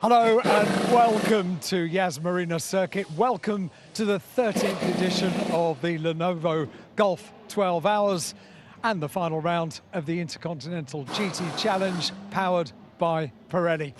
Hello and welcome to Yas Marina Circuit. Welcome to the 13th edition of the Lenovo Gulf 12 Hours and the final round of the Intercontinental GT Challenge powered by Pirelli.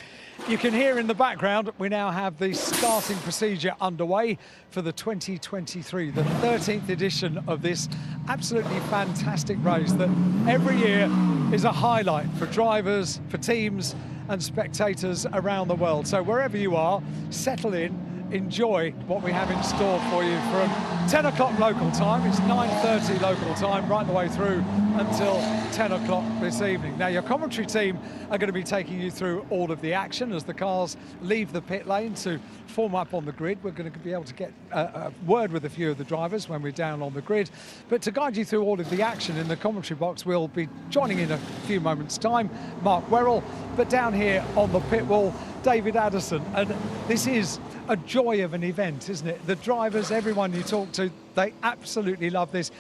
You can hear in the background, we now have the starting procedure underway for the 2023, the 13th edition of this absolutely fantastic race that every year is a highlight for drivers, for teams and spectators around the world. So wherever you are, settle in, enjoy what we have in store for you from 10 o'clock local time. It's 9:30 local time, right the way through until 10 o'clock this evening. Now, your commentary team are going to be taking you through all of the action as the cars leave the pit lane to form up on the grid. We're going to be able to get a word with a few of the drivers when we're down on the grid. But to guide you through all of the action in the commentary box, we'll be joining in a few moments' time Mark Werrell, but down here on the pit wall, David Addison. And this is a joy of an event, isn't it? The drivers, everyone you talk to, they absolutely love this.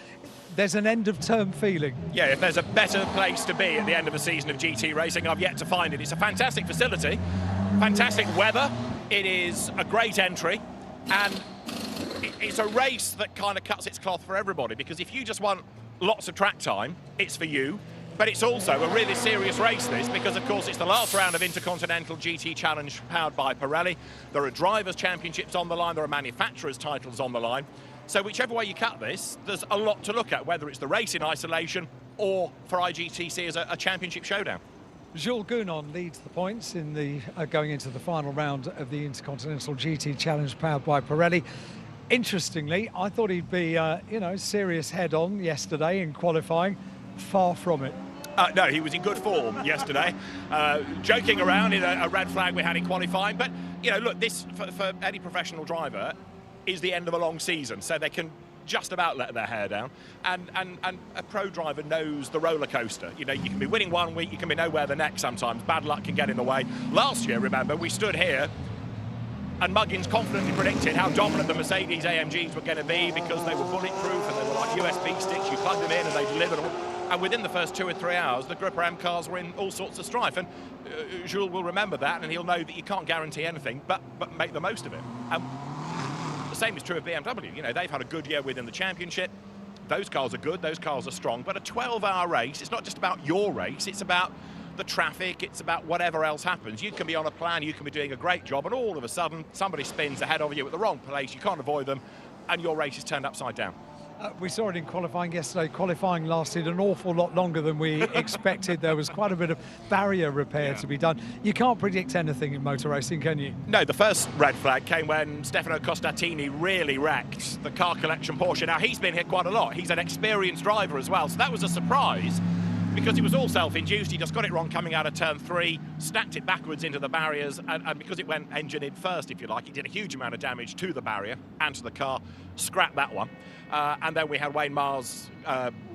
There's an end-of-term feeling. Yeah, if there's a better place to be at the end of a season of GT racing, I've yet to find it. It's a fantastic facility, fantastic weather. It is a great entry, and it's a race that kind of cuts its cloth for everybody, because if you just want lots of track time, it's for you. But it's also a really serious race, this, because, of course, it's the last round of Intercontinental GT Challenge powered by Pirelli. There are drivers' championships on the line. There are manufacturers' titles on the line. So whichever way you cut this, there's a lot to look at, whether it's the race in isolation or for IGTC as a championship showdown. Jules Gounon leads the points in the going into the final round of the Intercontinental GT Challenge powered by Pirelli. Interestingly, I thought he'd be, serious head-on yesterday in qualifying. Far from it. No, he was in good form yesterday, joking around in a red flag we had in qualifying. But, look, this, for any professional driver, is the end of a long season, so they can just about let their hair down. And a pro driver knows the roller coaster. You can be winning one week, you can be nowhere the next sometimes. Bad luck can get in the way. Last year, remember, we stood here and Muggins confidently predicted how dominant the Mercedes AMGs were going to be because they were bulletproof and they were like USB sticks. You plugged them in and they delivered. And within the first 2 or 3 hours, the Group M cars were in all sorts of strife. And Jules will remember that, and he'll know that you can't guarantee anything, but make the most of it. And the same is true of BMW. They've had a good year within the championship. Those cars are good, those cars are strong. But a 12-hour race, it's not just about your race, it's about the traffic, it's about whatever else happens. You can be on a plan, you can be doing a great job, and all of a sudden, somebody spins ahead of you at the wrong place, you can't avoid them, and your race is turned upside down. We saw it in qualifying yesterday. Qualifying lasted an awful lot longer than we expected. There was quite a bit of barrier repair to be done. You can't predict anything in motor racing, can you? No, the first red flag came when Stefano Costatini really wrecked the car collection Porsche. Now, he's been hit quite a lot. He's an experienced driver as well, so that was a surprise because it was all self-induced. He just got it wrong coming out of turn 3, stacked it backwards into the barriers, and because it went engine in first, if you like, it did a huge amount of damage to the barrier and to the car. Scrapped that one. And then we had Wayne Maher's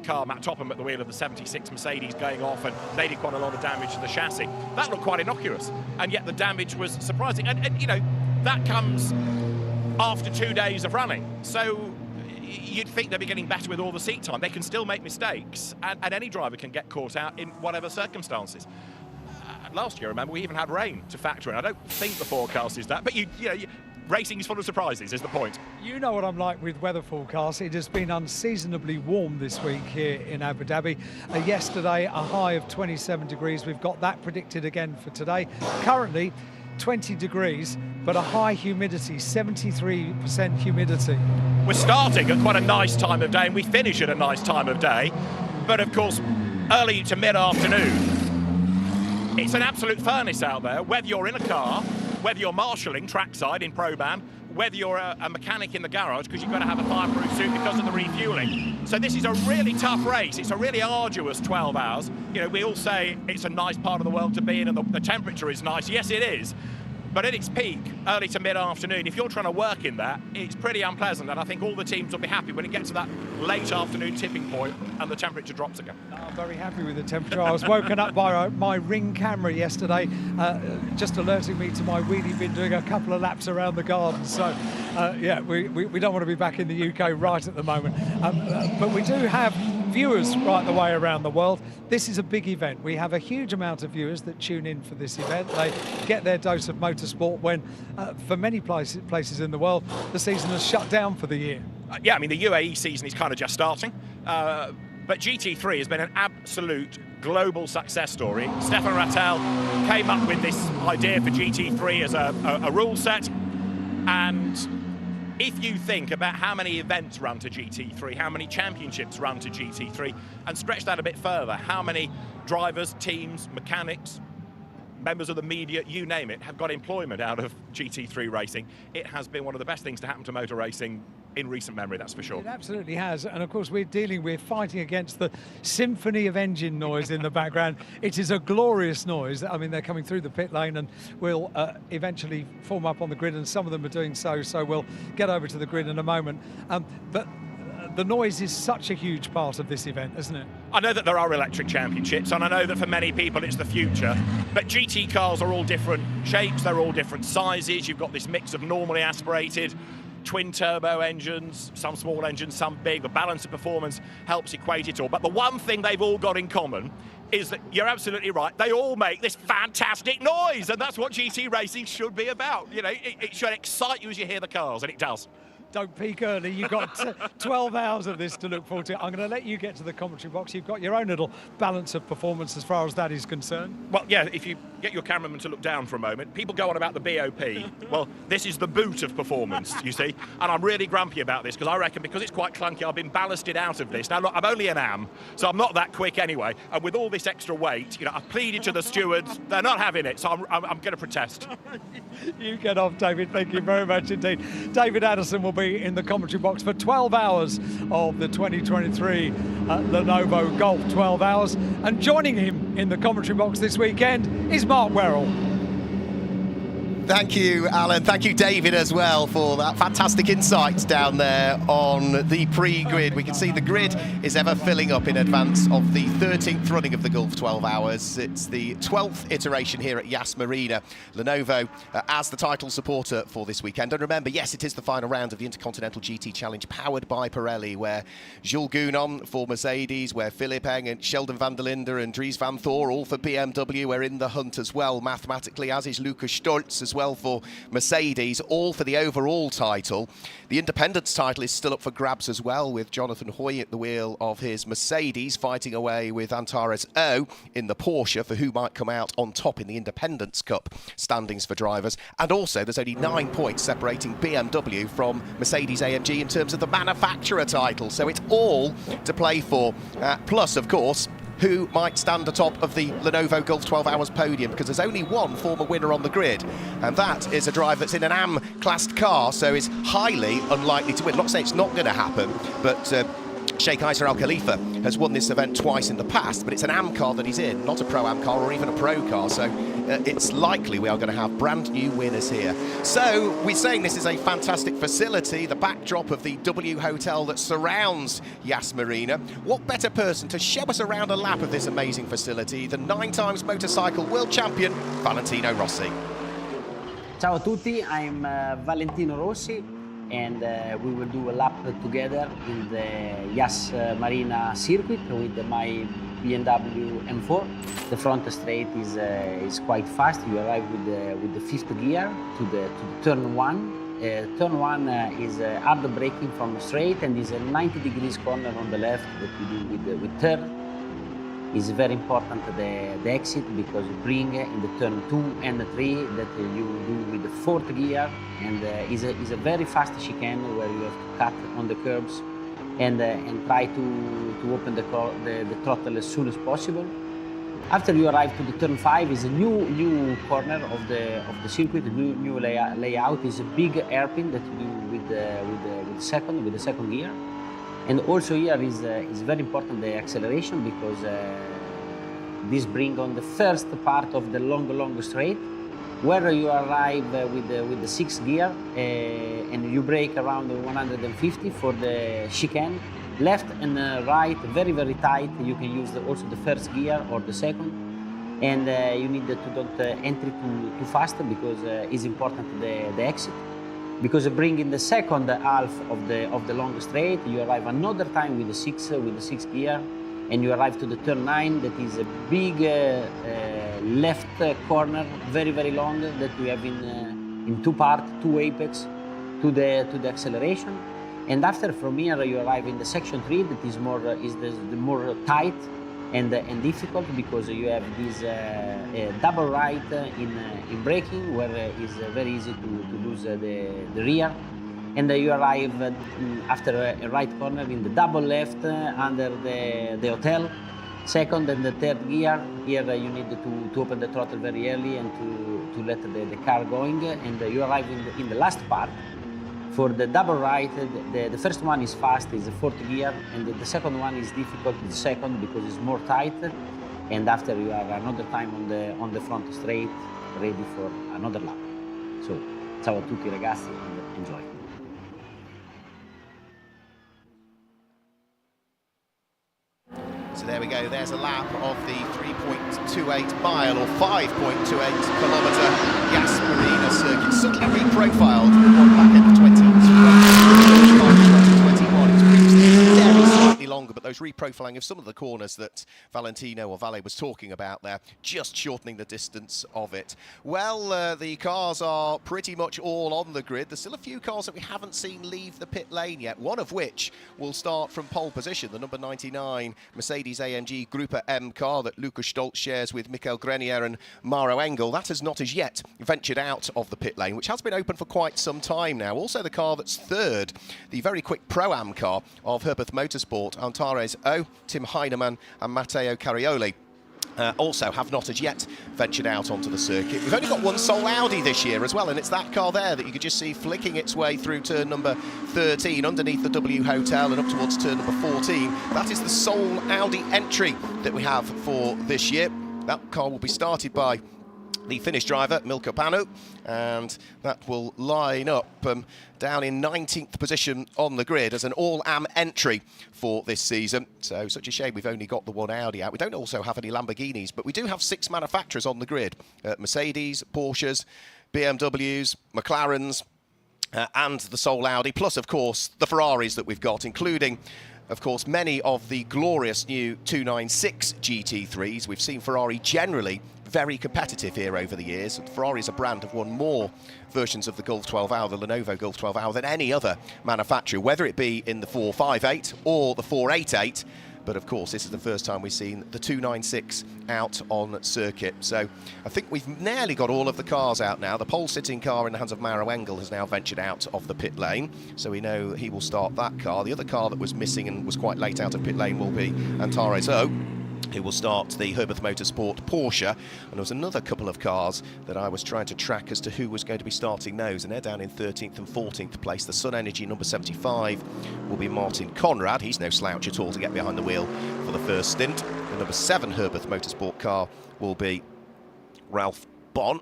car, Matt Topham, at the wheel of the 76 Mercedes going off, and they did quite a lot of damage to the chassis. That looked quite innocuous, and yet the damage was surprising. And that comes after 2 days of running. So you'd think they'd be getting better with all the seat time. They can still make mistakes, and any driver can get caught out in whatever circumstances. Last year, remember, we even had rain to factor in. I don't think the forecast is that, but racing is full of surprises, is the point. You know what I'm like with weather forecasts. It has been unseasonably warm this week here in Abu Dhabi. Yesterday, a high of 27 degrees. We've got that predicted again for today. Currently, 20 degrees, but a high humidity, 73% humidity. We're starting at quite a nice time of day, and we finish at a nice time of day. But, of course, early to mid-afternoon, it's an absolute furnace out there, whether you're in a car, whether you're marshalling trackside in Pro-Ban, whether you're a mechanic in the garage, because you've got to have a fireproof suit because of the refueling. So this is a really tough race. It's a really arduous 12 hours. We all say it's a nice part of the world to be in and the temperature is nice. Yes, it is. But at its peak, early to mid-afternoon, if you're trying to work in that, it's pretty unpleasant. And I think all the teams will be happy when it gets to that late afternoon tipping point and the temperature drops again. I'm very happy with the temperature. I was woken up by my Ring camera yesterday, just alerting me to my wheelie bin doing a couple of laps around the garden. So, we don't want to be back in the UK right at the moment. But we do have viewers right the way around the world. This is a big event. We have a huge amount of viewers that tune in for this event. They get their dose of motorsport when, for many places in the world, the season has shut down for the year. Yeah, I mean, the UAE season is kind of just starting. But GT3 has been an absolute global success story. Stefan Rattel came up with this idea for GT3 as a rule set. And if you think about how many events run to GT3, how many championships run to GT3, and stretch that a bit further, how many drivers, teams, mechanics, members of the media, you name it, have got employment out of GT3 racing. It has been one of the best things to happen to motor racing in recent memory, that's for sure. It absolutely has, and of course we're fighting against the symphony of engine noise in the background. It is a glorious noise. I mean, they're coming through the pit lane and will eventually form up on the grid, and some of them are doing so we'll get over to the grid in a moment. But the noise is such a huge part of this event, isn't it? I know that there are electric championships, and I know that for many people it's the future, but GT cars are all different shapes, they're all different sizes. You've got this mix of normally aspirated, twin turbo engines, some small engines, some big. The balance of performance helps equate it all. But the one thing they've all got in common is that, you're absolutely right, they all make this fantastic noise, and that's what GT racing should be about. You know, it should excite you as you hear the cars, and it does. Don't peak early. You've got 12 hours of this to look forward to. I'm going to let you get to the commentary box. You've got your own little balance of performance as far as that is concerned. Well, yeah, if you get your cameraman to look down for a moment, people go on about the BOP. Well, this is the boot of performance, you see. And I'm really grumpy about this, because I reckon because it's quite clunky, I've been ballasted out of this. Now, look, I'm only an AM, so I'm not that quick anyway. And with all this extra weight, you know, I've pleaded to the stewards. They're not having it, so I'm going to protest. You get off, David. Thank you very much indeed. David Addison will be in the commentary box for 12 hours of the 2023 Lenovo Gulf 12 hours. And joining him in the commentary box this weekend is Mark Werrell. Thank you, Alan. Thank you, David, as well, for that fantastic insight down there on the pre-grid. We can see the grid is ever filling up in advance of the 13th running of the Gulf 12 hours. It's the 12th iteration here at Yas Marina. Lenovo as the title supporter for this weekend. And remember, yes, it is the final round of the Intercontinental GT Challenge powered by Pirelli, where Jules Gounon for Mercedes, where Philipp Eng and Sheldon van der Linde and Dries van Thor, all for BMW, are in the hunt as well, mathematically, as is Lucas Stolz as well for Mercedes, all for the overall title. The Independence title is still up for grabs as well, with Jonathan Hoy at the wheel of his Mercedes, fighting away with Antares O in the Porsche for who might come out on top in the Independence Cup standings for drivers. And also, there's only 9 points separating BMW from Mercedes-AMG in terms of the manufacturer title. So it's all to play for. Plus, of course, who might stand atop of the Lenovo Gulf 12 hours podium, because there's only one former winner on the grid, and that is a driver that's in an AM-classed car, so is highly unlikely to win. Not to say it's not going to happen, but Sheikh Isa Al Khalifa has won this event twice in the past, but it's an AM car that he's in, not a Pro-Am car or even a Pro car, so it's likely we are going to have brand new winners here. So we're saying this is a fantastic facility, the backdrop of the W Hotel that surrounds Yas Marina. What better person to show us around a lap of this amazing facility than 9 times motorcycle world champion Valentino Rossi. Ciao a tutti, I'm Valentino Rossi, and we will do a lap together in the Yas Marina Circuit with my BMW M4. The front straight is quite fast. You arrive with the 5th gear to the turn 1. Turn 1 is hard braking from straight, and is a 90 degrees corner on the left that you do with turn. It's very important the exit, because you bring in the turn 2 and 3 that you do with the 4th gear, and is a very fast chicane where you have to cut on the curbs and try to open the throttle as soon as possible. After you arrive to the turn 5 is a new corner of the circuit, a new layout. Is a big hairpin that you do with the second gear. And also here is very important the acceleration, because this brings on the first part of the long straight, where you arrive with the 6th gear and you brake around 150 for the chicane. Left and right, very tight. You can use also the 1st gear or the 2nd, and you need to don't enter too fast, because it's important the exit. because bringing the second half of the long straight, you arrive another time with the six gear, and you arrive to the turn 9. That is a big left corner, very long, that we have in two parts, two apex to the acceleration. And after, from here, you arrive in the section 3, that is the more tight and difficult, because you have this double right in braking, where it's very easy to lose the rear. And you arrive after a right corner in the double left under the hotel. Second and the third gear, here you need to open the throttle very early and to let the car going. And you arrive in the last part. For the double right, the first one is fast, is the fourth gear, and the second one is difficult, the second, because it's more tight. And after, you have another time on the front straight, ready for another lap. So, ciao a tutti ragazzi, and enjoy. So there we go, there's a lap of the 3.28 mile or 5.28 kilometre Yas Marina Circuit, suddenly reprofiled on the back end of 2021. It's previously very slightly longer, but those reprofiling of some of the corners that Valentino or Valle was talking about there, just shortening the distance of it. Well, the cars are pretty much all on the grid. There's still a few cars that we haven't seen leave the pit lane yet, one of which will start from pole position, the number 99 Mercedes-AMG Gruppe M car that Lukas Stolz shares with Michael Grenier and Maro Engel. That has not as yet ventured out of the pit lane, which has been open for quite some time now. Also the car that's third, the very quick Pro-Am car of Herbert Motorsport, Antares O, Tim Heinemann and Matteo Carioli. Also have not as yet ventured out onto the circuit. We've only got one sole Audi this year as well, and it's that car there that you could just see flicking its way through turn number 13 underneath the W Hotel and up towards turn number 14. That is the sole Audi entry that we have for this year. That car will be started by the Finnish driver, Milko Panu, and that will line up down in 19th position on the grid as an all-AM entry for this season. So, such a shame we've only got the one Audi out. We don't also have any Lamborghinis, but we do have 6 manufacturers on the grid. Mercedes, Porsches, BMWs, McLarens, and the sole Audi, plus, of course, the Ferraris that we've got, including, of course, many of the glorious new 296 GT3s. We've seen Ferrari generally very competitive here over the years. Ferrari is a brand have won more versions of the Gulf 12 Hour, the Lenovo Gulf 12 Hour, than any other manufacturer, whether it be in the 458 or the 488. But of course, this is the first time we've seen the 296 out on circuit. So I think we've nearly got all of the cars out now. The pole-sitting car in the hands of Maro Engel has now ventured out of the pit lane, so we know he will start that car. The other car that was missing and was quite late out of pit lane will be Antares O, who will start the Herbert Motorsport Porsche. And there was another couple of cars that I was trying to track as to who was going to be starting those, and they're down in 13th and 14th place. The Sun Energy number 75 will be Martin Conrad. He's no slouch at all to get behind the wheel for the first stint. The number 7 Herbert Motorsport car will be Ralph Bon.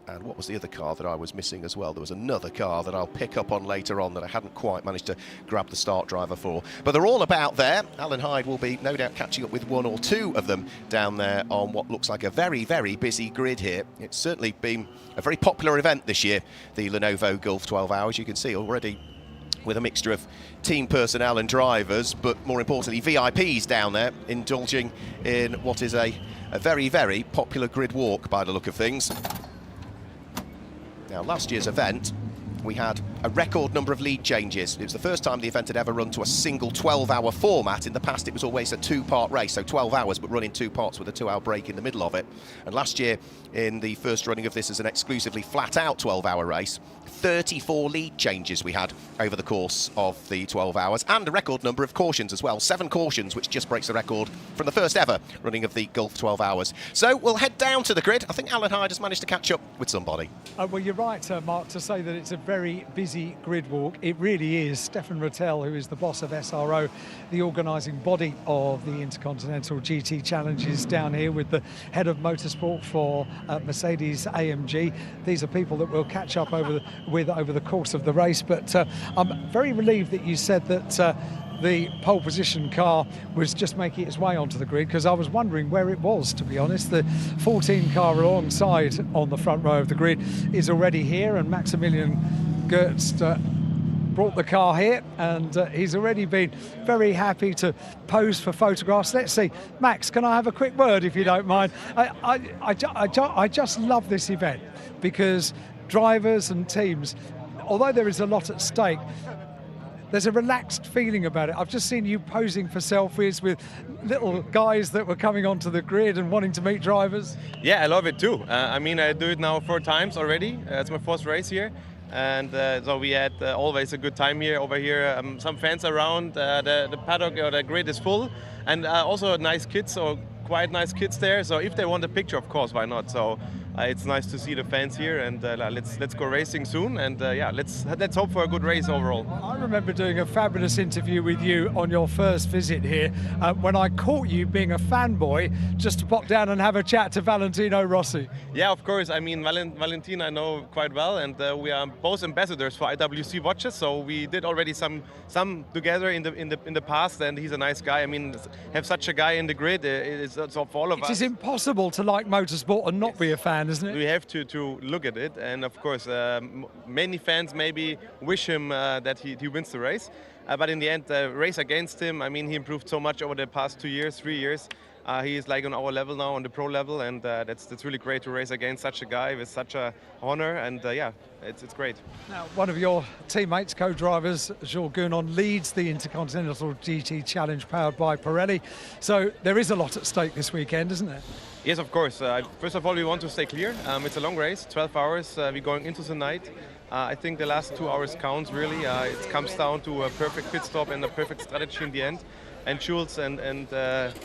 And what was the other car that I was missing as well? There was another car that I'll pick up on later on that I hadn't quite managed to grab the start driver for. But they're all about there. Alan Hyde will be no doubt catching up with 1 or 2 of them down there on what looks like a very, very busy grid here. It's certainly been a very popular event this year, the Lenovo Gulf 12 Hours. You can see already with a mixture of team personnel and drivers, but more importantly VIPs down there indulging in what is a very, very popular grid walk by the look of things. Now, last year's event, we had a record number of lead changes. It was the first time the event had ever run to a single 12-hour format. In the past, it was always a 2-part race, so 12 hours, but run in 2 parts with a 2-hour break in the middle of it. And last year, in the first running of this as an exclusively flat-out 12-hour race, 34 lead changes we had over the course of the 12 hours, and a record number of cautions as well. 7 cautions, which just breaks the record from the first ever running of the Gulf 12 Hours. So we'll head down to the grid. I think Alan Hyde has managed to catch up with somebody. Well, you're right, Mark, to say that it's a very busy grid walk. It really is. Stefan Rattel, who is the boss of SRO, the organising body of the Intercontinental GT Challenges down here, with the head of motorsport for Mercedes-AMG. These are people that we'll catch up over the course of the race, but I'm very relieved that you said that the pole position car was just making its way onto the grid, because I was wondering where it was, to be honest. The 14 car alongside on the front row of the grid is already here, and Maximilian Gertz brought the car here, and he's already been very happy to pose for photographs. Let's see, Max, can I have a quick word if you don't mind? I just love this event because drivers and teams, although there is a lot at stake, there's a relaxed feeling about it. I've just seen you posing for selfies with little guys that were coming onto the grid and wanting to meet drivers. Yeah, I love it too. I mean, I do it now 4 times already. It's my 4th race here. And so we had always a good time here. Over here, some fans around. The paddock or the grid is full. And also nice kids, or quite nice kids there. So if they want a picture, of course, why not? So it's nice to see the fans here, and let's go racing soon, and yeah, let's hope for a good race overall. I remember doing a fabulous interview with you on your first visit here when I caught you being a fanboy just to pop down and have a chat to Valentino Rossi. Yeah, of course. I mean, Valentin I know quite well, and we are both ambassadors for IWC watches. So we did already some together in the past, and he's a nice guy. I mean, have such a guy in the grid, it's for all of us. It is impossible to like motorsport and not be a fan, isn't it? We have to look at it, and of course, many fans maybe wish him that he wins the race. But in the end, race against him, I mean, he improved so much over the past 2 years, 3 years. He is like on our level now, on the pro level, and that's really great to race against such a guy with such a honor, and yeah, it's great. Now, one of your teammates, co-drivers, Jules Gounon, leads the Intercontinental GT Challenge powered by Pirelli. So there is a lot at stake this weekend, isn't there? Yes, of course. First of all, we want to stay clear. It's a long race, 12 hours. We're going into the night. I think the last 2 hours counts really. It comes down to a perfect pit stop and a perfect strategy in the end. And Jules and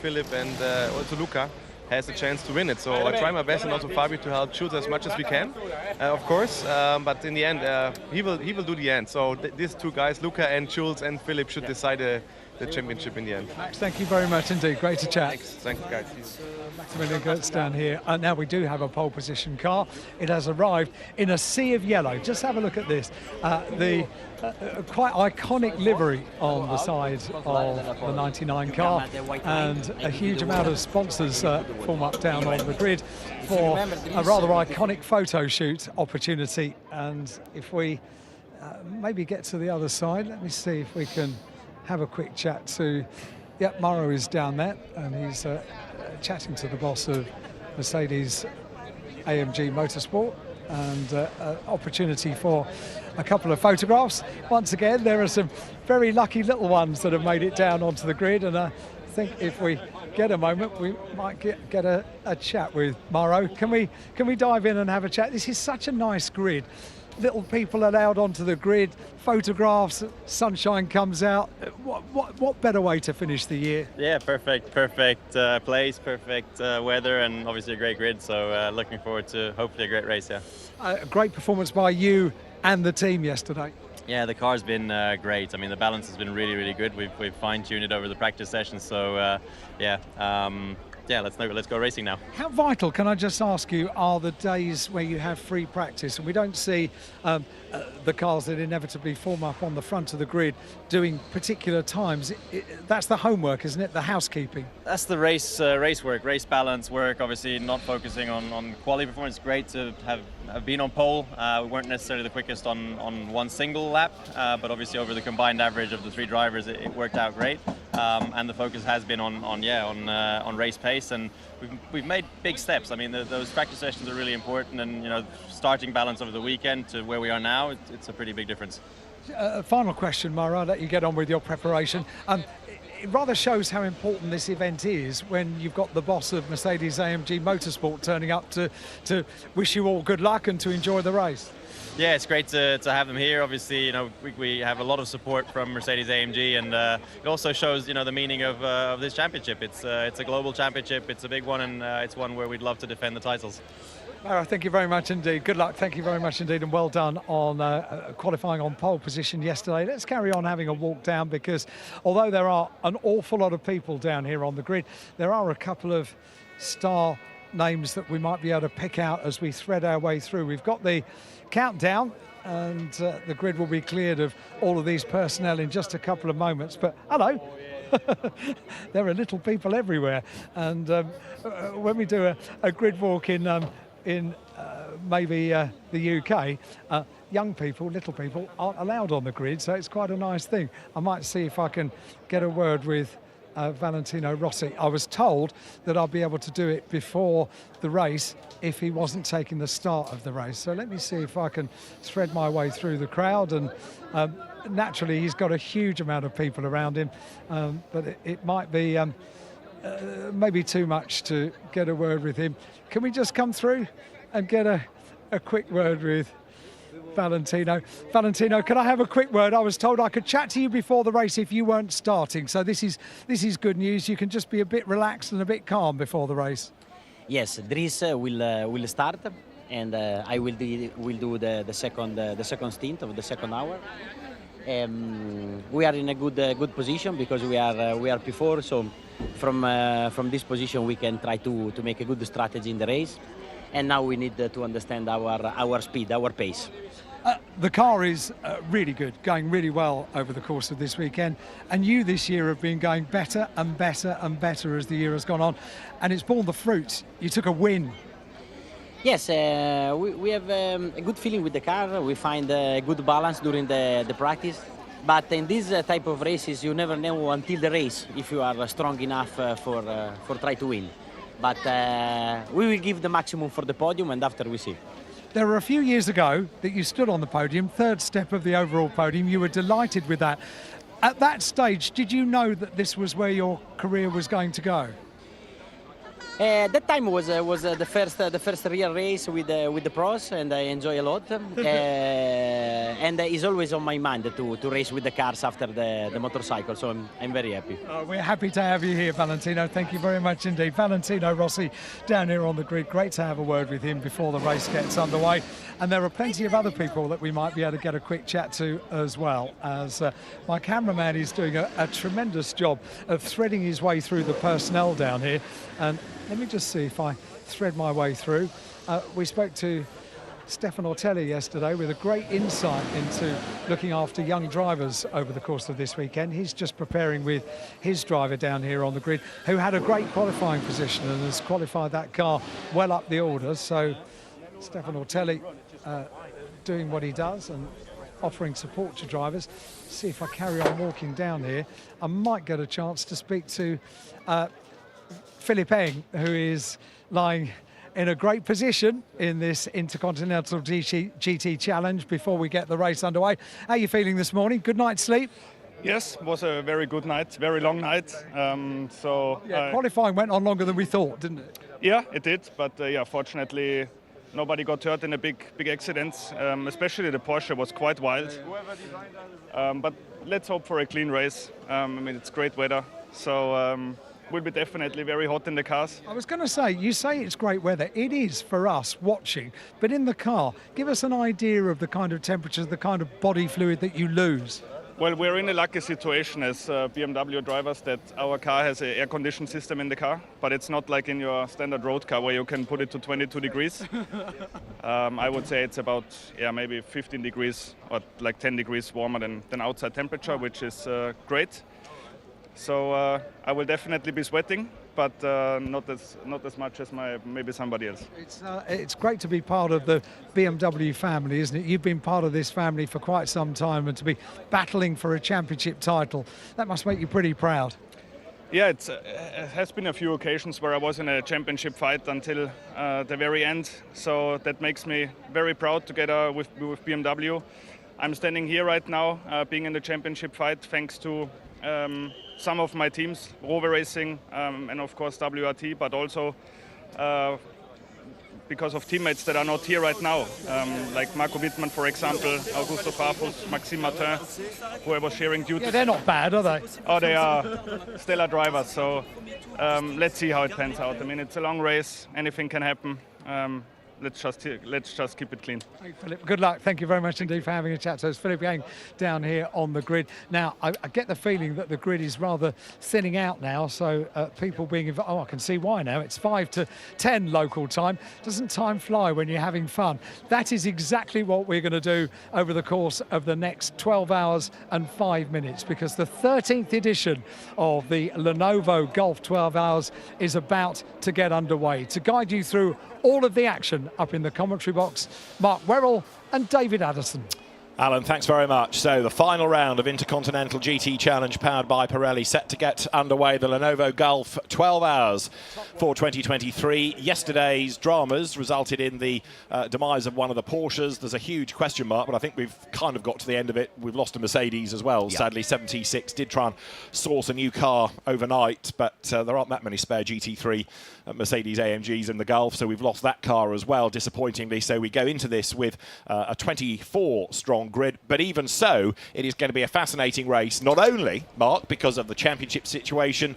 Philip and also Luca has a chance to win it. So I try my best, and also Fabio, to help Jules as much as we can, of course. But in the end, he will do the end. So these 2 guys, Luca and Jules and Philip, should decide the championship in the end. Max, thank you very much indeed. Great to chat. Thank you, guys. Maximilian Gertz down here. Now we do have a pole position car. It has arrived in a sea of yellow. Just have a look at this. The quite iconic livery on the side of the 99 car, and a huge amount of sponsors form up down on the grid for a rather iconic photo shoot opportunity. And if we maybe get to the other side, let me see if we can have a quick chat to, yeah, Mauro is down there, and he's chatting to the boss of Mercedes AMG Motorsport, and opportunity for a couple of photographs. Once again, there are some very lucky little ones that have made it down onto the grid, and I think if we get a moment, we might get a chat with Mauro. Can we dive in and have a chat? This is such a nice grid. Little people allowed onto the grid, photographs, sunshine comes out. What better way to finish the year? Yeah, perfect place, perfect weather, and obviously a great grid. So looking forward to hopefully a great race. Yeah. A great performance by you and the team yesterday. Yeah, the car's been great. I mean, the balance has been really, really good. We've fine-tuned it over the practice sessions. So yeah, let's go racing now. How vital, can I just ask you, are the days where you have free practice and we don't see the cars that inevitably form up on the front of the grid doing particular times? That's the homework, isn't it? The housekeeping. That's the race work, race balance work. Obviously, not focusing on quality performance. It's great to have been on pole. We weren't necessarily the quickest on one single lap, but obviously over the combined average of the 3 drivers, it worked out great. And the focus has been on race pace, and we've made big steps. I mean, those practice sessions are really important, and starting balance over the weekend to where we are now, it's a pretty big difference. Final question, Mauro, I'll let you get on with your preparation. It rather shows how important this event is when you've got the boss of Mercedes AMG Motorsport turning up to wish you all good luck and to enjoy the race. Yeah, it's great to have them here. Obviously, we have a lot of support from Mercedes AMG, and it also shows, the meaning of this championship. It's a global championship. It's a big one, and it's one where we'd love to defend the titles. Mauro, thank you very much indeed. Good luck. Thank you very much indeed, and well done on qualifying on pole position yesterday. Let's carry on having a walk down, because although there are an awful lot of people down here on the grid, there are a couple of star names that we might be able to pick out as we thread our way through. We've got the countdown, and the grid will be cleared of all of these personnel in just a couple of moments. But hello. There are little people everywhere, and when we do a grid walk in maybe the UK, young people, little people, aren't allowed on the grid, so it's quite a nice thing. I might see if I can get a word with Valentino Rossi. I was told that I'll be able to do it before the race if he wasn't taking the start of the race. So let me see if I can thread my way through the crowd. And naturally, he's got a huge amount of people around him, but it might be maybe too much to get a word with him. Can we just come through and get a quick word with Valentino? Valentino, can I have a quick word? I was told I could chat to you before the race if you weren't starting. So this is good news. You can just be a bit relaxed and a bit calm before the race. Yes, Dries will start, and I will do the second stint of the second hour. We are in a good position because we are P4. So from this position we can try to make a good strategy in the race. And now we need to understand our speed, our pace. The car is really good, going really well over the course of this weekend. And you this year have been going better and better and better as the year has gone on. And it's borne the fruits. You took a win. Yes, we have a good feeling with the car. We find a good balance during the practice. But in this type of races, you never know until the race if you are strong enough for try to win. But we will give the maximum for the podium, and after we see. There were a few years ago that you stood on the podium, third step of the overall podium. You were delighted with that. At that stage, did you know that this was where your career was going to go? That time was the first real race with the pros, and I enjoy a lot. And it's always on my mind to race with the cars after the motorcycle, so I'm very happy. We're happy to have you here, Valentino. Thank you very much indeed. Valentino Rossi down here on the grid. Great to have a word with him before the race gets underway. And there are plenty of other people that we might be able to get a quick chat to as well, as my cameraman is doing a tremendous job of threading his way through the personnel down here. And let me just see if I thread my way through. We spoke to Stefano Ortelli yesterday with a great insight into looking after young drivers over the course of this weekend. He's just preparing with his driver down here on the grid, who had a great qualifying position and has qualified that car well up the order. So Stefano Ortelli doing what he does and offering support to drivers. See if I carry on walking down here, I might get a chance to speak to Philippe Eng, who is lying in a great position in this Intercontinental GT Challenge before we get the race underway. How are you feeling this morning? Good night's sleep? Yes, it was a very good night, very long night. Qualifying went on longer than we thought, didn't it? Yeah, it did, but fortunately nobody got hurt in the big accidents. Especially the Porsche was quite wild. But let's hope for a clean race. I mean, it's great weather, so will be definitely very hot in the cars. I was going to say, you say it's great weather. It is for us watching, but in the car, give us an idea of the kind of temperatures, the kind of body fluid that you lose. Well, we're in a lucky situation as BMW drivers that our car has an air conditioning system in the car, but it's not like in your standard road car where you can put it to 22 degrees. I would say it's about maybe 15 degrees or like 10 degrees warmer than outside temperature, which is great. So I will definitely be sweating, but not as much as maybe somebody else. It's great to be part of the BMW family, isn't it? You've been part of this family for quite some time, and to be battling for a championship title, that must make you pretty proud. Yeah, it has been a few occasions where I was in a championship fight until the very end, so that makes me very proud together with BMW. I'm standing here right now, being in the championship fight, thanks to some of my teams, Rover Racing and of course WRT, but also because of teammates that are not here right now, like Marco Wittmann, for example, Augusto Farfus, Maxime Martin, who I was sharing duties. Yeah, they're not bad, are they? Oh, they are stellar drivers, so let's see how it pans out. I mean, it's a long race, anything can happen. Let's just keep it clean. Hey, Philip, good luck. Thank you very much indeed for having a chat. So it's Philip Yang down here on the grid. Now, I get the feeling that the grid is rather thinning out now, so people being involved. Oh, I can see why now. It's 5 to 10 local time. Doesn't time fly when you're having fun? That is exactly what we're going to do over the course of the next 12 hours and 5 minutes, because the 13th edition of the Lenovo Gulf 12 Hours is about to get underway. To guide you through all of the action up in the commentary box, Mark Werrell and David Addison. Alan, thanks very much. So the final round of Intercontinental GT Challenge powered by Pirelli set to get underway. The Lenovo Gulf 12 hours for 2023. Yesterday's dramas resulted in the demise of one of the Porsches. There's a huge question mark, but I think we've kind of got to the end of it. We've lost a Mercedes as well. Yep. Sadly, 76 did try and source a new car overnight, but there aren't that many spare GT3 Mercedes AMGs in the Gulf, so we've lost that car as well, disappointingly. So we go into this with a 24-strong grid, but even so, it is going to be a fascinating race, not only, Mark, because of the championship situation,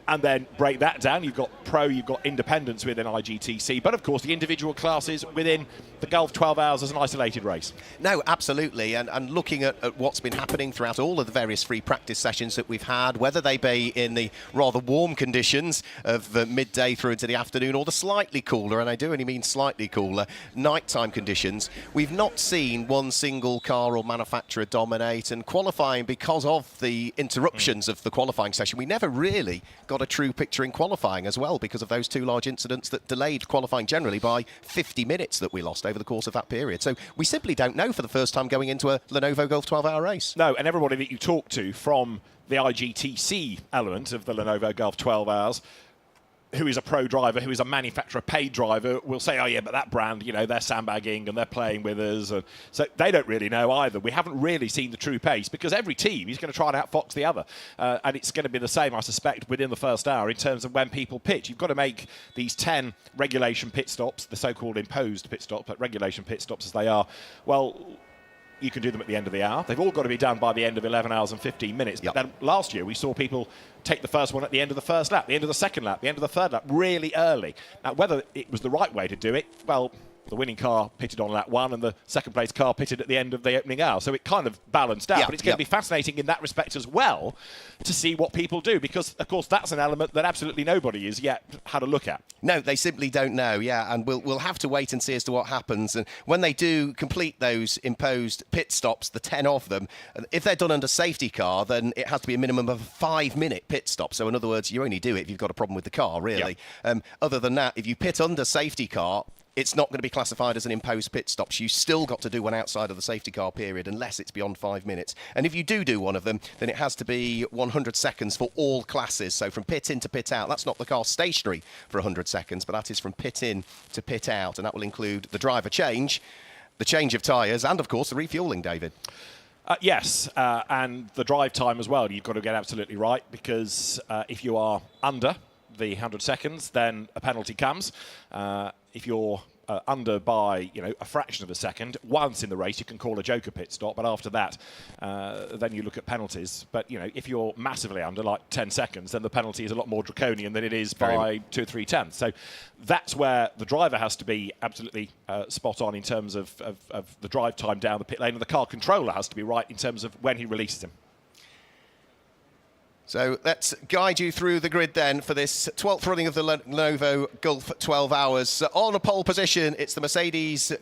and then break that down. You've got Pro, you've got Independence within IGTC, but of course the individual classes within the Gulf 12 hours as an isolated race. No, absolutely, and looking at what's been happening throughout all of the various free practice sessions that we've had, whether they be in the rather warm conditions of midday through into the afternoon, or the slightly cooler, and I do only mean slightly cooler, nighttime conditions, we've not seen one single car or manufacturer dominate, and qualifying, because of the interruptions of the qualifying session, we never really got a true picture in qualifying as well, because of those two large incidents that delayed qualifying generally by 50 minutes that we lost over the course of that period. So we simply don't know for the first time going into a Lenovo Gulf 12-hour race. No, and everybody that you talk to from the IGTC element of the Lenovo Gulf 12 hours, who is a pro driver, who is a manufacturer paid driver, will say, oh yeah, but that brand, you know, they're sandbagging and they're playing with us. And so they don't really know either. We haven't really seen the true pace, because every team is going to try and outfox the other. And it's going to be the same, I suspect, within the first hour in terms of when people pitch. You've got to make these 10 regulation pit stops, the so-called imposed pit stops, but regulation pit stops as they are. Well, you can do them at the end of the hour. They've all got to be done by the end of 11 hours and 15 minutes. Yep. But then last year we saw people take the first one at the end of the first lap, the end of the second lap, the end of the third lap, really early. Now, whether it was the right way to do it, well, the winning car pitted on lap 1 and the second place car pitted at the end of the opening hour. So it kind of balanced out. But it's going to be fascinating in that respect as well to see what people do, because, of course, that's an element that absolutely nobody has yet had a look at. No, they simply don't know, and we'll have to wait and see as to what happens. And when they do complete those imposed pit stops, the 10 of them, if they're done under safety car, then it has to be a minimum of a 5-minute pit stop. So in other words, you only do it if you've got a problem with the car, really. Other than that, if you pit under safety car, it's not going to be classified as an imposed pit stop. So you still got to do one outside of the safety car period unless it's beyond 5 minutes. And if you do one of them, then it has to be 100 seconds for all classes. So from pit in to pit out, that's not the car stationary for 100 seconds, but that is from pit in to pit out. And that will include the driver change, the change of tyres, and of course the refuelling, David. Yes, and the drive time as well. You've got to get absolutely right, because if you are under the 100 seconds, then a penalty comes. If you're under by, a fraction of a second, once in the race you can call a joker pit stop, but after that, then you look at penalties. But, if you're massively under, like 10 seconds, then the penalty is a lot more draconian than it is by 2 or 3 tenths. So that's where the driver has to be absolutely spot on in terms of the drive time down the pit lane, and the car controller has to be right in terms of when he releases him. So let's guide you through the grid then for this 12th running of the Lenovo Gulf 12 hours. On a pole position, it's the Mercedes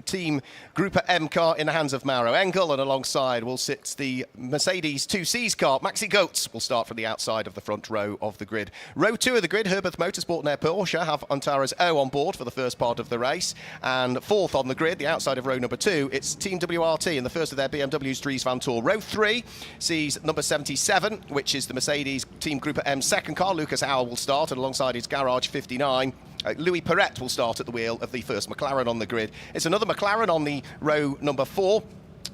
Team Group M car in the hands of Mauro Engel, and alongside will sit the Mercedes 2Cs car. Maxi Goetz will start from the outside of the front row of the grid. Row 2 of the grid, Herbert Motorsport and Air Porsche have Antares O on board for the first part of the race. And fourth on the grid, the outside of row number 2, it's Team WRT in the first of their BMWs, Dries Van Toor. Row 3 sees number 77, which is the Mercedes Team Group M second car. Lucas Howell will start, and alongside his Garage 59. Louis Perret will start at the wheel of the first McLaren on the grid. It's another McLaren on the row number 4.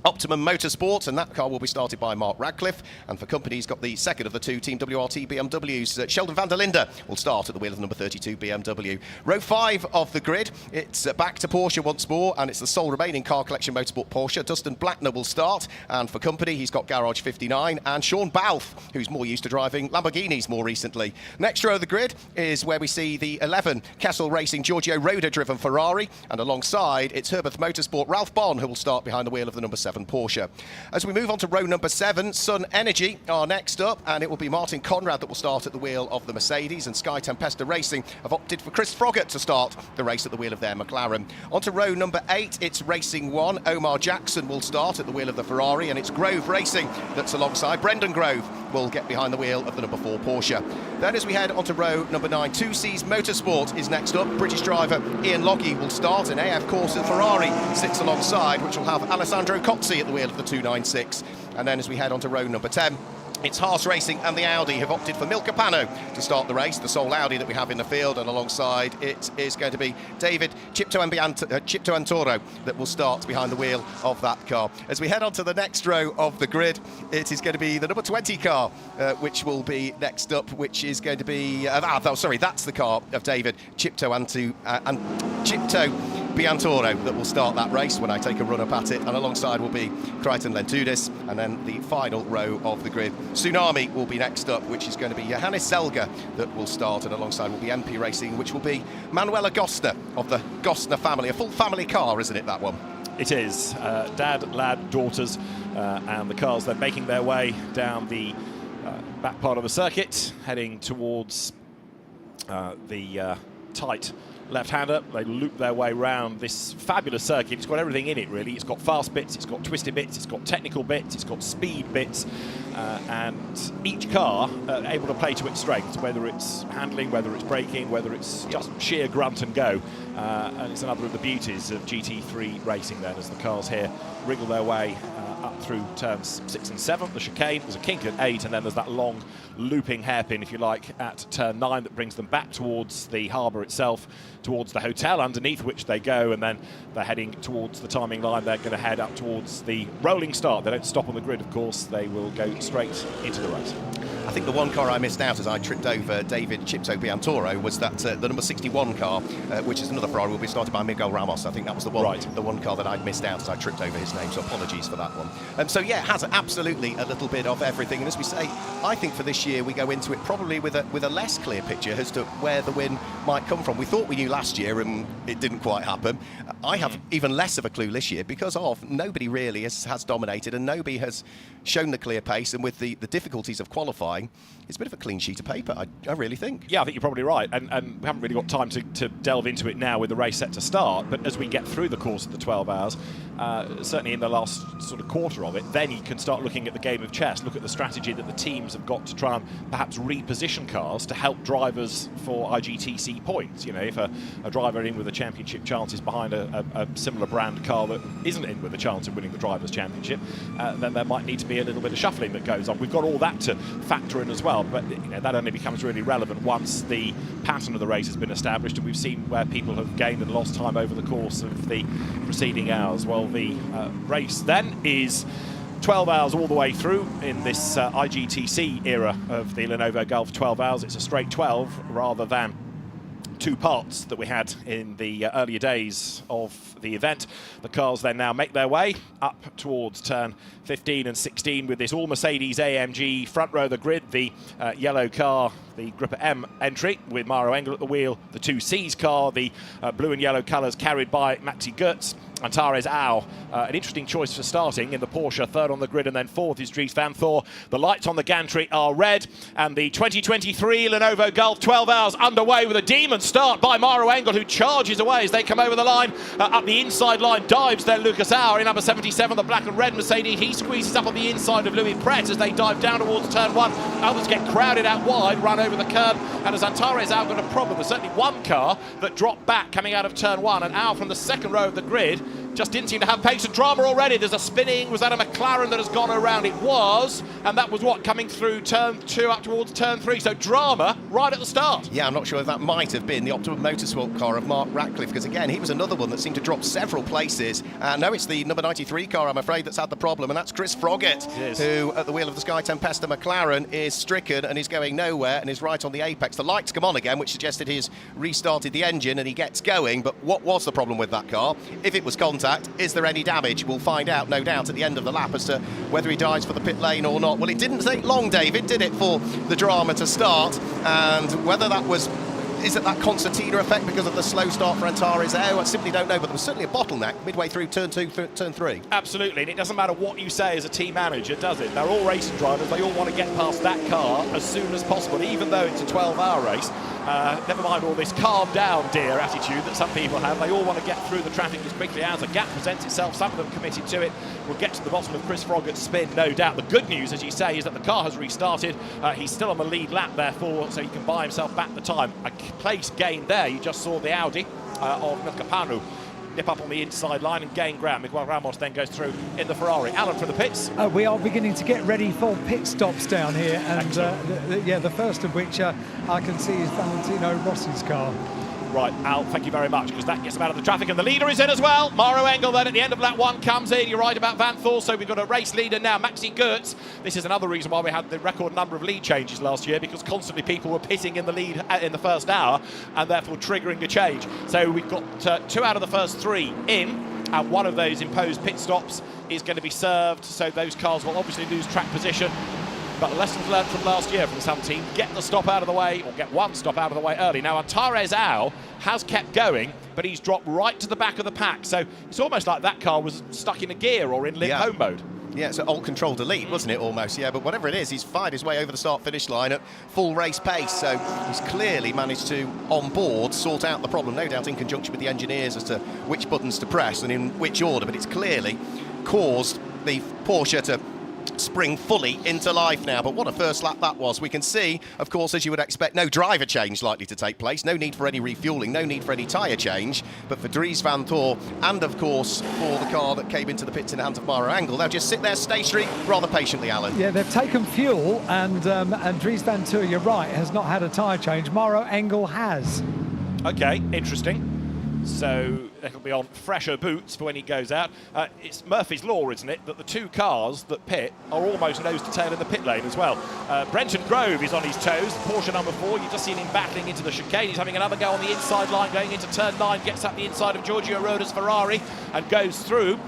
Optimum Motorsport, and that car will be started by Mark Radcliffe. And for company, he's got the second of the two Team WRT BMWs. Sheldon van der Linde will start at the wheel of number 32 BMW. Row 5 of the grid, it's back to Porsche once more, and it's the sole remaining car collection Motorsport Porsche. Dustin Blattner will start, and for company, he's got Garage 59, and Sean Balfe, who's more used to driving Lamborghinis more recently. Next row of the grid is where we see the 11 Kessel Racing Giorgio Roeder-driven Ferrari, and alongside, it's Herbert Motorsport Ralph Bonn, who will start behind the wheel of the number 7 Porsche. As we move on to row number 7, Sun Energy are next up, and it will be Martin Conrad that will start at the wheel of the Mercedes, and Sky Tempesta Racing have opted for Chris Froggatt to start the race at the wheel of their McLaren. On to row number 8, it's Racing 1. Omar Jackson will start at the wheel of the Ferrari, and it's Grove Racing that's alongside. Brendan Grove will get behind the wheel of the number 4 Porsche. Then as we head onto row number 9, 2C's Motorsport is next up. British driver Ian Logie will start, and AF Corsa Ferrari sits alongside, which will have Alessandro Cozzi at the wheel of the 296. And then as we head onto row number 10, it's Haas Racing and the Audi have opted for Milka Pano to start the race, the sole Audi that we have in the field, and alongside it is going to be David Chipto Antoro that will start behind the wheel of that car. As we head on to the next row of the grid, it is going to be the number 20 car, which will be next up, which is going to be... that's the car of David Chipto Biantoro that will start that race when I take a run up at it, and alongside will be Crichton Lentudis, and then the final row of the grid, Tsunami will be next up, which is going to be Johannes Selger that will start, and alongside will be MP Racing, which will be Manuela Gostner of the Gostner family. A full family car, isn't it, that one? It is. Dad, lad, daughters, and the cars, they're making their way down the back part of the circuit, heading towards the tight left-hander. They loop their way round this fabulous circuit. It's got everything in it, really. It's got fast bits, it's got twisted bits, it's got technical bits, it's got speed bits, and each car able to play to its strengths, whether it's handling, whether it's braking, whether it's just sheer grunt and go. And it's another of the beauties of GT3 racing then, as the cars here wriggle their way up through turns 6 and 7. The chicane, there's a kink at 8, and then there's that long looping hairpin, if you like, at turn 9 that brings them back towards the harbour itself, towards the hotel underneath which they go, and then they're heading towards the timing line. They're going to head up towards the rolling start. They don't stop on the grid, of course. They will go straight into the race. I think the one car I missed out as I tripped over David Chipto Biantoro was that the number 61 car, which is another Ferrari, will be started by Miguel Ramos. I think that was the one car that I'd missed out as I tripped over his name, so apologies for that one. So yeah, it has absolutely a little bit of everything, and as we say, I think for this year we go into it probably with a less clear picture as to where the win might come from. We thought we knew last year and it didn't quite happen. I have even less of a clue this year because of nobody really has dominated, and nobody has shown the clear pace, and with the difficulties of qualifying, it's a bit of a clean sheet of paper, I really think. Yeah, I think you're probably right, and we haven't really got time to delve into it now with the race set to start, but as we get through the course of the 12 hours, certainly in the last sort of quarter of it, then you can start looking at the game of chess, look at the strategy that the teams have got to try and perhaps reposition cars to help drivers for IGTC points. You know, if a driver in with a championship chance is behind a similar brand car that isn't in with a chance of winning the Drivers' Championship, then there might need to be a little bit of shuffling that goes on. We've got all that to factor in as well, but you know, that only becomes really relevant once the pattern of the race has been established, and we've seen where people have gained and lost time over the course of the preceding hours. Well, the race then is 12 hours all the way through in this IGTC era of the Lenovo Gulf. 12 hours, it's a straight 12 rather than 2 parts that we had in the earlier days of the event. The cars then now make their way up towards turn 15 and 16 with this all Mercedes AMG front row of the grid, the yellow car, the Grupper M entry with Maro Engel at the wheel, the 2C's car, the blue and yellow colours carried by Maxi Goetz, Antares Au, an interesting choice for starting in the Porsche, third on the grid, and then fourth is Dries van Thor. The lights on the gantry are red, and the 2023 Lenovo Gulf 12 hours underway with a demon start by Maro Engel, who charges away as they come over the line. Up the inside line dives then Lucas Auer in number 77, the black and red Mercedes. He squeezes up on the inside of Louis Pret as they dive down towards turn 1. Others get crowded out wide, run over the curb, and as Antares Au got a problem, there's certainly one car that dropped back coming out of turn 1, and Au from the second row of the grid just didn't seem to have pace and drama already. There's a spinning. Was that a McLaren that has gone around? It was, and that was what, coming through turn 2 up towards turn 3. So drama right at the start. Yeah, I'm not sure if that might have been the Optimum Motorsport car of Mark Ratcliffe, because again, he was another one that seemed to drop several places. No, it's the number 93 car, I'm afraid, that's had the problem, and that's Chris Froggatt, who at the wheel of the Sky Tempesta McLaren is stricken and is going nowhere and is right on the apex. The lights come on again, which suggested he's restarted the engine and he gets going, but what was the problem with that car? If it was contact, is there any damage? We'll find out, no doubt, at the end of the lap as to whether he dives for the pit lane or not. Well, it didn't take long, David, did it, for the drama to start? And whether that was... Is it that concertina effect because of the slow start for Antares Au? I simply don't know, but there was certainly a bottleneck midway through turn 2, turn 3. Absolutely, and it doesn't matter what you say as a team manager, does it? They're all racing drivers. They all want to get past that car as soon as possible, even though it's a 12-hour race. Never mind all this calm down, dear attitude that some people have. They all want to get through the traffic as quickly as a gap presents itself. Some of them committed to it. We'll get to the bottom of Chris Froggatt's spin, no doubt. The good news, as you say, is that the car has restarted. He's still on the lead lap, therefore, so he can buy himself back the time. A place gained there. You just saw the Audi of Milka Panu nip up on the inside line and gain ground. Miguel Ramos then goes through in the Ferrari. Alan from the pits. We are beginning to get ready for pit stops down here, and the first of which I can see is Valentino Rossi's car. Right, Al, thank you very much, because that gets him out of the traffic, and the leader is in as well. Maro Engel then at the end of lap 1 comes in. You're right about Van Thor, so we've got a race leader now, Maxi Goertz. This is another reason why we had the record number of lead changes last year, because constantly people were pitting in the lead in the first hour, and therefore triggering a change. So we've got 2 out of the first 3 in, and one of those imposed pit stops is going to be served, so those cars will obviously lose track position. But lessons learned from last year from some team, get the stop out of the way, or get one stop out of the way early. Now, Antares Au has kept going, but he's dropped right to the back of the pack. So it's almost like that car was stuck in a gear or in limp home mode. Yeah, it's an alt control delete, wasn't it, almost? Yeah, but whatever it is, he's fired his way over the start-finish line at full race pace. So he's clearly managed to, on board, sort out the problem, no doubt in conjunction with the engineers as to which buttons to press and in which order. But it's clearly caused the Porsche to spring fully into life now. But what a first lap that was. We can see, of course, as you would expect, no driver change likely to take place, no need for any refuelling, no need for any tyre change. But for Dries Van Thor, and of course for the car that came into the pits in the hands of Maro Engel, they'll just sit there stationary rather patiently, Alan. Yeah, they've taken fuel, and Dries Van Thor, you're right, has not had a tyre change. Maro Engel has. Okay, interesting. So it'll be on fresher boots for when he goes out. It's Murphy's Law, isn't it, that the 2 cars that pit are almost nose to tail in the pit lane as well. Brenton Grove is on his toes, Porsche number 4. You've just seen him battling into the chicane. He's having another go on the inside line, going into turn 9, gets up the inside of Giorgio Roda's Ferrari and goes through.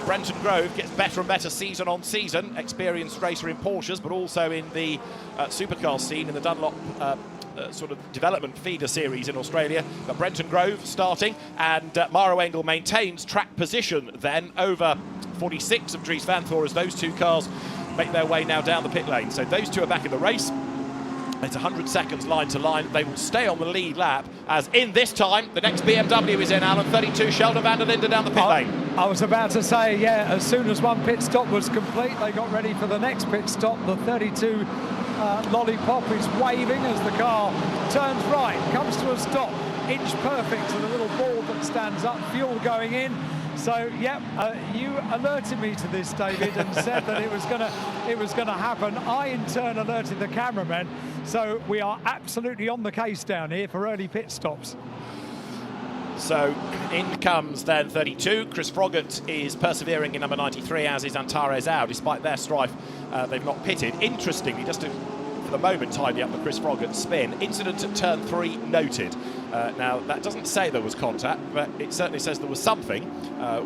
Brenton Grove gets better and better season on season. Experienced racer in Porsches, but also in the supercar scene in the Dunlop sort of development feeder series in Australia. But Brenton Grove starting, and Maro Engel maintains track position then over 46 of Dries Van Thor as those 2 cars make their way now down the pit lane. So those 2 are back in the race. It's 100 seconds line to line. They will stay on the lead lap, as in this time the next BMW is in, Alan. 32, Sheldon van der Linde down the pit lane. I was about to say, yeah, as soon as one pit stop was complete, they got ready for the next pit stop. The 32 Lollipop is waving as the car turns right, comes to a stop, inch perfect to the little ball that stands up, fuel going in. So, yeah, you alerted me to this, David, and said that it was gonna happen. I, in turn, alerted the cameramen. So we are absolutely on the case down here for early pit stops. So in comes then 32. Chris Froggatt is persevering in number 93, as is Antares Au. Despite their strife, they've not pitted. Interestingly, just to, for the moment, tidy up the Chris Froggatt spin, incident at turn 3 noted. Now, that doesn't say there was contact, but it certainly says there was something.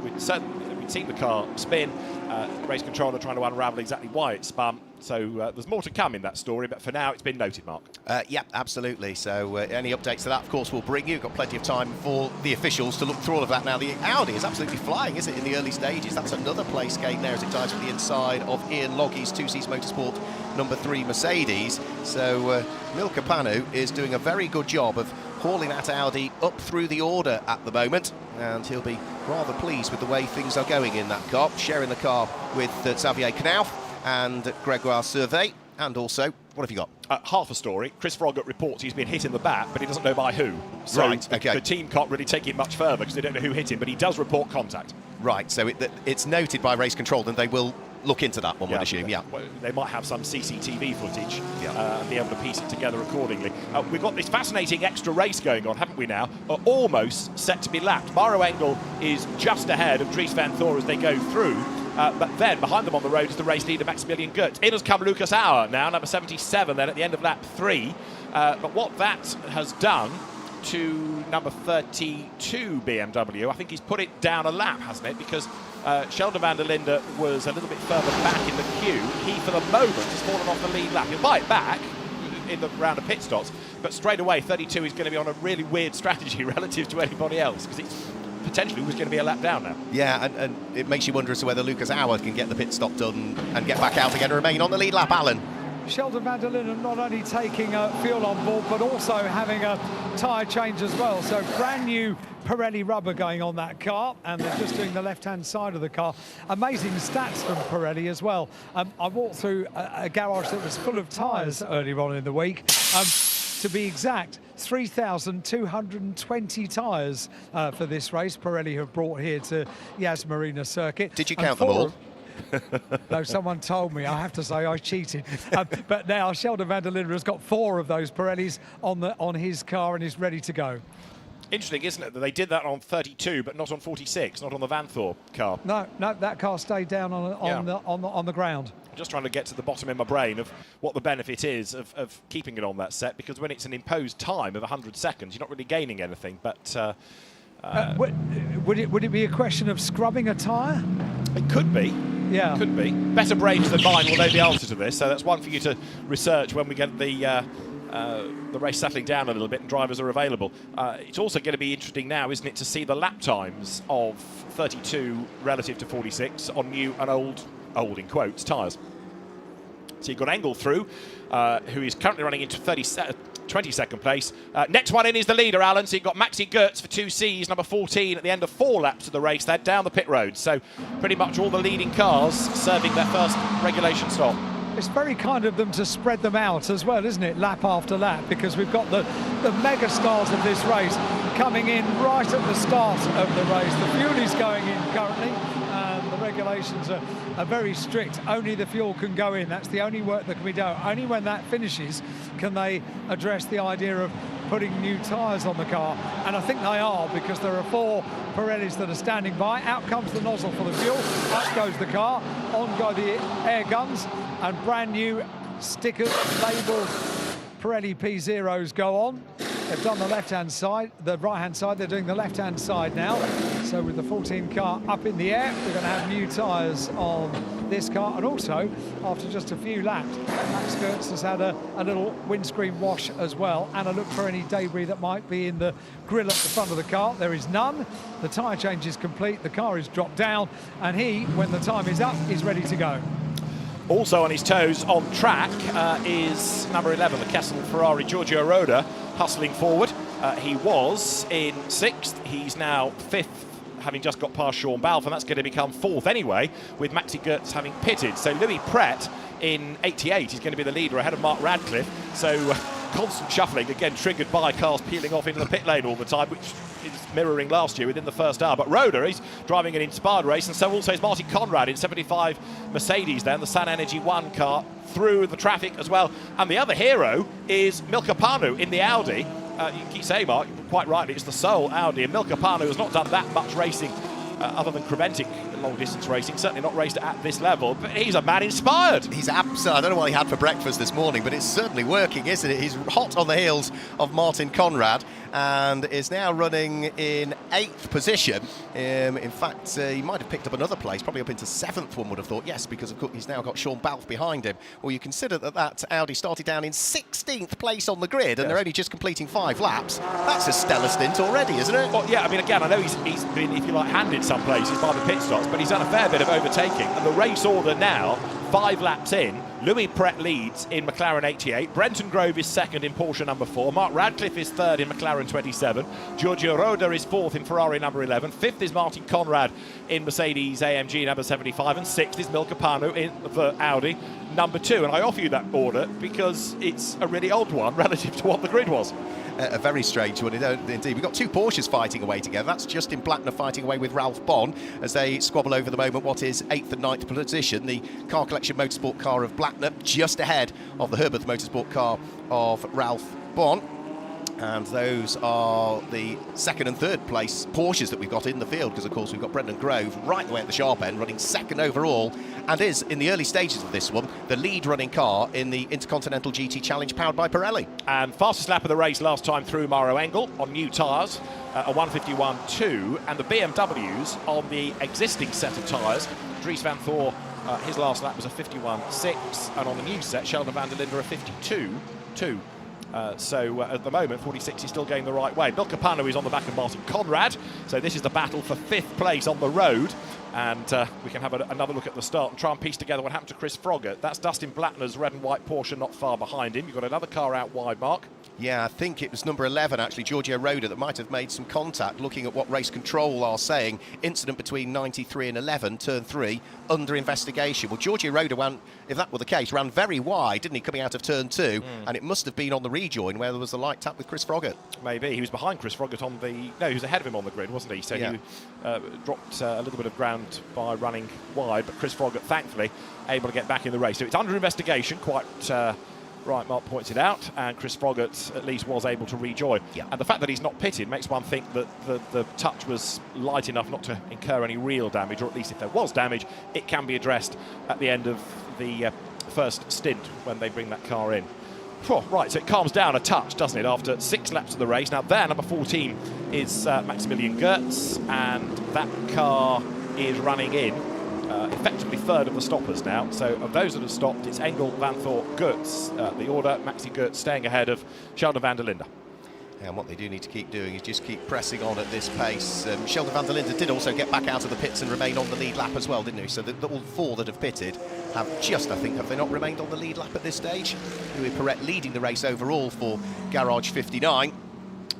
We'd seen the car spin, race controller trying to unravel exactly why it spun. So there's more to come in that story, but for now it's been noted, Mark. Yeah, absolutely. So any updates to that, of course, we'll bring you. Got plenty of time for the officials to look through all of that now. The Audi is absolutely flying, isn't it, in the early stages? That's another place gain there as it dives for the inside of Ian Loggie's 2Cs Motorsport number 3 Mercedes. So Milka Panu is doing a very good job of hauling that Audi up through the order at the moment, and he'll be rather pleased with the way things are going in that car, sharing the car with Xavier Knauf and Gregoire Survey. And also, what have you got? Half a story. Chris Froggatt reports he's been hit in the back, but he doesn't know by who. So right, okay. The team can't really take it much further because they don't know who hit him, but he does report contact. Right, so it's noted by race control, and they will look into that, one would assume, yeah. Well, they might have some CCTV footage and be able to piece it together accordingly. We've got this fascinating extra race going on, haven't we now? Almost set to be lapped. Maro Engel is just ahead of Dries Van Thor as they go through. But then behind them on the road is the race leader Maximilian Goertz. In has come Lucas Auer now, number 77 then at the end of lap 3. But what that has done to number 32 BMW, I think he's put it down a lap, hasn't it? Because Sheldon van der Linde was a little bit further back in the queue. He, for the moment, has fallen off the lead lap. He'll buy it back in the round of pit stops, but straight away 32 is going to be on a really weird strategy relative to anybody else, because it's potentially was going to be a lap down now. Yeah, and it makes you wonder as to whether Lucas Auer can get the pit stop done and get back out again and remain on the lead lap, Alan. Sheldon van der Linden not only taking fuel on board, but also having a tyre change as well. So brand new Pirelli rubber going on that car, and they're just doing the left-hand side of the car. Amazing stats from Pirelli as well. I walked through a garage that was full of tyres earlier on in the week. To be exact, 3,220 tyres for this race Pirelli have brought here to Yas Marina Circuit. Did you count them all? No, someone told me. I have to say I cheated. But now Sheldon van der Linden has got 4 of those Pirellis on his car and is ready to go. Interesting, isn't it, that they did that on 32, but not on 46, not on the Vanthor car. No, that car stayed down on the ground. I'm just trying to get to the bottom in my brain of what the benefit is of keeping it on that set, because when it's an imposed time of 100 seconds, you're not really gaining anything. But would it be a question of scrubbing a tyre? It could be. Yeah, could be. Better brains than mine will know the answer to this. So that's one for you to research when we get the race settling down a little bit and drivers are available. It's also going to be interesting now, isn't it, to see the lap times of 32 relative to 46 on new and old in quotes, tyres. So you've got Engel through, who is currently running into 22nd place. Next one in is the leader, Alan. So you've got Maxi Goetz for 2Cs, number 14, at the end of 4 laps of the race. They're down the pit road. So pretty much all the leading cars serving their first regulation stop. It's very kind of them to spread them out as well, isn't it, lap after lap, because we've got the mega stars of this race coming in right at the start of the race. The fuel is going in currently, and the regulations are very strict. Only the fuel can go in. That's the only work that can be done. Only when that finishes can they address the idea of putting new tyres on the car, and I think they are, because there are 4 Pirellis that are standing by. Out comes the nozzle for the fuel, up goes the car, on go the air guns, and brand new stickers, labelled Pirelli P0s go on. They've done the left-hand side, the right-hand side, they're doing the left-hand side now. So with the 14 car up in the air, we're going to have new tyres on this car. And also, after just a few laps, Max Goetz has had a little windscreen wash as well, and a look for any debris that might be in the grille at the front of the car. There is none. The tyre change is complete, the car is dropped down, and he, when the time is up, is ready to go. Also on his toes on track is number 11, the Kessel Ferrari, Giorgio Roda, hustling forward. He was in 6th, he's now 5th, having just got past Sean Balfe, and that's going to become 4th anyway, with Maxi Goetz having pitted. So Louis Pret in 88 is going to be the leader ahead of Mark Radcliffe. So constant shuffling, again triggered by cars peeling off into the pit lane all the time, which is mirroring last year within the first hour. But Roda is driving an inspired race, and so also is Martin Conrad in 75 Mercedes then, the Sun Energy 1 car, through the traffic as well. And the other hero is Milka Panu in the Audi. You keep saying, Mark, quite rightly, it's the sole Audi, and Milka Panu has not done that much racing other than Creventic long-distance racing, certainly not raced at this level, but he's a man inspired. He's absolutely, I don't know what he had for breakfast this morning, but it's certainly working, isn't it? He's hot on the heels of Martin Conrad and is now running in 8th position. In fact, he might have picked up another place, probably up into 7th, one would have thought. Yes, because of course he's now got Sean Balfe behind him. Well, you consider that Audi started down in 16th place on the grid, and they're only just completing 5 laps. That's a stellar stint already, isn't it? Well, yeah, I mean, again, I know he's been, if you like, handed some places by the pit stops, but he's done a fair bit of overtaking. And the race order now, 5 laps in, Louis Pret leads in McLaren 88, Brenton Grove is 2nd in Porsche number 4, Mark Radcliffe is 3rd in McLaren 27, Giorgio Roda is 4th in Ferrari number 11, 5th is Martin Conrad in Mercedes AMG number 75, and 6th is Milka Panu in the Audi number 2. And I offer you that order because it's a really odd one relative to what the grid was. A very strange one indeed. We've got 2 Porsches fighting away together. That's Justin Blattner fighting away with Ralph Bon as they squabble over the moment what is 8th and 9th position. The Car Collection Motorsport car of Blattner just ahead of the Herbert Motorsport car of Ralph Bon. And those are the 2nd and 3rd place Porsches that we've got in the field, because of course we've got Brendan Grove right the way at the sharp end, running 2nd overall, and is, in the early stages of this one, the lead running car in the Intercontinental GT Challenge powered by Pirelli. And fastest lap of the race last time through, Mauro Engel on new tyres, a 1:51.2, and the BMWs on the existing set of tyres. Dries van Thor, his last lap was a 51.6, and on the new set, Sheldon van der Linden a 52.2. So at the moment, 46 is still going the right way. Milka Panu is on the back of Martin Conrad, so this is the battle for 5th place on the road And we can have another look at the start and try and piece together what happened to Chris Froggatt. That's Dustin Blattner's red and white Porsche not far behind him. You've got another car out wide, Mark. Yeah, I think it was number 11, actually, Giorgio Roda, that might have made some contact. Looking at what race control are saying, incident between 93 and 11, turn 3, under investigation. Well, Giorgio Roda, if that were the case, ran very wide, didn't he, coming out of turn 2, and it must have been on the rejoin where there was the light tap with Chris Froggatt. Maybe. He was behind Chris Froggatt on the... No, he was ahead of him on the grid, wasn't he? So yeah. He dropped a little bit of ground by running wide, but Chris Froggatt, thankfully, able to get back in the race. So it's under investigation, quite... right, Mark points it out, and Chris Froggatt at least was able to rejoin. Yeah. And the fact that he's not pitted makes one think that the touch was light enough not to incur any real damage, or at least if there was damage, it can be addressed at the end of the first stint when they bring that car in. Right, so it calms down a touch, doesn't it, after 6 laps of the race. Now there, number 14 is Maximilian Goetz, and that car is running in. Effectively third of the stoppers now. So of those that have stopped, it's Engel, Vanthor, Goetz. The order, Maxi Goetz staying ahead of Sheldon van der Linde. And what they do need to keep doing is just keep pressing on at this pace. Sheldon van der Linde did also get back out of the pits and remain on the lead lap as well, didn't he? So all 4 that have pitted have just, I think, have they not remained on the lead lap at this stage? Louis Perret leading the race overall for Garage 59.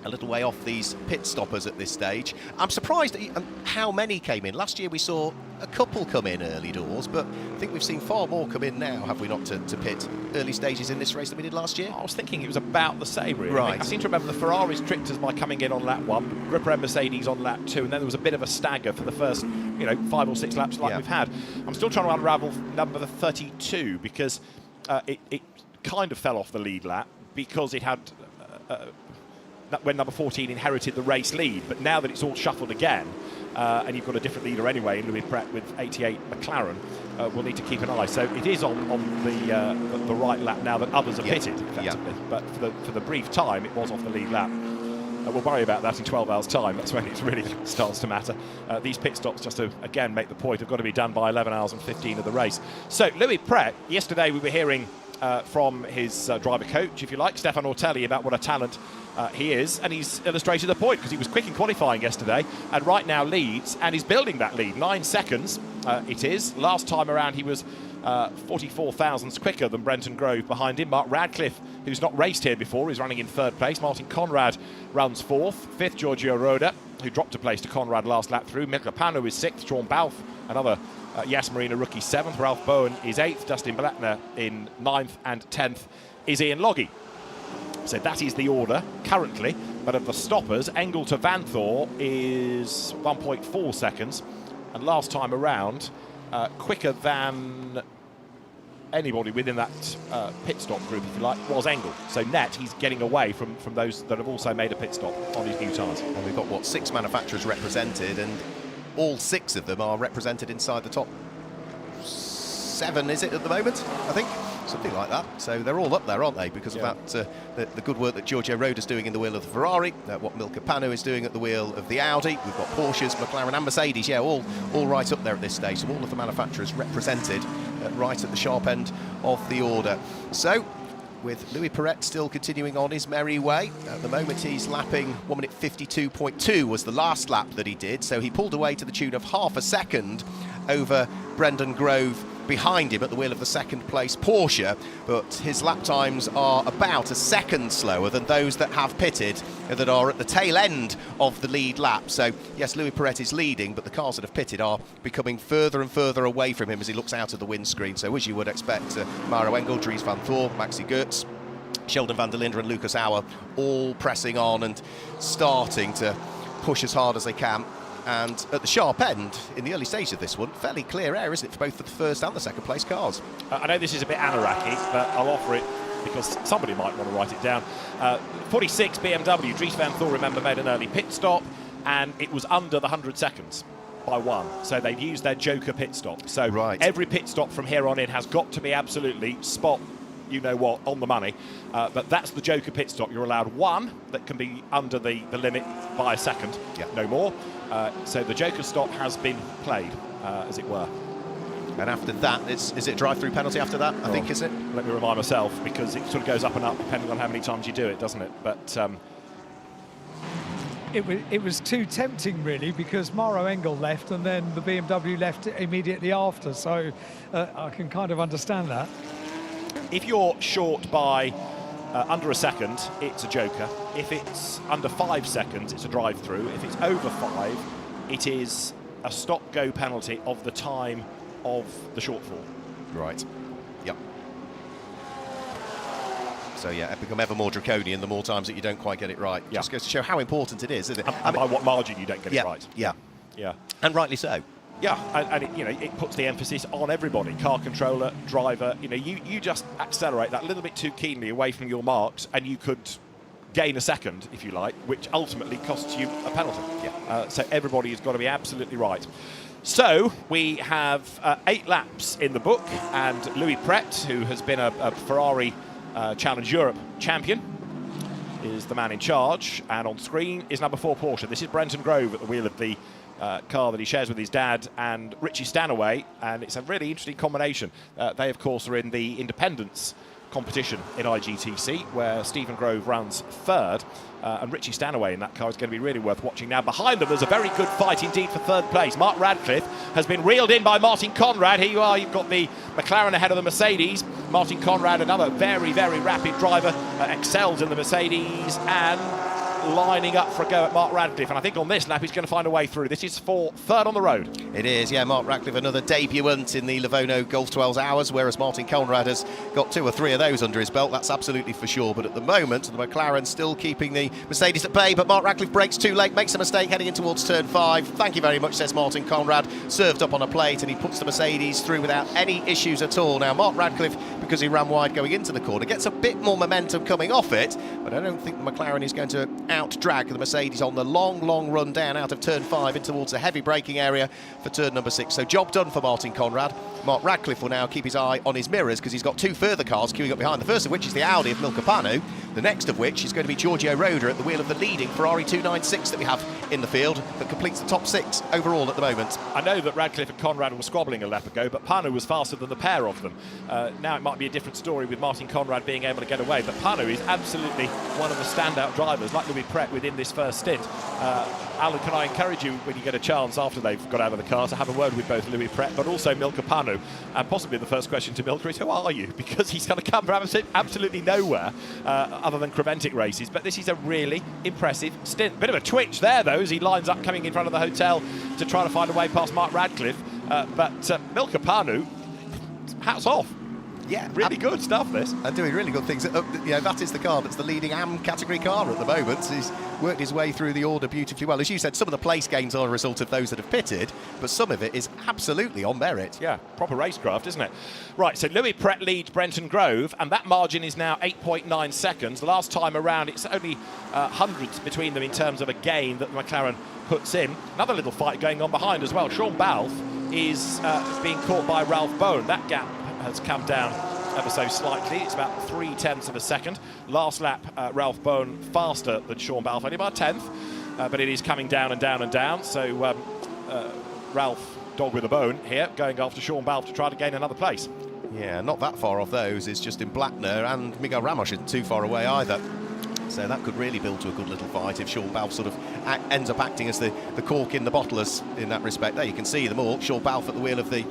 A little way off these pit stoppers at this stage. I'm surprised at how many came in. Last year we saw a couple come in early doors, but I think we've seen far more come in now, have we not, to pit early stages in this race than we did last year? I was thinking it was about the same, really. Right. I seem to remember the Ferraris tricked us by coming in on lap 1, Gripper and Mercedes on lap 2, and then there was a bit of a stagger for the first, 5 or 6 laps like we've had. I'm still trying to unravel number 32 because it kind of fell off the lead lap because it had... when number 14 inherited the race lead, but now that it's all shuffled again, and you've got a different leader anyway, Louis Perret with 88 McLaren, we'll need to keep an eye. So it is on the right lap now that others are pitted, effectively. But for the brief time, it was off the lead lap. We'll worry about that in 12 hours' time. That's when it really starts to matter. These pit stops, just to, again, make the point, have got to be done by 11 hours and 15 of the race. So Louis Perret, yesterday we were hearing from his driver coach, if you like, Stefan Ortelli, about what a talent he is, and he's illustrated the point because he was quick in qualifying yesterday and right now leads, and he's building that lead. 9 seconds it is. Last time around he was 44 thousandths quicker than Brenton Grove behind him. Mark Radcliffe, who's not raced here before, is running in 3rd place. Martin Conrad runs 4th. 5th, Giorgio Roda, who dropped a place to Conrad last lap through. Milka Pano is 6th. Sean Balfe, another Yas Marina rookie, 7th. Ralph Bowen is 8th. Dustin Blattner in 9th, and 10th is Ian Loggy. So that is the order currently, but of the stoppers, Engel to Vanthor is 1.4 seconds, and last time around, quicker than anybody within that pit stop group, if you like, was Engel. So net, he's getting away from those that have also made a pit stop on his new tyres. And we've got, 6 manufacturers represented, and all 6 of them are represented inside the top 7, is it, at the moment, I think? Something like that. So they're all up there, aren't they? Because of that, the good work that Giorgio Roda's doing in the wheel of the Ferrari, what Milka Pano is doing at the wheel of the Audi. We've got Porsches, McLaren and Mercedes, all right up there at this stage. So all of the manufacturers represented right at the sharp end of the order. So with Louis Perret still continuing on his merry way. At the moment he's lapping 1 minute 52.2 was the last lap that he did. So he pulled away to the tune of half a second over Brendan Grove behind him at the wheel of the 2nd place Porsche, but his lap times are about a second slower than those that have pitted that are at the tail end of the lead lap. So yes, Louis Perret is leading, but the cars that have pitted are becoming further and further away from him as he looks out of the windscreen. So as you would expect, Maro Engel, Dries van Thor, Maxi Goetz, Sheldon van der Linde and Lucas Auer all pressing on and starting to push as hard as they can. And at the sharp end, in the early stage of this one, fairly clear air, isn't it, for both the 1st and the 2nd place cars? I know this is a bit anarchy, but I'll offer it because somebody might want to write it down. 46 BMW, Dries van Thor, remember, made an early pit stop, and it was under the 100 seconds by 1. So they've used their joker pit stop. So every pit stop from here on in has got to be absolutely spot, you know what, on the money. But that's the joker pit stop. You're allowed 1 that can be under the limit by a second, no more. So the joker stop has been played, as it were. And after that, is it drive-through penalty after that, I think, is it? Let me remind myself, because it sort of goes up and up depending on how many times you do it, doesn't it? But it was too tempting, really, because Maro Engel left and then the BMW left immediately after. So I can kind of understand that. If you're short by under a second, it's a joker. If it's under 5 seconds, it's a drive-through. If it's over 5, it is a stop-go penalty of the time of the shortfall. Right. Yep. So yeah, it become ever more draconian the more times that you don't quite get it right. Yeah. Just goes to show how important it is, isn't it? And by what margin you don't get yeah, it right. Yeah. Yeah. And rightly so. Yeah, and it, it puts the emphasis on everybody, car controller, driver. You just accelerate that little bit too keenly away from your marks, and you could gain a second, if you like, which ultimately costs you a penalty. Yeah. So everybody has got to be absolutely right. So we have 8 laps in the book, and Louis Pret, who has been a Ferrari Challenge Europe champion, is the man in charge, and on screen is number 4 Porsche. This is Brenton Grove at the wheel of the car that he shares with his dad and Richie Stanaway, and it's a really interesting combination. They, of course, are in the independence competition in IGTC, where Stephen Grove runs 3rd, and Richie Stanaway in that car is going to be really worth watching. Now, behind them, there's a very good fight indeed for 3rd place. Mark Radcliffe has been reeled in by Martin Conrad. Here you are, you've got the McLaren ahead of the Mercedes. Martin Conrad, another very, very rapid driver, excels in the Mercedes, and lining up for a go at Mark Radcliffe, and I think on this lap he's going to find a way through. This is for 3rd on the road. It is, yeah. Mark Radcliffe, another debutant in the Lenovo Gulf 12 hours, whereas Martin Conrad has got 2 or 3 of those under his belt, that's absolutely for sure. But at the moment, the McLaren still keeping the Mercedes at bay, but Mark Radcliffe brakes too late, makes a mistake heading in towards turn 5. Thank you very much, says Martin Conrad. Served up on a plate, and he puts the Mercedes through without any issues at all. Now, Mark Radcliffe, because he ran wide going into the corner, gets a bit more momentum coming off it, but I don't think the McLaren is going to out-drag the Mercedes on the long run down out of turn 5 in towards the heavy braking area for turn number 6. So job done for Martin Conrad. Mark Radcliffe will now keep his eye on his mirrors, because he's got 2 further cars queuing up behind, the first of which is the Audi of Milka Panu, the next of which is going to be Giorgio Roda at the wheel of the leading Ferrari 296 that we have in the field, that completes the top 6 overall at the moment. I know that Radcliffe and Conrad were squabbling a lap ago, but Panu was faster than the pair of them. Now it might be a different story with Martin Conrad being able to get away, but Panu is absolutely one of the standout drivers, like Louis Pret within this first stint. Alan, can I encourage you, when you get a chance after they've got out of the car, to have a word with both Louis Pret but also Milka Panu? And possibly the first question to Milka is, who are you? Because he's going to come from absolutely nowhere other than Creventic races. But this is a really impressive stint. Bit of a twitch there, though, as he lines up coming in front of the hotel to try to find a way past Mark Radcliffe. But Milka Panu, hats off. Yeah, really good stuff, this. And doing really good things. That is the car that's the leading AM category car at the moment. He's worked his way through the order beautifully well. As you said, some of the place gains are a result of those that have pitted, but some of it is absolutely on merit. Yeah, proper racecraft, isn't it? Right, so Louis Pret leads Brenton Grove, and that margin is now 8.9 seconds. Last time around, it's only hundreds between them in terms of a gain that the McLaren puts in. Another little fight going on behind as well. Sean Balfe is being caught by Ralph Bone. That gap has come down ever so slightly. It's about 0.3 of a second. Last lap, Ralph Bone faster than Sean Balfe, only by a 10th, but it is coming down and down and down. So Ralph, dog with a bone here, going after Sean Balfe to try to gain another place. Yeah, not that far off those is Justin Blackner, and Miguel Ramos isn't too far away either. So that could really build to a good little fight if Sean Balfe sort of ends up acting as the cork in the bottle in that respect. There you can see them all. Sean Balfe at the wheel of the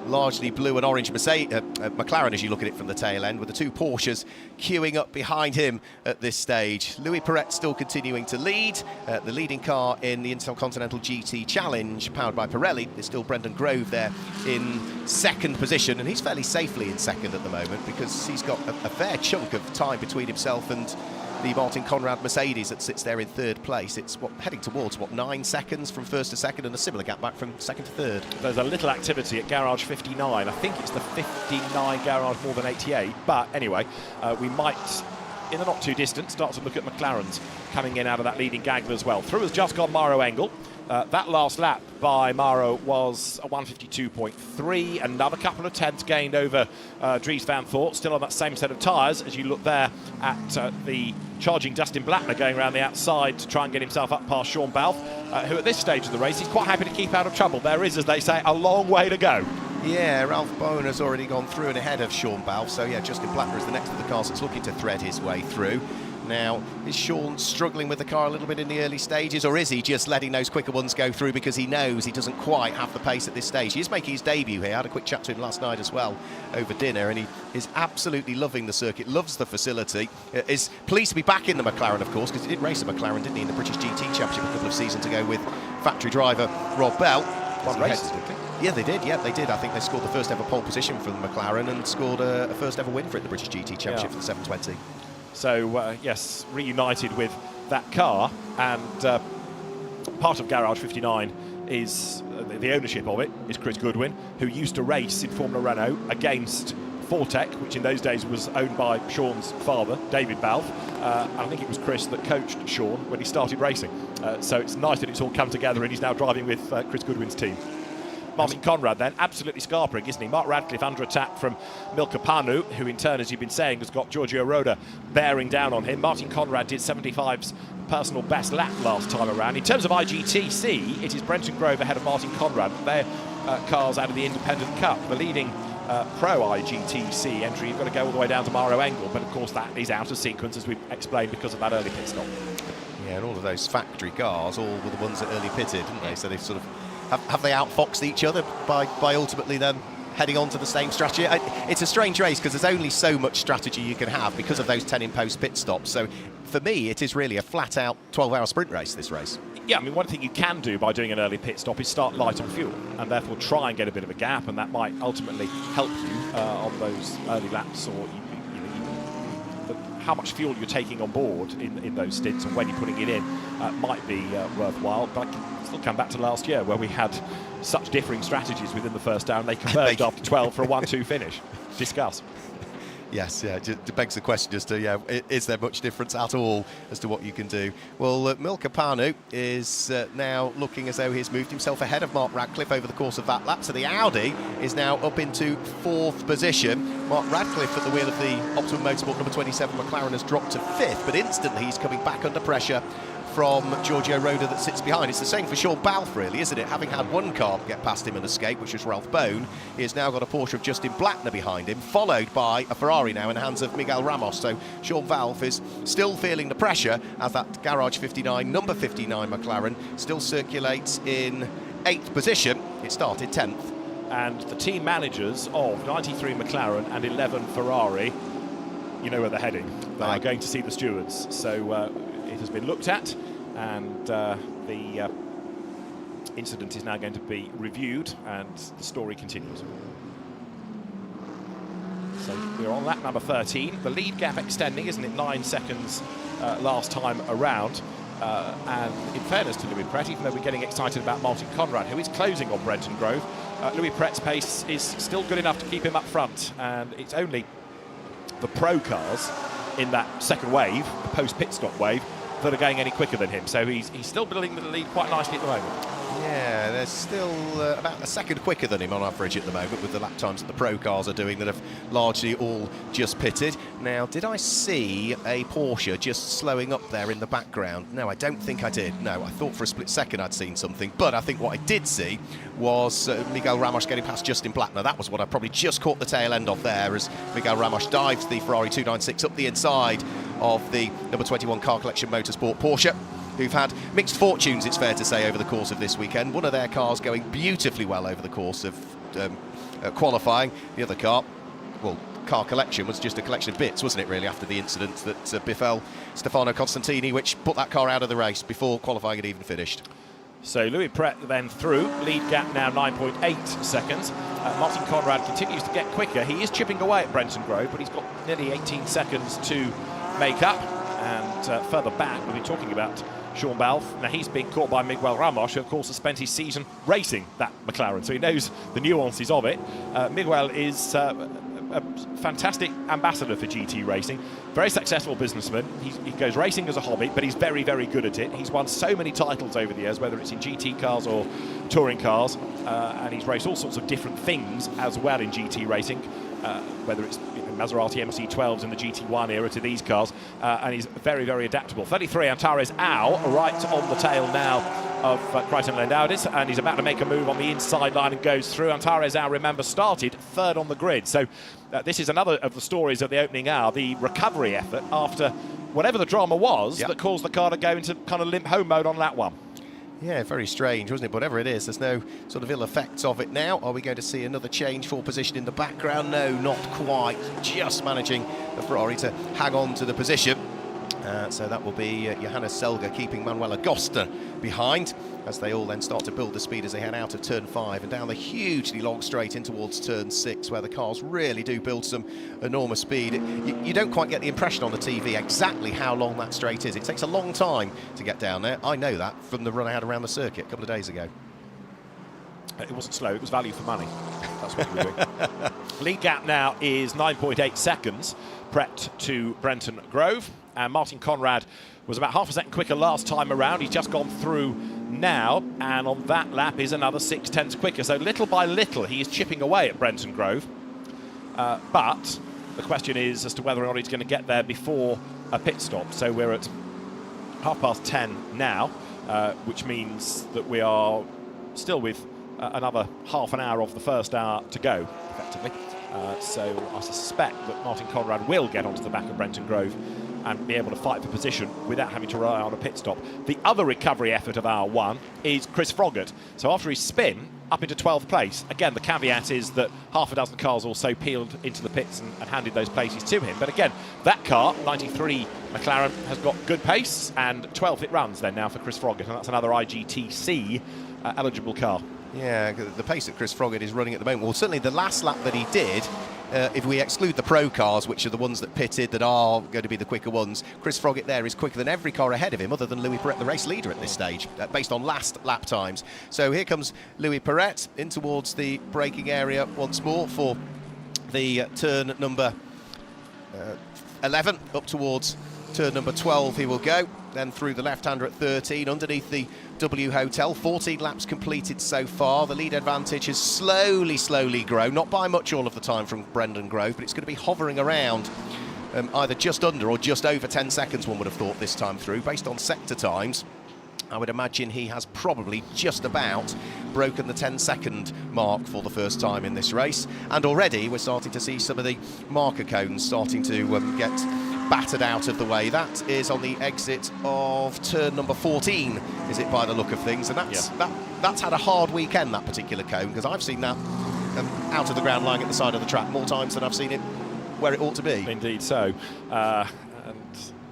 largely blue and orange McLaren as you look at it from the tail end, with the 2 Porsches queuing up behind him at this stage. Louis Pret still continuing to lead. The leading car in the Intercontinental GT Challenge, powered by Pirelli, is still Brendan Grove there in 2nd position, and he's fairly safely in 2nd at the moment, because he's got a fair chunk of time between himself and the Martin Conrad Mercedes that sits there in 3rd place. It's heading towards 9 seconds from 1st to 2nd, and a similar gap back from 2nd to 3rd. There's a little activity at garage 59. I think it's the 59 garage more than 88, but anyway, we might, in the not too distant, start to look at McLaren's coming in out of that leading gaggle as well. Through has just gone Maro Engel. That last lap by Maro was a 152.3. Another couple of tenths gained over Dries Van Voort, still on that same set of tyres as you look there at the charging Dustin Blackner going around the outside to try and get himself up past Sean Balfe, who at this stage of the race is quite happy to keep out of trouble. There is, as they say, a long way to go. Yeah, Ralph Bone has already gone through and ahead of Sean Balfe, so yeah, Justin Blackner is the next of the cars that's looking to thread his way through. Now, is Sean struggling with the car a little bit in the early stages, or is he just letting those quicker ones go through because he knows he doesn't quite have the pace at this stage? He is making his debut here. I had a quick chat to him last night as well over dinner, and he is absolutely loving the circuit, loves the facility, is pleased to be back in the McLaren, of course, because he did race a McLaren, didn't he, in the British GT Championship a couple of seasons ago with factory driver Rob Bell. One race, didn't they? Yeah, they did. Yeah, they did. I think they scored the first ever pole position for the McLaren and scored a first ever win for it in the British GT Championship for the 720. So, yes, reunited with that car, and part of Garage 59 is the ownership of it is Chris Goodwin, who used to race in Formula Renault against Fortec, which in those days was owned by Sean's father, David Balfe. I think it was Chris that coached Sean when he started racing. So it's nice that it's all come together and he's now driving with Chris Goodwin's team. Martin Conrad then, absolutely scarpering, isn't he? Mark Radcliffe under attack from Milka Panu, who in turn, as you've been saying, has got Giorgio Roda bearing down on him. Martin Conrad did 75's personal best lap last time around. In terms of IGTC, it is Brenton Grove ahead of Martin Conrad. They're cars out of the Independent Cup. The leading pro IGTC entry, you've got to go all the way down to Mario Engel, but of course that is out of sequence, as we've explained, because of that early pit stop. Yeah, and all of those factory cars, all were the ones that early pitted, didn't they? So they've sort of have they outfoxed each other by ultimately them heading on to the same strategy? It's a strange race because there's only so much strategy you can have because of those 10 in-post pit stops. So for me, it is really a flat-out 12-hour sprint race, this race. Yeah, I mean, one thing you can do by doing an early pit stop is start light on fuel and therefore try and get a bit of a gap, and that might ultimately help you on those early laps, or how much fuel you're taking on board in those stints and when you're putting it in might be worthwhile. But I can still come back to last year where we had such differing strategies within the first hour and they converged after 12 for a 1-2 finish. Discuss. Yes, yeah, it begs the question as to, is there much difference at all as to what you can do? Well, Milka Panu is now looking as though he's moved himself ahead of Mark Radcliffe over the course of that lap. So the Audi is now up into 4th position. Mark Radcliffe at the wheel of the Optimum Motorsport number 27 McLaren has dropped to 5th, but instantly he's coming back under pressure from Giorgio Roda that sits behind. It's the same for Sean Balfe, really, isn't it? Having had one car get past him and escape, which was Ralph Bone, he has now got a Porsche of Justin Blattner behind him, followed by a Ferrari now in the hands of Miguel Ramos. So Sean Balfe is still feeling the pressure as that Garage 59, number 59 McLaren still circulates in 8th position. It started 10th. And the team managers of 93 McLaren and 11 Ferrari, you know where they're heading. They are going to see the stewards. So it has been looked at, and the incident is now going to be reviewed, and the story continues. So we're on lap number 13. The lead gap extending, isn't it? 9 seconds last time around. And in fairness to Louis Pret, even though we're getting excited about Martin Conrad, who is closing on Brenton Grove, Louis Pret's pace is still good enough to keep him up front, and it's only the pro cars in that second wave, the post-pit stop wave, that are going any quicker than him. So he's still building the lead quite nicely at the moment. Yeah, they're still about a second quicker than him on average at the moment with the lap times that the pro cars are doing that have largely all just pitted. Now, did I see a Porsche just slowing up there in the background? No, I don't think I did. No, I thought for a split second I'd seen something, but I think what I did see was Miguel Ramos getting past Justin Blattner. That was what I probably just caught the tail end of there as Miguel Ramos dives the Ferrari 296 up the inside of the number 21 Car Collection Motorsport Porsche, who've had mixed fortunes, it's fair to say, over the course of this weekend. One of their cars going beautifully well over the course of qualifying. The other car, well, Car Collection was just a collection of bits, wasn't it, really, after the incident that befell Stefano Constantini, which put that car out of the race before qualifying had even finished. So Louis Pret then through, lead gap now 9.8 seconds. Martin Conrad continues to get quicker. He is chipping away at Brenton Grove, but he's got nearly 18 seconds to make up. And further back, we'll be talking about Sean Balfe. Now, he's being caught by Miguel Ramos, who, of course, has spent his season racing that McLaren, so he knows the nuances of it. Miguel is a fantastic ambassador for GT racing, very successful businessman. He goes racing as a hobby, but he's very, very good at it. He's won so many titles over the years, whether it's in GT cars or touring cars, and he's raced all sorts of different things as well in GT racing. whether it's Maserati MC12s in the GT1 era to these cars, and he's very, very adaptable. 33, Antares Au, right on the tail now of Crichton Lendaudis, and he's about to make a move on the inside line and goes through. Antares Au, remember, started third on the grid. So this is another of the stories of the opening hour, the recovery effort after whatever the drama was that caused the car to go into kind of limp home mode on that one. Yeah, very strange, wasn't it? Whatever it is, there's no sort of ill effects of it now. Are we going to see another change for position in the background? No, not quite. Just managing the Ferrari to hang on to the position. So that will be Johannes Selger keeping Manuel Agosta behind as they all then start to build the speed as they head out of turn 5 and down the hugely long straight in towards turn 6, where the cars really do build some enormous speed. You don't quite get the impression on the TV exactly how long that straight is. It takes a long time to get down there. I know that from the run I had around the circuit a couple of days ago. It wasn't slow, it was value for money. That's what we're doing. Lead gap now is 9.8 seconds, Pret to Brenton Grove. And Martin Conrad was about half a second quicker last time around. He's just gone through now, and on that lap is another 0.6 quicker. So little by little, he is chipping away at Brenton Grove. But the question is as to whether or not he's going to get there before a pit stop. So we're at 10:30 now, which means that we are still with another half an hour of the first hour to go, effectively. So I suspect that Martin Conrad will get onto the back of Brenton Grove and be able to fight for position without having to rely on a pit stop. The other recovery effort of hour 1 is Chris Froggatt. So after his spin, up into 12th place. Again, the caveat is that half a dozen cars also peeled into the pits and handed those places to him. But again, that car, 93 McLaren, has got good pace, and 12th it runs then now for Chris Froggatt, and that's another IGTC eligible car. Yeah, the pace that Chris Froggatt is running at the moment, well, certainly the last lap that he did, if we exclude the pro cars, which are the ones that pitted, that are going to be the quicker ones, Chris Froggatt there is quicker than every car ahead of him, other than Louis Perret, the race leader at this stage, based on last lap times. So here comes Louis Perret in towards the braking area once more for the turn number 11, up towards turn number 12 he will go, then through the left-hander at 13, underneath the W Hotel. 14 laps completed so far. The lead advantage has slowly grown, not by much all of the time from Brendan Grove, but it's going to be hovering around either just under or just over 10 seconds, one would have thought, this time through. Based on sector times, I would imagine he has probably just about broken the 10-second mark for the first time in this race. And already we're starting to see some of the marker cones starting to get battered out of the way. That is on the exit of turn number 14, is it, by the look of things? And that's had a hard weekend, that particular cone, because I've seen that out of the ground lying at the side of the track more times than I've seen it where it ought to be. Indeed so. And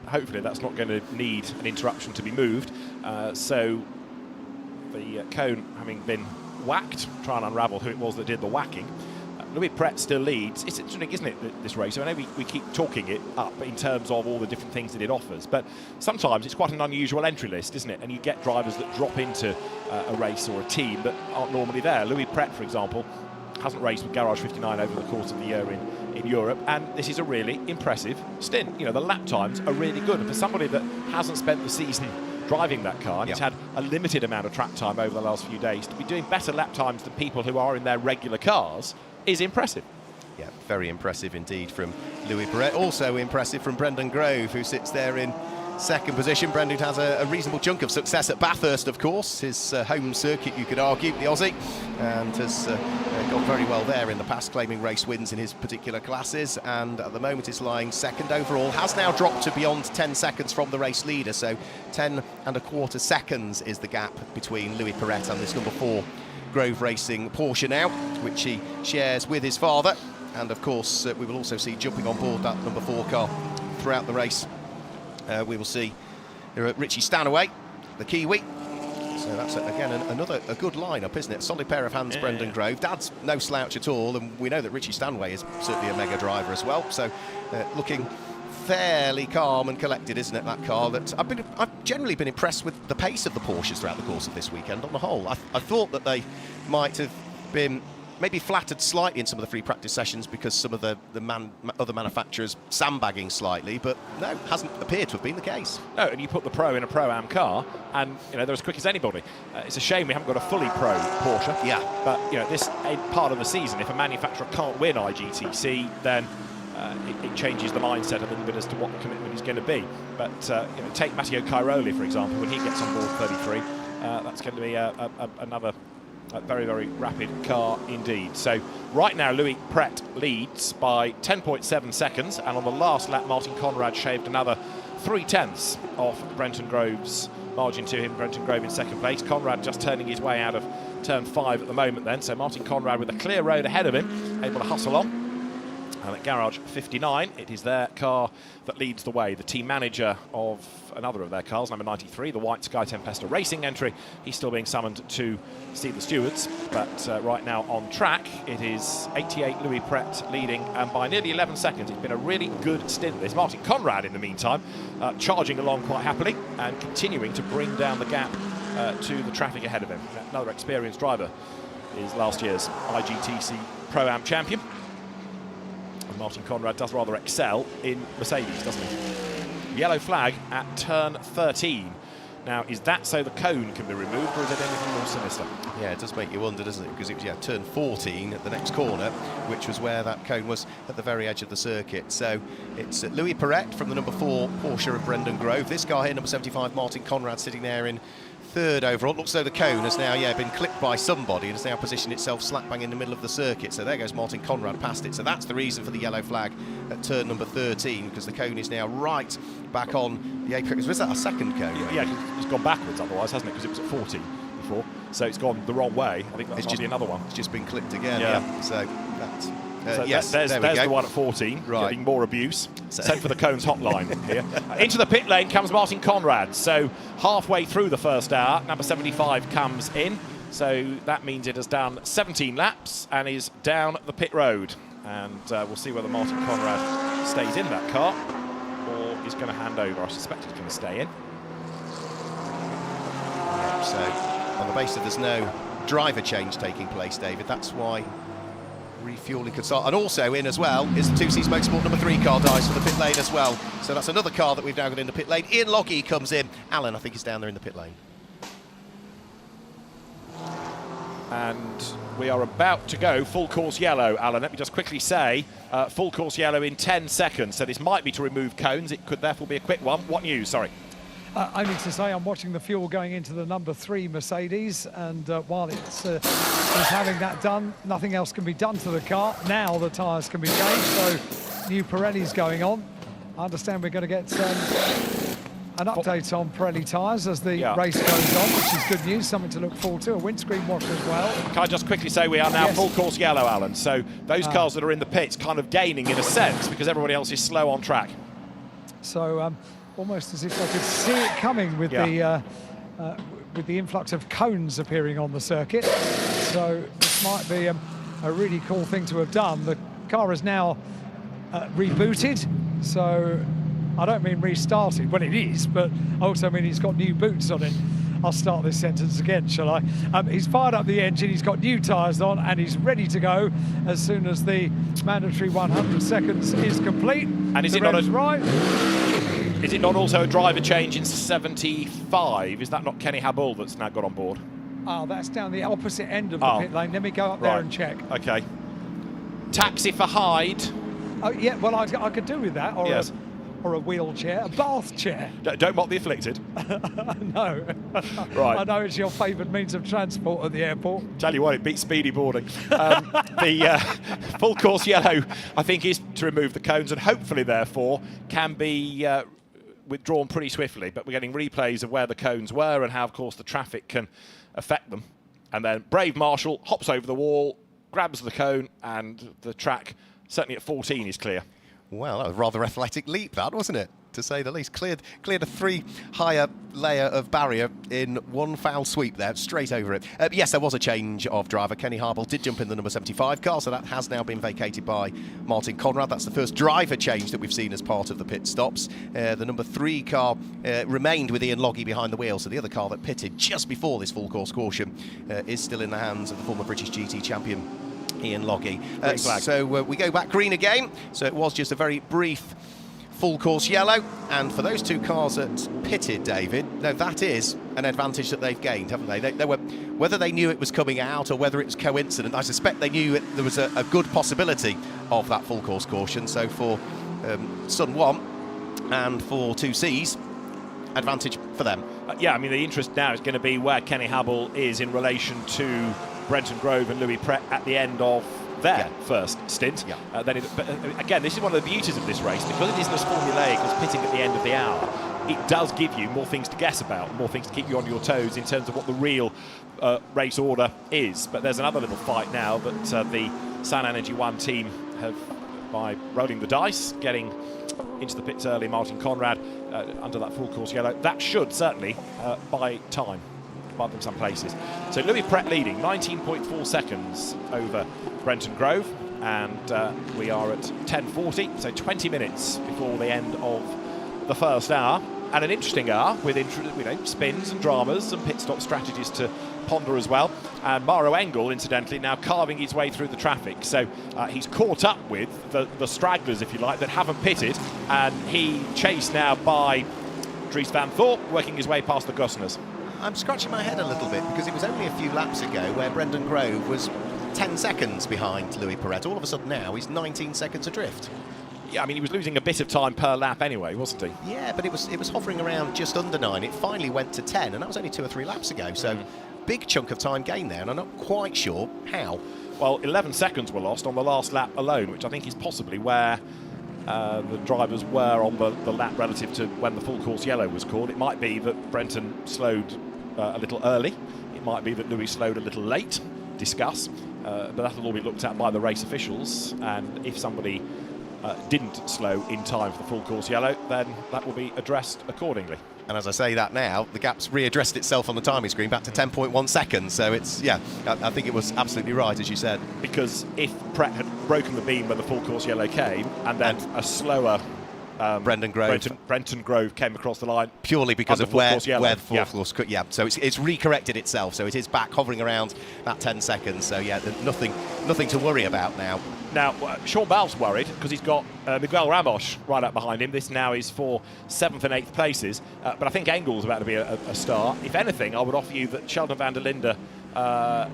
hopefully that's not going to need an interruption to be moved. So the cone having been whacked, try and unravel who it was that did the whacking. Louis Perret still leads. It's interesting, isn't it, this race? I know we keep talking it up in terms of all the different things that it offers, but sometimes it's quite an unusual entry list, isn't it? And you get drivers that drop into a race or a team that aren't normally there. Louis Perret, for example, hasn't raced with Garage 59 over the course of the year in Europe, and this is a really impressive stint. You know, the lap times are really good, and for somebody that hasn't spent the season driving that car, and he's had a limited amount of track time over the last few days, to be doing better lap times than people who are in their regular cars is impressive. Yeah, very impressive indeed from Louis Perret. Also impressive from Brendan Grove, who sits there in second position. Brendan has a reasonable chunk of success at Bathurst, of course, his home circuit, you could argue, the Aussie, and has gone very well there in the past, claiming race wins in his particular classes, and at the moment is lying second overall. Has now dropped to beyond 10 seconds from the race leader, so 10.25 seconds is the gap between Louis Perret and this number 4 Grove Racing Porsche now, which he shares with his father. And of course we will also see jumping on board that number 4 car throughout the race. We will see Richie Stanaway, the Kiwi. So that's again another good lineup, isn't it? Solid pair of hands, Brendan Grove. Dad's no slouch at all, and we know that Richie Stanaway is certainly a mega driver as well. So looking fairly calm and collected, isn't it, that car? That I've generally been impressed with the pace of the Porsches throughout the course of this weekend on the whole. I thought that they might have been maybe flattered slightly in some of the free practice sessions because some of the other manufacturers sandbagging slightly, but no, hasn't appeared to have been the case. No, and you put the Pro in a Pro-Am car, and they're as quick as anybody. It's a shame we haven't got a fully Pro Porsche. Yeah. But this part of the season, if a manufacturer can't win IGTC, then it changes the mindset a little bit as to what the commitment is going to be. But take Matteo Cairoli, for example, when he gets on board 33, that's going to be another very, very rapid car indeed. So right now, Louis Pret leads by 10.7 seconds, and on the last lap, Martin Conrad shaved another 0.3 off Brenton Grove's margin to him. Brenton Grove in second place. Conrad just turning his way out of turn 5 at the moment then. So Martin Conrad with a clear road ahead of him, able to hustle on. And at garage 59, it is their car that leads the way. The team manager of another of their cars, number 93, the white Sky Tempesta Racing entry, he's still being summoned to see the stewards. But right now on track, it is 88 Louis Pret leading, and by nearly 11 seconds. It's been a really good stint. There's Martin Conrad in the meantime, charging along quite happily and continuing to bring down the gap to the traffic ahead of him. Another experienced driver is last year's IGTC Pro-Am champion. Martin Conrad does rather excel in Mercedes, doesn't he? Yellow flag at turn 13. Now, is that so the cone can be removed, or is it anything more sinister? Yeah, it does make you wonder, doesn't it? Because it was turn 14 at the next corner, which was where that cone was at the very edge of the circuit. So it's Louis Pret from the number 4 Porsche of Brendan Grove. This guy here, number 75, Martin Conrad, sitting there in 3rd overall. It looks as though the cone has now been clipped by somebody and has now positioned itself slap bang in the middle of the circuit. So there goes Martin Conrad past it. So that's the reason for the yellow flag at turn number 13, because the cone is now right back on the apex. Was that a second cone? Yeah, it's gone backwards otherwise, hasn't it? Because it was at 40 before. So it's gone the wrong way. I think that's just another one. It's just been clipped again. Yeah. So that's... So yes, there's the one at 14, right. Getting more abuse. Sent for the cones hotline here. Into the pit lane comes Martin Conrad. So halfway through the first hour, number 75 comes in. So that means it has done 17 laps and is down the pit road. And we'll see whether Martin Conrad stays in that car or is going to hand over. I suspect he's going to stay in. Yeah, so on the basis there's no driver change taking place, David, that's why refueling could start. And also in as well is the 2C Motorsport number 3 car dies for the pit lane as well. So that's another car that we've now got in the pit lane. Ian Logie comes in. Alan, I think, is down there in the pit lane. And we are about to go full course yellow, Alan. Let me just quickly say, full course yellow in 10 seconds. So this might be to remove cones. It could therefore be a quick one. What news? Sorry. I need to say I'm watching the fuel going into the number 3 Mercedes, and while it's having that done, nothing else can be done to the car. Now the tyres can be changed, so new Pirelli's going on. I understand we're going to get an update on Pirelli tyres as the race goes on, which is good news, something to look forward to. A windscreen wash as well. Can I just quickly say we are now full course yellow, Alan, so those cars that are in the pits kind of gaining in a sense because everybody else is slow on track. So almost as if I could see it coming with the influx of cones appearing on the circuit. So this might be a really cool thing to have done. The car is now rebooted, so I don't mean restarted. Well, it is, but I also mean he's got new boots on it. I'll start this sentence again, shall I? He's fired up the engine, he's got new tyres on, and he's ready to go as soon as the mandatory 100 seconds is complete. And is it not right? Is it not also a driver change in 75? Is that not Kenny Habul that's now got on board? Oh, that's down the opposite end of the pit lane. Let me go up there and check. Okay. Taxi for Hyde. Oh, yeah, well, I could do with that. Or or a wheelchair, a bath chair. Don't mock the afflicted. No. Right. I know it's your favoured means of transport at the airport. Tell you what, it beats speedy boarding. The full course yellow, I think, is to remove the cones and hopefully, therefore, can be withdrawn pretty swiftly. But we're getting replays of where the cones were and how, of course, the traffic can affect them. And then Brave Marshall hops over the wall, grabs the cone, and the track, certainly at 14, is clear. Well, that was a rather athletic leap, that, wasn't it? To say the least. Cleared a 3 higher layer of barrier in one foul sweep there, straight over it. Yes, there was a change of driver. Kenny Harble did jump in the number 75 car, so that has now been vacated by Martin Conrad. That's the first driver change that we've seen as part of the pit stops. The number 3 car remained with Ian Logie behind the wheel, so the other car that pitted just before this full course caution is still in the hands of the former British GT champion, Ian Loggy. Green flag. So we go back green again. So it was just a very brief full course yellow, and for those two cars that pitted, David, no, that is an advantage that they've gained, haven't they? They were, whether they knew it was coming out or whether it was coincident, I suspect they knew there was a good possibility of that full course caution. So for Sun 1 and for 2Cs, advantage for them. Yeah, I mean, the interest now is going to be where Kenny Habel is in relation to Brenton Grove and Louis Pret at the end of their first stint. Yeah. But again, this is one of the beauties of this race, because it isn't as formulaic as pitting at the end of the hour. It does give you more things to guess about, more things to keep you on your toes in terms of what the real race order is. But there's another little fight now that the Sun Energy One team have, by rolling the dice, getting into the pits early. Martin Conrad under that full course yellow. That should certainly buy time. Them some places. So Louis Pret leading 19.4 seconds over Brenton Grove, and we are at 10:40, so 20 minutes before the end of the first hour, and an interesting hour with spins and dramas and pit stop strategies to ponder as well. And Maro Engel, incidentally, now carving his way through the traffic, so he's caught up with the stragglers, if you like, that haven't pitted, and he chased now by Dries van Thorp, working his way past the Gusners. I'm scratching my head a little bit, because it was only a few laps ago where Brendan Grove was 10 seconds behind Louis Pret. All of a sudden now he's 19 seconds adrift. Yeah, I mean, he was losing a bit of time per lap anyway, wasn't he? Yeah, but it was hovering around just under 9. It finally went to 10, and that was only 2 or 3 laps ago. So big chunk of time gain there, and I'm not quite sure how. Well, 11 seconds were lost on the last lap alone, which I think is possibly where the drivers were on the lap relative to when the full course yellow was called. It might be that Brenton slowed a little early. It might be that Louis slowed a little late. Discuss. But that'll all be looked at by the race officials, and if somebody didn't slow in time for the full course yellow, then that will be addressed accordingly. And as I say that now, the gap's readdressed itself on the timing screen back to 10.1 seconds. So it's, yeah, I think it was absolutely right, as you said. Because if Pret had broken the beam when the full course yellow came, and then a slower Brendan Grove came across the line purely because of where the full course could. Yeah, so it's recorrected itself. So it is back hovering around that 10 seconds. So yeah, nothing to worry about now. Now, Sean Bell's worried because he's got Miguel Ramos right up behind him. This now is for 7th and 8th places. But I think Engel's about to be a star. If anything, I would offer you that Sheldon van der Linde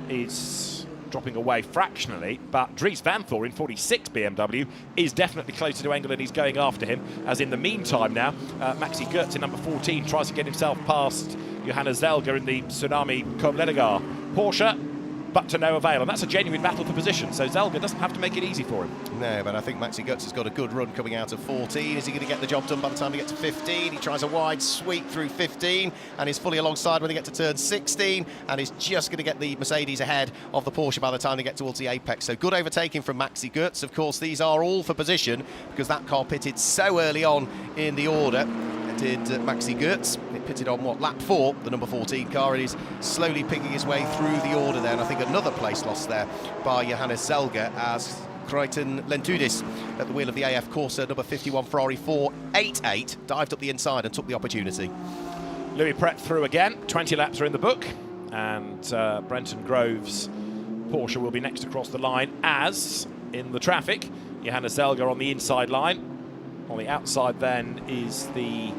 is dropping away fractionally, but Dries van Thor in 46 BMW is definitely closer to Engel, and he's going after him. As in the meantime now, Maxi Goetz in number 14 tries to get himself past Johannes Zelger in the Tsunami Kobledegar Porsche, but to no avail, and that's a genuine battle for position, so Zelger doesn't have to make it easy for him. No, but I think Maxi Goetz has got a good run coming out of 14. Is he going to get the job done by the time he gets to 15? He tries a wide sweep through 15 and is fully alongside when they get to turn 16, and is just going to get the Mercedes ahead of the Porsche by the time they get towards the apex. So good overtaking from Maxi Goetz. Of course, these are all for position because that car pitted so early on in the order. Did Maxi Goetz. It pitted on lap 4, the number 14 car, and he's slowly picking his way through the order there. And I think another place lost there by Johannes Zelger as Crichton Lentudis at the wheel of the AF Corsa number 51 Ferrari 488 dived up the inside and took the opportunity. Louis Pret through again. 20 laps are in the book, and Brenton Grove's Porsche will be next across the line, as in the traffic Johannes Zelger on the inside line. On the outside then is the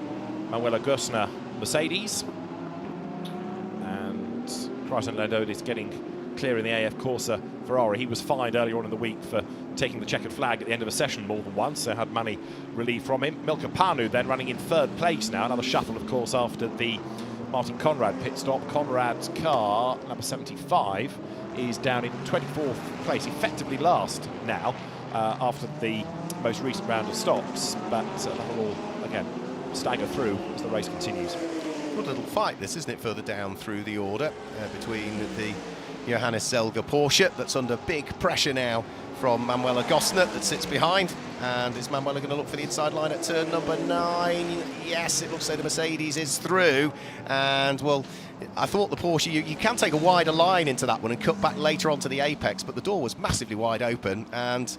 Manuela Gusner Mercedes, and Crichton Lentudis getting clear in the AF Corsa Ferrari. He was fined earlier on in the week for taking the checkered flag at the end of a session more than once, so had money relieved from him. Milka Panu then running in 3rd place now. Another shuffle, of course, after the Martin Conrad pit stop. Conrad's car, number 75, is down in 24th place, effectively last now after the most recent round of stops. But that'll all, again, stagger through as the race continues. Good little fight this, isn't it, further down through the order between the Johannes Zelger Porsche that's under big pressure now from Manuela Gosner that sits behind. And is Manuela going to look for the inside line at turn number 9? Yes, it looks like the Mercedes is through. And, well, I thought the Porsche, you can take a wider line into that one and cut back later onto the apex, but the door was massively wide open, and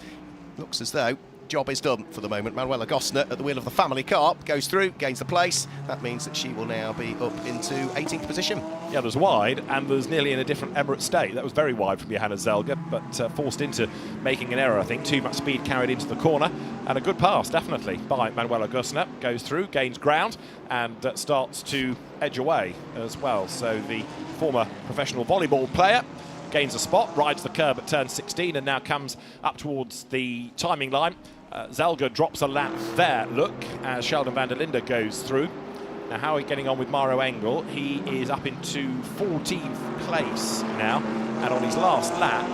looks as though job is done for the moment. Manuela Gosner at the wheel of the family car goes through, gains the place. That means that she will now be up into 18th position. Yeah, there's wide, and there's nearly in a different Emirates state. That was very wide from Johanna Zelga, but forced into making an error, I think. Too much speed carried into the corner, and a good pass, definitely, by Manuela Gosner. Goes through, gains ground, and starts to edge away as well. So the former professional volleyball player gains a spot, rides the curb at turn 16, and now comes up towards the timing line. Zelga drops a lap there, look, as Sheldon van der Linde goes through. Now, how are we getting on with Mauro Engel? He is up into 14th place now, and on his last lap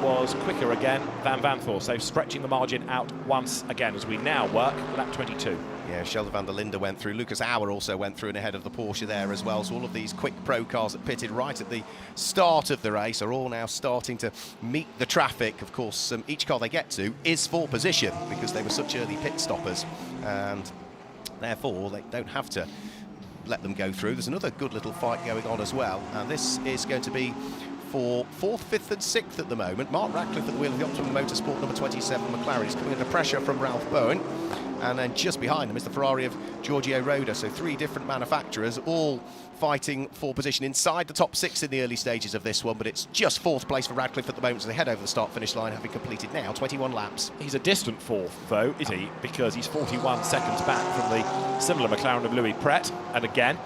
was quicker again than Van Thor, so stretching the margin out once again as we now work lap 22. Yeah, Sheldon van der Linde went through. Lucas Auer also went through and ahead of the Porsche there as well. So all of these quick pro cars that pitted right at the start of the race are all now starting to meet the traffic. Of course, each car they get to is for position because they were such early pit stoppers, and therefore they don't have to let them go through. There's another good little fight going on as well, and this is going to be for 4th, 5th and 6th at the moment. Mark Ratcliffe at the wheel of the Optimum Motorsport number 27 McLaren is coming under pressure from Ralph Bowen, and then just behind them is the Ferrari of Giorgio Roda. So 3 different manufacturers all fighting for position inside the top 6 in the early stages of this one, but it's just 4th place for Radcliffe at the moment as they head over the start-finish line, having completed now 21 laps. He's a distant 4th, though, is he? Because he's 41 seconds back from the similar McLaren of Louis Pret, and again,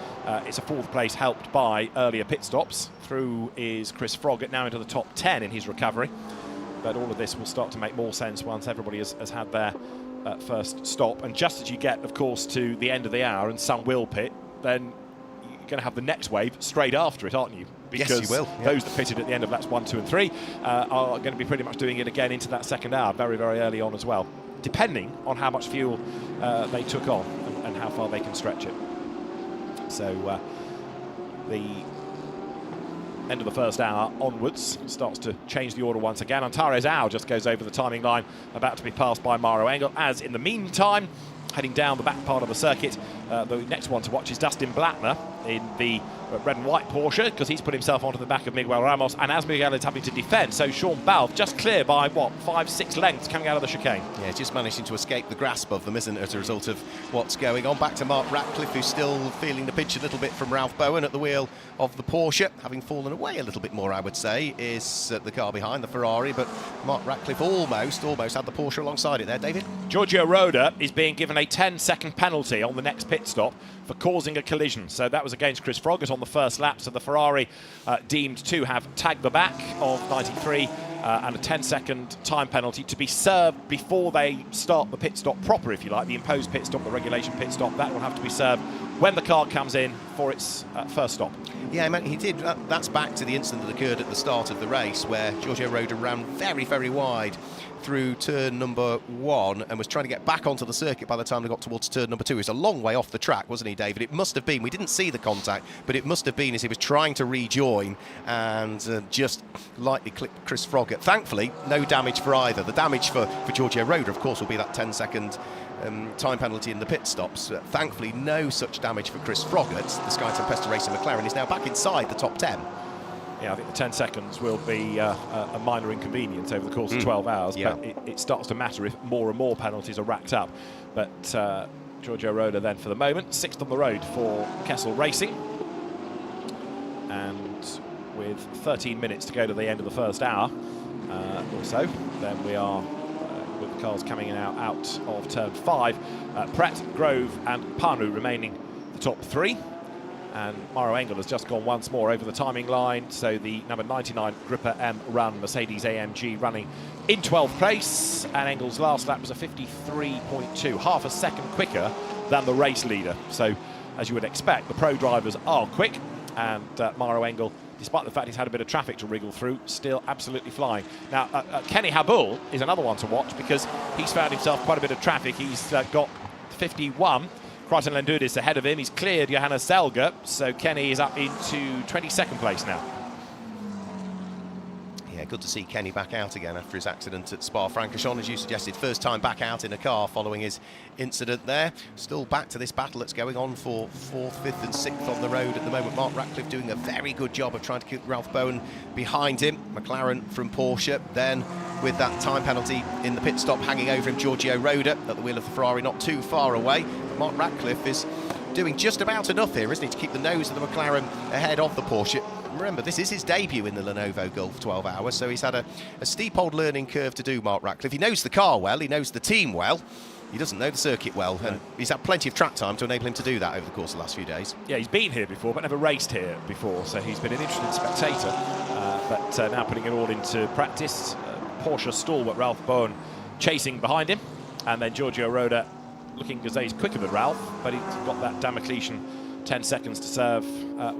it's a 4th place helped by earlier pit stops. Through is Chris Froggatt, now into the top 10 in his recovery, but all of this will start to make more sense once everybody has had their first stop, and just as you get, of course, to the end of the hour and some will pit, then you're going to have the next wave straight after it, aren't you? Because yes, you will. Yeah. Those that pitted at the end of laps 1, 2 and 3 are going to be pretty much doing it again into that second hour very, very early on as well, depending on how much fuel they took on and how far they can stretch it. So the end of the first hour onwards starts to change the order once again. Antares Au just goes over the timing line, about to be passed by Mauro Engel, as in the meantime, heading down the back part of the circuit, the next one to watch is Dustin Blattner in the red and white Porsche, because he's put himself onto the back of Miguel Ramos, and as Miguel is having to defend, so Sean Balfe just clear by, what, 5-6 lengths coming out of the chicane. Yeah, just managing to escape the grasp of them, isn't it, as a result of what's going on. Back to Mark Ratcliffe, who's still feeling the pinch a little bit from Ralph Bowen at the wheel of the Porsche, having fallen away a little bit more, I would say, is the car behind, the Ferrari, but Mark Ratcliffe almost had the Porsche alongside it there, David. Giorgio Roda is being given a 10-second penalty on the next pit stop for causing a collision. So that was against Chris Froggatt on the first lap. So the Ferrari deemed to have tagged the back of 93 and a 10-second time penalty to be served before they start the pit stop proper, if you like, the imposed pit stop, the regulation pit stop. That will have to be served when the car comes in for its first stop. Yeah, man, he did. That's back to the incident that occurred at the start of the race where Giorgio Roda ran very, very wide through turn number 1 and was trying to get back onto the circuit by the time they got towards turn number 2. He was a long way off the track, wasn't he, David? It must have been, we didn't see the contact, but it must have been as he was trying to rejoin and just lightly clipped Chris Froggatt. Thankfully, no damage for either. The damage for Giorgio Roda, of course, will be that 10-second time penalty in the pit stops. Thankfully, no such damage for Chris Froggatt. The Sky Tempesta Racing McLaren is now back inside the top 10. Yeah, I think the 10 seconds will be a minor inconvenience over the course of 12 hours, yeah. But it starts to matter if more and more penalties are racked up. But Giorgio Roda then, for the moment, 6th on the road for Kessel Racing. And with 13 minutes to go to the end of the first hour or so, then we are with the cars coming in out of turn 5. Pratt, Grove and Panu remaining the top 3. And Mauro Engel has just gone once more over the timing line, so the number 99 Gripper M run Mercedes AMG running in 12th place, and Engel's last lap was a 53.2, half a second quicker than the race leader. So, as you would expect, the pro drivers are quick, and Mauro Engel, despite the fact he's had a bit of traffic to wriggle through, still absolutely flying. Now, Kenny Habul is another one to watch because he's found himself quite a bit of traffic. He's got 51. Crichton Lendudis ahead of him. He's cleared Johanna Selger, so Kenny is up into 22nd place now. Yeah, good to see Kenny back out again after his accident at Spa-Francorchamps, as you suggested. First time back out in a car following his incident there. Still back to this battle that's going on for 4th, 5th and 6th on the road at the moment. Mark Ratcliffe doing a very good job of trying to keep Ralph Bowen behind him. McLaren from Porsche, then with that time penalty in the pit stop hanging over him. Giorgio Roda at the wheel of the Ferrari, not too far away. Mark Ratcliffe is doing just about enough here, isn't he, to keep the nose of the McLaren ahead of the Porsche. Remember, this is his debut in the Lenovo Gulf 12 Hours, so he's had a steep old learning curve to do, Mark Ratcliffe. He knows the car well, he knows the team well. He doesn't know the circuit well, and he's had plenty of track time to enable him to do that over the course of the last few days. Yeah, he's been here before, but never raced here before, so he's been an interesting spectator. But now putting it all into practice. Porsche stalwart Ralph Bowen chasing behind him, and then Giorgio Roda looking as though he's quicker than Ralph, but he's got that Damocletian 10 seconds to serve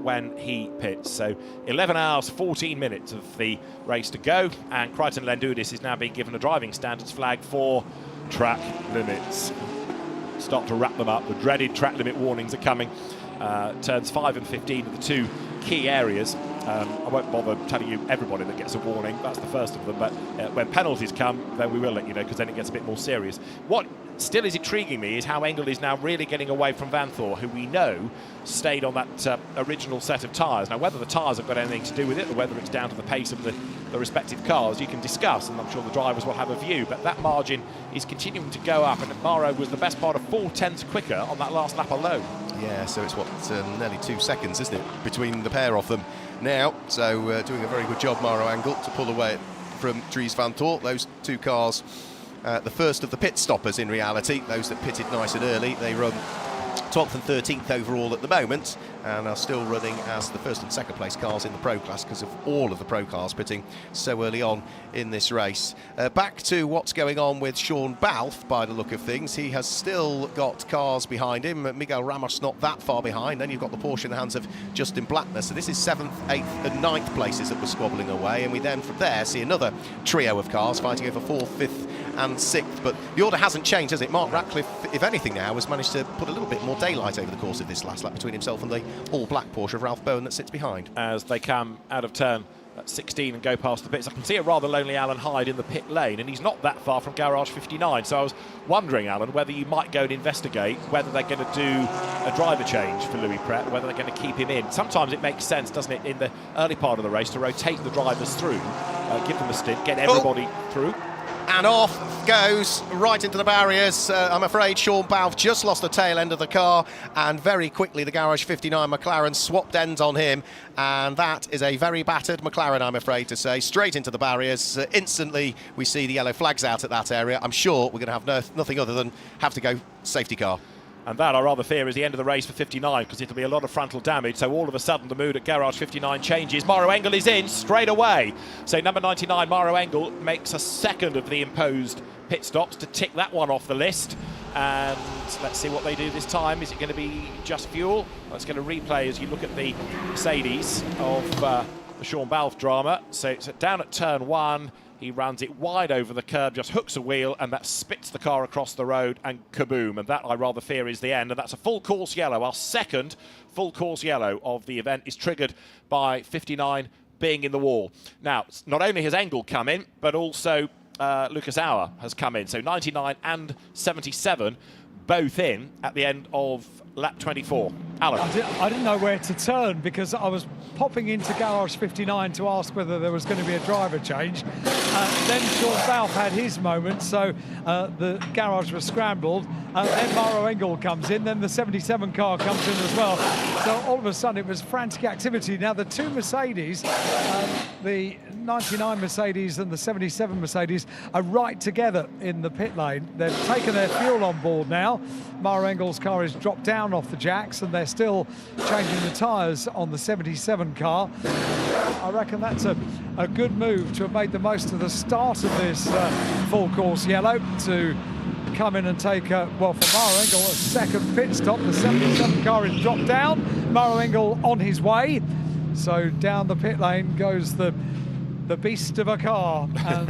when he pits. So 11 hours, 14 minutes of the race to go, and Crichton Lendudis is now being given a driving standards flag for track limits. Start to wrap them up. The dreaded track limit warnings are coming. Turns 5 and 15 are the two key areas. I won't bother telling you everybody that gets a warning. That's the first of them. But when penalties come, then we will let you know, because then it gets a bit more serious. What still is intriguing me is how Engel is now really getting away from Vanthoor, who we know stayed on that original set of tyres. Now, whether the tyres have got anything to do with it, or whether it's down to the pace of the respective cars, you can discuss, and I'm sure the drivers will have a view. But that margin is continuing to go up, and Maro was the best part of 4/10 quicker on that last lap alone. Yeah, so it's nearly 2 seconds, isn't it, between the pair of them now. So doing a very good job, Maro Engel, to pull away from Dries Vanthoor. Those two cars, the first of the pit stoppers in reality, those that pitted nice and early, they run 12th and 13th overall at the moment, and are still running as the first and second place cars in the Pro class because of all of the Pro cars pitting so early on in this race. Back to what's going on with Sean Balfe by the look of things. He has still got cars behind him. Miguel Ramos not that far behind. Then you've got the Porsche in the hands of Justin Blattner. So this is 7th, 8th and 9th places that were squabbling away, and we then from there see another trio of cars fighting over 4th, 5th and 6th. But the order hasn't changed, has it? Mark Ratcliffe, if anything now, has managed to put a little bit more daylight over the course of this last lap between himself and the all-black Porsche of Ralph Bowen that sits behind. As they come out of turn at 16 and go past the pits, I can see a rather lonely Alan Hyde in the pit lane, and he's not that far from garage 59. So I was wondering, Alan, whether you might go and investigate whether they're going to do a driver change for Louis Pret, whether they're going to keep him in. Sometimes it makes sense, doesn't it, in the early part of the race to rotate the drivers through, give them a stint, get everybody through. And off goes right into the barriers. I'm afraid Sean Balfe just lost the tail end of the car, and very quickly the Garage 59 McLaren swapped ends on him, and that is a very battered McLaren, I'm afraid to say. Straight into the barriers. Instantly we see the yellow flags out at that area. I'm sure we're going to have nothing other than have to go safety car. And that, I rather fear, is the end of the race for 59, because it'll be a lot of frontal damage. So all of a sudden, the mood at Garage 59 changes. Maro Engel is in straight away. So number 99, Maro Engel, makes a second of the imposed pit stops to tick that one off the list. And let's see what they do this time. Is it going to be just fuel? Let's get a replay as you look at the Mercedes of the Sean Balfe drama. So it's down at turn 1. He runs it wide over the curb, just hooks a wheel, and that spits the car across the road, and kaboom. And that, I rather fear, is the end. And that's a full course yellow. Our second full course yellow of the event is triggered by 59 being in the wall. Now, not only has Engel come in, but also Lucas Auer has come in. So 99 and 77 both in at the end of lap 24. Alan. I didn't know where to turn, because I was popping into Garage 59 to ask whether there was going to be a driver change. Then Sean Balfe had his moment, so the garage was scrambled. Then Maro Engel comes in, then the 77 car comes in as well. So all of a sudden it was frantic activity. Now the two Mercedes, the 99 Mercedes and the 77 Mercedes, are right together in the pit lane. They've taken their fuel on board now. Maro Engel's car has dropped down off the jacks, and they're still changing the tyres on the 77 car. I reckon that's a good move to have made the most of the start of this full course yellow to come in and take, well, for Maro Engel, a second pit stop. The 77 car is dropped down. Maro Engel on his way. So down the pit lane goes the beast of a car, and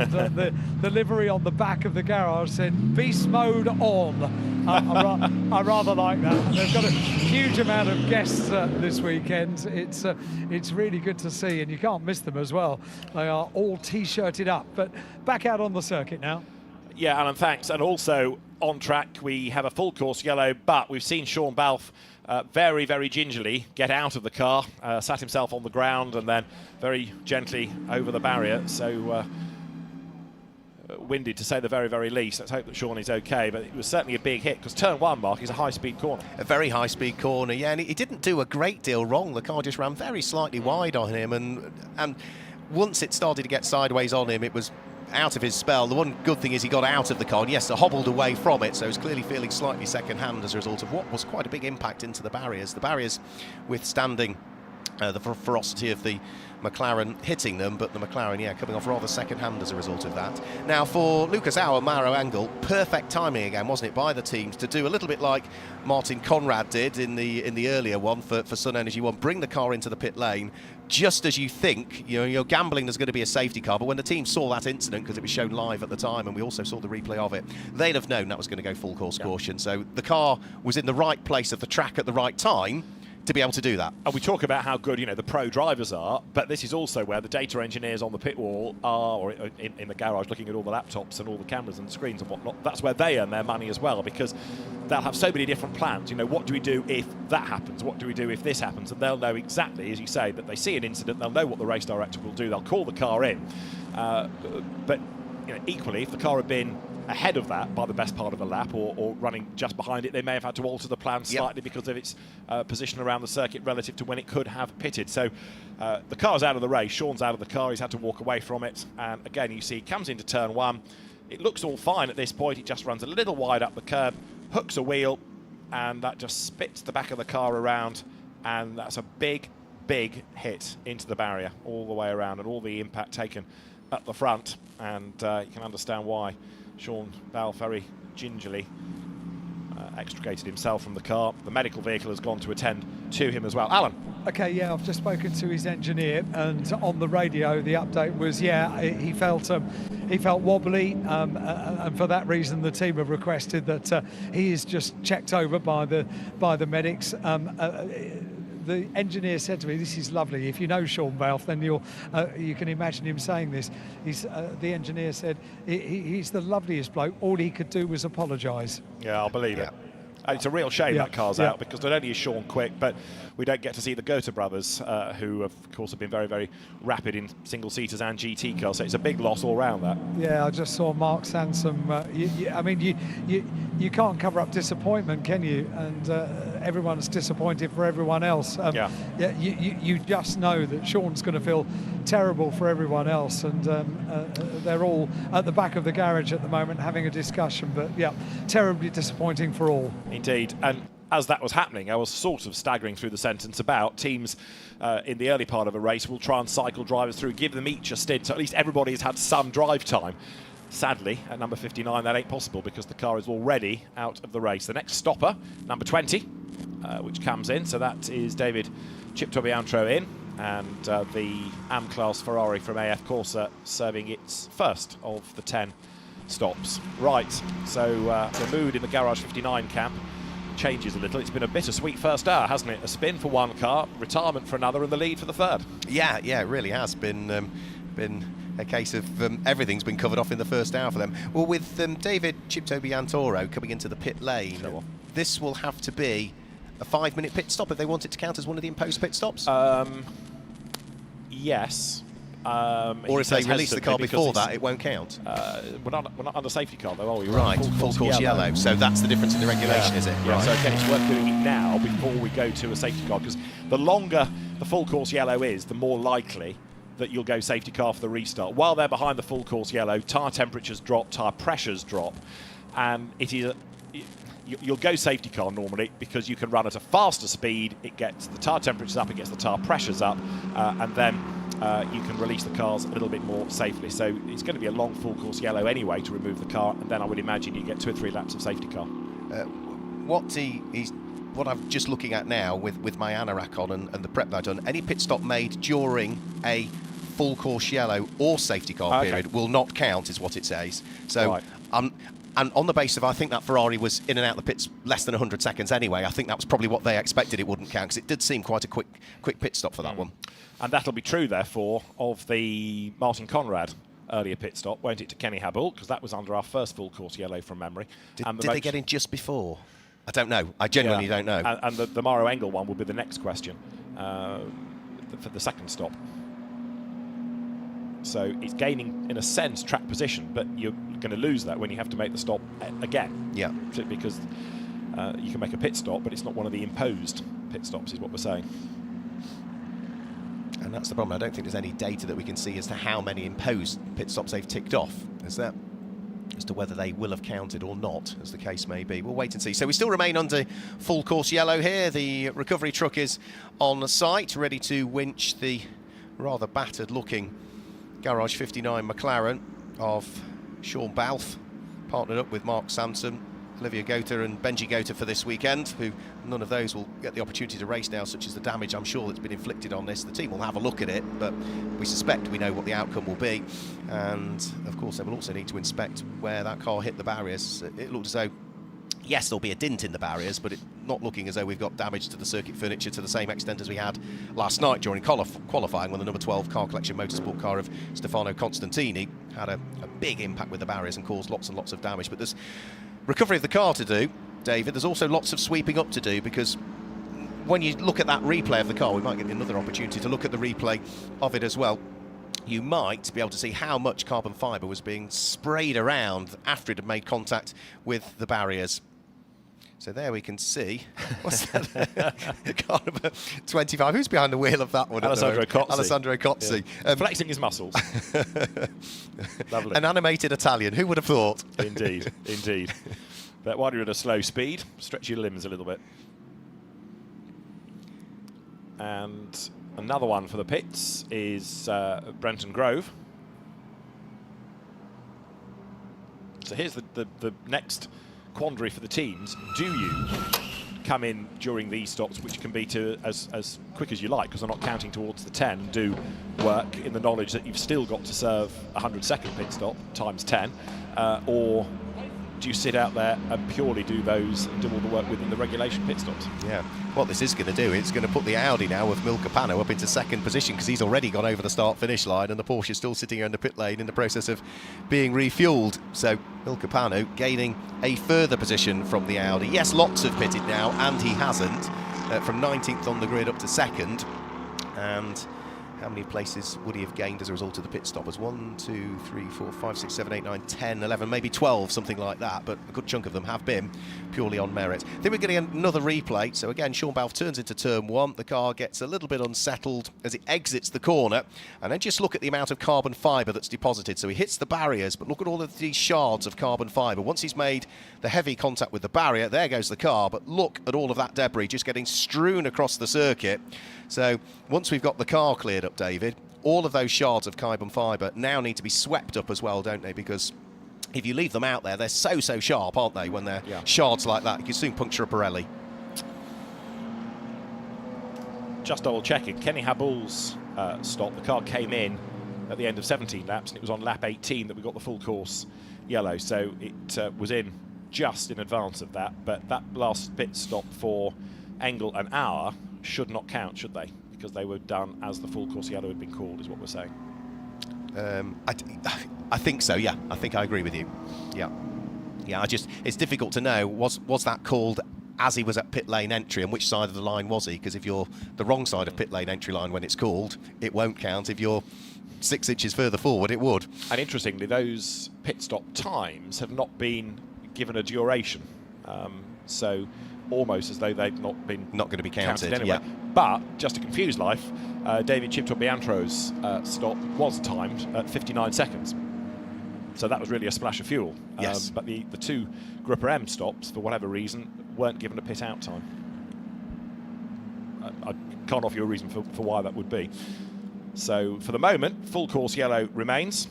the livery on the back of the garage said beast mode on. I rather like that. And they've got a huge amount of guests this weekend. It's really good to see, and you can't miss them as well. They are all t-shirted up. But back out on the circuit now. Yeah, Alan, thanks. And also on track we have a full course yellow, but we've seen Sean Balfe very, very gingerly get out of the car, sat himself on the ground, and then very gently over the barrier. So winded to say the very, very least. Let's hope that Sean is okay, but it was certainly a big hit because turn 1, Mark, is a high-speed corner. A very high-speed corner, yeah, and he didn't do a great deal wrong. The car just ran very slightly wide on him, and once it started to get sideways on him, it was out of his spell. The one good thing is he got out of the car, and yes, hobbled away from it, so he's clearly feeling slightly second-hand as a result of what was quite a big impact into the barriers. The barriers withstanding the ferocity of the McLaren hitting them, but the McLaren, yeah, coming off rather second-hand as a result of that. Now, for Lucas Auer, Maro Engel, perfect timing again, wasn't it, by the teams to do a little bit like Martin Conrad did in the earlier one for Sun Energy One, bring the car into the pit lane just as you think, you know, you're gambling there's going to be a safety car, but when the team saw that incident, because it was shown live at the time, and we also saw the replay of it, they'd have known that was going to go full course caution. So the car was in the right place of the track at the right time to be able to do that. And we talk about how good, you know, the pro drivers are, but this is also where the data engineers on the pit wall are, or in the garage, looking at all the laptops and all the cameras and screens and whatnot. That's where they earn their money as well, because they'll have so many different plans. You know, what do we do if that happens? What do we do if this happens? And they'll know exactly, as you say, that they see an incident, they'll know what the race director will do, they'll call the car in. But you know, equally, if the car had been ahead of that by the best part of a lap, or running just behind it, they may have had to alter the plan slightly because of its position around the circuit relative to when it could have pitted. So the car's out of the race, Sean's out of the car, he's had to walk away from it, and again you see he comes into turn 1, it looks all fine at this point, it just runs a little wide up the curb, hooks a wheel, and that just spits the back of the car around, and that's a big hit into the barrier all the way around, and all the impact taken at the front, and you can understand why Sean Bell very gingerly extricated himself from the car. The medical vehicle has gone to attend to him as well. Alan. Okay, yeah, I've just spoken to his engineer, and on the radio the update was, yeah, he felt wobbly, and for that reason the team have requested that he is just checked over by the medics. The engineer said to me, "This is lovely. If you know Sean Balfe, then you can imagine him saying this." The engineer said he's the loveliest bloke. All he could do was apologise. Yeah, I'll believe it. It's a real shame that car's out, because not only is Sean quick, but we don't get to see the Goethe brothers, who of course have been very, very rapid in single-seaters and GT cars. So it's a big loss all round that. Yeah, I just saw Mark Sansom. I mean, you can't cover up disappointment, can you? And everyone's disappointed for everyone else. You just know that Sean's going to feel terrible for everyone else, and they're all at the back of the garage at the moment having a discussion. But yeah, terribly disappointing for all. Indeed. And as that was happening, I was sort of staggering through the sentence about teams in the early part of a race will try and cycle drivers through, give them each a stint, so at least everybody has had some drive time. Sadly, at number 59, that ain't possible because the car is already out of the race. The next stopper, number 20, which comes in, so that is David Chip Tobiantro in, and the AM-class Ferrari from AF Corsa serving its first of the 10 stops. Right, so the mood in the Garage 59 camp changes a little. It's been a bittersweet first hour, hasn't it? A spin for one car, retirement for another, and the lead for the third. Yeah, it really has been a case of everything's been covered off in the first hour for them. Well, with David Chiptobiantoro coming into the pit lane, this will have to be a 5-minute pit stop if they want it to count as one of the imposed pit stops? Yes. Or if they release the car before that, it won't count? We're not under safety car, though, are we? Right, full course yellow. So that's the difference in the regulation, is it? Yeah, right. So again, it's worth doing it now before we go to a safety car, because the longer the full course yellow is, the more likely that you'll go safety car for the restart. While they're behind the full course yellow, tyre temperatures drop, tyre pressures drop, and it is you'll go safety car normally because you can run at a faster speed, it gets the tyre temperatures up, it gets the tyre pressures up, and then you can release the cars a little bit more safely. So it's going to be a long full course yellow anyway to remove the car, and then I would imagine you get 2 or 3 laps of safety car. What I'm just looking at now with my anorak on and the prep that I've done, any pit stop made during a full course yellow or safety car period will not count, is what it says. So and on the basis of, I think that Ferrari was in and out the pits less than 100 seconds anyway, I think that was probably what they expected it wouldn't count, because it did seem quite a quick pit stop for that one. And that'll be true, therefore, of the Martin Conrad earlier pit stop, won't it, to Kenny Habul, because that was under our first full course yellow from memory. Did they get in just before? I don't know. I genuinely don't know. And the Maro Engel one will be the next question for the second stop. So it's gaining, in a sense, track position, but you're going to lose that when you have to make the stop again. Yeah. Because you can make a pit stop, but it's not one of the imposed pit stops, is what we're saying. And that's the problem. I don't think there's any data that we can see as to how many imposed pit stops they've ticked off. Is that as to whether they will have counted or not, as the case may be? We'll wait and see. So we still remain under full course yellow here. The recovery truck is on site, ready to winch the rather battered looking Garage 59 McLaren of Sean Balfe, partnered up with Mark Sampson, Olivia Gotha and Benji Gotha for this weekend, who none of those will get the opportunity to race now, such as the damage I'm sure that's been inflicted on this. The team will have a look at it, but we suspect we know what the outcome will be. And of course they will also need to inspect where that car hit the barriers. It looked as though, yes, there'll be a dint in the barriers, but it's not looking as though we've got damage to the circuit furniture to the same extent as we had last night during qualifying, when the number 12 car collection motorsport car of Stefano Constantini had a big impact with the barriers and caused lots and lots of damage. But there's recovery of the car to do, David. There's also lots of sweeping up to do, because when you look at that replay of the car, we might get another opportunity to look at the replay of it as well. You might be able to see how much carbon fibre was being sprayed around after it had made contact with the barriers. So there we can see, what's that? Car number 25. Who's behind the wheel of that one? Alessandro Cozzi. Alessandro Cozzi. Yeah. Flexing his muscles. Lovely. An animated Italian. Who would have thought? Indeed, indeed. But while you're at a slow speed, stretch your limbs a little bit. And another one for the pits is Brenton Grove. So here's the next quandary for the teams. Do you come in during these stops, which can be to as quick as you like, because they're not counting towards the 10, and do work in the knowledge that you've still got to serve a 100-second pit stop times 10, or do you sit out there and purely do those and do all the work within the regulation pit stops? Yeah, what this is going to do, it's going to put the Audi now with Milka Pano up into second position, because he's already gone over the start-finish line, and the Porsche is still sitting here in the pit lane in the process of being refuelled. So Milka Pano gaining a further position from the Audi. Yes, Lotz have pitted now, and he hasn't, from 19th on the grid up to second. And how many places would he have gained as a result of the pit stoppers? 1, 2, 3, 4, 5, 6, 7, 8, 9, 10, 11, maybe 12, something like that. But a good chunk of them have been purely on merit. Then we're getting another replay. So again, Sean Balfe turns into turn 1. The car gets a little bit unsettled as it exits the corner. And then just look at the amount of carbon fibre that's deposited. So he hits the barriers, but look at all of these shards of carbon fibre. Once he's made the heavy contact with the barrier, there goes the car. But look at all of that debris just getting strewn across the circuit. So once we've got the car cleared up, David, all of those shards of carbon fibre now need to be swept up as well, don't they? Because if you leave them out there, they're so sharp, aren't they, when they're shards like that? You can soon puncture a Pirelli. Just double checking, Kenny Habul's stop, the car came in at the end of 17 laps, and it was on lap 18 that we got the full course yellow, so it was in just in advance of that. But that last pit stop for Engel and Auer should not count, should they? Because they were done as the full course yellow had been called, is what we're saying. I think so, yeah. I think I agree with you. Yeah. Yeah, it's difficult to know, was that called as he was at pit lane entry, and which side of the line was he? Because if you're the wrong side of pit lane entry line when it's called, it won't count. If you're 6 inches further forward, it would. And interestingly, those pit stop times have not been given a duration. So almost as though they've not going to be counted anyway. Yeah. But just to confuse life, David Chipto-Biantro's stop was timed at 59 seconds. So that was really a splash of fuel. Yes. But the two Grupper M stops, for whatever reason, weren't given a pit out time. I can't offer you a reason for why that would be. So for the moment, full course yellow remains.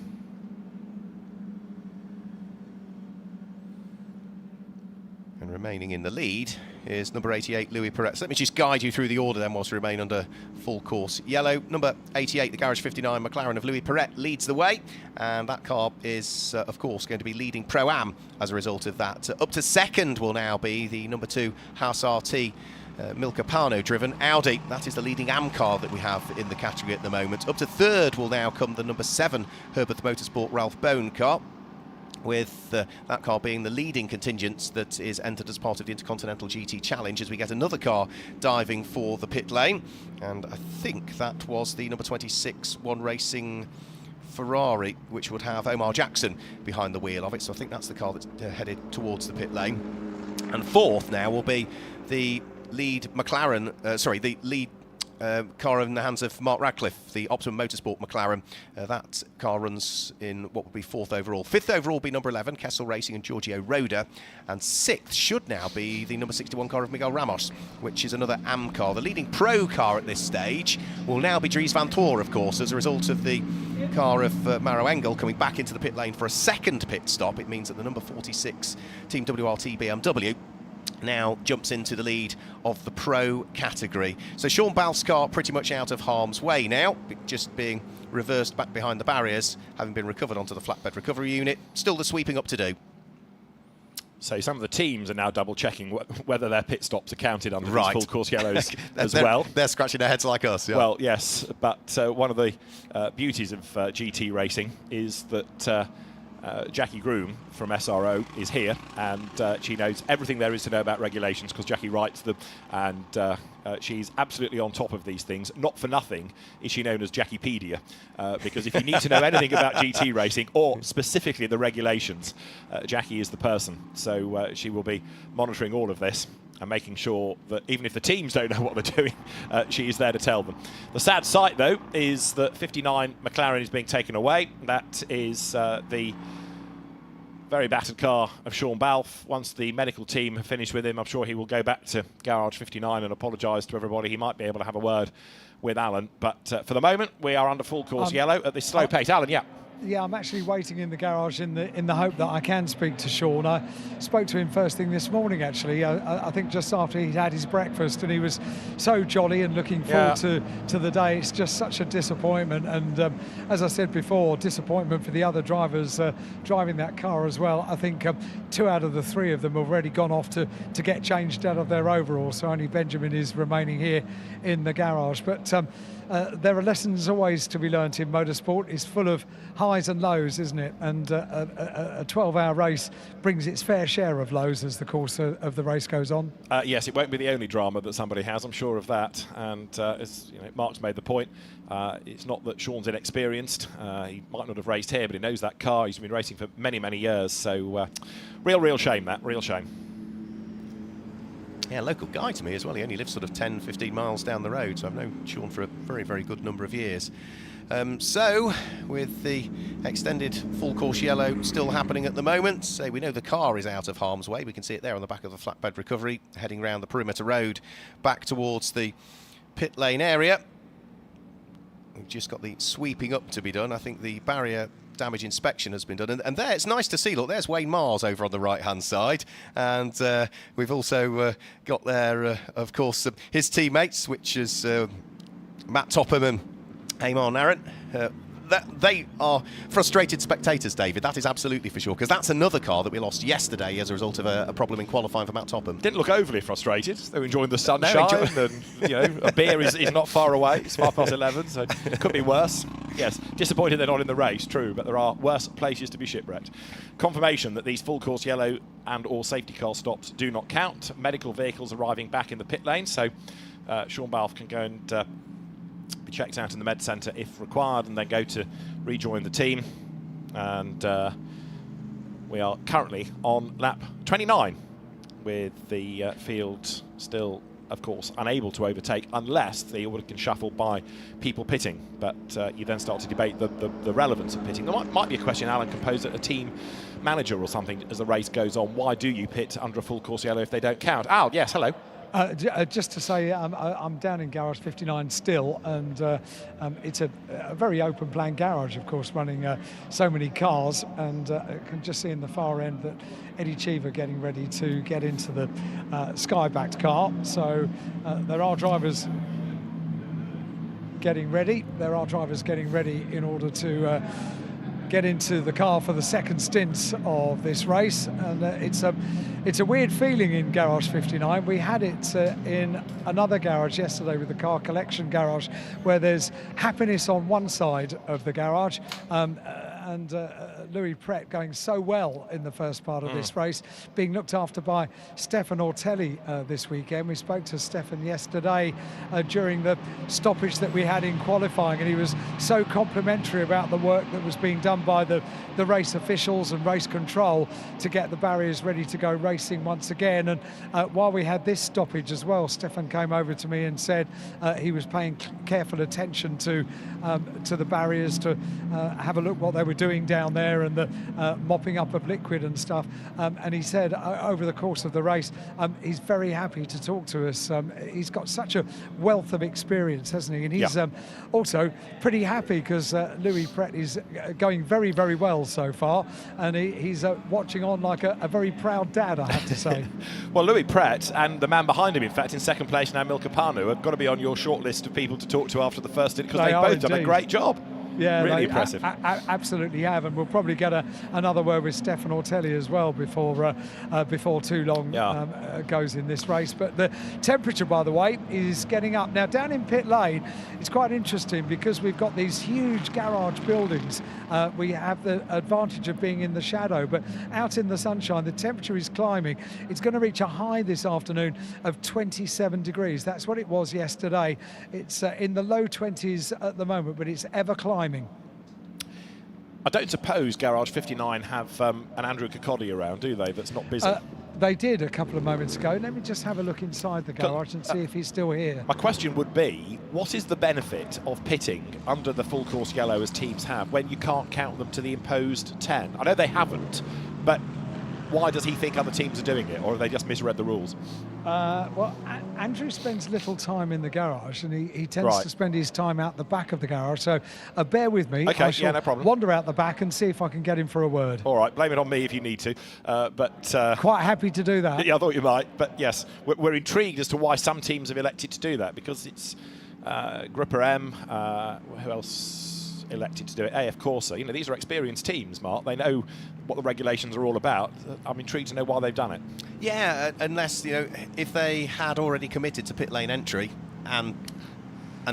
And remaining in the lead is number 88, Louis Perret. So let me just guide you through the order then whilst we remain under full course yellow. Number 88, the Garage 59 McLaren of Louis Perret leads the way. And that car is, of course, going to be leading Pro-Am as a result of that. Up to second will now be the number 2 Haas RT Milka Pano driven Audi. That is the leading AM car that we have in the category at the moment. Up to third will now come the number 7 Herbert Motorsport Ralph Bone car, with that car being the leading contingent that is entered as part of the Intercontinental GT Challenge, as we get another car diving for the pit lane. And I think that was the number 26 One Racing Ferrari, which would have Omar Jackson behind the wheel of it. So I think that's the car that's headed towards the pit lane. And fourth now will be the lead McLaren, the lead car in the hands of Mark Radcliffe, the Optimum Motorsport McLaren. That car runs in what would be fourth overall. Fifth overall will be number 11, Kessel Racing and Giorgio Roda. And sixth should now be the number 61 car of Miguel Ramos, which is another AM car. The leading pro car at this stage will now be Dries van Toor, of course, as a result of the car of Maro Engel coming back into the pit lane for a second pit stop. It means that the number 46 Team WRT BMW now jumps into the lead of the pro category. So Sean Balf's car pretty much out of harm's way now, just being reversed back behind the barriers, having been recovered onto the flatbed recovery unit. Still the sweeping up to do. So some of the teams are now double-checking whether their pit stops are counted under these full-course yellows as well. They're scratching their heads like us, yeah. Well, yes, but one of the beauties of GT racing is that Jackie Groom from SRO is here, and she knows everything there is to know about regulations because Jackie writes them, and she's absolutely on top of these things. Not for nothing is she known as Jackiepedia, because if you need to know anything about GT racing, or specifically the regulations, Jackie is the person. So she will be monitoring all of this and making sure that even if the teams don't know what they're doing, she is there to tell them. The sad sight, though, is that 59 McLaren is being taken away. That is the very battered car of Sean Balfe. Once the medical team have finished with him, I'm sure he will go back to Garage 59 and apologise to everybody. He might be able to have a word with Alan. But for the moment, we are under full course yellow at this slow pace. Alan, yeah. Yeah, I'm actually waiting in the garage in the hope that I can speak to Sean. I spoke to him first thing this morning, actually. I think just after he'd had his breakfast, and he was so jolly and looking forward to the day. It's just such a disappointment, and as I said before, disappointment for the other drivers driving that car as well. I think 2 out of the 3 of them have already gone off to get changed out of their overalls, so only Benjamin is remaining here in the garage. But there are lessons always to be learnt in motorsport. It's full of highs and lows, isn't it? And a 12-hour race brings its fair share of lows as the course of the race goes on. Yes, it won't be the only drama that somebody has, I'm sure of that. And as you know, Mark's made the point, it's not that Sean's inexperienced. He might not have raced here, but he knows that car. He's been racing for many, many years. So real shame, that, real shame. Yeah, local guy to me as well. He only lives sort of 10, 15 miles down the road, so I've known Sean for a very, very good number of years. So, with the extended full course yellow still happening at the moment, so we know the car is out of harm's way. We can see it there on the back of the flatbed recovery, heading round the perimeter road back towards the pit lane area. We've just got the sweeping up to be done. I think the barrier damage inspection has been done, and there it's nice to see. Look, there's Wayne Mars over on the right hand side, and we've also got there of course his teammates, which is Matt Topham and Eamon Narrant. They are frustrated spectators, David, that is absolutely for sure, because that's another car that we lost yesterday as a result of a problem in qualifying for Matt Topham. Didn't look overly frustrated. They were enjoying the sunshine, and you know, a beer is not far away. It's 11:05, so it could be worse. Yes, disappointed they're not in the race, true, but there are worse places to be shipwrecked. Confirmation that these full course yellow and or safety car stops do not count. Medical vehicles arriving back in the pit lane, so Sean Balfe can go and be checked out in the med centre if required, and then go to rejoin the team. And we are currently on lap 29 with the field still, of course, unable to overtake unless the order can shuffle by people pitting. But you then start to debate the relevance of pitting. There might be a question Alan can pose at a team manager or something as the race goes on. Why do you pit under a full course yellow if they don't count? Al, yes, hello. Just to say, I'm down in Garage 59 still, and it's a very open plan garage, of course, running so many cars, and I can just see in the far end that Eddie Cheever getting ready to get into the Sky-backed car. So there are drivers getting ready. There are drivers getting ready in order to get into the car for the second stint of this race, and it's a weird feeling in Garage 59. We had it in another garage yesterday with the car collection garage, where there's happiness on one side of the garage, Louis Pret going so well in the first part of this race, being looked after by Stefan Ortelli this weekend. We spoke to Stefan yesterday during the stoppage that we had in qualifying, and he was so complimentary about the work that was being done by the race officials and race control to get the barriers ready to go racing once again. And while we had this stoppage as well, Stefan came over to me and said he was paying careful attention to the barriers, to have a look what they were doing down there, and the mopping up of liquid and stuff. And he said over the course of the race, he's very happy to talk to us. He's got such a wealth of experience, hasn't he? And he's also pretty happy because Louis Pret is going very, very well so far, and he's watching on like a very proud dad, I have to say. Well, Louis Pret and the man behind him, in fact, in second place now, Milka Panu, have got to be on your short list of people to talk to after the first stint, because they've both done a great job. Yeah, really impressive. Absolutely have, and we'll probably get another word with Stefan Ortelli as well before too long goes in this race. But the temperature, by the way, is getting up. Now, down in pit lane, it's quite interesting because we've got these huge garage buildings. We have the advantage of being in the shadow, but out in the sunshine, the temperature is climbing. It's going to reach a high this afternoon of 27 degrees. That's what it was yesterday. It's in the low 20s at the moment, but it's ever climbing. I don't suppose Garage 59 have an Andrew Kirkcaldy around, do they, that's not busy? They did a couple of moments ago. Let me just have a look inside the garage and see if he's still here. My question would be, what is the benefit of pitting under the full course yellow as teams have when you can't count them to the imposed 10? I know they haven't, but why does he think other teams are doing it, or have they just misread the rules? Well, Andrew spends little time in the garage, and he tends to spend his time out the back of the garage. So bear with me. Okay, I shall no problem. Wander out the back and see if I can get him for a word. All right, blame it on me if you need to. But quite happy to do that. Yeah, I thought you might. But yes, we're intrigued as to why some teams have elected to do that, because it's Gripper M. Who else elected to do it? AF Corsa. You know, these are experienced teams, Mark. They know what the regulations are all about. I'm intrigued to know why they've done it. Yeah, unless, you know, if they had already committed to pit lane entry and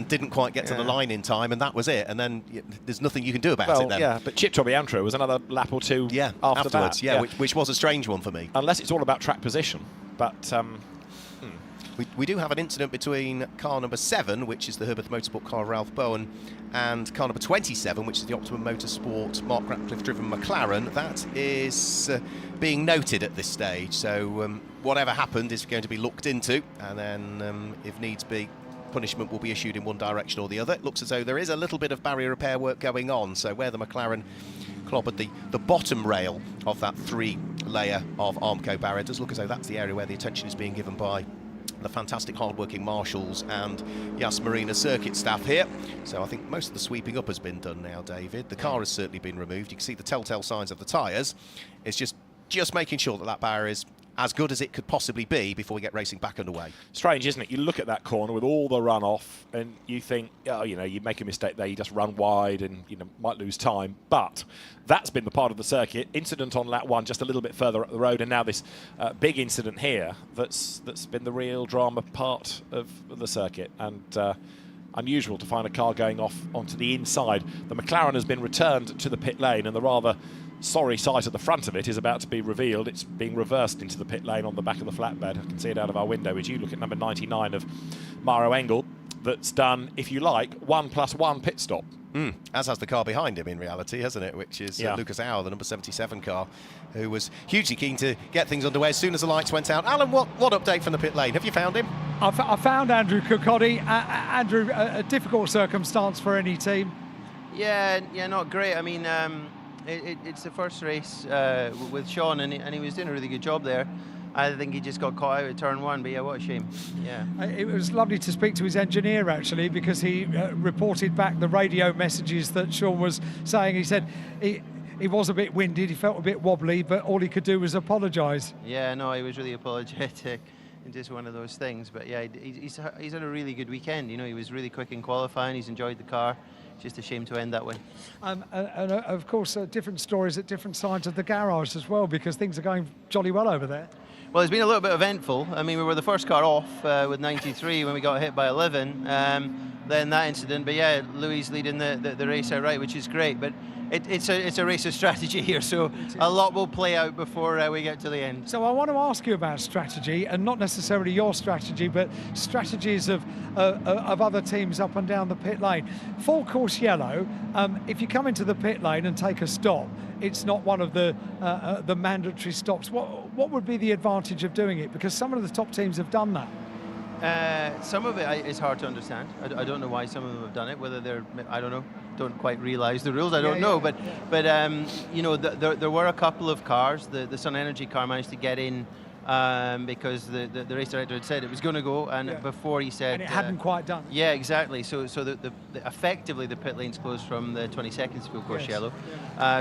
didn't quite get to the line in time, and that was it, and then there's nothing you can do about it then. Yeah, but Chip Toby Antro was another lap or two afterwards. Yeah, which was a strange one for me. Unless it's all about track position. But we do have an incident between car number 7, which is the Herbert Motorsport car of Ralph Bowen, and car number 27, which is the Optimum Motorsport Mark Ratcliffe-driven McLaren. That is being noted at this stage. So whatever happened is going to be looked into, and then if needs be, punishment will be issued in one direction or the other. It looks as though there is a little bit of barrier repair work going on. So where the McLaren clobbered the bottom rail of that 3-layer of Armco barrier, it does look as though that's the area where the attention is being given by the fantastic hard-working marshals and Yas Marina Circuit staff here. So I think most of the sweeping up has been done now, David. The car has certainly been removed. You can see the telltale signs of the tyres. It's just making sure that that barrier is as good as it could possibly be before we get racing back underway. Strange, isn't it? You look at that corner with all the runoff and you think, oh, you know, you make a mistake there, you just run wide and, you know, might lose time. But that's been the part of the circuit. Incident on lap 1 just a little bit further up the road, and now this big incident here that's been the real drama part of the circuit. And unusual to find a car going off onto the inside. The McLaren has been returned to the pit lane, and the rather sorry sight at the front of it is about to be revealed. It's being reversed into the pit lane on the back of the flatbed. I can see it out of our window as you look at number 99 of Maro Engel. That's done, if you like, 1+1 pit stop. As has the car behind him in reality, hasn't it? Which is Lucas Auer, the number 77 car, who was hugely keen to get things underway as soon as the lights went out. Alan, what update from the pit lane? Have you found him? I found Andrew Kirkcaldy. Andrew, a difficult circumstance for any team. Yeah, not great. I mean, it's the first race with Sean, and he was doing a really good job there. I think he just got caught out at turn 1, but yeah, what a shame. Yeah. It was lovely to speak to his engineer, actually, because he reported back the radio messages that Sean was saying. He said he was a bit winded, he felt a bit wobbly, but all he could do was apologise. Yeah, no, he was really apologetic. And just one of those things. But yeah, he's had a really good weekend. You know, he was really quick in qualifying. He's enjoyed the car. Just a shame to end that way. And of course, different stories at different sides of the garage as well, because things are going jolly well over there. Well, it's been a little bit eventful. I mean, we were the first car off with 93 when we got hit by 11. Then that incident, but yeah, Louis leading the race outright, which is great. But it's a race of strategy here, so a lot will play out before we get to the end. So I want to ask you about strategy, and not necessarily your strategy, but strategies of other teams up and down the pit lane. Full course yellow, if you come into the pit lane and take a stop, it's not one of the mandatory stops. What would be the advantage of doing it? Because some of the top teams have done that. Some of it is hard to understand. I don't know why some of them have done it. Whether they're, I don't know, don't quite realise the rules. I don't know. But you know, there were a couple of cars. The Sun Energy car managed to get in because the race director had said it was going to go, and before he said, and it hadn't quite done. Yeah, exactly. So effectively the pit lane's closed from the 20 seconds full course yellow.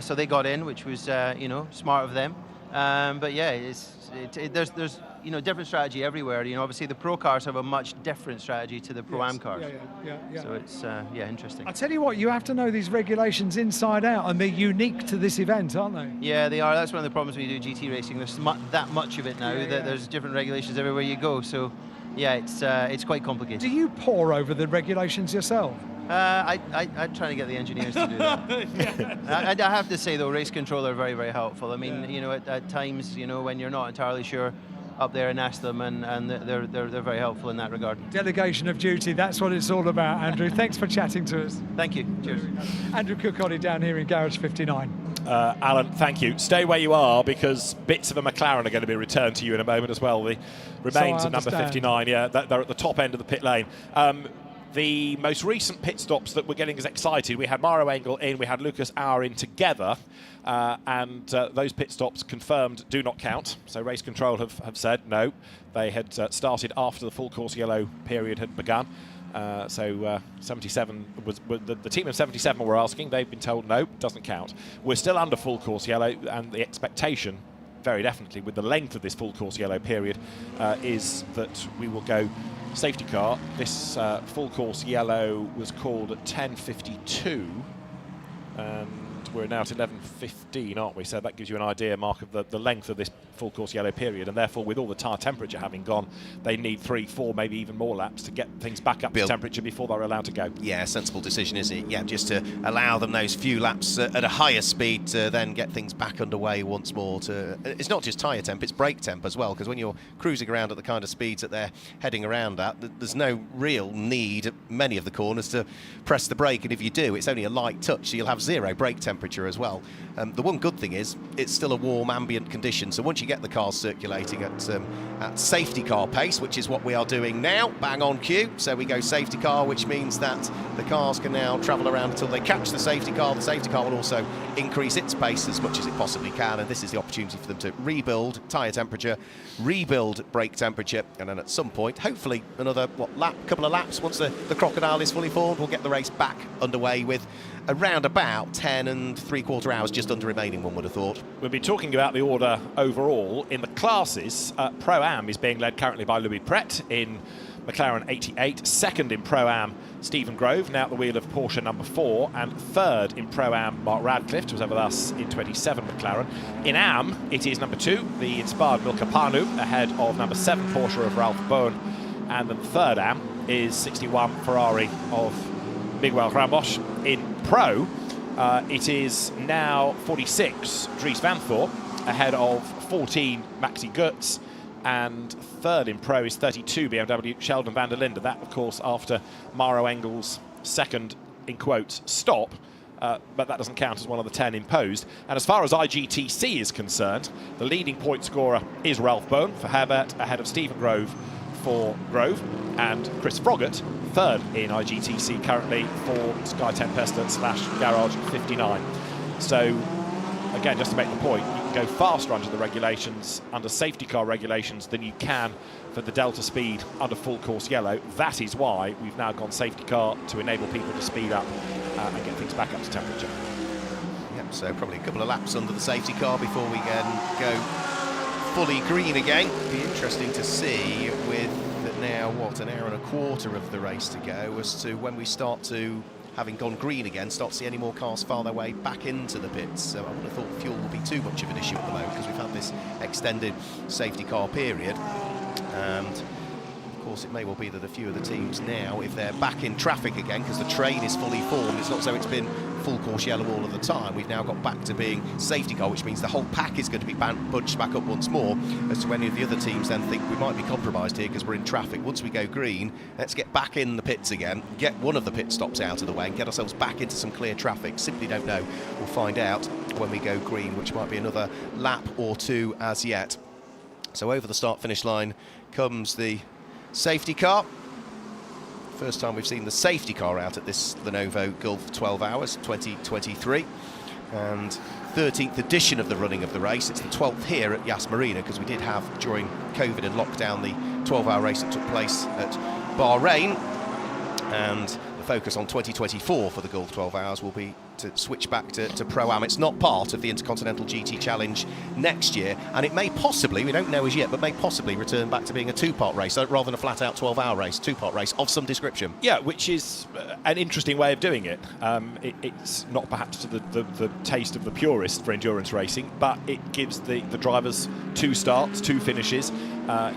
So they got in, which was you know, smart of them. But yeah, there's you know, different strategy everywhere. You know, obviously the pro cars have a much different strategy to the pro-am cars. Yeah. So it's yeah, interesting. I tell you what, you have to know these regulations inside out, and they're unique to this event, aren't they? Yeah, they are. That's one of the problems when you do GT racing. There's that much of it now that there's different regulations everywhere you go. So yeah, it's quite complicated. Do you pore over the regulations yourself? I'm trying to get the engineers to do that. I have to say though, race control are very, very helpful. I mean, you know, at times, you know, when you're not entirely sure, up there and ask them, and they're very helpful in that regard. Delegation of duty, that's what it's all about, Andrew. Thanks for chatting to us. Thank you. Cheers. Andrew Kirkcaldy down here in Garage 59. Alan, thank you. Stay where you are, because bits of a McLaren are going to be returned to you in a moment as well. The remains of number 59, yeah, they're at the top end of the pit lane. The most recent pit stops that were getting us excited, we had Mauro Engel in, we had Lucas Auer in together, and those pit stops confirmed do not count. So race control have said no. They had started after the full course yellow period had begun. So 77 was the team of 77 were asking. They've been told no, doesn't count. We're still under full course yellow, and the expectation, very definitely, with the length of this full course yellow period, is that we will go safety car. This full course yellow was called at 10:52, and we're now at 11:15, aren't we? So that gives you an idea, Mark, of the length of this full course yellow period, and therefore with all the tyre temperature having gone, they need 3, 4, maybe even more laps to get things back up to temperature before they're allowed to go. Yeah, sensible decision, isn't it? Yeah, just to allow them those few laps at a higher speed to then get things back underway once more. It's not just tyre temp, it's brake temp as well, because when you're cruising around at the kind of speeds that they're heading around at, there's no real need at many of the corners to press the brake, and if you do, it's only a light touch, so you'll have 0 brake temperature as well. The one good thing is it's still a warm ambient condition, so once you get the cars circulating at safety car pace, which is what we are doing now, bang on cue, so we go safety car, which means that the cars can now travel around until they catch the safety car. The safety car will also increase its pace as much as it possibly can, and this is the opportunity for them to rebuild tyre temperature, rebuild brake temperature, and then at some point, hopefully another couple of laps, once the crocodile is fully formed, we'll get the race back underway with around about 10 3/4 hours just under remaining, one would have thought. We'll be talking about the order overall. In the classes, Pro-Am is being led currently by Louis Pret in McLaren 88. Second in Pro-Am, Stephen Grove, now at the wheel of Porsche number 4. And third in Pro-Am, Mark Radcliffe, who was over with us in 27 McLaren. In Am, it is number 2, the inspired Milka Panu, ahead of number 7 Porsche of Ralph Bowen. And the third Am is 61 Ferrari of Miguel Ramos. In Pro, it is now 46 Dries Van Thor, ahead of 14 Maxi Goetz, and third in Pro is 32 BMW Sheldon van der Linde. That, of course, after Mauro Engel's second, in quotes, stop, but that doesn't count as one of the 10 imposed. And as far as IGTC is concerned, the leading point scorer is Ralph Bowen for Herbert, ahead of Stephen Grove for Grove, and Chris Froggatt, third in IGTC currently for Sky Tempesta / Garage 59. So, again, just to make the point, you can go faster under the regulations, under safety car regulations, than you can for the Delta speed under full course yellow. That is why we've now gone safety car, to enable people to speed up and get things back up to temperature. Yep, so probably a couple of laps under the safety car before we can go fully green again. Be interesting to see with now, what, an hour and a quarter of the race to go, as to when we start to having gone green again, start to see any more cars file their way back into the pits. So I would have thought fuel would be too much of an issue at the moment, because we've had this extended safety car period. And of course, it may well be that a few of the teams now, if they're back in traffic again, because the train is fully formed, it's not so it's been full course yellow all of the time. We've now got back to being safety car, which means the whole pack is going to be bunched back up once more, as to any of the other teams then think we might be compromised here because we're in traffic. Once we go green, let's get back in the pits again, get one of the pit stops out of the way and get ourselves back into some clear traffic. Simply don't know. We'll find out when we go green, which might be another lap or two as yet. So over the start-finish line comes the safety car. First time we've seen the safety car out at this Lenovo Gulf 12 Hours 2023, and 13th edition of the running of the race. It's the 12th here at Yas Marina, because we did have, during COVID and lockdown, the 12-hour race that took place at Bahrain, and the focus on 2024 for the Gulf 12 Hours will be to switch back to Pro-Am. It's not part of the Intercontinental GT Challenge next year, and it may possibly, we don't know as yet, but may possibly return back to being a two-part race rather than a flat-out 12-hour race, two-part race of some description. Yeah, which is an interesting way of doing it. It's not perhaps to the taste of the purist for endurance racing, but it gives the drivers two starts, two finishes,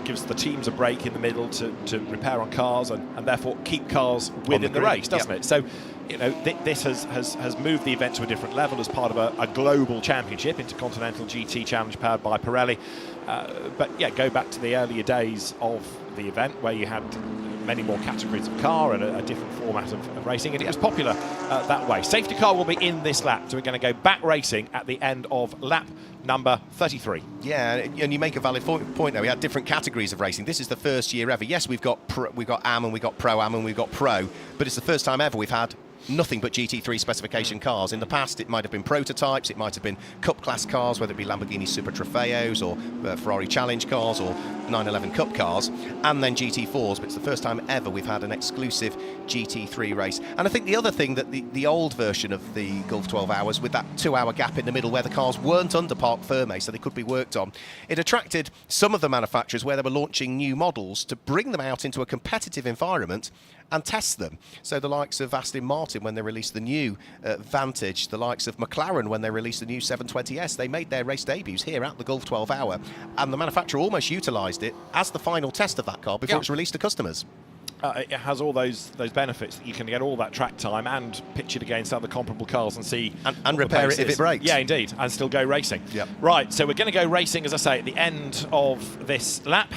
gives the teams a break in the middle to repair on cars and therefore keep cars within the race, doesn't it? So, you know, this has moved the event to a different level as part of a global championship, Intercontinental GT Challenge powered by Pirelli. But yeah, go back to the earlier days of the event where you had many more categories of car and a different format of racing, and it was popular that way. Safety car will be in this lap, so we're going to go back racing at the end of lap number 33. Yeah, and you make a valid point there. We had different categories of racing. This is the first year ever. Yes, we've got Am and we've got Pro-Am and we've got Pro, but it's the first time ever we've had nothing but GT3 specification cars. In the past, it might have been prototypes, it might have been Cup class cars, whether it be Lamborghini Super Trofeos or Ferrari Challenge cars or 911 Cup cars, and then GT4s, but it's the first time ever we've had an exclusive GT3 race. And I think the other thing that the old version of the Gulf 12 Hours, with that 2-hour gap in the middle where the cars weren't under Parc Fermé, so they could be worked on, it attracted some of the manufacturers where they were launching new models to bring them out into a competitive environment and test them. So the likes of Aston Martin, when they released the new Vantage, the likes of McLaren, when they released the new 720S, they made their race debuts here at the Gulf 12 Hour, and the manufacturer almost utilised it as the final test of that car before it's released to customers. It has all those benefits. You can get all that track time and pitch it against other comparable cars and see and repair it if it breaks. Yeah, indeed, and still go racing. Yep. Right, so we're going to go racing, as I say, at the end of this lap.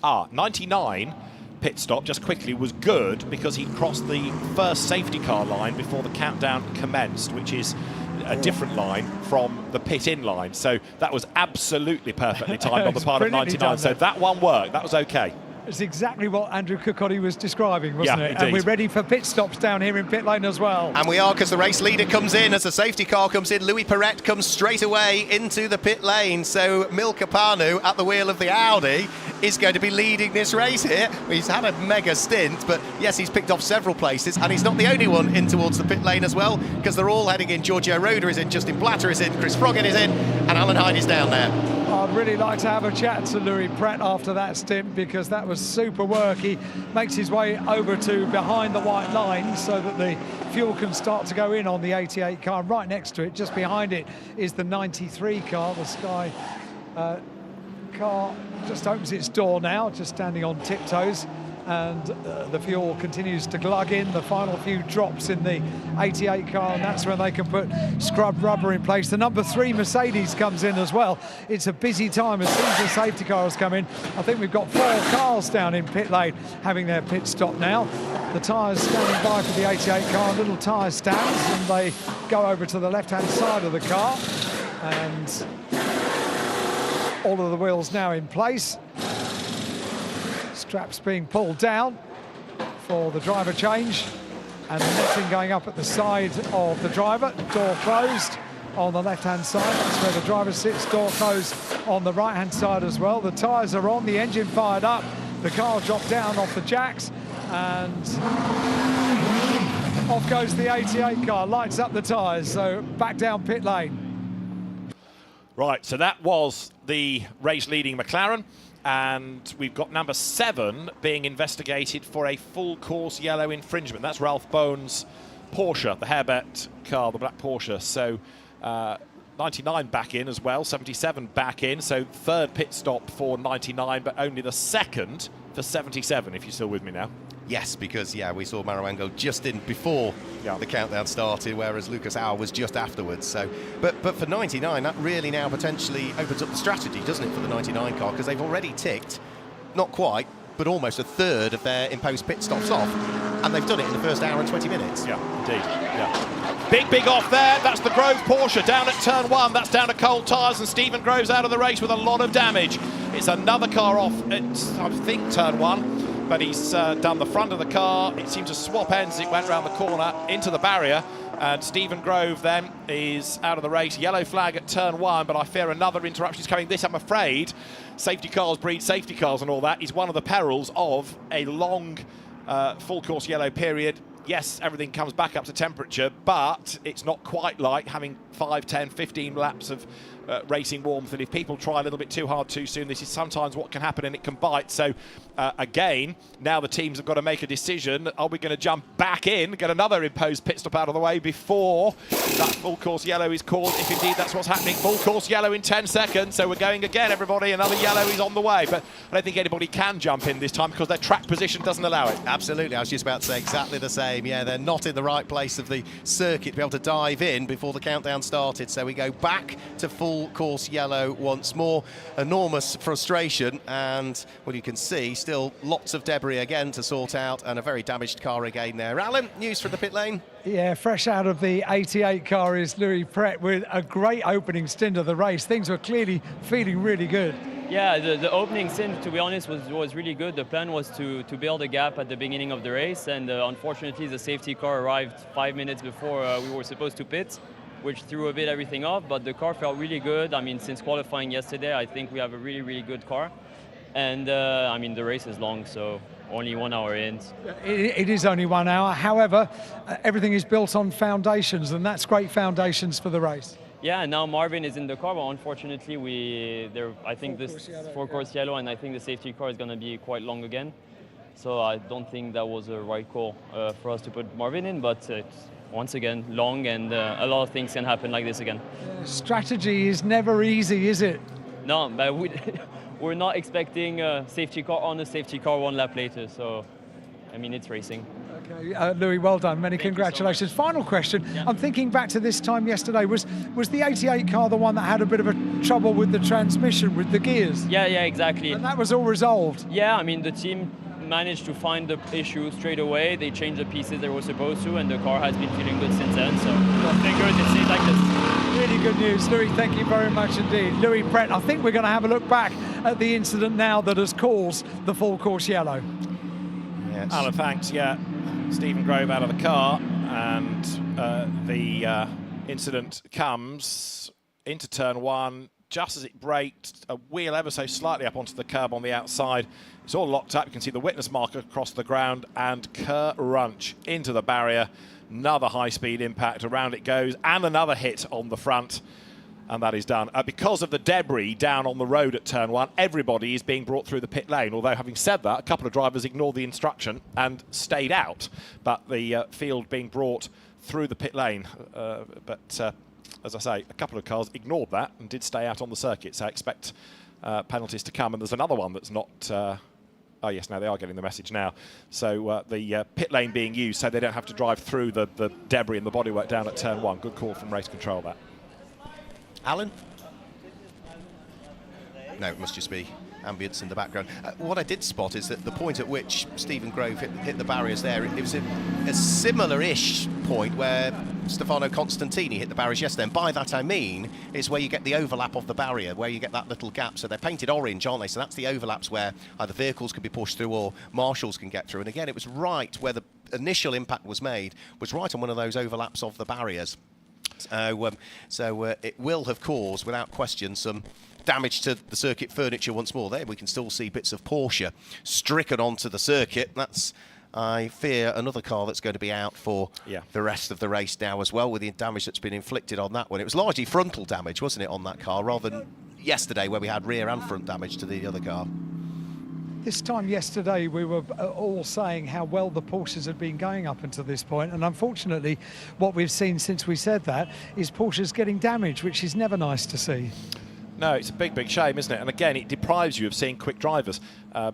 99 pit stop, just quickly, was good because he crossed the first safety car line before the countdown commenced, which is a different line from the pit-in line. So that was absolutely perfectly timed on the part of 99. So that one worked. That was okay. It's exactly what Andrew Cocotti was describing, wasn't it? Indeed. And we're ready for pit stops down here in pit lane as well. And we are, because the race leader comes in as the safety car comes in. Louis Perret comes straight away into the pit lane. So Milka Panu at the wheel of the Audi is going to be leading this race here. He's had a mega stint, but yes, he's picked off several places, and he's not the only one in towards the pit lane as well, because they're all heading in. Giorgio Roda is in, Justin Blatter is in, Chris Froggen is in, and Alan Hyde is down there. I'd really like to have a chat to Louis Perret after that stint, because that was super work. He makes his way over to behind the white line so that the fuel can start to go in on the 88 car. And right next to it, just behind it, is the 93 car. The Sky car just opens its door now, just standing on tiptoes, and the fuel continues to glug in. The final few drops in the 88 car, and that's when they can put scrub rubber in place. The number 3 Mercedes comes in as well. It's a busy time as soon as the safety cars come in. I think we've got 4 cars down in pit lane having their pit stop now. The tyres standing by for the 88 car, little tyre stands, and they go over to the left-hand side of the car, and all of the wheels now in place. Straps being pulled down for the driver change, and the netting going up at the side of the driver. Door closed on the left-hand side. That's where the driver sits. Door closed on the right-hand side as well. The tyres are on, the engine fired up. The car dropped down off the jacks, and off goes the 88 car. Lights up the tyres, so back down pit lane. Right, so that was the race-leading McLaren. And we've got number 7 being investigated for a full course yellow infringement. That's Ralph Bones Porsche, the Hairbet car, the black Porsche. So 99 back in as well, 77 back in. So third pit stop for 99, but only the second for 77, if you're still with me now. Yes, because, we saw Maranello just in before the countdown started, whereas Lucas Auer was just afterwards. So, but for 99, that really now potentially opens up the strategy, doesn't it, for the 99 car? Because they've already ticked, not quite, but almost a third of their imposed pit stops off, and they've done it in the first hour and 20 minutes. Yeah, indeed. Yeah. Big off there. That's the Grove Porsche down at turn 1. That's down to cold tyres, and Stephen Grove's out of the race with a lot of damage. It's another car off at, I think, turn 1, but he's done the front of the car. It seemed to swap ends as it went round the corner into the barrier, and Stephen Grove then is out of the race. Yellow flag at turn 1, but I fear another interruption is coming. This, I'm afraid, safety cars breed safety cars and all that is one of the perils of a long full course yellow period. Yes, everything comes back up to temperature, but it's not quite like having 5, 10, 15 laps of racing warmth, and if people try a little bit too hard too soon, this is sometimes what can happen, and it can bite. So again, now the teams have got to make a decision. Are we going to jump back in, get another imposed pit stop out of the way before that full course yellow is called, if indeed that's what's happening? Full course yellow in 10 seconds, so we're going again, everybody. Another yellow is on the way, but I don't think anybody can jump in this time because their track position doesn't allow it. Absolutely, I was just about to say exactly the same. Yeah, they're not in the right place of the circuit to be able to dive in before the countdown started, so we go back to full course yellow once more. Enormous frustration, and well, you can see still lots of debris again to sort out, and a very damaged car again there. Alan, news from the pit lane? Yeah, fresh out of the 88 car is Louis Pret with a great opening stint of the race. Things were clearly feeling really good. Yeah, the opening stint, to be honest, was really good. The plan was to build a gap at the beginning of the race, and unfortunately the safety car arrived 5 minutes before we were supposed to pit, which threw a bit everything off, but the car felt really good. I mean, since qualifying yesterday, I think we have a really good car. And I mean, the race is long, so only 1 hour in. It is only 1 hour. However, everything is built on foundations, and that's great foundations for the race. Yeah, now Marvin is in the car, but unfortunately I think this four-course yellow, and I think the safety car is going to be quite long again. So I don't think that was a right call for us to put Marvin in, but it's once again long, and a lot of things can happen like this again. Strategy is never easy, is it? No, but we're not expecting a safety car on a safety car 1 lap later, so I mean, it's racing. Okay, Louis, well done. Many congratulations. So final question. Yeah. I'm thinking back to this time yesterday. Was the 88 car the one that had a bit of a trouble with the transmission, with the gears? Yeah, exactly. And that was all resolved? Yeah, I mean, the team managed to find the issue straight away. They changed the pieces they were supposed to, and the car has been feeling good since then. So, fingers, it stays like this. Really good news, Louis. Thank you very much indeed. Louis Pret, I think we're going to have a look back at the incident now that has caused the full course yellow. Yes. Alan, thanks. Yeah, Stephen Grove out of the car, and the incident comes into turn 1 just as it braked, a wheel ever so slightly up onto the curb on the outside. It's all locked up. You can see the witness marker across the ground, and crunch into the barrier. Another high-speed impact, around it goes, and another hit on the front. And that is done. Because of the debris down on the road at turn 1, everybody is being brought through the pit lane. Although, having said that, a couple of drivers ignored the instruction and stayed out. But the field being brought through the pit lane. As I say, a couple of cars ignored that and did stay out on the circuit. So I expect penalties to come. And there's another one that's not... oh, yes, no, they are getting the message now. So the pit lane being used so they don't have to drive through the debris and the bodywork down at turn 1. Good call from race control, that. Alan? No, it must just be ambience in the background. What I did spot is that the point at which Stephen Grove hit the barriers there, it was a similar-ish point where Stefano Constantini hit the barriers yesterday. And by that I mean is where you get the overlap of the barrier, where you get that little gap. So they're painted orange, aren't they? So that's the overlaps where either vehicles can be pushed through or marshals can get through. And again, it was right where the initial impact was made, was right on one of those overlaps of the barriers. So it will have caused, without question, some damage to the circuit furniture once more. There we can still see bits of Porsche stricken onto the circuit. That's, I fear, another car that's going to be out for the rest of the race now as well, with the damage that's been inflicted on that one. It was largely frontal damage, wasn't it, on that car, rather than yesterday where we had rear and front damage to the other car. This time yesterday, we were all saying how well the Porsches had been going up until this point, and unfortunately, what we've seen since we said that is Porsches getting damaged, which is never nice to see. No, it's a big, big shame, isn't it? And again, it deprives you of seeing quick drivers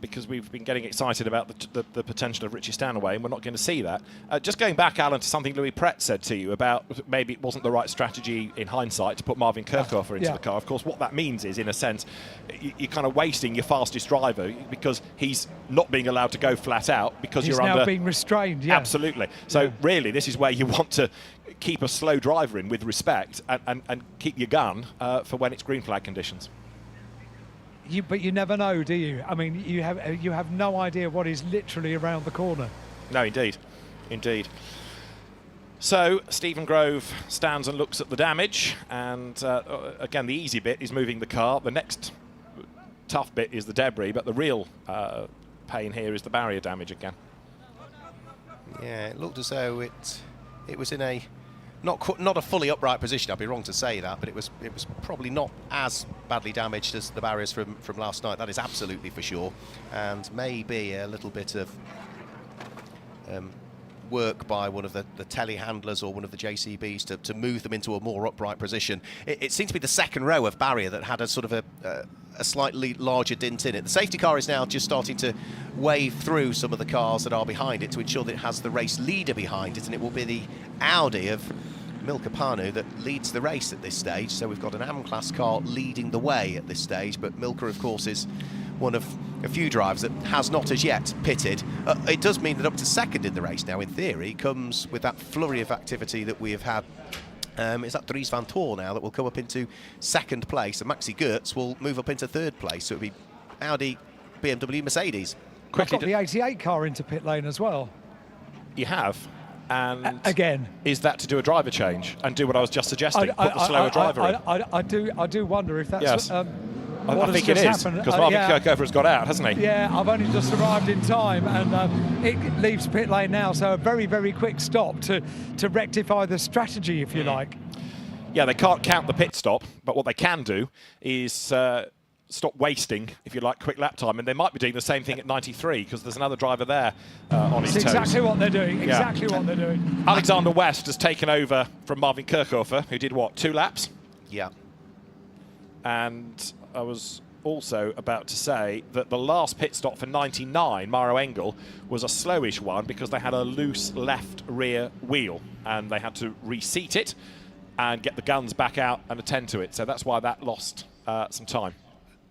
because we've been getting excited about the potential of Richie Stanaway, and we're not going to see that. Just going back, Alan, to something Louis Pret said to you about maybe it wasn't the right strategy in hindsight to put Marvin Kirchhofer into the car. Of course, what that means is, in a sense, you're kind of wasting your fastest driver because he's not being allowed to go flat out because he's you're now under... being restrained, yeah. Absolutely. So really, this is where you want to keep a slow driver in with respect and keep your gun for when it's green flag conditions. But you never know, do you? I mean, you have no idea what is literally around the corner. No, indeed. Indeed. So Stephen Grove stands and looks at the damage, and again, the easy bit is moving the car. The next tough bit is the debris, but the real pain here is the barrier damage again. Yeah, it looked as though it was in a not a fully upright position. I'd be wrong to say that, but it was probably not as badly damaged as the barriers from last night. That is absolutely for sure, and maybe a little bit of work by one of the telehandlers or one of the JCBs to move them into a more upright position. It seemed to be the second row of barrier that had a sort of a slightly larger dint in it. The safety car is now just starting to wave through some of the cars that are behind it to ensure that it has the race leader behind it, and it will be the Audi of Milka Panu that leads the race at this stage. So we've got an AM-class car leading the way at this stage, but Milka, of course, is one of a few drivers that has not as yet pitted. It does mean that up to second in the race now, in theory, comes with that flurry of activity that we have had. Is that Dries van Tor now that will come up into second place, and Maxi Goertz will move up into third place. So it'll be Audi, BMW, Mercedes. I've got the 88 car into pit lane as well. You have. And again, is that to do a driver change and do what I was just suggesting? Put the slower driver in. I do wonder if that's yes. what I think it is, because Marvin Kirchhofer has got out, hasn't he? Yeah, I've only just arrived in time, and it leaves pit lane now, so a very, very quick stop to rectify the strategy, if you like. Yeah, they can't count the pit stop, but what they can do is stop wasting, if you like, quick lap time, and they might be doing the same thing at 93 because there's another driver there on his toes. Exactly what they're doing. Exactly what they're doing. Alexander West has taken over from Marvin Kirchhofer, who did what, 2 laps? Yeah. And I was also about to say that the last pit stop for 99, Mauro Engel, was a slowish one because they had a loose left rear wheel and they had to reseat it and get the guns back out and attend to it. So that's why that lost some time.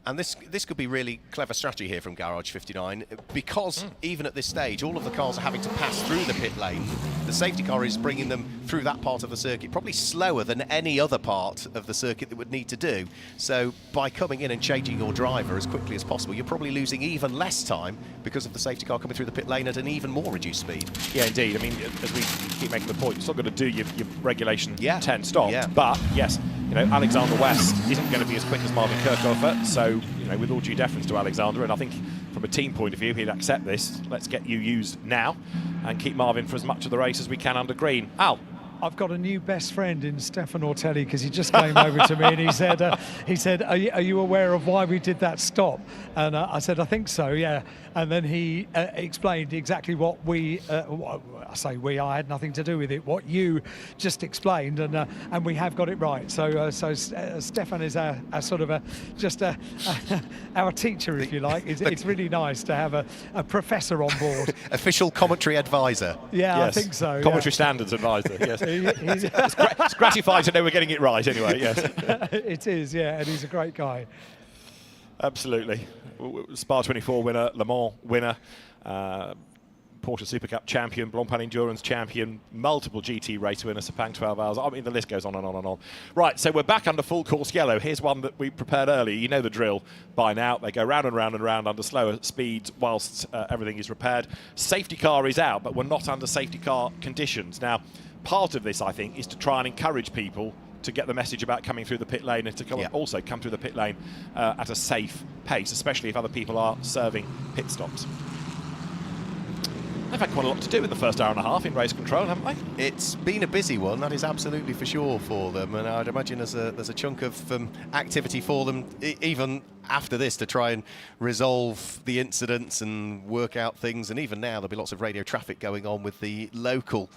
And this could be really clever strategy here from Garage 59, because even at this stage, all of the cars are having to pass through the pit lane. The safety car is bringing them through that part of the circuit, probably slower than any other part of the circuit that would need to do. So by coming in and changing your driver as quickly as possible, you're probably losing even less time because of the safety car coming through the pit lane at an even more reduced speed. Yeah, indeed. I mean, as we keep making the point, you're still going to do your regulation 10 stop. Yeah. But yes, you know, Alexander West isn't going to be as quick as Marvin Kirchhofer, so, you know, with all due deference to Alexander, and I think from a team point of view, he'd accept this. Let's get you used now and keep Marvin for as much of the race as we can under green. Al? I've got a new best friend in Stefan Ortelli, because he just came over to me and he said, are you aware of why we did that stop? And I said, I think so, yeah. And then he explained exactly what I say we, I had nothing to do with it, what you just explained, and we have got it right. So Stefan is our sort of our teacher, if you like. It's really nice to have a professor on board. Official commentary advisor. Yeah, yes. I think so. Commentary standards advisor, yes. It's gratifying to know we're getting it right anyway, yes. It is, yeah, and he's a great guy. Absolutely. Spa 24 winner, Le Mans winner, Porsche Super Cup champion, Blancpain Endurance champion, multiple GT race winner, Sepang 12 Hours. I mean, the list goes on and on and on. Right, so we're back under full course yellow. Here's one that we prepared earlier. You know the drill by now. They go round and round and round under slower speeds whilst everything is repaired. Safety car is out, but we're not under safety car conditions. Now, part of this, I think, is to try and encourage people to get the message about coming through the pit lane and to also come through the pit lane at a safe pace, especially if other people are serving pit stops. They've had quite a lot to do in the first hour and a half in race control, haven't they? It's been a busy one, that is absolutely for sure for them, and I'd imagine there's a chunk of activity for them even after this to try and resolve the incidents and work out things. And even now, there'll be lots of radio traffic going on with the local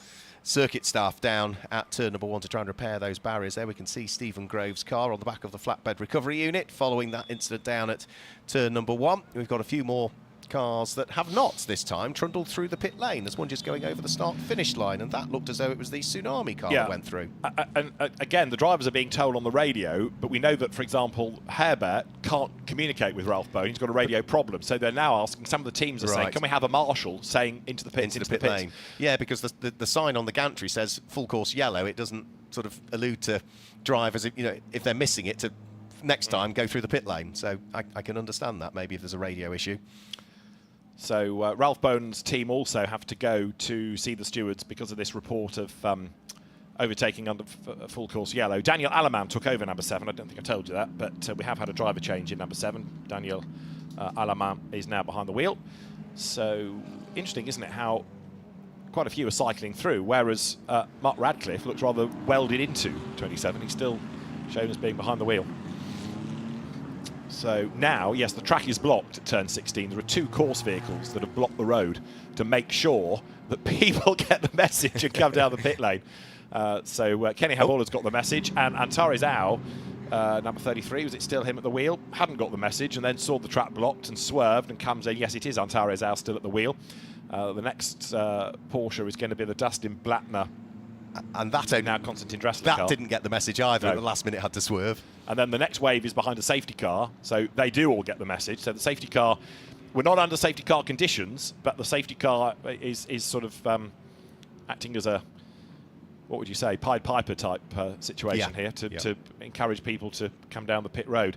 circuit staff down at turn number 1 to try and repair those barriers. There we can see Stephen Grove's car on the back of the flatbed recovery unit following that incident down at turn number 1. We've got a few more cars that have not this time trundled through the pit lane. There's one just going over the start-finish line, and that looked as though it was the Tsunami car that went through. And again, the drivers are being told on the radio, but we know that, for example, Herbert can't communicate with Ralph Bone. He's got a radio problem, so they're now asking, some of the teams are saying, can we have a marshal saying into the pits, into the pit lane? Yeah, because the sign on the gantry says full course yellow. It doesn't sort of allude to drivers, you know, if they're missing it, to next time go through the pit lane. So I can understand that, maybe if there's a radio issue. So Ralph Bone's team also have to go to see the stewards because of this report of overtaking under full course yellow. Daniel Alaman took over number 7. I don't think I told you that, but we have had a driver change in number 7. Daniel Alaman is now behind the wheel. So interesting, isn't it, how quite a few are cycling through, whereas Mark Radcliffe looks rather welded into 27. He's still shown as being behind the wheel. So now, yes, the track is blocked at turn 16. There are 2 course vehicles that have blocked the road to make sure that people get the message and come down the pit lane. So Kenny Havoula's got the message, and Antares Au, number 33, was it still him at the wheel? Hadn't got the message, and then saw the track blocked and swerved and comes in. Yes, it is Antares Au still at the wheel. The next Porsche is going to be the Dustin Blattner. And that now Konstantin Dressler that car. Didn't get the message either. At the last minute had to swerve. And then the next wave is behind a safety car, so they do all get the message. So the safety car, we're not under safety car conditions, but the safety car is sort of acting as a, what would you say, Pied Piper type situation here to encourage people to come down the pit road.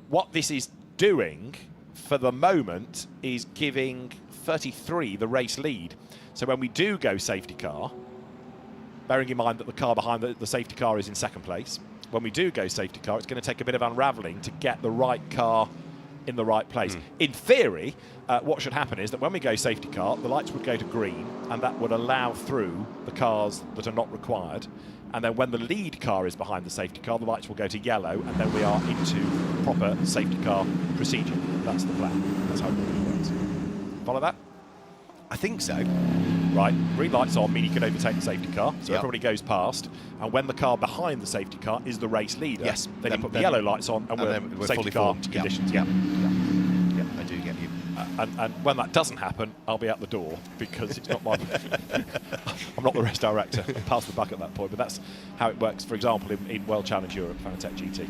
What this is doing for the moment is giving 33 the race lead. So when we do go safety car, bearing in mind that the car behind the safety car is in second place, when we do go safety car, it's going to take a bit of unravelling to get the right car in the right place. In theory, what should happen is that when we go safety car, the lights would go to green, and that would allow through the cars that are not required. And then when the lead car is behind the safety car, the lights will go to yellow, and then we are into proper safety car procedure. That's the plan. That's how it really works. Follow that? I think so. Right, green lights on mean you can overtake the safety car, so everybody goes past, and when the car behind the safety car is the race leader, then you put the yellow lights on, and we're safety car conditions. Yeah, I do get you. And when that doesn't happen, I'll be out the door, because it's not my... I'm not the race director. I pass the buck at that point, but that's how it works, for example, in World Challenge Europe, Fanatec GT.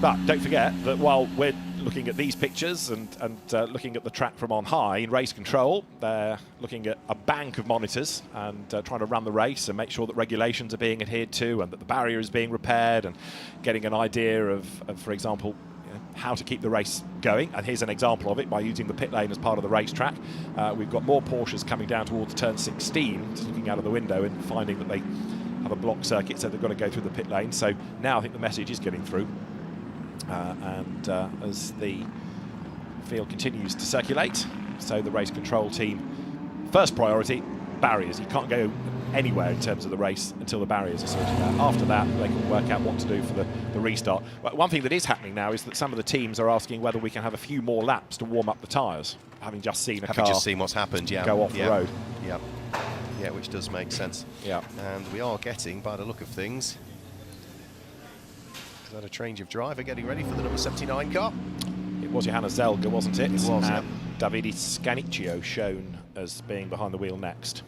But don't forget that while we're looking at these pictures and looking at the track from on high, in race control, they're looking at a bank of monitors and trying to run the race and make sure that regulations are being adhered to and that the barrier is being repaired and getting an idea of for example, how to keep the race going. And here's an example of it by using the pit lane as part of the racetrack. We've got more Porsches coming down towards turn 16, just looking out of the window and finding that they have a blocked circuit, so they've got to go through the pit lane. So now I think the message is getting through. As the field continues to circulate, so the race control team, first priority, barriers. You can't go anywhere in terms of the race until the barriers are sorted out. After that, they can work out what to do for the restart. But one thing that is happening now is that some of the teams are asking whether we can have a few more laps to warm up the tyres, having just seen a car just seen what's happened, go off the road. Yeah, which does make sense. Yeah. And we are getting, by the look of things, is that a change of driver getting ready for the number 79 car? It was Johanna Zelga, wasn't it? It was, and Davide Scanicchio shown as being behind the wheel next.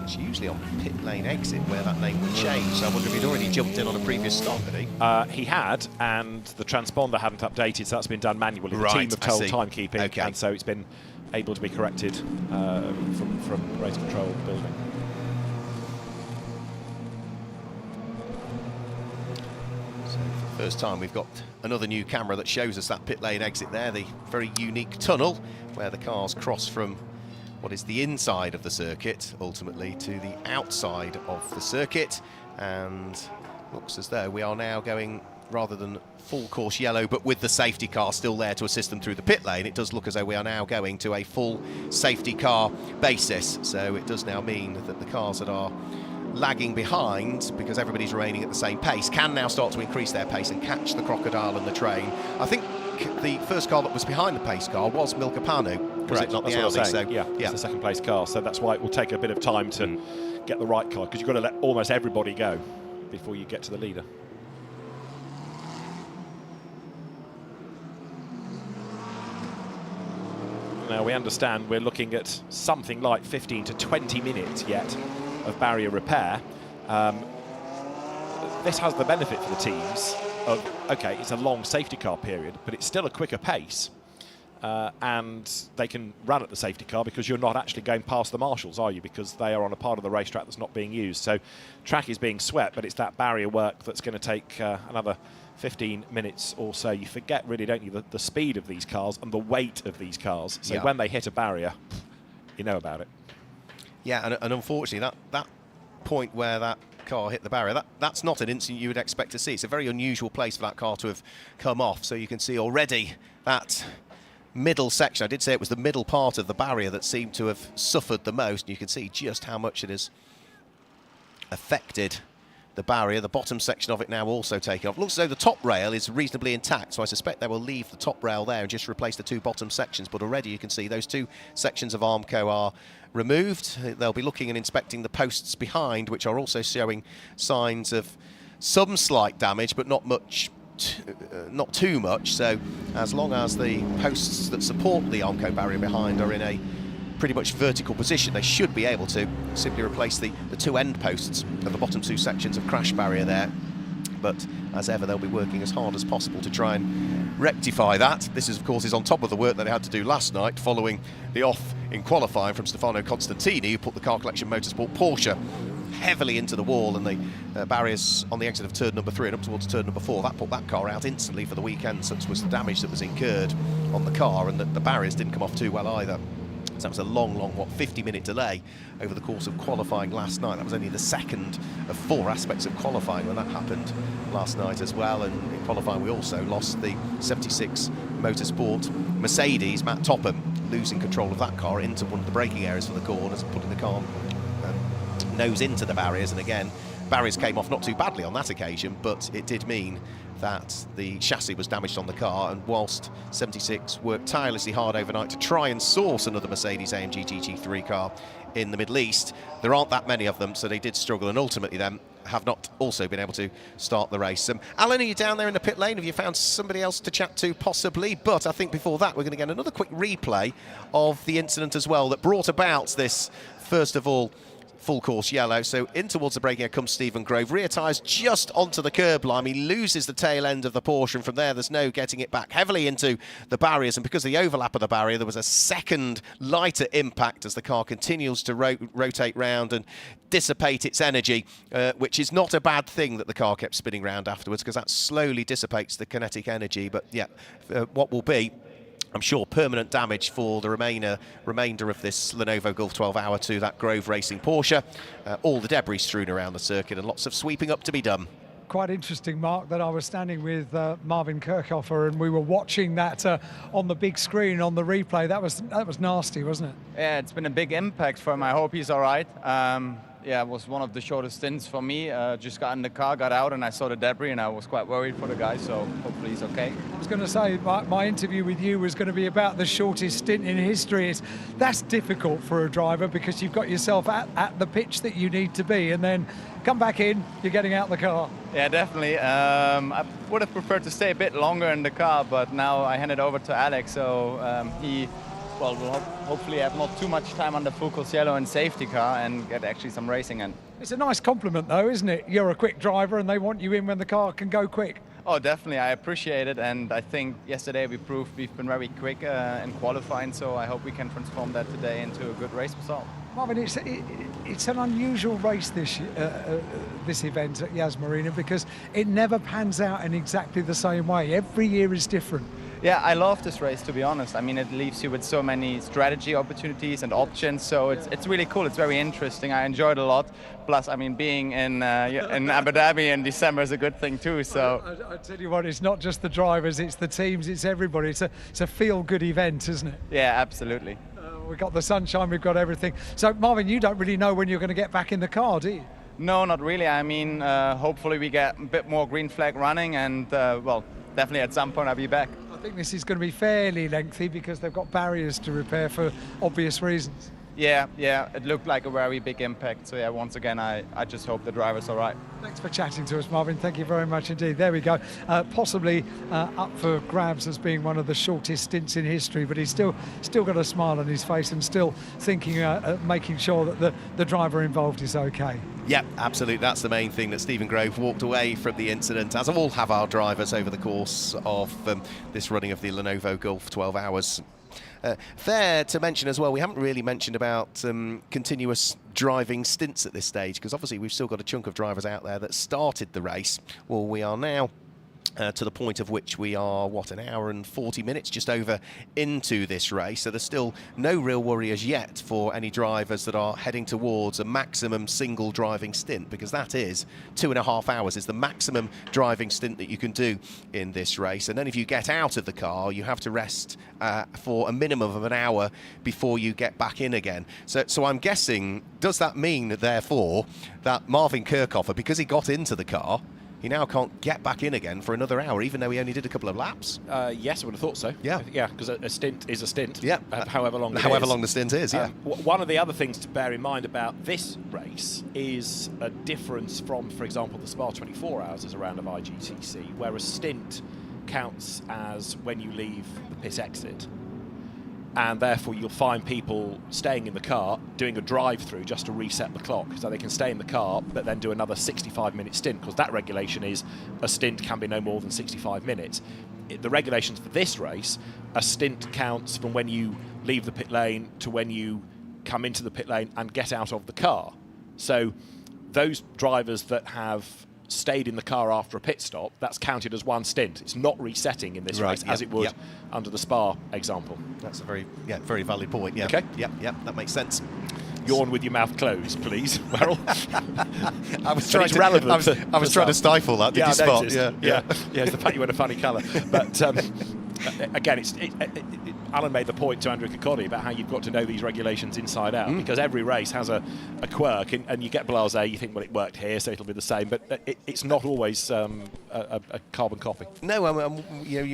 It's usually on pit lane exit where that name would change, so I wonder if he'd already jumped in on a previous stop, had he? He had, and the transponder hadn't updated, so that's been done manually. The team have told timekeeping, and so it's been able to be corrected from race control building. First time we've got another new camera that shows us that pit lane exit there, the very unique tunnel where the cars cross from what is the inside of the circuit ultimately to the outside of the circuit, and looks as though we are now going, rather than full course yellow but with the safety car still there to assist them through the pit lane, it does look as though we are now going to a full safety car basis. So it does now mean that the cars that are lagging behind because everybody's remaining at the same pace, can now start to increase their pace and catch the Crocodile and the Train. I think the first car that was behind the pace car was Milka Panu, was it not the Audi? So, yeah, it's the second place car, so that's why it will take a bit of time to get the right car, because you've got to let almost everybody go before you get to the leader. Now we understand we're looking at something like 15 to 20 minutes yet of barrier repair. This has the benefit for the teams of, okay, it's a long safety car period, but it's still a quicker pace. And they can run at the safety car because you're not actually going past the marshals, are you? Because they are on a part of the racetrack that's not being used. So track is being swept, but it's that barrier work that's going to take another 15 minutes or so. You forget, really, don't you, the speed of these cars and the weight of these cars. So when they hit a barrier, you know about it. Yeah, and unfortunately, that point where that car hit the barrier, that's not an incident you would expect to see. It's a very unusual place for that car to have come off. So you can see already that middle section, I did say it was the middle part of the barrier that seemed to have suffered the most. And you can see just how much it has affected the barrier. The bottom section of it now also taken off. Looks as though the top rail is reasonably intact, so I suspect they will leave the top rail there and just replace the two bottom sections. But already you can see those two sections of Armco are removed. They'll be looking and inspecting the posts behind, which are also showing signs of some slight damage, but not much. Not too much. So as long as the posts that support the Armco barrier behind are in a pretty much vertical position, they should be able to simply replace the two end posts of the bottom two sections of crash barrier there. But as ever, they'll be working as hard as possible to try and rectify that. This is, of course, on top of the work that they had to do last night following the off in qualifying from Stefano Constantini, who put the Car Collection Motorsport Porsche heavily into the wall, and the barriers on the exit of turn number 3 and up towards turn number 4, that put that car out instantly for the weekend. Such was the damage that was incurred on the car, and the barriers didn't come off too well either. So that was a long, 50-minute delay over the course of qualifying last night. That was only the second of 4 aspects of qualifying when that happened last night as well. And in qualifying, we also lost the 76 Motorsport Mercedes, Matt Topham, losing control of that car into one of the braking areas for the corners and putting the car nose into the barriers. And again, barriers came off not too badly on that occasion, but it did mean that the chassis was damaged on the car. And whilst 76 worked tirelessly hard overnight to try and source another Mercedes AMG GT3 car in the Middle East, there aren't that many of them, so they did struggle, and ultimately then have not also been able to start the race. Alan, are you down there in the pit lane? Have you found somebody else to chat to? Possibly, but I think before that we're going to get another quick replay of the incident as well that brought about this, first of all, full course yellow. So in towards the braking area comes Stephen Grove. Rear tyres just onto the curb line. He loses the tail end of the Porsche, and from there there's no getting it back heavily into the barriers. And because of the overlap of the barrier, there was a second lighter impact as the car continues to rotate round and dissipate its energy, which is not a bad thing that the car kept spinning round afterwards, because that slowly dissipates the kinetic energy. But yeah, what will be, I'm sure, permanent damage for the remainder of this Lenovo Gulf 12 hour to that Grove Racing Porsche. All the debris strewn around the circuit and lots of sweeping up to be done. Quite interesting, Mark, that I was standing with Marvin Kirchhofer and we were watching that on the big screen on the replay. That was nasty, wasn't it? Yeah, it's been a big impact for him. I hope he's all right. Yeah, it was one of the shortest stints for me. Just got in the car, got out, and I saw the debris, and I was quite worried for the guy, so hopefully he's okay. I was going to say, my interview with you was going to be about the shortest stint in history. That's difficult for a driver because you've got yourself at the pitch that you need to be, and then come back in, you're getting out the car. Yeah, definitely. I would have preferred to stay a bit longer in the car, but now I hand it over to Alex, so he will hopefully have not too much time on the full course yellow and safety car and get actually some racing in. It's a nice compliment though, isn't it? You're a quick driver and they want you in when the car can go quick. Oh, definitely. I appreciate it, and I think yesterday we proved we've been very quick in qualifying, so I hope we can transform that today into a good race result. Marvin, it's an unusual race, this event at Yas Marina, because it never pans out in exactly the same way. Every year is different. Yeah, I love this race, to be honest. I mean, it leaves you with so many strategy opportunities and options, so it's really cool. It's very interesting. I enjoyed it a lot. Plus, I mean, being in Abu Dhabi in December is a good thing too. So I tell you what, it's not just the drivers, it's the teams, it's everybody. It's a feel-good event, isn't it? Yeah, absolutely. We've got the sunshine, we've got everything. So, Marvin, you don't really know when you're going to get back in the car, do you? No, not really. I mean, hopefully we get a bit more green flag running, and well, definitely at some point I'll be back. I think this is going to be fairly lengthy because they've got barriers to repair for obvious reasons. Yeah, it looked like a very big impact. So yeah, once again, I just hope the driver's all right. Thanks for chatting to us, Marvin. Thank you very much indeed. There we go. Possibly up for grabs as being one of the shortest stints in history, but he's still got a smile on his face and still thinking, making sure that the driver involved is okay. Yeah, absolutely. That's the main thing, that Stephen Grove walked away from the incident, as all have our drivers over the course of this running of the Lenovo Gulf 12 hours. Fair to mention as well, we haven't really mentioned about continuous driving stints at this stage, because obviously we've still got a chunk of drivers out there that started the race. Well, we are now to the point of which we are, what, an hour and 40 minutes just over into this race. So there's still no real worry as yet for any drivers that are heading towards a maximum single driving stint, because that is 2.5 hours is the maximum driving stint that you can do in this race. And then if you get out of the car, you have to rest for a minimum of an hour before you get back in again. So I'm guessing, does that mean, therefore, that Marvin Kirchhofer, because he got into the car, he now can't get back in again for another hour, even though he only did a couple of laps? Yes, I would have thought so. Yeah, because a stint is a stint. Yeah, however long the stint is. Yeah. One of the other things to bear in mind about this race is a difference from, for example, the Spa 24 hours as a round of IGTC, where a stint counts as when you leave the pit exit. And therefore you'll find people staying in the car doing a drive-through just to reset the clock, so they can stay in the car but then do another 65-minute stint, because that regulation is a stint can be no more than 65 minutes. The regulations for this race, a stint counts from when you leave the pit lane to when you come into the pit lane and get out of the car. So those drivers that have stayed in the car after a pit stop, that's counted as one stint. It's not resetting in this race as it would under the Spa example. That's a very valid point. Yeah. Okay. Yeah, that makes sense. Yawn with your mouth closed, please, Merrill. I was trying to stifle that. Did you spot? Yeah. It's the fact you went a funny colour. But again, Alan made the point to Andrew Kirkcaldy about how you've got to know these regulations inside out, because every race has a quirk, and you get blasé, you think, well, it worked here, so it'll be the same, but it's not always a carbon copy. No,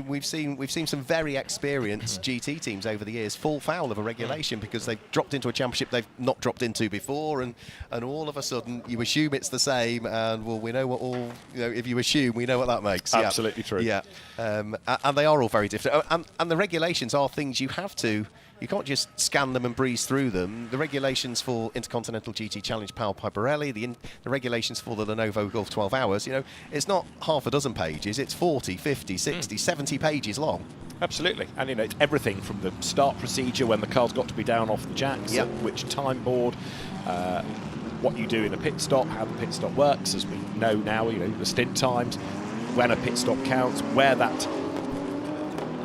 we've seen some very experienced GT teams over the years fall foul of a regulation because they've dropped into a championship they've not dropped into before, and all of a sudden you assume it's the same, and well, we know what all, if you assume, we know what that makes. Absolutely true. Yeah, and they are all very different, and the regulations are things you can't just scan them and breeze through them. The regulations for Intercontinental GT Challenge Pal Piperelli, the regulations for the Lenovo Gulf 12 hours, it's not half a dozen pages, it's 40, 50, 60, 70 pages long. Absolutely, and it's everything from the start procedure when the car's got to be down off the jacks, which time board, what you do in a pit stop, how the pit stop works, as we know now, the stint times, when a pit stop counts, where that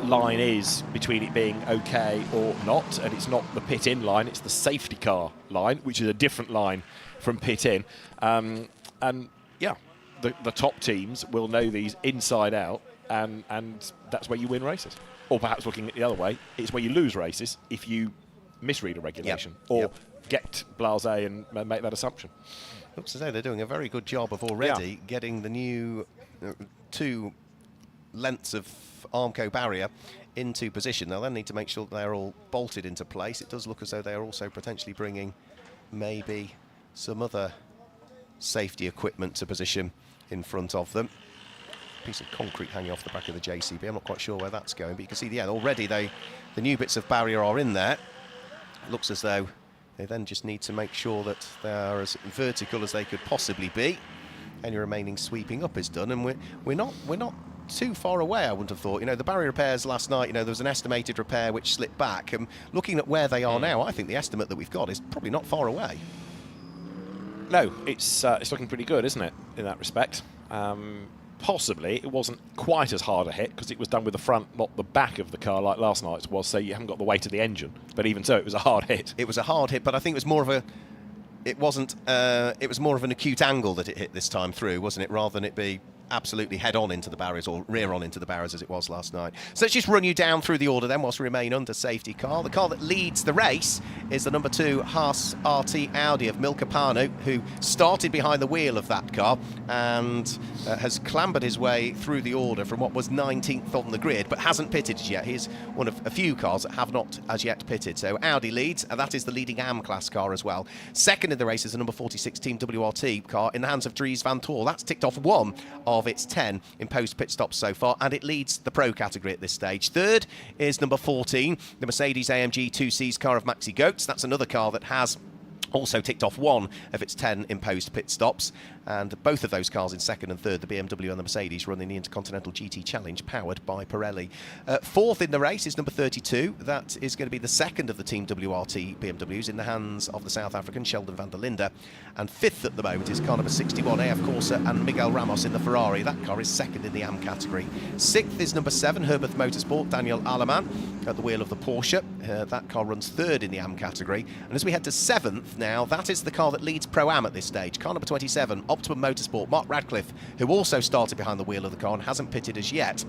line is between it being okay or not, and it's not the pit in line, it's the safety car line, which is a different line from pit in, and the top teams will know these inside out, and that's where you win races. Or perhaps looking at the other way, it's where you lose races if you misread a regulation or get blasé and make that assumption. Looks as though they're doing a very good job of already getting the new 2 lengths of Armco barrier into position. They'll then need to make sure that they're all bolted into place. It does look as though they're also potentially bringing maybe some other safety equipment to position in front of them. Piece of concrete hanging off the back of the JCB. I'm not quite sure where that's going, but you can see, already the new bits of barrier are in there. It looks as though they then just need to make sure that they are as vertical as they could possibly be. Any remaining sweeping up is done, and we're not too far away, I wouldn't have thought. The barrier repairs last night, there was an estimated repair which slipped back. Looking at where they are now, I think the estimate that we've got is probably not far away. No, it's looking pretty good, isn't it, in that respect? Possibly it wasn't quite as hard a hit because it was done with the front, not the back of the car like last night's was, so you haven't got the weight of the engine. But even so, it was a hard hit. It was a hard hit, but I think it was more of a... It wasn't. It was more of an acute angle that it hit this time through, wasn't it? Rather than it be absolutely head on into the barriers, or rear on into the barriers as it was last night. So let's just run you down through the order then whilst we remain under safety car. The car that leads the race is the number 2 Haas RT Audi of Milka Panu, who started behind the wheel of that car and has clambered his way through the order from what was 19th on the grid, but hasn't pitted yet. He's one of a few cars that have not as yet pitted. So Audi leads, and that is the leading AM class car as well. Second in the race is the number 46 Team WRT car in the hands of Dries van Tor. That's ticked off 1 of its 10 imposed pit stops so far, and it leads the Pro category at this stage. Third is number 14, the Mercedes AMG 2Cs car of Maxi Goetz. That's another car that has also ticked off 1 of its 10 imposed pit stops, and both of those cars in second and third, the BMW and the Mercedes, running the Intercontinental GT Challenge powered by Pirelli. Fourth in the race is number 32. That is going to be the second of the Team WRT BMWs in the hands of the South African Sheldon van der Linde, and fifth at the moment is car number 61 AF Corsa and Miguel Ramos in the Ferrari. That car is second in the AM category. Sixth is number 7 Herbert Motorsport Daniel Aleman at the wheel of the Porsche. That car runs third in the AM category, and as we head to 7th now, that is the car that leads Pro-Am at this stage. Car number 27, Optimum Motorsport, Mark Radcliffe, who also started behind the wheel of the car and hasn't pitted as yet,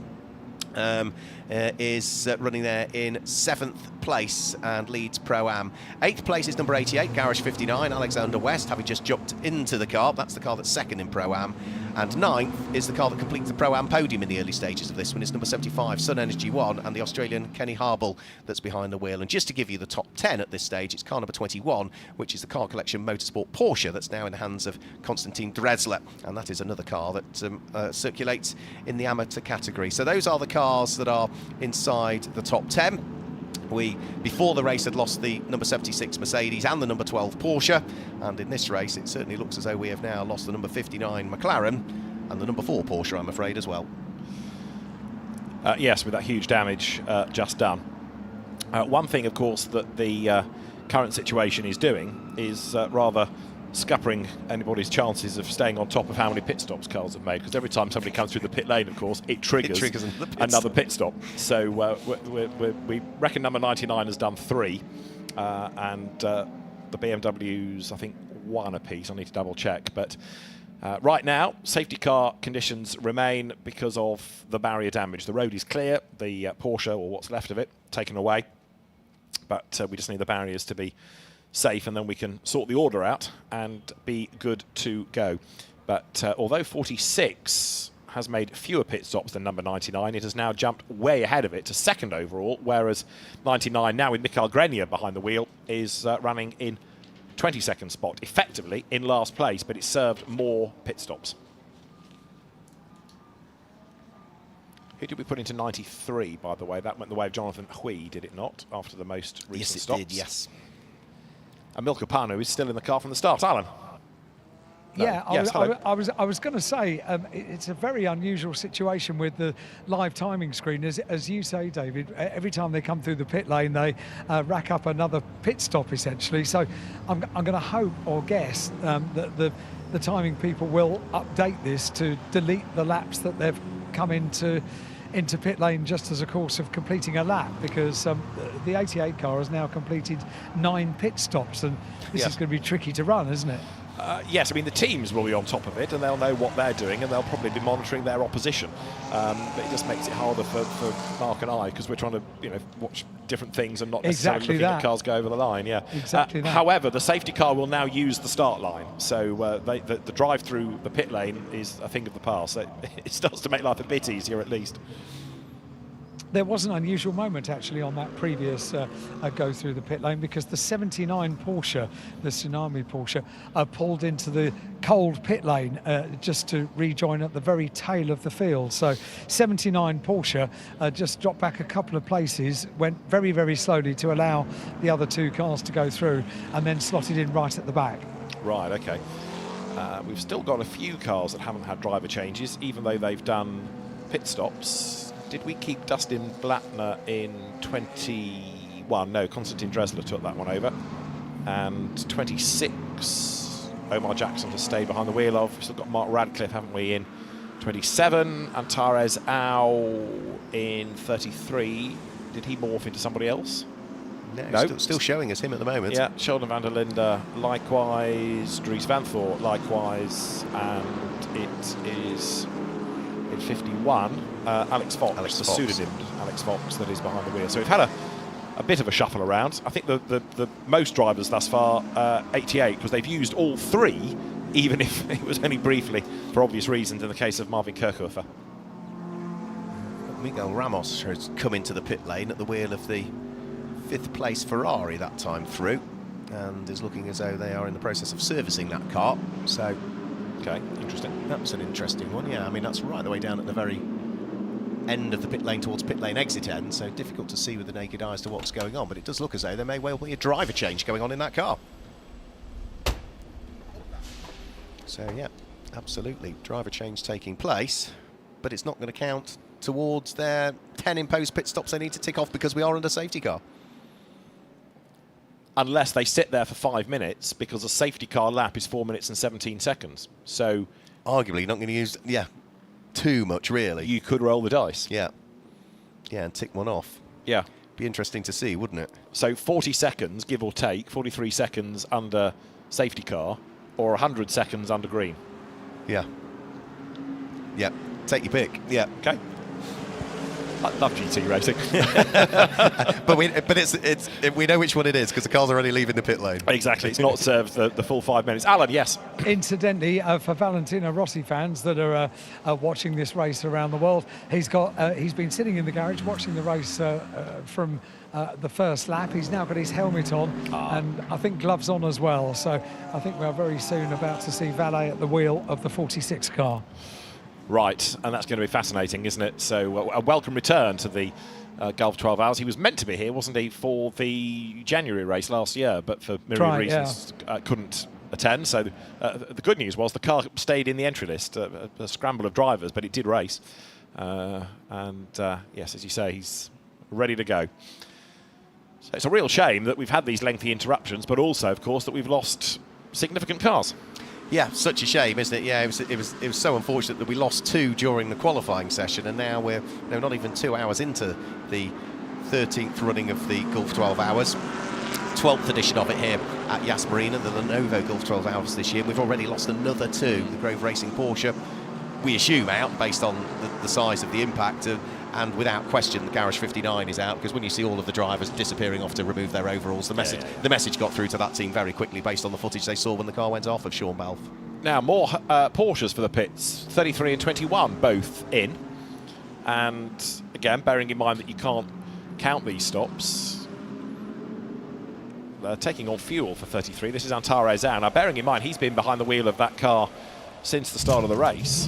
is running there in 7th place and leads Pro-Am. 8th place is number 88, Garage 59, Alexander West, having just jumped into the car. That's the car that's second in Pro-Am. And 9th is the car that completes the Pro-Am podium in the early stages of this one. It's number 75, Sun Energy 1, and the Australian Kenny Harble that's behind the wheel. And just to give you the top 10 at this stage, it's car number 21, which is the Car Collection Motorsport Porsche that's now in the hands of Konstantin Drezler. And that is another car that circulates in the amateur category. So those are the cars that are inside the top 10. We, before the race, had lost the number 76 Mercedes and the number 12 Porsche, and in this race it certainly looks as though we have now lost the number 59 McLaren and the number 4 Porsche, I'm afraid, as well. Yes, with that huge damage just done. One thing, of course, that the current situation is doing is rather scuppering anybody's chances of staying on top of how many pit stops cars have made, because every time somebody comes through the pit lane, of course, it triggers another pit stop. So we reckon number 99 has done 3, and the BMWs, I think, 1 apiece. I need to double check, but right now safety car conditions remain because of the barrier damage. The road is clear, the Porsche, or what's left of it, taken away, but we just need the barriers to be safe, and then we can sort the order out and be good to go. But although 46 has made fewer pit stops than number 99, it has now jumped way ahead of it to second overall, whereas 99, now with Mikael Grenier behind the wheel, is running in 22nd spot, effectively in last place, but it served more pit stops. Who did we put into 93, by the way? That went the way of Jonathan Hui, did it not, after the most recent stops? Yes, it did, yes. And Milka Panu is still in the car from the start. Alan? No. Yeah, yes, I was going to say, it's a very unusual situation with the live timing screen. As you say, David, every time they come through the pit lane, they rack up another pit stop, essentially. So I'm going to hope or guess that the timing people will update this to delete the laps that they've come into pit lane just as a course of completing a lap, because the 88 car has now completed 9 pit stops, and this is going to be tricky to run, isn't it? Yes, I mean, the teams will be on top of it, and they'll know what they're doing, and they'll probably be monitoring their opposition. But it just makes it harder for Mark and I, because we're trying to, watch different things and not necessarily looking at cars go over the line. Yeah, exactly. However, the safety car will now use the start line, so the drive through the pit lane is a thing of the past. So it starts to make life a bit easier, at least. There was an unusual moment actually on that previous go through the pit lane, because the 79 Porsche, the Tsunami Porsche, pulled into the cold pit lane just to rejoin at the very tail of the field. So 79 Porsche just dropped back a couple of places, went very, very slowly to allow the other 2 cars to go through, and then slotted in right at the back. Right, okay. We've still got a few cars that haven't had driver changes, even though they've done pit stops. Did we keep Dustin Blattner in 21? No, Konstantin Drezler took that one over. And 26, Omar Jackson has stayed behind the wheel of. We've still got Mark Radcliffe, haven't we, in 27. Antares Au in 33. Did he morph into somebody else? No, still showing us him at the moment. Yeah, Sheldon van der Linde, likewise. Dries van Tor, likewise. And it is 151, Alex Fox, the pseudonym Alex Fox that is behind the wheel. So we've had a bit of a shuffle around. I think the most drivers thus far, 88, because they've used all 3, even if it was only briefly, for obvious reasons, in the case of Marvin Kirchhofer. Miguel Ramos has come into the pit lane at the wheel of the 5th place Ferrari that time through, and is looking as though they are in the process of servicing that car. So, okay, interesting. That's an interesting one. Yeah, I mean, that's right the way down at the very end of the pit lane towards pit lane exit end, so difficult to see with the naked eye as to what's going on, but it does look as though there may well be a driver change going on in that car. So yeah, absolutely, driver change taking place, but it's not going to count towards their 10 imposed pit stops they need to tick off because we are under safety car. Unless they sit there for 5 minutes, because a safety car lap is 4 minutes and 17 seconds. So arguably not going to use, too much really. You could roll the dice. Yeah, and tick one off. Yeah. Be interesting to see, wouldn't it? So 40 seconds, give or take, 43 seconds under safety car, or 100 seconds under green. Yeah. Yeah, take your pick. Yeah. Okay. I love GT racing. but we know which one it is because the car's already leaving the pit lane. Exactly, it's not served the full 5 minutes. Alan, yes. Incidentally, for Valentino Rossi fans that are watching this race around the world, he's been sitting in the garage watching the race from the first lap. He's now got his helmet on and I think gloves on as well. So I think we are very soon about to see Valet at the wheel of the 46 car. Right, and that's going to be fascinating, isn't it? So a welcome return to the Gulf 12 Hours. He was meant to be here, wasn't he, for the January race last year, but for myriad reasons couldn't attend. So the good news was the car stayed in the entry list, a scramble of drivers, but it did race. Yes, as you say, he's ready to go. So it's a real shame that we've had these lengthy interruptions, but also, of course, that we've lost significant cars. Yeah, such a shame, isn't it? Yeah, it was so unfortunate that we lost 2 during the qualifying session, and now we're not even 2 hours into the 13th running of the Gulf 12 Hours. 12th edition of it here at Yas Marina, the Lenovo Gulf 12 Hours this year. We've already lost another 2. The Grove Racing Porsche, we assume out based on the size of the impact, and without question the Garage 59 is out, because when you see all of the drivers disappearing off to remove their overalls, the message got through to that team very quickly based on the footage they saw when the car went off of Sean Balfe. Now more Porsches for the pits, 33 and 21 both in, and again bearing in mind that you can't count these stops, they're taking on fuel for 33. This is Antares Zhao. Now bearing in mind he's been behind the wheel of that car since the start of the race.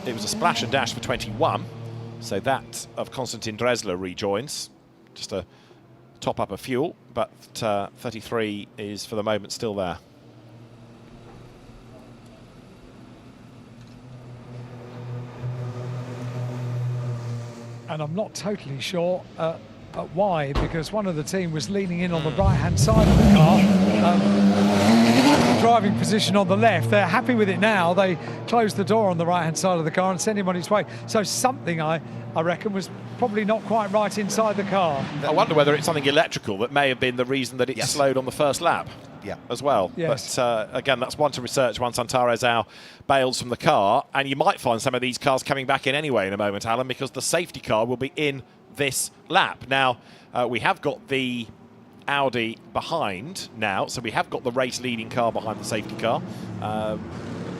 It was a splash and dash for 21, so that of Konstantin Dresler rejoins, just a top up of fuel, but 33 is for the moment still there. And I'm not totally sure why, because one of the team was leaning in on the right-hand side of the car. Driving position on the left. They're happy with it now. They closed the door on the right-hand side of the car and sent him on his way. So something, I reckon, was probably not quite right inside the car. I wonder whether it's something electrical that may have been the reason that it slowed on the first lap. Yeah, as well. Yes. But again, that's one to research once Antares Zhao bails from the car, and you might find some of these cars coming back in anyway in a moment, Alan, because the safety car will be in this lap. Now, we have got the Audi behind now, so we have got the race leading car behind the safety car.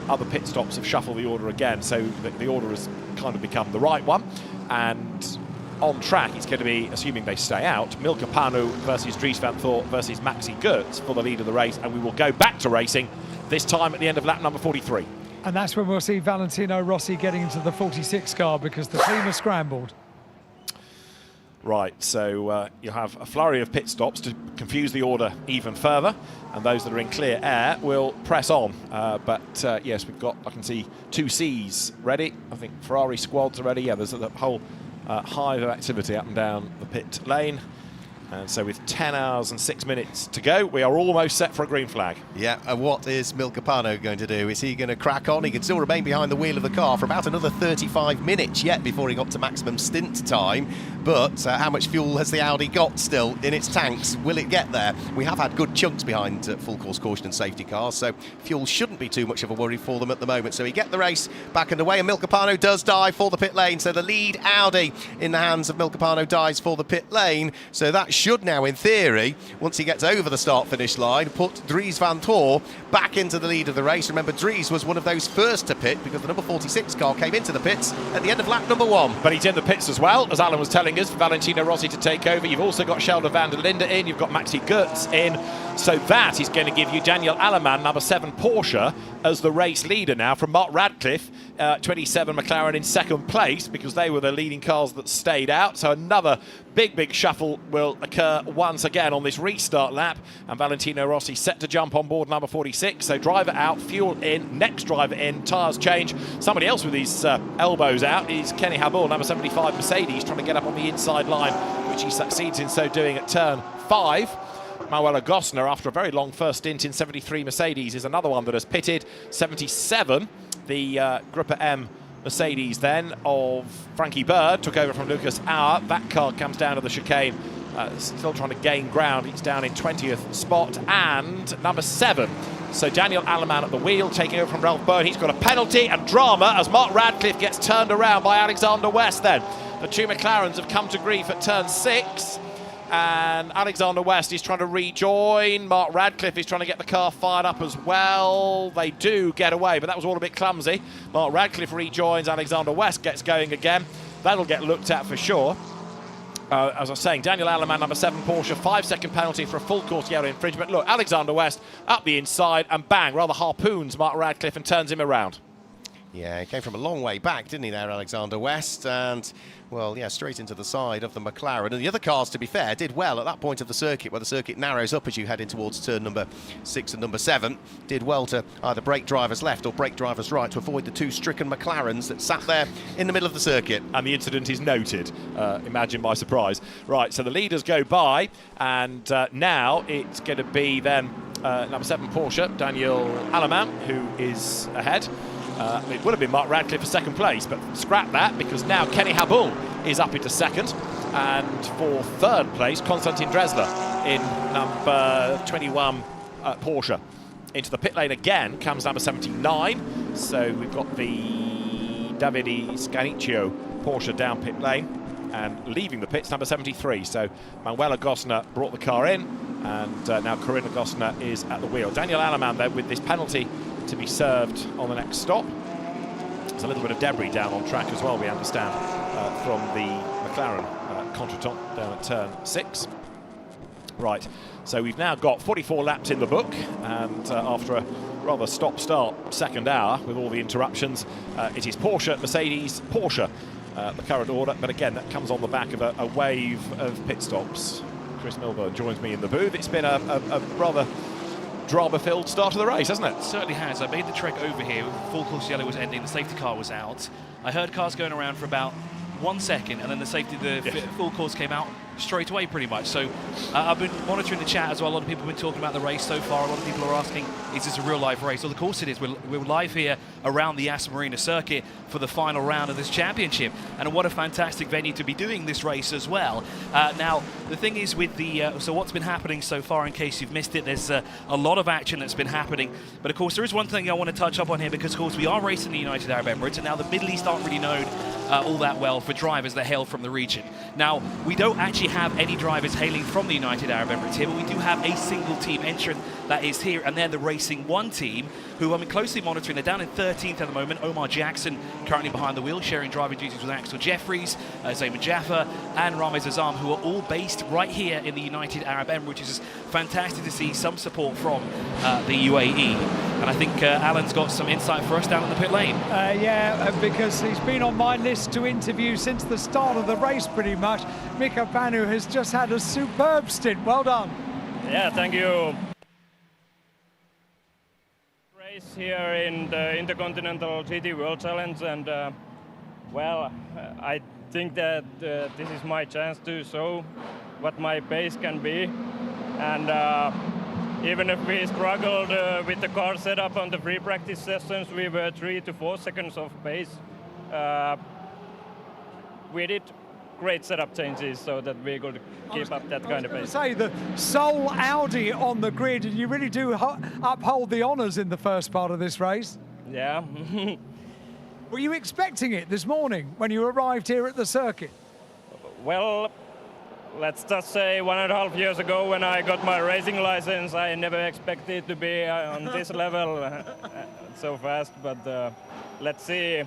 Other pit stops have shuffled the order again, so the order has kind of become the right one, and on track it's going to be, assuming they stay out, Milka Panu versus Dries van Thorp versus Maxi Goetz for the lead of the race, and we will go back to racing this time at the end of lap number 43. And that's when we'll see Valentino Rossi getting into the 46 car, because the team are scrambled. Right, so you'll have a flurry of pit stops to confuse the order even further, and those that are in clear air will press on. Yes, we've got, I can see 2 Cs ready. I think Ferrari squads are ready. Yeah, there's a whole hive of activity up and down the pit lane. And so with 10 hours and 6 minutes to go, we are almost set for a green flag. Yeah, and what is Milcopano going to do? Is he going to crack on? He can still remain behind the wheel of the car for about another 35 minutes yet before he got to maximum stint time. But how much fuel has the Audi got still in its tanks? Will it get there? We have had good chunks behind full course caution and safety cars, so fuel shouldn't be too much of a worry for them at the moment. So we get the race back underway, and Milcopano does dive for the pit lane. So the lead Audi in the hands of Milcopano dives for the pit lane. So that should now, in theory, once he gets over the start-finish line, put Dries van Tor back into the lead of the race. Remember, Dries was one of those first to pit because the number 46 car came into the pits at the end of lap number 1. But he's in the pits as well, as Alan was telling us, for Valentino Rossi to take over. You've also got Sheldon van der Linde in, you've got Maxi Goetz in. So that is going to give you Daniel Aleman, number 7 Porsche, as the race leader now from Mark Radcliffe, 27 McLaren in second place, because they were the leading cars that stayed out. So another big shuffle will occur once again on this restart lap, and Valentino Rossi set to jump on board number 46. So driver out, fuel in, next driver in, tyres change. Somebody else with his elbows out is Kenny Habul, number 75 Mercedes, trying to get up on the inside line, which he succeeds in so doing at turn 5. Manuela Gosner, after a very long first stint in 73 Mercedes, is another one that has pitted. 77, the Gruppa M Mercedes then of Frankie Bird took over from Lucas Auer. That car comes down to the chicane, still trying to gain ground. He's down in 20th spot, and number 7. So Daniel Aleman at the wheel, taking over from Ralph Byrne. He's got a penalty and drama as Mark Radcliffe gets turned around by Alexander West then. The two McLarens have come to grief at turn 6. And Alexander West is trying to rejoin. Mark Radcliffe is trying to get the car fired up as well. They do get away, but that was all a bit clumsy. Mark Radcliffe rejoins. Alexander West gets going again. That'll get looked at for sure. As I was saying, Daniel Aleman, number 7 Porsche, 5-second penalty for a full course yellow infringement. Look, Alexander West up the inside and bang, rather harpoons Mark Radcliffe and turns him around. Yeah, he came from a long way back, didn't he, there, Alexander West? And, well, yeah, straight into the side of the McLaren. And the other cars, to be fair, did well at that point of the circuit, where the circuit narrows up as you head in towards turn number 6 and number 7. Did well to either brake drivers left or brake drivers right to avoid the two stricken McLarens that sat there in the middle of the circuit. And the incident is noted. Imagine my surprise. Right, so the leaders go by, and now it's going to be then number 7 Porsche, Daniel Aleman, who is ahead. It would have been Mark Radcliffe for second place, but scrap that, because now Kenny Habul is up into second, and for third place Konstantin Dresler in number 21 Porsche. Into the pit lane again comes number 79, so we've got the Davide Scanicchio Porsche down pit lane, and leaving the pits number 73. So Manuela Gosner brought the car in, and now Corinna Gosner is at the wheel. Daniel Aleman then with this penalty to be served on the next stop. There's a little bit of debris down on track as well, we understand, from the McLaren contretemps down at turn 6. Right, so we've now got 44 laps in the book, and after a rather stop-start second hour with all the interruptions, it is Porsche, Mercedes, Porsche, the current order. But again, that comes on the back of a wave of pit stops. Chris Milburn joins me in the booth. It's been a rather drama-filled start of the race, hasn't it? It certainly has. I made the trek over here. Full course yellow was ending. The safety car was out. I heard cars going around for about 1 second, and then the full course came out straight away, pretty much. So I've been monitoring the chat as well. A lot of people have been talking about the race so far. A lot of people are asking, is this a real live race? Well, of course it is. We're live here around the Yas Marina Circuit for the final round of this championship. And what a fantastic venue to be doing this race as well. Now, the thing is with the... so what's been happening so far, in case you've missed it, there's a lot of action that's been happening. But, of course, there is one thing I want to touch up on here, because, of course, we are racing the United Arab Emirates, and now the Middle East aren't really known all that well for drivers that hail from the region. Now, we don't actually have any drivers hailing from the United Arab Emirates here, but we do have a single team entrant that is here, and they're the Racing One team, who I'm closely monitoring. They're down in 13th at the moment. Omar Jackson currently behind the wheel, sharing driving duties with Axel Jeffries, Zayman Jaffa, and Ramez Azam, who are all based right here in the United Arab Emirates, which is fantastic to see some support from the UAE. And I think Alan's got some insight for us down in the pit lane. Yeah, because he's been on my list to interview since the start of the race, pretty much. Mika Panu has just had a superb stint. Well done. Yeah, thank you. Race here in the Intercontinental GT World Challenge, and well, I think that this is my chance to show what my pace can be. And even if we struggled with the car setup on the free practice sessions, we were 3 to 4 seconds off pace. We did great setup changes so that we could keep up that kind of pace. Say the sole Audi on the grid, and you really do uphold the honours in the first part of this race. Yeah. Were you expecting it this morning when you arrived here at the circuit? Well, let's just say 1.5 years ago when I got my racing license, I never expected to be on this level so fast, but let's see.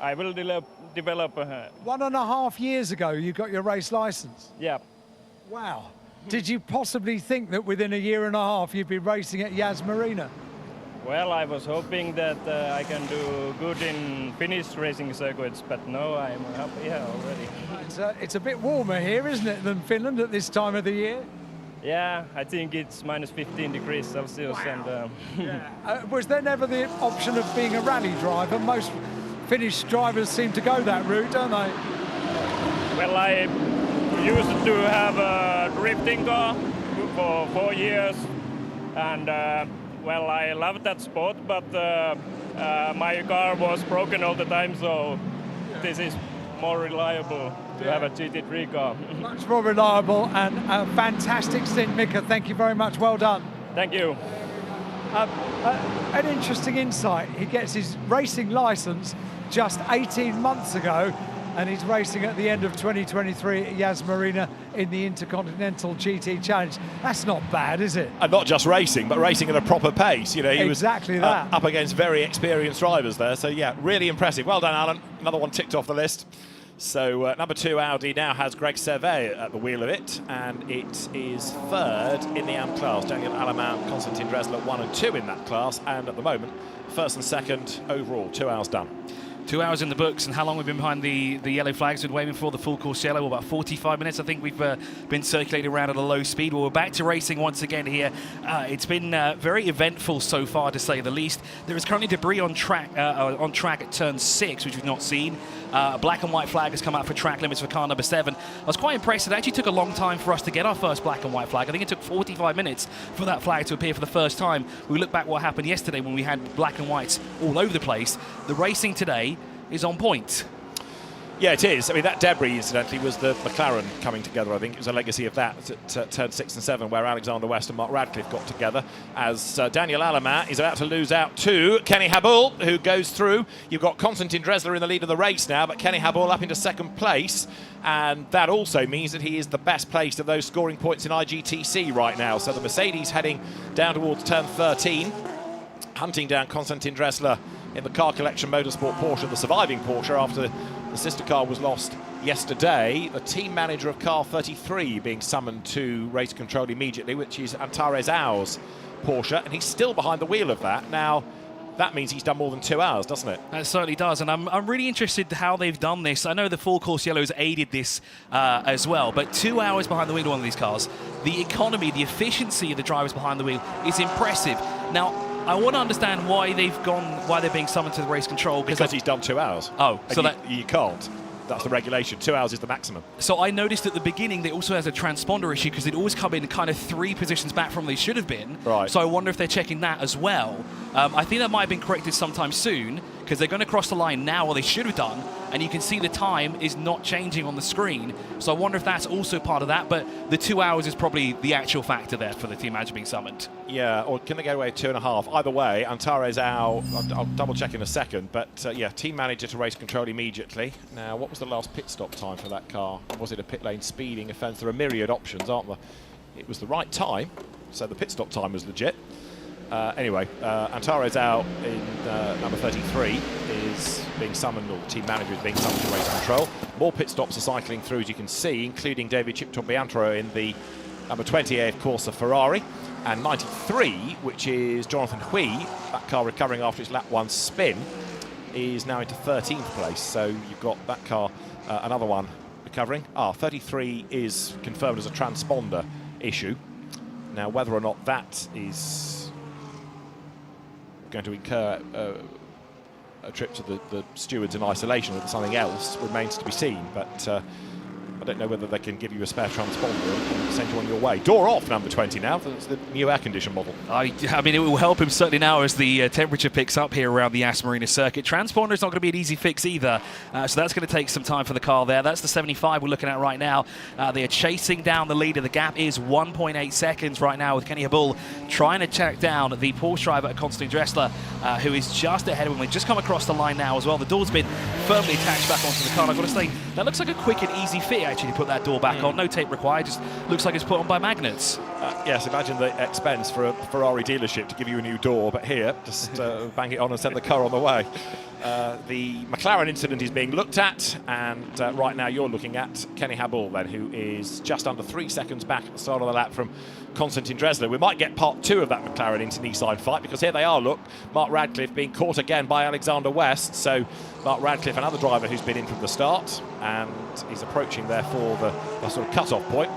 I will develop. 1.5 years ago you got your race license? Yeah. Wow. Did you possibly think that within 1.5 years you'd be racing at Yas Marina? Well, I was hoping that I can do good in Finnish racing circuits, but no, I'm up here already. It's a bit warmer here, isn't it, than Finland at this time of the year? Yeah, I think it's minus 15 degrees Celsius. Wow. And was there never the option of being a rally driver? Most Finnish drivers seem to go that route, don't they? Well, I used to have a drifting car for 4 years, and well, I loved that sport, but my car was broken all the time, so this is more reliable to have a GT3 car. Much more reliable, and a fantastic stint, Mika. Thank you very much. Well done. Thank you. An interesting insight. He gets his racing license just 18 months ago, and he's racing at the end of 2023 at Yas Marina in the Intercontinental GT Challenge. That's not bad, is it? And not just racing, but racing at a proper pace. You know, he exactly was that. Up against very experienced drivers there. So yeah, really impressive. Well done, Alan. Another one ticked off the list. So number 2 Audi now has Greg Servet at the wheel of it, and it is third in the AM class. Daniel Alamant, Konstantin Dresler 1 and 2 in that class, and at the moment first and second overall. 2 hours done. 2 hours in the books, and how long we've been behind the yellow flags? We've been waiting for the full course yellow, about 45 minutes. I think we've been circulating around at a low speed. Well, we're back to racing once again here. It's been very eventful so far, to say the least. There is currently debris on track at turn 6, which we've not seen. Black and white flag has come out for track limits for car number 7. I was quite impressed. It actually took a long time for us to get our first black and white flag. I think it took 45 minutes for that flag to appear for the first time. We look back what happened yesterday when we had black and whites all over the place. The racing today is on point. Yeah, it is. I mean, that debris, incidentally, was the McLaren coming together. I think it was a legacy of that at turn 6 and 7, where Alexander West and Mark Radcliffe got together, as Daniel Alamant is about to lose out to Kenny Habul, who goes through. You've got Konstantin Dresler in the lead of the race now, but Kenny Habul up into second place, and that also means that he is the best placed of those scoring points in IGTC right now. So the Mercedes heading down towards turn 13, hunting down Konstantin Dresler in the Car Collection Motorsport Porsche, the surviving Porsche, after the sister car was lost yesterday. The team manager of car 33 being summoned to race control immediately, which is Antares Au's Porsche, and he's still behind the wheel of that. Now, that means he's done more than 2 hours, doesn't it? It certainly does, and I'm really interested how they've done this. I know the full course yellows aided this as well, but 2 hours behind the wheel of one of these cars, the economy, the efficiency of the drivers behind the wheel is impressive. Now, I want to understand why they're being summoned to the race control. Because he's done 2 hours. Oh, so you can't. That's the regulation. 2 hours is the maximum. So I noticed at the beginning they also has a transponder issue, because they'd always come in kind of 3 positions back from where they should have been. Right. So I wonder if they're checking that as well. I think that might have been corrected sometime soon, because they're going to cross the line now, or they should have done, and you can see the time is not changing on the screen. So I wonder if that's also part of that, but the 2 hours is probably the actual factor there for the team manager being summoned. Yeah, or can they get away with 2.5? Either way, Antares Au, I'll double check in a second, but yeah, team manager to race control immediately. Now, what was the last pit stop time for that car? Was it a pit lane speeding offence? There are myriad options, aren't there? It was the right time, so the pit stop time was legit. Anyway, Antares Au in number 33 is being summoned, or the team manager is being summoned to race control. More pit stops are cycling through, as you can see, including David Chipton-Biantro in the number 20 AF Corsa Ferrari, and 93, which is Jonathan Hui, that car recovering after its lap 1 spin, is now into 13th place. So you've got that car, another one recovering. 33 is confirmed as a transponder issue. Now, whether or not that is going to incur a trip to the stewards in isolation or something else remains to be seen, but I don't know whether they can give you a spare transponder and send you on your way. Door off, number 20 now. That's the new air-conditioned model. I mean, it will help him certainly now as the temperature picks up here around the Yas Marina Circuit. Transponder is not going to be an easy fix either, so that's going to take some time for the car there. That's the 75 we're looking at right now. They are chasing down the leader. The gap is 1.8 seconds right now with Kenny Habul trying to track down the Porsche driver, Konstantin Dressler, who is just ahead of him. We've just come across the line now as well. The door's been firmly attached back onto the car. And I've got to say, that looks like a quick and easy fit actually to put that door back on. No tape required, just looks like it's put on by magnets. Yes, imagine the expense for a Ferrari dealership to give you a new door, but here, just bang it on and send the car on the way. The McLaren incident is being looked at, and right now you're looking at Kenny Habul then, who is just under 3 seconds back at the start of the lap from Konstantin Dressler. We might get part 2 of that McLaren into Nissan fight, because here they are, look, Mark Radcliffe being caught again by Alexander West. So Mark Radcliffe, another driver who's been in from the start, and is approaching therefore the sort of cut-off point.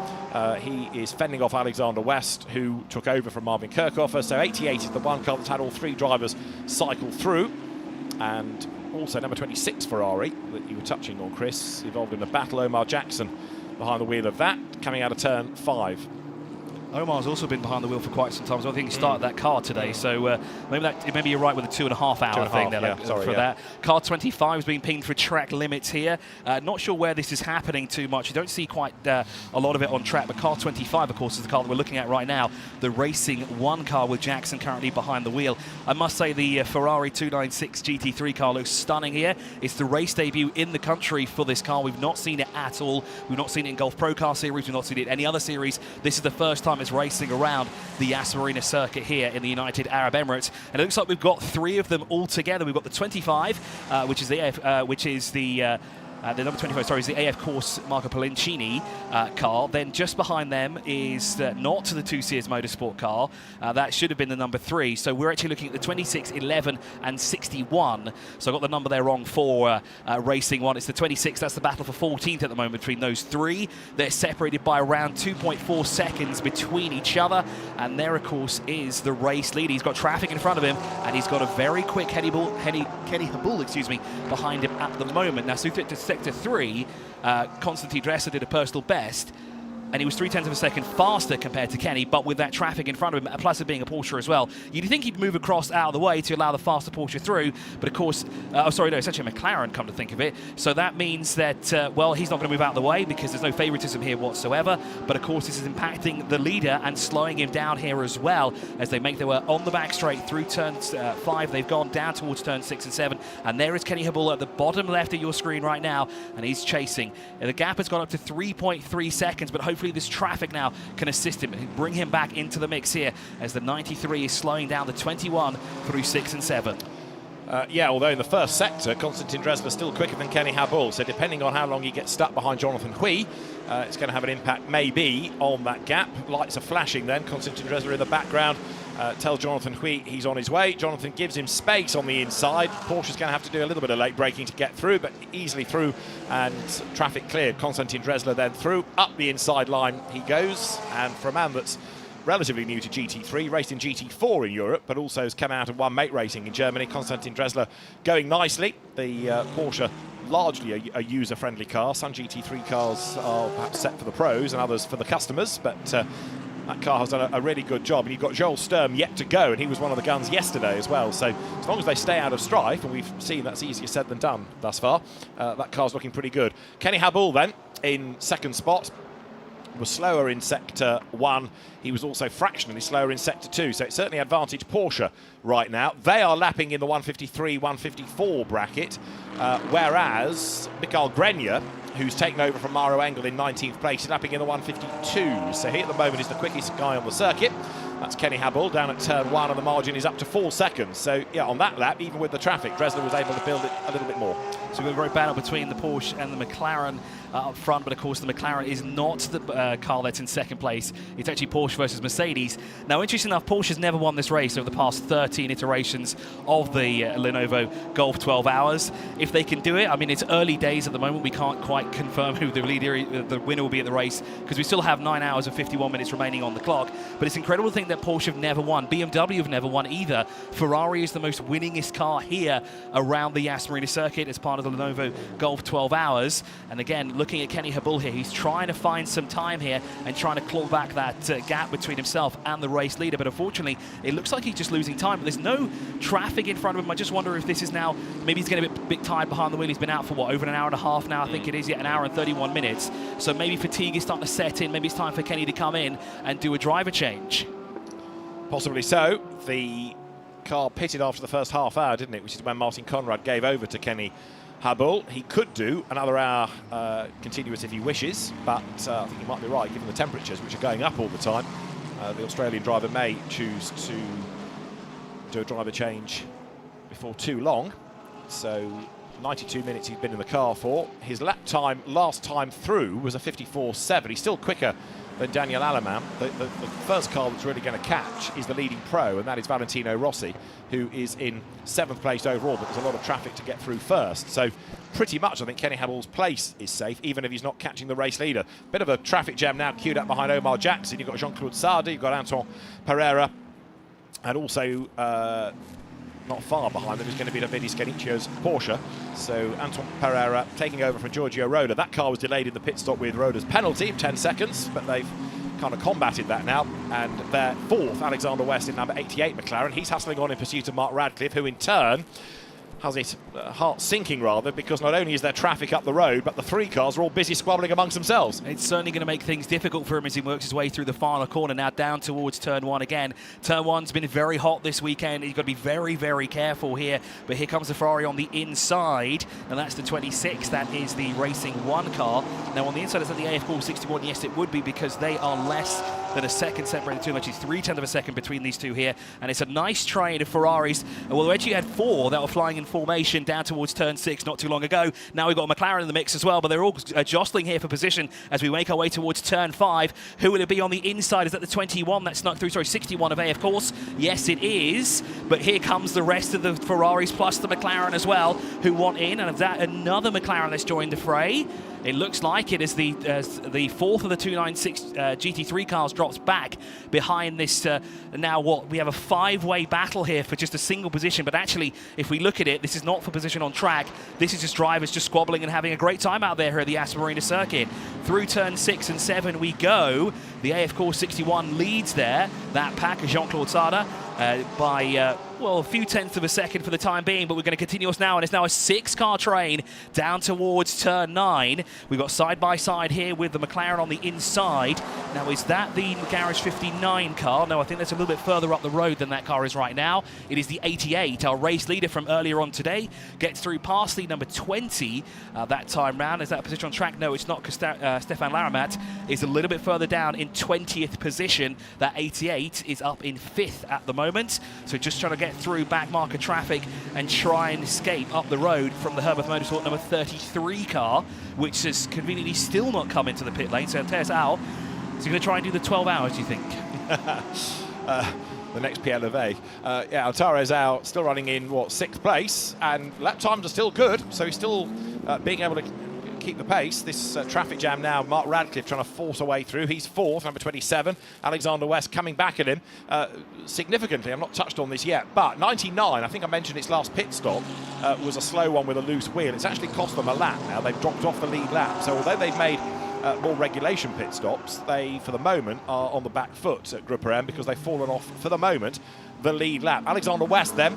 He is fending off Alexander West, who took over from Marvin Kirchhofer. So 88 is the one car that's had all 3 drivers cycle through. And also number 26 Ferrari that you were touching on, Chris, involved in a battle. Omar Jackson behind the wheel of that, coming out of turn 5. Omar's also been behind the wheel for quite some time, so I think he started that car today. So maybe you're right with the 2.5 hour thing there that. Car 25 has been pinged for track limits here. Not sure where this is happening too much. You don't see quite a lot of it on track, but car 25, of course, is the car that we're looking at right now. The Racing 1 car with Jackson currently behind the wheel. I must say the Ferrari 296 GT3 car looks stunning here. It's the race debut in the country for this car. We've not seen it at all. We've not seen it in Gulf Pro Car Series. We've not seen it in any other series. This is the first time it's racing around the Yas Marina Circuit here in the United Arab Emirates, and it looks like we've got 3 of them all together. We've got the 25, which is the number 25, sorry, is the AF Course Marco Polincini car. Then just behind them is not the 2 Sears Motorsport car. That should have been the number 3. So we're actually looking at the 26, 11, and 61. So I got the number there wrong for Racing 1. It's the 26. That's the battle for 14th at the moment between those 3. They're separated by around 2.4 seconds between each other. And there, of course, is the race leader. He's got traffic in front of him, and he's got a very quick Kenny Habul, behind him at the moment. Now, so to Sector 3, Konstantin Dressler did a personal best, and he was 0.3 of a second faster compared to Kenny, but with that traffic in front of him, plus it being a Porsche as well, you'd think he'd move across out of the way to allow the faster Porsche through, but of course, it's actually a McLaren, come to think of it, so that means that, well, he's not going to move out of the way because there's no favoritism here whatsoever, but of course this is impacting the leader and slowing him down here as well, as they make their way on the back straight through turn 5, they've gone down towards turn 6 and 7, and there is Kenny Habul at the bottom left of your screen right now, and he's chasing. The gap has gone up to 3.3 seconds, but hopefully this traffic now can assist him and bring him back into the mix here as the 93 is slowing down the 21 through 6 and 7. Although in the first sector, Konstantin Dressler still quicker than Kenny Habul, so depending on how long he gets stuck behind Jonathan Hui, it's going to have an impact maybe on that gap. Lights are flashing then, Konstantin Dressler in the background tells Jonathan Hui he's on his way. Jonathan gives him space on the inside. Porsche's going to have to do a little bit of late braking to get through, but easily through, and traffic cleared. Konstantin Dressler then through, up the inside line he goes, and for a man that's relatively new to GT3, raced in GT4 in Europe, but also has come out and won mate racing in Germany. Konstantin Dressler going nicely. The Porsche, largely a user-friendly car. Some GT3 cars are perhaps set for the pros and others for the customers, but that car has done a really good job. And you've got Joel Sturm yet to go, and he was one of the guns yesterday as well. So as long as they stay out of strife, and we've seen that's easier said than done thus far, that car's looking pretty good. Kenny Habul then in second spot. Was slower in Sector 1. He was also fractionally slower in Sector 2, so it's certainly advantage Porsche right now. They are lapping in the 153, 154 bracket, whereas Mikael Grenier, who's taken over from Maro Engel in 19th place, is lapping in the 152. So he at the moment is the quickest guy on the circuit. That's Kenny Habul down at turn 1, and the margin is up to 4 seconds. So yeah, on that lap, even with the traffic, Dressler was able to build it a little bit more. So we've got a great battle between the Porsche and the McLaren up front, but of course the McLaren is not the car that's in second place. It's actually Porsche versus Mercedes. Now, interesting enough, Porsche's never won this race over the past 13 iterations of the Lenovo Gulf 12 hours. If they can do it, I mean, it's early days at the moment. We can't quite confirm who the winner will be at the race, because we still have 9 hours and 51 minutes remaining on the clock. But it's incredible to think thing that Porsche have never won. BMW have never won either. Ferrari is the most winningest car here around the Yas Marina Circuit as part of the Lenovo Gulf 12 Hours. And again, looking at Kenny Habul here, he's trying to find some time here and trying to claw back that gap between himself and the race leader. But unfortunately, it looks like he's just losing time. But there's no traffic in front of him. I just wonder if this is now, maybe he's getting a bit tired behind the wheel. He's been out for what, over an hour and a half now, I think it is, yet an hour and 31 minutes. So maybe fatigue is starting to set in. Maybe it's time for Kenny to come in and do a driver change. Possibly so. The car pitted after the first half hour, didn't it? Which is when Martin Conrad gave over to Kenny Habul. He could do another hour continuous if he wishes, but I think he might be right, given the temperatures, which are going up all the time. The Australian driver may choose to do a driver change before too long. So 92 minutes he's been in the car for. His lap time last time through was a 54.7. He's still quicker than Daniel Aleman. The first car that's really going to catch is the leading pro, and that is Valentino Rossi, who is in 7th place overall, but there's a lot of traffic to get through first. So pretty much I think Kenny Habul's place is safe, even if he's not catching the race leader. Bit of a traffic jam now queued up behind Omar Jackson. You've got Jean-Claude Sardi, you've got Anton Pereira, and also not far behind them is going to be Davide Scanicchio's Porsche. So Anton Pereira taking over from Giorgio Roda. That car was delayed in the pit stop with Roda's penalty of 10 seconds, but they've kind of combated that now. And their fourth, Alexander West in number 88 McLaren. He's hustling on in pursuit of Mark Radcliffe, who in turn has his heart sinking rather, because not only is there traffic up the road, but the three cars are all busy squabbling amongst themselves. It's certainly going to make things difficult for him as he works his way through the final corner, now down towards turn 1 again. Turn 1's been very hot this weekend. He's got to be very, very careful here. But here comes the Ferrari on the inside, and that's the 26. That is the Racing 1 car. Now on the inside, is that the AF 61? Yes, it would be, because they are less than a second separated between them. Actually, 0.3 of a second between these two here. And it's a nice train of Ferraris. Well, we actually had 4 that were flying in formation down towards turn 6 not too long ago. Now we've got a McLaren in the mix as well, but they're all jostling here for position as we make our way towards turn 5. Who will it be on the inside? Is that the 21 that snuck through? Sorry, 61 of A, of course. Yes, it is. But here comes the rest of the Ferraris plus the McLaren as well, who want in. And of that, another McLaren that's joined the fray. It looks like it is the fourth of the 296 GT3 cars drops back behind this. Now what? We have a 5-way battle here for just a single position. But actually, if we look at it, this is not for position on track. This is just drivers just squabbling and having a great time out there here at the Yas Marina Circuit. Through turn 6 and 7 we go. The AF 61 leads there. That pack of Jean-Claude Sarda by well, a few tenths of a second for the time being, but we're going to continue us now, and it's now a 6-car train down towards turn 9. We've got side-by-side here with the McLaren on the inside. Now, is that the Garage 59 car? No, I think that's a little bit further up the road than that car is right now. It is the 88, our race leader from earlier on today. Gets through past lead number 20 that time round. Is that a position on track? No, it's not, because Stefan Laramat is a little bit further down in 20th position. That 88 is up in 5th at the moment. So just trying to get through back marker traffic and try and escape up the road from the Herbert Motorsport number 33 car, which has conveniently still not come into the pit lane. So Teres Al is going to try and do the 12 hours, do you think? The next Pierre Levey. Yeah, Altares out, still running in, what, 6th place, and lap times are still good, so he's still being able to keep the pace. This traffic jam now, Mark Radcliffe trying to force a way through. He's 4th, number 27. Alexander West coming back at him significantly. I've not touched on this yet, but 99, I think I mentioned its last pit stop, was a slow one with a loose wheel. It's actually cost them a lap now. They've dropped off the lead lap. So although they've made more regulation pit stops, they, for the moment, are on the back foot at Group M, because they've fallen off, for the moment, the lead lap. Alexander West, then,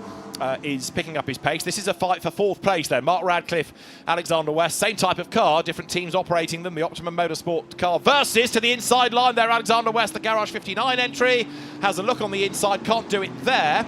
is picking up his pace. This is a fight for 4th place, then. Mark Radcliffe, Alexander West, same type of car, different teams operating them. The Optimum Motorsport car versus to the inside line there. Alexander West, the Garage 59 entry, has a look on the inside, can't do it there.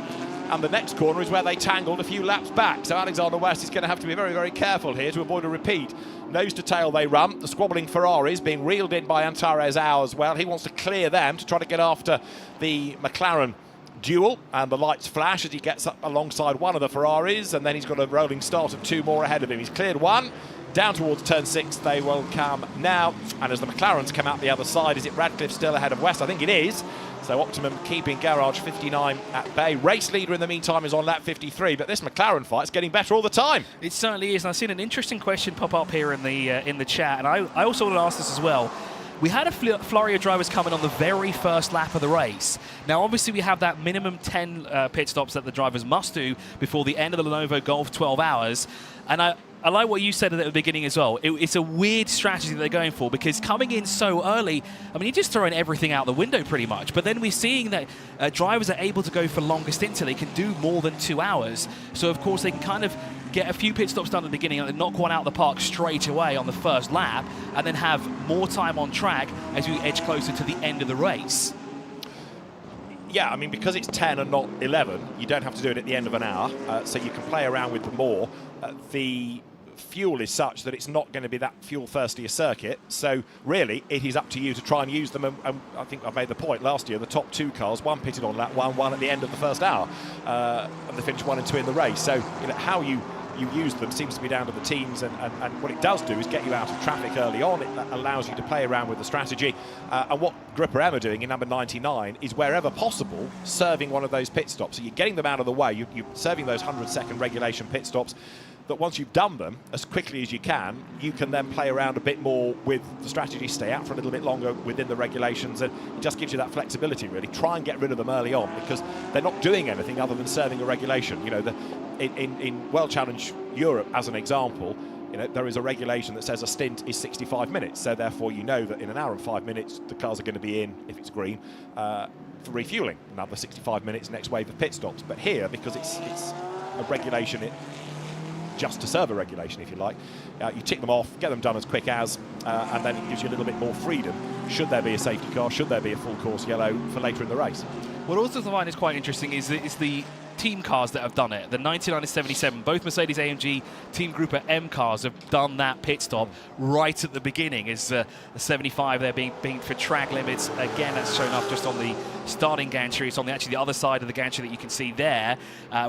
And the next corner is where they tangled a few laps back. So Alexander West is going to have to be very, very careful here to avoid a repeat. Nose to tail they run. The squabbling Ferraris being reeled in by Antares Au as well. He wants to clear them to try to get after the McLaren duel, and the lights flash as he gets up alongside one of the Ferraris, and then he's got a rolling start of 2 more ahead of him. He's cleared 1. Down towards turn 6 they will come now, and as the McLarens come out the other side, is it Radcliffe still ahead of West? I think it is. So Optimum keeping Garage 59 at bay. Race leader in the meantime is on lap 53, but this McLaren fight's getting better all the time. It certainly is, and I've seen an interesting question pop up here in the chat, and I also want to ask this as well. we had a flurry of drivers coming on the very first lap of the race. Now, obviously, we have that minimum 10 pit stops that the drivers must do before the end of the Lenovo Gulf 12 hours. And I like what you said at the beginning as well. It's a weird strategy that they're going for, because coming in so early, I mean, you're just throwing everything out the window pretty much. But then we're seeing that drivers are able to go for longer stints, so they can do more than 2 hours. So, of course, they can kind of get a few pit stops done at the beginning and knock one out of the park straight away on the first lap, and then have more time on track as we edge closer to the end of the race. Yeah, I mean, because it's 10 and not 11, you don't have to do it at the end of an hour, so you can play around with them more. The fuel is such that it's not going to be that fuel-thirsty a circuit, so really it is up to you to try and use them. And I think I made the point last year, the top 2 cars, one pitted on lap one at the end of the first hour, and they finished 1 and 2 in the race. So, you know, how you use them seems to be down to the teams, and what it does do is get you out of traffic early on. It allows you to play around with the strategy, and what Grip are Emma doing in number 99 is, wherever possible, serving one of those pit stops. So you're getting them out of the way, you're serving those 100-second regulation pit stops, that once you've done them as quickly as you can then play around a bit more with the strategy, stay out for a little bit longer within the regulations, and it just gives you that flexibility, really. Try and get rid of them early on, because they're not doing anything other than serving a regulation. You know, in World Challenge Europe, as an example, you know, there is a regulation that says a stint is 65 minutes, so therefore you know that in an hour and 5 minutes the cars are going to be in, if it's green, for refueling. Another 65 minutes, next wave of pit stops. But here, because it's a regulation, just to serve a regulation, if you like, you tick them off, get them done as quick as, and then it gives you a little bit more freedom, should there be a safety car, should there be a full course yellow, for later in the race. What also I find is quite interesting is the team cars that have done it. The 99 and 77, both Mercedes-AMG Team Group M cars have done that pit stop right at the beginning. As the 75 there being for track limits. Again, that's shown up just on the starting gantry. It's on actually the other side of the gantry that you can see there.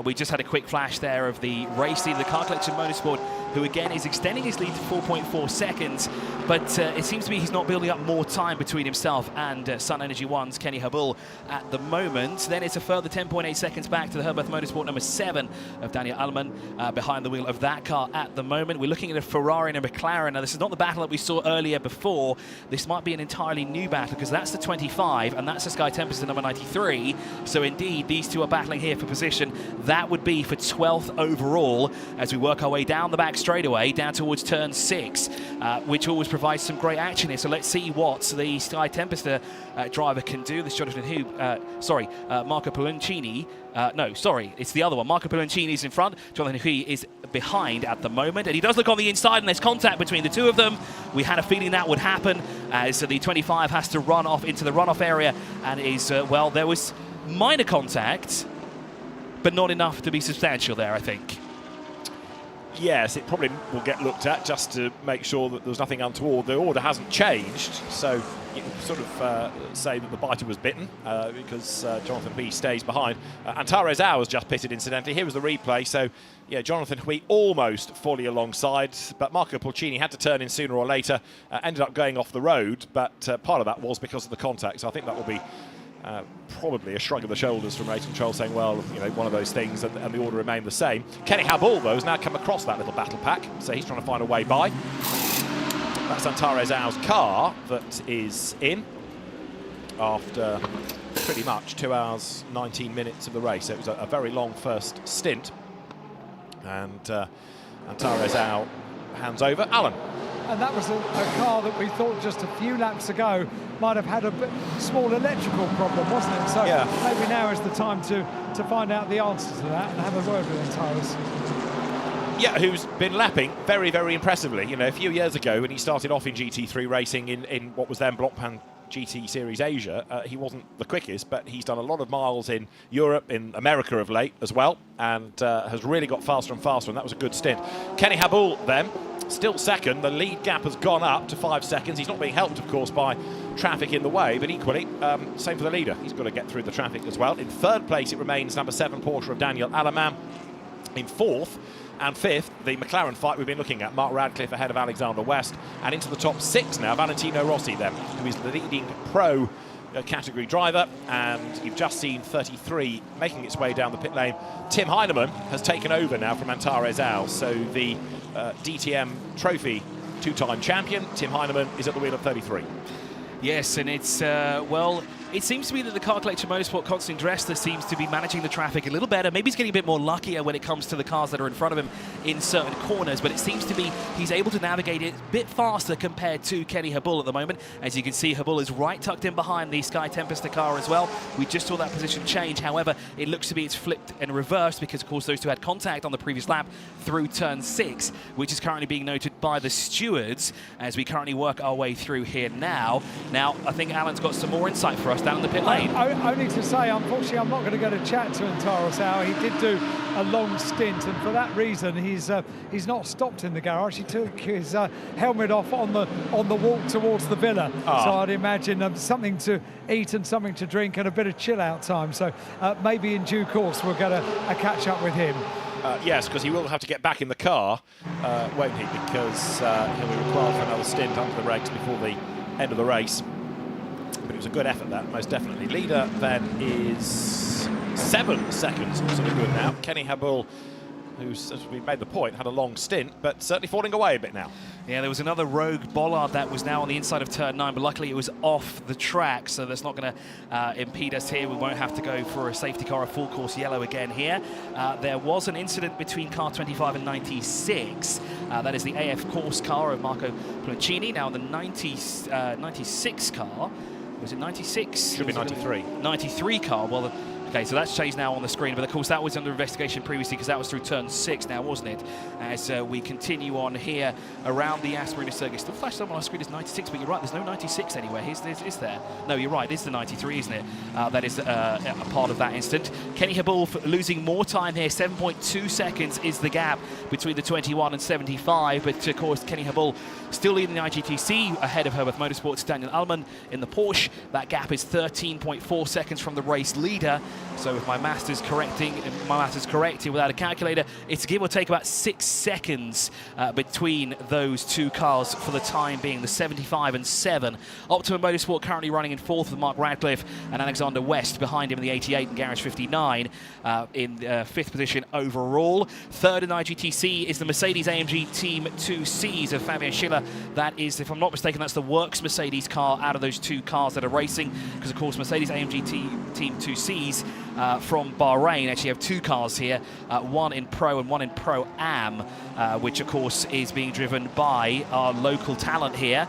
We just had a quick flash there of the race leader, the Car Collection Motorsport, who again is extending his lead to 4.4 seconds, but it seems to be he's not building up more time between himself and Sun Energy One's Kenny Habul at the moment. Then it's a further 10.8 seconds back to the Herbert Motorsport number 7 of Daniel Aleman behind the wheel of that car at the moment. We're looking at a Ferrari and a McLaren. Now, this is not the battle that we saw earlier before. This might be an entirely new battle, because that's the 25 and that's the Sky Tempest, the number 93. So indeed, these two are battling here for position. That would be for 12th overall as we work our way down the back straightaway, down towards turn 6, which always provides some great action here. So let's see what the Sky Tempest driver can do. This Jonathan Marco Poloncini. No, sorry, it's the other one. Marco Poloncini is in front. Jonathan Hui is behind at the moment, and he does look on the inside, and there's contact between the two of them. We had a feeling that would happen, as the 25 has to run off into the runoff area, and is, well, there was minor contact, but not enough to be substantial there, I think. Yes, it probably will get looked at just to make sure that there's nothing untoward. The order hasn't changed, so you can sort of say that the biter was bitten, because Jonathan Hui stays behind. Antares Au has just pitted, incidentally. Here was the replay, so yeah, Jonathan Hui almost fully alongside, but Marco Pulcini had to turn in sooner or later, ended up going off the road, but part of that was because of the contact, so I think that will be probably a shrug of the shoulders from race control, saying, well, you know, one of those things, and the order remained the same. Kenny Habul, though, has now come across that little battle pack, so he's trying to find a way by. That's Antares Au's car that is in after pretty much 2 hours, 19 minutes of the race. So it was a very long first stint. And Antares Au hands over. Alan. And that was a car that we thought just a few laps ago might have had a small electrical problem, wasn't it? So yeah, maybe now is the time to find out the answer to that and have a word with Antares. Yeah, who's been lapping very, very impressively. You know, a few years ago when he started off in GT3 racing in what was then Blockpan GT Series Asia, he wasn't the quickest, but he's done a lot of miles in Europe, in America of late as well, and has really got faster and faster, and that was a good stint. Kenny Habul then, still second. The lead gap has gone up to 5 seconds. He's not being helped, of course, by traffic in the way, but equally, same for the leader. He's got to get through the traffic as well. In third place, it remains number 7 Porsche of Daniel Aleman. In fourth and fifth, the McLaren fight we've been looking at. Mark Radcliffe ahead of Alexander West. And into the top 6 now, Valentino Rossi then, who is the leading pro category driver. And you've just seen 33 making its way down the pit lane. Tim Heinemann has taken over now from Antares Au. So the DTM Trophy 2-time champion, Tim Heinemann, is at the wheel of 33. Yes, and it's, well, it seems to be that the Car Collection Motorsport Constant Dressler seems to be managing the traffic a little better. Maybe he's getting a bit more luckier when it comes to the cars that are in front of him in certain corners, but it seems to be he's able to navigate it a bit faster compared to Kenny Habul at the moment. As you can see, Habul is right tucked in behind the Sky Tempesta car as well. We just saw that position change. However, it looks to be it's flipped and reversed because, of course, those two had contact on the previous lap through turn 6, which is currently being noted by the stewards as we currently work our way through here now. Now, I think Alan's got some more insight for us down in the pit lane. Only to say, unfortunately, I'm not going to get a chat to Antaro Sauer. He did do a long stint, and for that reason, he's not stopped in the garage. He took his helmet off on the walk towards the villa. So I'd imagine something to eat and something to drink and a bit of chill out time. So maybe in due course we'll get a catch up with him. Yes, because he will have to get back in the car, won't he? Because he'll be required for another stint under the regs before the end of the race. But it was a good effort, that, most definitely. Leader then is 7 seconds, sort of good now. Kenny Habul, who's, as we made the point, had a long stint, but certainly falling away a bit now. Yeah, there was another rogue bollard that was now on the inside of turn 9, but luckily it was off the track, so that's not going to impede us here. We won't have to go for a safety car, a full course yellow again here. There was an incident between car 25 and 96. That is the AF course car of Marco Plancini. Now the 96 car, was it 96? Should be 93. 93 car, well, okay, so that's changed now on the screen, but of course that was under investigation previously because that was through turn 6 now, wasn't it? As we continue on here around the Yas Marina Circuit. Still flashed up on our screen as 96, but you're right, there's no 96 anywhere. Is there? No, you're right, it's the 93, isn't it? That is a part of that incident. Kenny Habul losing more time here, 7.2 seconds is the gap between the 21 and 75, but of course Kenny Habul still leading the IGTC ahead of Herbert Motorsports' Daniel Ullman in the Porsche. That gap is 13.4 seconds from the race leader. So if my maths is correct without a calculator, it's give or take about 6 seconds between those two cars for the time being, the 75 and 7. Optimum Motorsport currently running in 4th with Mark Radcliffe and Alexander West behind him in the 88 and Garage 59 in 5th position overall. 3rd in IGTC is the Mercedes-AMG Team 2Cs of Fabian Schiller. That is, if I'm not mistaken, that's the Works Mercedes car out of those two cars that are racing, because of course Mercedes-AMG Team 2Cs from Bahrain actually have two cars here, one in Pro and one in Pro-Am, which of course is being driven by our local talent here,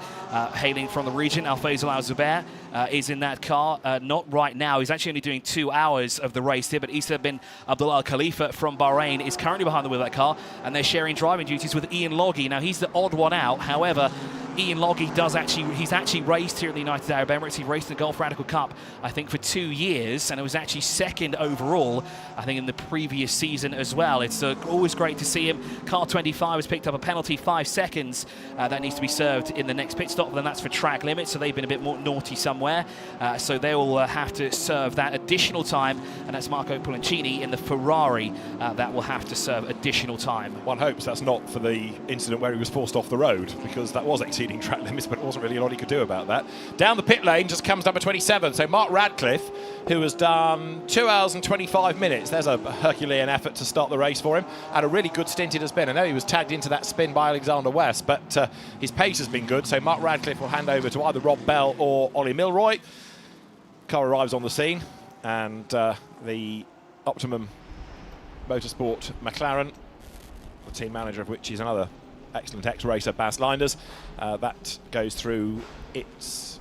hailing from the region. Al-Faisal Al-Zubair is in that car, not right now, he's actually only doing 2 hours of the race here, but Issa bin Abdullah Al-Khalifa from Bahrain is currently behind the wheel of that car, and they're sharing driving duties with Ian Loggy. Now he's the odd one out, however, Ian Loggy he's actually raced here in the United Arab Emirates. He raced in the Gulf Radical Cup, I think, for 2 years, and it was actually 2nd overall, I think, in the previous season as well. It's always great to see him. Car 25 has picked up a penalty, 5 seconds. That needs to be served in the next pit stop, then that's for track limits, so they've been a bit more naughty somewhere. So they will have to serve that additional time, and that's Marco Pulancini in the Ferrari that will have to serve additional time. One hopes that's not for the incident where he was forced off the road, because that was exceeding track limits, but it wasn't really a lot he could do about that. Down the pit lane just comes number 27, so Mark Radcliffe, who has done 2 hours and 25 minutes. There's a Herculean effort to start the race for him, and a really good stint it has been. I know he was tagged into that spin by Alexander West, but his pace has been good, so Mark Radcliffe will hand over to either Rob Bell or Ollie Milroy. Car arrives on the scene, and the Optimum Motorsport McLaren, the team manager of which is another excellent ex-racer, Bas Linders, that goes through its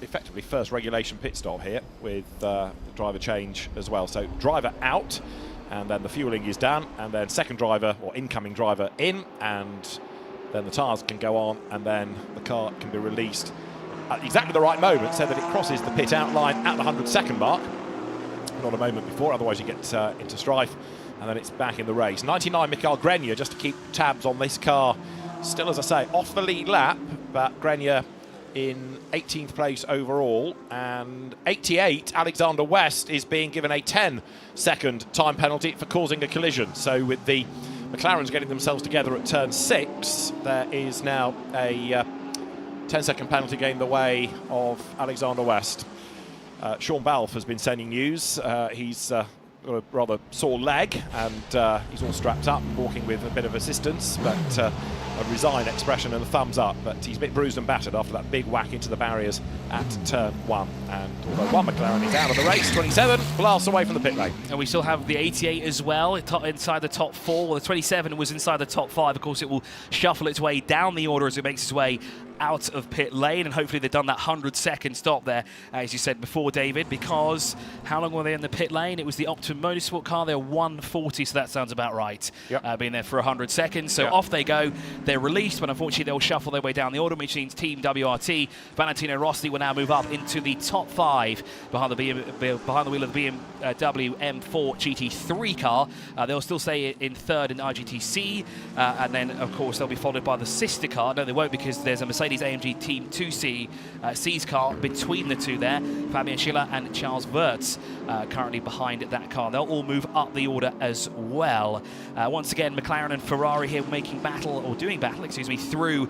effectively first regulation pit stop here with the driver change as well. So driver out, and then the fueling is done, and then second driver or incoming driver in, and then the tyres can go on, and then the car can be released at exactly the right moment so that it crosses the pit outline at the 100-second mark. Not a moment before, otherwise you get into strife, and then it's back in the race. 99 Mikael Grenier, just to keep tabs on this car. Still, as I say, off the lead lap, but Grenier in 18th place overall, and 88 Alexander West is being given a 10-second time penalty for causing a collision. So with the McLarens getting themselves together at turn 6, there is now a 10-second penalty going the way of Alexander West. Sean Balfe has been sending news. He's got a rather sore leg, and he's all strapped up, walking with a bit of assistance, but a resigned expression and a thumbs up. But he's a bit bruised and battered after that big whack into the barriers at turn 1. And although one McLaren is out of the race, 27 blasts away from the pit lane. And we still have the 88 as well, inside the top 4. Well, the 27 was inside the top 5. Of course, it will shuffle its way down the order as it makes its way out of pit lane, and hopefully they've done that 100-second stop there, as you said before, David, because how long were they in the pit lane? It was the Optimum Motorsport car. They were 140, so that sounds about right. Yep. Being there for 100 seconds. So off they go. They're released, but unfortunately they'll shuffle their way down the order, which means Team WRT, Valentino Rossi, will now move up into the top 5 behind the wheel of the BMW M4 GT3 car. They'll still stay in 3rd in IGTC, and then, of course, they'll be followed by the sister car. No, they won't, because there's a Mercedes-AMG Team 2C C's car between the two there. Fabian Schiller and Charles Wirtz currently behind that car. They'll all move up the order as well. Once again, McLaren and Ferrari here making battle, or doing battle, excuse me, through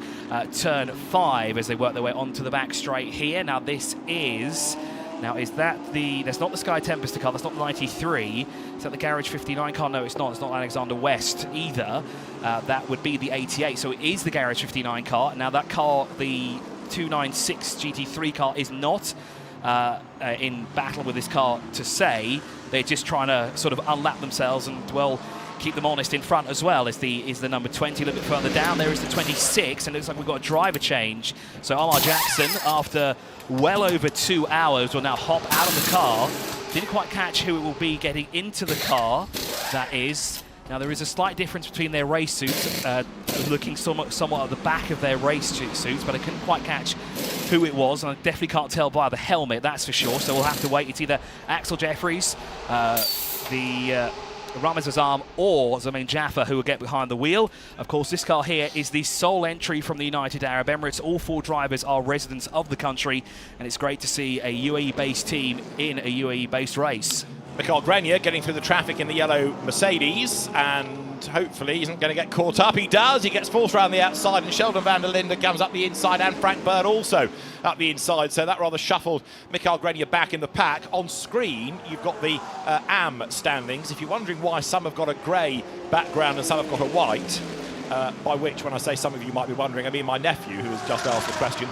turn 5 as they work their way onto the back straight here. Now this is... Now, is that that's not the Sky Tempest car, that's not the 93. Is that the Garage 59 car? No, it's not. It's not Alexander West either. That would be the 88. So it is the Garage 59 car. Now, that car, the 296 GT3 car, is not in battle with this car to say. They're just trying to sort of unlap themselves and, well, keep them honest in front as well. Is the number 20 a little bit further down. There is the 26, and it looks like we've got a driver change. So Omar Jackson, after well over 2 hours, will now hop out of the car. Didn't quite catch who it will be getting into the car. That is. Now, there is a slight difference between their race suits, looking somewhat at the back of their race suits, but I couldn't quite catch who it was, and I definitely can't tell by the helmet, that's for sure. So we'll have to wait. It's either Axel Jeffries, Ramez Azam, or Zemain Jaffa, who will get behind the wheel. Of course, this car here is the sole entry from the United Arab Emirates. All 4 drivers are residents of the country, and it's great to see a UAE-based team in a UAE-based race. Mikael Grenier getting through the traffic in the yellow Mercedes, and hopefully isn't going to get caught up. He does. He gets forced around the outside, and Sheldon van der Linde comes up the inside, and Frank Bird also up the inside. So that rather shuffled Mikael Grenier back in the pack. On screen, you've got the AM standings. If you're wondering why some have got a grey background and some have got a white, by which, when I say some of you might be wondering, I mean my nephew, who has just asked the question.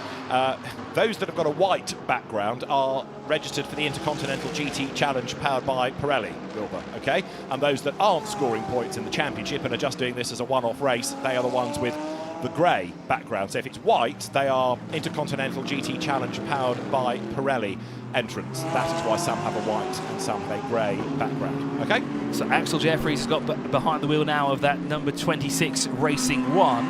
Those that have got a white background are registered for the Intercontinental GT Challenge powered by Pirelli, Wilbur, okay? And those that aren't scoring points in the championship and are just doing this as a one-off race, they are the ones with the grey background. So if it's white, they are Intercontinental GT Challenge powered by Pirelli entrants. That is why some have a white and some have a grey background. Okay? So Axel Jeffries has got behind the wheel now of that number 26 Racing 1.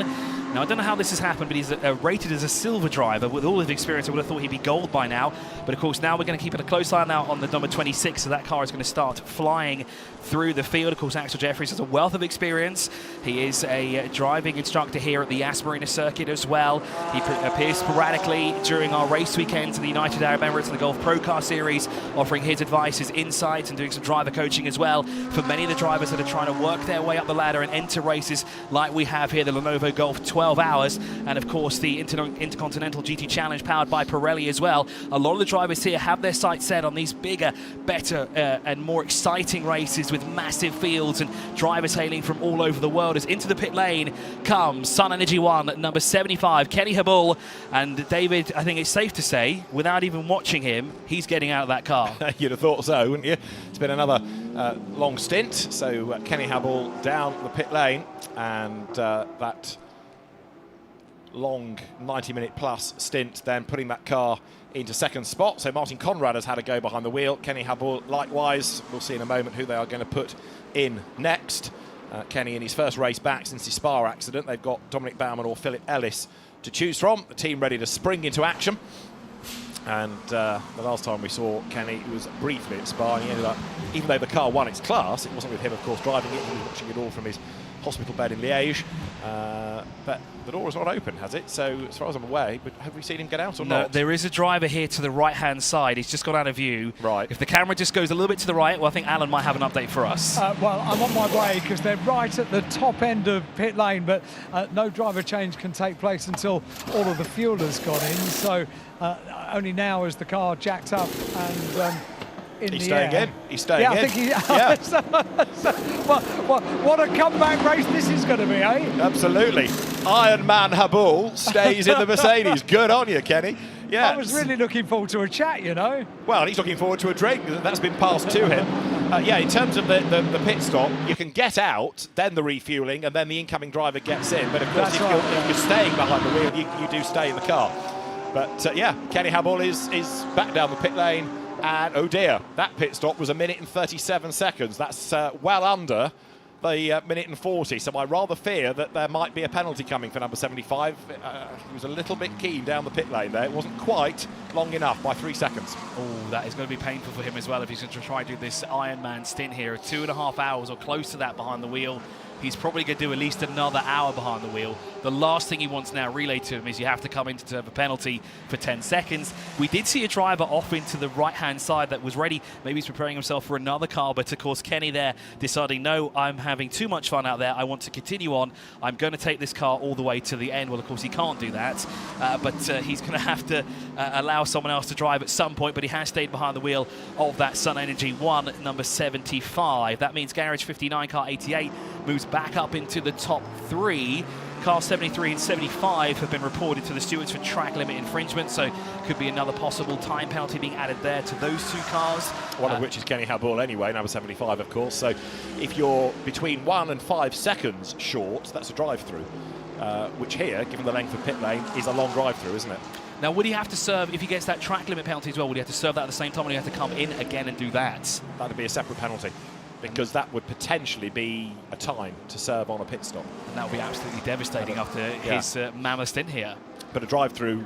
Now, I don't know how this has happened, but he's rated as a silver driver. With all his experience, I would have thought he'd be gold by now. But, of course, now we're going to keep it a close eye now on the number 26, so that car is going to start flying through the field. Of course, Axel Jeffries has a wealth of experience. He is a driving instructor here at the Yas Marina Circuit as well. He appears sporadically during our race weekends in the United Arab Emirates and the Gulf Pro Car Series, offering his advice, his insights, and doing some driver coaching as well for many of the drivers that are trying to work their way up the ladder and enter races like we have here, the Lenovo Gulf 12 hours, and of course the Intercontinental GT Challenge powered by Pirelli as well. A lot of the drivers here have their sights set on these bigger, better and more exciting races with massive fields and drivers hailing from all over the world. As into the pit lane comes Sun Energy 1, number 75, Kenny Habul. And David, I think it's safe to say, without even watching him, he's getting out of that car. You'd have thought so, wouldn't you? It's been another long stint. So Kenny Habul down the pit lane, and that long 90-minute plus stint then putting that car into second spot. So Martin Conrad has had a go behind the wheel. Kenny Habul likewise. We'll see in a moment who they are going to put in next. Kenny in his first race back since his Spa accident. They've got Dominic Baumann or Philip Ellis to choose from. The team ready to spring into action. And the last time we saw Kenny, he was briefly at Spa, and he ended up, even though the car won its class, it wasn't with him, of course, driving it. He was watching it all from his hospital bed in Liège. But the door is not open, has it? So, as far as I'm aware, but have we seen him get out or not? There is a driver here to the right-hand side. He's just got out of view. Right. If the camera just goes a little bit to the right, well, I think Alan might have an update for us. Well, I'm on my way because they're right at the top end of pit lane, but no driver change can take place until all of the fuel has gone in. So only now is the car jacked up and in He's the staying air. in. He's staying yeah, in. I think he, Yeah. what a comeback race this is going to be, eh? Absolutely. Iron Man Habul stays in the Mercedes. Good on you, Kenny. Yeah. I was really looking forward to a chat, you know. Well, he's looking forward to a drink. That's been passed to him. Yeah, in terms of the pit stop, you can get out, then the refueling, and then the incoming driver gets in. But of course, if you're staying behind the wheel, you do stay in the car. But yeah, Kenny Habul is back down the pit lane. And oh dear, that pit stop was 1 minute and 37 seconds. That's well under the minute and 40. So I rather fear that there might be a penalty coming for number 75. He was a little bit keen down the pit lane there. It wasn't quite long enough by 3 seconds. Oh, that is going to be painful for him as well if he's going to try and do this Ironman stint here. 2.5 hours or close to that behind the wheel. He's probably going to do at least another hour behind the wheel. The last thing he wants now relayed to him is you have to come in to serve a penalty for 10 seconds. We did see a driver off into the right-hand side that was ready. Maybe he's preparing himself for another car, but of course Kenny there deciding, no, I'm having too much fun out there. I want to continue on. I'm going to take this car all the way to the end. Well, of course, he can't do that, but he's going to have to allow someone else to drive at some point, but he has stayed behind the wheel of that Sun Energy 1, number 75. That means Garage 59, car 88, moves back up into the top 3. Car 73 and 75 have been reported to the stewards for track limit infringement, so could be another possible time penalty being added there to those 2 cars. One of which is Kenny Habul anyway, number 75, of course. So if you're between 1 and 5 seconds short, that's a drive-through, which here, given the length of pit lane, is a long drive-through, isn't it? Now, would he have to serve, if he gets that track limit penalty as well, would he have to serve that at the same time, or would he have to come in again and do that? That would be a separate penalty, because that would potentially be a time to serve on a pit stop. And that would be absolutely devastating after his mammoth stint here. But a drive-through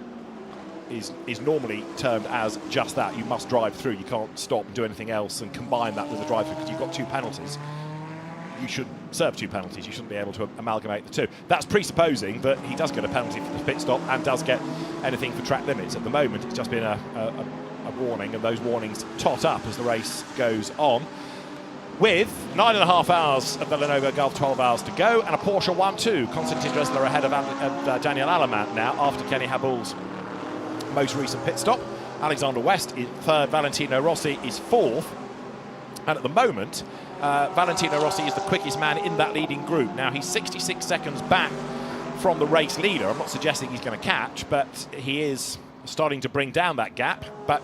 is normally termed as just that. You must drive through. You can't stop and do anything else and combine that with a drive-through, because you've got 2 penalties. You should serve 2 penalties. You shouldn't be able to amalgamate the 2. That's presupposing that he does get a penalty for the pit stop and does get anything for track limits. At the moment, it's just been a warning, and those warnings tot up as the race goes on. With 9.5 hours of the Lenovo Gulf, 12 hours to go, and a Porsche 1-2. Konstantin Dressler ahead of Daniel Alamant now after Kenny Habul's most recent pit stop. Alexander West is 3rd, Valentino Rossi is 4th. And at the moment, Valentino Rossi is the quickest man in that leading group. Now, he's 66 seconds back from the race leader. I'm not suggesting he's going to catch, but he is starting to bring down that gap. But,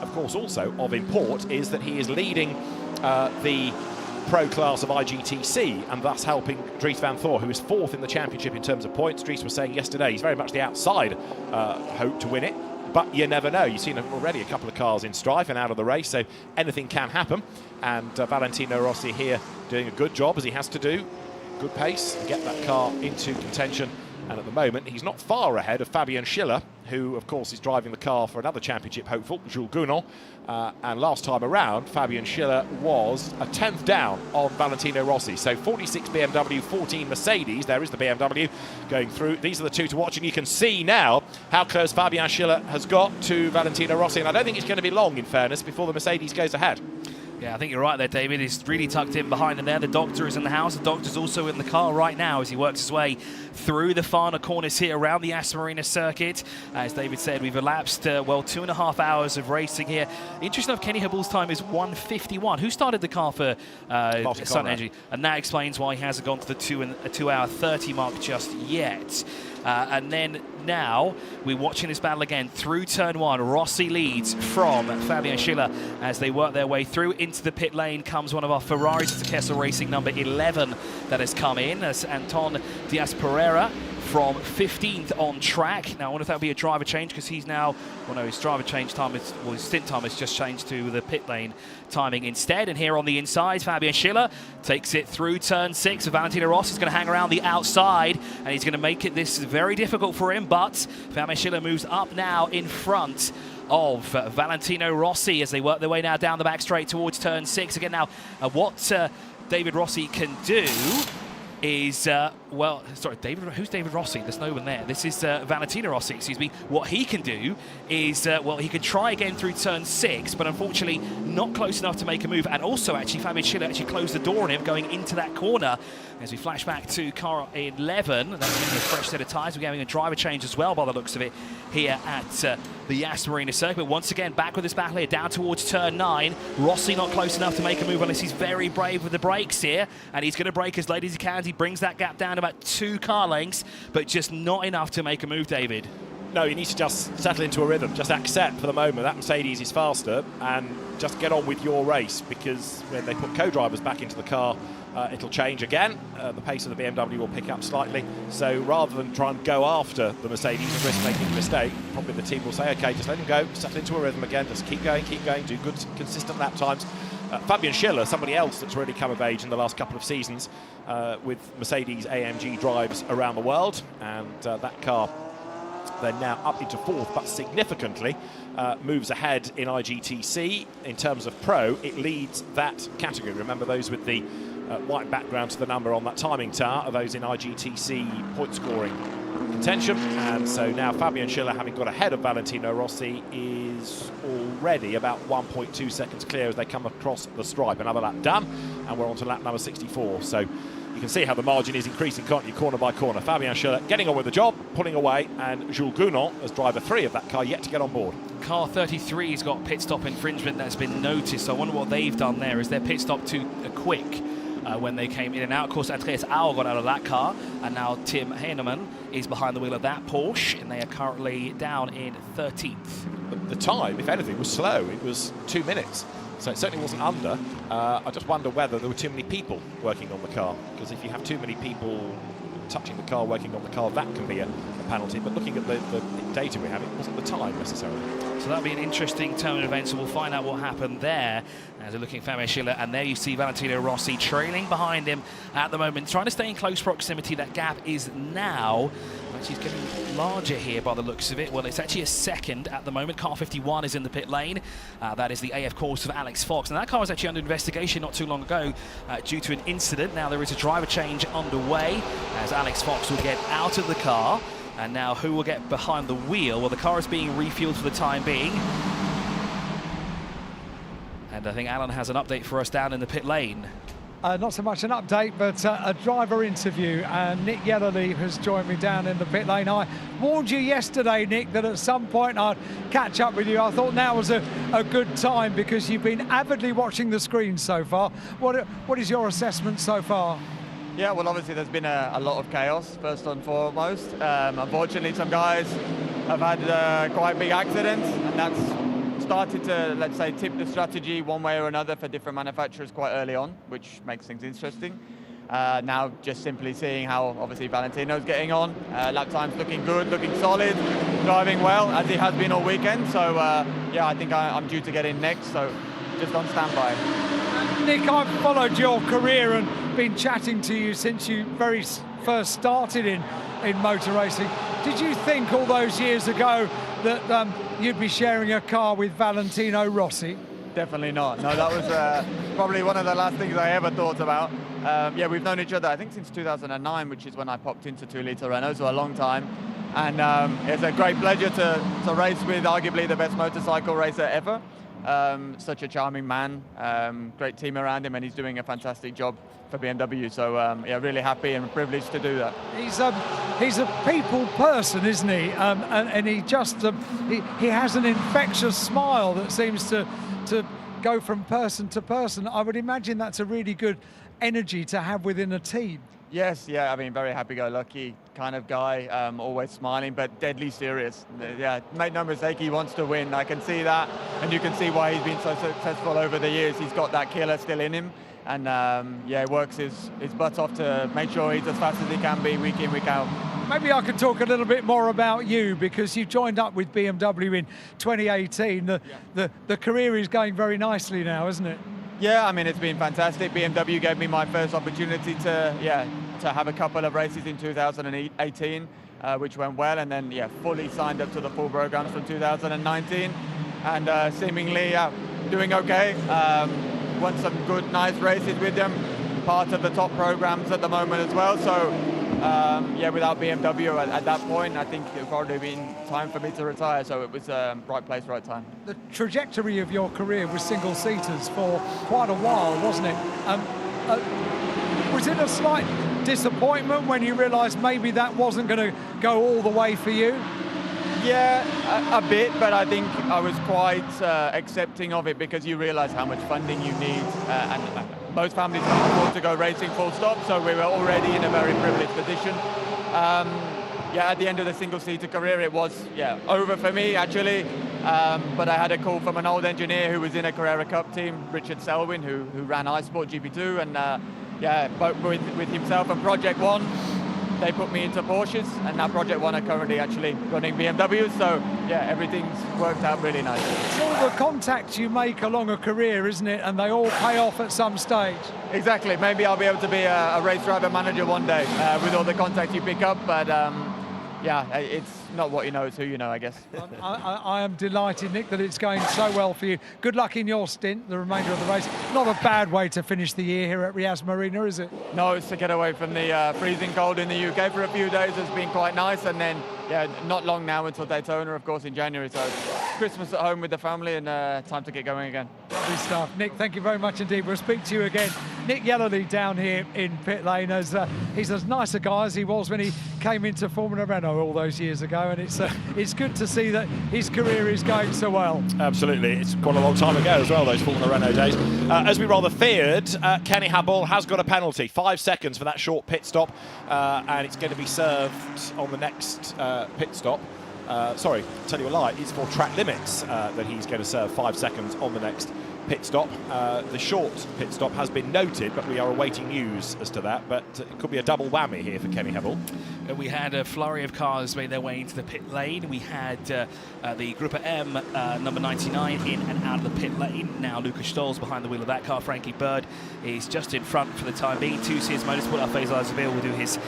of course, also of import is that he is leading the pro class of IGTC, and thus helping Dries van Thor, who is 4th in the championship in terms of points. Dries was saying yesterday he's very much the outside hope to win it, but you never know. You've seen already a couple of cars in strife and out of the race, so anything can happen. And Valentino Rossi here doing a good job, as he has to do. Good pace, get that car into contention. And at the moment, he's not far ahead of Fabian Schiller, who, of course, is driving the car for another championship hopeful, Jules Gounon. And last time around, Fabian Schiller was a 10th down on Valentino Rossi. So 46 BMW, 14 Mercedes. There is the BMW going through. These are the 2 to watch, and you can see now how close Fabian Schiller has got to Valentino Rossi. And I don't think it's going to be long, in fairness, before the Mercedes goes ahead. Yeah, I think you're right there, David. He's really tucked in behind him there. The doctor is in the house. The doctor's also in the car right now as he works his way through the final corners here around the Yas Marina Circuit. As David said, we've elapsed, 2.5 hours of racing here. Interesting enough, Kenny Habul's time is 1:51. Who started the car for Sun Energy? And that explains why he hasn't gone to the 2 hour 30 mark just yet. And then now we're watching this battle again through turn 1. Rossi leads from Fabian Schiller as they work their way through. Into the pit lane comes one of our Ferraris. It's a Kessel Racing number 11 that has come in as Anton Diaz Pereira from 15th on track. Now I wonder if that'll be a driver change, because he's now, well no, his driver change time is, well his stint time has just changed to the pit lane timing instead. And here on the inside, Fabian Schiller takes it through turn 6. Valentino Rossi is going to hang around the outside, and he's going to make it this very difficult for him, but Fabian Schiller moves up now in front of Valentino Rossi as they work their way now down the back straight towards turn 6. Again now, what David Rossi can do is well, sorry, who's David Rossi? There's no one there. This is Valentino Rossi, excuse me. What he can do is, well, he can try again through turn 6, but unfortunately not close enough to make a move. And also, actually, Fabian Schiller actually closed the door on him going into that corner. As we flash back to car 11, that's getting a fresh set of tyres. We're getting a driver change as well, by the looks of it, here at the Yas Marina Circuit. Once again, back with this battle here, down towards turn 9. Rossi not close enough to make a move unless he's very brave with the brakes here. And he's going to brake as late as he can. He brings that gap down to about 2 car lengths, but just not enough to make a move, David. No, you need to just settle into a rhythm. Just accept for the moment that Mercedes is faster and just get on with your race, because when they put co-drivers back into the car, it'll change again. The pace of the BMW will pick up slightly. So rather than try and go after the Mercedes and risk making a mistake, probably the team will say, OK, just let him go, settle into a rhythm again, just keep going, do good, consistent lap times. Fabian Schiller, somebody else that's really come of age in the last couple of seasons with Mercedes AMG drives around the world. And that car, they're now up into 4th, but significantly moves ahead in IGTC. In terms of Pro, it leads that category. Remember, those with the white background to the number on that timing tower are those in IGTC point scoring contention. And so now Fabian Schiller, having got ahead of Valentino Rossi, is already about 1.2 seconds clear as they come across the stripe. Another lap done, and we're on to lap number 64. So you can see how the margin is increasing, can't you, corner by corner. Fabian Schiller getting on with the job, pulling away, and Jules Gounon, as driver 3 of that car, yet to get on board. Car 33's got pit stop infringement that's been noticed. So I wonder what they've done there. Is their pit stop too quick when they came in and out? Of course, Andreas Auer got out of that car, and now Tim Heinemann is behind the wheel of that Porsche, and they are currently down in 13th. The time, if anything, was slow. It was 2 minutes. So it certainly wasn't under. I just wonder whether there were too many people working on the car, because if you have too many people touching the car, working on the car, that can be a penalty. But looking at the data we have, it wasn't the time necessarily. So that'll be an interesting turn of events, so we'll find out what happened there. As we're looking at Fabian Schiller, and there you see Valentino Rossi trailing behind him at the moment, trying to stay in close proximity. That gap is now actually getting larger here by the looks of it. Well, it's actually a second at the moment. Car 51 is in the pit lane. That is the AF course of Alex Fox. And that car was actually under investigation not too long ago due to an incident. Now there is a driver change underway as Alex Fox will get out of the car. And now who will get behind the wheel? Well, the car is being refueled for the time being. And I think Alan has an update for us down in the pit lane. Not so much an update, but a driver interview. And Nick Yellerly has joined me down in the pit lane. I warned you yesterday, Nick, that at some point I'd catch up with you. I thought now was a good time because you've been avidly watching the screen so far. What is your assessment so far? Yeah, well, obviously there's been a lot of chaos, first and foremost. Unfortunately, some guys have had quite big accidents, and that's started to, let's say, tip the strategy one way or another for different manufacturers quite early on, which makes things interesting. Now, just simply seeing how, obviously, Valentino's getting on. Lap time's looking good, looking solid, driving well, as he has been all weekend. So, yeah, I think I'm due to get in next, so just on standby. Nick, I've followed your career and been chatting to you since you very first started in motor racing. Did you think all those years ago that you'd be sharing a car with Valentino Rossi? Definitely not. No, that was probably one of the last things I ever thought about. Yeah, we've known each other, I think, since 2009, which is when I popped into 2-litre Renault, so a long time. And it's a great pleasure to race with arguably the best motorcycle racer ever. Such a charming man, great team around him, and he's doing a fantastic job for BMW. So yeah, really happy and privileged to do that. He's a people person, isn't he? And he just he has an infectious smile that seems to go from person to person. I would imagine that's a really good energy to have within a team. Yes, yeah, I mean, very happy-go-lucky kind of guy, always smiling, but deadly serious. Yeah, make no mistake, he wants to win. I can see that, and you can see why he's been so successful over the years. He's got that killer still in him, and yeah, works his butt off to make sure he's as fast as he can be week in, week out. Maybe I could talk a little bit more about you, because you joined up with BMW in 2018. The career is going very nicely now, isn't it? Yeah, I mean, it's been fantastic. BMW gave me my first opportunity to have a couple of races in 2018, which went well, and then fully signed up to the full programs from 2019, and seemingly doing okay. Won some good, nice races with them, part of the top programs at the moment as well. So yeah, without BMW at that point, I think it would probably been time for me to retire. So it was right place, right time. The trajectory of your career was single-seaters for quite a while, wasn't it? Was it a slight disappointment when you realised maybe that wasn't going to go all the way for you? Yeah, a bit, but I think I was quite accepting of it because you realise how much funding you need, and most families can't afford to go racing full stop, so we were already in a very privileged position. Yeah, at the end of the single-seater career, it was over for me actually, but I had a call from an old engineer who was in a Carrera Cup team, Richard Selwyn, who ran iSport GP2, and yeah, both with himself and Project One. They put me into Porsches, and now Project One are currently actually running BMWs, so yeah, everything's worked out really nicely. It's all the contacts you make along a career, isn't it? And they all pay off at some stage. Exactly. Maybe I'll be able to be a race driver manager one day with all the contacts you pick up, but yeah, it's not what you know, it's who you know, I guess. I am delighted, Nick, that it's going so well for you. Good luck in your stint, the remainder of the race. Not a bad way to finish the year here at Yas Marina, is it? No, it's to get away from the freezing cold in the UK for a few days has been quite nice, and then, yeah, not long now until Daytona, of course, in January, so Christmas at home with the family and time to get going again. Lovely stuff. Nick, thank you very much indeed. We'll speak to you again. Nick Yellerly down here in pit lane, as he's as nice a guy as he was when he came into Formula Renault all those years ago, and it's good to see that his career is going so well. Absolutely, it's quite a long time ago as well, those Formula Renault days. As we rather feared, Kenny Habul has got a penalty, 5 seconds for that short pit stop, and it's going to be served on the next pit stop. Sorry, tell you a lie, it's for track limits that he's going to serve 5 seconds on the next pit stop. The short pit stop has been noted, but we are awaiting news as to that, but it could be a double whammy here for Kenny Habul. We had a flurry of cars made their way into the pit lane. We had the Group M number 99 in and out of the pit lane. Now Lucas Stoll's behind the wheel of that car. Frankie Bird is just in front for the time being. 2 Sears Motorsport, Faisal Azavil will do his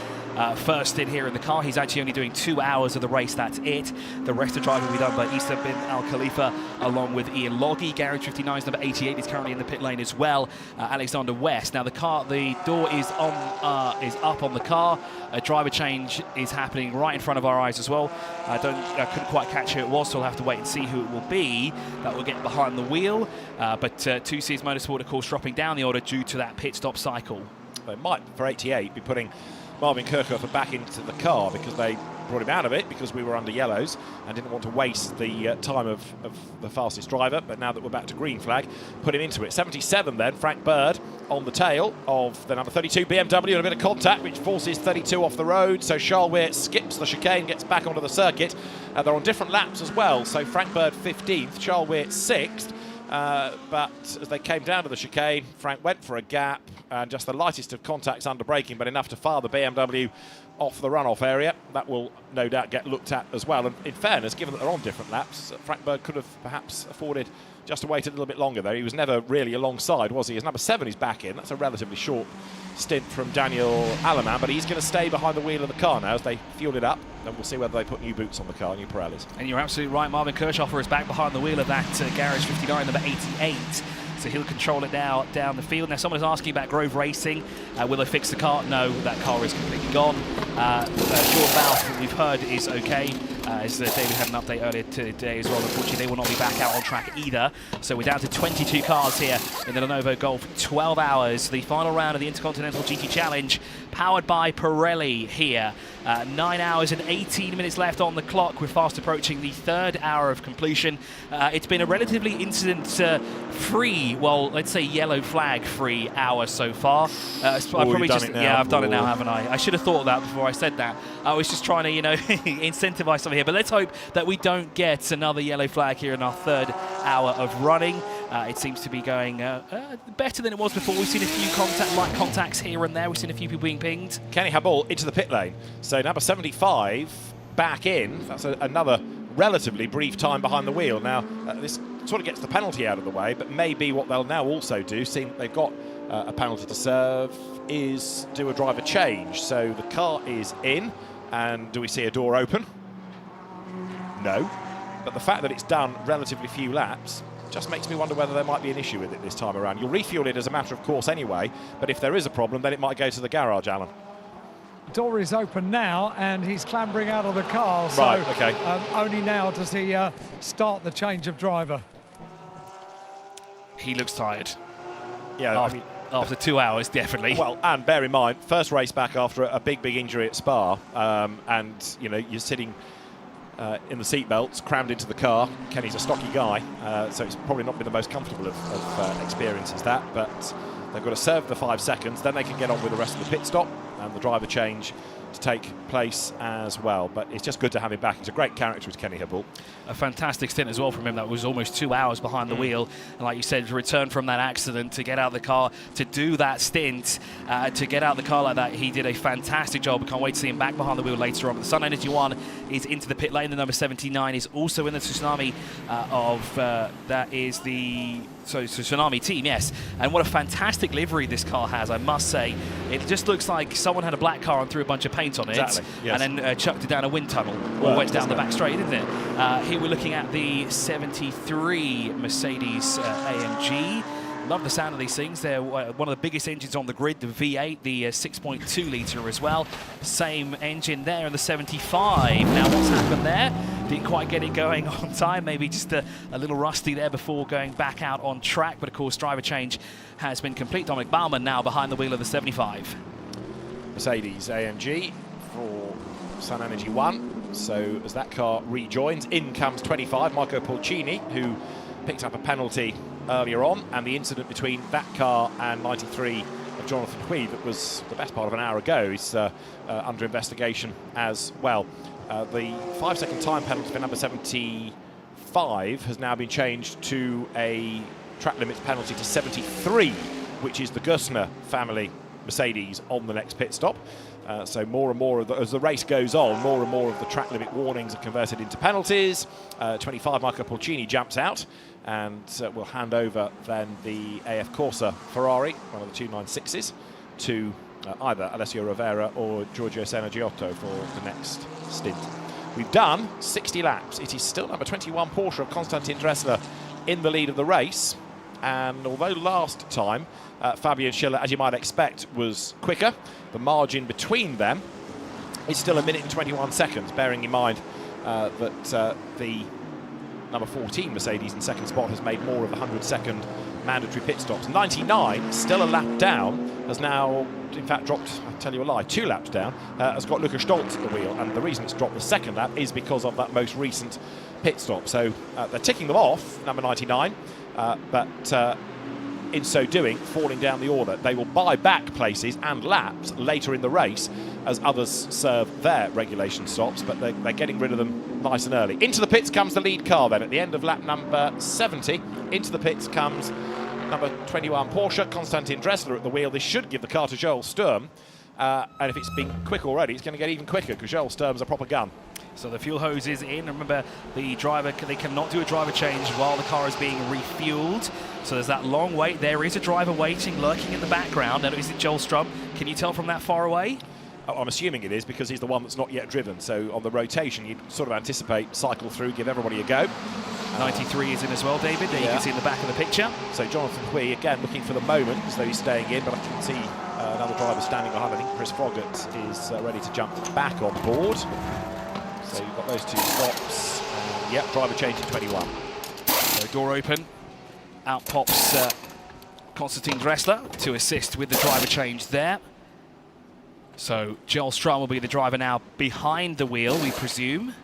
first stint here in the car. He's actually only doing 2 hours of the race, that's it. The rest of the driving will be done by Issa bin Al Khalifa along with Ian Loggy. Garage 59's number 88 is currently in the pit lane as well. Alexander West. Now the door is up on the car. A driver change is happening right in front of our eyes as well. I couldn't quite catch who it was, so I'll have to wait and see who it will be that will get behind the wheel. But 2 Sears Motorsport, of course, dropping down the order due to that pit stop cycle. They might, for 88, be putting Marvin Kirchhofer back into the car because they brought him out of it because we were under yellows and didn't want to waste the time of the fastest driver. But now that we're back to green flag, put him into it. 77 then, Frank Bird on the tail of the number 32 BMW and a bit of contact which forces 32 off the road. So Charles Weir skips the chicane, gets back onto the circuit. They're on different laps as well. So Frank Bird 15th, Charles Weir 6th. But as they came down to the chicane, Frank went for a gap and just the lightest of contacts under braking, but enough to fire the BMW off the runoff area. That will no doubt get looked at as well. And in fairness, given that they're on different laps, Frank Bird could have perhaps afforded just to wait a little bit longer there. He was never really alongside, was he? As number 7 he's back in. That's a relatively short stint from Daniel Aleman, but he's going to stay behind the wheel of the car now as they fuel it up, and we'll see whether they put new boots on the car, new Pirellis. And you're absolutely right, Marvin Kirchhofer is back behind the wheel of that Garage 59, number 88. So he'll control it now down the field. Now someone is asking about Grove Racing. Will they fix the car? No, that car is completely gone. George Valve, we've heard, is okay. As David had an update earlier today as well. Unfortunately, they will not be back out on track either. So we're down to 22 cars here in the Lenovo Gulf. 12 hours, the final round of the Intercontinental GT Challenge, powered by Pirelli here. 9 hours and 18 minutes left on the clock. We're fast approaching the 3rd hour of completion. It's been a relatively incident-free, well, let's say yellow flag-free hour so far. I've probably just, yeah, I've done it now, haven't I? I should have thought of that before I said that. I was just trying to, you know, incentivize something here. But let's hope that we don't get another yellow flag here in our 3rd hour of running. It seems to be going better than it was before. We've seen a few light contacts here and there. We've seen a few people being pinged. Kenny Habul into the pit lane. So number 75 back in. That's another relatively brief time behind the wheel. Now, this sort of gets the penalty out of the way, but maybe what they'll now also do, seeing they've got a penalty to serve, is do a driver change. So the car is in, and do we see a door open? No. But the fact that it's done relatively few laps just makes me wonder whether there might be an issue with it this time around. You'll refuel it as a matter of course anyway, but if there is a problem, then it might go to the garage, Alan. door is open now, and he's clambering out of the car. So, right, okay. Only now does he start the change of driver. He looks tired. Yeah, I mean, after 2 hours, definitely. Well, and bear in mind, first race back after a big injury at Spa, and you know you're sitting in the seatbelts, crammed into the car. Kenny's a stocky guy, so it's probably not been the most comfortable of experiences that. But they've got to serve the 5 seconds, then they can get on with the rest of the pit stop and the driver change to take place as well. But it's just good to have him back. He's a great character, is Kenny Hibble. A fantastic stint as well from him. That was almost 2 hours behind the wheel, and like you said, to return from that accident, to get out of the car, to do that stint, to get out of the car like that, he did a fantastic job. I can't wait to see him back behind the wheel later on. But the Sun Energy 1 is into the pit lane. The number 79 is also in the Tsunami that is the Tsunami team, yes. And what a fantastic livery this car has, I must say. It just looks like someone had a black car and threw a bunch of paint on it, exactly, yes. and then chucked it down a wind tunnel, or went down the back straight, didn't it? Here we're looking at the 73 Mercedes AMG. Love the sound of these things. They're one of the biggest engines on the grid, the V8, the 6.2 litre as well. Same engine there in the 75. Now what's happened there? Didn't quite get it going on time, maybe just a little rusty there before going back out on track, but of course driver change has been complete. Dominic Baumann now behind the wheel of the 75. Mercedes AMG for Sun Energy 1. So as that car rejoins, in comes 25, Marco Pulcini, who picked up a penalty earlier on, and the incident between that car and 93 of Jonathan Hui that was the best part of an hour ago is under investigation as well. The 5-second time penalty for number 75 has now been changed to a track limits penalty to 73, which is the Gerstner family Mercedes on the next pit stop. So more and more, as the race goes on, more and more of the track limit warnings are converted into penalties. 25, Marco Pulcini jumps out, and will hand over then the AF Corsa Ferrari, one of the 296s, to either Alessio Rivera or Giorgio Senagiotto for the next stint. We've done 60 laps. It is still number 21 Porsche of Konstantin Dressler in the lead of the race. And although last time Fabian Schiller, as you might expect, was quicker, the margin between them is still 1 minute and 21 seconds, bearing in mind that the number 14 Mercedes in second spot has made more of the 100-second mandatory pit stops. 99, still a lap down, has now, in fact, dropped, I'll tell you a lie, 2 laps down, has got Lukas Stolz at the wheel, and the reason it's dropped the second lap is because of that most recent pit stop. So they're ticking them off, number 99, but in so doing, falling down the order. They will buy back places and laps later in the race as others serve their regulation stops, but they're getting rid of them nice and early. Into the pits comes the lead car then. At the end of lap number 70, into the pits comes number 21 Porsche, Konstantin Dressler at the wheel. This should give the car to Joel Sturm, and if it's been quick already, it's going to get even quicker because Joel Sturm's a proper gun. So the fuel hose is in. Remember, the driver, they cannot do a driver change while the car is being refueled. So there's that long wait. There is a driver waiting, lurking in the background. And is it Joel Sturm? Can you tell from that far away? I'm assuming it is because he's the one that's not yet driven. So on the rotation, you'd sort of anticipate, cycle through, give everybody a go. 93 is in as well, David. There you can see in the back of the picture. So Jonathan Hui, again, looking for the moment as though he's staying in, but I can see another driver standing behind. I think Chris Froggatt is ready to jump back on board. So you've got those 2 stops. Yep, driver change to 21. So door open. Out pops Konstantin Dressler to assist with the driver change there. So Joel Sturm will be the driver now behind the wheel, we presume,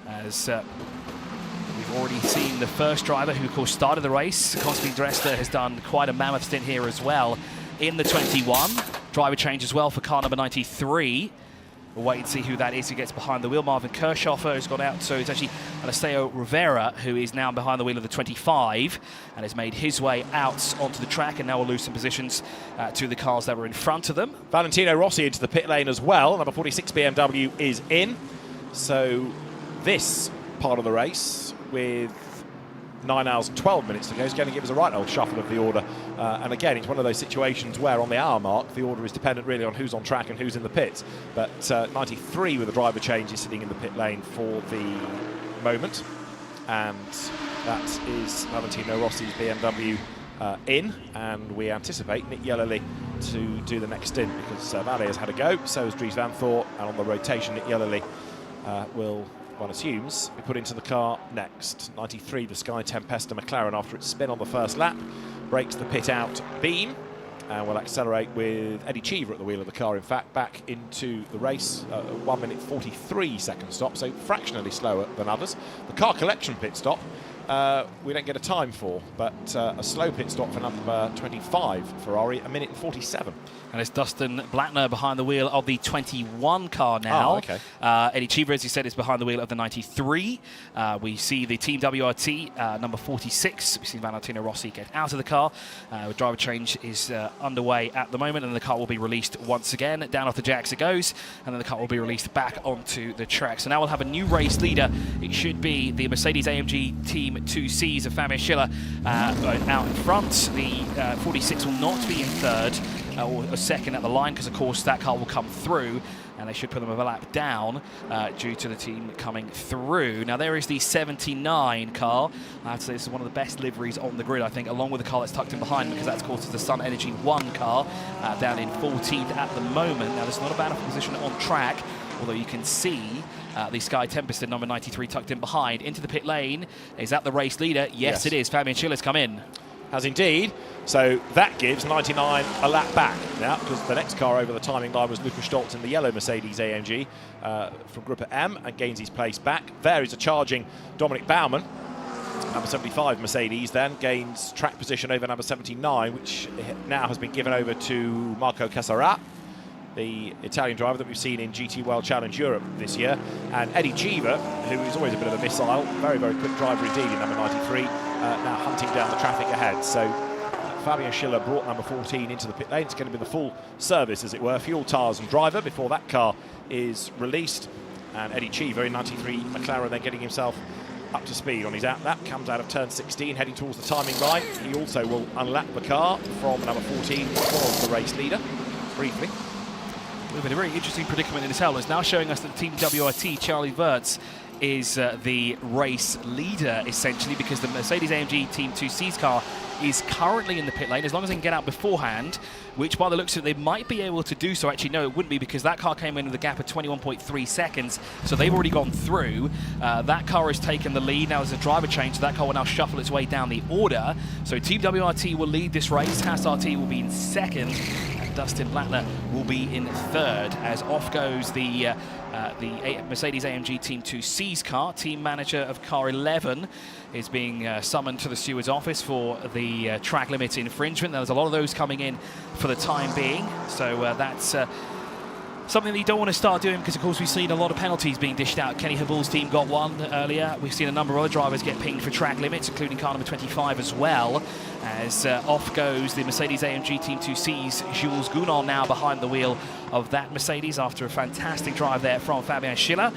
as we've already seen the first driver who, of course, started the race. Konstantin Dressler has done quite a mammoth stint here as well in the 21. Driver change as well for car number 93. We'll wait and see who that is who gets behind the wheel. Marvin Kirchhofer has gone out, so it's actually Alessio Rivera who is now behind the wheel of the 25 and has made his way out onto the track, and now will lose some positions to the cars that were in front of them. Valentino Rossi into the pit lane as well. Number 46 BMW is in. So this part of the race, with 9 hours and 12 minutes to go, is going to give us a right old shuffle of the order. And again, it's one of those situations where on the hour mark, the order is dependent really on who's on track and who's in the pits. But 93 with a driver change is sitting in the pit lane for the moment. And that is Valentino Rossi's BMW in. And we anticipate Nick Yellerly to do the next stint, because Vale has had a go, so has Dries Van Thor, and on the rotation Nick Yellerly will, one assumes, be put into the car next. 93, the Sky Tempesta McLaren, after its spin on the first lap, breaks the pit out beam and will accelerate with Eddie Cheever at the wheel of the car, in fact, back into the race. 1 minute 43 second stop, so fractionally slower than others. The car collection pit stop we don't get a time for, but a slow pit stop for number 25 Ferrari, 1 minute and 47. And it's Dustin Blattner behind the wheel of the 21 car now. Oh, okay. Eddie Cheever, as you said, is behind the wheel of the 93. We see the Team WRT, number 46. We see Valentino Rossi get out of the car. Driver change is underway at the moment, and the car will be released once again. Down off the jacks it goes, and then the car will be released back onto the track. So now we'll have a new race leader. It should be the Mercedes-AMG Team 2Cs of Fabian Schiller out in front. The 46 will not be in third or a second at the line, because of course that car will come through, and they should put them a lap down due to the team coming through. Now there is the 79 car. I have to say this is one of the best liveries on the grid, I think, along with the car that's tucked in behind, because that's, of course, the Sun Energy 1 car down in 14th at the moment. Now this is not a bad position on track, although you can see the Sky Tempest, number 93, tucked in behind. Into the pit lane. Is that the race leader? Yes, it is. Fabian Schiller's come in. Has indeed. So that gives 99 a lap back now, because the next car over the timing line was Lukas Stoltz in the yellow Mercedes-AMG from Gruppe M, and gains his place back. There is a charging Dominic Baumann. Number 75 Mercedes then gains track position over number 79, which now has been given over to Marco Casarat, the Italian driver that we've seen in GT World Challenge Europe this year. And Eddie Cheever, who is always a bit of a missile, very, very quick driver indeed in number 93, now hunting down the traffic ahead. So Fabian Schiller brought number 14 into the pit lane. It's going to be the full service, as it were, fuel, tyres and driver before that car is released. And Eddie Cheever in 93 McLaren then getting himself up to speed on his out lap, comes out of turn 16, heading towards the timing line. He also will unlap the car from number 14, which was the race leader, briefly. We've been a very interesting predicament in this hell. It's now showing us that Team WRT, Charlie Wirtz, is the race leader, essentially, because the Mercedes-AMG Team 2C's car is currently in the pit lane. As long as they can get out beforehand, which by the looks of it, they might be able to do so. Actually, no, it wouldn't be, because that car came in with a gap of 21.3 seconds, so they've already gone through. That car has taken the lead. Now there's a driver change, so that car will now shuffle its way down the order. So Team WRT will lead this race. Haas RT will be in second. Dustin Blattner will be in third, as off goes the Mercedes-AMG Team 2C's car. Team manager of car 11 is being summoned to the steward's office for the track limit infringement. There's a lot of those coming in for the time being, so that's something that you don't want to start doing, because of course we've seen a lot of penalties being dished out. Kenny Habul's team got one earlier. We've seen a number of other drivers get pinged for track limits, including car number 25 as well, as off goes the Mercedes-AMG Team 2C's Jules Gounon, now behind the wheel of that Mercedes after a fantastic drive there from Fabian Schiller,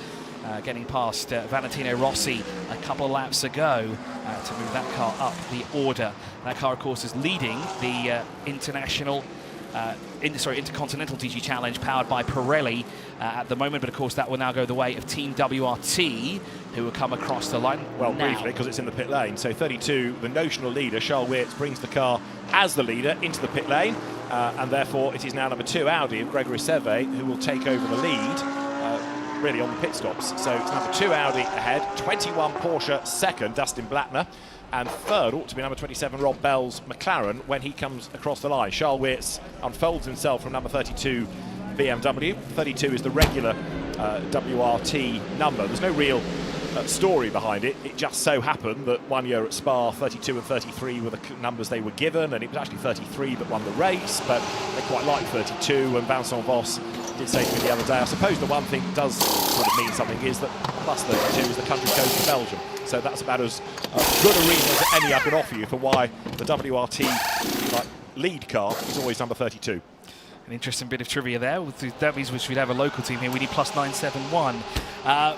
getting past Valentino Rossi a couple of laps ago to move that car up the order. That car, of course, is leading the Intercontinental GT Challenge powered by Pirelli at the moment, but of course that will now go the way of Team WRT, who will come across the line. Well, briefly, because it's in the pit lane. So 32, the notional leader, Charles Wirtz, brings the car as the leader into the pit lane, and therefore it is now number 2 Audi of Gregory Servet who will take over the lead, really on the pit stops. So it's number 2 Audi ahead, 21 Porsche second, Dustin Blattner, and third ought to be number 27 Rob Bell's McLaren when he comes across the line. Charles Wirtz unfolds himself from number 32 BMW. 32 is the regular WRT number. There's no real story behind it. It just so happened that 1 year at Spa, 32 and 33 were the numbers they were given, and it was actually 33 that won the race, but they quite liked 32, and Vincent Voss did say to me the other day, I suppose the one thing that does sort of mean something is that plus 32 is the country code for Belgium. So that's about as good a reason as any I could offer you for why the WRT lead car is always number 32. An interesting bit of trivia there. That means we should have a local team here. We need plus 971.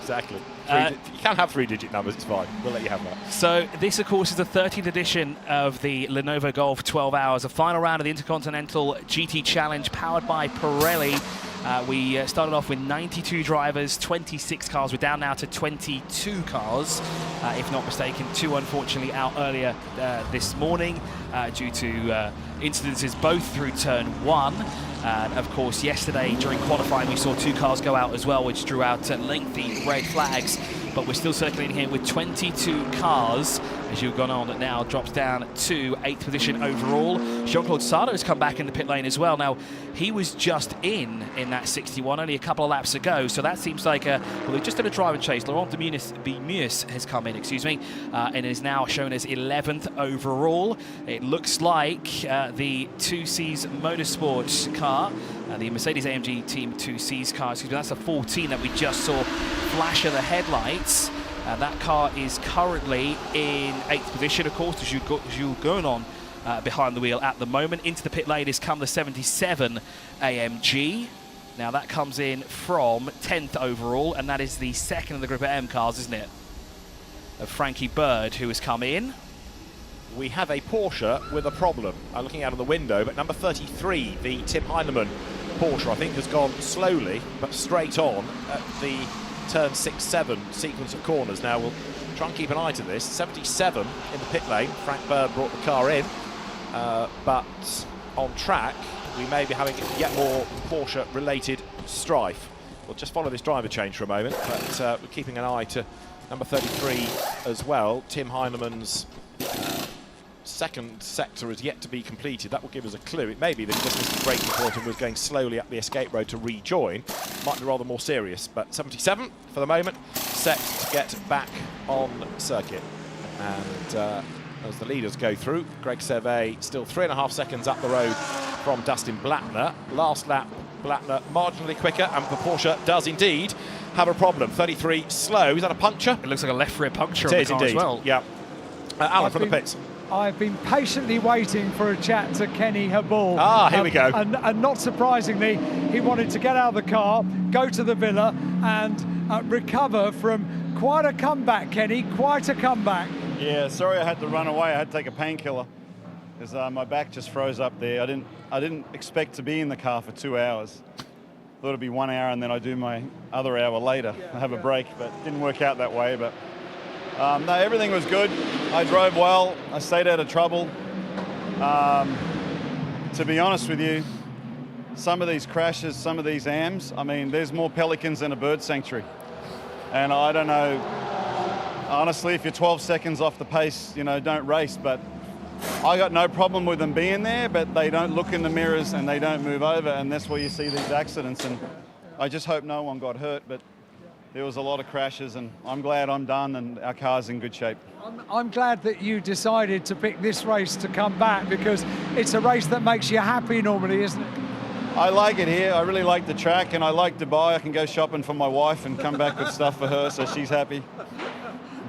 Exactly. You can have 3-digit numbers, it's fine. We'll let you have that. So this, of course, is the 13th edition of the Lenovo Gulf 12 Hours, a final round of the Intercontinental GT Challenge powered by Pirelli. We started off with 92 drivers, 26 cars. We're down now to 22 cars, if not mistaken. 2 unfortunately out earlier this morning due to incidences both through turn 1. And of course, yesterday during qualifying, we saw 2 cars go out as well, which drew out lengthy red flags. But we're still circulating here with 22 cars. As you've gone on, it now drops down to 8th position overall. Jean-Claude Sardo has come back in the pit lane as well. Now, he was just in that 61 only a couple of laps ago, so that seems like well, they've just done a drive and chase. Laurent Bemus has come in, and is now shown as 11th overall. It looks like the 2Cs Motorsports car, the Mercedes-AMG Team 2Cs car, that's a 14 that we just saw flash of the headlights. That car is currently in 8th position, of course, as Jules Gounon behind the wheel at the moment. Into the pit lane has come the 77 AMG. Now that comes in from 10th overall, and that is the second of the group of M cars, isn't it? Of Frankie Bird, who has come in. We have a Porsche with a problem. I'm looking out of the window, but number 33, the Tim Heinemann Porsche, I think has gone slowly, but straight on at the turn 6-7 sequence of corners. Now we'll try and keep an eye to this. 77 in the pit lane. Frank Bird brought the car in, but on track we may be having yet more Porsche-related strife. We'll just follow this driver change for a moment, but we're keeping an eye to number 33 as well. Tim Heinemann's second sector is yet to be completed. That will give us a clue. It may be that he just missed the braking point and was going slowly up the escape road to rejoin. Might be rather more serious, but 77 for the moment, set to get back on circuit. And as the leaders go through, Greg Servet still 3.5 seconds up the road from Dustin Blattner. Last lap, Blattner marginally quicker, and the Porsche does indeed have a problem. 33 slow. Is that a puncture? It looks like a left rear puncture on it the is car indeed. as well. Yeah. Alan from the pits. I've been patiently waiting for a chat to Kenny Habul. Ah, here we go. And not surprisingly, he wanted to get out of the car, go to the villa, and recover from quite a comeback, Kenny. Quite a comeback. Yeah, sorry I had to run away. I had to take a painkiller because my back just froze up there. I didn't expect to be in the car for 2 hours. Thought it'd be 1 hour and then I do my other hour later. I have a break, but it didn't work out that way. But no, everything was good. I drove well. I stayed out of trouble. To be honest with you, some of these crashes, some of these AMs, I mean, there's more pelicans than a bird sanctuary. And I don't know, honestly, if you're 12 seconds off the pace, you know, don't race. But I got no problem with them being there, but they don't look in the mirrors and they don't move over. And that's where you see these accidents. And I just hope no one got hurt. But there was a lot of crashes, and I'm glad I'm done and our car's in good shape. I'm glad that you decided to pick this race to come back, because it's a race that makes you happy normally, isn't it? I like it here. I really like the track, and I like Dubai. I can go shopping for my wife and come back with stuff for her, so she's happy.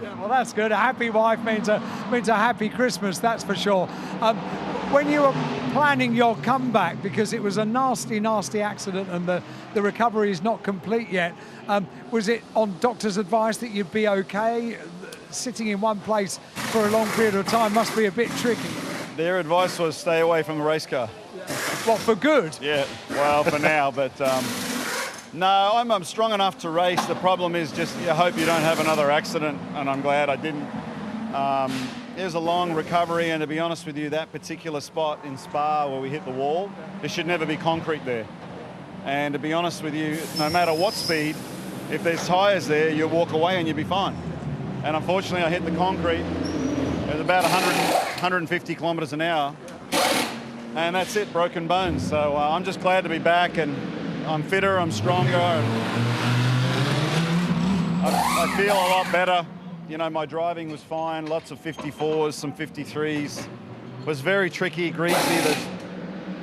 Yeah, well, that's good. A happy wife means a happy Christmas, that's for sure. When you were planning your comeback, because it was a nasty, nasty accident and the recovery is not complete yet, was it on doctor's advice that you'd be okay? Sitting in one place for a long period of time must be a bit tricky. Their advice was stay away from the race car. What, for good? Yeah, well, for now, but no, I'm strong enough to race. The problem is just I hope you don't have another accident, and I'm glad I didn't. It was a long recovery, and to be honest with you, that particular spot in Spa where we hit the wall, there should never be concrete there. And to be honest with you, no matter what speed, if there's tyres there, you'll walk away and you'll be fine. And unfortunately, I hit the concrete. It was about 150 kilometres an hour. And that's it, broken bones. So I'm just glad to be back, and I'm fitter, I'm stronger. And I feel a lot better. You know, my driving was fine, lots of 54s, some 53s. It was very tricky, greasy.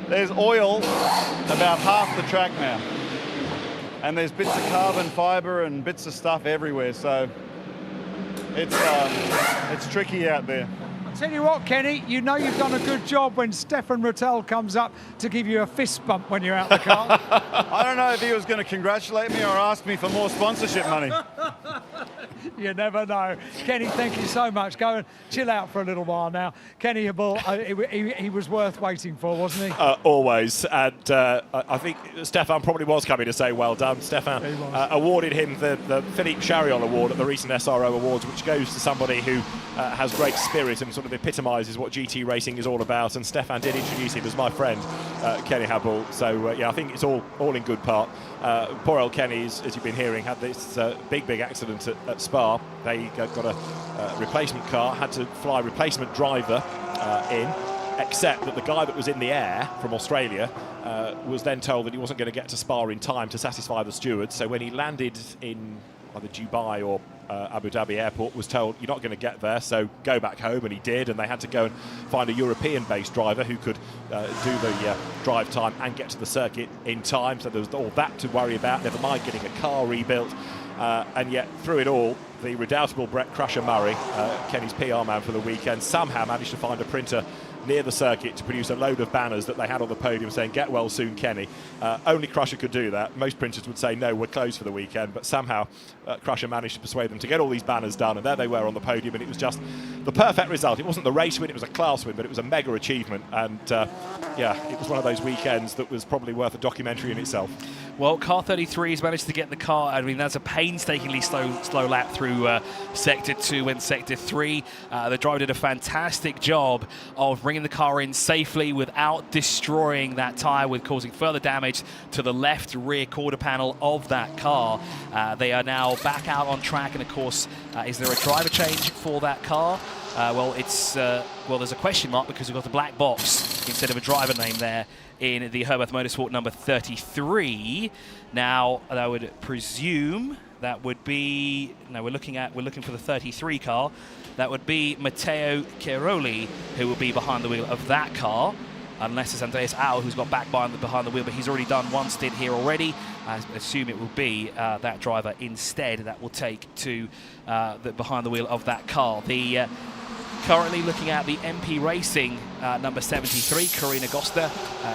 There's oil about half the track now. And there's bits of carbon fibre and bits of stuff everywhere. So it's tricky out there. I'll tell you what, Kenny, you know you've done a good job when Stefan Rattel comes up to give you a fist bump when you're out the car. I don't know if he was going to congratulate me or ask me for more sponsorship money. You never know. Kenny, thank you so much. Go and chill out for a little while now. Kenny Habul, he was worth waiting for, wasn't he? Always. And I think Stefan probably was coming to say well done. Stefan awarded him the Philippe Chariot Award at the recent SRO Awards, which goes to somebody who has great spirit and sort of epitomises what GT racing is all about. And Stefan did introduce him as my friend, Kenny Habul. So, yeah, I think it's all in good part. Poor old Kenny, as you've been hearing, had this big accident at Spa. They got a replacement car, had to fly replacement driver in, except that the guy that was in the air from Australia was then told that he wasn't going to get to Spa in time to satisfy the stewards. So when he landed in either Dubai or Abu Dhabi airport, was told, you're not going to get there, so go back home, and he did, and they had to go and find a European-based driver who could do the drive time and get to the circuit in time. So there was all that to worry about, never mind getting a car rebuilt. And yet, through it all, the redoubtable Brett Crusher Murray, Kenny's PR man for the weekend, somehow managed to find a printer near the circuit to produce a load of banners that they had on the podium saying, get well soon, Kenny. Only Crusher could do that. Most printers would say, no, we're closed for the weekend. But somehow Crusher managed to persuade them to get all these banners done. And there they were on the podium. And it was just the perfect result. It wasn't the race win, it was a class win, but it was a mega achievement. And yeah, it was one of those weekends that was probably worth a documentary in itself. Well, car 33 has managed to get the car. I mean, that's a painstakingly slow lap through Sector 2 and Sector 3. The driver did a fantastic job of bringing the car in safely without destroying that tyre, with causing further damage to the left rear quarter panel of that car. They are now back out on track, and of course, is there a driver change for that car? Well, there's a question mark because we've got a black box instead of a driver name there in the Herbeth Motorsport number 33. Now, I would presume that would be, no, we're looking for the 33 car. That would be Matteo Chiaroli, who will be behind the wheel of that car, unless it's Andreas Au who's got back behind the wheel, but he's already done one stint here already. I assume it will be that driver instead that will take to behind the wheel of that car. The currently looking at the MP Racing number 73, Karina Gosta,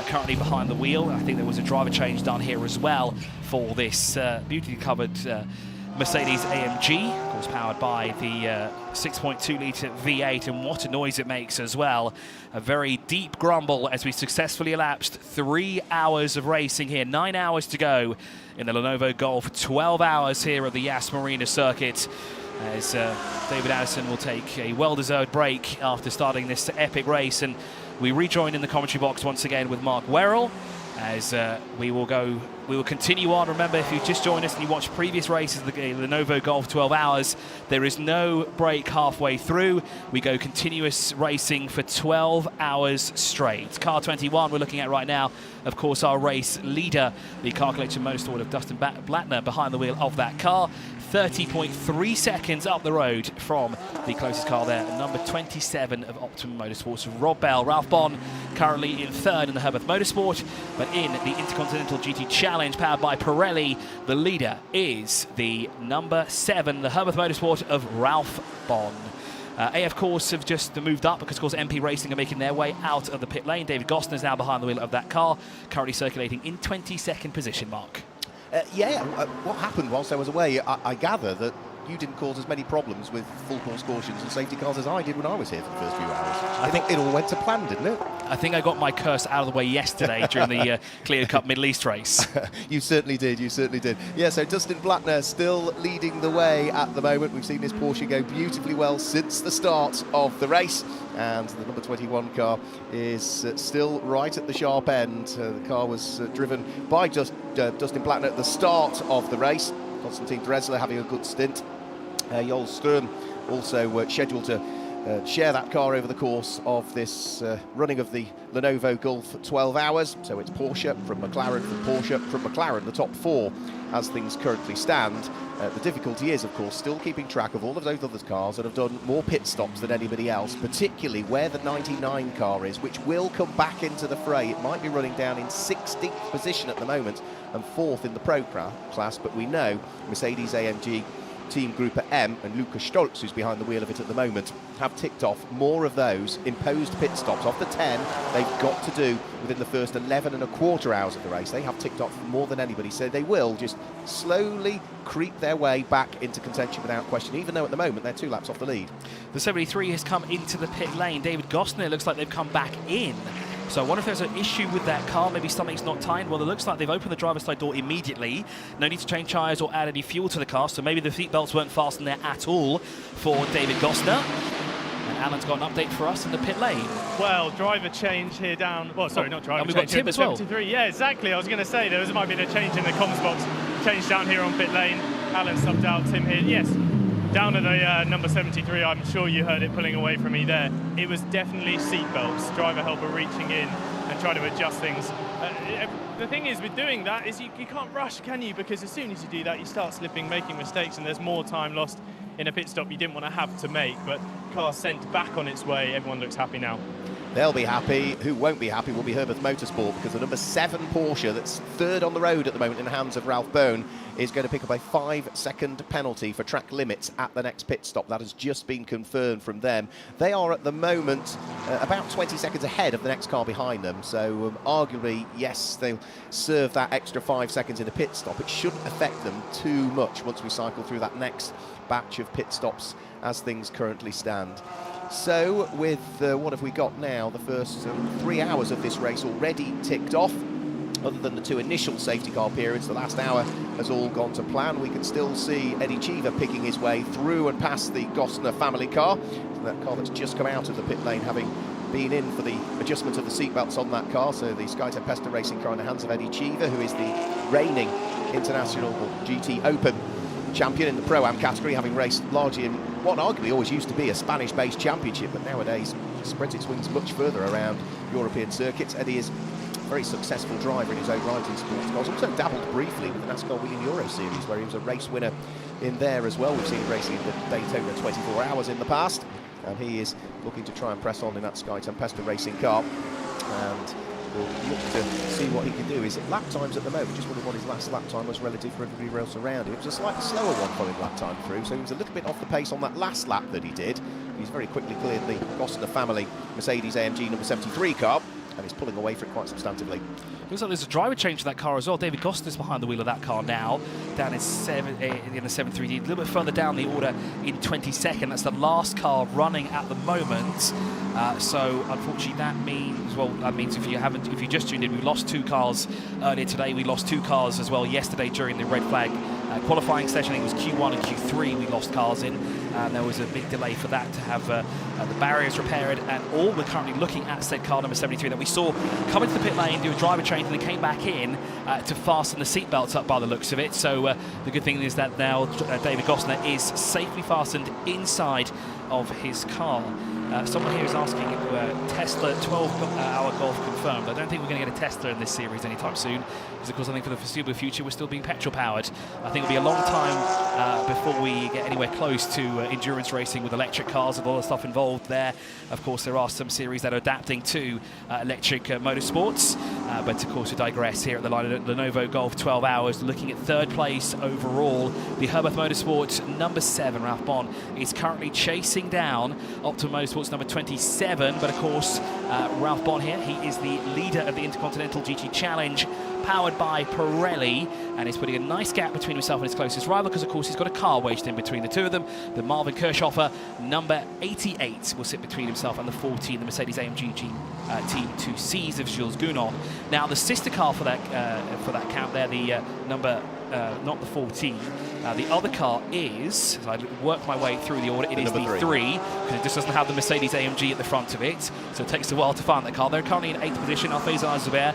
currently behind the wheel. I think there was a driver change done here as well for this beautifully covered Mercedes AMG, of course powered by the 6.2 litre V8, and what a noise it makes as well. A very deep grumble as we successfully elapsed 3 hours of racing here, 9 hours to go in the Lenovo Gulf, 12 hours here at the Yas Marina Circuit, as David Addison will take a well-deserved break after starting this epic race. And we rejoin in the commentary box once again with Mark Werrell, as we will continue on. Remember, if you just joined us and you watched previous races of the Lenovo Gulf 12 hours, there is no break halfway through. We go continuous racing for 12 hours straight. Car 21 we're looking at right now, of course, our race leader, the Car Collection Motorsport of Dustin Blattner behind the wheel of that car. 30.3 seconds up the road from the closest car there, number 27 of Optimum Motorsports, Rob Bell. Ralph Bond currently in third in the Herbeth Motorsport, but in the Intercontinental GT Challenge powered by Pirelli, the leader is the number 7, the Herbeth Motorsport of Ralph Bond. AF Course have just moved up because, of course, MP Racing are making their way out of the pit lane. David Gostin is now behind the wheel of that car, currently circulating in 22nd position, Mark. What happened whilst I was away, I gather that you didn't cause as many problems with full course cautions and safety cars as I did when I was here for the first few hours. I think it all went to plan, didn't it? I think I got my curse out of the way yesterday during the Clear Cup Middle East race. You certainly did, you certainly did. Yeah, so Dustin Blattner still leading the way at the moment. We've seen this Porsche go beautifully well since the start of the race. And the number 21 car is still right at the sharp end. The car was driven by Dustin Blattner at the start of the race. Konstantin Dresler having a good stint. Joel Sturm also scheduled to share that car over the course of this running of the Lenovo Gulf 12 hours. So it's Porsche from McLaren, Porsche from McLaren, the top 4 as things currently stand. The difficulty is, of course, still keeping track of all of those other cars that have done more pit stops than anybody else, particularly where the 99 car is, which will come back into the fray. It might be running down in 16th position at the moment and 4th in the Pro class, but we know Mercedes AMG Team Grouper M and Lukas Stolz, who's behind the wheel of it at the moment, have ticked off more of those imposed pit stops. Of the 10 they've got to do within the first 11 and a quarter hours of the race, they have ticked off more than anybody, so they will just slowly creep their way back into contention without question, even though at the moment they're 2 laps off the lead. The 73 has come into the pit lane. David Gosner looks like they've come back in. So I wonder if there's an issue with that car, maybe something's not timed. Well, it looks like they've opened the driver's side door immediately. No need to change tyres or add any fuel to the car, so maybe the seat belts weren't fastened there at all for David Gosner. And Alan's got an update for us in the pit lane. Well, driver change here down. Well, sorry, not driver and we've change. got Tim as well. 73. Yeah, exactly. I was going to say there might be a change in the comms box. Change down here on pit lane. Alan subbed out Tim here. Yes, down at the number 73. I'm sure you heard it pulling away from me there. It was definitely seat belts. Driver helper reaching in and trying to adjust things. The thing is with doing that is you can't rush, can you? Because as soon as you do that, you start slipping, making mistakes, and there's more time lost in a pit stop you didn't want to have to make. But car sent back on its way. Everyone looks happy now. They'll be happy. Who won't be happy will be Herbert Motorsport, because the number 7 Porsche that's third on the road at the moment in the hands of Ralph Bone is going to pick up a 5-second penalty for track limits at the next pit stop. That has just been confirmed from them. They are at the moment about 20 seconds ahead of the next car behind them, so arguably, yes, they'll serve that extra 5 seconds in a pit stop. It shouldn't affect them too much once we cycle through that next batch of pit stops as things currently stand. So with what have we got now? The first 3 hours of this race already ticked off. Other than the 2 initial safety car periods, the last hour has all gone to plan. We can still see Eddie Cheever picking his way through and past the Gosner family car. That car that's just come out of the pit lane, having been in for the adjustment of the seatbelts on that car. So the Sky Tempesta racing car in the hands of Eddie Cheever, who is the reigning International GT Open champion in the Pro-Am category, having raced largely in what arguably always used to be a Spanish-based championship, but nowadays spreads its wings much further around European circuits. Eddie is a very successful driver in his own right in sports cars. Also dabbled briefly with the NASCAR Wheeling Euro Series, where he was a race winner in there as well. We've seen him racing in the Daytona 24 Hours in the past, and he is looking to try and press on in that Sky Tempesta racing car. And we'll look to see what he can do. His lap times at the moment, just wondered what his last lap time was relative for everybody else around him. It was a slightly slower one following lap time through, so he was a little bit off the pace on that last lap that he did. He's very quickly cleared the Gosner family Mercedes AMG number 73 car, and he's pulling away for it quite substantively. Looks like there's a driver change to that car as well. David Gosner's behind the wheel of that car now, down in the 7-3D, a little bit further down the order in 22nd. That's the last car running at the moment. So unfortunately, that means if you just tuned in, we lost 2 cars earlier today. We lost 2 cars as well yesterday during the red flag qualifying session. I think it was Q1 and Q3 we lost cars in. There was a big delay for that to have the barriers repaired and all. We're currently looking at said car number 73 that we saw come into the pit lane, do a driver change, and then came back in to fasten the seatbelts up by the looks of it. So the good thing is that now David Gosner is safely fastened inside of his car. Someone here is asking if Tesla 12-hour Golf confirmed. I don't think we're going to get a Tesla in this series anytime soon, because of course I think for the foreseeable future we're still being petrol powered. I think it'll be a long time before we get anywhere close to endurance racing with electric cars and all the stuff involved there. Of course there are some series that are adapting to electric motorsports, but of course we digress here at the Lenovo Gulf 12 hours, looking at 3rd place overall. The Herbert Motorsports number 7, Ralph Bon, is currently chasing down Optima Motorsports number 27, but of course Ralph Bon here, he is the leader of the Intercontinental GT Challenge, powered by Pirelli, and he's putting a nice gap between himself and his closest rival, because of course he's got a car wedged in between the two of them. The Marvin Kirchhofer number 88 will sit between himself and the 14, the Mercedes AMG Team 2Cs of Jules Gounon. Now the sister car for that count there, the number not the 14. The other car is, as I work my way through the order, it is the 3, because it just doesn't have the Mercedes AMG at the front of it, so it takes a while to find that car. They're currently in 8th position. Alfayzar Zubair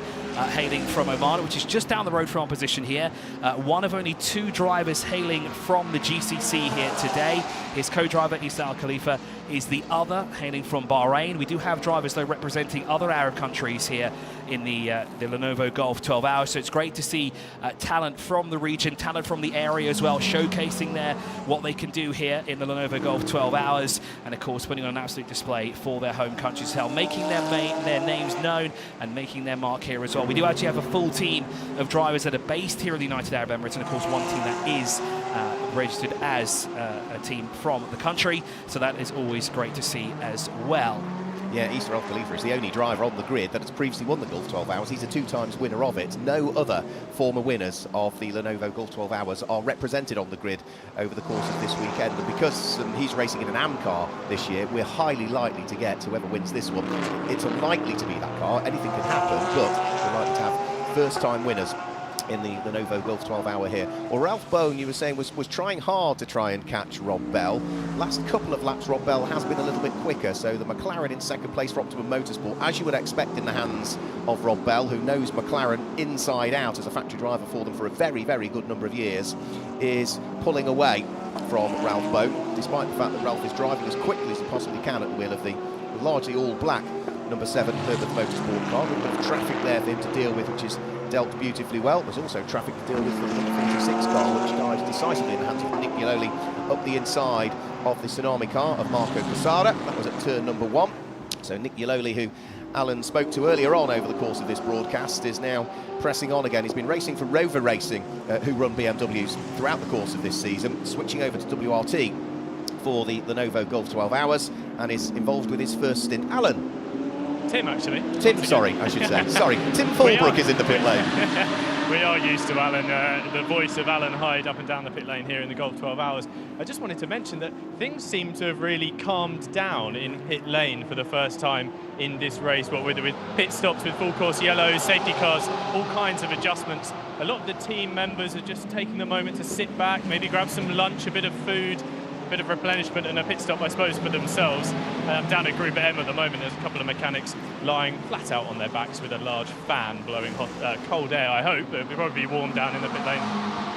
hailing from Oman, which is just down the road from our position here. One of only 2 drivers hailing from the GCC here today. His co-driver, Issa Al Khalifa, is the other, hailing from Bahrain. We do have drivers, though, representing other Arab countries here in the Lenovo Gulf 12 hours, so it's great to see talent from the region, talent from the area as well, showcasing what they can do here in the Lenovo Gulf 12 hours, and of course putting on an absolute display for their home countries as well, making their names known and making their mark here as well. We do actually have a full team of drivers that are based here in the United Arab Emirates, and of course one team that is registered as a team from the country, so that is always great to see as well. Yeah, Easter Al Khalifa is the only driver on the grid that has previously won the Gulf 12 Hours. He's a 2-times winner of it. No other former winners of the Lenovo Gulf 12 Hours are represented on the grid over the course of this weekend. And because he's racing in an AM car this year, we're highly likely to get whoever wins this one. It's unlikely to be that car. Anything can happen, but we're likely to have first-time winners in the Lenovo Gulf 12 Hour here. Well, Ralph Bone, you were saying, was trying hard to try and catch Rob Bell. Last couple of laps, Rob Bell has been a little bit quicker, so the McLaren in second place for Optimum Motorsport, as you would expect in the hands of Rob Bell, who knows McLaren inside out as a factory driver for them for a very, very good number of years, is pulling away from Ralph Bone, despite the fact that Ralph is driving as quickly as he possibly can at the wheel of the largely all-black number 7 Herbert Motorsport car. A little bit of traffic there for him to deal with, which is dealt beautifully well. There's also traffic to deal with for the number 46 car, which dives decisively in the hands of Nick Yololi up the inside of the Tsunami car of Marco Casada. That was at turn number 1. So Nick Yololi, who Alan spoke to earlier on over the course of this broadcast, is now pressing on again. He's been racing for Rover Racing, who run BMWs throughout the course of this season, switching over to WRT for the Lenovo Gulf 12 Hours, and is involved with his first stint. Alan? Tim, actually. Tim, sorry, I should say. Sorry, Tim Fulbrook is in the pit lane. We are used to Alan, the voice of Alan Hyde up and down the pit lane here in the Gulf 12 Hours. I just wanted to mention that things seem to have really calmed down in pit lane for the first time in this race, with pit stops with full course yellows, safety cars, all kinds of adjustments. A lot of the team members are just taking a moment to sit back, maybe grab some lunch, a bit of food, a bit of replenishment and a pit stop, I suppose, for themselves. Down at Group M at the moment, there's a couple of mechanics lying flat out on their backs with a large fan blowing hot, cold air, I hope. It'll probably be warm down in the pit lane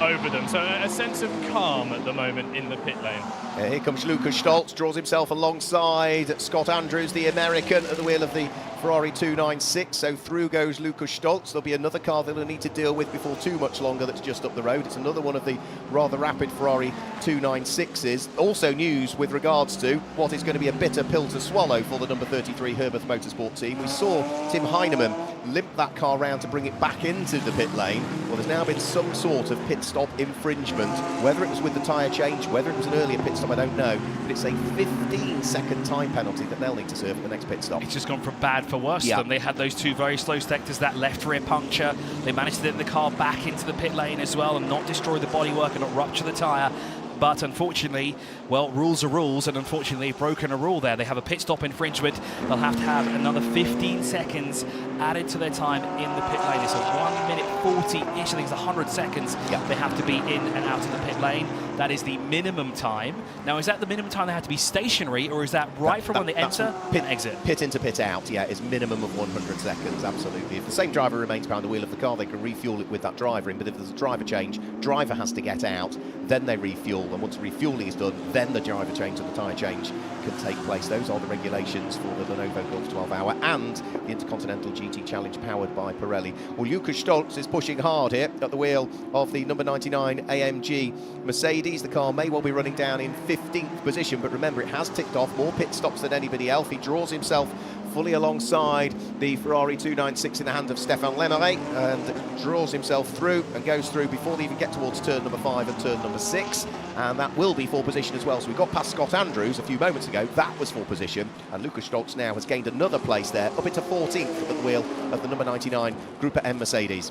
over them. So a sense of calm at the moment in the pit lane. Here comes Lucas Stoltz, draws himself alongside Scott Andrews, the American, at the wheel of the Ferrari 296. So through goes Lucas Stoltz. There'll be another car they'll need to deal with before too much longer that's just up the road. It's another one of the rather rapid Ferrari 296s. Also news with regards to what is going to be a bitter pill to swallow for the number 33 Herbert Motorsport team. We saw Tim Heinemann limp that car round to bring it back into the pit lane. Well, there's now been some sort of pit stop infringement. Whether it was with the tyre change, whether it was an earlier pit stop, I don't know. But it's a 15-second time penalty that they'll need to serve at the next pit stop. It's just gone from bad for worse. Yeah. They had those two very slow sectors, that left rear puncture. They managed to get the car back into the pit lane as well and not destroy the bodywork and not rupture the tyre. But unfortunately, well, rules are rules, and unfortunately they've broken a rule there. They have a pit stop infringement. They'll have to have another 15 seconds added to their time in the pit lane. It's a 1 minute 40-ish, I think it's 100 seconds they have to be in and out of the pit lane. That is the minimum time. Now, is that the minimum time they have to be stationary, or is that from when they enter and exit? Pit into pit out, yeah, is minimum of 100 seconds, absolutely. If the same driver remains behind the wheel of the car, they can refuel it with that driver in, but if there's a driver change, driver has to get out, then they refuel, and once refueling is done, then the driver change and the tyre change can take place. Those are the regulations for the Lenovo Gulf 12 Hour and the Intercontinental GT Challenge powered by Pirelli. Well, Lucas Stoltz is pushing hard here at the wheel of the number 99 AMG Mercedes. The car may well be running down in 15th position, but remember, it has ticked off more pit stops than anybody else. He draws himself fully alongside the Ferrari 296 in the hand of Stéphane Lemeray and draws himself through and goes through before they even get towards turn number 5 and turn number 6, and that will be 4 position as well. So we got past Scott Andrews a few moments ago, that was 4 position, and Lucas Stoltz now has gained another place there, up into 14th at the wheel of the number 99 Group M Mercedes.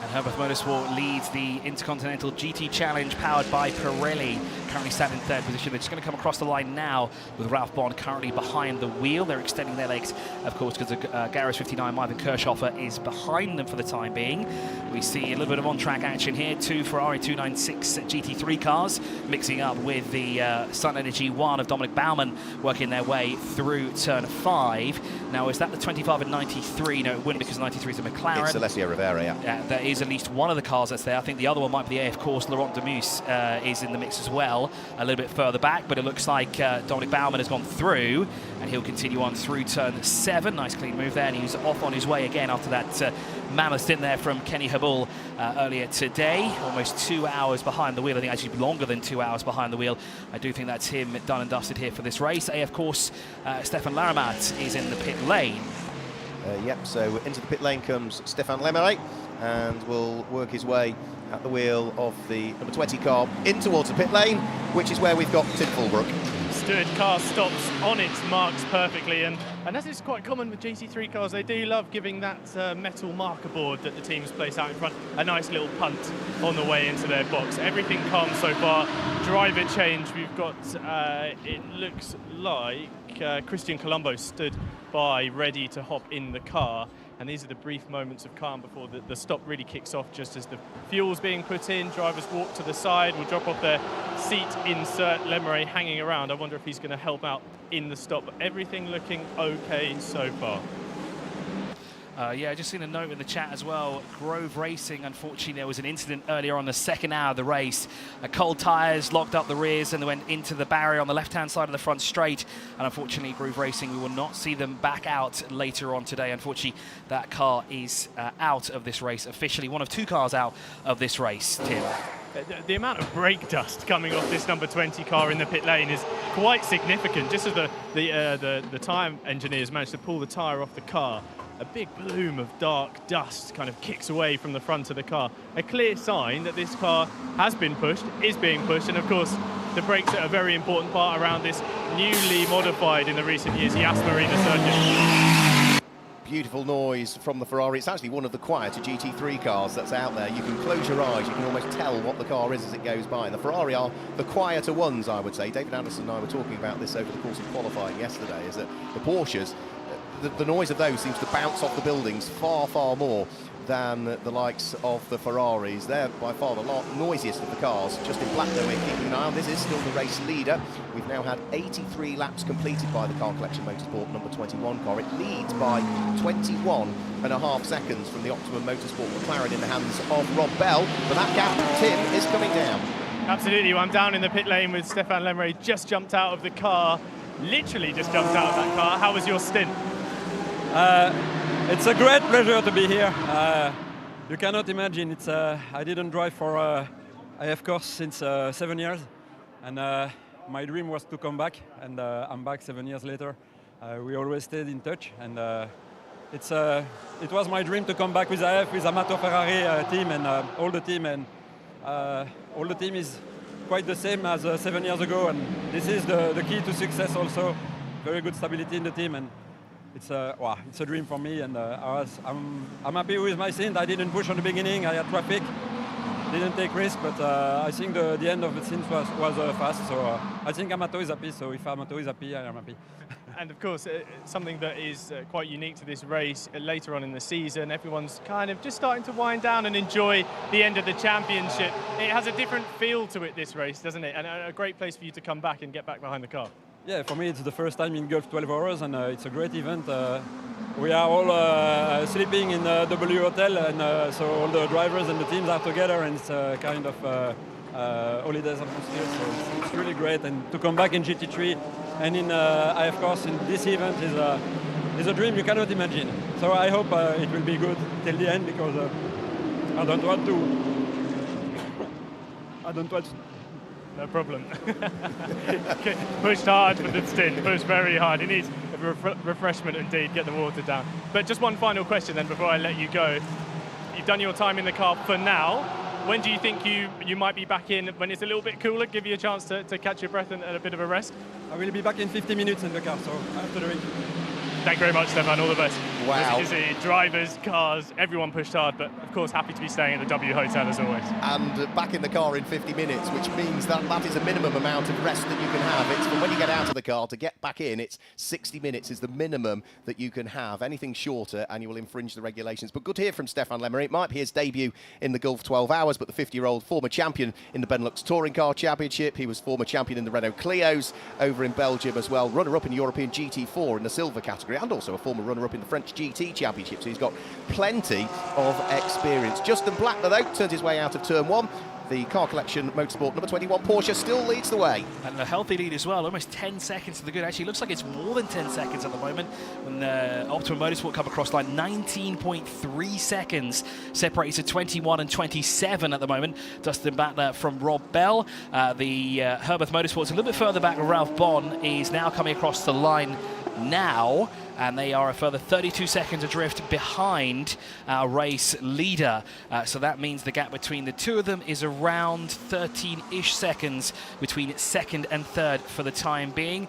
And Herbert Motorsport leads the Intercontinental GT Challenge powered by Pirelli, currently standing in 3rd position. They're just going to come across the line now with Ralph Bond currently behind the wheel. They're extending their legs, of course, because Garage 59, Marvin Kirchhofer, is behind them for the time being. We see a little bit of on-track action here. 2 Ferrari 296 GT3 cars mixing up with the Sun Energy 1 of Dominic Baumann working their way through turn 5. Now, is that the 25 and 93? No, it wouldn't, because 93 is a McLaren. It's Alessio Rivera, yeah. There is at least one of the cars that's there. I think the other one might be the AF Course. Laurent Demus is in the mix as well, a little bit further back, but it looks like Dominic Baumann has gone through, and he'll continue on through turn 7. Nice clean move there, and he's off on his way again after that mammoth stint there from Kenny Habul earlier today. Almost 2 hours behind the wheel. I think actually longer than 2 hours behind the wheel. I do think that's him done and dusted here for this race. AF Course, Stéphane Laramat is in the pit lane. Yep, so into the pit lane comes Stéphane Lemeray, and will work his way at the wheel of the number 20 car in towards the pit lane, which is where we've got Tim Fulbrook. Stewart car stops on its marks perfectly, and as is quite common with GT3 cars, they do love giving that metal marker board that the teams place out in front a nice little punt on the way into their box. Everything calm so far. Driver change, we've got, it looks like Christian Colombo stood by ready to hop in the car, and these are the brief moments of calm before the stop really kicks off. Just as the fuel's being put in, drivers walk to the side, will drop off their seat insert. Lemeray hanging around. I wonder if he's going to help out in the stop. Everything looking okay so far. Yeah, just seen a note in the chat as well. Grove Racing, unfortunately, there was an incident earlier on the second hour of the race. Cold tyres locked up the rears and they went into the barrier on the left-hand side of the front straight. And unfortunately, Grove Racing, we will not see them back out later on today. Unfortunately, that car is out of this race officially. One of two cars out of this race, Tim. The amount of brake dust coming off this number 20 car in the pit lane is quite significant. Just as the tyre engineers managed to pull the tyre off the car, a big plume of dark dust kind of kicks away from the front of the car. A clear sign that this car has been pushed, is being pushed, and of course the brakes are a very important part around this newly modified in the recent years Yas Marina Circuit. Beautiful noise from the Ferrari. It's actually one of the quieter GT3 cars that's out there. You can close your eyes, you can almost tell what the car is as it goes by. And the Ferrari are the quieter ones, I would say. David Anderson and I were talking about this over the course of qualifying yesterday, is that the Porsches, the noise of those seems to bounce off the buildings far, far more than the likes of the Ferraris. They're by far the noisiest of the cars. Just in black, though, we're keeping an eye on. This is still the race leader. We've now had 83 laps completed by the Car Collection Motorsport number 21 car. It leads by 21.5 seconds from the Optimum Motorsport McLaren in the hands of Rob Bell. But that gap, Tim, is coming down. Absolutely. I'm down in the pit lane with Stefan Lemeray. Just jumped out of the car. Literally just jumped out of that car. How was your stint? It's a great pleasure to be here. You cannot imagine. It's I didn't drive for IF course since 7 years, and my dream was to come back, and I'm back 7 years later. We always stayed in touch, and it was my dream to come back with IF, with Amato Ferrari team, and all the team is quite the same as 7 years ago, and this is the key to success also. Very good stability in the team, and it's a dream for me, and I'm happy with my stint. I didn't push on the beginning. I had traffic, didn't take risk, but I think the end of the stint was fast. So I think Amato is happy. So if Amato is happy, I am happy. And of course, something that is quite unique to this race later on in the season, everyone's kind of just starting to wind down and enjoy the end of the championship. It has a different feel to it, this race, doesn't it? And a great place for you to come back and get back behind the car. Yeah, for me it's the first time in Gulf 12 hours, and it's a great event. We are all sleeping in the W Hotel, and so all the drivers and the teams are together, and it's kind of holidays atmosphere, so it's really great. And to come back in GT3 and in IF course in this event is a dream you cannot imagine. So I hope it will be good till the end, because I don't want to. No problem. Pushed hard for the stint, pushed very hard. He needs a refreshment indeed, get the water down. But just one final question then before I let you go. You've done your time in the car for now. When do you think you might be back in, when it's a little bit cooler, give you a chance to catch your breath and a bit of a rest? I will be back in 50 minutes in the car, so after the race. Thank you very much, Stefan. All the best. Wow. As you can see, drivers, cars, everyone pushed hard, but of course happy to be staying at the W Hotel as always. And back in the car in 50 minutes, which means that is a minimum amount of rest that you can have. It's from when you get out of the car to get back in, it's 60 minutes is the minimum that you can have. Anything shorter and you will infringe the regulations. But good to hear from Stefan Lemeray. It might be his debut in the Gulf 12 hours, but the 50-year-old former champion in the Benelux Touring Car Championship. He was former champion in the Renault Clios over in Belgium as well. Runner-up in European GT4 in the silver category, and also a former runner-up in the French GT Championship. So he's got plenty of experience. Justin Black, though, turned his way out of turn one. The Car Collection Motorsport number 21 Porsche still leads the way. And a healthy lead as well, almost 10 seconds to the good. Actually, looks like it's more than 10 seconds at the moment. When Optimum Motorsport come across line, 19.3 seconds separates to 21 and 27 at the moment. Dustin back from Rob Bell. The Herbert Motorsport's a little bit further back. Ralph Bon is now coming across the line now. and they are a further 32 seconds adrift behind our race leader. So that means the gap between the two of them is around 13-ish seconds between second and third for the time being.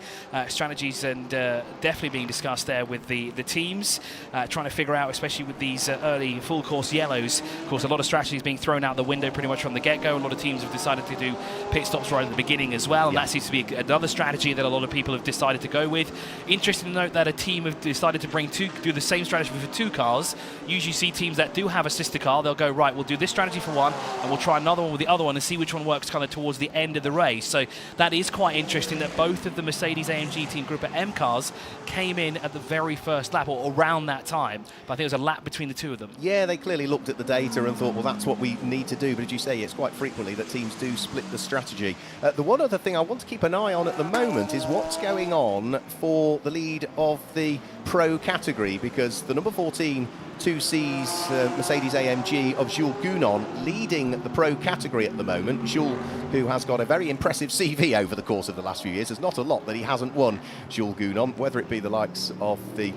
Strategies and definitely being discussed there with the teams, trying to figure out, especially with these early full course yellows. Of course, a lot of strategies being thrown out the window pretty much from the get-go. A lot of teams have decided to do pit stops right at the beginning as well, and that seems to be another strategy that a lot of people have decided to go with. Interesting to note that a team have decided to do the same strategy for two cars. Usually see teams that do have a sister car, they'll go, right, we'll do this strategy for one, and we'll try another one with the other one and see which one works kind of towards the end of the race. So that is quite interesting that both of the Mercedes-AMG Team Group M cars came in at the very first lap, or around that time. But I think it was a lap between the two of them. Yeah, they clearly looked at the data and thought, well, that's what we need to do. But as you say, it's quite frequently that teams do split the strategy. The one other thing I want to keep an eye on at the moment is what's going on for the lead of the Pro category, because the number 14 2C's Mercedes-AMG of Jules Gounon leading the Pro category at the moment. Jules, who has got a very impressive CV over the course of the last few years. There's not a lot that he hasn't won, Jules Gounon, whether it be the likes of the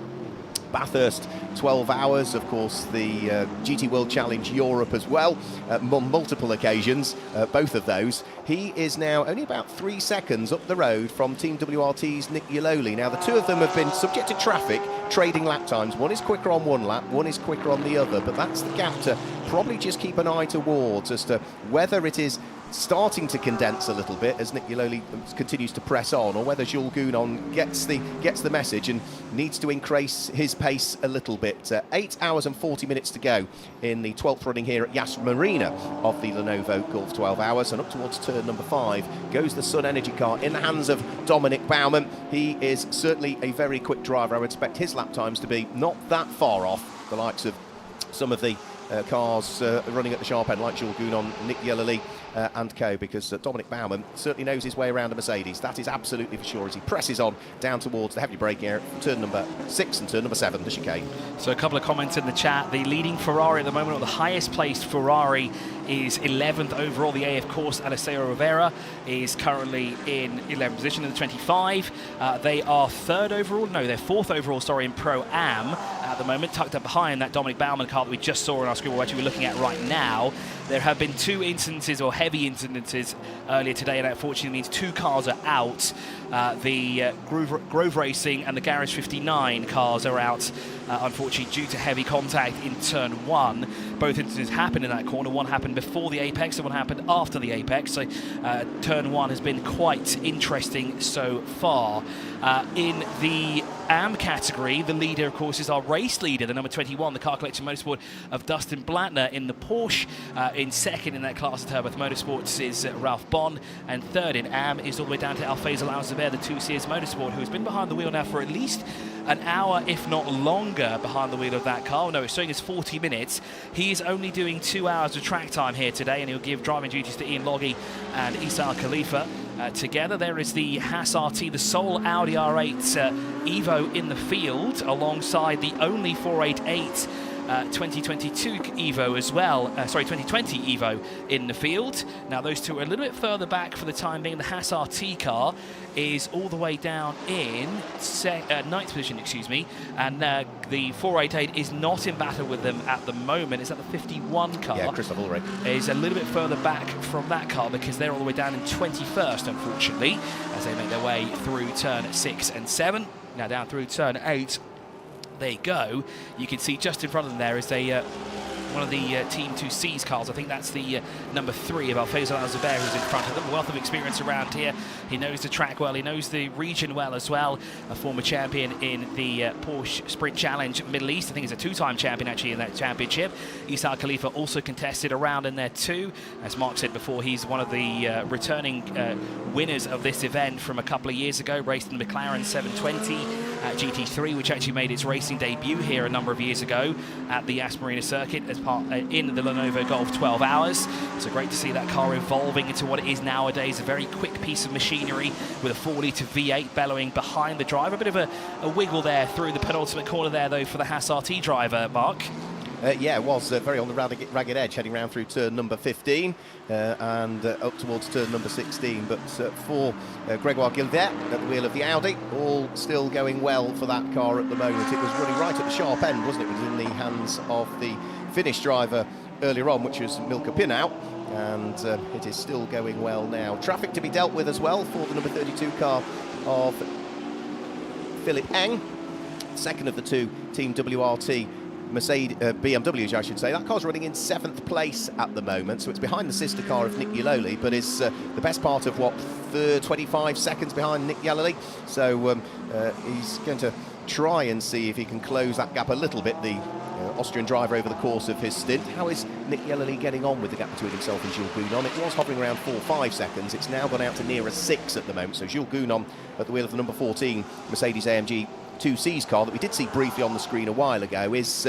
Bathurst 12 hours, of course, the GT World Challenge Europe as well, on multiple occasions, both of those. He is now only about 3 seconds up the road from Team WRT's Nick Yaloli. Now, the two of them have been subject to traffic, trading lap times. One is quicker on one lap, one is quicker on the other, but that's the gap to probably just keep an eye towards as to whether it is starting to condense a little bit as Nick Yaloli continues to press on, or whether Jules Gounon gets the message and needs to increase his pace a little bit. 8 hours and 40 minutes to go in the 12th running here at Yas Marina of the Lenovo Gulf 12 hours, and up towards turn number 5 goes the Sun Energy car in the hands of Dominic Baumann. He is certainly a very quick driver. I would expect his lap times to be not that far off the likes of some of the cars running at the sharp end like Jules Gounon, Nick Yaloli and co, because Dominic Baumann certainly knows his way around a Mercedes. That is absolutely for sure as he presses on down towards the heavy braking area from turn number 6 and turn number 7, the chicane. So a couple of comments in the chat. The leading Ferrari at the moment, or the highest placed Ferrari, is 11th overall. The AF Course Alessio Rivera is currently in 11th position in the 25. They are 3rd overall, no, they're 4th overall, sorry, in Pro-Am at the moment, tucked up behind that Dominic Baumann car that we just saw on our screen, which we're looking at right now. There have been 2 incidences, or heavy incidences, earlier today, and that unfortunately means 2 cars are out. The Grove Racing and the Garage 59 cars are out, unfortunately, due to heavy contact in turn 1. Both incidents happened in that corner. One happened before the apex and one happened after the apex. So turn 1 has been quite interesting so far. In the AM category, the leader, of course, is our race leader, the number 21, the Car Collection Motorsport of Dustin Blattner in the Porsche. In second in that class of Turbo Motorsports is Ralph Bond, and third in AM is all the way down to Alfaiz Al-Zubair, the 2CS Motorsport, who has been behind the wheel now for at least an hour, if not longer, behind the wheel of that car. No, it's showing us 40 minutes. He is only doing 2 hours of track time here today, and he'll give driving duties to Ian Loggy and Isa Khalifa. Together there is the Haas RT, the sole Audi R8 Evo in the field, alongside the only 488 2022 Evo as well, 2020 Evo in the field. Now those two are a little bit further back for the time being. The Haas RT car is all the way down in 9th position, excuse me, and the 488 is not in battle with them at the moment. Is that the 51 car? Yeah, Christoph Ulrich is a little bit further back from that car because they're all the way down in 21st, unfortunately, as they make their way through turn 6 and 7. Now down through turn 8. There you go. You can see just in front of them there is a one of the Team 2C's cars. I think that's the number 3 of Alfaiz Al-Zubair, who's in front of them. A wealth of experience around here. He knows the track well. He knows the region well as well. A former champion in the Porsche Sprint Challenge Middle East. I think he's a 2-time champion actually in that championship. Isa Khalifa also contested around in there too. As Mark said before, he's one of the returning winners of this event from a couple of years ago. Raced in the McLaren 720 GT3, which actually made its racing debut here a number of years ago at the Yas Marina Circuit as part in the Lenovo Gulf 12 hours. So great to see that car evolving into what it is nowadays, a very quick piece of machinery with a 4-litre V8 bellowing behind the driver. A bit of a wiggle there through the penultimate corner there, though, for the Haas RT driver, Mark. Yeah, it was very on the ragged edge, heading round through turn number 15 and up towards turn number 16. But for Grégoire Gilvet at the wheel of the Audi, all still going well for that car at the moment. It was running right at the sharp end, wasn't it? It was in the hands of the Finnish driver earlier on, which was Milka Pinau, and it is still going well now. Traffic to be dealt with as well for the number 32 car of Philipp Eng, second of the two Team WRT BMWs, I should say. That car's running in 7th place at the moment, so it's behind the sister car of Nick Yaloli, but is the best part of, 25 seconds behind Nick Yaloli. So he's going to try and see if he can close that gap a little bit, the Austrian driver, over the course of his stint. How is Nick Yaloli getting on with the gap between himself and Jules Gounon? It was hovering around 4 or 5 seconds. It's now gone out to nearer 6 at the moment. So Jules Gounon at the wheel of the number 14 Mercedes-AMG 2C's car that we did see briefly on the screen a while ago is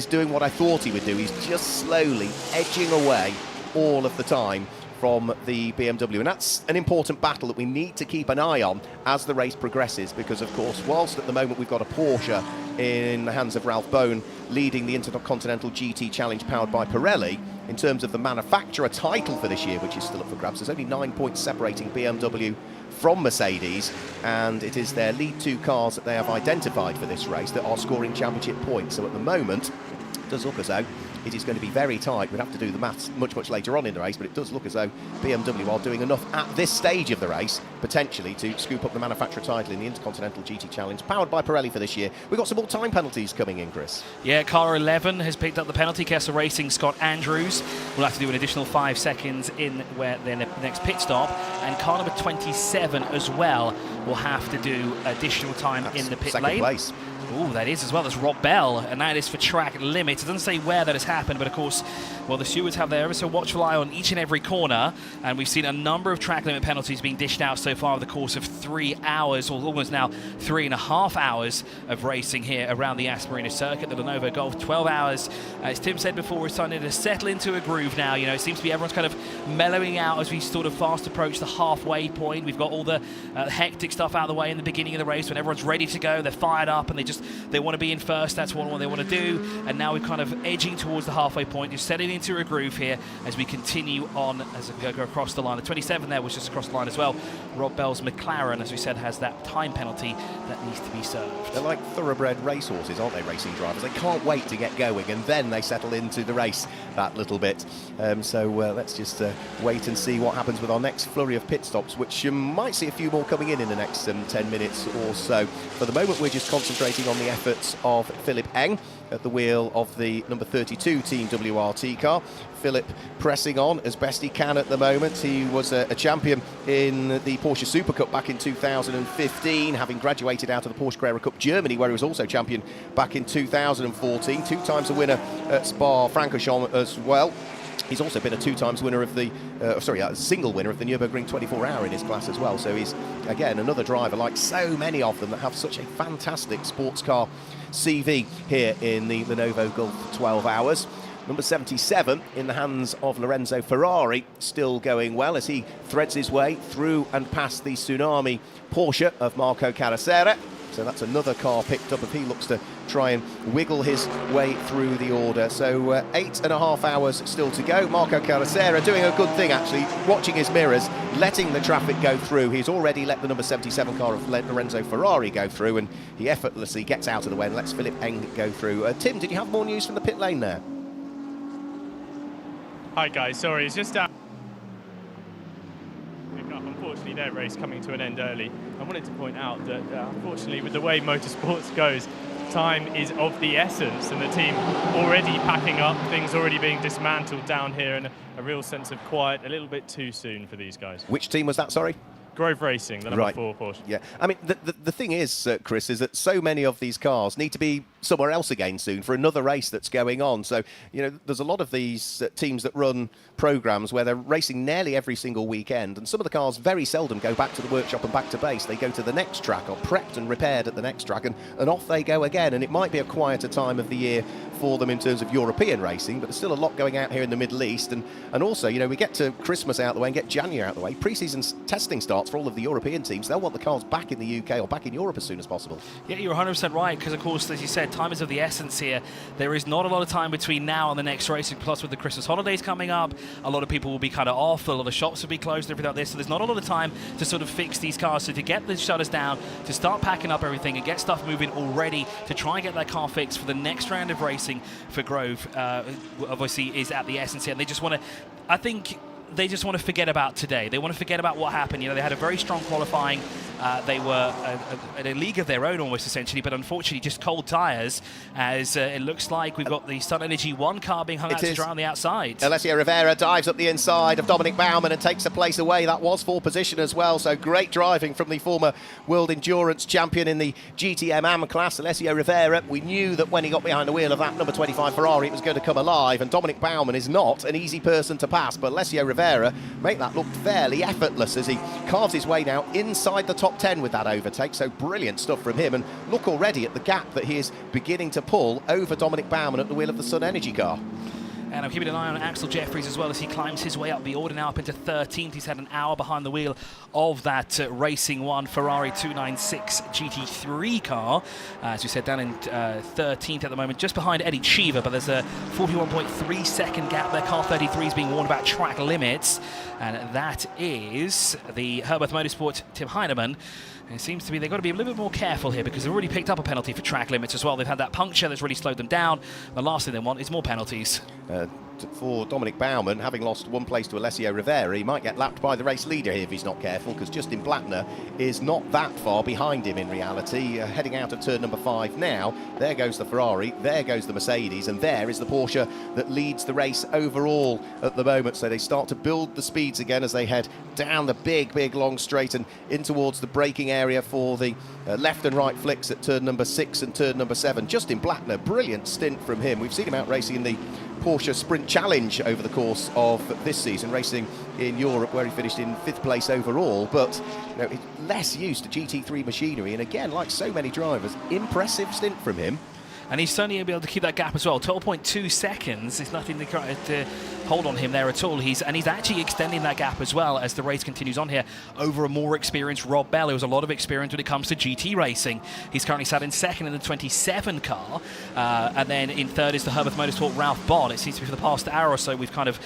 doing what I thought he would do. He's just slowly edging away all of the time from the BMW, and that's an important battle that we need to keep an eye on as the race progresses, because of course, whilst at the moment we've got a Porsche in the hands of Ralph Bohn leading the Intercontinental GT Challenge powered by Pirelli, in terms of the manufacturer title for this year, which is still up for grabs, there's only 9 points separating BMW from Mercedes, and it is their lead 2 cars that they have identified for this race that are scoring championship points. So at the moment, it does look as though it is going to be very tight. We'd have to do the maths much later on in the race, but it does look as though BMW are doing enough at this stage of the race, potentially, to scoop up the manufacturer title in the Intercontinental GT Challenge, powered by Pirelli for this year. We've got some more time penalties coming in, Chris. Yeah, car 11 has picked up the penalty. Kessel Racing, Scott Andrews will have to do an additional 5 seconds in where their next pit stop, and car number 27 as well will have to do additional time in the pit lane. Second place. Oh, that is as well. That's Rob Bell, and that is for track limits. It doesn't say where that has happened, but of course, well, the stewards have their ever so watchful eye on each and every corner, and we've seen a number of track limit penalties being dished out so far over the course of 3 hours, or almost now 3.5 hours of racing here around the Yas Marina Circuit, the Lenovo Gulf. 12 hours, as Tim said before, we're starting to settle into a groove now. You know, it seems to be everyone's kind of mellowing out as we sort of fast approach the halfway point. We've got all the hectic stuff out of the way in the beginning of the race when everyone's ready to go, they're fired up, and they want to be in first. That's what they want to do. And now we're kind of edging towards the halfway point, just setting into a groove here as we continue on as we go across the line. The 27 there was just across the line as well. Rob Bell's McLaren, as we said, has that time penalty that needs to be served. They're like thoroughbred racehorses, aren't they, racing drivers? They can't wait to get going, and then they settle into the race that little bit. So let's just wait and see what happens with our next flurry of pit stops, which you might see a few more coming in the next 10 minutes or so. For the moment, we're just concentrating on the efforts of Philipp Eng at the wheel of the number 32 Team WRT car. Philipp pressing on as best he can at the moment. He was a champion in the Porsche Super Cup back in 2015, having graduated out of the Porsche Carrera Cup Germany, where he was also champion back in 2014. 2 times a winner at Spa-Francorchamps as well. He's also been a 2 times winner of the, a single winner of the Nürburgring 24-hour in his class as well. So he's, again, another driver, like so many of them, that have such a fantastic sports car CV here in the Lenovo Gulf 12 Hours. Number 77 in the hands of Lorenzo Ferrari, still going well as he threads his way through and past the Tsunami Porsche of Marco Caracere. So that's another car picked up if he looks to try and wiggle his way through the order. So 8.5 hours still to go. Marco Caracere doing a good thing, actually, watching his mirrors, letting the traffic go through. He's already let the number 77 car of Lorenzo Ferrari go through, and he effortlessly gets out of the way and lets Philipp Eng go through. Tim, did you have more news from the pit lane there? Hi guys, sorry, it's just unfortunately their race coming to an end early. I wanted to point out that unfortunately with the way motorsports goes, time is of the essence, and the team already packing up, things already being dismantled down here, and a real sense of quiet a little bit too soon for these guys. Which team was that, sorry? Grove Racing, the number 4 Porsche. Yeah, I mean, the thing is, Chris, is that so many of these cars need to be somewhere else again soon for another race that's going on. So, you know, there's a lot of these teams that run programs where they're racing nearly every single weekend, and some of the cars very seldom go back to the workshop and back to base. They go to the next track, or prepped and repaired at the next track, and off they go again. And it might be a quieter time of the year for them in terms of European racing, but there's still a lot going out here in the Middle East. And also, you know, we get to Christmas out of the way and get January out of the way. Pre-season testing starts for all of the European teams. They'll want the cars back in the UK or back in Europe as soon as possible. Yeah, you're 100% right, because of course, as you said, said, time is of the essence here. There is not a lot of time between now and the next race, plus with the Christmas holidays coming up, a lot of people will be kind of off, a lot of shops will be closed and everything like this, so there's not a lot of time to sort of fix these cars. So to get the shutters down, to start packing up everything and get stuff moving already to try and get that car fixed for the next round of racing for Grove, obviously is at the essence here. And they just want to, I think, they just want to forget about today. They want to forget about what happened. You know, they had a very strong qualifying. They were in a league of their own almost, essentially, but unfortunately just cold tyres, as it looks like we've got the Sun Energy 1 car being hung out to dry on the outside. Alessio Rivera dives up the inside of Dominic Baumann and takes a place away. That was for position as well, so great driving from the former World Endurance champion in the GTM AM class, Alessio Rivera. We knew that when he got behind the wheel of that number 25 Ferrari, it was going to come alive, and Dominic Baumann is not an easy person to pass, but Alessio Rivera make that look fairly effortless as he carves his way now inside the top 10 with that overtake. So brilliant stuff from him, and look already at the gap that he is beginning to pull over Dominic Baumann at the wheel of the Sun Energy car. And I'm keeping an eye on Axel Jeffries as well as he climbs his way up the order now up into 13th. He's had an hour behind the wheel of that Racing 1 Ferrari 296 GT3 car. As we said, down in 13th at the moment, just behind Eddie Cheever, but there's a 41.3 second gap there. Car 33 is being warned about track limits, and that is the Herbert Motorsport Tim Heinemann. And it seems to be they've got to be a little bit more careful here because they've already picked up a penalty for track limits as well. They've had that puncture that's really slowed them down. The last thing they want is more penalties. For Dominic Baumann, having lost one place to Alessio Rivera, he might get lapped by the race leader here if he's not careful, because Justin Blattner is not that far behind him in reality. Heading out of turn number 5 now, there goes the Ferrari, there goes the Mercedes, and there is the Porsche that leads the race overall at the moment. So they start to build the speeds again as they head down the big long straight and in towards the braking area for the left and right flicks at turn number 6 and turn number 7. Justin Blattner, brilliant stint from him. We've seen him out racing in the Porsche Sprint Challenge over the course of this season, racing in Europe where he finished in 5th place overall, but you know, less used to GT3 machinery, and again, like so many drivers, impressive stint from him. And he's certainly able to keep that gap as well. 12.2 seconds is nothing to hold on him there at all. He's actually extending that gap as well as the race continues on here over a more experienced Rob Bell, who has a lot of experience when it comes to GT racing. He's currently sat in 2nd in the 27 car, and then in 3rd is the Herbert Motorsport Ralph Bond. It seems to be for the past hour or so we've kind of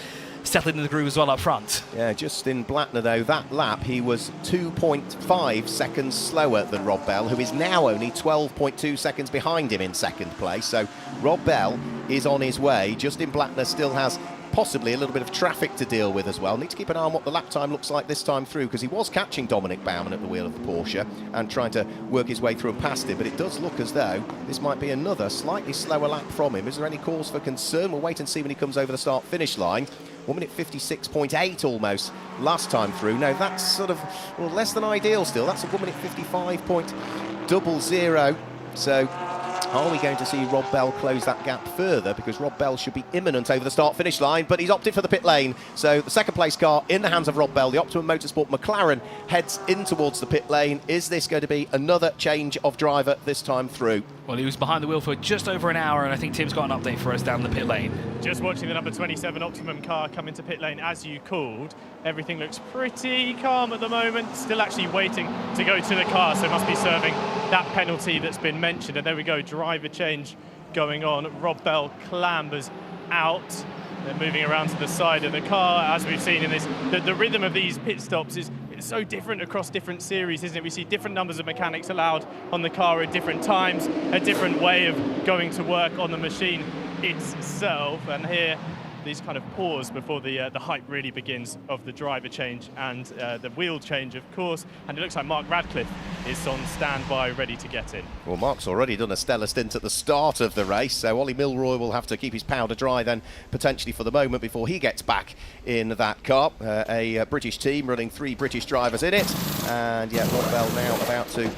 settled into the groove as well up front. Yeah, Justin Blattner, though, that lap he was 2.5 seconds slower than Rob Bell, who is now only 12.2 seconds behind him in 2nd place. So Rob Bell is on his way. Justin Blattner still has possibly a little bit of traffic to deal with as well. Need to keep an eye on what the lap time looks like this time through, because he was catching Dominic Baumann at the wheel of the Porsche and trying to work his way through and past him, but it does look as though this might be another slightly slower lap from him. Is there any cause for concern? We'll wait and see when he comes over the start-finish line. 1 minute 56.8 almost last time through. No, that's sort of less than ideal still. That's a 1 minute 55.00. So are we going to see Rob Bell close that gap further? Because Rob Bell should be imminent over the start-finish line, but he's opted for the pit lane. So the 2nd place car in the hands of Rob Bell. The Optimum Motorsport McLaren heads in towards the pit lane. Is this going to be another change of driver this time through? Well, he was behind the wheel for just over an hour, and I think Tim's got an update for us down the pit lane. Just watching the number 27 Optimum car come into pit lane as you called. Everything looks pretty calm at the moment. Still actually waiting to go to the car, so must be serving that penalty that's been mentioned. And there we go, driver change going on. Rob Bell clambers out. They're moving around to the side of the car. As we've seen in this, the rhythm of these pit stops is so different across different series, isn't it? We see different numbers of mechanics allowed on the car at different times, a different way of going to work on the machine itself. And here, these kind of pause before the hype really begins of the driver change and the wheel change, of course. And it looks like Mark Radcliffe is on standby, ready to get in. Well, Mark's already done a stellar stint at the start of the race, so Ollie Milroy will have to keep his powder dry then, potentially for the moment, before he gets back in that car. A British team running 3 British drivers in it, and yeah, Rob Bell now about to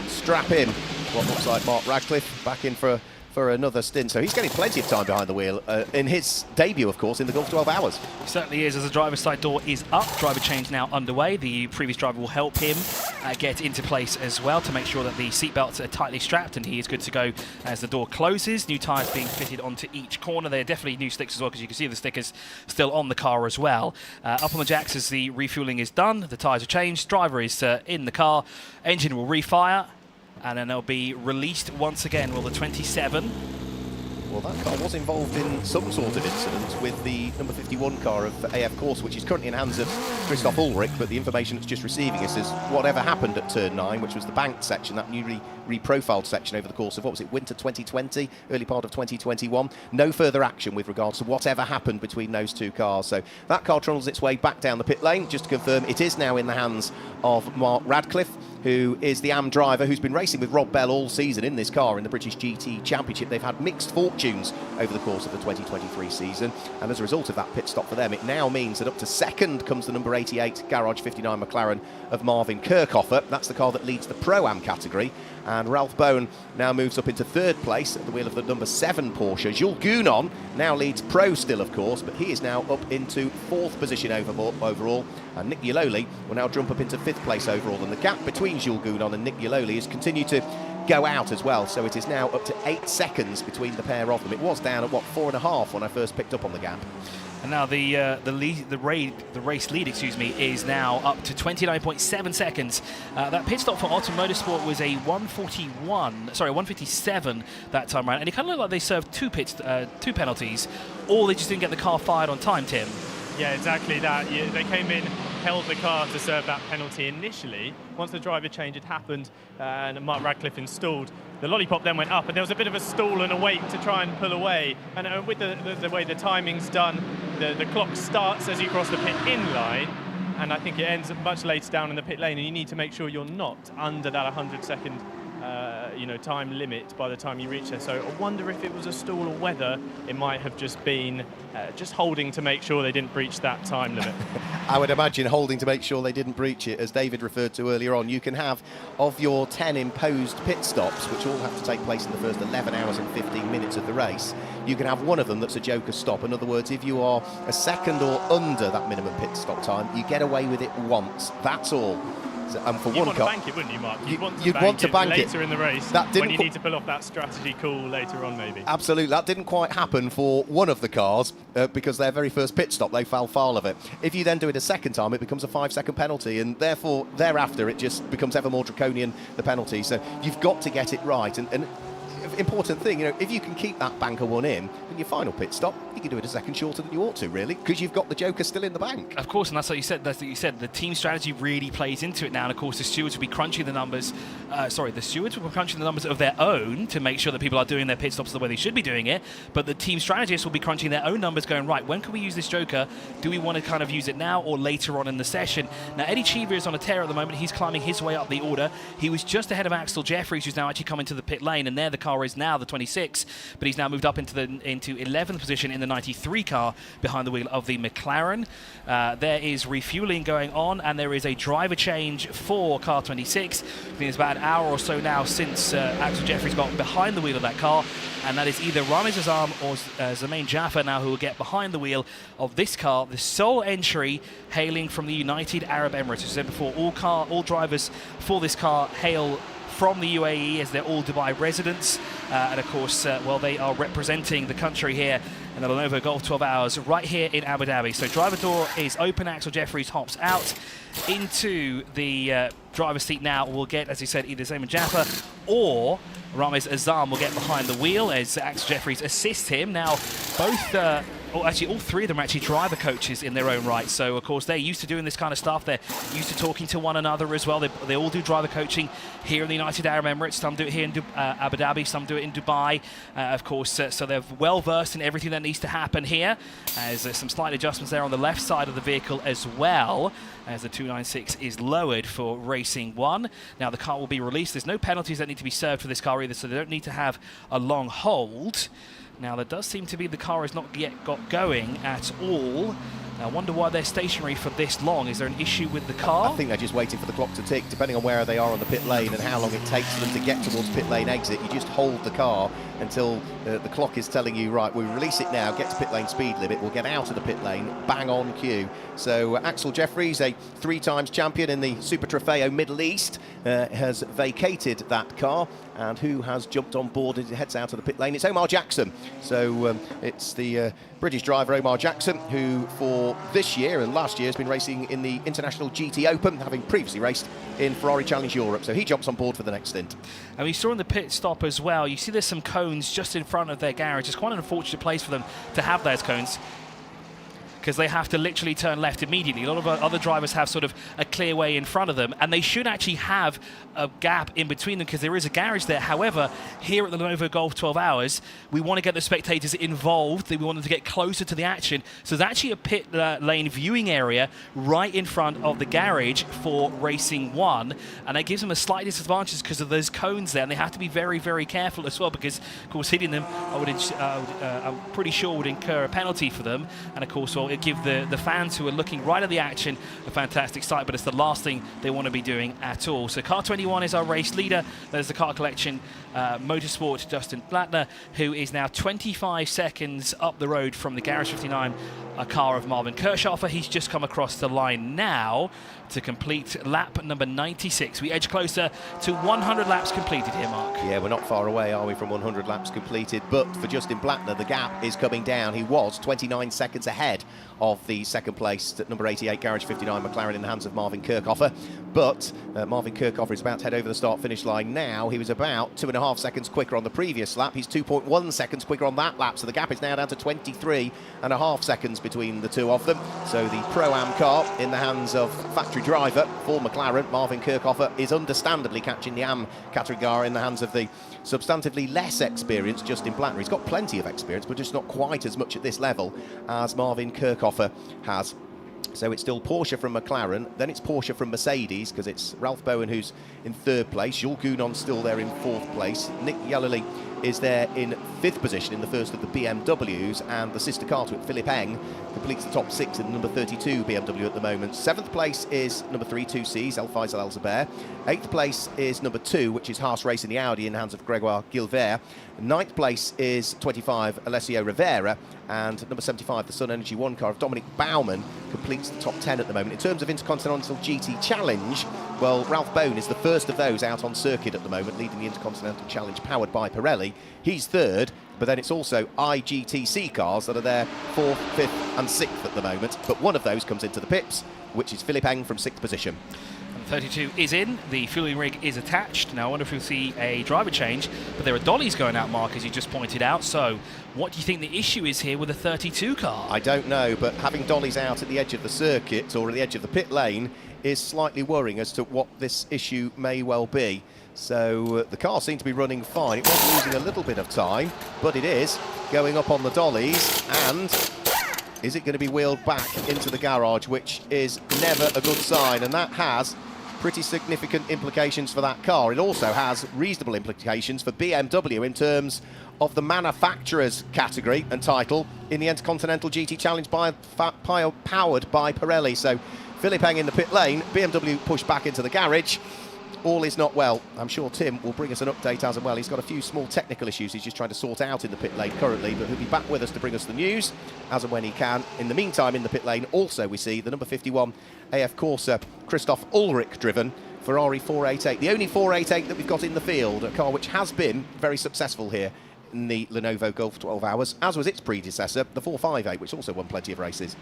strap in what looks like Mark Radcliffe back in for another stint, so he's getting plenty of time behind the wheel in his debut, of course, in the Gulf 12 Hours. He certainly is, as the driver's side door is up. Driver change now underway. The previous driver will help him get into place as well to make sure that the seatbelts are tightly strapped, and he is good to go as the door closes. New tyres being fitted onto each corner. They're definitely new sticks as well, because you can see the stickers still on the car as well. Up on the jacks as the refueling is done. The tyres are changed. Driver is in the car. Engine will refire. and then they'll be released once again. Will the 27? Well, that car was involved in some sort of incident with the number 51 car of AF Course, which is currently in hands of Christoph Ulrich, but the information it's just receiving us is whatever happened at turn 9, which was the banked section, that newly reprofiled section over the course of, what was it, winter 2020, early part of 2021. No further action with regards to whatever happened between those two cars. So that car trundles its way back down the pit lane. Just to confirm, it is now in the hands of Mark Radcliffe, who is the AM driver who's been racing with Rob Bell all season in this car in the British GT Championship. They've had mixed fortunes over the course of the 2023 season, and as a result of that pit stop for them, it now means that up to second comes the number 88 Garage 59 McLaren of Marvin Kirchhoffer. That's the car that leads the Pro-Am category, and Ralph Bone now moves up into third place at the wheel of the number 7 Porsche. Jules Gounon now leads Pro still, of course, but he is now up into 4th position overall, and Nick Yaloli will now jump up into 5th place overall, and the gap between Jules Gounon and Nick Yaloli has continued to go out as well, so it is now up to 8 seconds between the pair of them. It was down at, what, 4.5 when I first picked up on the gap. And now the race lead, is now up to 29.7 seconds. That pit stop for Otto Motorsport was a 157 that time around, and it kind of looked like they served two penalties, or they just didn't get the car fired on time, Tim. Yeah, exactly that. They came in, held the car to serve that penalty initially. Once the driver change had happened and Mark Radcliffe installed, the lollipop then went up, and there was a bit of a stall and a wait to try and pull away. And with the way the timing's done, the clock starts as you cross the pit-in line, and I think it ends much later down in the pit lane, and you need to make sure you're not under that 100-second time limit by the time you reach there. So I wonder if it was a stall or whether it might have just been just holding to make sure they didn't breach that time limit. I would imagine holding to make sure they didn't breach it. As David referred to earlier on, you can have, of your 10 imposed pit stops, which all have to take place in the first 11 hours and 15 minutes of the race, you can have one of them that's a joker stop. In other words, if you are a second or under that minimum pit stop time, you get away with it once. That's all. And for You'd one want car, to bank it, wouldn't you, Mark? You'd want to bank it later in the race, when you need to pull off that strategy call later on, maybe. Absolutely, that didn't quite happen for one of the cars because their very first pit stop, they fell foul of it. If you then do it a second time, it becomes a 5-second penalty, and therefore thereafter it just becomes ever more draconian, the penalty. So you've got to get it right, and important thing, if you can keep that banker one in your final pit stop, you can do it a second shorter than you ought to, really, because you've got the joker still in the bank. Of course, and that's what you said. The team strategy really plays into it now, and of course the stewards will be crunching the numbers. The stewards will be crunching the numbers of their own to make sure that people are doing their pit stops the way they should be doing it. But the team strategists will be crunching their own numbers, going, right, when can we use this joker? Do we want to kind of use it now or later on in the session? Now Eddie Cheever is on a tear at the moment. He's climbing his way up the order. He was just ahead of Axel Jeffries, who's now actually come into the pit lane, and there the car is now the 26, but he's now moved up into 11th position in the 93 car behind the wheel of the McLaren. There is refueling going on, and there is a driver change for car 26. I think it's about an hour or so now since Axel Jeffries got behind the wheel of that car, and that is either Ramiz Azam or Zemain Jaffa now who will get behind the wheel of this car. The sole entry hailing from the United Arab Emirates. As I said before, all drivers for this car hail from the UAE, as they're all Dubai residents, and of course, they are representing the country here in the Lenovo Gulf 12 Hours right here in Abu Dhabi. So driver door is open. Axel Jeffries hops out into the driver's seat now. We'll get, as he said, either Zemain Jaffa or Ramiz Azam will get behind the wheel as Axel Jeffries assists him. Now, all three of them are actually driver coaches in their own right. So, of course, they're used to doing this kind of stuff. They're used to talking to one another as well. They all do driver coaching here in the United Arab Emirates. Some do it here in Abu Dhabi. Some do it in Dubai, of course. So they're well versed in everything that needs to happen here. As some slight adjustments there on the left side of the vehicle as well, as the 296 is lowered for Racing 1. Now, the car will be released. There's no penalties that need to be served for this car either, so they don't need to have a long hold. Now, there does seem to be the car has not yet got going at all. I wonder why they're stationary for this long. Is there an issue with the car? I think they're just waiting for the clock to tick, depending on where they are on the pit lane and how long it takes for them to get towards pit lane exit. You just hold the car until the clock is telling you, right, we'll release it now, get to pit lane speed limit, we'll get out of the pit lane, bang on cue. So Axel Jeffries, a 3-times champion in the Super Trofeo Middle East, has vacated that car, and who has jumped on board as it heads out of the pit lane? It's Omar Jackson. So it's the British driver Omar Jackson, who for for this year, and last year has been racing in the International GT Open, having previously raced in Ferrari Challenge Europe. So he jumps on board for the next stint. And we saw in the pit stop as well, you see there's some cones just in front of their garage. It's quite an unfortunate place for them to have those cones, because they have to literally turn left immediately. A lot of other drivers have sort of a clear way in front of them, and they should actually have a gap in between them because there is a garage there. However, here at the Lenovo Gulf 12 Hours, we want to get the spectators involved. We want them to get closer to the action. So there's actually a pit lane viewing area right in front of the garage for Racing 1, and that gives them a slight disadvantage because of those cones there, and they have to be very, very careful as well because, of course, hitting them, I'm pretty sure would incur a penalty for them, and of course, well, it give the fans who are looking right at the action a fantastic sight, but it's the last thing they want to be doing at all. So car 21 is our race leader. There's the car collection motorsport Justin Blattner, who is now 25 seconds up the road from the Garage 59, a car of Marvin Kirchhofer. He's just come across the line now to complete lap number 96. We edge closer to 100 laps completed here, Mark. Yeah, we're not far away, are we, from 100 laps completed? But for Justin Blattner, the gap is coming down. He was 29 seconds ahead of the second place at number 88, Garage 59, McLaren, in the hands of Marvin Kirchhofer. But Marvin Kirchhofer is about to head over the start-finish line now. He was about 2.5 seconds quicker on the previous lap. He's 2.1 seconds quicker on that lap, so the gap is now down to 23.5 seconds between the two of them. So the Pro-Am car in the hands of factory driver for McLaren, Marvin Kirchhofer, is understandably catching the AM category car in the hands of the substantively less experienced Justin Blattner. He's got plenty of experience, but just not quite as much at this level as Marvin Kirchhofer has. So it's still Porsche from McLaren, then it's Porsche from Mercedes, because it's Ralph Bowen who's in third place, Jules Gounon's still there in fourth place, Nick Yellowly is there in fifth position in the first of the BMWs, and the sister car to it, Philip Eng, completes the top six in the number 32 BMW at the moment. Seventh place is number 3, 2Cs, El Faisal El Zubair. Eighth place is number 2, which is Haas Racing, the Audi, in the hands of Gregoire Gilbert. Ninth place is 25, Alessio Rivera, and number 75, the Sun Energy 1 car of Dominic Baumann, completes the top 10 at the moment. In terms of Intercontinental GT Challenge, well, Ralph Bowen is the first of those out on circuit at the moment, leading the Intercontinental Challenge powered by Pirelli. He's third, but then it's also IGTC cars that are there 4th, 5th and 6th at the moment. But one of those comes into the pits, which is Philip Eng from 6th position. 32 is in, the fueling rig is attached. Now I wonder if we'll see a driver change, but there are dollies going out, Mark, as you just pointed out. So what do you think the issue is here with the 32 car? I don't know, but having dollies out at the edge of the circuit or at the edge of the pit lane is slightly worrying as to what this issue may well be. So the car seemed to be running fine. It was losing a little bit of time, but it is going up on the dollies, and is it going to be wheeled back into the garage, which is never a good sign, and that has pretty significant implications for that car. It also has reasonable implications for BMW in terms of the manufacturer's category and title in the Intercontinental GT Challenge powered by Pirelli. So Philip Eng in the pit lane, BMW pushed back into the garage. All is not well. I'm sure Tim will bring us an update as well. He's got a few small technical issues he's just trying to sort out in the pit lane currently, but he'll be back with us to bring us the news as and when he can. In the meantime, in the pit lane, also we see the number 51 AF Corsa Christoph Ulrich driven Ferrari 488, the only 488 that we've got in the field, a car which has been very successful here in the Lenovo Gulf 12 Hours, as was its predecessor, the 458, which also won plenty of races.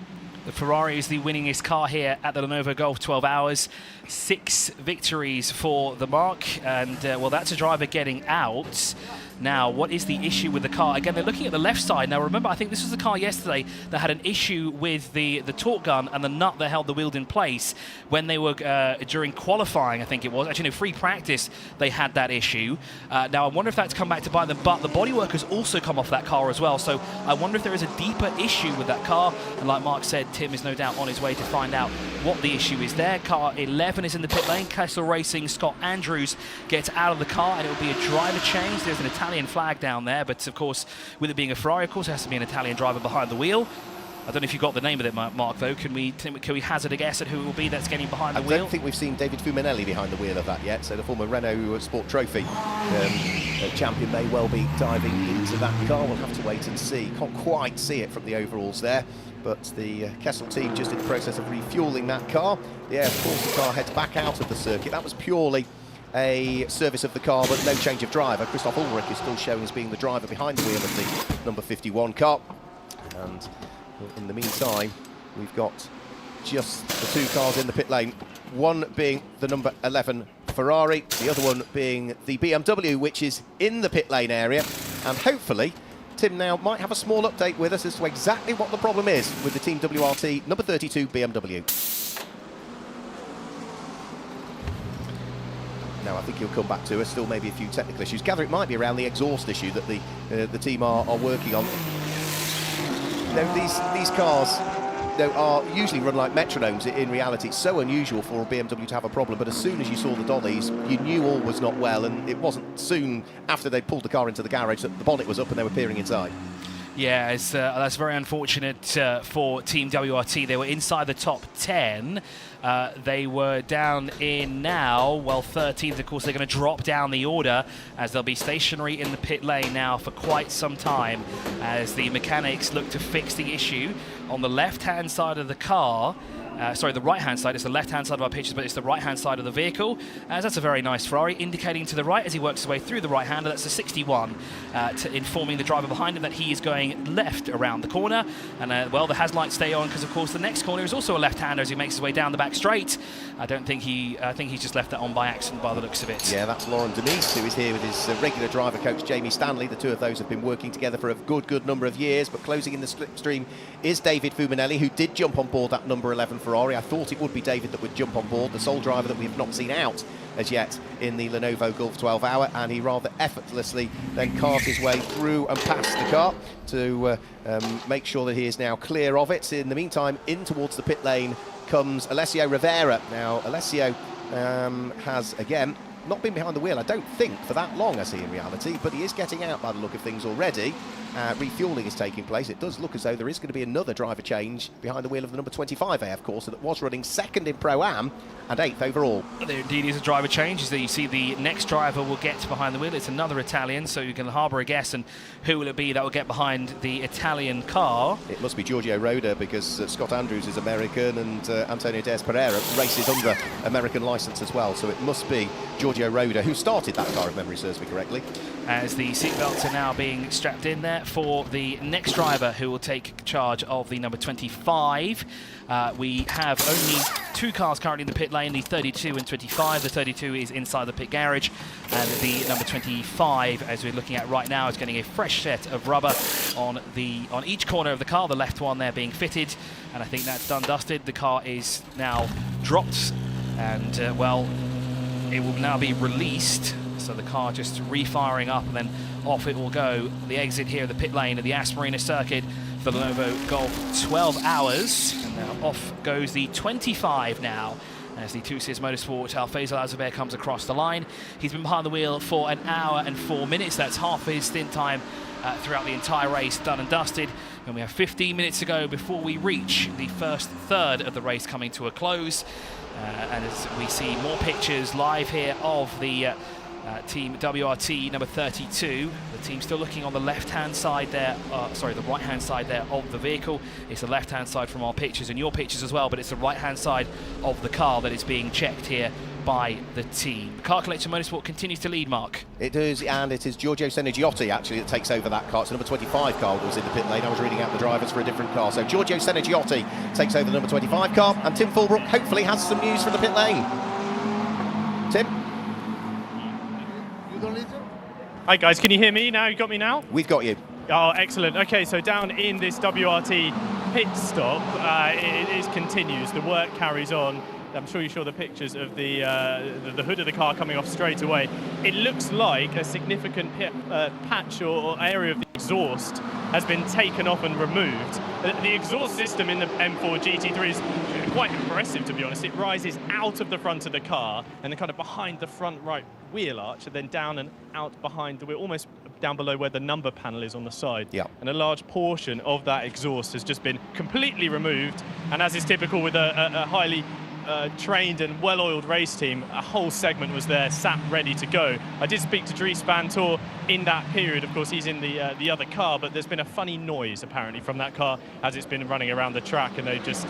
The Ferrari is the winningest car here at the Lenovo Gulf 12 Hours. 6 victories for the mark, and well, that's a driver getting out. Now, what is the issue with the car? Again, they're looking at the left side. Now, remember, I think this was the car yesterday that had an issue with the torque gun and the nut that held the wheel in place when they were, during qualifying, I think it was. Actually, no, free practice, they had that issue. Now, I wonder if that's come back to bite them, but the bodywork has also come off that car as well. So I wonder if there is a deeper issue with that car. And like Mark said, Tim is no doubt on his way to find out what the issue is there. Car 11 is in the pit lane. Kessel Racing, Scott Andrews gets out of the car, and it will be a driver change. There's an Italian flag down there, but of course, with it being a Ferrari, of course, it has to be an Italian driver behind the wheel. I don't know if you got the name of it, Mark, though. Can we hazard a guess at who it will be that's getting behind the wheel? I don't think we've seen David Fuminelli behind the wheel of that yet, so the former Renault Sport Trophy champion may well be diving into that car. We'll have to wait and see. Can't quite see it from the overalls there, but the Kessel team just in the process of refuelling that car. The Air Force car heads back out of the circuit. That was purely a service of the car, but no change of driver. Christoph Ulrich is still showing as being the driver behind the wheel of the number 51 car. And in the meantime, we've got just the two cars in the pit lane, one being the number 11 Ferrari, the other one being the BMW, which is in the pit lane area. And hopefully, Tim now might have a small update with us as to exactly what the problem is with the Team WRT number 32 BMW. Now, I think he'll come back to us. Still maybe a few technical issues. Gather it might be around the exhaust issue that the team are working on. Now, these cars are usually run like metronomes. In reality, it's so unusual for a BMW to have a problem. But as soon as you saw the dollies, you knew all was not well. And it wasn't soon after they pulled the car into the garage that the bonnet was up and they were peering inside. Yeah, that's very unfortunate for Team WRT. They were inside the top 10. They were down in now, well, 13th. Of course, they're going to drop down the order as they'll be stationary in the pit lane now for quite some time as the mechanics look to fix the issue on the left-hand side of the car. Sorry, the right-hand side. It's the left-hand side of our pictures, but it's the right-hand side of the vehicle. As that's a very nice Ferrari, indicating to the right as he works his way through the right-hander. That's the 61, informing the driver behind him that he is going left around the corner. And, well, the hazard-lights stay on because, of course, the next corner is also a left-hander as he makes his way down the back straight. I think he's just left that on by accident by the looks of it. Yeah, that's Lauren Denise, who is here with his regular driver coach, Jamie Stanley. The two of those have been working together for a good number of years, but closing in the slipstream is David Fuminelli, who did jump on board that number 11 Ferrari. I thought it would be David that would jump on board, the sole driver that we have not seen out as yet in the Lenovo Gulf 12 Hour, and he rather effortlessly then carved his way through and past the car to make sure that he is now clear of it. In the meantime, in towards the pit lane comes Alessio Rivera. Now, Alessio has, again, not been behind the wheel, I don't think, for that long, I see in reality, but he is getting out by the look of things already. Refuelling is taking place. It does look as though there is going to be another driver change behind the wheel of the number 25 AF course that was running second in Pro-Am and 8th overall. There indeed is a driver change. As you see, the next driver will get behind the wheel. It's another Italian, so you can harbour a guess. And who will it be that will get behind the Italian car? It must be Giorgio Roda, because Scott Andrews is American and Antonio Diaz Pereira races under American licence as well. So it must be Giorgio Roda who started that car, if memory serves me correctly. As the seatbelts are now being strapped in there for the next driver who will take charge of the number 25. We have only two cars currently in the pit lane, the 32 and 25. The 32 is inside the pit garage, and the number 25, as we're looking at right now, is getting a fresh set of rubber on each corner of the car, the left one there being fitted, and I think that's done dusted. The car is now dropped, and well, it will now be released. So the car just refiring up, and then off it will go. The exit here, the pit lane of the Yas Marina Circuit, the Lenovo Gulf 12 Hours. And now off goes the 25 now, as the Two-Sears Motorsport Alfaiza Lazaber comes across the line. He's been behind the wheel for 1 hour and 4 minutes. That's half his stint time throughout the entire race, done and dusted. And we have 15 minutes to go before we reach the first third of the race coming to a close. And as we see more pictures live here of the Team WRT number 32. The team still looking on the left-hand side there, sorry, the right-hand side there of the vehicle. It's the left-hand side from our pictures and your pictures as well, but it's the right-hand side of the car that is being checked here by the team. Car Collector Motorsport continues to lead, Mark. It is, and it is Giorgio Senegiotti actually that takes over that car. It's the number 25 car that was in the pit lane. I was reading out the drivers for a different car. So Giorgio Senegiotti takes over the number 25 car, and Tim Fulbrook hopefully has some news from the pit lane. Tim? Hi guys, can you hear me now? You got me now? We've got you. Oh, excellent. Okay, so down in this WRT pit stop, it continues. The work carries on. I'm sure you saw the pictures of the hood of the car coming off straight away. It looks like a significant patch or area of the exhaust has been taken off and removed. The exhaust system in the M4 GT3 is quite impressive, to be honest. It rises out of the front of the car and then kind of behind the front right wheel arch, and then down and out behind the wheel, almost down below where the number panel is on the side. Yeah. And a large portion of that exhaust has just been completely removed. And as is typical with a highly trained and well-oiled race team, a whole segment was there, sat ready to go. I did speak to Dries Van Tor in that period. Of course, he's in the other car, but there's been a funny noise apparently from that car as it's been running around the track, and they just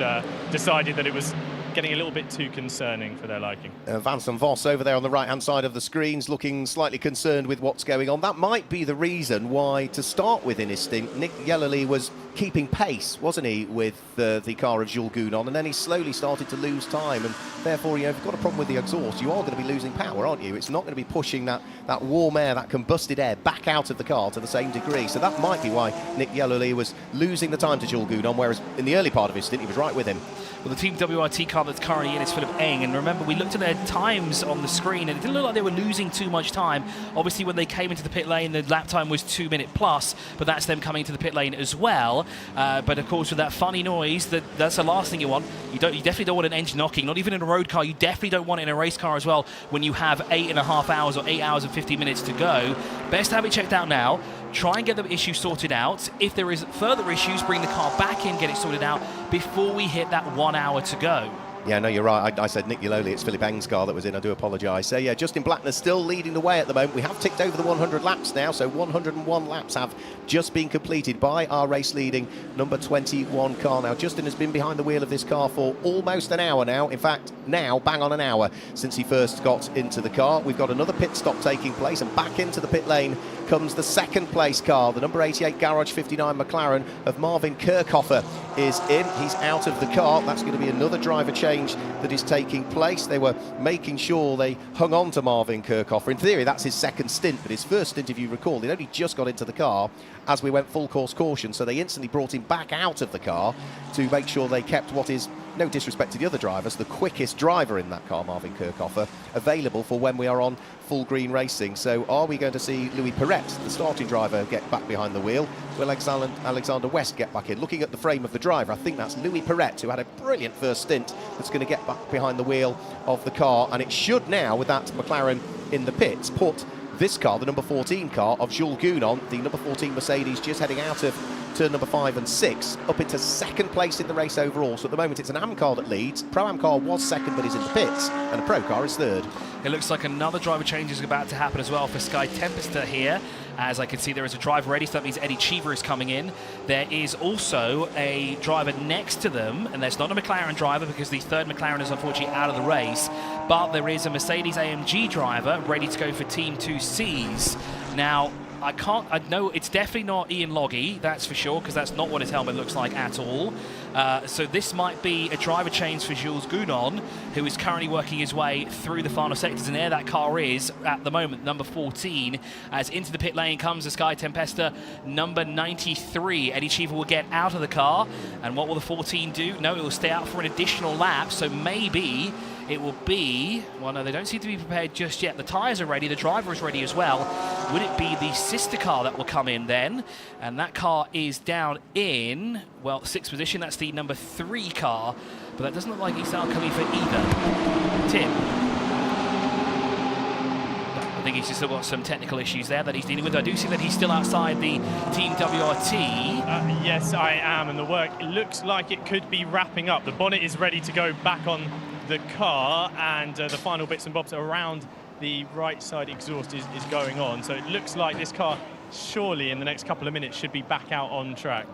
decided that it was getting a little bit too concerning for their liking. Vance and Voss over there on the right-hand side of the screens looking slightly concerned with what's going on. That might be the reason why, to start with in his stint, Nick Yellerly was keeping pace, wasn't he, with the car of Jules Gounon, and then he slowly started to lose time, and therefore, if you've got a problem with the exhaust, you are going to be losing power, aren't you? It's not going to be pushing that warm air, that combusted air, back out of the car to the same degree. So that might be why Nick Yellerly was losing the time to Jules Gounon, whereas in the early part of his stint, he was right with him. Well, the Team WRT car that's currently in is Philip Eng, and remember, we looked at their times on the screen, and it didn't look like they were losing too much time. Obviously, when they came into the pit lane, the lap time was 2 minute plus, but that's them coming to the pit lane as well. But of course, with that funny noise, that's the last thing you want. You definitely don't want an engine knocking, not even in a road car. You definitely don't want it in a race car as well when you have 8.5 hours or 8 hours and 50 minutes to go. Best to have it checked out now. Try and get the issue sorted out. If there is further issues, bring the car back in, get it sorted out before we hit that 1 hour to go. Yeah, no, you're right. I said Nick Yellerly. It's Philip Eng's car that was in. I do apologise. So, yeah, Justin Blackner's still leading the way at the moment. We have ticked over the 100 laps now, so 101 laps have just been completed by our race-leading number 21 car. Now, Justin has been behind the wheel of this car for almost an hour now. In fact, now, bang on an hour since he first got into the car. We've got another pit stop taking place, and back into the pit lane comes the second place car. The number 88 Garage 59 McLaren of Marvin Kirchhofer is in. He's out of the car. That's going to be another driver change that is taking place. They were making sure they hung on to Marvin Kirchhofer. In theory, that's his second stint, but his first stint, if you recall, he'd only just got into the car as we went full course caution, so they instantly brought him back out of the car to make sure they kept what is, no disrespect to the other drivers, the quickest driver in that car, Marvin Kirchhofer, available for when we are on full green racing. So are we going to see Louis Perret, the starting driver, get back behind the wheel? Will Alexander West get back in? Looking at the frame of the driver, I think that's Louis Perret, who had a brilliant first stint, that's going to get back behind the wheel of the car, and it should now, with that McLaren in the pits, put this car, the number 14 car of Jules Gounon, the number 14 Mercedes, just heading out of turn number 5 and 6, up into second place in the race overall. So at the moment it's an AM car that leads. Pro-Am car was second but is in the pits, and a Pro car is third. It looks like another driver change is about to happen as well for Sky Tempesta here. As I can see, there is a driver ready, so that means Eddie Cheever is coming in. There is also a driver next to them, and there's not a McLaren driver because the third McLaren is unfortunately out of the race, but there is a Mercedes AMG driver ready to go for Team 2Cs. Now, I know it's definitely not Ian Loggy, that's for sure, because that's not what his helmet looks like at all. So this might be a driver change for Jules Gounon, who is currently working his way through the final sectors, and there that car is at the moment, number 14. As into the pit lane comes the Sky Tempesta, number 93. Eddie Cheever will get out of the car, and what will the 14 do? No, it will stay out for an additional lap, so maybe it will be, well, no, they don't seem to be prepared just yet. The tyres are ready, the driver is ready as well. Would it be the sister car that will come in then? And that car is down in, well, 6th position. That's the number 3 car, but that doesn't look like Issal Khalifa either. Tim? I think he's just still got some technical issues there that he's dealing with. I do see that he's still outside the Team WRT. Yes, I am, and the work, it looks like it could be wrapping up. The bonnet is ready to go back on the car, and the final bits and bobs around the right side exhaust is going on. So it looks like this car surely in the next couple of minutes should be back out on track.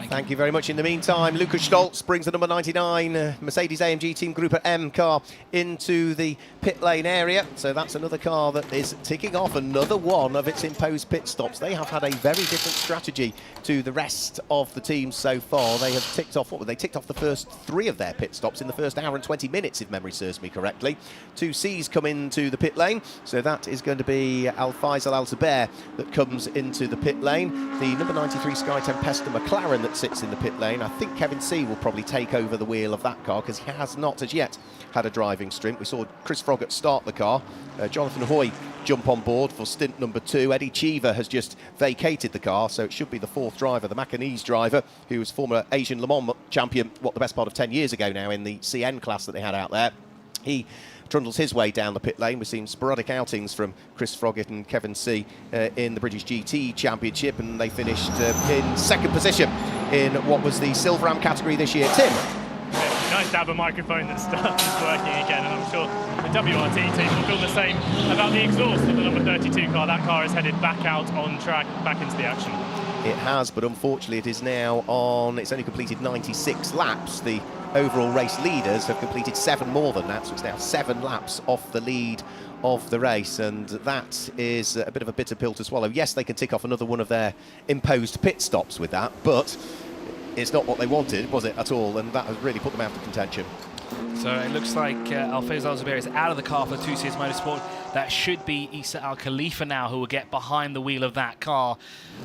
Thank you very much. In the meantime, Lucas Stoltz brings the number 99 Mercedes AMG Team Group M car into the pit lane area. So that's another car that is ticking off another one of its imposed pit stops. They have had a very different strategy to the rest of the teams so far. They have ticked off, they ticked off the first 3 of their pit stops in the first hour and 20 minutes, if memory serves me correctly. 2 C's come into the pit lane. So that is going to be Al Faisal Al Zubair that comes into the pit lane. The number 93 Sky Tempesta McLaren that sits in the pit lane. I think Kevin C will probably take over the wheel of that car because he has not as yet had a driving stint. We saw Chris Froggatt start the car. Jonathan Hoy jump on board for stint number 2. Eddie Cheever has just vacated the car, so it should be the 4th driver, the Macanese driver, who was former Asian Le Mans champion, the best part of 10 years ago now in the CN class that they had out there. He trundles his way down the pit lane. We've seen sporadic outings from Chris Froggatt and Kevin C in the British GT Championship, and they finished in 2nd position in what was the Silver Am category this year. Tim? Nice to have a microphone that starts working again, and I'm sure the WRT team will feel the same about the exhaust of the number 32 car. That car is headed back out on track, back into the action. it has, but unfortunately it is now on, it's only completed 96 laps. The overall race leaders have completed 7 more than that, so it's now 7 laps off the lead of the race, and that is a bit of a bitter pill to swallow. Yes, they can tick off another one of their imposed pit stops with that, but it's not what they wanted, was it, at all, and that has really put them out of contention. So it looks like Alfredo Alzubair is out of the car for 2CS Motorsport. That should be Issa Al Khalifa now, who will get behind the wheel of that car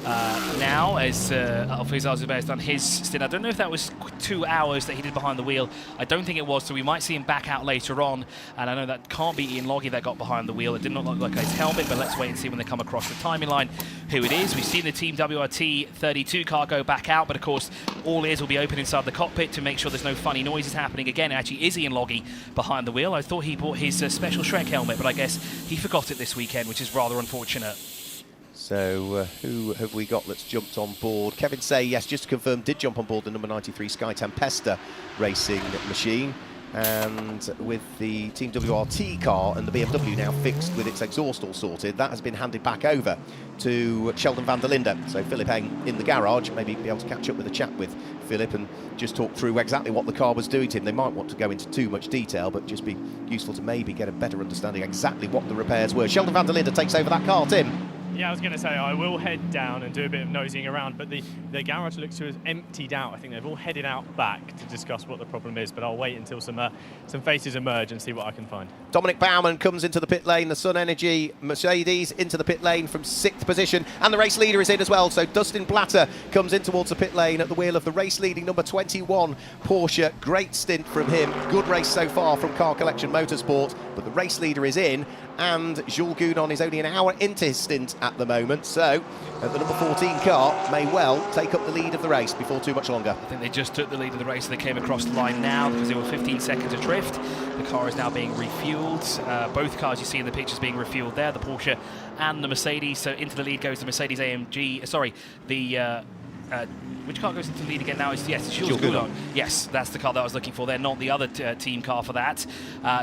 now, as Alfredo Alzubair has done his stint. I don't know if that was 2 hours that he did behind the wheel. I don't think it was, so we might see him back out later on. And I know that can't be Ian Loggy that got behind the wheel. It did not look like his helmet, but let's wait and see when they come across the timing line who it is. We've seen the Team WRT 32 car go back out, but of course all ears will be open inside the cockpit to make sure there's no funny noises happening. Again, it actually is Ian Loggy behind the wheel. I thought he bought his special Shrek helmet, but I guess he forgot it this weekend, which is rather unfortunate. So who have we got that's jumped on board? Kevin Say, yes, just to confirm, did jump on board the number 93 Sky Tempesta racing machine. And with the Team WRT car and the BMW now fixed with its exhaust all sorted, that has been handed back over to Sheldon van der Linde. So Philip Heng in the garage, maybe be able to catch up with a chat with Philip and just talk through exactly what the car was doing to him. They might want to go into too much detail, but just be useful to maybe get a better understanding exactly what the repairs were. Sheldon van der Linde takes over that car, Tim. Yeah, I was going to say I will head down and do a bit of nosing around, but the garage looks to have emptied out. I think they've all headed out back to discuss what the problem is, but I'll wait until some faces emerge and see what I can find. Dominic Baumann comes into the pit lane, the Sun Energy Mercedes into the pit lane from 6th position, and the race leader is in as well. So Dustin Blatter comes in towards the pit lane at the wheel of the race leading number 21 Porsche. Great stint from him, good race so far from Car Collection Motorsport, but the race leader is in, and Jules Gounon is only an hour into his stint at the moment, so the number 14 car may well take up the lead of the race before too much longer. I think they just took the lead of the race. They came across the line now because they were 15 seconds adrift. The car is now being refueled. Both cars you see in the pictures being refueled there, the Porsche and the Mercedes. So into the lead goes the Mercedes AMG, sorry, the which car goes into the lead again now? Yes, Jules Gounon. Yes, that's the car that I was looking for. They're not the other team car for that.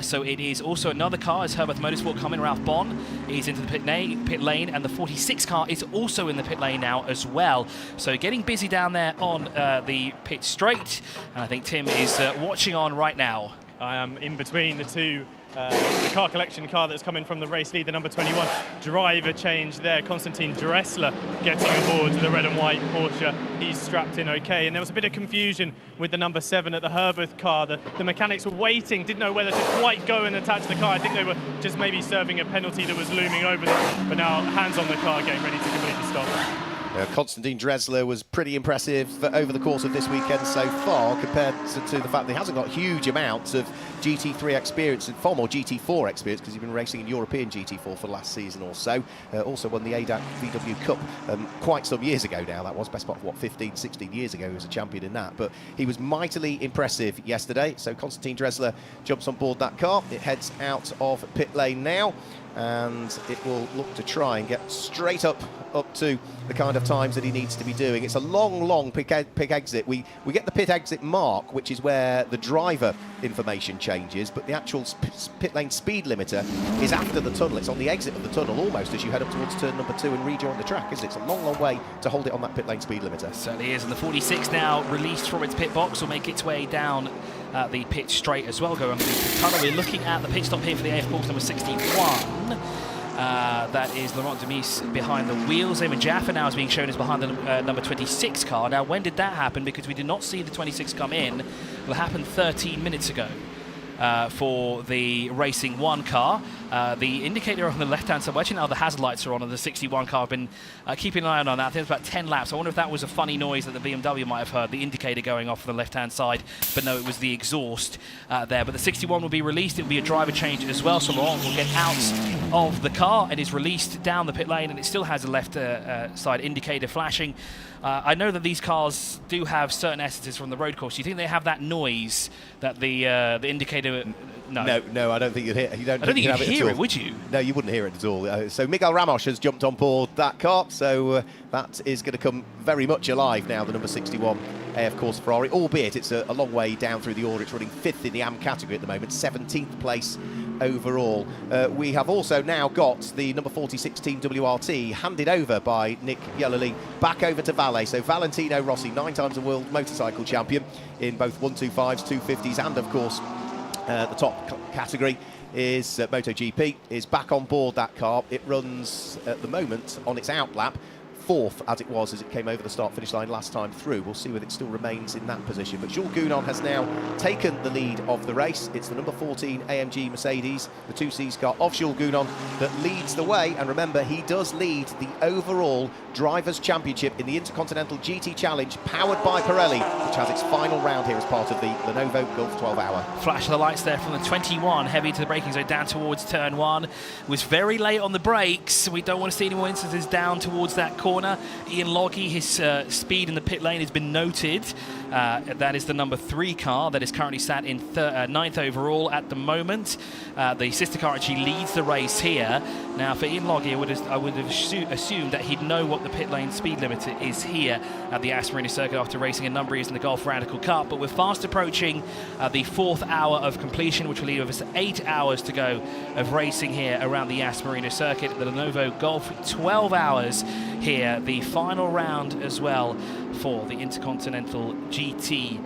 So it is also another car as Herbert Motorsport coming. Ralph Bon is into the pit lane, and the 46 car is also in the pit lane now as well. So getting busy down there on the pit straight. And I think Tim is watching on right now. I am in between the two. The Car Collection car that's coming from the race leader, number 21. Driver change there. Konstantin Dressler getting aboard the red and white Porsche. He's strapped in okay. And there was a bit of confusion with the number 7 at the Herberth car. The mechanics were waiting, didn't know whether to quite go and attach the car. I think they were just maybe serving a penalty that was looming over them. But now hands on the car, getting ready to complete the stop. Konstantin Dressler was pretty impressive over the course of this weekend so far, compared to the fact that he hasn't got huge amounts of GT3 experience, and far more GT4 experience, because he's been racing in European GT4 for last season or so. Also won the ADAC VW Cup quite some years ago now. That was best part of, what, 15, 16 years ago he was a champion in that. But he was mightily impressive yesterday. So Konstantin Dressler jumps on board that car. It heads out of pit lane now, and it will look to try and get straight up to the kind of times that he needs to be doing. It's a long pit exit. We get the pit exit mark, which is where the driver information changes, but the actual pit lane speed limiter is after the tunnel. It's on the exit of the tunnel almost as you head up towards turn number 2 and rejoin the track, isn't it? It's a long way to hold it on that pit lane speed limiter. Certainly is, and the 46 now released from its pit box will make its way down the pit straight as well, go underneath the tunnel. We're looking at the pit stop here for the AF Corps number 61. That is Laurent Demise behind the wheels. Eamon Jaffa now is being shown as behind the number 26 car. Now, when did that happen? Because we did not see the 26 come in. It happened 13 minutes ago. For the Racing 1 car. The indicator on the left-hand side, well, actually now the hazard lights are on the 61 car. I've been keeping an eye on that. I think it's about 10 laps. I wonder if that was a funny noise that the BMW might have heard, the indicator going off on the left-hand side. But no, it was the exhaust there. But the 61 will be released. It will be a driver change as well. So Laurent will get out of the car and is released down the pit lane, and it still has a left side indicator flashing. I know that these cars do have certain essences from the road course. Do you think they have that noise that the indicator hear no. No, I don't think you'd hear. I don't think you'd hear it, would you? No, you wouldn't hear it at all. So Miguel Ramos has jumped on board that car, so that is going to come very much alive now, the number 61 AF Corse Ferrari, albeit it's a long way down through the order. It's running 5th in the AM category at the moment, 17th place overall. We have also now got the number 46 Team WRT handed over by Nick Yellowly back over to Valle. So Valentino Rossi, 9 times a world motorcycle champion in both 125s, 250s, and of course the top category is MotoGP, is back on board that car. It runs at the moment on its out lap 4th as it was as it came over the start-finish line last time through. We'll see whether it still remains in that position. But Jules Gounon has now taken the lead of the race. It's the number 14 AMG Mercedes, the 2Cs car of Jules Gounon, that leads the way. And remember, he does lead the overall Drivers' Championship in the Intercontinental GT Challenge, powered by Pirelli, which has its final round here as part of the Lenovo Gulf 12-hour. Flash of the lights there from the 21, heavy to the braking zone, down towards turn 1. Was very late on the brakes. We don't want to see any more instances down towards that corner. Ian Loggy, his speed in the pit lane has been noted. That is the number 3 car that is currently sat in 9th overall at the moment. The sister car actually leads the race here. Now, for Ian Loggy, I would have assumed that he'd know what the pit lane speed limit is here at the Yas Marina Circuit after racing a number of years in the Gulf Radical Cup. But we're fast approaching the 4th hour of completion, which will leave us 8 hours to go of racing here around the Yas Marina Circuit. The Lenovo Gulf, 12 hours here. The final round as well for the Intercontinental GT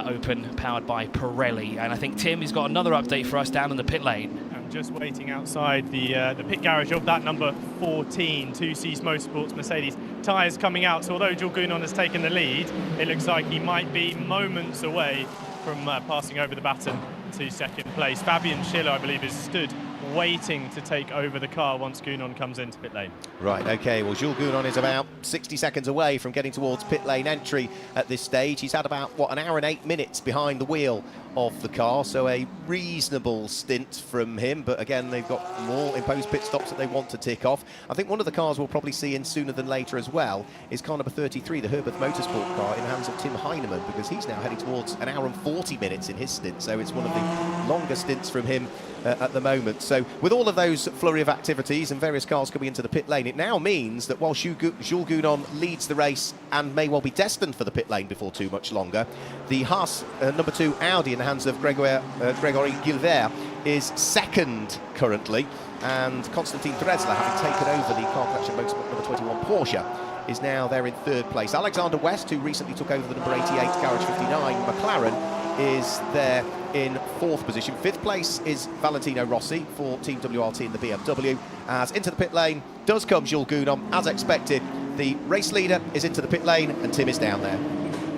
Open, powered by Pirelli. And I think Tim has got another update for us down in the pit lane. I'm just waiting outside the pit garage of that number 14 2Cs Motorsports Mercedes. Tyres coming out, so although Jules Gounon has taken the lead, it looks like he might be moments away from passing over the baton to second place. Fabian Schiller, I believe, is stood waiting to take over the car once Gounon comes into pit lane. Right, okay, well, Jules Gounon is about 60 seconds away from getting towards pit lane entry at this stage. He's had about, what, an hour and 8 minutes behind the wheel of the car, so a reasonable stint from him. But again, they've got more imposed pit stops that they want to tick off. I think one of the cars we'll probably see in sooner than later as well is car number 33, the Herbert Motorsport car, in the hands of Tim Heinemann, because he's now heading towards an hour and 40 minutes in his stint, so it's one of the longer stints from him at the moment. So with all of those flurry of activities and various cars coming into the pit lane, it now means that while Jules Gounon leads the race and may well be destined for the pit lane before too much longer, the Haas number 2 Audi in the hands of Gregory Gilbert is second currently, and Konstantin Drezler, having taken over the car collection motorsport number 21 Porsche, is now there in 3rd place. Alexander West, who recently took over the number 88 Garage 59 McLaren, is there in 4th position. 5th place is Valentino Rossi for Team WRT in the BMW. As into the pit lane does come Jules Gounon, as expected. The race leader is into the pit lane and Tim is down there.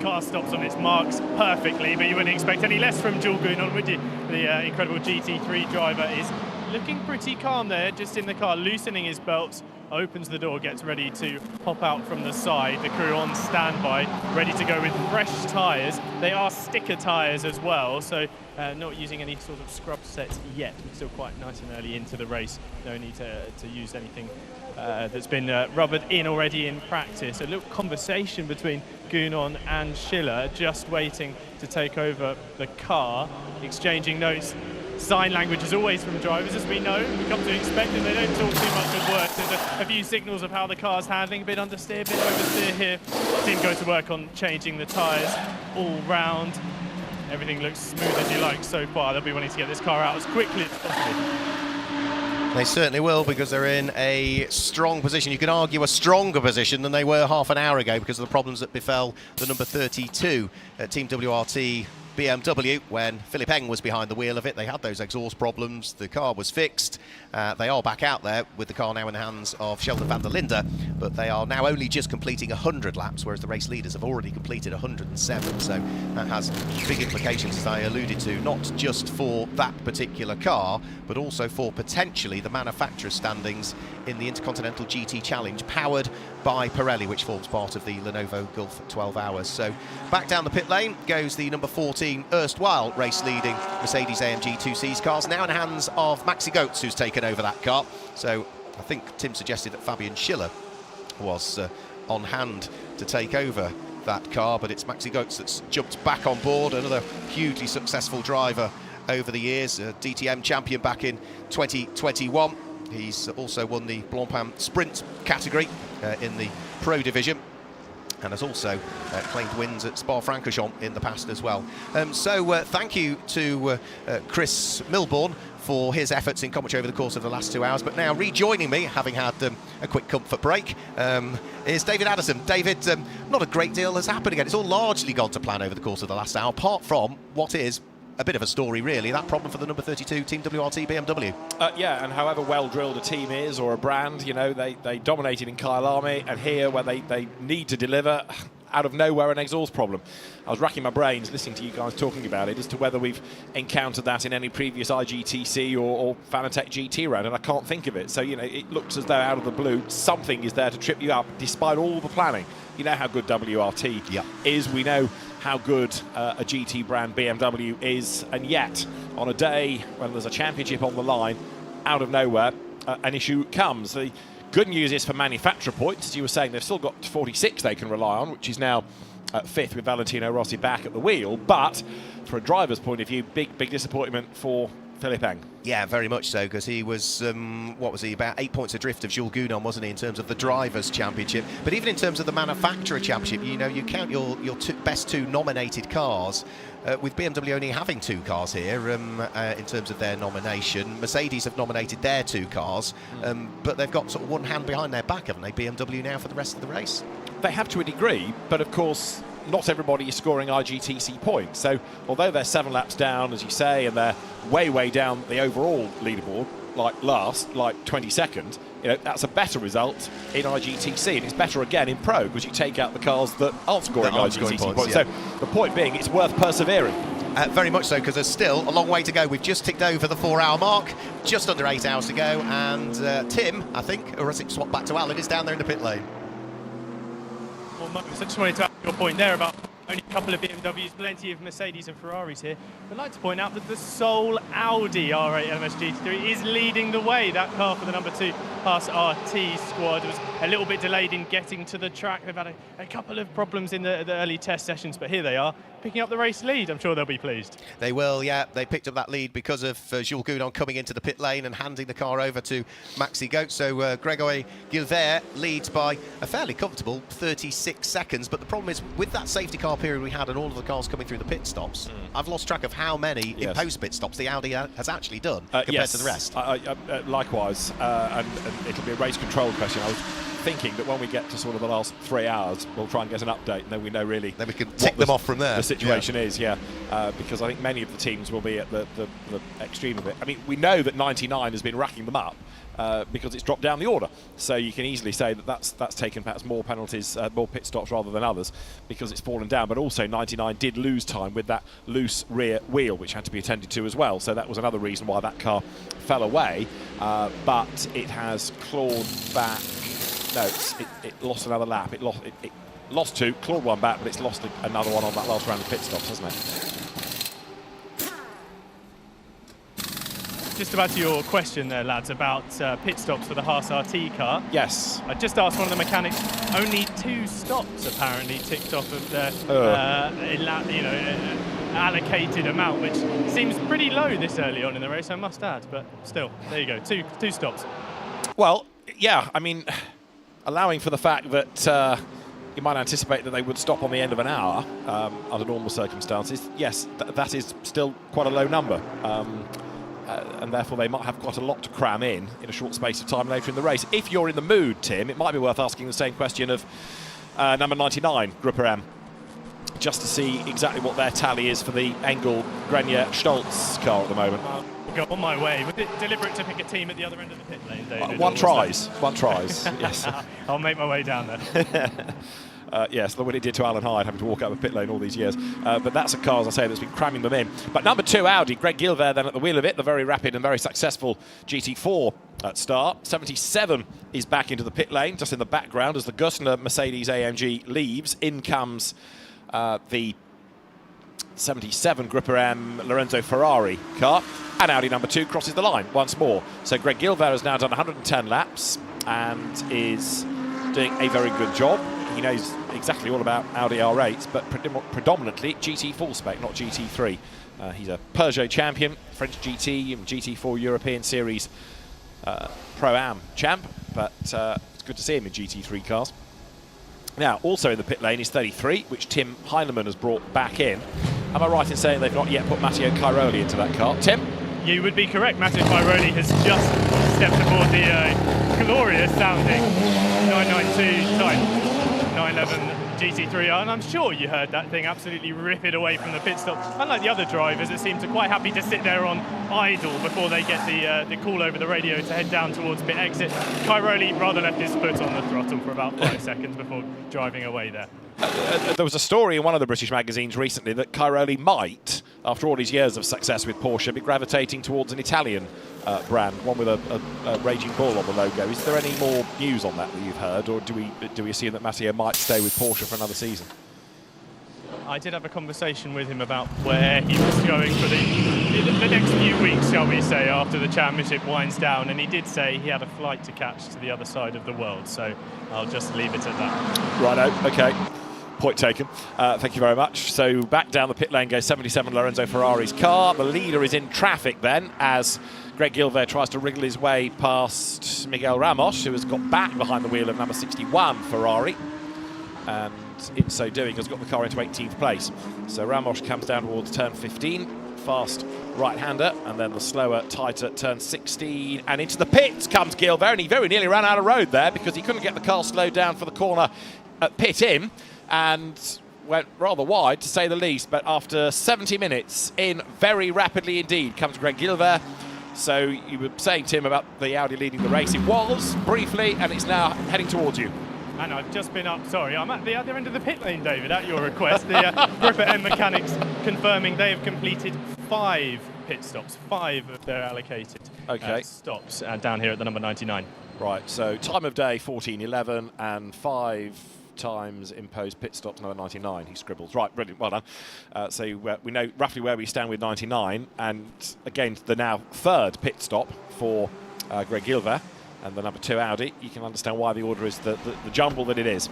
Car stops on its marks perfectly, but you wouldn't expect any less from Jules Gounon, would you? The incredible GT3 driver is looking pretty calm there, just in the car, loosening his belts, opens the door, gets ready to pop out from the side. The crew on standby, ready to go with fresh tyres. They are sticker tyres as well, so not using any sort of scrub sets yet. We're still quite nice and early into the race. No need to use anything that's been rubbered in already in practice. A little conversation between Gounon and Schiller, just waiting to take over the car, exchanging notes. Sign language is always from drivers, as we know. We come to expect that they don't talk too much of work. There's a few signals of how the car's handling, a bit understeer, a bit oversteer here. Team go to work on changing the tyres all round. Everything looks smooth as you like so far. They'll be wanting to get this car out as quickly as possible. They certainly will, because they're in a strong position. You could argue a stronger position than they were half an hour ago because of the problems that befell the number 32 at Team WRT BMW when Philip Eng was behind the wheel of it. They had those exhaust problems. The car was fixed. They are back out there with the car now in the hands of Sheldon van der Linde, but they are now only just completing 100 laps, whereas the race leaders have already completed 107. So that has big implications, as I alluded to, not just for that particular car, but also for potentially the manufacturer's standings in the Intercontinental GT Challenge, powered by Pirelli, which forms part of the Lenovo Gulf 12 Hours. So back down the pit lane goes the number 14 erstwhile race-leading Mercedes AMG 2Cs cars, now in the hands of Maxi Goetz, who's taken over that car. So I think Tim suggested that Fabian Schiller was on hand to take over that car, but it's Maxi Goetz that's jumped back on board, another hugely successful driver over the years, a DTM champion back in 2021. He's also won the Blancpain Sprint category in the Pro Division, and has also claimed wins at Spa-Francorchamps in the past as well. So thank you to Chris Milbourne for his efforts in commentary over the course of the last 2 hours. But now rejoining me, having had a quick comfort break, is David Addison. David, not a great deal has happened again. It's all largely gone to plan over the course of the last hour, apart from what is a bit of a story, really, that problem for the number 32 Team WRT BMW. Yeah, and however well-drilled a team is, or a brand, you know, they dominated in Kyalami, and here, where they need to deliver, out of nowhere, an exhaust problem. I was racking my brains listening to you guys talking about it as to whether we've encountered that in any previous IGTC or Fanatec GT round, and I can't think of it. So, you know, it looks as though out of the blue, something is there to trip you up, despite all the planning. You know how good WRT is. We know how good a GT brand BMW is, and yet on a day when there's a championship on the line, out of nowhere an issue comes. The good news is for manufacturer points, as you were saying, they've still got 46 they can rely on, which is now 5th with Valentino Rossi back at the wheel. But for a driver's point of view, big disappointment for Philippe Eng. Yeah, very much so, because he was, what was he, about 8 points adrift of Jules Gounon, wasn't he, in terms of the Drivers' Championship. But even in terms of the Manufacturer Championship, you know, you count your best 2 nominated cars, with BMW only having 2 cars here in terms of their nomination. Mercedes have nominated their 2 cars, but they've got sort of one hand behind their back, haven't they, BMW now, for the rest of the race? They have to a degree, but of course not everybody is scoring IGTC points. So although they're 7 laps down, as you say, and they're way down the overall leaderboard, like 22nd, you know, that's a better result in IGTC, and it's better again in Pro, because you take out the cars that aren't scoring IGTC points. Yeah. So the point being, it's worth persevering. Very much so, because there's still a long way to go. We've just ticked over the 4-hour mark, just under 8 hours to go, and Tim, I think, or has it swapped back to Alan, is down there in the pit lane. Well, Marcus, I just wanted to add your point there about only a couple of BMWs, plenty of Mercedes and Ferraris here. I'd like to point out that the sole Audi R8 LMS GT3 is leading the way. That car for the number 2 Haas RT squad was a little bit delayed in getting to the track. They've had a couple of problems in the early test sessions, but here they are, picking up the race lead. I'm sure they'll be pleased. They will, yeah. They picked up that lead because of Jules Gounon coming into the pit lane and handing the car over to Maxi Goetz. So Gregory Gilbert leads by a fairly comfortable 36 seconds. But the problem is, with that safety car period we had and all of the cars coming through the pit stops, I've lost track of how many in post-pit stops the Audi has actually done compared to the rest. Likewise, and it'll be a race control question. I was thinking that when we get to sort of the last 3 hours, we'll try and get an update, and then we know really. Then we can tick them off from there. The situation is, because I think many of the teams will be at the extreme of it. I mean, we know that 99 has been racking them up because it's dropped down the order. So you can easily say that that's taken perhaps more penalties, more pit stops rather than others, because it's fallen down. But also 99 did lose time with that loose rear wheel, which had to be attended to as well. So that was another reason why that car fell away. But it has clawed back. No, it lost another lap. It lost 2, clawed 1 back, but it's lost another one on that last round of pit stops, hasn't it? Just about to your question there, lads, about pit stops for the Haas RT car. Yes. I just asked one of the mechanics. Only 2 stops apparently ticked off of the allocated amount, which seems pretty low this early on in the race, I must add. But still, there you go, two stops. Well, yeah, I mean, allowing for the fact that you might anticipate that they would stop on the end of an hour under normal circumstances, yes, that is still quite a low number. And therefore they might have quite a lot to cram in a short space of time later in the race. If you're in the mood, Tim, it might be worth asking the same question of number 99, Grupper M, just to see exactly what their tally is for the Engel, Grenier, Stoltz car at the moment. Go on my way. Was it deliberate to pick a team at the other end of the pit lane, David? One tries, yes. I'll make my way down there. Yes, look what it did to Alan Hyde, having to walk up a pit lane all these years. But that's a car, as I say, that's been cramming them in. But number 2, Audi, Greg Gilbert then at the wheel of it, the very rapid and very successful GT4 at start. 77 is back into the pit lane, just in the background, as the Gussner Mercedes AMG leaves. In comes the 77 Grupper M Lorenzo Ferrari car, and Audi number 2 crosses the line once more. So Greg Gilbert has now done 110 laps and is doing a very good job. He knows exactly all about Audi R8s, but predominantly GT full spec, not GT3 He's a Peugeot champion, French GT and GT4 European Series Pro-Am champ, but it's good to see him in GT3 cars. Now, also in the pit lane is 33, which Tim Heinemann has brought back in. Am I right in saying they've not yet put Matteo Cairoli into that car? Tim? You would be correct. Matteo Cairoli has just stepped aboard the glorious sounding 911 GT3R, and I'm sure you heard that thing absolutely rip it away from the pit stop. Unlike the other drivers, it seemed to quite happy to sit there on idle before they get the call over the radio to head down towards pit exit. Cairoli rather left his foot on the throttle for about 5 seconds before driving away there. There was a story in one of the British magazines recently that Cairoli might, after all his years of success with Porsche, be gravitating towards an Italian brand, one with a raging bull on the logo. Is there any more news on that you've heard, or do we assume that Matteo might stay with Porsche for another season? I did have a conversation with him about where he was going for the next few weeks, shall we say, after the championship winds down, and he did say he had a flight to catch to the other side of the world, so I'll just leave it at that. Righto, okay. Point taken. Thank you very much. So back down the pit lane goes 77 Lorenzo Ferrari's car. The leader is in traffic then as Greg Gilbert tries to wriggle his way past Miguel Ramos, who has got back behind the wheel of number 61 Ferrari, and in so doing has got the car into 18th place. So Ramos comes down towards turn 15, fast right-hander, and then the slower, tighter turn 16, and into the pits comes Gilbert, and he very nearly ran out of road there because he couldn't get the car slowed down for the corner at pit in, and went rather wide, to say the least. But after 70 minutes in, very rapidly indeed, comes Greg Gilbert. So you were saying, Tim, about the Audi leading the race. It was, briefly, and it's now heading towards you. And I've just been up, sorry, I'm at the other end of the pit lane, David, at your request. The Gripper M Mechanics confirming they have completed 5 pit stops, 5 of their allocated stops down here at the number 99. Right, so time of day 14:11 and 5 times imposed pit stops, number 99, he scribbles. Right, brilliant, well done. So we know roughly where we stand with 99, and again, the now 3rd pit stop for Greg Gilbert and the number 2 Audi. You can understand why the order is the jumble that it is.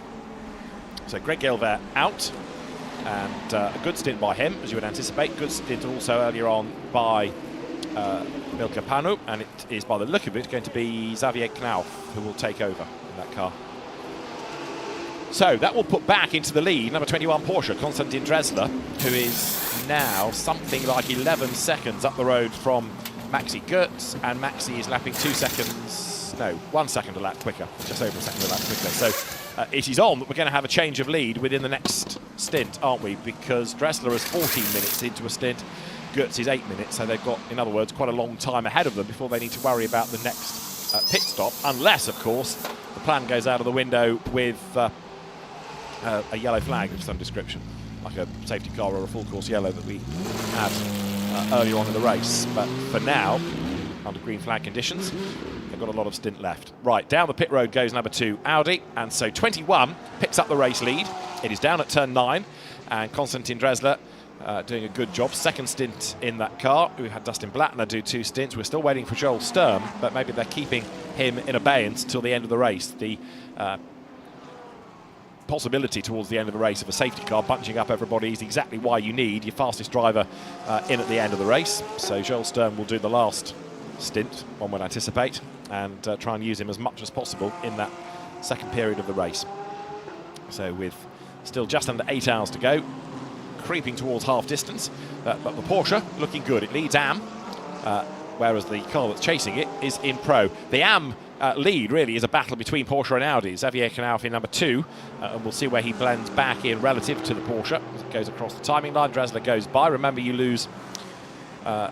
So Greg Gilbert out, and a good stint by him, as you would anticipate. Good stint also earlier on by Milka Panu, and it is, by the look of it, going to be Xavier Knauf who will take over in that car. So that will put back into the lead number 21 Porsche, Konstantin Dresler, who is now something like 11 seconds up the road from Maxi Goetz, and Maxi is lapping 1 second a lap quicker, just over a second a lap quicker. So it is on that we're going to have a change of lead within the next stint, aren't we? Because Dresler is 14 minutes into a stint, Goetz is 8 minutes, so they've got, in other words, quite a long time ahead of them before they need to worry about the next pit stop, unless, of course, the plan goes out of the window with a yellow flag of some description, like a safety car or a full course yellow that we had earlier on in the race. But for now, under green flag conditions, they've got a lot of stint left. Right, down the pit road goes number 2 Audi, and so 21 picks up the race lead. It is down at turn 9, and Konstantin Dresler doing a good job. 2nd stint in that car. We had Dustin Blattner do 2 stints. We're still waiting for Joel Sturm, but maybe they're keeping him in abeyance till the end of the race. The possibility towards the end of the race of a safety car bunching up everybody is exactly why you need your fastest driver in at the end of the race. So Joel Sturm will do the last stint, one would anticipate, and try and use him as much as possible in that 2nd period of the race. So with still just under 8 hours to go, creeping towards half distance, but the Porsche looking good. It leads AM, whereas the car that's chasing it is in Pro. The AM lead really is a battle between Porsche and Audi. Xavier Knauf in number 2, and we'll see where he blends back in relative to the Porsche as it goes across the timing line. Dresler goes by. Remember, you lose a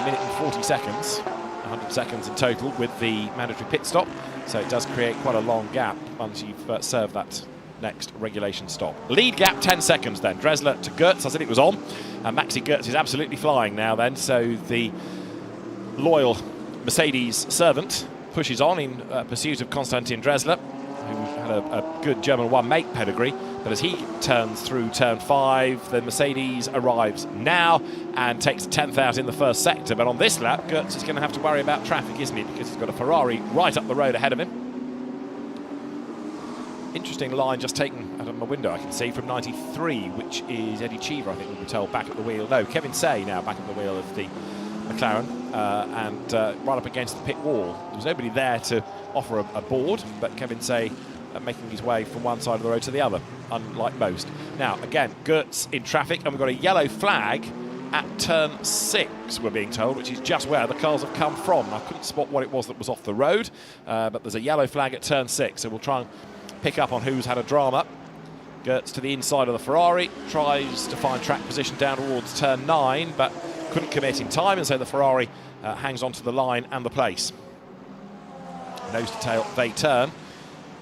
minute and 40 seconds, 100 seconds in total with the mandatory pit stop, so it does create quite a long gap once you've served that next regulation stop. Lead gap 10 seconds then. Dresler to Goetz, I said it was on, and Maxi Goetz is absolutely flying now then, so the loyal Mercedes servant pushes on in pursuit of Konstantin Dresler, who had a good German 1-make pedigree, but as he turns through turn 5, the Mercedes arrives now and takes the 10th out in the 1st sector. But on this lap, Goetz is going to have to worry about traffic, isn't he? Because he's got a Ferrari right up the road ahead of him. interesting line just taken out of my window, I can see, from 93, which is Eddie Cheever, I think we were told, back at the wheel. No, Kevin Say now back at the wheel of the McLaren, and right up against the pit wall. There was nobody there to offer a board, but Kevin Say making his way from one side of the road to the other, unlike most. Now, again, Gertz in traffic, and we've got a yellow flag at turn 6, we're being told, which is just where the cars have come from. I couldn't spot what it was that was off the road, but there's a yellow flag at turn 6, so we'll try and pick up on who's had a drama. Gertz to the inside of the Ferrari, tries to find track position down towards turn 9, but couldn't commit in time, and so the Ferrari hangs onto the line and the place. Nose to tail, they turn.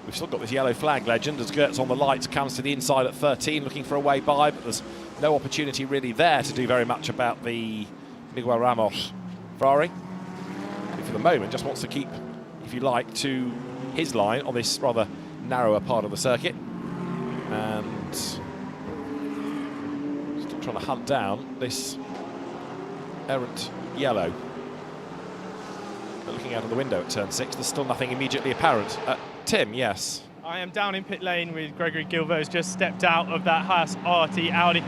We've still got this yellow flag legend as Gertz on the lights comes to the inside at 13, looking for a way by, but there's no opportunity really there to do very much about the Miguel Ramos Ferrari, who for the moment just wants to keep, if you like, to his line on this rather narrower part of the circuit, and still trying to hunt down this errant yellow. But looking out of the window at turn 6, there's still nothing immediately apparent. Tim, yes. I am down in pit lane with Gregory Gilvo, who's just stepped out of that Haas RT Audi.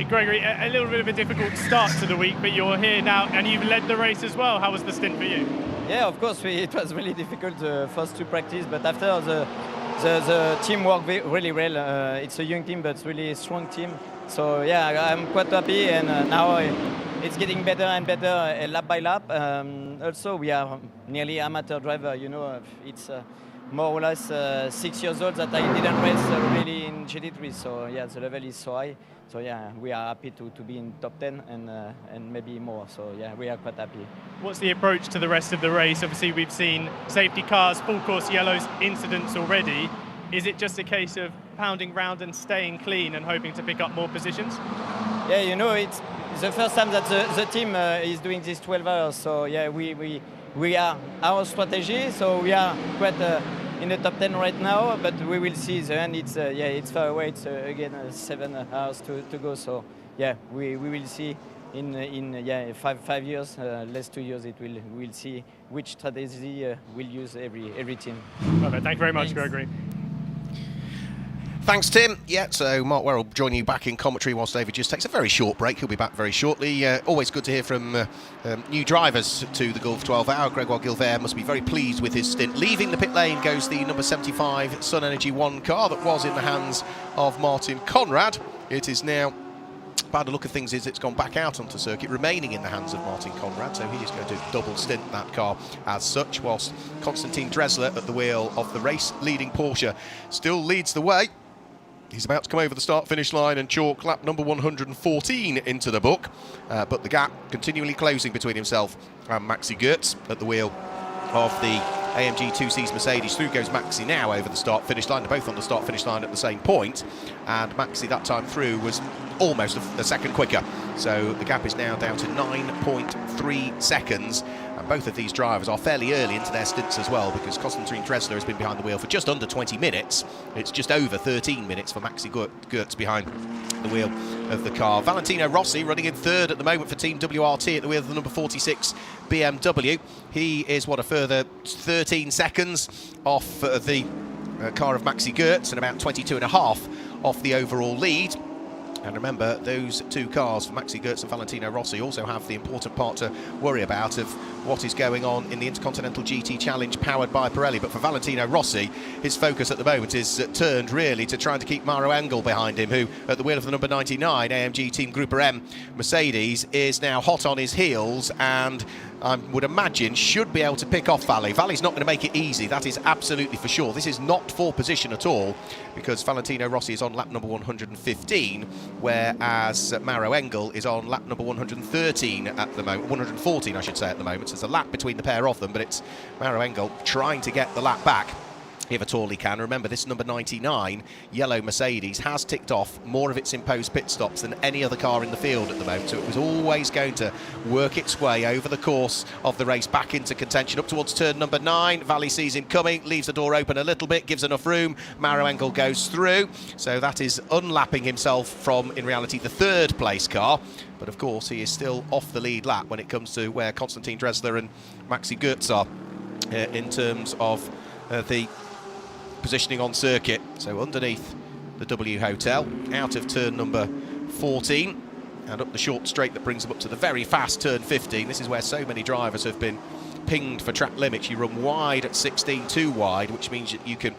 Gregory, a little bit of a difficult start to the week, but you're here now and you've led the race as well. How was the stint for you? Yeah, of course, it was really difficult the first 2 practice, but after the team worked really well. It's a young team, but it's really a strong team. So yeah, I'm quite happy, and now it's getting better and better lap by lap. Also, we are nearly amateur driver, you know, it's more or less 6 years old that I didn't race really in GT3, so yeah, the level is so high. So yeah, we are happy to be in top 10 and maybe more. So yeah, we are quite happy. What's the approach to the rest of the race? Obviously, we've seen safety cars, full course yellows, incidents already. Is it just a case of pounding round and staying clean and hoping to pick up more positions? Yeah, you know, it's the first time that the team is doing this 12 hours. So yeah, we are our strategy. So we are quite in the top 10 right now, but we will see the end. It's it's far away. It's again 7 hours to go. So yeah, we will see in 5 years, less 2 years. We'll see which strategy we'll use every team. Perfect. Thank you very much, Gregory. Thanks, Tim. Yeah, so Mark Werrell joining you back in commentary whilst David just takes a very short break. He'll be back very shortly. Always good to hear from new drivers to the Gulf 12 Hour. Gregoire Gilvert must be very pleased with his stint. Leaving the pit lane goes the number 75 Sun Energy 1 car that was in the hands of Martin Conrad. It is now, by the look of things, it's gone back out onto circuit, remaining in the hands of Martin Conrad, so he is going to double stint that car as such, whilst Konstantin Dressler at the wheel of the race leading Porsche still leads the way. He's about to come over the start-finish line and chalk lap number 114 into the book, but the gap continually closing between himself and Maxi Gertz at the wheel of the AMG 2Cs Mercedes. Through goes Maxi now over the start-finish line. They're both on the start-finish line at the same point, and Maxi that time through was almost a second quicker. So the gap is now down to 9.3 seconds. And both of these drivers are fairly early into their stints as well, because Konstantin Dressler has been behind the wheel for just under 20 minutes. It's just over 13 minutes for Maxi Gertz behind the wheel of the car. Valentino Rossi running in third at the moment for Team WRT at the wheel of the number 46 BMW. He is, a further 13 seconds off the car of Maxi Gertz and about 22.5 off the overall lead. And remember, those 2 cars for Maxi Gertz and Valentino Rossi also have the important part to worry about of what is going on in the Intercontinental GT Challenge powered by Pirelli. But for Valentino Rossi, his focus at the moment is turned really to trying to keep Mauro Engel behind him, who at the wheel of the number 99 AMG Team Group M Mercedes is now hot on his heels and I would imagine should be able to pick off Valley. Valley's not going to make it easy, that is absolutely for sure. This is not for position at all, because Valentino Rossi is on lap number 115, whereas Mauro Engel is on lap number 113 at the moment, 114 I should say at the moment. So there's a lap between the pair of them, but it's Mauro Engel trying to get the lap back, if at all he can. Remember, this number 99 yellow Mercedes has ticked off more of its imposed pit stops than any other car in the field at the moment, so it was always going to work its way over the course of the race back into contention up towards turn number 9. Valley sees him coming, leaves the door open a little bit, gives enough room. Mauro Engel goes through, so that is unlapping himself from, in reality, the 3rd place car. But of course he is still off the lead lap when it comes to where Konstantin Dressler and Maxi Gertz are in terms of the positioning on circuit. So underneath the W Hotel, out of turn number 14, and up the short straight that brings them up to the very fast turn 15. This is where so many drivers have been pinged for track limits. You run wide at 16, too wide, which means that you can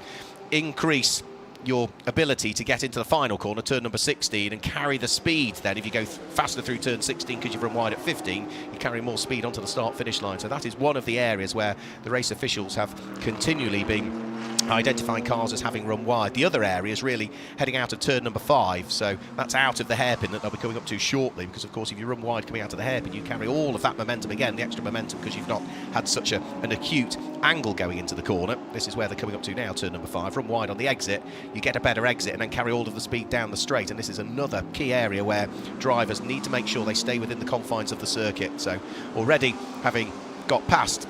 increase your ability to get into the final corner, turn number 16, and carry the speed then. If you go faster through turn 16 because you've run wide at 15, you carry more speed onto the start-finish line. So that is one of the areas where the race officials have continually been identifying cars as having run wide. The other area is really heading out of turn number 5, so that's out of the hairpin that they'll be coming up to shortly, because of course if you run wide coming out of the hairpin, you carry all of that momentum again, the extra momentum, because you've not had such an acute angle going into the corner. This is where they're coming up to now, turn number 5. Run wide on the exit, you get a better exit and then carry all of the speed down the straight, and this is another key area where drivers need to make sure they stay within the confines of the circuit. So already having got past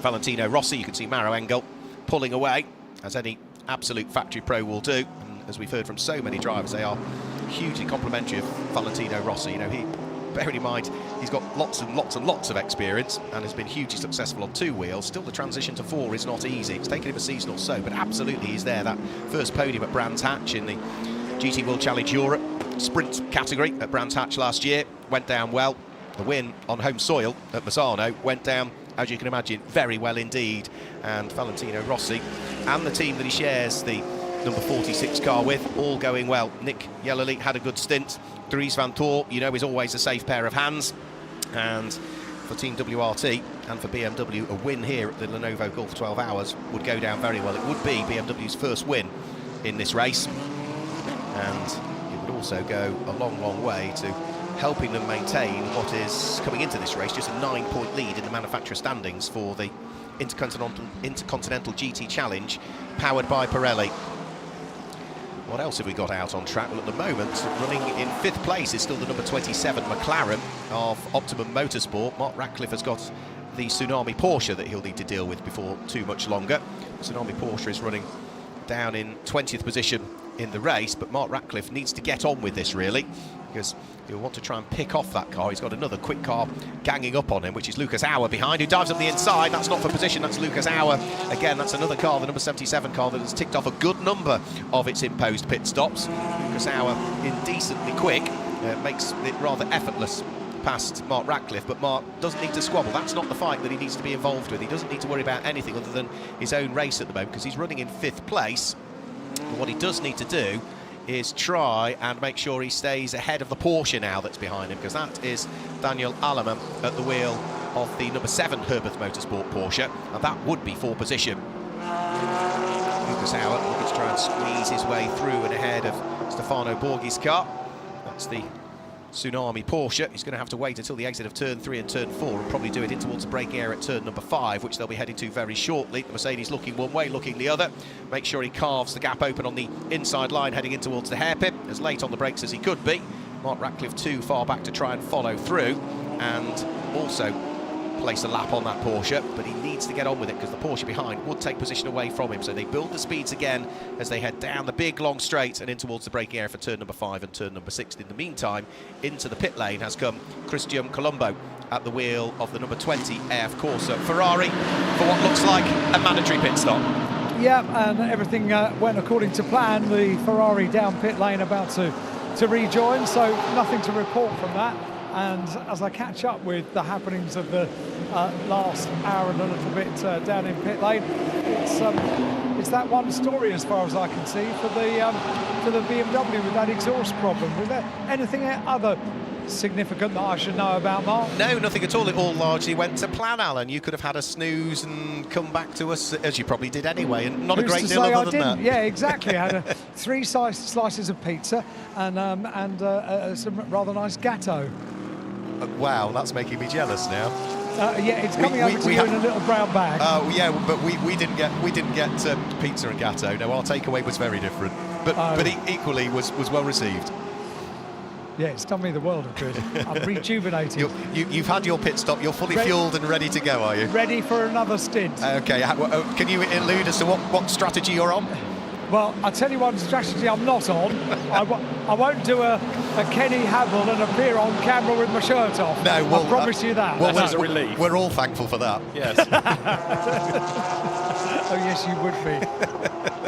Valentino Rossi, you can see Maro Engel pulling away, as any absolute factory pro will do. And as we've heard from so many drivers, they are hugely complimentary of Valentino Rossi. You know, bearing in mind he's got lots and lots and lots of experience and has been hugely successful on 2 wheels. Still, the transition to 4 is not easy. It's taken him a season or so, but absolutely he's there. That first podium at Brands Hatch in the GT World Challenge Europe sprint category at Brands Hatch last year went down well. The win on home soil at Misano went down, as you can imagine, very well indeed. And Valentino Rossi and the team that he shares the number 46 car with, all going well. Nick Yellerly had a good stint. Dries van Tor, you know, is always a safe pair of hands. And for Team WRT and for BMW, a win here at the Lenovo Gulf 12 Hours would go down very well. It would be BMW's first win in this race. And it would also go a long, long way to helping them maintain what is, coming into this race, just a 9-point lead in the manufacturer standings for the Intercontinental GT Challenge, powered by Pirelli. What else have we got out on track? Well, at the moment, running in 5th place is still the number 27 McLaren of Optimum Motorsport. Mark Ratcliffe has got the Tsunami Porsche that he'll need to deal with before too much longer. Tsunami Porsche is running down in 20th position in the race, but Mark Ratcliffe needs to get on with this, really, because he'll want to try and pick off that car. He's got another quick car ganging up on him, which is Lucas Auer behind, who dives up the inside. That's not for position, that's Lucas Auer. Again, that's another car, the number 77 car, that has ticked off a good number of its imposed pit stops. Lucas Auer, indecently quick, makes it rather effortless past Mark Ratcliffe, but Mark doesn't need to squabble. That's not the fight that he needs to be involved with. He doesn't need to worry about anything other than his own race at the moment, because he's running in 5th place. But what he does need to do is try and make sure he stays ahead of the Porsche now that's behind him, because that is Daniel Allemann at the wheel of the number 7 Herbert Motorsport Porsche, and that would be for position. Lucas Auer looking to try and squeeze his way through and ahead of Stefano Borghi's car. That's the Tsunami Porsche. He's going to have to wait until the exit of turn 3 and turn 4 and probably do it in towards the braking area at turn number 5, which they'll be heading to very shortly. The Mercedes looking one way, looking the other. Make sure he carves the gap open on the inside line heading in towards the hairpin, as late on the brakes as he could be. Mark Ratcliffe too far back to try and follow through, and also place a lap on that Porsche, but he needs to get on with it because the Porsche behind would take position away from him. So they build the speeds again as they head down the big long straight and in towards the braking area for turn number 5 and turn number 6. In the meantime, into the pit lane has come Christian Colombo at the wheel of the number 20 AF Corsa Ferrari for what looks like a mandatory pit stop. Yeah, and everything went according to plan. The Ferrari down pit lane about to rejoin, so nothing to report from that. And as I catch up with the happenings of the last hour and a little bit down in pit lane, it's that one story as far as I can see for the BMW with that exhaust problem. Was there anything other significant that I should know about, Mark? No, nothing at all. It all largely went to plan, Alan. You could have had a snooze and come back to us, as you probably did anyway, and not a great deal other than that. Yeah, exactly. I had 3 slices of pizza and some rather nice gatto. Wow, that's making me jealous now. Yeah, it's coming over to you in a little brown bag. Oh yeah, but we didn't get pizza and gatto. No, our takeaway was very different, but equally was well received. Yeah, it's done me the world of good. I'm rejuvenated. You've had your pit stop. You're fully fueled and ready to go, are you? Ready for another stint. Okay. Can you allude as to what strategy you're on? Well, I'll tell you one strategy I'm not on. I won't do a Kenny Havel and appear on camera with my shirt off. No, well, I promise you that. Well, that's a relief. We're all thankful for that. Yes. Oh, yes, you would be.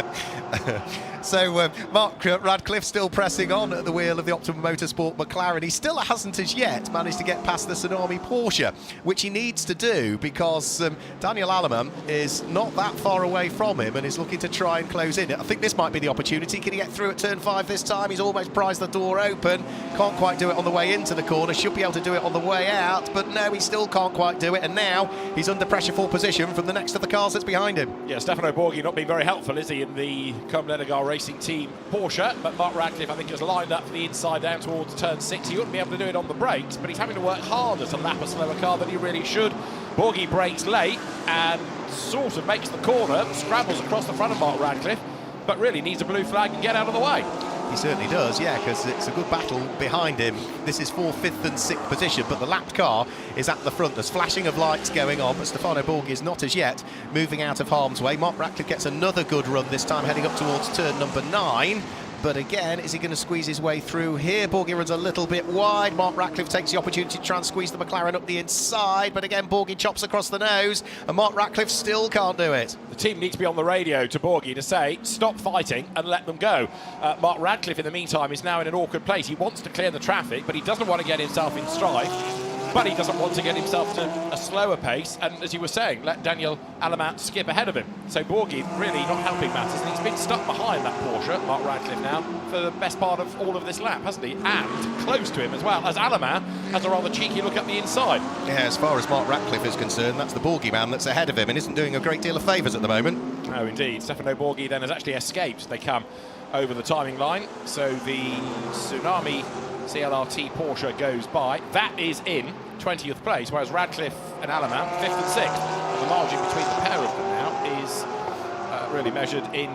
So Mark Radcliffe still pressing on at the wheel of the Optimum Motorsport McLaren. He still hasn't as yet managed to get past the Tsunami Porsche, which he needs to do because Daniel Aleman is not that far away from him and is looking to try and close in. I think this might be the opportunity. Can he get through at turn 5 this time? He's almost prized the door open. Can't quite do it on the way into the corner. Should be able to do it on the way out, but no, he still can't quite do it. And now he's under pressure for position from the next of the cars that's behind him. Yeah, Stefano Borghi not being very helpful, is he, in the Lenovo Racing Team Porsche? But Mark Radcliffe, I think, has lined up for the inside down towards turn 6. He wouldn't be able to do it on the brakes, but he's having to work harder to lap a slower car than he really should. Borghi brakes late and sort of makes the corner, scrambles across the front of Mark Radcliffe, but really needs a blue flag and get out of the way. He certainly does, yeah, because it's a good battle behind him. This is for 5th and 6th position, but the lapped car is at the front. There's flashing of lights going on, but Stefano Borghi is not as yet moving out of harm's way. Mark Radcliffe gets another good run this time, heading up towards turn number 9. But again, is he going to squeeze his way through here? Borghi runs a little bit wide. Mark Radcliffe takes the opportunity to try and squeeze the McLaren up the inside. But again, Borghi chops across the nose, and Mark Radcliffe still can't do it. The team needs to be on the radio to Borghi to say, stop fighting and let them go. Mark Radcliffe, in the meantime, is now in an awkward place. He wants to clear the traffic, but he doesn't want to get himself in strife. But he doesn't want to get himself to a slower pace, and as you were saying, let Daniel Aleman skip ahead of him. So Borghi really not helping matters, and he's been stuck behind that Porsche, Mark Radcliffe, now for the best part of all of this lap, hasn't he? And close to him as well, as Aleman has a rather cheeky look up the inside. Yeah, as far as Mark Radcliffe is concerned, that's the Borghi man that's ahead of him and isn't doing a great deal of favours at the moment. Oh, indeed. Stefano Borghi then has actually escaped. They come over the timing line, so the Tsunami CLRT Porsche goes by. That is in 20th place, whereas Radcliffe and Aleman 5th and 6th. And the margin between the pair of them now is really measured in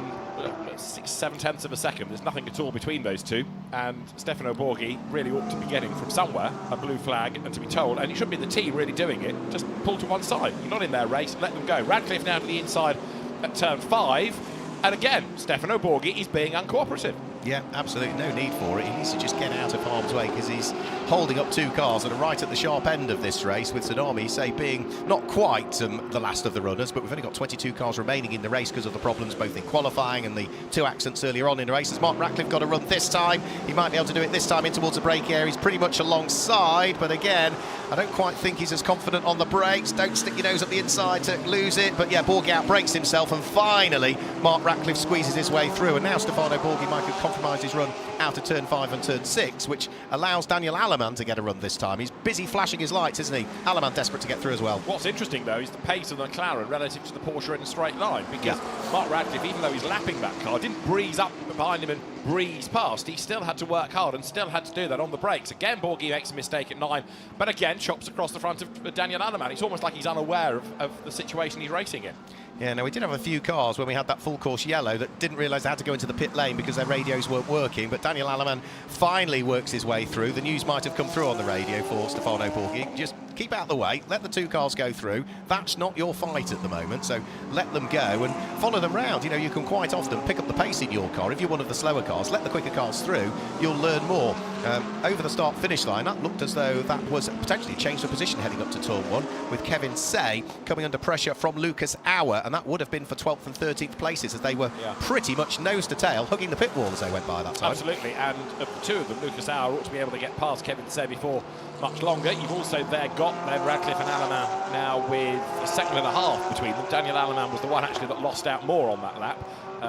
6/7 of a second. There's nothing at all between those two, and Stefano Borghi really ought to be getting from somewhere a blue flag, and to be told, and it shouldn't be the team really doing it, just pull to one side. You're not in their race, let them go. Radcliffe now to the inside at turn 5, and again, Stefano Borghi is being uncooperative. Yeah, absolutely no need for it. He needs to just get out of harm's way because he's holding up 2 cars that are right at the sharp end of this race, with Tsunami, say, being not quite the last of the runners, but we've only got 22 cars remaining in the race because of the problems both in qualifying and the 2 accidents earlier on in the race. Has Mark Radcliffe got a run this time? He might be able to do it this time in towards the brake area. He's pretty much alongside, but again, I don't quite think he's as confident on the brakes. Don't stick your nose up the inside to lose it, but yeah, Borghi outbrakes himself, and finally Mark Radcliffe squeezes his way through, and now Stefano Borghi might have compromised his run out of turn 5 and turn 6, which allows Daniel Aleman to get a run this time. He's busy flashing his lights, isn't he? Aleman desperate to get through as well. What's interesting, though, is the pace of the McLaren relative to the Porsche in a straight line, because Mark Radcliffe, even though he's lapping that car, didn't breeze up behind him and breeze past. He still had to work hard and still had to do that on the brakes. Again, Borghi makes a mistake at 9, but again, chops across the front of Daniel Aleman. It's almost like he's unaware of the situation he's racing in. Yeah, now we did have a few cars when we had that full course yellow that didn't realise they had to go into the pit lane because their radios weren't working, but Daniel Aleman finally works his way through. The news might have come through on the radio for Stefano Borghi. Just keep out of the way, let the 2 cars go through. That's not your fight at the moment, so let them go and follow them round. You know, you can quite often pick up the pace in your car. If you're one of the slower cars, let the quicker cars through, you'll learn more. Over the start-finish line, that looked as though that was potentially changed the position heading up to turn 1, with Kevin Say coming under pressure from Lucas Auer, and that would have been for 12th and 13th places, as they were pretty much nose to tail, hugging the pit wall as they went by that time. Absolutely, and of the 2 of them, Lucas Auer ought to be able to get past Kevin Say before much longer. You've also there got Radcliffe and Aleman now with a second and a half between them. Daniel Aleman was the one actually that lost out more on that lap,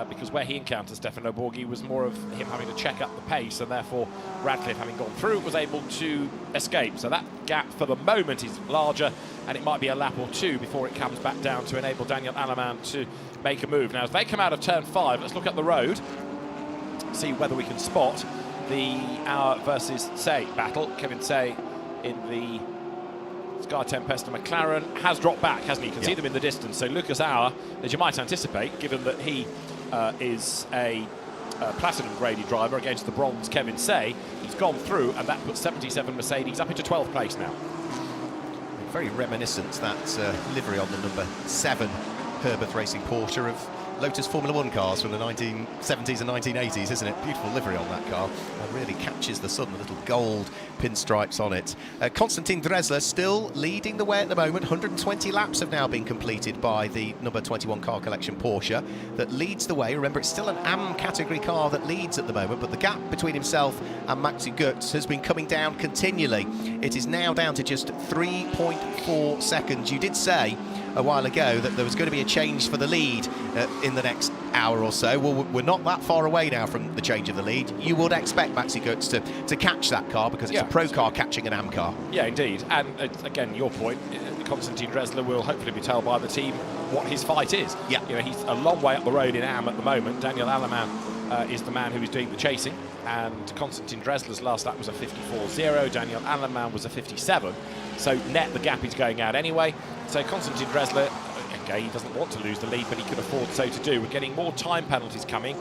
because where he encountered Stefano Borghi was more of him having to check up the pace, and therefore Radcliffe, having gone through, was able to escape. So that gap for the moment is larger, and it might be a lap or 2 before it comes back down to enable Daniel Aleman to make a move. Now, as they come out of turn 5, let's look at the road, see whether we can spot the Auer versus Say battle. Kevin Say in the Sky Tempesta McLaren has dropped back, hasn't he? You can see them in the distance. So Lucas Auer, as you might anticipate, given that he is a platinum graded driver against the bronze Kevin Say, he's gone through, and that puts 77 Mercedes up into 12th place now. Very reminiscent, that livery on the number 7 Herbert Racing Porsche, of Lotus Formula 1 cars from the 1970s and 1980s, isn't it? Beautiful livery on that car. It really catches the sun, the little gold pinstripes on it. Konstantin Dresler still leading the way at the moment. 120 laps have now been completed by the number 21 car collection Porsche that leads the way. Remember, it's still an AM category car that leads at the moment, but the gap between himself and Maxi Götz has been coming down continually. It is now down to just 3.4 seconds. You did say a while ago that there was going to be a change for the lead in the next hour or so. Well, we're not that far away now from the change of the lead. You would expect Maxi Götz to catch that car because it's a pro car catching an AM car. Yeah, indeed. And again, your point, Konstantin Dresler will hopefully be told by the team what his fight is. Yeah. You know, he's a long way up the road in AM at the moment. Daniel Aleman is the man who is doing the chasing, and Konstantin Dresler's last lap was a 54.0. Daniel Aleman was a 57. So net, the gap is going out anyway. So Konstantin Dresler, okay, he doesn't want to lose the lead, but he could afford so to do. We're getting more time penalties coming.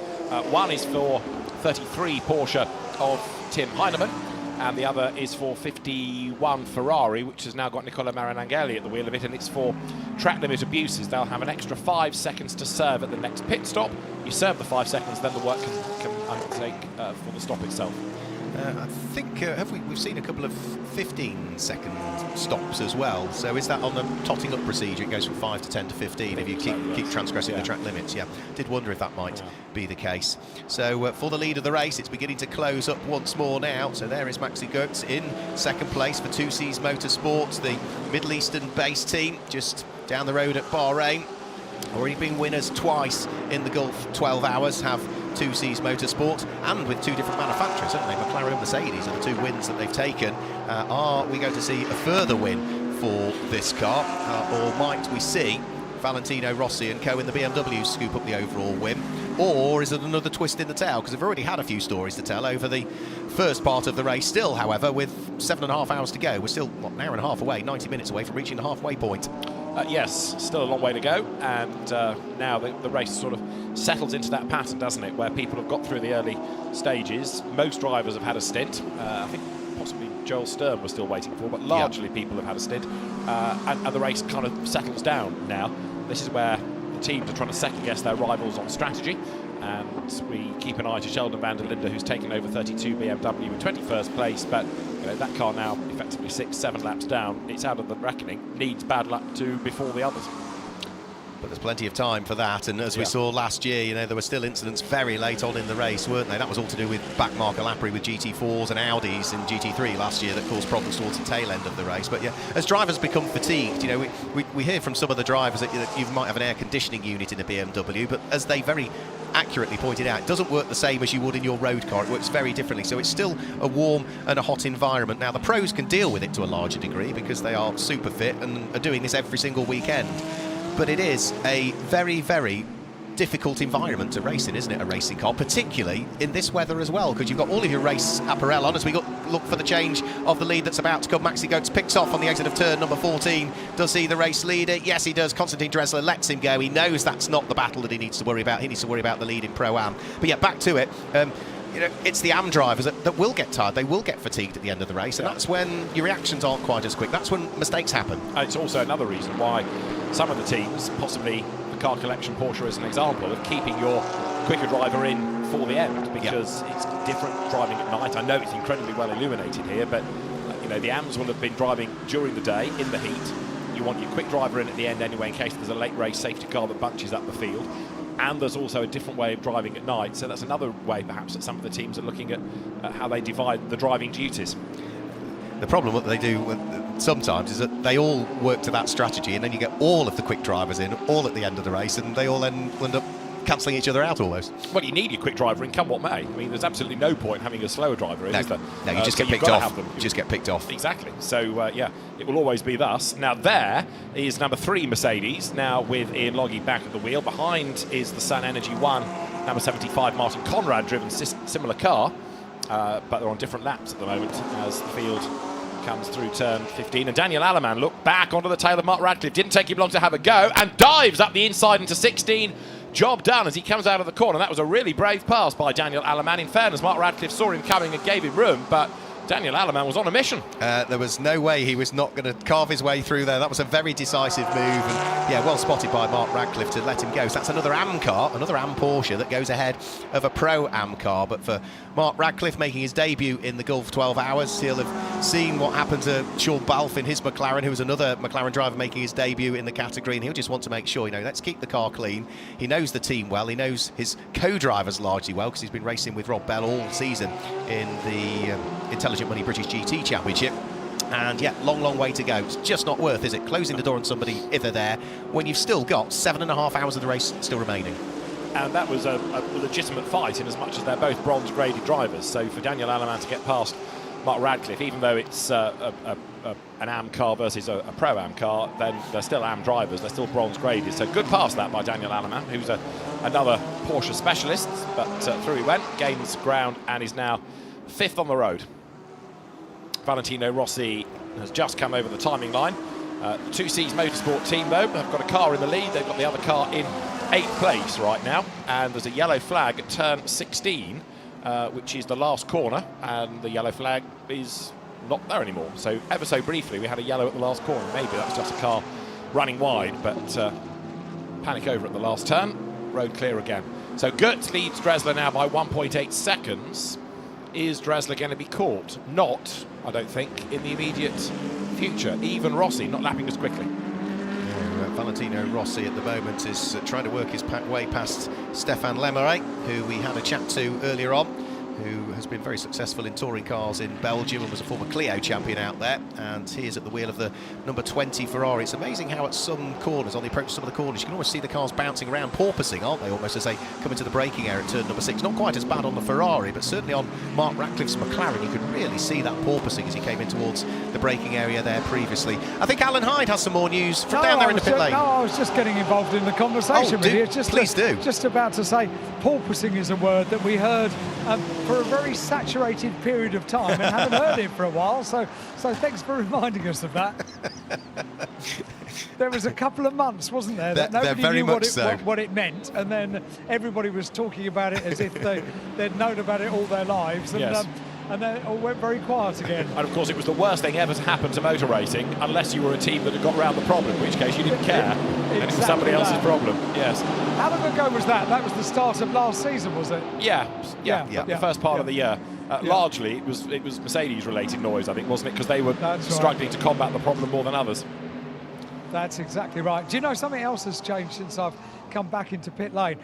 One is for 33 Porsche of Tim Heinemann, and the other is for 51 Ferrari, which has now got Nicola Marinangeli at the wheel of it, and it's for track limit abuses. They'll have an extra 5 seconds to serve at the next pit stop. You serve the 5 seconds, then the work can undertake for the stop itself. I think we've seen a couple of 15-second stops as well. So is that on the totting up procedure? It goes from 5 to 10 to 15 if you keep transgressing the track limits. Yeah, did wonder if that might be the case. So for the lead of the race, it's beginning to close up once more now. So there is Maxi Götz in second place for 2Cs Motorsports, the Middle Eastern-based team, just down the road at Bahrain. Already been winners twice in the Gulf 12 Hours, have 2Cs Motorsport, and with two different manufacturers, haven't they? McLaren and Mercedes are the two wins that they've taken. Are we going to see a further win for this car, or might we see Valentino Rossi and co in the BMW scoop up the overall win? Or is it another twist in the tail? Because we've already had a few stories to tell over the first part of the race. Still, however, with 7.5 hours to go, we're still, what, an hour and a half away, 90 minutes away from reaching the halfway point. Yes, still a long way to go, and now the race sort of settles into that pattern, doesn't it, where people have got through the early stages. Most drivers have had a stint. I think possibly Joel Stern was still waiting for, but largely people have had a stint, and the race kind of settles down now. This is where the teams are trying to second-guess their rivals on strategy, and we keep an eye to Sheldon van der Linde, who's taken over 32 BMW in 21st place, but you know, that car now effectively 6-7 laps down. It's out of the reckoning, needs bad luck to befall the others. But there's plenty of time for that, and as we saw last year, you know, there were still incidents very late on in the race, weren't they? That was all to do with backmarker lappery with GT4s and Audis in GT3 last year that caused problems towards the tail end of the race. But yeah, as drivers become fatigued, you know, we hear from some of the drivers that you might have an air conditioning unit in a BMW, but as they very accurately pointed out, it doesn't work the same as you would in your road car. It works very differently, so it's still a warm and a hot environment. Now, the pros can deal with it to a larger degree because they are super fit and are doing this every single weekend. But it is a very, very difficult environment to race in, isn't it, a racing car, particularly in this weather as well, because you've got all of your race apparel on. As we look for the change of the lead that's about to come, Maxi Götz picks off on the exit of turn number 14. Does he the race leader? Yes, he does. Konstantin Dresler lets him go. He knows that's not the battle that he needs to worry about. He needs to worry about the lead in Pro-Am. But yeah, back to it. You know, it's the AM drivers that will get tired. They will get fatigued at the end of the race, and that's when your reactions aren't quite as quick. That's when mistakes happen. It's also another reason why some of the teams, possibly the car collection Porsche as an example, of keeping your quicker driver in for the end, because it's different driving at night. I know it's incredibly well illuminated here, but you know, the AMs will have been driving during the day in the heat. You want your quick driver in at the end anyway, in case there's a late race safety car that bunches up the field. And there's also a different way of driving at night, so that's another way perhaps that some of the teams are looking at how they divide the driving duties. The problem what they do sometimes is that they all work to that strategy, and then you get all of the quick drivers in all at the end of the race, and they all then end up cancelling each other out almost. Well, you need your quick driver in, come what may. I mean, there's absolutely no point having a slower driver in, is there? No, you just get picked off. You just get picked off. Exactly. So, yeah, it will always be thus. Now, there is number 3 Mercedes, now with Ian Loggy back at the wheel. Behind is the Sun Energy 1, number 75, Martin Conrad, driven similar car, but they're on different laps at the moment as the field comes through turn 15. And Daniel Aleman looked back onto the tail of Mark Radcliffe. Didn't take him long to have a go, and dives up the inside into 16. Job done as he comes out of the corner. That was a really brave pass by Daniel Aleman. In fairness, Mark Radcliffe saw him coming and gave him room, but Daniel Aleman was on a mission. There was no way he was not going to carve his way through there. That was a very decisive move, and yeah, well spotted by Mark Radcliffe to let him go. So that's another AM car, another AM Porsche that goes ahead of a Pro AM car. But for Mark Radcliffe making his debut in the Gulf 12 Hours, he'll have seen what happened to Sean Balfe in his McLaren, who was another McLaren driver making his debut in the category, and he'll just want to make sure, let's keep the car clean. He knows the team well, he knows his co-drivers largely well, because he's been racing with Rob Bell all season in the Intelligent Money British GT Championship. And yeah, long way to go. It's just not worth, is it, closing the door on somebody either there when you've still got 7.5 hours of the race still remaining. And that was a legitimate fight, in as much as they're both bronze-graded drivers. So for Daniel Aleman to get past Mark Radcliffe, even though it's an AM car versus a Pro-Am car, then they're still AM drivers, they're still bronze-graded. So good pass that by Daniel Aleman, who's another Porsche specialist, but through he went, gains ground, and is now 5th on the road. Valentino Rossi has just come over the timing line. 2C's Motorsport team, though, have got a car in the lead. They've got the other car in 8th place right now, and there's a yellow flag at turn 16, which is the last corner, and the yellow flag is not there anymore. So ever so briefly we had a yellow at the last corner. Maybe that's just a car running wide, but panic over at the last turn, road clear again. So Goetz leads Dressler now by 1.8 seconds. Is Dressler going to be caught? Not, I don't think, in the immediate future. Even Rossi not lapping as quickly. Valentino Rossi at the moment is trying to work his way past Stéphane Lemeray, who we had a chat to earlier on, who has been very successful in touring cars in Belgium and was a former Clio champion out there, and he is at the wheel of the number 20 Ferrari. It's amazing how at some corners, on the approach to some of the corners, you can almost see the cars bouncing around, porpoising, aren't they, almost as they come into the braking area at turn number 6. Not quite as bad on the Ferrari, but certainly on Mark Radcliffe's McLaren, you could really see that porpoising as he came in towards the braking area there previously. I think Alan Hyde has some more news from down there in the pit lane. No, I was just getting involved in the conversation with you. Please do. Just about to say, porpoising is a word that we heard for a very saturated period of time and haven't heard it for a while, so thanks for reminding us of that. There was a couple of months, wasn't there, that nobody knew what it meant, and then everybody was talking about it as if they'd known about it all their lives, and, yes. And then it all went very quiet again. And of course it was the worst thing ever to happen to motor racing, unless you were a team that had got round the problem, in which case you didn't care, and it was somebody else's problem. Yes. How long ago was that? That was the start of last season, was it? Yeah. The first part of the year. Largely it was Mercedes-related noise, I think, wasn't it? Because they were struggling to combat the problem more than others. That's exactly right. Do you know something else has changed since I've come back into pit lane?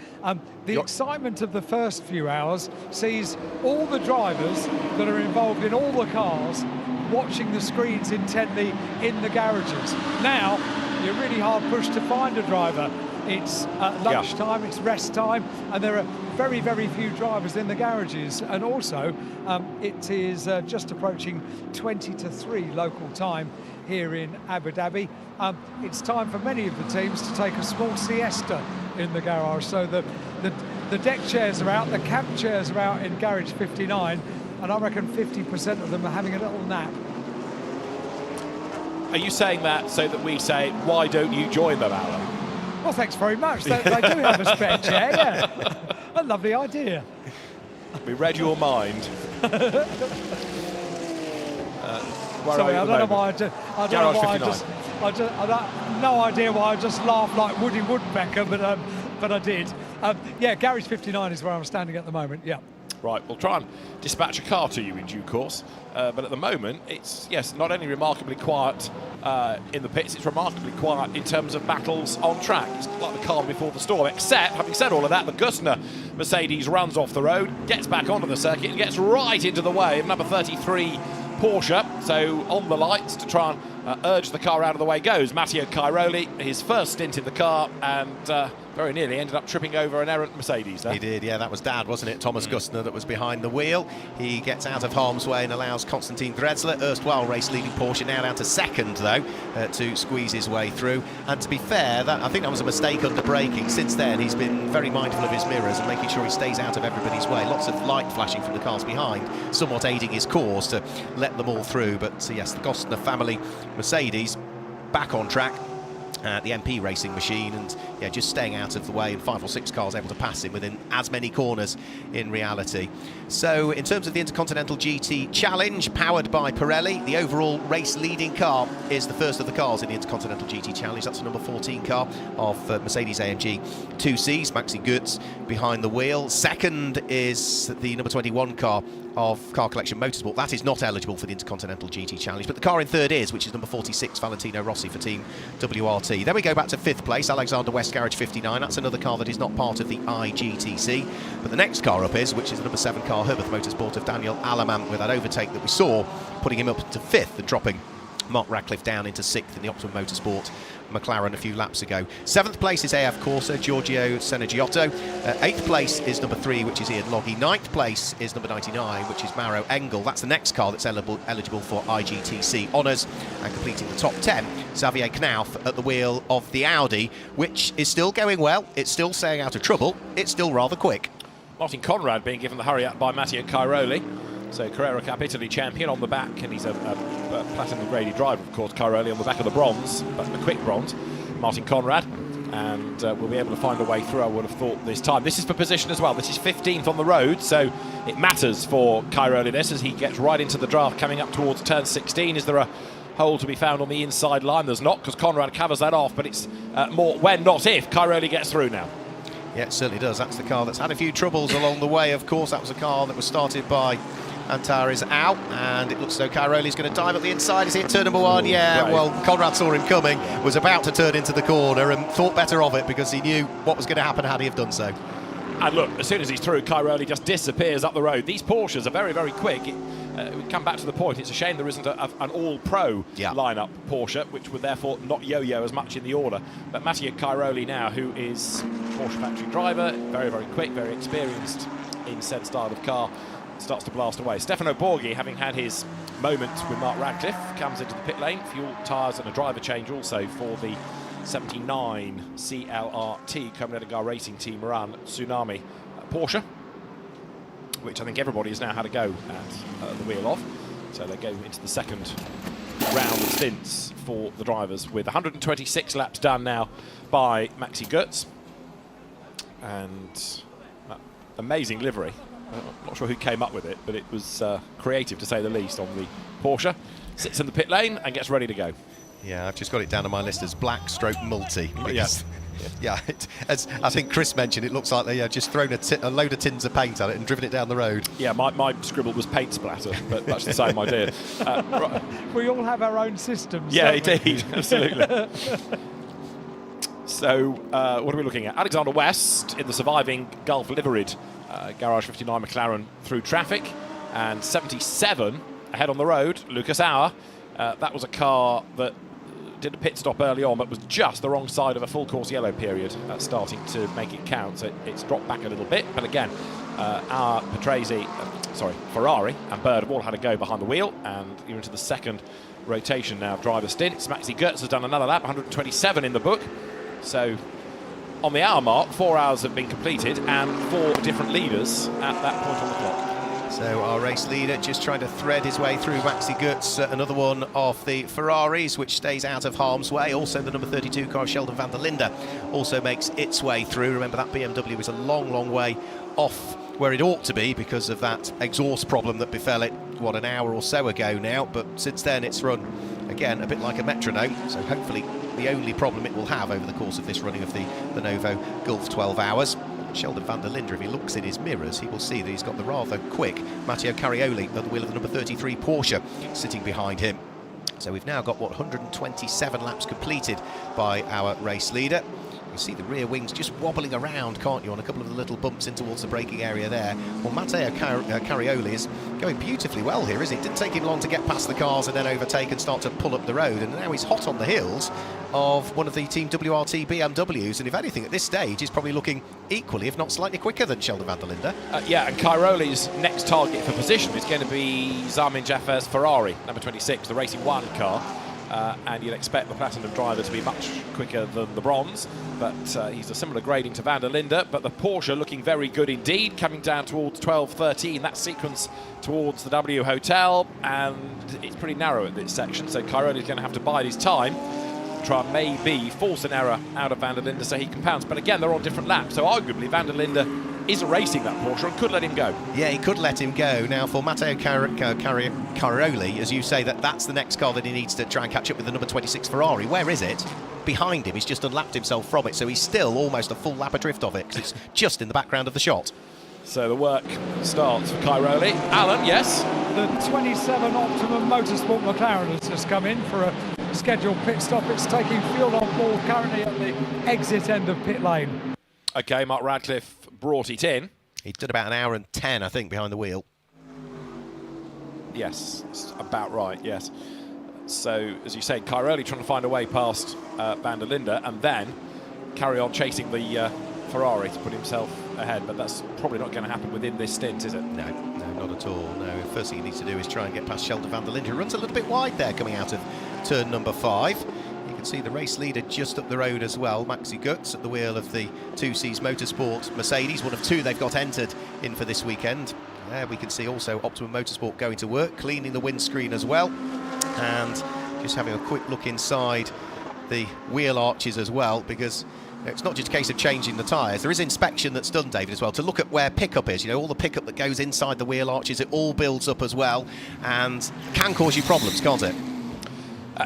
The excitement of the first few hours sees all the drivers that are involved in all the cars watching the screens intently in the garages. Now, you're really hard pushed to find a driver. It's lunchtime, it's rest time, and there are very, very few drivers in the garages. And also, it is just approaching 20 to 3 local time here in Abu Dhabi. It's time for many of the teams to take a small siesta in the garage. So the deck chairs are out, the camp chairs are out in garage 59, and I reckon 50% of them are having a little nap. Are you saying that so that we say, why don't you join them, Alan? Well, thanks very much. They do have a spare chair, yeah. A lovely idea. We read your mind. Sorry, I don't know why I no idea why I just laughed like Woody Woodpecker, but I did. Yeah, Garage 59 is where I'm standing at the moment, yeah. Right, we'll try and dispatch a car to you in due course. But at the moment, it's, yes, not only remarkably quiet in the pits, it's remarkably quiet in terms of battles on track. It's like the calm before the storm, except, having said all of that, the Gustner Mercedes runs off the road, gets back onto the circuit, and gets right into the way of number 33 Porsche. So on the lights to try and urge the car out of the way goes Matteo Cairoli, his first stint in the car, and very nearly ended up tripping over an errant Mercedes there. He did, yeah, that was Dad, wasn't it? Thomas Gustner that was behind the wheel. He gets out of harm's way and allows Konstantin Dressler, erstwhile race-leading Porsche, now down to second, though, to squeeze his way through. And to be fair, I think that was a mistake under braking. Since then, he's been very mindful of his mirrors and making sure he stays out of everybody's way. Lots of light flashing from the cars behind, somewhat aiding his course to let them all through. But yes, the Gustner family Mercedes back on track. the MP racing machine, and yeah, just staying out of the way, and 5 or 6 cars able to pass him within as many corners in reality. So in terms of the Intercontinental GT Challenge, powered by Pirelli, the overall race leading car is the first of the cars in the Intercontinental GT Challenge. That's the number 14 car of Mercedes-AMG 2Cs, Maxi Götz behind the wheel. Second is the number 21 car of Car Collection Motorsport. That is not eligible for the Intercontinental GT Challenge, but the car in third is, which is number 46, Valentino Rossi for Team WRT. Then we go back to 5th place, Alexander West Garage 59. That's another car that is not part of the IGTC. But the next car up is, which is the number 7 car, Herbert Motorsport of Daniel Aleman, with that overtake that we saw, putting him up to 5th and dropping Mark Radcliffe down into 6th in the Optimum Motorsport McLaren a few laps ago. 7th place is AF Corsa, Giorgio Senegiotto. 8th place is number 3, which is Ian Loggy. 9th place is number 99, which is Mauro Engel. That's the next car that's eligible for IGTC honours. And completing the top 10, Xavier Knauf at the wheel of the Audi, which is still going well. It's still staying out of trouble. It's still rather quick. Martin Conrad being given the hurry-up by Matteo Cairoli. So Carrera Cup Italy champion on the back, and he's a platinum graded driver, of course, Cairoli on the back of the bronze, but the quick bronze, Martin Conrad, and we'll be able to find a way through, I would have thought, this time. This is for position as well. This is 15th on the road, so it matters for Cairoli this as he gets right into the draft coming up towards turn 16. Is there a hole to be found on the inside line? There's not, because Conrad covers that off, but it's more when, not if, Cairoli gets through now. Yeah, it certainly does. That's the car that's had a few troubles along the way, of course. That was a car that was started by Antares out, and it looks as though Cairoli's going to dive at the inside. Is he at turn number 1? Yeah, right. Well, Conrad saw him coming, was about to turn into the corner and thought better of it because he knew what was going to happen had he have done so. And look, as soon as he's through, Cairoli just disappears up the road. These Porsches are very, very quick. We come back to the point, it's a shame there isn't an all-pro lineup Porsche, which would therefore not yo-yo as much in the order. But Matteo Cairoli now, who is Porsche factory driver, very, very quick, very experienced in said style of car, starts to blast away. Stefano Borghi, having had his moment with Mark Radcliffe, comes into the pit lane. Fuel, tyres and a driver change also for the 79 CLRT Copenhagen Racing Team run Tsunami Porsche, which I think everybody has now had a go at the wheel of. So they go into the second round of stints for the drivers, with 126 laps done now by Maxi Götz. And amazing livery. I'm not sure who came up with it, but it was creative to say the least on the Porsche. Sits in the pit lane and gets ready to go. Yeah, I've just got it down on my list as black stroke multi. Yes. Yeah, as I think Chris mentioned, it looks like they just thrown a load of tins of paint at it and driven it down the road. Yeah, my scribble was paint splatter, but much the same idea. Right. We all have our own systems. Yeah, indeed, absolutely. So, what are we looking at? Alexander West in the surviving Gulf liveried Garage 59 McLaren through traffic, and 77 ahead on the road, Lucas Auer. That was a car that did a pit stop early on, but was just the wrong side of a full course yellow period, starting to make it count. So it's dropped back a little bit, but again, our Ferrari and Bird have all had a go behind the wheel, and you're into the second rotation now of driver stints. Maxi Götz has done another lap, 127 in the book. So on the hour mark, 4 hours have been completed and 4 different leaders at that point on the clock. So our race leader just trying to thread his way through Maxi Götz, another one of the Ferraris, which stays out of harm's way. Also the number 32 car, Sheldon van der Linde, also makes its way through. Remember, that BMW was a long, long way off where it ought to be because of that exhaust problem that befell it, an hour or so ago now. But since then it's run, again, a bit like a metronome. So hopefully the only problem it will have over the course of this running of the Lenovo Gulf 12 hours. Sheldon van der Linde, if he looks in his mirrors, he will see that he's got the rather quick Matteo Cairoli at the wheel of the number 33 Porsche sitting behind him. So we've now got 127 laps completed by our race leader. You see the rear wings just wobbling around, can't you, on a couple of the little bumps in towards the braking area there. Well, Matteo Cairoli is going beautifully well here, isn't he? It didn't take him long to get past the cars and then overtake and start to pull up the road, and now he's hot on the heels of one of the Team WRT BMWs, and if anything at this stage he's probably looking equally, if not slightly quicker than Sheldon van der Linde. Yeah, and Cairoli's next target for position is going to be Zamin Jaffar's Ferrari, number 26, the Racing One car. And you'd expect the Platinum driver to be much quicker than the bronze, but he's a similar grading to van der Linde. But the Porsche looking very good indeed, coming down towards 12-13, that sequence towards the W Hotel, and it's pretty narrow at this section, so Cairoli's going to have to bide his time. try and maybe force an error out of Van der Linde so he can pounce. But again, they're on different laps, so arguably Van der Linde is racing that Porsche and could let him go. Yeah, he could let him go. Now, for Matteo Caroli, as you say, that's the next car that he needs to try and catch up with the number 26 Ferrari. Where is it? Behind him. He's just unlapped himself from it, so he's still almost a full lap adrift of it, because it's just in the background of the shot. So the work starts for Cairoli. Alan, yes? The 27 Optimum Motorsport McLaren has just come in for a scheduled pit stop. It's taking fuel on board currently at the exit end of pit lane. OK, Mark Radcliffe brought it in. He did about an hour and 10, I think, behind the wheel. Yes, it's about right, yes. So, as you say, Cairoli trying to find a way past Van der Linde and then carry on chasing the Ferrari to put himself ahead. But that's probably not going to happen within this stint, is it? No, not at all. No, first thing he needs to do is try and get past Sheldon Van der Linde, who runs a little bit wide there coming out of turn number 5. You can see the race leader just up the road as well, Maxi Götz, at the wheel of the 2Cs Motorsport Mercedes, one of 2 they've got entered in for this weekend. There we can see also Optimum Motorsport going to work, cleaning the windscreen as well, and just having a quick look inside the wheel arches as well, because it's not just a case of changing the tyres. There is inspection that's done, David, as well, to look at where pickup is. You know, all the pickup that goes inside the wheel arches, it all builds up as well, and can cause you problems, can't it?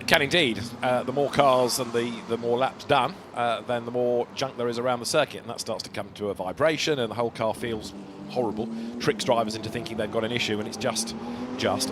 Can indeed. The more cars and the more laps done, then the more junk there is around the circuit, and that starts to come to a vibration, and the whole car feels horrible. Tricks drivers into thinking they've got an issue, and it's just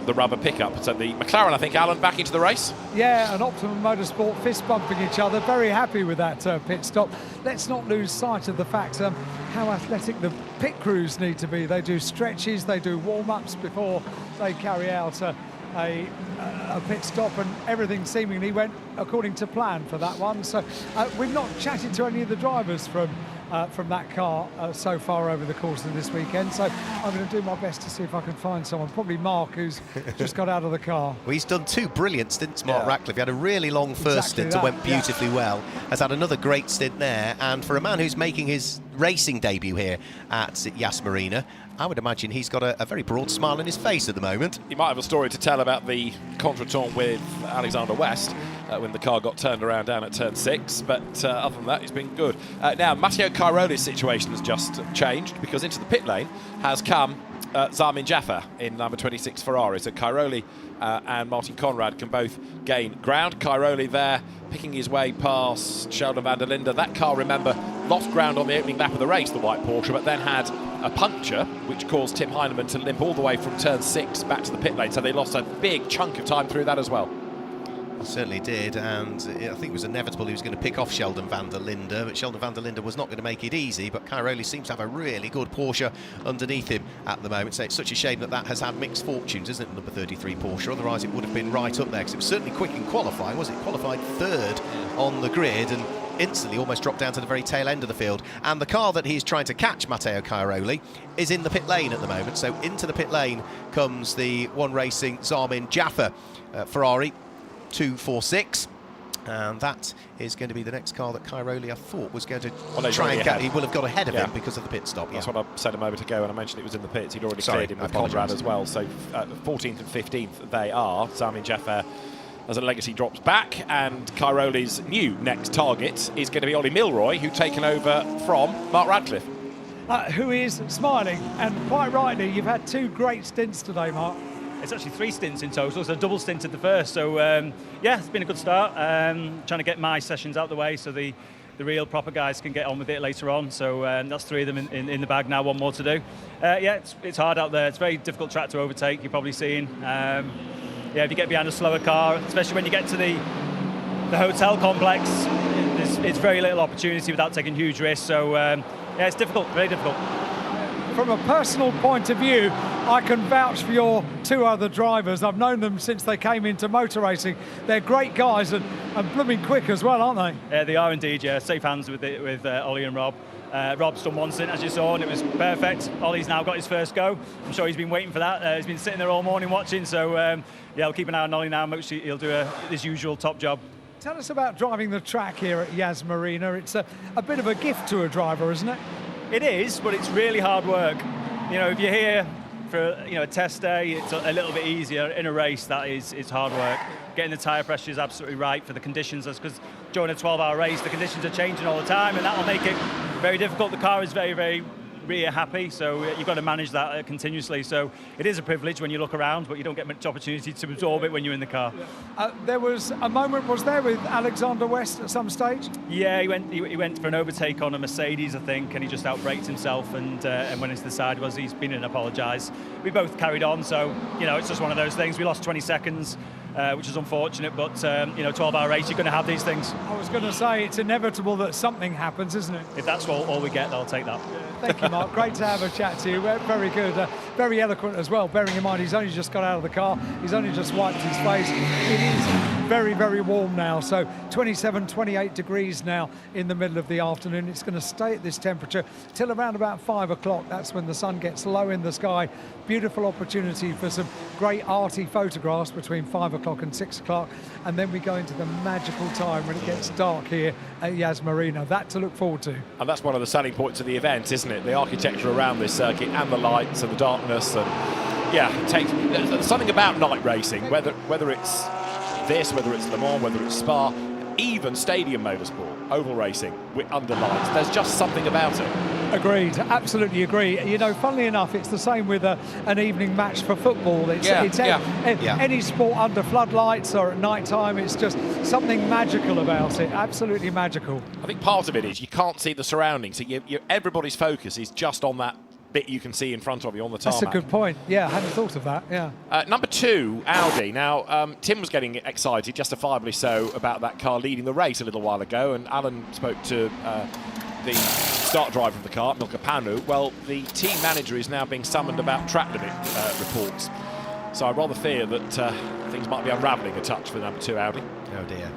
the rubber pickup. So the McLaren, I think, Alan, back into the race. Yeah, and Optimum Motorsport fist bumping each other. Very happy with that pit stop. Let's not lose sight of the fact how athletic the pit crews need to be. They do stretches, they do warm-ups before they carry out a pit stop, and everything seemingly went according to plan for that one. So we've not chatted to any of the drivers from that car so far over the course of this weekend, so I'm going to do my best to see if I can find someone. Probably Mark, who's just got out of the car. Well, he's done 2 brilliant stints, Mark Radcliffe. He had a really long first stint that went beautifully well, has had another great stint there, and for a man who's making his racing debut here at Yas Marina, I would imagine he's got a very broad smile on his face at the moment. He might have a story to tell about the contretemps with Alexander West when the car got turned around down at turn 6, but other than that, he's been good. Now, Matteo Cairoli's situation has just changed, because into the pit lane has come Zarmin Jaffer in number 26 Ferrari. So Cairoli and Martin Conrad can both gain ground. Cairoli there picking his way past Sheldon Van der Linde. That car, remember, lost ground on the opening lap of the race, the white Porsche, but then had a puncture which caused Tim Heinemann to limp all the way from turn 6 back to the pit lane. So they lost a big chunk of time through that as well. Certainly did, and I think it was inevitable he was going to pick off Sheldon Van der Linde, but Sheldon Van der Linde was not going to make it easy. But Cairoli seems to have a really good Porsche underneath him at the moment, so it's such a shame that has had mixed fortunes, isn't it, number 33 Porsche? Otherwise it would have been right up there, because it was certainly quick in qualifying, was it? Qualified 3rd on the grid and instantly almost dropped down to the very tail end of the field. And the car that he's trying to catch, Matteo Cairoli, is in the pit lane at the moment. So into the pit lane comes the One Racing Zarmin Jaffer Ferrari 246, and that is going to be the next car that Cairoli, I thought, was going to try and get. He will have got ahead of him because of the pit stop. That's what I said a moment ago, and I mentioned it was in the pits. He'd already cleared him with Conrad as well. So 14th and 15th they are. Zarmin Jaffer, as a legacy, drops back, and Cairoli's new next target is going to be Ollie Milroy, who's taken over from Mark Radcliffe. Who is smiling, and quite rightly. You've had 2 great stints today, Mark. It's actually 3 stints in total, so a double stint at the first. So, yeah, it's been a good start. Trying to get my sessions out the way so the real proper guys can get on with it later on. So that's 3 of them in the bag now, 1 more to do. Yeah, it's hard out there. It's a very difficult track to overtake, you're probably seeing. Yeah, if you get behind a slower car, especially when you get to the hotel complex, it's very little opportunity without taking huge risks. So, yeah, it's difficult, very difficult. From a personal point of view, I can vouch for your 2 other drivers. I've known them since they came into motor racing. They're great guys and blooming quick as well, aren't they? Yeah, they are indeed, yeah. Safe hands with Ollie and Rob. Rob's done 1 stint, as you saw, and it was perfect. Ollie's now got his first go. I'm sure he's been waiting for that. He's been sitting there all morning watching, so yeah, I'll keep an eye on Ollie now. Mostly he'll do his usual top job. Tell us about driving the track here at Yas Marina. It's a bit of a gift to a driver, isn't it? It is, but it's really hard work. You know, if you're here for a test day, it's a little bit easier. In a race, that is hard work. Getting the tyre pressure is absolutely right for the conditions, because during a 12-hour race, the conditions are changing all the time, and that will make it very difficult. The car is very, very rear happy, so you've got to manage that continuously. So it is a privilege when you look around, but you don't get much opportunity to absorb it when you're in the car. There was a moment, was there, with Alexander West at some stage? Yeah, he went for an overtake on a Mercedes, I think, and he just outbraked himself and went into the side. He's been and apologised. We both carried on, so it's just one of those things. We lost 20 seconds. Which is unfortunate, but 12-hour race, you're going to have these things. I was going to say, it's inevitable that something happens, isn't it? If that's all we get, I'll take that. Thank you, Mark. Great to have a chat to you. Very good. Very eloquent as well, bearing in mind he's only just got out of the car. He's only just wiped his face. It is very, very warm now. So 27, 28 degrees now in the middle of the afternoon. It's going to stay at this temperature till around about 5 o'clock. That's when the sun gets low in the sky. Beautiful opportunity for some great arty photographs between 5 o'clock and 6 o'clock. And then we go into the magical time when it gets dark here at Yas Marina. That to look forward to. And that's one of the selling points of the event, isn't it? The architecture around this circuit and the lights and the darkness. And yeah, there's something about night racing, whether it's this, whether it's Le Mans, whether it's Spa, even stadium motorsport, oval racing under lights. There's just something about it. Agreed, absolutely agree. Funnily enough, it's the same with an evening match for football. Any sport under floodlights or at night time, it's just something magical about it, absolutely magical. I think part of it is you can't see the surroundings. So everybody's focus is just on that bit you can see in front of you on the tarmac. That's a good point. Yeah, I hadn't thought of that. Yeah. Number 2, Audi. Now, Tim was getting excited, justifiably so, about that car leading the race a little while ago, and Alan spoke to the start driver of the car, Milka Panu. Well, the team manager is now being summoned about track limit reports. So I rather fear that things might be unravelling a touch for number 2 Audi. Oh dear.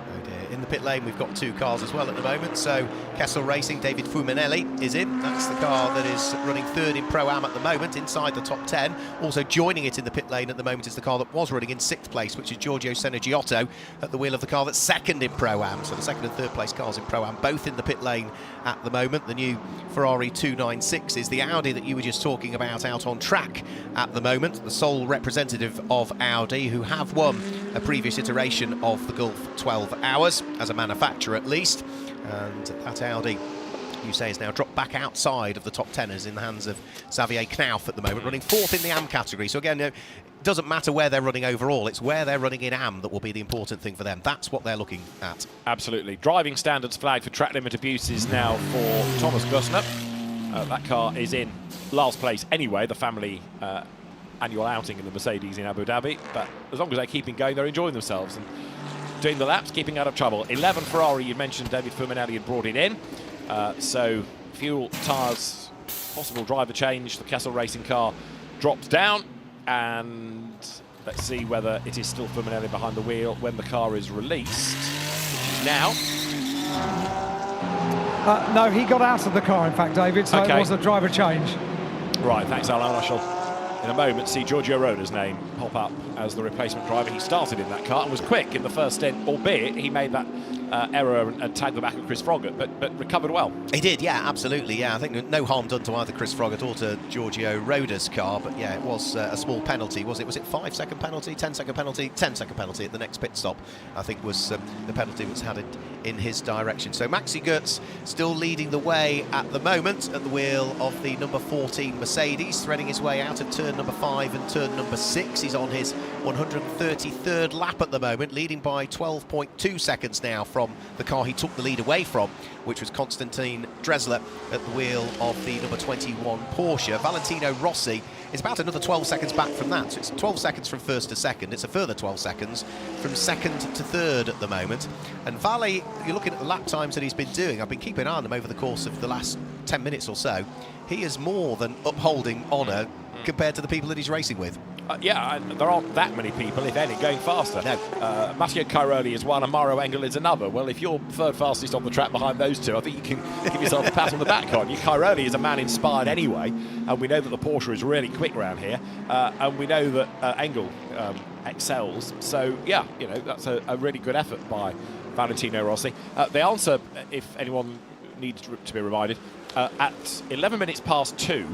In the pit lane, we've got 2 cars as well at the moment. So Kessel Racing, David Fumanelli is in. That's the car that is running 3rd in Pro-Am at the moment, inside the top 10. Also joining it in the pit lane at the moment is the car that was running in 6th place, which is Giorgio Senegiotto at the wheel of the car that's 2nd in Pro-Am. So the 2nd and 3rd place cars in Pro-Am, both in the pit lane at the moment. The new Ferrari 296 is the Audi that you were just talking about out on track at the moment. The sole representative of Audi, who have won a previous iteration of the Gulf 12 Hours, as a manufacturer at least. And that Audi, you say, is now dropped back outside of the top 10ers in the hands of Xavier Knauf at the moment, running 4th in the AM category. So again, it doesn't matter where they're running overall, it's where they're running in AM that will be the important thing for them. That's what they're looking at. Absolutely. Driving standards flag for track limit abuses now for Thomas Gussner. That car is in last place anyway, the family annual outing in the Mercedes in Abu Dhabi. But as long as they're keeping going, they're enjoying themselves and doing the laps, keeping out of trouble. 11 Ferrari, you mentioned David Fumanelli had brought it in. So fuel, tyres, possible driver change. The Kessel Racing car drops down, and let's see whether it is still Fumanelli behind the wheel when the car is released, which is now. No, he got out of the car, in fact, David, so okay. It was a driver change. Right, thanks, Alan. I shall, in a moment, see Giorgio Roda's name pop up as the replacement driver. He started in that car and was quick in the first stint, albeit he made that error and tagged the back of Chris Froggatt, but recovered well. He did, yeah, absolutely, yeah. I think no harm done to either Chris Froggatt or to Giorgio Roda's car, but yeah, it was a small penalty. Was it 5-second penalty, 10-second penalty? 10-second penalty at the next pit stop, I think, was the penalty was headed in his direction. So Maxi Goetz still leading the way at the moment at the wheel of the number 14 Mercedes, threading his way out of turn number 5 and turn number 6. He's on his 133rd lap at the moment, leading by 12.2 seconds now from the car he took the lead away from, which was Konstantin Dresler at the wheel of the number 21 Porsche. Valentino Rossi is about another 12 seconds back from that, so it's 12 seconds from 1st to 2nd. It's a further 12 seconds from 2nd to 3rd at the moment. And Valley, you're looking at the lap times that he's been doing. I've been keeping an eye on him over the course of the last 10 minutes or so. He is more than upholding honour compared to the people that he's racing with. Yeah, there aren't that many people, if any, going faster. No. Matteo Cairoli is one and Mauro Engel is another. Well, if you're 3rd fastest on the track behind those two, I think you can give yourself a pat on the back, can't you? Cairoli is a man inspired anyway, and we know that the Porsche is really quick around here, and we know that Engel excels. So, yeah, you know, that's a really good effort by Valentino Rossi. The answer, if anyone needs to be reminded, at 11 minutes past 2,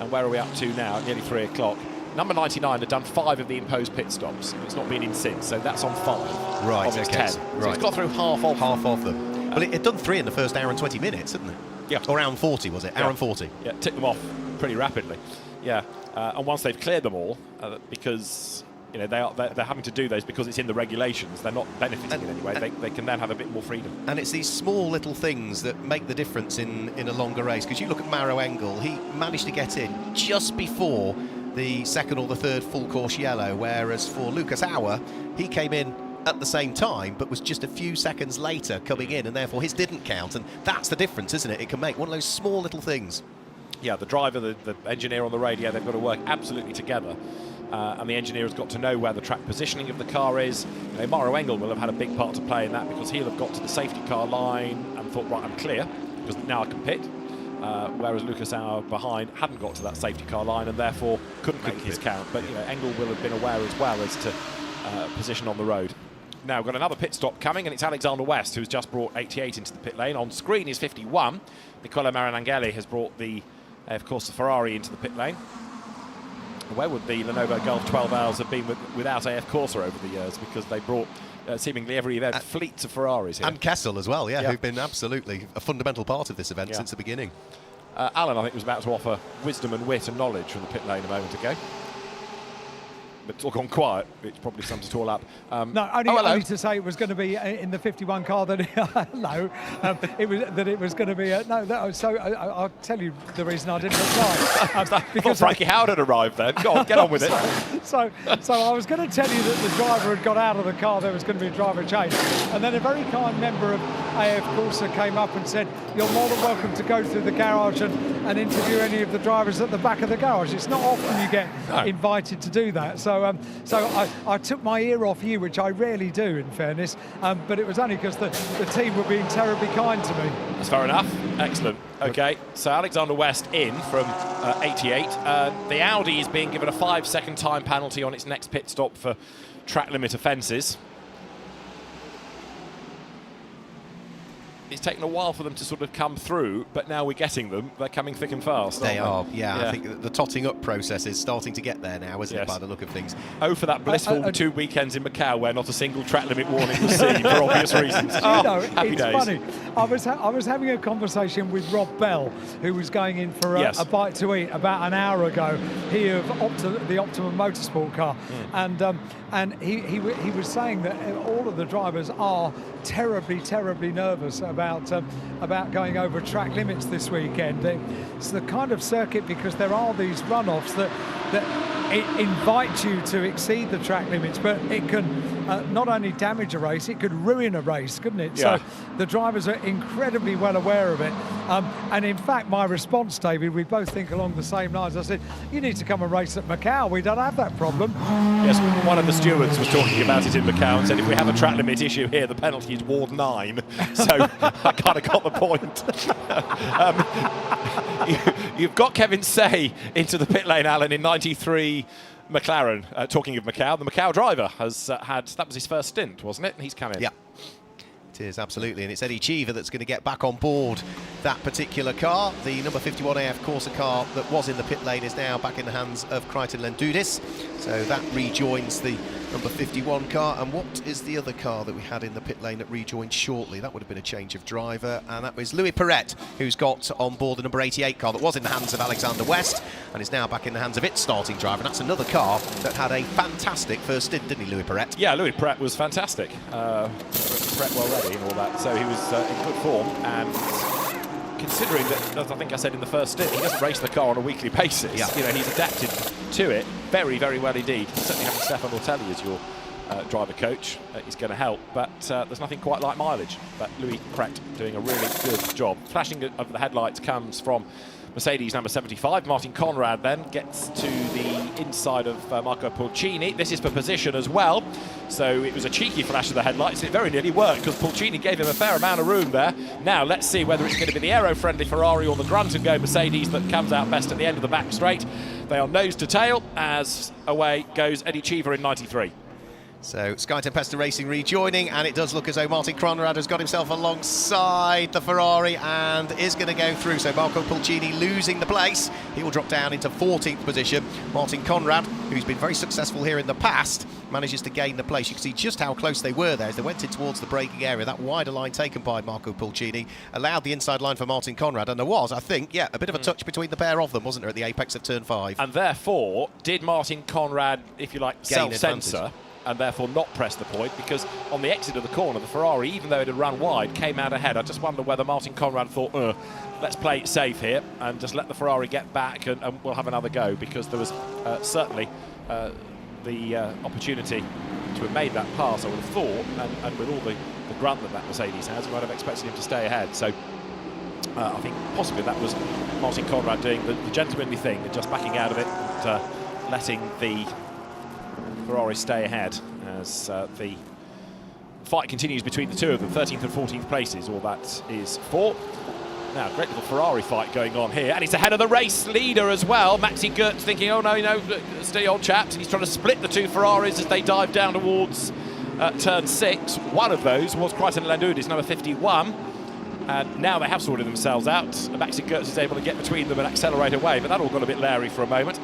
And where are we up to now? Nearly 3 o'clock. Number 99 had done 5 of the imposed pit stops. It's not been in since, so that's on 5. Right, of its okay. 10. So it's got through half of them. Well, it done 3 in the first hour and 20 minutes, didn't it? Yeah. Or hour and 40, was it? Yeah. Hour and 40. Yeah, tick them off pretty rapidly. Yeah, and once they've cleared them all, because they're having to do those because it's in the regulations. They're not benefiting in any way. They can then have a bit more freedom. And it's these small little things that make the difference in a longer race. Because you look at Maro Engel, he managed to get in just before the second or the third full course yellow, whereas for Lucas Auer, he came in at the same time, but was just a few seconds later coming in, and therefore his didn't count. And that's the difference, isn't it? It can make one of those small little things. Yeah, the driver, the engineer on the radio, they've got to work absolutely together. And the engineer has got to know where the track positioning of the car is. Maro Engel will have had a big part to play in that, because he'll have got to the safety car line and thought, right, I'm clear, because now I can pit. Whereas Lucas Auer behind hadn't got to that safety car line and therefore couldn't make his count. But Engel will have been aware as well as to position on the road. Now we've got another pit stop coming, and it's Alexander West who's just brought 88 into the pit lane. On screen is 51. Nicola Marinangeli has brought the Ferrari into the pit lane. Where would the Lenovo Gulf 12 Hours have been without AF Corsa over the years, because they brought seemingly every event fleets of Ferraris here. And Kessel as well, who've been absolutely a fundamental part of this event since the beginning. Alan, I think, was about to offer wisdom and wit and knowledge from the pit lane a moment ago. But it's all gone quiet, which probably sums it all up. No, only to say it was going to be in the 51 car that it was going to be. So I'll tell you the reason I didn't reply. Because Frankie Howard had arrived then. Go on, get on with it. So I was going to tell you that the driver had got out of the car. There was going to be a driver change, and then a very kind member of AF Corsa came up and said, "You're more than welcome to go through the garage and interview any of the drivers at the back of the garage." It's not often you get invited to do that. So I took my ear off you, which I rarely do, in fairness, but it was only because the team were being terribly kind to me. That's fair enough. Excellent. Okay, so Alexander West in from 88. The Audi is being given a 5-second time penalty on its next pit stop for track limit offences. It's taken a while for them to sort of come through, but now we're getting them. They're coming thick and fast. They are, yeah. I think the totting up process is starting to get there now, isn't it, by the look of things? Oh, for that blissful 2 weekends in Macau where not a single track limit warning was seen for obvious reasons. Happy it's days. Funny. I was having a conversation with Rob Bell, who was going in for a bite to eat about an hour ago. He of the Optimum Motorsport car, and he was saying that all of the drivers are terribly nervous about going over track limits this weekend. It's the kind of circuit, because there are these runoffs that it invites you to exceed the track limits, but it can not only damage a race, it could ruin a race, couldn't it? Yeah. So the drivers are incredibly well aware of it. And in fact, my response, David, we both think along the same lines. I said, you need to come and race at Macau. We don't have that problem. Yes, one of the stewards was talking about it in Macau and said, if we have a track limit issue here, the penalty is Ward 9. So I kind of got the point. You've got Kevin Say into the pit lane, Alan, in 93 McLaren. Talking of Macau, the Macau driver has that was his first stint, wasn't it? And he's come in. Yeah. It is, absolutely, and it's Eddie Cheever that's going to get back on board that particular car. The number 51 AF Corsa car that was in the pit lane is now back in the hands of Crichton Lendudis, so that rejoins the number 51 car. And what is the other car that we had in the pit lane that rejoined shortly? That would have been a change of driver, and that was Louis Perrette, who's got on board the number 88 car that was in the hands of Alexander West and is now back in the hands of its starting driver. And that's another car that had a fantastic first stint, didn't he, Louis Perrette? Yeah, Louis Perrette was fantastic. Perrette well ready and all that, so he was in good form. And considering that, as I think I said in the first stint, he doesn't race the car on a weekly basis. Yeah. He's adapted to it very well indeed. Certainly having Stefan Ortelli as your driver coach is going to help, but there's nothing quite like mileage. But Louis Perrette doing a really good job. Flashing of the headlights comes from Mercedes number 75. Martin Conrad then gets to the inside of Marco Pulcini. This is for position as well. So it was a cheeky flash of the headlights. It very nearly worked because Pulcini gave him a fair amount of room there. Now let's see whether it's going to be the aero-friendly Ferrari or the grunt-and-go Mercedes that comes out best at the end of the back straight. They are nose to tail as away goes Eddie Cheever in 93. So Sky Tempesta Racing rejoining, and it does look as though Martin Conrad has got himself alongside the Ferrari and is going to go through. So Marco Pulcini losing the place. He will drop down into 14th position. Martin Conrad, who's been very successful here in the past, manages to gain the place. You can see just how close they were there as they went in towards the braking area. That wider line taken by Marco Pulcini allowed the inside line for Martin Conrad, and there was, I think, yeah, a bit of a touch between the pair of them, wasn't there, at the apex of turn 5. And therefore, did Martin Conrad, if you like, self-censor and therefore not press the point, because on the exit of the corner, the Ferrari, even though it had run wide, came out ahead. I just wonder whether Martin Conrad thought, let's play it safe here and just let the Ferrari get back and we'll have another go, because there was certainly the opportunity to have made that pass, I would have thought, and with all the grunt that Mercedes has, we might have expected him to stay ahead. So I think possibly that was Martin Conrad doing the gentlemanly thing and just backing out of it and letting the Ferrari stay ahead as the fight continues between the two of them. 13th and 14th places, all that is for. Now, great little Ferrari fight going on here, and he's ahead of the race leader as well. Maxi Goetz thinking, oh no, steady old chaps, and he's trying to split the two Ferraris as they dive down towards turn 6. One of those was Crichton Landudis, number 51. And now they have sorted themselves out. Maxi Goetz is able to get between them and accelerate away, but that all got a bit leery for a moment.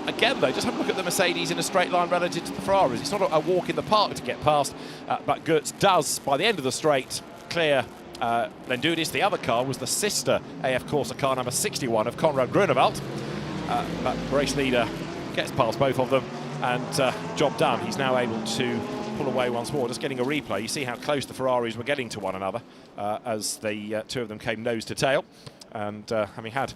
Again, though, just have a look at the Mercedes in a straight line relative to the Ferraris. It's not a walk in the park to get past, but Goetz does, by the end of the straight, clear Landudis. The other car was the sister AF Corsa car number 61 of Konrad Grunewald. But race leader gets past both of them, and job done. He's now able to pull away once more. Just getting a replay, you see how close the Ferraris were getting to one another as the two of them came nose to tail. And having had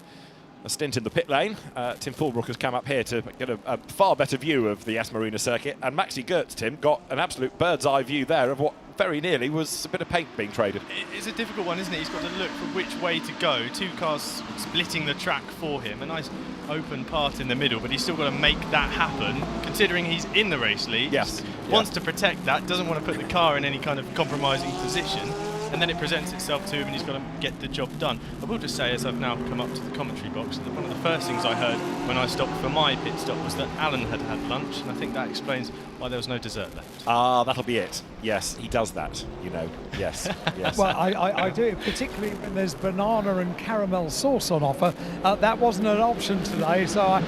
a stint in the pit lane, Tim Fulbrook has come up here to get a far better view of the Yas Marina circuit, and Maxi Goetz, Tim, got an absolute bird's eye view there of what very nearly was a bit of paint being traded. It's a difficult one, isn't it? He's got to look for which way to go. Two cars splitting the track for him. A nice open part in the middle, but he's still got to make that happen, considering he's in the race lead. Yes. Wants to protect that, doesn't want to put the car in any kind of compromising position, and then it presents itself to him and he's got to get the job done. I will just say, as I've now come up to the commentary box, that one of the first things I heard when I stopped for my pit stop was that Alan had had lunch, and I think that explains why there was no dessert left. Ah, that'll be it. Yes, he does that, you know. Yes, yes. Well, I do, particularly when there's banana and caramel sauce on offer. That wasn't an option today, so I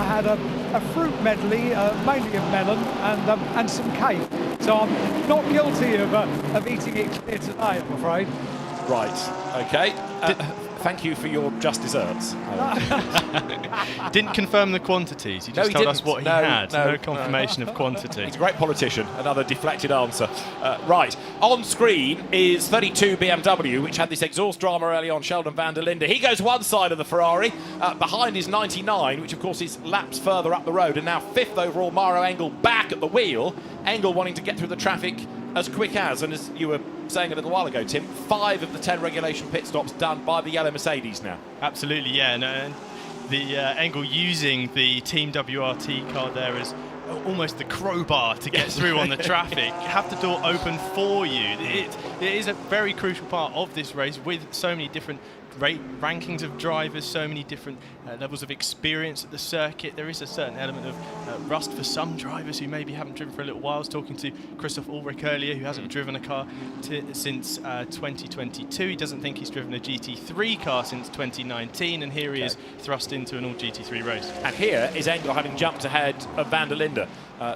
had a fruit medley, mainly of melon and some cake. So I'm not guilty of eating it clear today, I'm afraid. Right, okay. Thank you for your just desserts. Didn't confirm the quantities, he just told us what he had. No confirmation of quantity. He's a great politician, another deflected answer. Right, on screen is 32 BMW, which had this exhaust drama early on, Sheldon van der Linde. He goes one side of the Ferrari, behind is 99, which of course is laps further up the road, and now 5th overall, Mauro Engel back at the wheel. Engel wanting to get through the traffic as quick as, and as you were saying a little while ago, Tim, 5 of the 10 regulation pit stops done by the yellow Mercedes now. Absolutely, yeah. And the Engel using the Team WRT car there as almost the crowbar to get through on the traffic. Have the door open for you. It is a very crucial part of this race, with so many different rankings of drivers, so many different levels of experience at the circuit. There is a certain element of rust for some drivers who maybe haven't driven for a little while. I was talking to Christoph Ulrich earlier, who hasn't driven a car since 2022. He doesn't think he's driven a GT3 car since 2019, and here he is thrust into an all GT3 race. And here is Engel having jumped ahead of van der Linde.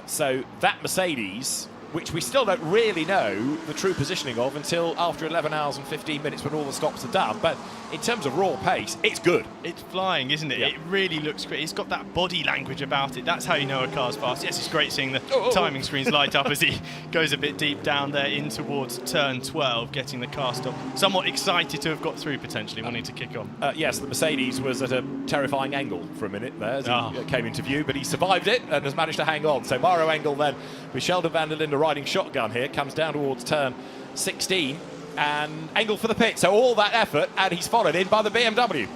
So that Mercedes, which we still don't really know the true positioning of until after 11 hours and 15 minutes when all the stops are done. But in terms of raw pace, it's good. It's flying, isn't it? Yeah. It really looks great. It's got that body language about it. That's how you know a car's fast. Yes, it's great seeing the timing screens light up as he goes a bit deep down there in towards turn 12, getting the car stopped. Somewhat excited to have got through, potentially, wanting to kick on. Yes, the Mercedes was at a terrifying angle for a minute there as he came into view, but he survived it and has managed to hang on. So Mauro Engel then, with Sheldon van der Linde riding shotgun here, comes down towards turn 16, and Engel for the pit. So all that effort, and he's followed in by the BMW.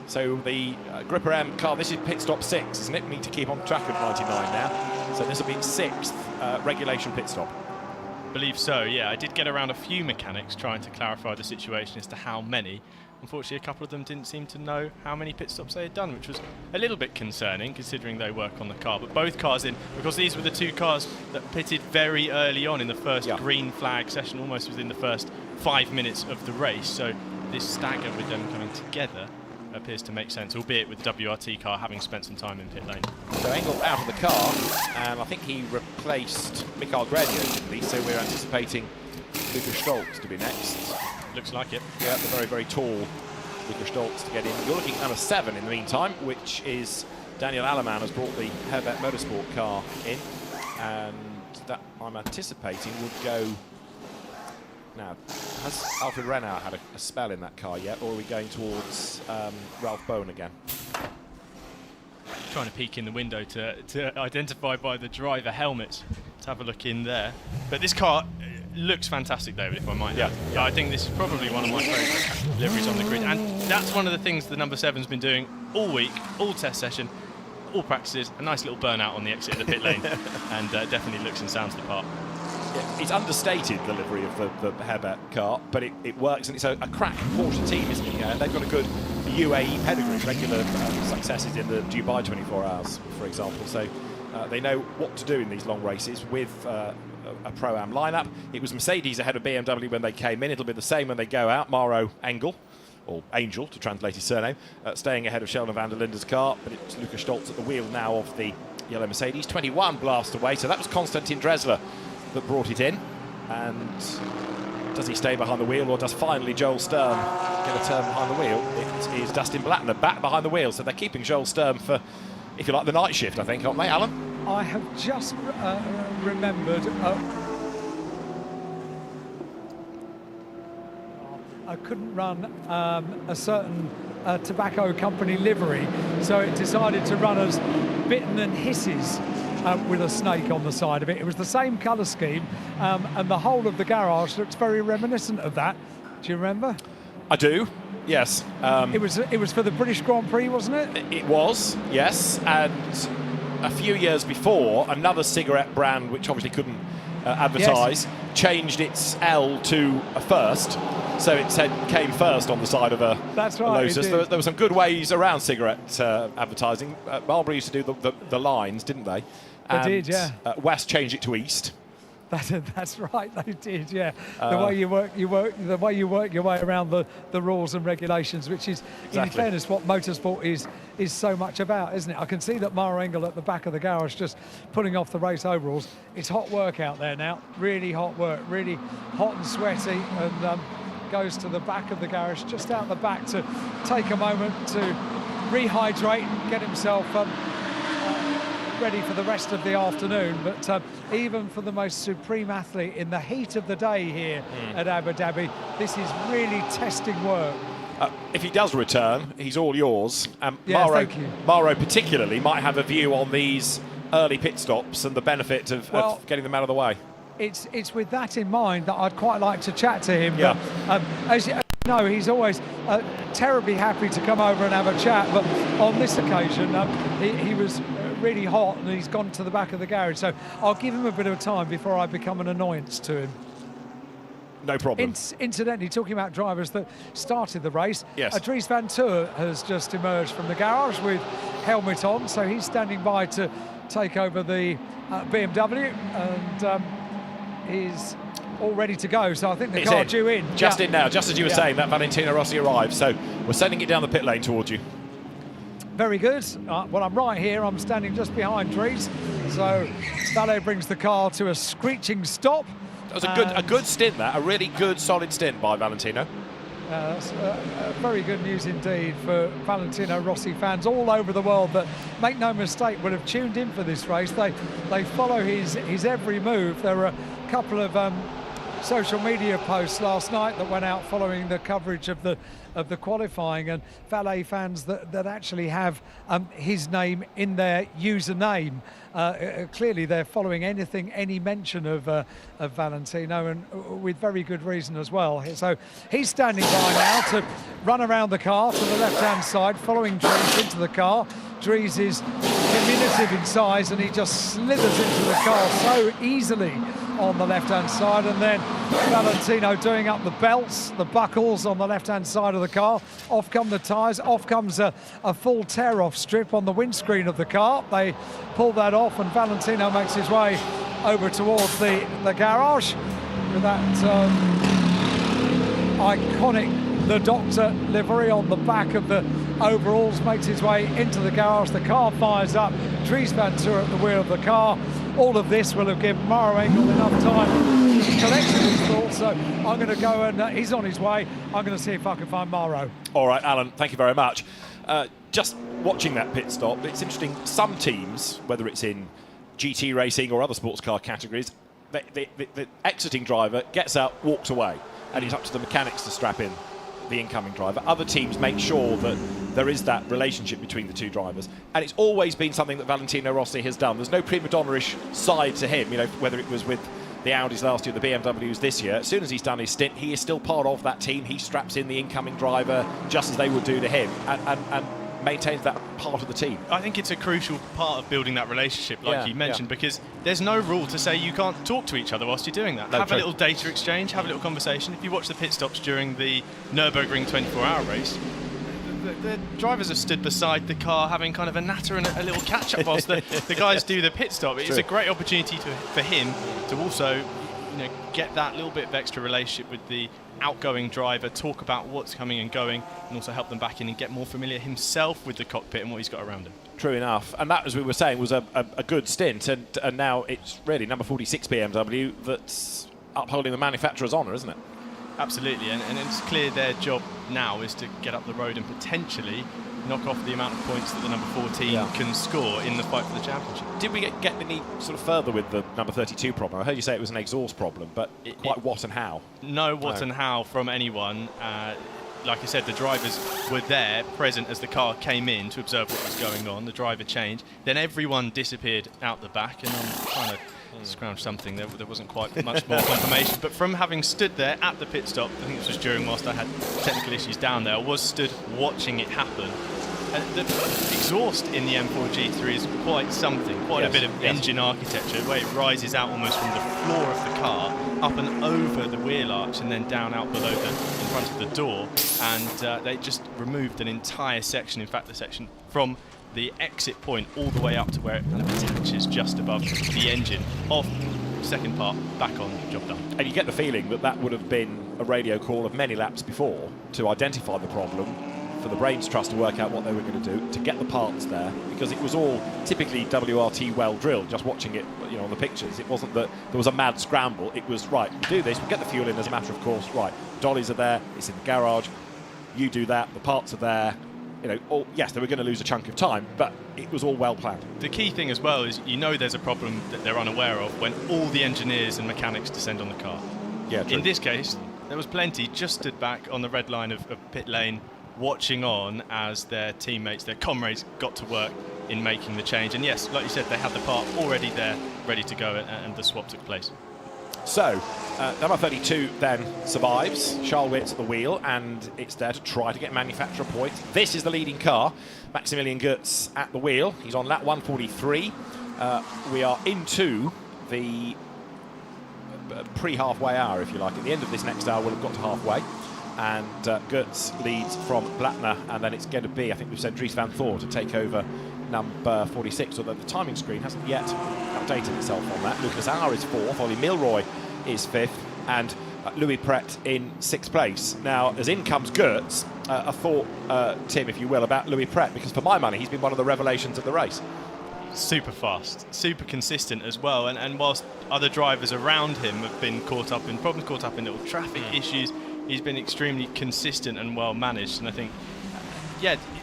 So the Gripper M car, this is pit stop 6, isn't it? We need to keep on track of 99 now. So this will be 6th regulation pit stop. Believe so, yeah. I did get around a few mechanics trying to clarify the situation as to how many. unfortunately a couple of them didn't seem to know how many pit stops they had done, which was a little bit concerning considering they work on the car. But both cars in, because these were the two cars that pitted very early on in the first green flag session, almost within the first 5 minutes of the race. So this stagger with them coming together appears to make sense, albeit with the WRT car having spent some time in pit lane. So Engel out of the car, and I think he replaced Mikael Grenier, didn't he? So we're anticipating Lukas Stoltz to be next. Looks like it. Yeah, the very, very tall Lukas Stoltz to get in. You're looking at number 7 in the meantime, which is Daniel Alleman has brought the Herbert Motorsport car in, and that I'm anticipating would go. Now, has Alfred Renau had a spell in that car yet, or are we going towards Ralph Bowen again? Trying to peek in the window to identify by the driver helmets. Let's have a look in there. But this car looks fantastic, David, if I might add. Yeah, I think this is probably one of my favourite liveries on the grid. And that's one of the things the number 7's been doing all week, all test session, all practices. A nice little burnout on the exit of the pit lane. And definitely looks and sounds the part. Yeah, it's understated, the livery of the Herbert car, but it works, and it's a crack Porsche team, isn't it? They've got a good UAE pedigree, regular successes in the Dubai 24 Hours, for example. So they know what to do in these long races with a Pro-Am lineup. It was Mercedes ahead of BMW when they came in. It'll be the same when they go out. Mauro Engel, or Angel to translate his surname, staying ahead of Sheldon van der Linde's car, but it's Lukas Stoltz at the wheel now of the yellow Mercedes. 21 blast away, so that was Konstantin Dresler that brought it in. And does he stay behind the wheel, or does finally Joel Sturm get a turn behind the wheel? It is Dustin Blattner back behind the wheel, so they're keeping Joel Sturm for, if you like, the night shift, I think, aren't they, Alan? I have just remembered I couldn't run a certain tobacco company livery, so it decided to run as Bitten and Hisses with a snake on the side of it. It was the same colour scheme, and the whole of the garage looks very reminiscent of that. Do you remember? I do, yes. It was for the British Grand Prix, wasn't it? It was, yes, and a few years before, another cigarette brand, which obviously couldn't advertise, changed its L to a first. So it said came first on the side of a Lotus. There were some good ways around cigarette advertising. Marlboro used to do the lines, didn't they? They did, yeah. West changed it to East. That's right, they did, yeah. The way you work your way around the rules and regulations, which is, in fairness, what motorsport is so much about, isn't it? I can see that Mauro Engel at the back of the garage just pulling off the race overalls. It's hot work out there now, really hot work, really hot and sweaty, and goes to the back of the garage, just out the back, to take a moment to rehydrate and get himself ready for the rest of the afternoon. But even for the most supreme athlete in the heat of the day here at Abu Dhabi, this is really testing work. If he does return, he's all yours. Thank you. Mauro particularly might have a view on these early pit stops and the benefit of getting them out of the way. It's with that in mind that I'd quite like to chat to him. Yeah. But, as you know, he's always terribly happy to come over and have a chat. But on this occasion, he was really hot and he's gone to the back of the garage. So I'll give him a bit of time before I become an annoyance to him. No problem. Incidentally, talking about drivers that started the race, yes. Dries Van Tour has just emerged from the garage with helmet on. So he's standing by to take over the BMW, and is all ready to go. So I think the car due in. Just in now, just as you were saying, that Valentino Rossi arrived. So we're sending it down the pit lane towards you. Very good. Well, I'm right here. I'm standing just behind Dries. So Valet brings the car to a screeching stop. That was a good stint, a really good, solid stint by Valentino. That's very good news indeed for Valentino Rossi fans all over the world that, make no mistake, would have tuned in for this race. They follow his every move. There were a couple of social media posts last night that went out following the coverage of the qualifying, and Valet fans that actually have his name in their username. Clearly they're following any mention of Valentino, and with very good reason as well. So he's standing by now to run around the car to the left-hand side, following Dries into the car. Dries is diminutive in size and he just slithers into the car so easily on the left-hand side, and then Valentino doing up the belts, the buckles on the left-hand side of the car. Off come the tyres, off comes a full tear-off strip on the windscreen of the car. They pull that off, and Valentino makes his way over towards the garage with that iconic The Doctor livery on the back of the overalls, makes his way into the garage. The car fires up, Dries Van Tour at the wheel of the car. All of this will have given Mauro Engel enough time to collect his thoughts, so I'm going to go and he's on his way. I'm going to see if I can find Mauro. All right, Alan, thank you very much. Just watching that pit stop, it's interesting. Some teams, whether it's in GT racing or other sports car categories, the exiting driver gets out, walks away, and it's up to the mechanics to strap in the incoming driver. Other teams make sure that there is that relationship between the two drivers, and it's always been something that Valentino Rossi has done. There's no prima donna-ish side to him, you know, whether it was with the Audis last year, the BMWs this year. As soon as he's done his stint, he is still part of that team. He straps in the incoming driver just as they would do to him, and maintains that part of the team. I think it's a crucial part of building that relationship, like you mentioned, because there's no rule to say you can't talk to each other whilst you're doing that. Have a little data exchange, have a little conversation. If you watch the pit stops during the Nürburgring 24-hour race, the drivers have stood beside the car having kind of a natter and a little catch-up whilst the guys do the pit stop. It's a great opportunity for him to also get that little bit of extra relationship with the outgoing driver, talk about what's coming and going, and also help them back in and get more familiar himself with the cockpit and what he's got around him. True enough. And that, as we were saying, was a good stint, and now it's really number 46 BMW that's upholding the manufacturer's honour, isn't it? Absolutely, and it's clear their job now is to get up the road and potentially knock off the amount of points that the number 14 can score in the fight for the championship. Did we get any sort of further with the number 32 problem? I heard you say it was an exhaust problem, but what and how? No what and how from anyone. Like I said, the drivers were there, present as the car came in to observe what was going on. The driver changed. Then everyone disappeared out the back, and I'm trying to scrounge something. There wasn't quite much more confirmation. But from having stood there at the pit stop, I think this was during whilst I had technical issues down there, I was stood watching it happen. And the exhaust in the M4 G3 is quite something, quite a bit of engine architecture, where it rises out almost from the floor of the car, up and over the wheel arch, and then down out below in front of the door. And they just removed an entire section, in fact the section from the exit point all the way up to where it kind of attaches just above the engine. Off, second part, back on, job done. And you get the feeling that that would have been a radio call of many laps before to identify the problem, for the brains trust to work out what they were going to do, to get the parts there, because it was all typically WRT well drilled. Just watching it, on the pictures, it wasn't that there was a mad scramble. It was, right, we do this, we get the fuel in as a matter of course, right, dollies are there, it's in the garage, you do that, the parts are there. Yes, they were going to lose a chunk of time, but it was all well planned. The key thing as well is there's a problem that they're unaware of when all the engineers and mechanics descend on the car. Yeah, true. In this case, there was plenty just stood back on the red line of pit lane, watching on as their teammates, their comrades got to work in making the change. And yes, like you said, they had the part already there, ready to go, and the swap took place. So, number 32 then survives. Charles Witt's at the wheel, and it's there to try to get manufacturer points. This is the leading car. Maximilian Goetz at the wheel. He's on lap 143. We are into the pre-halfway hour, if you like. At the end of this next hour, we'll have got to halfway. And Goetz leads from Blattner, and then it's going to be, I think we've said, Dries Van Thor to take over number 46, although the timing screen hasn't yet updated itself on that. Lucas Auer is 4th, Ollie Milroy is 5th, and Louis Pret in 6th place. Now, as in comes Goetz, a thought, Tim, if you will, about Louis Pret, because for my money, he's been one of the revelations of the race. Super fast, super consistent as well, and whilst other drivers around him have been caught up in little traffic issues, he's been extremely consistent and well managed. And I think,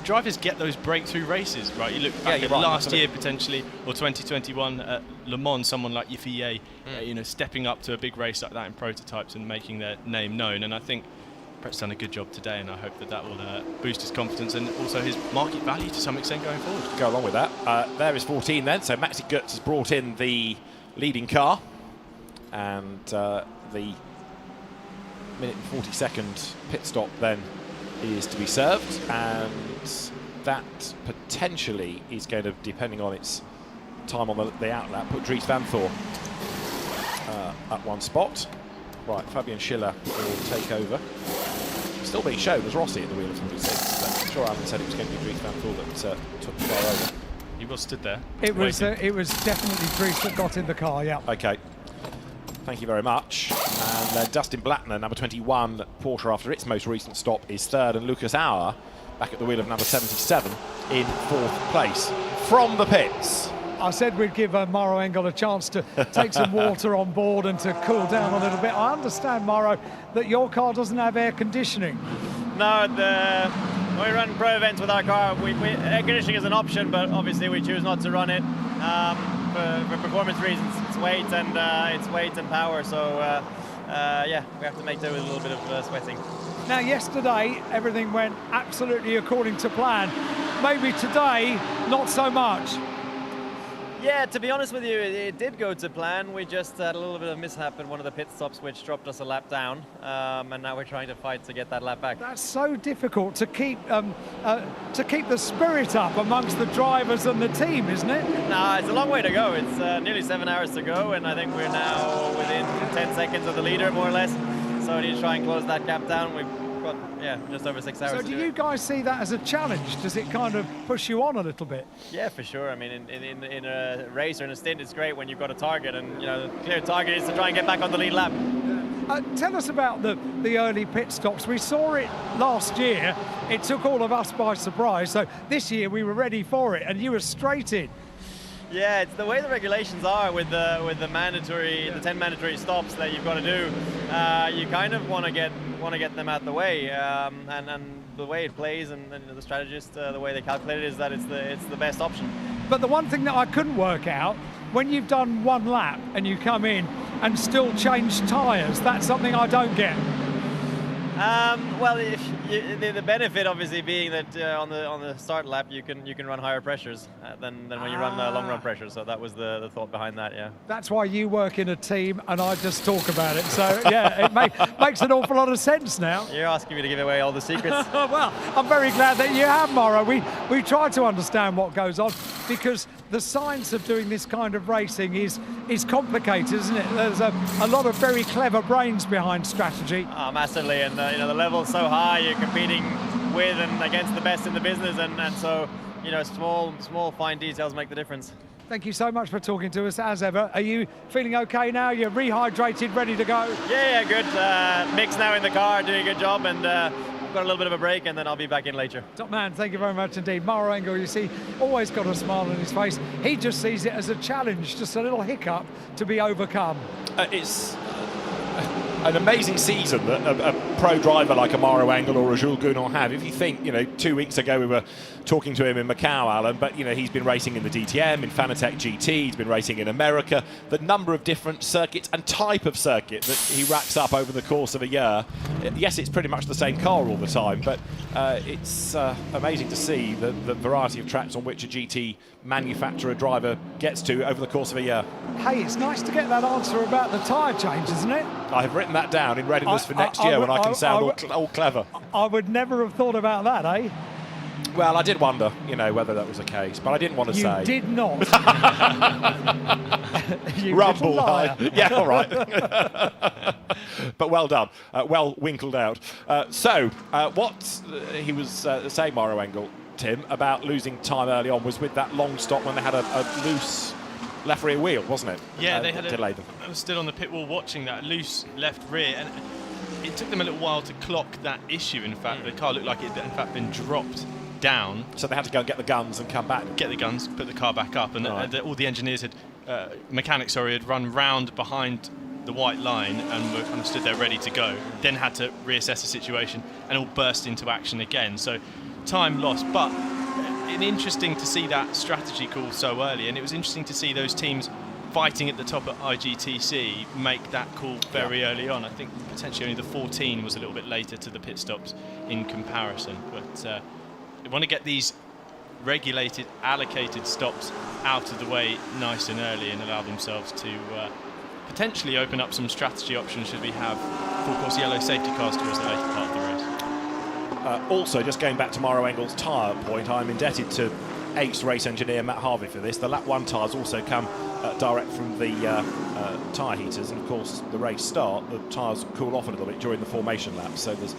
drivers get those breakthrough races, right? You look back at last year potentially, or 2021 at Le Mans, someone like Yifie, stepping up to a big race like that in prototypes and making their name known. And I think Brett's done a good job today, and I hope that will boost his confidence and also his market value to some extent going forward. Go along with that. There is 14 then, so Maxi Goetz has brought in the leading car, and the minute and 40-second pit stop then is to be served, and that potentially is going to, depending on its time on the outlap, put Dries Van Thor at one spot. Right, Fabian Schiller will take over. Still being shown as Rossi at the wheel of 46, but I'm sure Alan said it was going to be Dries van Poel that took the car over. He was stood there. It was definitely Dries that got in the car, yeah. Okay. Thank you very much. And Dustin Blattner, number 21, Porsche, after its most recent stop, is third, and Lucas Auer, back at the wheel of number 77, in fourth place. From the pits. I said we'd give Mauro Engel a chance to take some water on board and to cool down a little bit. I understand, Mauro, that your car doesn't have air conditioning. No, when we run pro events with our car, air conditioning is an option, but obviously we choose not to run it for performance reasons. It's weight and power, so yeah, we have to make do with a little bit of sweating. Now, yesterday, everything went absolutely according to plan. Maybe today, not so much. Yeah, to be honest with you, it did go to plan. We just had a little bit of mishap in one of the pit stops, which dropped us a lap down, and now we're trying to fight to get that lap back. That's so difficult to keep the spirit up amongst the drivers and the team, isn't it? No, it's a long way to go. It's nearly 7 hours to go, and I think we're now within 10 seconds of the leader, more or less. So we need to try and close that gap down. We've got, just over 6 hours. So do you guys see that as a challenge? Does it kind of push you on a little bit? Yeah, for sure. I mean, in a race or in a stint, it's great when you've got a target, and the clear target is to try and get back on the lead lap. Tell us about the early pit stops. We saw it last year. It took all of us by surprise. So this year we were ready for it, and you were straight in. Yeah, it's the way the regulations are with the 10 mandatory stops that you've got to do. You kind of want to get them out the way, and the way it plays and the strategist, the way they calculate it is that it's the best option. But the one thing that I couldn't work out, when you've done one lap and you come in and still change tyres, that's something I don't get. Well, the benefit obviously being that on the start lap you can run higher pressures than when you run long run pressures. So that was the thought behind that. Yeah. That's why you work in a team and I just talk about it. So yeah, it makes an awful lot of sense now. You're asking me to give away all the secrets. Well, I'm very glad that you have, Mauro. We try to understand what goes on because the science of doing this kind of racing is complicated, isn't it? There's a lot of very clever brains behind strategy. Oh, massively, and the level's so high. You're competing with and against the best in the business, and so small fine details make the difference. Thank you so much for talking to us as ever. Are you feeling okay now? You're rehydrated, ready to go? Yeah, good. Mix now in the car, doing a good job, and got a little bit of a break, and then I'll be back in later. Top man, thank you very much indeed. Mauro Engel, you see, always got a smile on his face. He just sees it as a challenge, just a little hiccup to be overcome. It's an amazing season that a pro driver like a Mauro Engel or a Jules Gounon have. If you think, 2 weeks ago we were talking to him in Macau, Alan, but he's been racing in the DTM, in Fanatec GT, he's been racing in America. The number of different circuits and type of circuit that he racks up over the course of a year. Yes, it's pretty much the same car all the time, but it's amazing to see the variety of tracks on which a GT manufacturer driver gets to over the course of a year. Hey, it's nice to get that answer about the tyre change, isn't it? I have written that down in readiness for next year when I can sound all clever. I would never have thought about that, eh? Well, I did wonder, whether that was the case, but I didn't want to say. You did not. You rumble. Yeah, all right. But well done. Well winkled out. What he was saying, Mauro Engel, Tim, about losing time early on was with that long stop when they had a loose left rear wheel, wasn't it? Yeah, they had delayed them. I was still on the pit wall watching that loose left rear, and it took them a little while to clock that issue. In fact, the car looked like it had in fact been dropped down. So they had to go and get the guns and come back. Get the guns, put the car back up, and all the engineers mechanics had run round behind the white line and were kind of stood there ready to go. Then had to reassess the situation and all burst into action again. So time lost, but interesting to see that strategy call so early, and it was interesting to see those teams fighting at the top at IGTC make that call very early on. I think potentially only the 14 was a little bit later to the pit stops in comparison, but they want to get these regulated, allocated stops out of the way nice and early and allow themselves to potentially open up some strategy options should we have full course yellow safety cars towards the later part of the race. Also, just going back to Mauro Engel's tyre point, I'm indebted to ace race engineer Matt Harvey for this. The lap 1 tyres also come direct from the tyre heaters, and of course the race start, the tyres cool off a little bit during the formation lap, so there's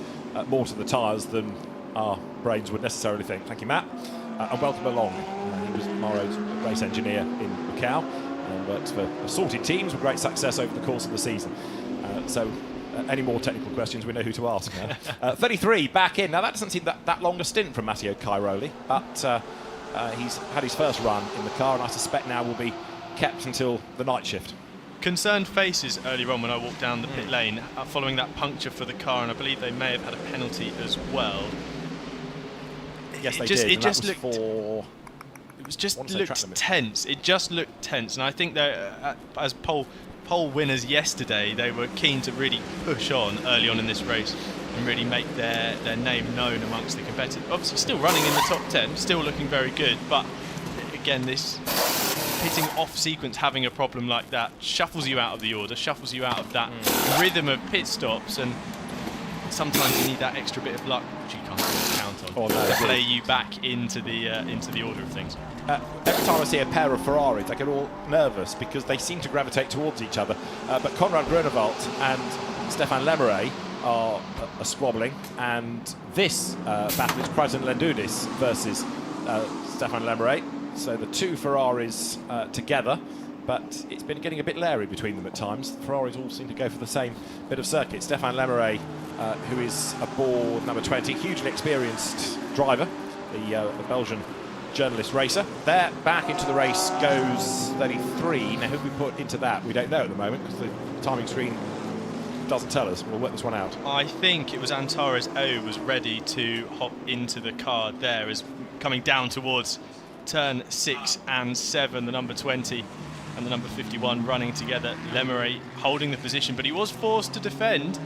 more to the tyres than our brains would necessarily think. Thank you, Matt, and welcome along. He was Maro's race engineer in Macau and works for assorted teams with great success over the course of the season. Any more technical questions, we know who to ask now. 33 back in. Now that doesn't seem that long a stint from Matteo Cairoli, but he's had his first run in the car, and I suspect now will be kept until the night shift. Concerned faces earlier on when I walked down the pit lane following that puncture for the car, and I believe they may have had a penalty as well. Yes, they did. It just looked tense. It just looked tense, and I think that as pole winners yesterday, they were keen to really push on early on in this race and really make their name known amongst the competitors. Obviously still running in the top 10, still looking very good, but again, this pitting off sequence, having a problem like that, shuffles you out of the order, shuffles you out of that rhythm of pit stops, and sometimes you need that extra bit of luck, which you can't really count on, to play you back into the order of things. Every time I see a pair of Ferraris, I get all nervous because they seem to gravitate towards each other. But Conrad Groenewald and Stefan Lemeray are squabbling, and this battle is Krasen Lendudis versus Stefan Lemeray. So the two Ferraris together, but it's been getting a bit leery between them at times. The Ferraris all seem to go for the same bit of circuit. Stefan Lemeray, who is aboard number 20, hugely experienced driver, the Belgian journalist racer. There, back into the race goes 33. Now, who we put into that, we don't know at the moment because the timing screen doesn't tell us. We'll work this one out. I think it was Antares O was ready to hop into the car there, as coming down towards turn 6 and 7, the number 20 and the number 51 running together. Lemeray holding the position, but he was forced to defend.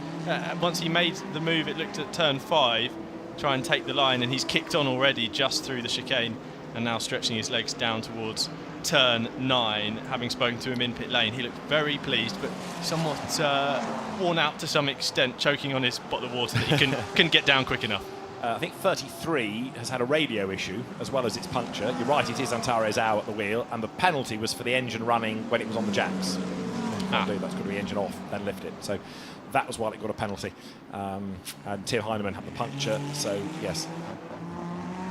Once he made the move, it looked at turn 5, try and take the line, and he's kicked on already just through the chicane, and now stretching his legs down towards turn 9. Having spoken to him in pit lane, he looked very pleased, but somewhat worn out to some extent, choking on his bottle of water that he couldn't get down quick enough. I think 33 has had a radio issue as well as its puncture. You're right, it is Antares Au at the wheel, and the penalty was for the engine running when it was on the jacks. That's got to be engine off, then lift it. So that was why it got a penalty. And Tim Heinemann had the puncture, so yes.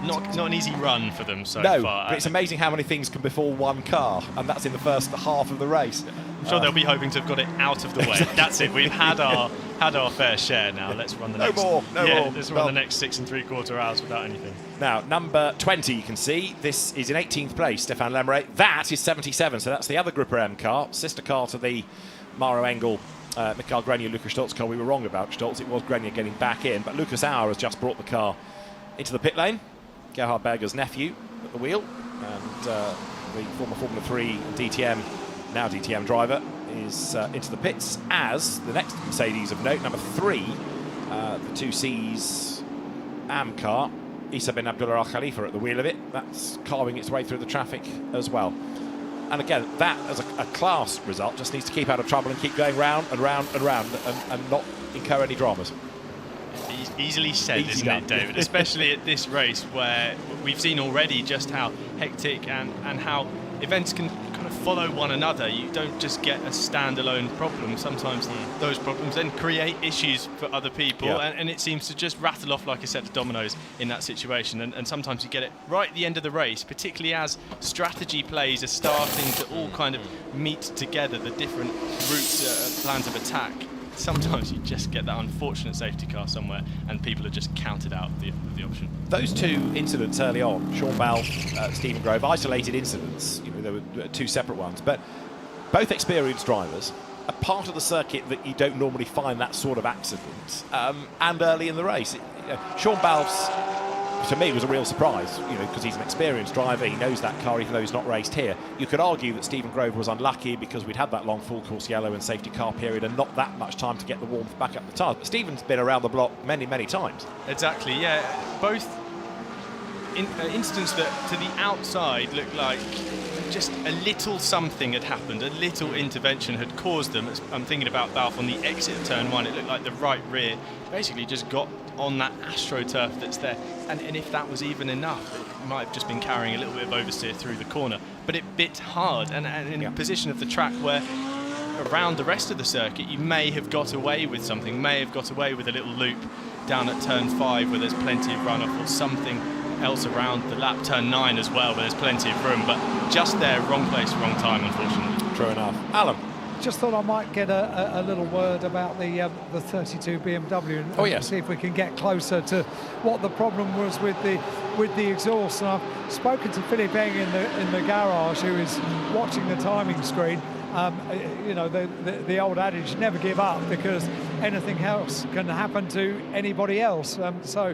Not an easy run for them so far. No, but it's amazing how many things can befall one car, and that's in the first half of the race. I'm sure they'll be hoping to have got it out of the way. That's it. We've had our fair share now. Let's run the next. No more. Let's run the next 6 3/4 hours without anything. Now, number 20, you can see this is in 18th place. Stefan Lemeray. That is 77. So that's the other Group M car, sister car to the Maro Engel, Mikael Grenier, Lucas Stoltz car. We were wrong about Stoltz. It was Grenier getting back in, but Lucas Auer has just brought the car into the pit lane. Gerhard Berger's nephew at the wheel, and the former Formula 3 DTM, now DTM driver, is into the pits as the next Mercedes of note, number 3, the 2C's AM car, Issa bin Abdullah Al Khalifa at the wheel of it. That's carving its way through the traffic as well. And again, that as a class result just needs to keep out of trouble and keep going round and round and round and not incur any dramas. Easily said, isn't it, David? Especially at this race where we've seen already just how hectic and how events can kind of follow one another. You don't just get a standalone problem. Sometimes those problems then create issues for other people, and it seems to just rattle off like a set of dominoes in that situation. And sometimes you get it right at the end of the race, particularly as strategy plays are starting to all kind of meet together, the different routes, plans of attack. Sometimes you just get that unfortunate safety car somewhere and people are just counted out of the option. Those two incidents early on, Sean Bell, Stephen Grove, isolated incidents, there were two separate ones, but both experienced drivers, a part of the circuit that you don't normally find that sort of accident, and early in the race. Sean Bell's, to me, was a real surprise, because he's an experienced driver, he knows that car even though he's not raced here. You could argue that Stephen Grove was unlucky because we'd had that long full course yellow and safety car period and not that much time to get the warmth back up the tyres. But Stephen's been around the block many, many times. Exactly, yeah. Both incidents that to the outside look like just a little something had happened, a little intervention had caused them. I'm thinking about Balfe on the exit of turn 1. It looked like the right rear basically just got on that AstroTurf that's there. And if that was even enough, it might have just been carrying a little bit of oversteer through the corner. But it bit hard, and in a position of the track where around the rest of the circuit you may have got away with something, may have got away with a little loop down at turn 5 where there's plenty of runoff, or something else around the lap, turn 9 as well, where there's plenty of room, but just there, wrong place, wrong time, unfortunately. True enough. Alan? Just thought I might get a little word about the 32 BMW and see if we can get closer to what the problem was with the exhaust. And I've spoken to Philippe Eng in the garage, who is watching the timing screen. You know, the old adage, never give up, because anything else can happen to anybody else. So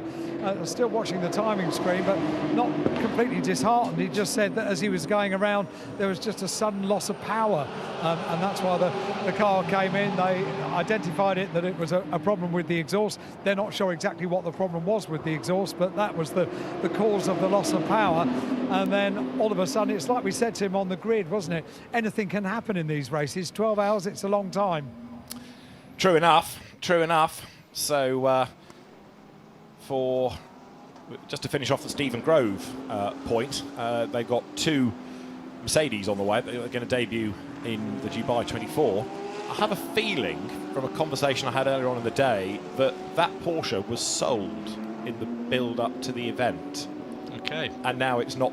still watching the timing screen, but not completely disheartened. He just said that as he was going around, there was just a sudden loss of power, and that's why the car came in. They identified it, that it was a problem with the exhaust. They're not sure exactly what the problem was with the exhaust, but that was the cause of the loss of power. And then all of a sudden, it's like we said to him on the grid, wasn't it? Anything can happen in these races. 12 hours, it's a long time. True enough, true enough. So just to finish off the Stephen Grove point, they've got 2 Mercedes on the way. They're going to debut in the Dubai 24. I have a feeling from a conversation I had earlier on in the day that Porsche was sold in the build-up to the event. Okay. And now it's not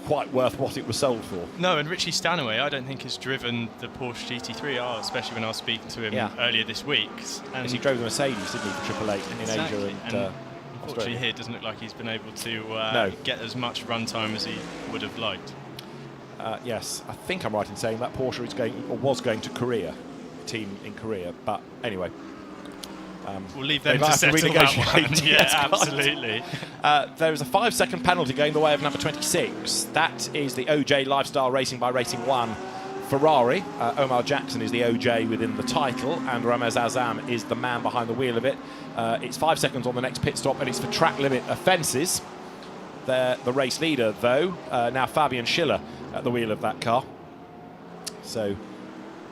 quite worth what it was sold for. No, and Richie Stanaway, I don't think has driven the Porsche GT3R, especially when I was speaking to him earlier this week. And he drove the Mercedes, didn't he, for Triple Eight in Asia and unfortunately here it doesn't look like he's been able to get as much run time as he would have liked. Yes, I think I'm right in saying that Porsche was going to Korea, team in Korea, but anyway. We'll leave them to settle that one. Yeah, absolutely. There is a 5-second penalty going the way of number 26. That is the OJ Lifestyle Racing by Racing 1 Ferrari. Omar Jackson is the OJ within the title, and Ramez Azam is the man behind the wheel of it. It's 5 seconds on the next pit stop, and it's for track limit offences. They're the race leader, though. Now Fabian Schiller at the wheel of that car. So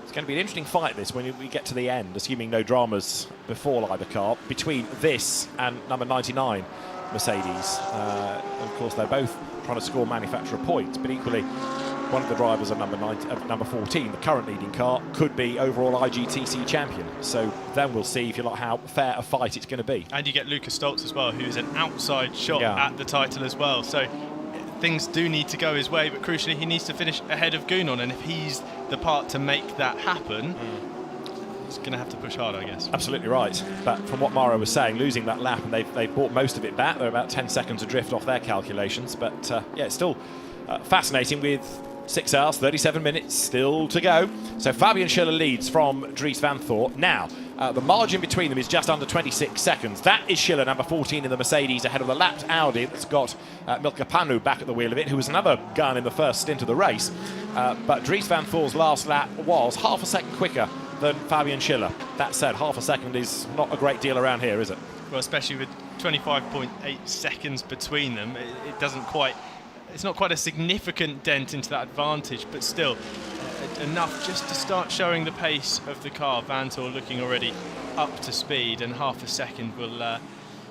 it's going to be an interesting fight, this, when we get to the end, assuming no dramas before either car, between this and number 99 Mercedes. Of course, they're both trying to score manufacturer points, but equally, one of the drivers of number 14, the current leading car, could be overall IGTC champion. So then we'll see, if you like, how fair a fight it's going to be. And you get Lucas Stoltz as well, who's an outside shot at the title as well. So things do need to go his way, but crucially he needs to finish ahead of Gounon, and if he's the part to make that happen, he's going to have to push hard, I guess. Absolutely right. But from what Mara was saying, losing that lap, and they've brought most of it back. They're about 10 seconds adrift off their calculations. But yeah, it's still fascinating with 6 hours, 37 minutes still to go. So Fabian Schiller leads from Dries Van Thor. Now, the margin between them is just under 26 seconds. That is Schiller, number 14 in the Mercedes, ahead of the lapped Audi that's got Milka Panu back at the wheel of it, who was another gun in the first stint of the race. But Dries Van Thor's last lap was half a second quicker than Fabian Schiller. That said, half a second is not a great deal around here, is it? Well, especially with 25.8 seconds between them, it doesn't quite... It's not quite a significant dent into that advantage, but still enough just to start showing the pace of the car. Vantor looking already up to speed, and half a second will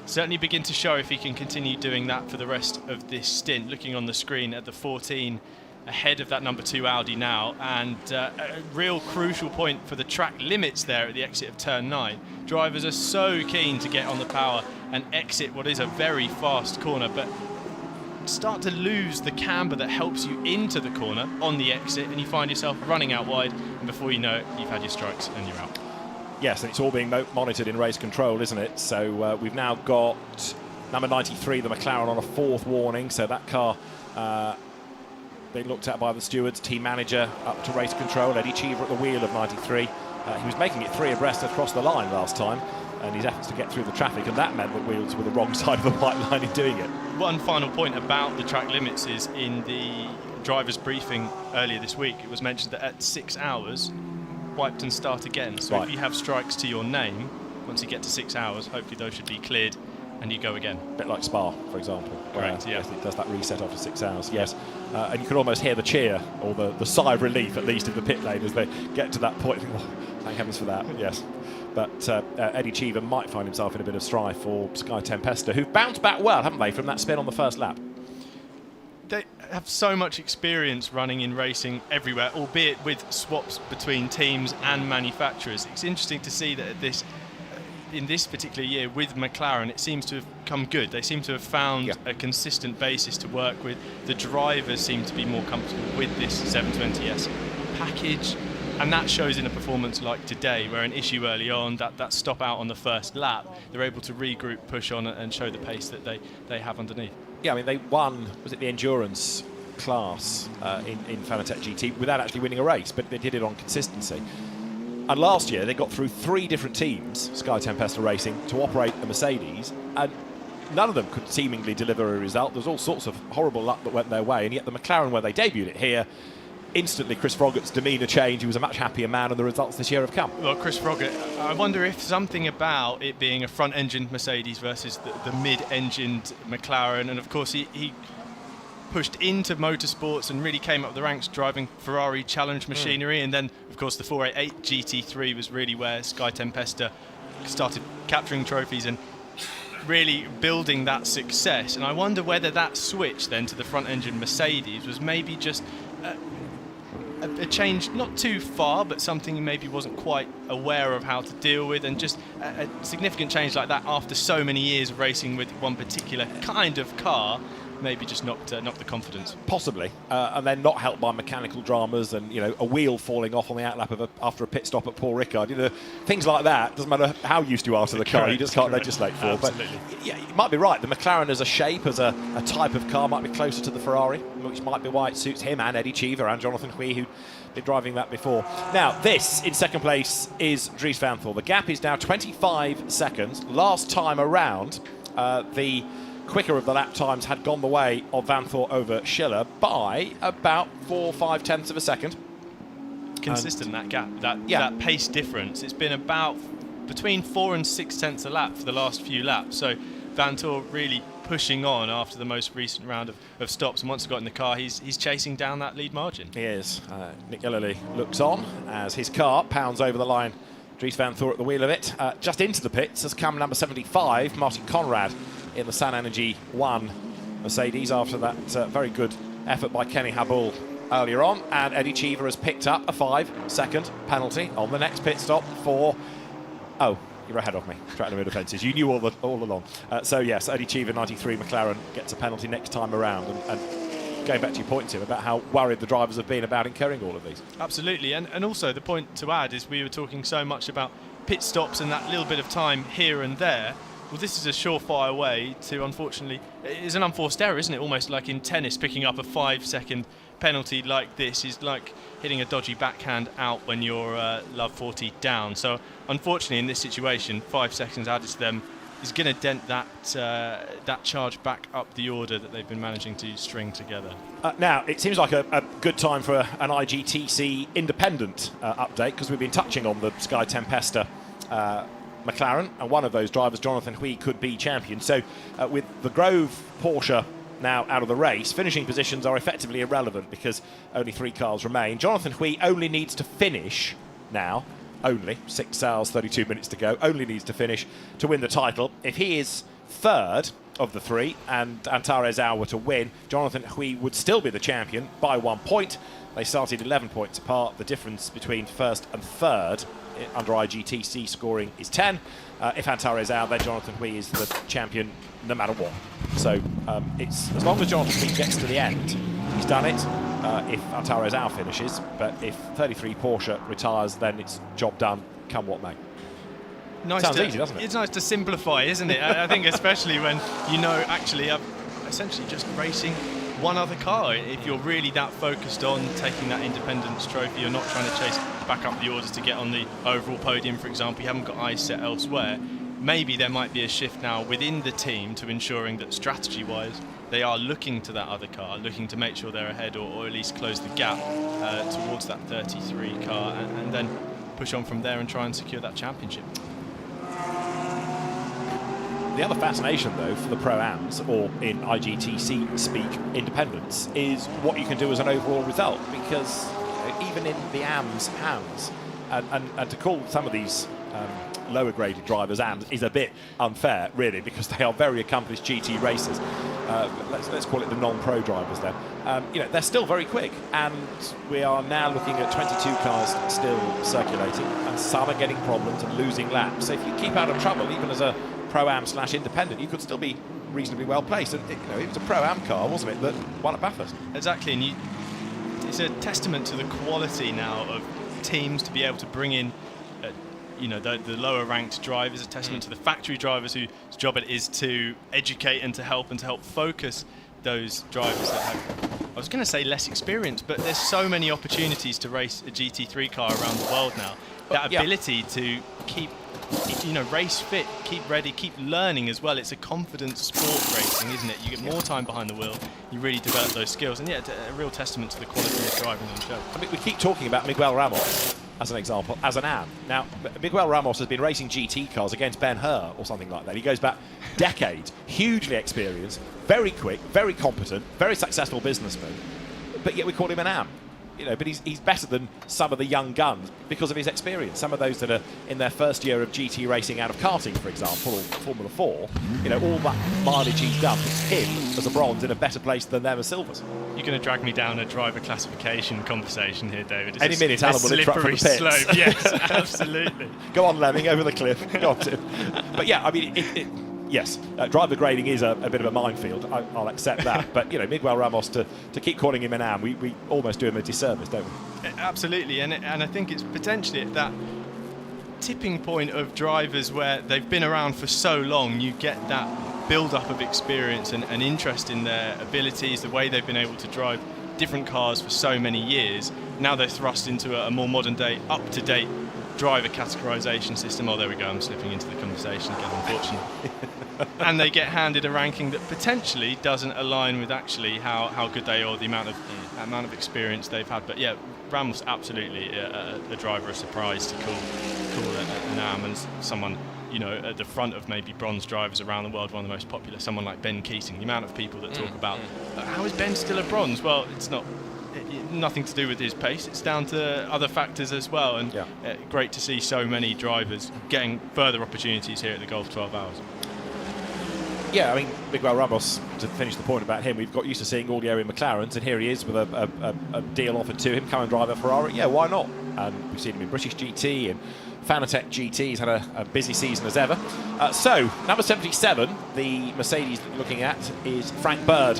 certainly begin to show if he can continue doing that for the rest of this stint. Looking on the screen at the 14 ahead of that number 2 Audi now, and a real crucial point for the track limits there at the exit of turn 9. Drivers are so keen to get on the power and exit what is a very fast corner, but start to lose the camber that helps you into the corner on the exit, and you find yourself running out wide, and before you know it, you've had your strikes and you're out. Yes, and it's all being monitored in race control, isn't it? So we've now got number 93, the McLaren, on a 4th warning. So that car being looked at by the stewards, team manager up to race control. Eddie Cheever at the wheel of 93. He was making it 3 abreast across the line last time, and his efforts to get through the traffic, and that meant that wheels were the wrong side of the white line in doing it. One final point about the track limits is in the driver's briefing earlier this week, it was mentioned that at 6 hours, wiped and start again. So if you have strikes to your name, once you get to 6 hours, hopefully those should be cleared and you go again. A bit like Spa, for example. Correct, yeah. It does that reset after 6 hours, yes. And you can almost hear the cheer, or the sigh of relief, at least in the pit lane, as they get to that point. Oh, thank heavens for that, yes. But Eddie Cheever might find himself in a bit of strife for Sky Tempesta, who've bounced back well, haven't they, from that spin on the first lap? They have so much experience running in racing everywhere, albeit with swaps between teams and manufacturers. It's interesting to see that in this particular year with McLaren, it seems to have come good. They seem to have found a consistent basis to work with. The drivers seem to be more comfortable with this 720S package, and that shows in a performance like today, where an issue early on, that stop out on the first lap, they're able to regroup, push on, and show the pace that they have underneath. Yeah, I mean, they won, was it the endurance class in Fanatec GT without actually winning a race, but they did it on consistency. And last year, they got through 3 different teams, Sky Tempesta Racing, to operate the Mercedes, and none of them could seemingly deliver a result. There's all sorts of horrible luck that went their way, and yet the McLaren, where they debuted it here, instantly Chris Froggatt's demeanour changed. He was a much happier man, and the results this year have come. Well, Chris Froggatt, I wonder if something about it being a front-engined Mercedes versus the mid-engined McLaren, and of course he pushed into motorsports and really came up the ranks driving Ferrari challenge machinery, and then of course the 488 GT3 was really where Sky Tempesta started capturing trophies and really building that success. And I wonder whether that switch then to the front-engine Mercedes was maybe just a change, not too far, but something he maybe wasn't quite aware of how to deal with, and just a significant change like that after so many years of racing with one particular kind of car maybe just knocked the confidence. Possibly, and then not helped by mechanical dramas and a wheel falling off on the outlap after a pit stop at Paul Ricard. Things like that. Doesn't matter how used you are to the car, you just can't legislate for. Absolutely. But yeah, you might be right. The McLaren as a shape, as a type of car, might be closer to the Ferrari, which might be why it suits him and Eddie Cheever and Jonathan Hui, who'd been driving that before. Now, this in second place is Dries Van Thor. The gap is now 25 seconds. Last time around, the quicker of the lap times had gone the way of Van Thor over Schiller by about 4 or 5 tenths of a second. Consistent, that gap, that pace difference. It's been about between 4 and 6 tenths a lap for the last few laps. So Van Thor really pushing on after the most recent round of stops, and once he got in the car, he's chasing down that lead margin. He is. Nick Gilliland looks on as his car pounds over the line. Dries Van Thor at the wheel of it. Just into the pits has come number 75, Martin Conrad, in the Sun Energy 1 Mercedes after that very good effort by Kenny Habul earlier on. And Eddie Cheever has picked up a 5-second penalty on the next pit stop for... Oh, you're ahead of me. Track limit offences. You knew all along. So yes, Eddie Cheever, 93 McLaren, gets a penalty next time around. And going back to your point, Tim, about how worried the drivers have been about incurring all of these. Absolutely, and also the point to add is we were talking so much about pit stops and that little bit of time here and there. Well, this is a surefire way to, unfortunately, it's an unforced error, isn't it? Almost like in tennis, picking up a 5-second penalty like this is like hitting a dodgy backhand out when you're love 40 down. So, unfortunately, in this situation, 5 seconds added to them is going to dent that charge back up the order that they've been managing to string together. Now, it seems like a good time for an IGTC independent update, because we've been touching on the Sky Tempesta McLaren, and one of those drivers, Jonathan Hui, could be champion. So with the Grove Porsche now out of the race, finishing positions are effectively irrelevant because only 3 cars remain. Jonathan Hui only needs to finish now, only 6 hours, 32 minutes to go, only needs to finish to win the title. If he is third of the 3 and Antares Au were to win, Jonathan Hui would still be the champion by 1 point. They started 11 points apart. The difference between first and third under IGTC scoring is 10. If Antares Au, then Jonathan Hui is the champion no matter what. So it's as long as Jonathan Hui gets to the end, he's done it. If Antares Au finishes, but if 33 Porsche retires, then it's job done, come what may. Sounds easy, doesn't it? It's nice to simplify, isn't it? I think especially when you know actually I'm essentially just racing one other car. If you're really that focused on taking that Independence Trophy, you're not trying to chase back up the orders to get on the overall podium, for example, you haven't got eyes set elsewhere. Maybe there might be a shift now within the team to ensuring that strategy-wise they are looking to that other car, looking to make sure they're ahead or at least close the gap towards that 33 car and then push on from there and try and secure that championship. The other fascination, though, for the Pro-Ams, or in IGTC speak, independents, is what you can do as an overall result. Because even in the AMs hands, and to call some of these lower graded drivers AMs is a bit unfair, really, because they are very accomplished GT racers. Let's call it the non-pro drivers then. They're still very quick, and we are now looking at 22 cars still circulating, and some are getting problems and losing laps. So if you keep out of trouble, even as a Pro-Am / independent, you could still be reasonably well placed. And it was a Pro-Am car, wasn't it, that won at Bathurst? Exactly, and it's a testament to the quality now of teams to be able to bring in the lower ranked drivers, a testament to the factory drivers whose job it is to educate and to help focus those drivers that have, I was going to say less experience, but there's so many opportunities to race a GT3 car around the world now. That ability to keep race fit, keep ready, keep learning as well. It's a confidence sport racing, isn't it? You get more time behind the wheel, you really develop those skills, and it's a real testament to the quality of driving on the show. I mean, we keep talking about Miguel Ramos as an example, as an AM. Now, Miguel Ramos has been racing GT cars against Ben Hur or something like that. He goes back decades, hugely experienced, very quick, very competent, very successful businessman, but yet we call him an AM. But he's better than some of the young guns because of his experience. Some of those that are in their first year of GT racing out of karting, for example, or Formula 4, all that mileage he's done puts him as a bronze in a better place than them as silvers. You're going to drag me down a driver classification conversation here, David. Any minute, Alan will interrupt from the pits. Slope. Yes, absolutely. Go on, Lemming, over the cliff. Go on, Tim. But yeah, I mean, yes, driver grading is a bit of a minefield. I'll accept that. But Miguel Ramos, to keep calling him an AM, we almost do him a disservice, don't we? Absolutely, and I think it's potentially at that tipping point of drivers where they've been around for so long. You get that build-up of experience and interest in their abilities, the way they've been able to drive different cars for so many years. Now they're thrust into a more modern-day, up-to-date driver categorization system. Oh, there we go, I'm slipping into the conversation again, unfortunately. And they get handed a ranking that potentially doesn't align with actually how good they are, or the amount of experience they've had. But yeah, Ramos absolutely a driver, a surprise to call an AM, and someone at the front of maybe bronze drivers around the world, one of the most popular, someone like Ben Keating. The amount of people that talk about how is Ben still a bronze? Well, it's nothing to do with his pace, it's down to other factors as well, and great to see so many drivers getting further opportunities here at the Gulf 12 Hours. Yeah, I mean, Miguel Ramos, to finish the point about him, we've got used to seeing all the area McLarens, and here he is with a deal offered to him, come and drive a Ferrari. Yeah, why not? And we've seen him in British GT and Fanatec GT. He's had a busy season as ever. So, number 77, the Mercedes that we're looking at, is Frank Bird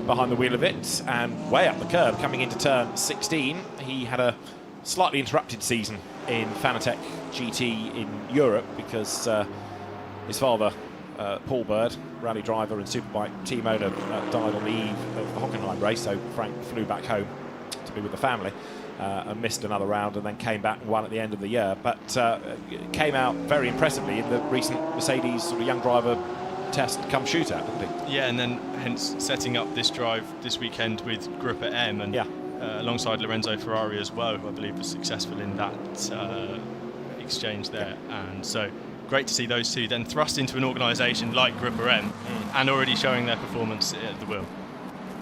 behind the wheel of it, and way up the curb, coming into turn 16. He had a slightly interrupted season in Fanatec GT in Europe because his father, Paul Bird, rally driver and superbike team owner, died on the eve of the Hockenheim race, so Frank flew back home to be with the family and missed another round, and then came back and won at the end of the year, but came out very impressively in the recent Mercedes sort of young driver test come shootout, didn't he? Yeah, and then hence setting up this drive this weekend with Gruppa M, and alongside Lorenzo Ferrari as well, who I believe was successful in that exchange there. And so great to see those two then thrust into an organisation like Gruppa M and already showing their performance at the wheel.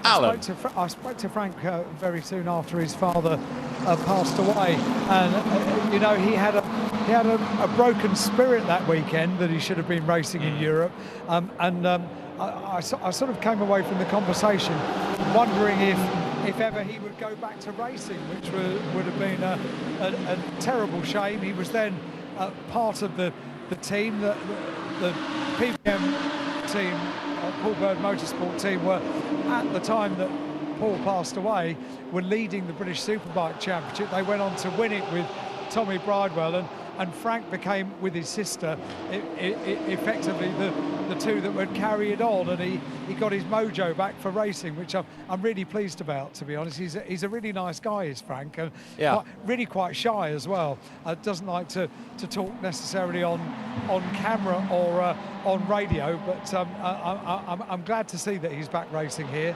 Alan. I spoke to Frank very soon after his father passed away, and he had a broken spirit that weekend that he should have been racing in Europe, I sort of came away from the conversation wondering if ever he would go back to racing, which would have been a terrible shame. He was then part of the team, the PPM team, Paul Bird Motorsport team, were at the time that Paul passed away, were leading the British Superbike Championship. They went on to win it with Tommy Bridewell, and Frank became, with his sister, effectively the two that would carry it on, and he got his mojo back for racing, which I'm really pleased about, to be honest. He's a really nice guy, is Frank, and really quite shy as well. Doesn't like to talk necessarily on camera or on radio, but I'm glad to see that he's back racing here.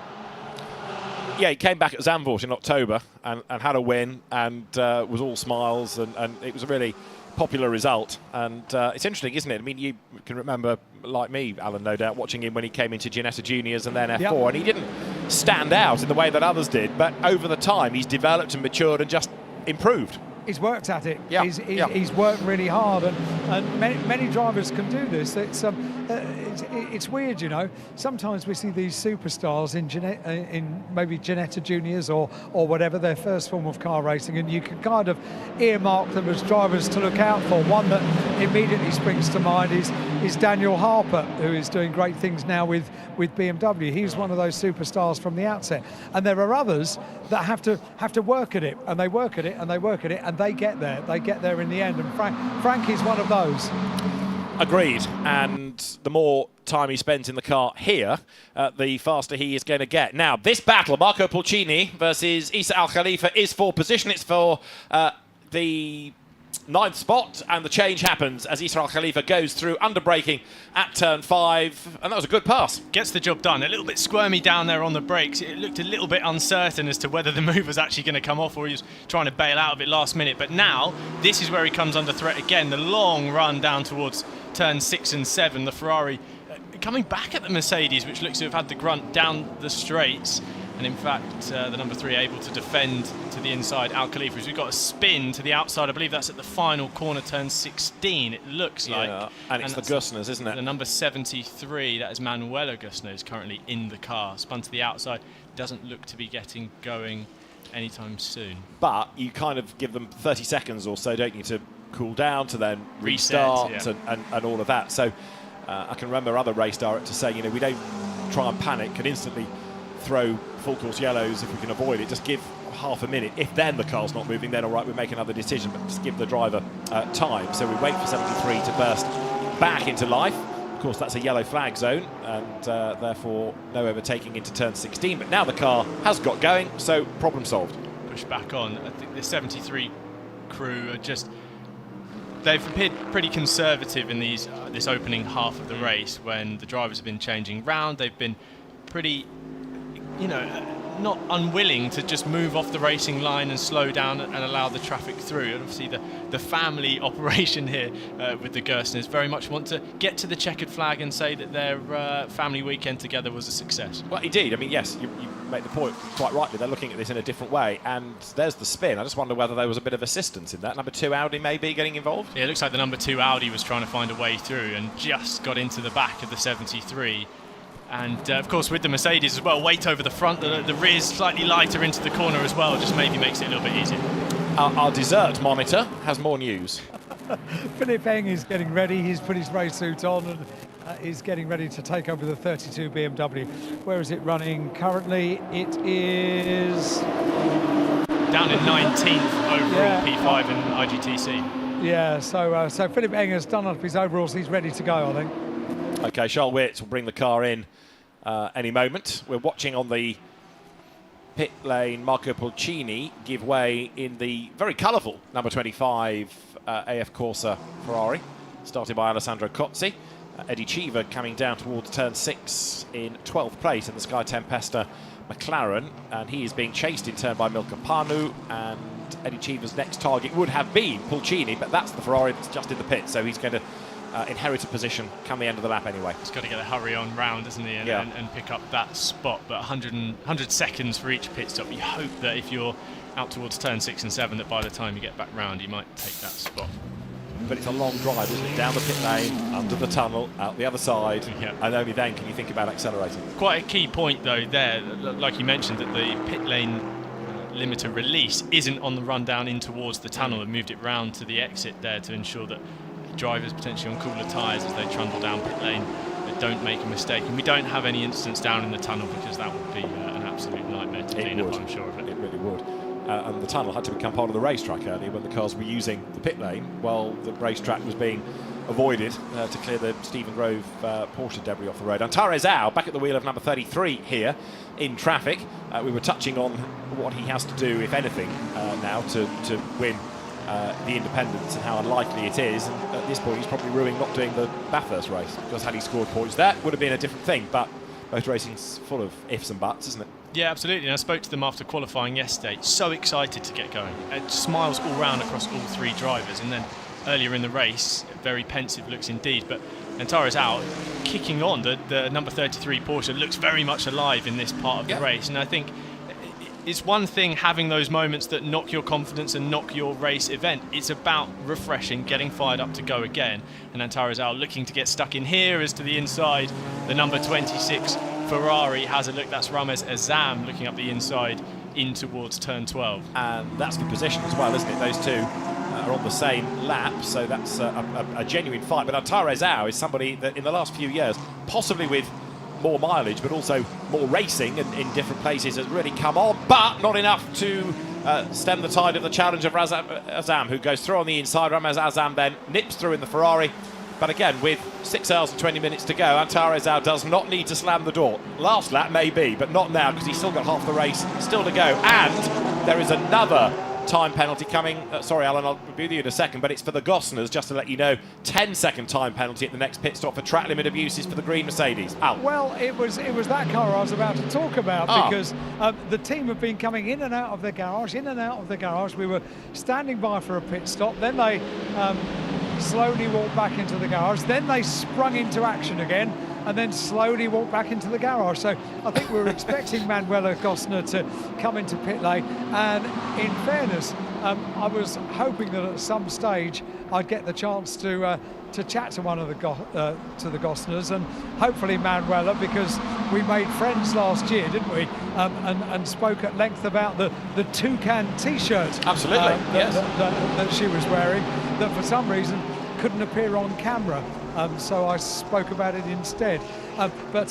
Yeah, he came back at Zandvoort in October and had a win, and was all smiles, and it was a really popular result. And it's interesting, isn't it? I mean, you can remember, like me, Alan, no doubt, watching him when he came into Ginetta Juniors and then F4, and he didn't stand out in the way that others did, but over the time he's developed and matured and just improved. He's worked at it. Yeah. He's worked really hard, and many drivers can do this. It's weird, you know. Sometimes we see these superstars in maybe Ginetta Juniors or whatever, their first form of car racing, and you can kind of earmark them as drivers to look out for. One that immediately springs to mind is Daniel Harper, who is doing great things now with BMW. He's one of those superstars from the outset, and there are others that have to work at it, and they work at it, and they work at it, and they get there. They get there in the end, and Frank is one of those. Agreed, and the more time he spends in the car here, the faster he is going to get. Now, this battle, Marco Pulcini versus Isa Al Khalifa, is for position. It's for the 9th spot, and the change happens as Isa Al Khalifa goes through under braking at turn 5, and that was a good pass. Gets the job done. A little bit squirmy down there on the brakes. It looked a little bit uncertain as to whether the move was actually going to come off or he was trying to bail out of it last minute. But now, this is where he comes under threat again. The long run down towards turn 6 and 7. The Ferrari coming back at the Mercedes, which looks to have had the grunt down the straights. And in fact, the number 3 able to defend to the inside, Al Khalifa. We've got a spin to the outside. I believe that's at the final corner, turn 16, it looks like. And it's the Gussners, isn't it? The number 73, that is Manuela Gussner, is currently in the car. Spun to the outside, doesn't look to be getting going anytime soon. But you kind of give them 30 seconds or so, don't you, to cool down, to then restart and all of that. So I can remember other race directors saying, you know, we don't try and panic and instantly throw full course yellows if we can avoid it. Just give half a minute. If then the car's not moving, then all right, we make another decision, but just give the driver time. So we wait for 73 to burst back into life. Of course, that's a yellow flag zone, and therefore no overtaking into turn 16. But now the car has got going, so problem solved. Push back on. I think the 73 crew are just... They've appeared pretty conservative in this opening half of the race when the drivers have been changing round. They've been pretty, you know, not unwilling to just move off the racing line and slow down and allow the traffic through. And obviously the family operation here with the Gerstners very much want to get to the checkered flag and say that their family weekend together was a success. Well, indeed. I mean, yes, you make the point quite rightly. They're looking at this in a different way, and there's the spin. I just wonder whether there was a bit of assistance in that. Number 2 Audi maybe getting involved? Yeah, it looks like the number 2 Audi was trying to find a way through and just got into the back of the 73. And of course with the Mercedes as well, weight over the front, the rear's slightly lighter into the corner as well, just maybe makes it a little bit easier. Our dessert monitor has more news. Philip Eng is getting ready. He's put his race suit on and is getting ready to take over the 32 BMW. Where is it running currently? It is... down in 19th overall, P5 and IGTC. Yeah, so Philip Eng has done up his overalls. He's ready to go, I think. Okay, Charles Wirtz will bring the car in any moment. We're watching on the pit lane Marco Pulcini give way in the very colourful number 25 AF Corsa Ferrari, started by Alessandro Cozzi. Eddie Cheever coming down towards turn 6 in 12th place in the Sky Tempesta McLaren, and he is being chased in turn by Milka Panu, and Eddie Cheever's next target would have been Pulcini, but that's the Ferrari that's just in the pit, so he's going to inherit a position come the end of the lap anyway. He's got to get a hurry on round, isn't he, and pick up that spot. But 100 seconds for each pit stop. You hope that if you're out towards turn 6 and 7, that by the time you get back round, you might take that spot. But it's a long drive, isn't it? Down the pit lane, under the tunnel, out the other side, and only then can you think about accelerating. Quite a key point, though, there, like you mentioned, that the pit lane limiter release isn't on the run down in towards the tunnel, and moved it round to the exit there to ensure that drivers potentially on cooler tyres as they trundle down pit lane that don't make a mistake. And we don't have any incidents down in the tunnel because that would be an absolute nightmare to clean up, I'm sure of it. It really would. And the tunnel had to become part of the racetrack earlier when the cars were using the pit lane while the racetrack was being avoided to clear the Stephen Grove Porsche debris off the road. Antares Au back at the wheel of number 33 here in traffic. We were touching on what he has to do, if anything, now to win the independence and how unlikely it is. And at this point, he's probably ruining not doing the Bathurst race, because had he scored points, that would have been a different thing. But motor racing's full of ifs and buts, isn't it? Yeah, absolutely. And I spoke to them after qualifying yesterday. So excited to get going. Smiles all round across all 3 drivers. And then earlier in the race. Very pensive looks indeed, but Antares out, kicking on. The number 33 Porsche looks very much alive in this part of the race, and I think it's one thing having those moments that knock your confidence and knock your race event. It's about refreshing, getting fired up to go again. And Antares out looking to get stuck in here. As to the inside, the number 26 Ferrari has a look. That's Ramez Azam looking up the inside in towards turn 12. And that's the position as well, isn't it? Those two are on the same lap, so that's a genuine fight. But Antares Au is somebody that in the last few years, possibly with more mileage but also more racing and in different places, has really come on, but not enough to stem the tide of the challenge of Azam, who goes through on the inside. Ramez Azam then nips through in the Ferrari, but again with 6 hours and 20 minutes to go, Antares Au does not need to slam the door. Last lap maybe, but not now, because he's still got half the race still to go. And there is another time penalty coming. Sorry, Alan, I'll be with you in a second, but it's for the Gosners, just to let you know. 10-second time penalty at the next pit stop for track limit abuses for the green Mercedes. Al. Well, it was that car I was about to talk about, because the team have been coming in and out of the garage, We were standing by for a pit stop, then they slowly walked back into the garage, then they sprung into action again, and then slowly walked back into the garage. So I think we were expecting Manuela Gosner to come into pit lane, and in fairness, I was hoping that at some stage I'd get the chance to chat to one of the Gosners, and hopefully Manuela, because we made friends last year, didn't we? And spoke at length about the toucan T-shirt. Absolutely, yes. That she was wearing, that for some reason couldn't appear on camera. So I spoke about it instead. But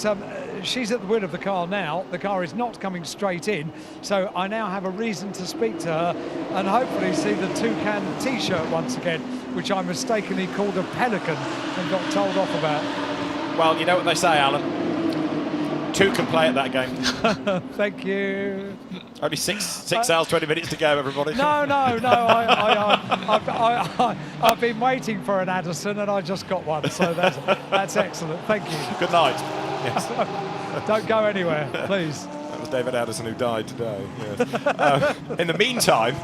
she's at the wheel of the car now. The car is not coming straight in, so I now have a reason to speak to her and hopefully see the toucan T-shirt once again, which I mistakenly called a pelican and got told off about. Well, you know what they say, Alan. Two can play at that game. Thank you. Only 6 hours, 20 minutes to go, everybody. No. I've been waiting for an Addison, and I just got one, so that's excellent. Thank you. Good night. Yes. Don't go anywhere, please. That was David Addison who died today. Yes. In the meantime,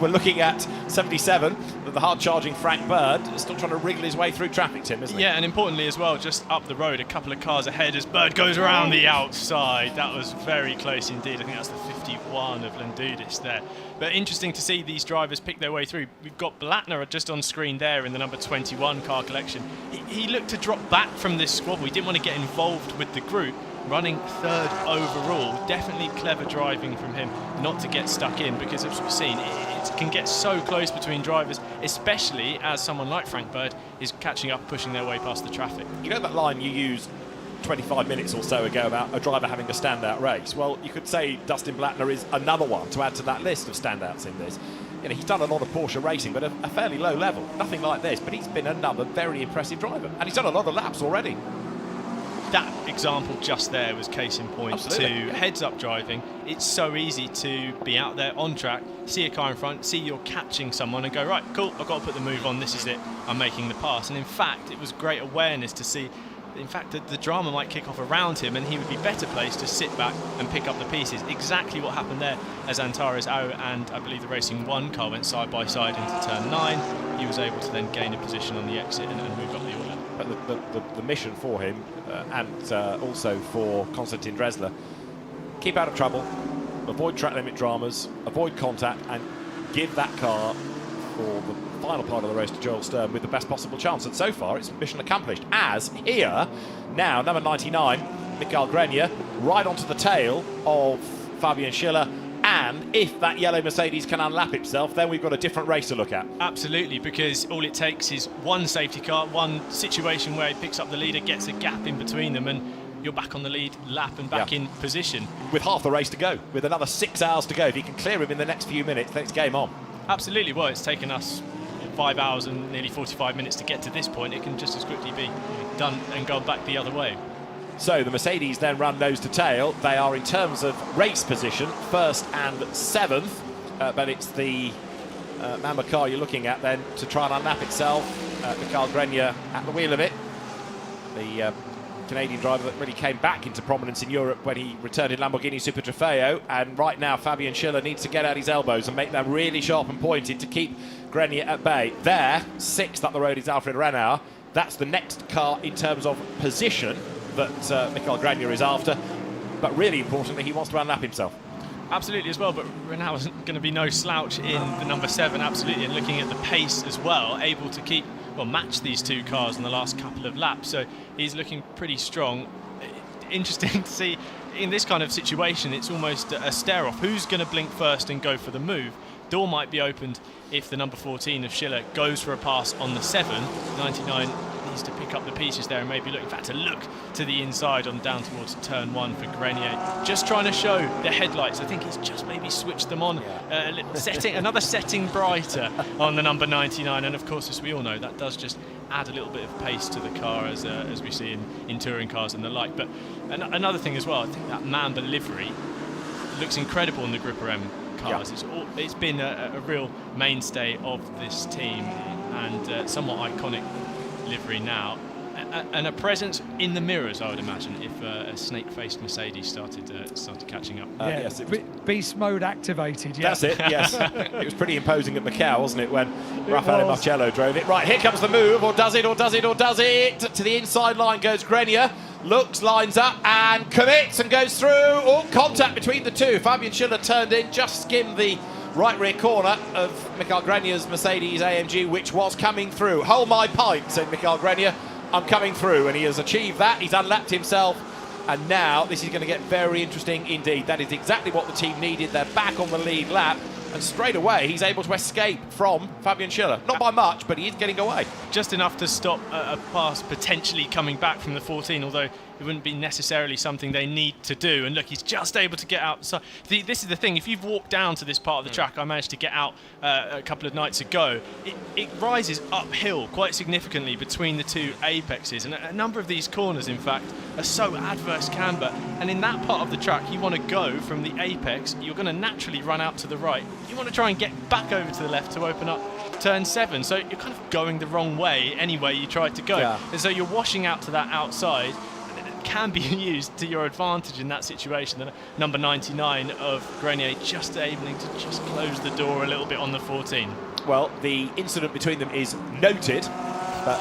we're looking at 77, the hard-charging Frank Bird, still trying to wriggle his way through traffic, Tim, isn't he? Yeah, and importantly as well, just up the road, a couple of cars ahead as Bird goes around the outside. That was very close indeed. I think that's the 51 of Landudis there. But interesting to see these drivers pick their way through. We've got Blattner just on screen there in the number 21 car collection. He looked to drop back from this squabble. He didn't want to get involved with the group. Running third overall, definitely clever driving from him not to get stuck in, because as we've seen, it can get so close between drivers, especially as someone like Frank Bird is catching up, pushing their way past the traffic. You know that line you used 25 minutes or so ago about a driver having a standout race? Well, you could say Dustin Blattner is another one to add to that list of standouts in this. You know, he's done a lot of Porsche racing, but a fairly low level, nothing like this, but he's been another very impressive driver, and he's done a lot of laps already. That example just there was case in point. Absolutely. To heads-up driving. It's so easy to be out there on track, see a car in front, see you're catching someone and go, right, cool, I've got to put the move on, this is it, I'm making the pass. And in fact, it was great awareness to see, in fact, that the drama might kick off around him and he would be better placed to sit back and pick up the pieces. Exactly what happened there as Antares Au and I believe the Racing 1 car went side by side into turn 9. He was able to then gain a position on the exit and move up the order. But the mission for him and also for Konstantin Dresler, keep out of trouble, avoid track limit dramas, avoid contact, and give that car for the final part of the race to Joel Stern with the best possible chance. And so far, it's mission accomplished. As here, now, number 99, Mikael Grenier, right onto the tail of Fabian Schiller. And if that yellow Mercedes can unlap itself, then we've got a different race to look at. Absolutely, because all it takes is one safety car, one situation where he picks up the leader, gets a gap in between them, and you're back on the lead lap and back in position. With half the race to go, with another 6 hours to go. If you can clear him in the next few minutes, then it's game on. Absolutely. Well, it's taken us 5 hours and nearly 45 minutes to get to this point. It can just as quickly be done and go back the other way. So the Mercedes then run nose to tail. They are, in terms of race position, 1st and 7th, but it's the Mamba car you're looking at then to try and unlap itself. Mikael Grenier at the wheel of it. The Canadian driver that really came back into prominence in Europe when he returned in Lamborghini Super Trofeo. And right now, Fabian Schiller needs to get out his elbows and make them really sharp and pointed to keep Grenier at bay. There, 6th up the road is Alfred Renauer. That's the next car in terms of position that Michael Grenier is after. But really importantly, he wants to unlap himself. Absolutely as well, but Renauer isn't going to be no slouch in the number 7, absolutely, and looking at the pace as well, able to match these 2 cars in the last couple of laps, so he's looking pretty strong. Interesting to see, in this kind of situation, it's almost a stare-off. Who's going to blink first and go for the move? Door might be opened if the number 14 of Schiller goes for a pass on the 7. 99 needs to pick up the pieces there and maybe look, in fact, to look to the inside on down towards turn 1 for Grenier. Just trying to show the headlights. I think he's just maybe switched them on, another setting brighter on the number 99. And of course, as we all know, that does just add a little bit of pace to the car as we see in touring cars and the like. But another thing as well, I think that Mamba livery looks incredible in the Gripper M cars. Yeah. It's been a real mainstay of this team and somewhat iconic livery now, and a presence in the mirrors, I would imagine, if a snake-faced Mercedes started catching up. Yes, beast mode activated. Yeah. That's it. Yes, it was pretty imposing at Macau, wasn't it, when Raffaele Marcello drove it? Right, here comes the move, or does it? To the inside line goes Grenier. Looks, lines up, and commits and goes through. Oh, contact between the two. Fabian Schiller turned in, just skimmed the right rear corner of Michael Grenier's Mercedes AMG, which was coming through. Hold my pint, said Michael Grenier. I'm coming through, and he has achieved that. He's unlapped himself, and now this is going to get very interesting indeed. That is exactly what the team needed. They're back on the lead lap, and straight away he's able to escape from Fabian Schiller. Not by much, but he is getting away. Just enough to stop a pass potentially coming back from the 14, although it wouldn't be necessarily something they need to do. And look, he's just able to get out. So this is the thing, if you've walked down to this part of the track, I managed to get out a couple of nights ago, it rises uphill quite significantly between the 2 apexes. And a number of these corners, in fact, are so adverse camber. And in that part of the track, you want to go from the apex, you're going to naturally run out to the right. You want to try and get back over to the left to open up turn 7. So you're kind of going the wrong way any way you try to go. Yeah. And so you're washing out to that outside. Can be used to your advantage in that situation. The number 99 of Grenier just able to just close the door a little bit on the 14. Well, the incident between them is noted, but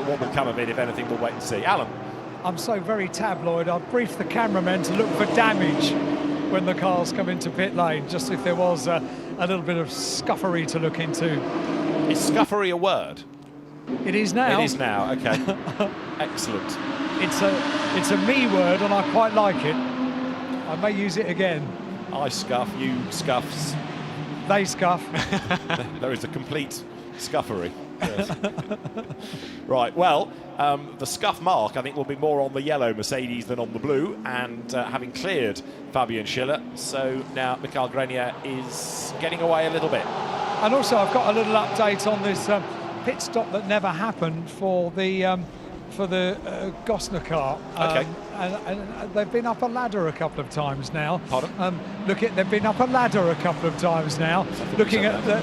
what will come of it, if anything, we'll wait and see. Alan? I'm so very tabloid. I've briefed the cameramen to look for damage when the cars come into pit lane, just if there was a little bit of scuffery to look into. Is scuffery a word? It is now. It is now, okay. Excellent. It's a me word, and I quite like it. I may use it again. I scuff, you scuffs. They scuff. There is a complete scuffery. Yes. Right, well, the scuff mark, I think, will be more on the yellow Mercedes than on the blue, and having cleared Fabian Schiller, so now Michael Grenier is getting away a little bit. And also, I've got a little update on this pit stop that never happened for the Gosner car. Okay. And they've been up a ladder a couple of times now. Pardon? They've been up a ladder a couple of times now. Looking at the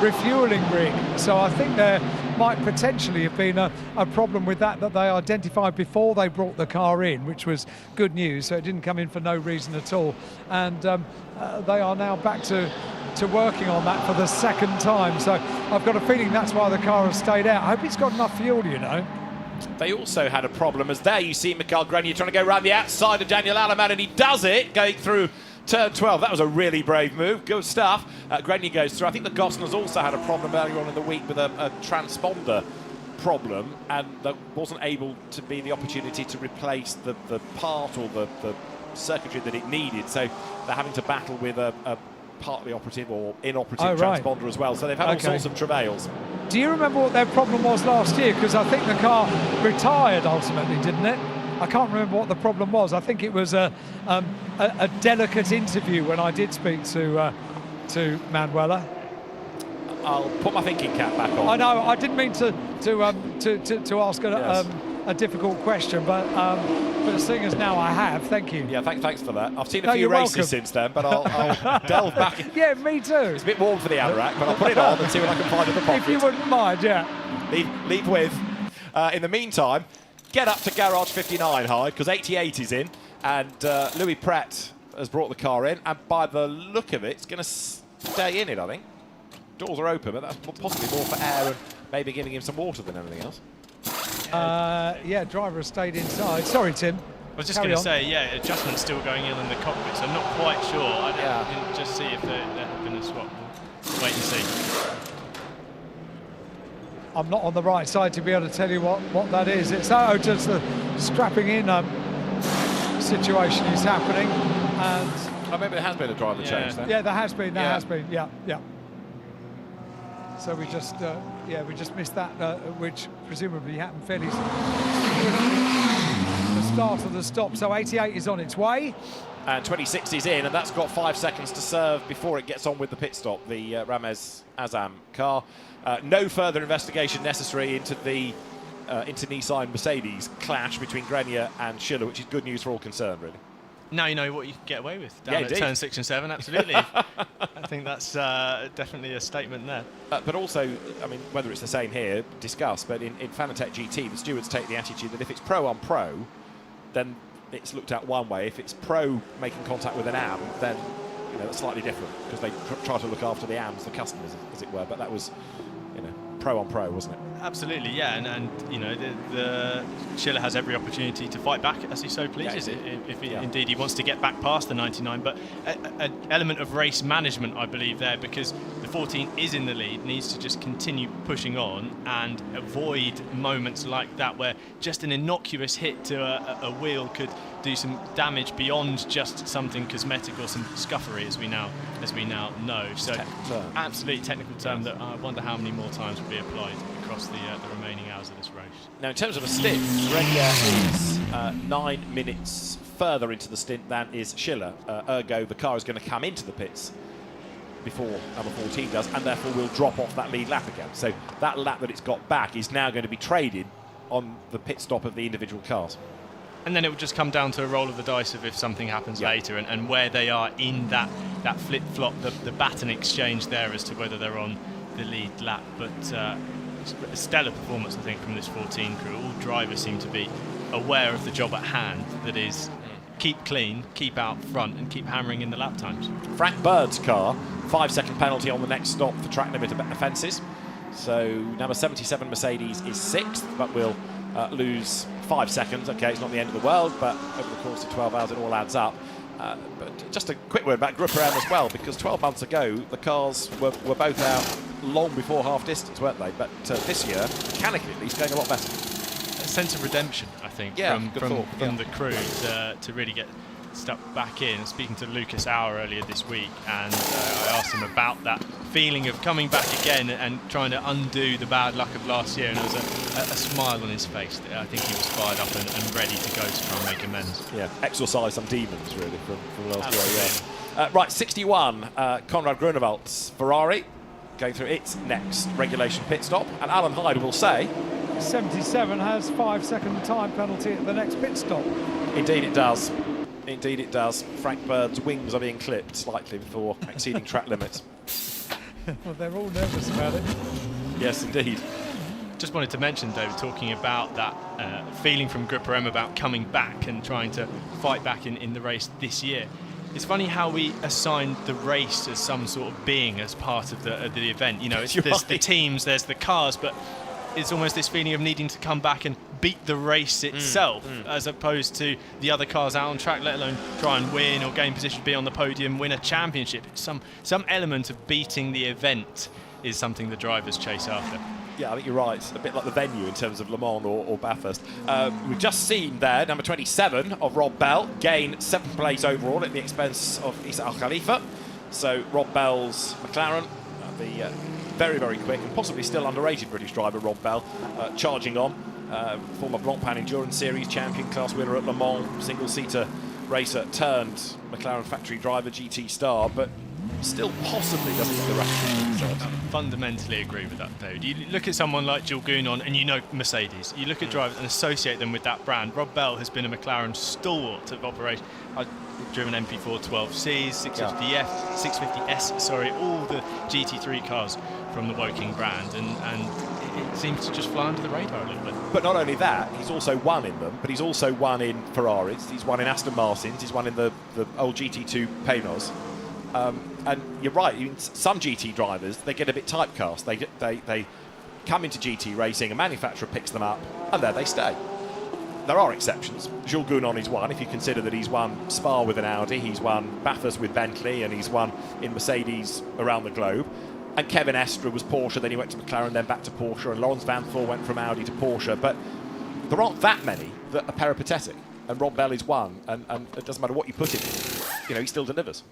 refueling rig. So I think there might potentially have been a problem with that they identified before they brought the car in, which was good news. So it didn't come in for no reason at all. And they are now back to working on that for the second time. So I've got a feeling that's why the car has stayed out. I hope it's got enough fuel, you know. They also had a problem, as there you see Michael Grenier trying to go around the outside of Daniel Aleman, and he does it, going through turn 12. That was a really brave move. Good stuff. Grenier goes through. I think the Gosners also had a problem earlier on in the week with a transponder problem, and there wasn't able to be the opportunity to replace the part or the circuitry that it needed. So they're having to battle with a partly operative or inoperative transponder as well. So they've had all sorts of travails. Do you remember what their problem was last year? Because I think the car retired ultimately, didn't it? I can't remember what the problem was. I think it was a delicate interview when I did speak to Manuela. I'll put my thinking cap back on. I know. I didn't mean to ask a difficult question, but seeing as now I have, thank you. Yeah, thanks for that. I've seen a few races since then, but I'll delve back. Yeah, me too. It's a bit warm for the anorak, but I'll put it on and see what I can find at the pocket. If you wouldn't mind, yeah. Leave with In the meantime, get up to garage 59, Hyde, because 88 is in, and Louis Pratt has brought the car in, and by the look of it, it's going to stay in it, I think. Doors are open, but that's possibly more for air and maybe giving him some water than anything else. Yeah, driver has stayed inside. Sorry, Tim. I was just going to say, yeah, adjustments still going in the cockpit, so I'm not quite sure. I didn't just see if there had been a swap. We'll wait and see. I'm not on the right side to be able to tell you what that is. It's just the strapping in situation is happening, and I maybe there has been a driver change there. Yeah, there has been. There has been. Yeah. So we just we just missed that, which presumably happened fairly the start of the stop. So 88 is on its way. And 26 is in, and that's got 5 seconds to serve before it gets on with the pit stop, the Ramez Azam car. No further investigation necessary into the Nissan Mercedes clash between Grenier and Schiller, which is good news for all concerned, really. Now you know what you can get away with down at turn 6 and 7, absolutely. I think that's definitely a statement there. But also, I mean, whether it's the same here, discuss, but in Fanatec GT, the stewards take the attitude that if it's pro on pro, then it's looked at one way. If it's pro making contact with an AM, then it's slightly different, because they try to look after the AMs, the customers, as it were. But that was, pro on pro, wasn't it? Absolutely, yeah, and the Schiller has every opportunity to fight back as he so pleases, if indeed he wants to get back past the 99. But an element of race management, I believe, there, because the 14 is in the lead, needs to just continue pushing on and avoid moments like that where just an innocuous hit to a wheel could do some damage beyond just something cosmetic or some scuffery, as we now know. So absolutely technical term that I wonder how many more times will be applied across the remaining hours of this race. Now, in terms of a stint, Grenier is 9 minutes further into the stint than is Schiller. Ergo, the car is going to come into the pits before number 14 does, and therefore will drop off that lead lap again. So that lap that it's got back is now going to be traded on the pit stop of the individual cars. And then it would just come down to a roll of the dice of if something happens later and where they are in that flip-flop, the baton exchange there as to whether they're on the lead lap. But a stellar performance, I think, from this 14 crew. All drivers seem to be aware of the job at hand, that is, keep clean, keep out front, and keep hammering in the lap times. Frank Bird's car, 5-second penalty on the next stop for track limit offences. So number 77 Mercedes is 6th, but will lose 5 seconds. Okay, it's not the end of the world, but over the course of 12 hours it all adds up. But just a quick word about Group M as well, because 12 months ago the cars were both out long before half distance, weren't they? But this year, mechanically at least, going a lot better. A sense of redemption, I think, from the crew to really get stuck back in. Speaking to Lucas Auer earlier this week, and I asked him about that feeling of coming back again and trying to undo the bad luck of last year, and there was a smile on his face. I think he was fired up and ready to go to try and make amends. Yeah, exorcise some demons, really, from last year. Yeah. Right, 61, Konrad Grunewaldt's Ferrari, going through its next regulation pit stop, and Alan Hyde will say 77 has 5-second time penalty at the next pit stop. Indeed it does. Indeed it does. Frank Bird's wings are being clipped slightly before exceeding track limits. Well, they're all nervous about it. Yes, indeed. Just wanted to mention, David, talking about that feeling from Group M about coming back and trying to fight back in the race this year. It's funny how we assigned the race as some sort of being as part of the event. There's the teams, there's the cars, but it's almost this feeling of needing to come back and beat the race itself, as opposed to the other cars out on track, let alone try and win or gain position, be on the podium, win a championship. Some element of beating the event is something the drivers chase after. Yeah, I think you're right. It's a bit like the venue in terms of Le Mans or Bathurst. We've just seen there, number 27 of Rob Bell gain 7th place overall at the expense of Issa Al Khalifa. So Rob Bell's McLaren, the very, very quick and possibly still underrated British driver Rob Bell, charging on. Former Blancpain Endurance Series champion, class winner at Le Mans, single-seater racer turned McLaren factory driver, GT star, but still possibly doesn't get the recognition. I fundamentally agree with that, David. You look at someone like Jules Gounon and you know Mercedes. You look at drivers and associate them with that brand. Rob Bell has been a McLaren stalwart of operation. I've driven MP4 12Cs, 650S, all the GT3 cars from the Woking brand, and it seems to just fly under the radar a little bit. But not only that, he's also won in them, but he's also won in Ferraris, he's won in Aston Martins, he's won in the old GT2 Penos. And you're right, some GT drivers, they get a bit typecast. They come into GT racing, a manufacturer picks them up, and there they stay. There are exceptions. Jules Gounon is one. If you consider that he's won Spa with an Audi, he's won Bathurst with Bentley, and he's won in Mercedes around the globe. And Kevin Estre was Porsche, then he went to McLaren, then back to Porsche, and Lawrence Vanthor went from Audi to Porsche. But there aren't that many that are peripatetic. And Rob Bell is one, and it doesn't matter what you put in, he still delivers.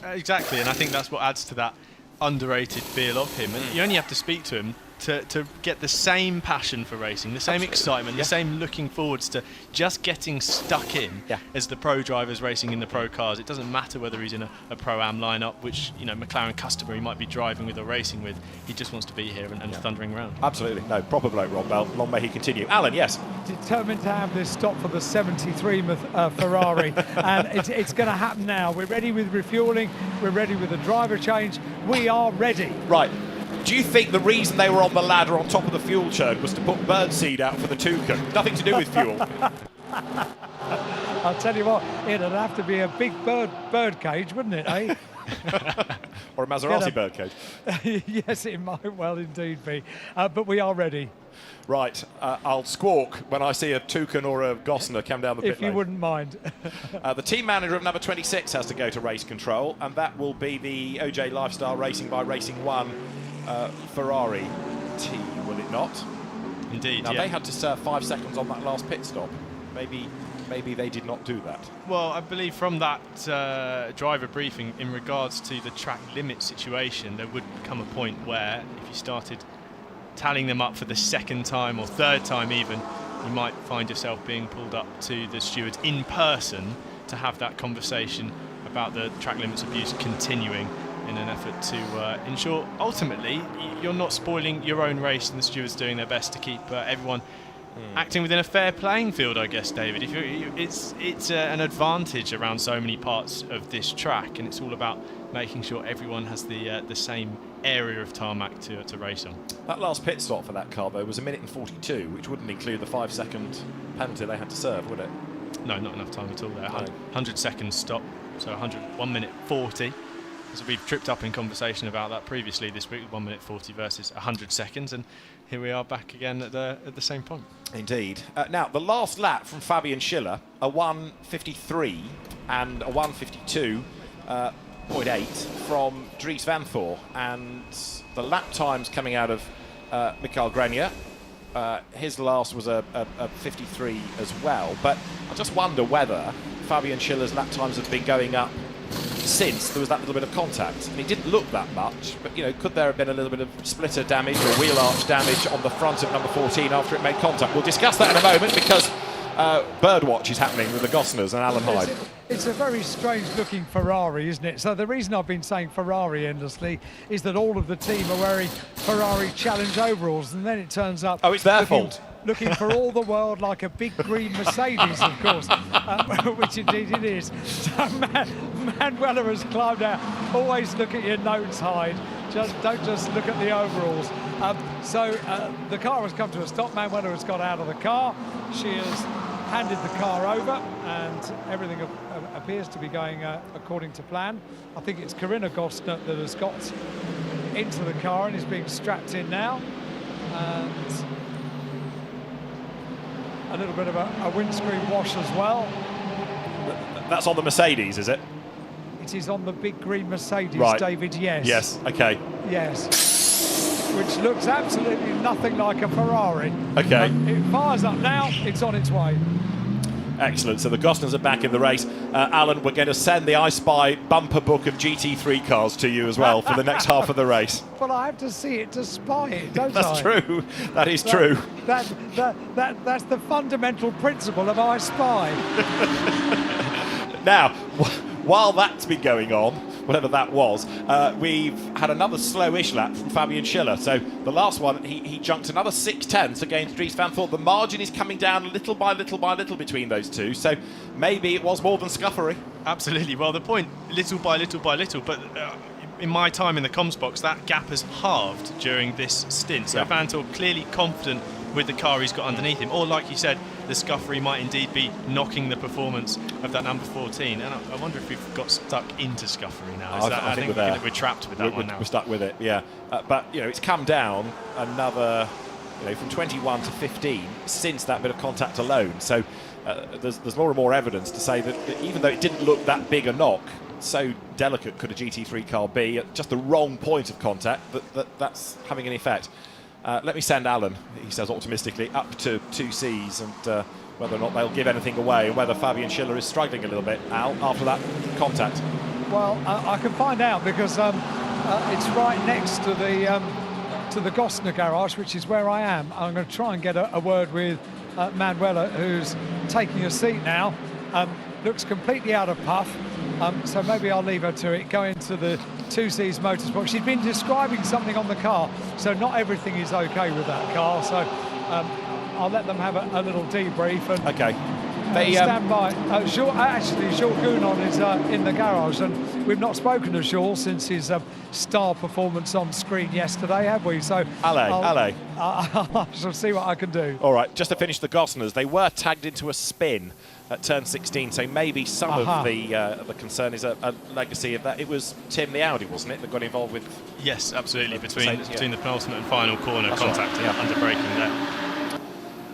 Exactly, and I think that's what adds to that underrated feel of him. And you only have to speak to him to get the same passion for racing, the same excitement, the same looking forwards to just getting stuck in as the pro drivers racing in the pro cars. It doesn't matter whether he's in a Pro-Am lineup, which McLaren customer he might be driving with or racing with. He just wants to be here and thundering around. Absolutely, no, proper bloke, Rob Bell. Long may he continue. Alan, yes. Determined to have this stop for the 73 Ferrari, and it's going to happen now. We're ready with refuelling. We're ready with the driver change. We are ready. Right. Do you think the reason they were on the ladder on top of the fuel churn was to put birdseed out for the toucan? Nothing to do with fuel. I'll tell you what, it'd have to be a big bird cage, wouldn't it, eh? Or a Maserati bird cage. Yes, it might well indeed be. But we are ready. Right, I'll squawk when I see a toucan or a Gossamer come down the pit lane. If you wouldn't mind. The team manager of number 26 has to go to race control, and that will be the OJ Lifestyle Racing by Racing One Ferrari team, will it not? Indeed, now, they had to serve 5 seconds on that last pit stop. Maybe they did not do that. Well, I believe from that driver briefing in regards to the track limit situation, there would come a point where if you started tallying them up for the second time or third time even, you might find yourself being pulled up to the stewards in person to have that conversation about the track limits abuse continuing in an effort to ensure ultimately you're not spoiling your own race and the stewards doing their best to keep everyone acting within a fair playing field, I guess, David. It's an advantage around so many parts of this track, and it's all about making sure everyone has the same area of tarmac to race on. That last pit stop for that car, though, was 1 minute and 42, which wouldn't include the 5 second penalty they had to serve, would it? No, not enough time at all there. 100 seconds stop, so 1 minute 40. So we've tripped up in conversation about that previously this week, 1 minute 40 versus 100 seconds, and here we are back again at the same point. Indeed. Now, the last lap from Fabian Schiller, a 1:53 and a 1:52.8 from Dries Vanthor, and the lap times coming out of Mikael Grenier. His last was a 53 as well, but I just wonder whether Fabian Schiller's lap times have been going up since there was that little bit of contact. And it didn't look that much, but could there have been a little bit of splitter damage or wheel arch damage on the front of number 14 after it made contact? We'll discuss that in a moment, because birdwatch is happening with the Gosners and Alan Hyde. It's a very strange looking Ferrari, isn't it? So the reason I've been saying Ferrari endlessly is that all of the team are wearing Ferrari Challenge overalls, and then it turns up... Oh, it's their fault. Looking for all the world like a big green Mercedes, of course, which indeed it is. So Manuela has climbed out. Always look at your notes, Hyde. Don't just look at the overalls. The car has come to a stop. Manuela has got out of the car. She has handed the car over, and everything appears to be going according to plan. I think it's Corinna Gostner that has got into the car and is being strapped in now. And a little bit of a windscreen wash as well. That's on the Mercedes, is it? It is on the big green Mercedes, right. David, yes. Yes, okay. Yes. Which looks absolutely nothing like a Ferrari. Okay. It fires up now, it's on its way. Excellent, so the Gosners are back in the race. Alan, we're going to send the I Spy bumper book of GT3 cars to you as well for the next half of the race. Well, I have to see it to spy it, don't That's I? true, that is true. That's the fundamental principle of I Spy. Now, while that's been going on, whatever that was, we've had another slowish lap from Fabian Schiller. So the last one, he junked another 6/10 against Dries Vanthor. The margin is coming down little by little by little between those two. So maybe it was more than scuffery. Absolutely. Well, the point, little by little by little, but in my time in the comms box, that gap has halved during this stint. So Vanthoor clearly confident with the car he's got underneath him. Or like you said, the scuffery might indeed be knocking the performance of that number 14. And I wonder if we've got stuck into scuffery now. I think we're trapped with that one now. We're stuck with it, yeah. But, it's come down another, from 21 to 15 since that bit of contact alone. So there's more and more evidence to say that even though it didn't look that big a knock, so delicate could a GT3 car be at just the wrong point of contact, that's having an effect. Let me send Alan, he says optimistically, up to 2Cs and whether or not they'll give anything away and whether Fabian Schiller is struggling a little bit, Al, after that contact. Well, I can find out because it's right next to the Gosner garage, which is where I am. I'm going to try and get a word with Manuela, who's taking a seat now. Looks completely out of puff. So maybe I'll leave her to it, go into the 2Cs Motorsport. She's been describing something on the car, so not everything is okay with that car. So I'll let them have a little debrief. And, okay. Stand by. Actually, Jules Gounon is in the garage, and we've not spoken to Jules since his star performance on screen yesterday, have we? So Allez. I shall see what I can do. All right, just to finish the Gosners, they were tagged into a spin at turn 16, so maybe some of the concern is a legacy of that. It was Tim the Audi, wasn't it, that got involved with? Yes, absolutely, between the penultimate and final corner contact under braking there.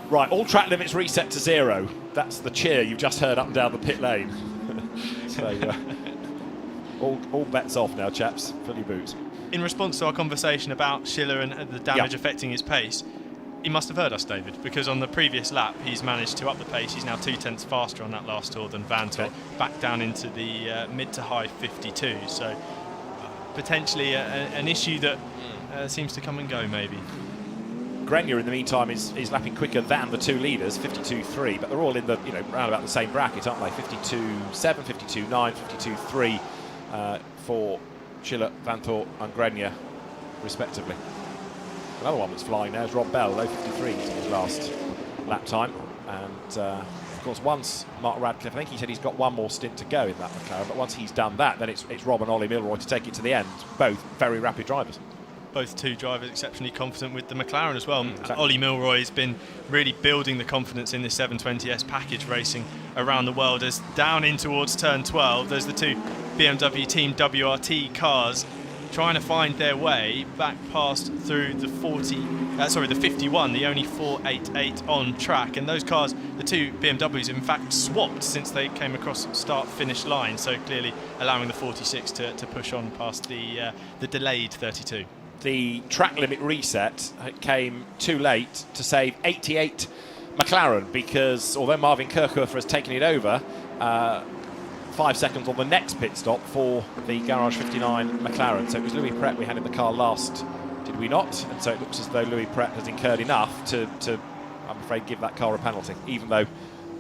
Right, all track limits reset to 0. That's the cheer you've just heard up and down the pit lane. So, all bets off now, chaps. Fill your boots. In response to our conversation about Schiller and the damage affecting his pace, he must have heard us, David, because on the previous lap he's managed to up the pace. He's now 2/10 faster on that last tour than Vanthoor, back down into the mid to high 52. So potentially an issue that seems to come and go, maybe. Grenier, in the meantime, is lapping quicker than the two leaders, 52.3, but they're all in the round about the same bracket, aren't they? 52.7, 52.9, 52.3 for Schiller, Vanthoor, and Grenier, respectively. Another one that's flying now is Rob Bell, low 53 in his last lap time, and of course once Mark Radcliffe, I think he said he's got one more stint to go in that McLaren, but once he's done that, then it's Rob and Ollie Milroy to take it to the end. Both very rapid drivers. Both two drivers exceptionally confident with the McLaren as well. Ollie Milroy has been really building the confidence in this 720S package racing around the world. As down in towards turn 12, there's the two BMW Team WRT cars trying to find their way back past through the 51, the only 488 on track. And those cars, the two BMWs, in fact swapped since they came across start-finish line. So clearly allowing the 46 to push on past the delayed 32. The track limit reset came too late to save 88 McLaren, because although Marvin Kirchhofer has taken it over, 5 seconds on the next pit stop for the Garage 59 McLaren. So it was Louis Pret we had in the car last, did we not? And so it looks as though Louis Pret has incurred enough to I'm afraid, give that car a penalty, even though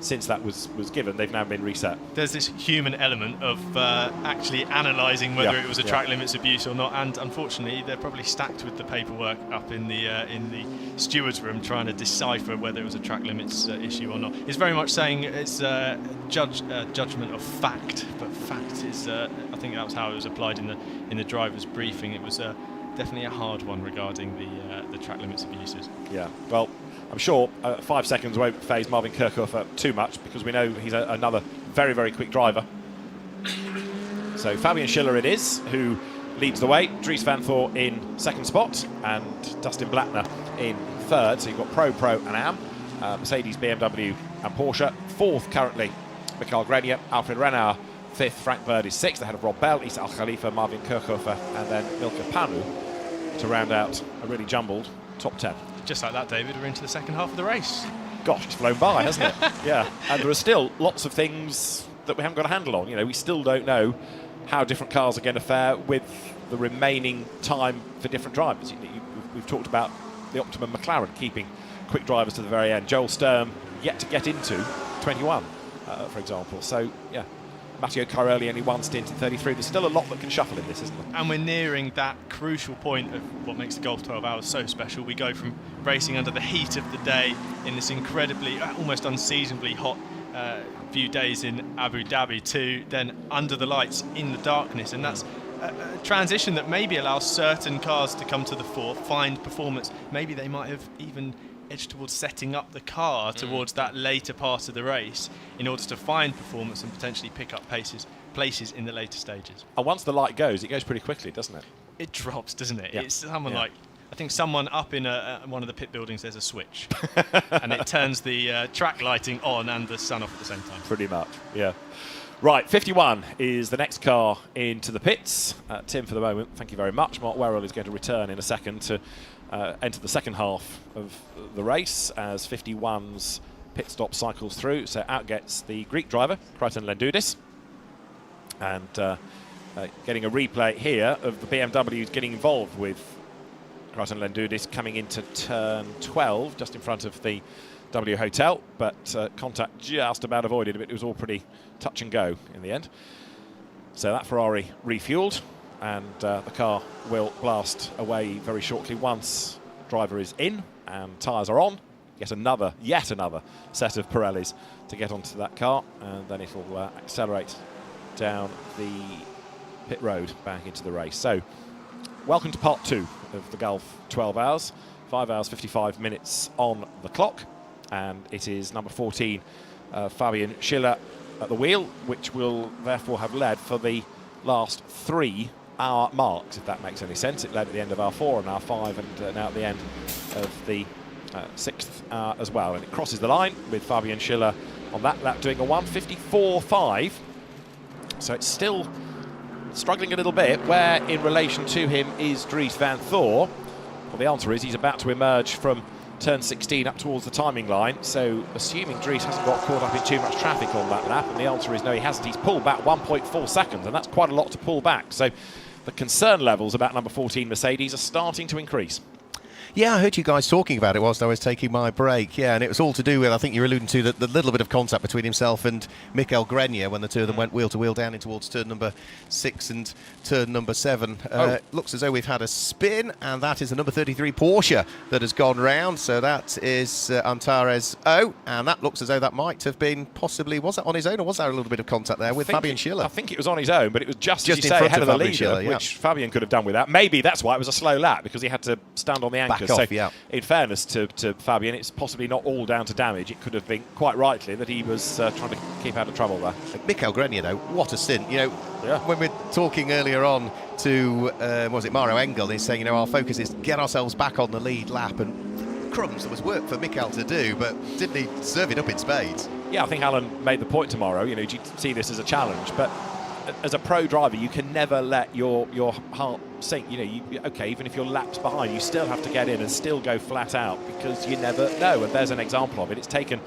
since that was given, they've now been reset. There's this human element of actually analysing whether it was a track limits abuse or not, and unfortunately they're probably stacked with the paperwork up in the steward's room trying to decipher whether it was a track limits issue or not. It's very much saying it's judgment of fact, but fact is I think that was how it was applied in the driver's briefing. It was definitely a hard one regarding the track limits abuses. Yeah, well, I'm sure 5 seconds won't phase Marvin Kirchhofer too much, because we know he's another very, very quick driver. So Fabian Schiller it is, who leads the way. Dries Vanthoor in second spot, and Dustin Blattner in third. So you've got Pro, and AM, Mercedes, BMW and Porsche. Fourth currently, Mikael Grenier, Alfred Renauer. Fifth, Frank Bird is sixth, ahead of Rob Bell, Issa Al Khalifa, Marvin Kirchhofer, and then Milka Panu to round out a really jumbled top 10. Just like that, David, we're into the second half of the race. Gosh, it's flown by, hasn't it? Yeah, and there are still lots of things that we haven't got a handle on. You know, we still don't know how different cars are going to fare with the remaining time for different drivers. We've talked about the optimum McLaren keeping quick drivers to the very end. Joel Sturm yet to get into 21, for example. So, yeah. Matteo Carelli only one stint in 33. There's still a lot that can shuffle in this, isn't there? And we're nearing that crucial point of what makes the Gulf 12 Hours so special. We go from racing under the heat of the day in this incredibly, almost unseasonably hot few days in Abu Dhabi to then under the lights in the darkness. And that's a transition that maybe allows certain cars to come to the fore, find performance. Maybe they might have even edged towards setting up the car towards that later part of the race in order to find performance and potentially pick up places in the later stages. And once the light goes, it goes pretty quickly, doesn't it? It drops, doesn't it? Yeah. It's someone like, I think someone up in one of the pit buildings, there's a switch. And it turns the track lighting on and the sun off at the same time. Pretty much, yeah. Right, 51 is the next car into the pits. Tim, for the moment, thank you very much. Mark Werrell is going to return in a second to enter the second half of the race as 51's pit stop cycles through. So out gets the Greek driver, Kryton Lendoudis. And getting a replay here of the BMWs getting involved with Kryton Lendoudis coming into turn 12, just in front of the W Hotel, but contact just about avoided. It was all pretty touch and go in the end. So that Ferrari refueled, and the car will blast away very shortly once driver is in and tyres are on. Yet another set of Pirellis to get onto that car, and then it'll accelerate down the pit road back into the race. So welcome to part 2 of the Gulf 12 hours. 5 hours 55 minutes on the clock, and it is number 14 Fabian Schiller at the wheel, which will therefore have led for the last 3 hour marks, if that makes any sense. It led at the end of hour 4 and hour 5, and now at the end of the 6th hour as well, and it crosses the line with Fabian Schiller on that lap doing a 1:54.5. So it's still struggling a little bit. Where in relation to him is Dries van Thor? Well, the answer is he's about to emerge from turn 16 up towards the timing line. So assuming Dries hasn't got caught up in too much traffic on that lap, and the answer is no, he hasn't. He's pulled back 1.4 seconds, and that's quite a lot to pull back. So the concern levels about number 14 Mercedes are starting to increase. Yeah, I heard you guys talking about it whilst I was taking my break. Yeah, and it was all to do with, I think you're alluding to, the little bit of contact between himself and Mikael Grenier when the two of them went wheel to wheel down in towards turn number 6 and turn number 7. Looks as though we've had a spin, and that is the number 33 Porsche that has gone round. So that is Antares O, and that looks as though that might have been possibly, was that on his own, or was there a little bit of contact there with Fabian Schiller? I think it was on his own, but it was just as you in say, front ahead of the Fabian leader, Schiller, yeah. which Fabian could have done with that. Maybe that's why it was a slow lap, because he had to stand on the anchors. Back off, yeah. In fairness to Fabian, it's possibly not all down to damage. It could have been quite rightly that he was trying to keep out of trouble there. Mikael Grenier, though, what a stint. You know, when we're talking earlier on to, was it Mario Engel, he's saying, you know, our focus is get ourselves back on the lead lap, and crumbs, there was work for Mikael to do, but didn't he serve it up in spades? Yeah, I think Alan made the point tomorrow, you know, you see this as a challenge, but as a pro driver, you can never let your heart sink. You know, okay, even if you're laps behind, you still have to get in and still go flat out, because you never know. And there's an example of it. It's taken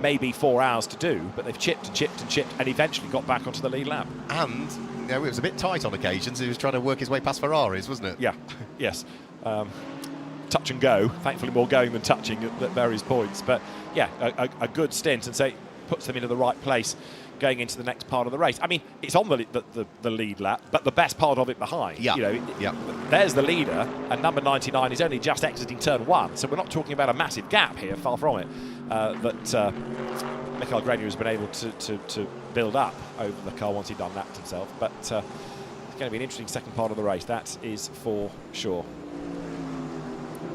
maybe 4 hours to do, but they've chipped and chipped and chipped and eventually got back onto the lead lap. And, you know, it was a bit tight on occasions. He was trying to work his way past Ferraris, wasn't it? Yeah, yes. Touch and go. Thankfully more going than touching at various points. But yeah, a good stint, and so it puts them into the right place going into the next part of the race. I mean, it's on the lead lap, but the best part of it behind. Yeah. You know, there's the leader, and number 99 is only just exiting turn 1, so we're not talking about a massive gap here, far from it, that Mikael Grenier has been able to build up over the car once he'd done that himself. But it's going to be an interesting second part of the race, that is for sure.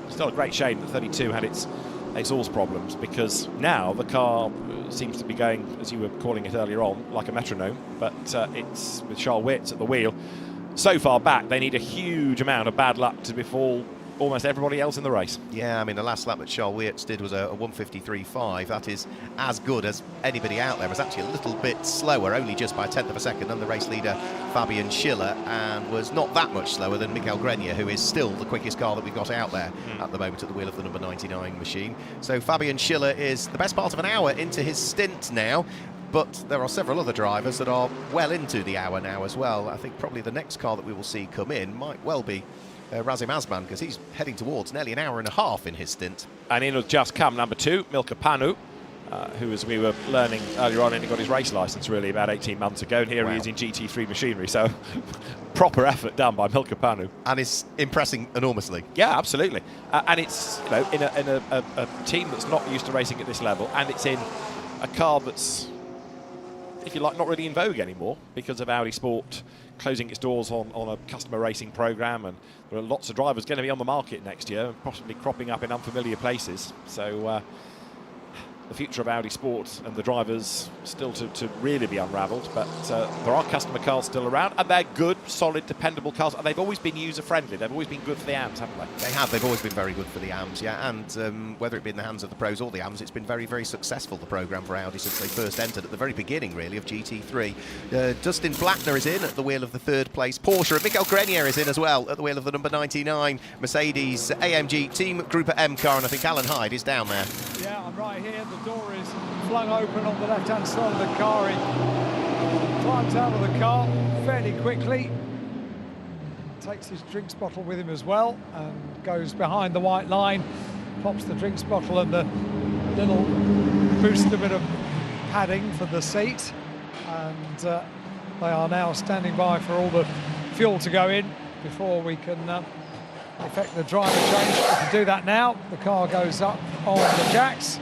Still a great shame that 32 had its exhaust problems, because now the car seems to be going, as you were calling it earlier on, like a metronome, but it's with Charles Wirtz at the wheel. So far back, they need a huge amount of bad luck to befall almost everybody else in the race. Yeah, I mean, the last lap that Charles Wirtz did was a 1:53.5. That is as good as anybody out there. It was actually a little bit slower, only just by 1/10 of a second, than the race leader Fabian Schiller, and was not that much slower than Mikael Grenier, who is still the quickest car that we've got out there at the moment at the wheel of the number 99 machine. So Fabian Schiller is the best part of an hour into his stint now. But there are several other drivers that are well into the hour now as well. I think probably the next car that we will see come in might well be Razim Azman, because he's heading towards nearly an hour and a half in his stint. And in has just come number 2, Milka Panu, who, as we were learning earlier on, only got his race licence really about 18 months ago, and here he is in GT3 machinery, so proper effort done by Milka Panu. And it's impressing enormously. Yeah, absolutely. And it's, you know, in a team that's not used to racing at this level, and it's in a car that's, if you like, not really in vogue anymore because of Audi Sport closing its doors on a customer racing program, and there are lots of drivers going to be on the market next year, possibly cropping up in unfamiliar places. So the future of Audi Sport and the drivers still to really be unravelled, but there are customer cars still around, and they're good, solid, dependable cars, and they've always been user-friendly. They've always been good for the AMs, haven't they? They have. They've always been very good for the AMs, yeah, and whether it be in the hands of the pros or the AMs, it's been very, very successful, the programme for Audi, since they first entered at the very beginning, really, of GT3. Dustin Blackner is in at the wheel of the third place Porsche, and Miguel Grenier is in as well at the wheel of the number 99 Mercedes AMG Team Group M car, and I think Alan Hyde is down there. Yeah, I'm right here. The door is flung open on the left-hand side of the car. He climbs out of the car fairly quickly, takes his drinks bottle with him as well, and goes behind the white line, pops the drinks bottle and the little booster bit of padding for the seat, and they are now standing by for all the fuel to go in before we can effect the driver change. We can do that now. The car goes up on the jacks.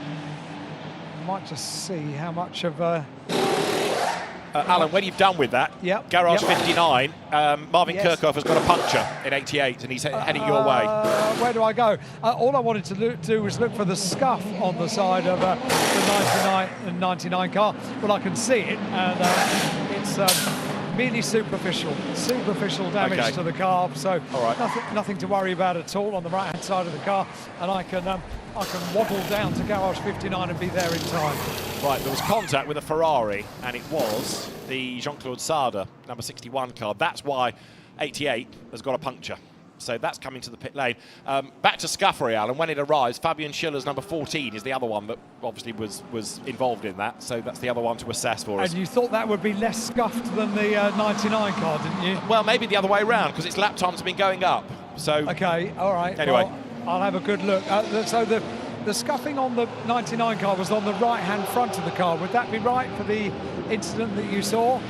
Might just see how much of Alan, when you've done with that, Garage 59, Marvin Kirchhoff has got a puncture in 88, and he's heading your way. Where do I go? All I wanted to do was look for the scuff on the side of the 99 and 99 car. Well, I can see it, and it's merely superficial damage to the car, so nothing to worry about at all on the right-hand side of the car, and I can waddle down to Garage 59 and be there in time. Right, there was contact with a Ferrari, and it was the Jean-Claude Sarda number 61 car. That's why 88 has got a puncture. So that's coming to the pit lane. Back to scuffery, Alan. When it arrives, Fabian Schiller's number 14 is the other one that obviously was involved in that. So that's the other one to assess for us. And you thought that would be less scuffed than the 99 car, didn't you? Well, maybe the other way around, because its lap times have been going up. So okay, all right. Anyway, well, I'll have a good look. So the scuffing on the 99 car was on the right-hand front of the car. Would that be right for the incident that you saw?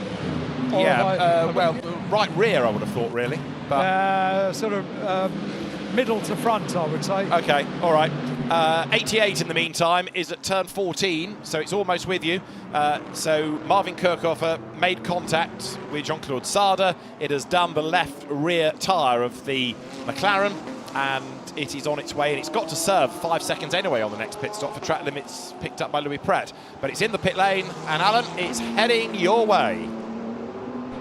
Or well, right rear, I would have thought, really. But sort of middle to front, I would say. Okay, all right. 88 in the meantime is at turn 14, so it's almost with you. So Marvin Kirchhoff made contact with Jean-Claude Sarda. It has done the left rear tyre of the McLaren, and it is on its way, and it's got to serve 5 seconds anyway on the next pit stop for track limits picked up by Louis Pret. But it's in the pit lane, and Alan, it's heading your way.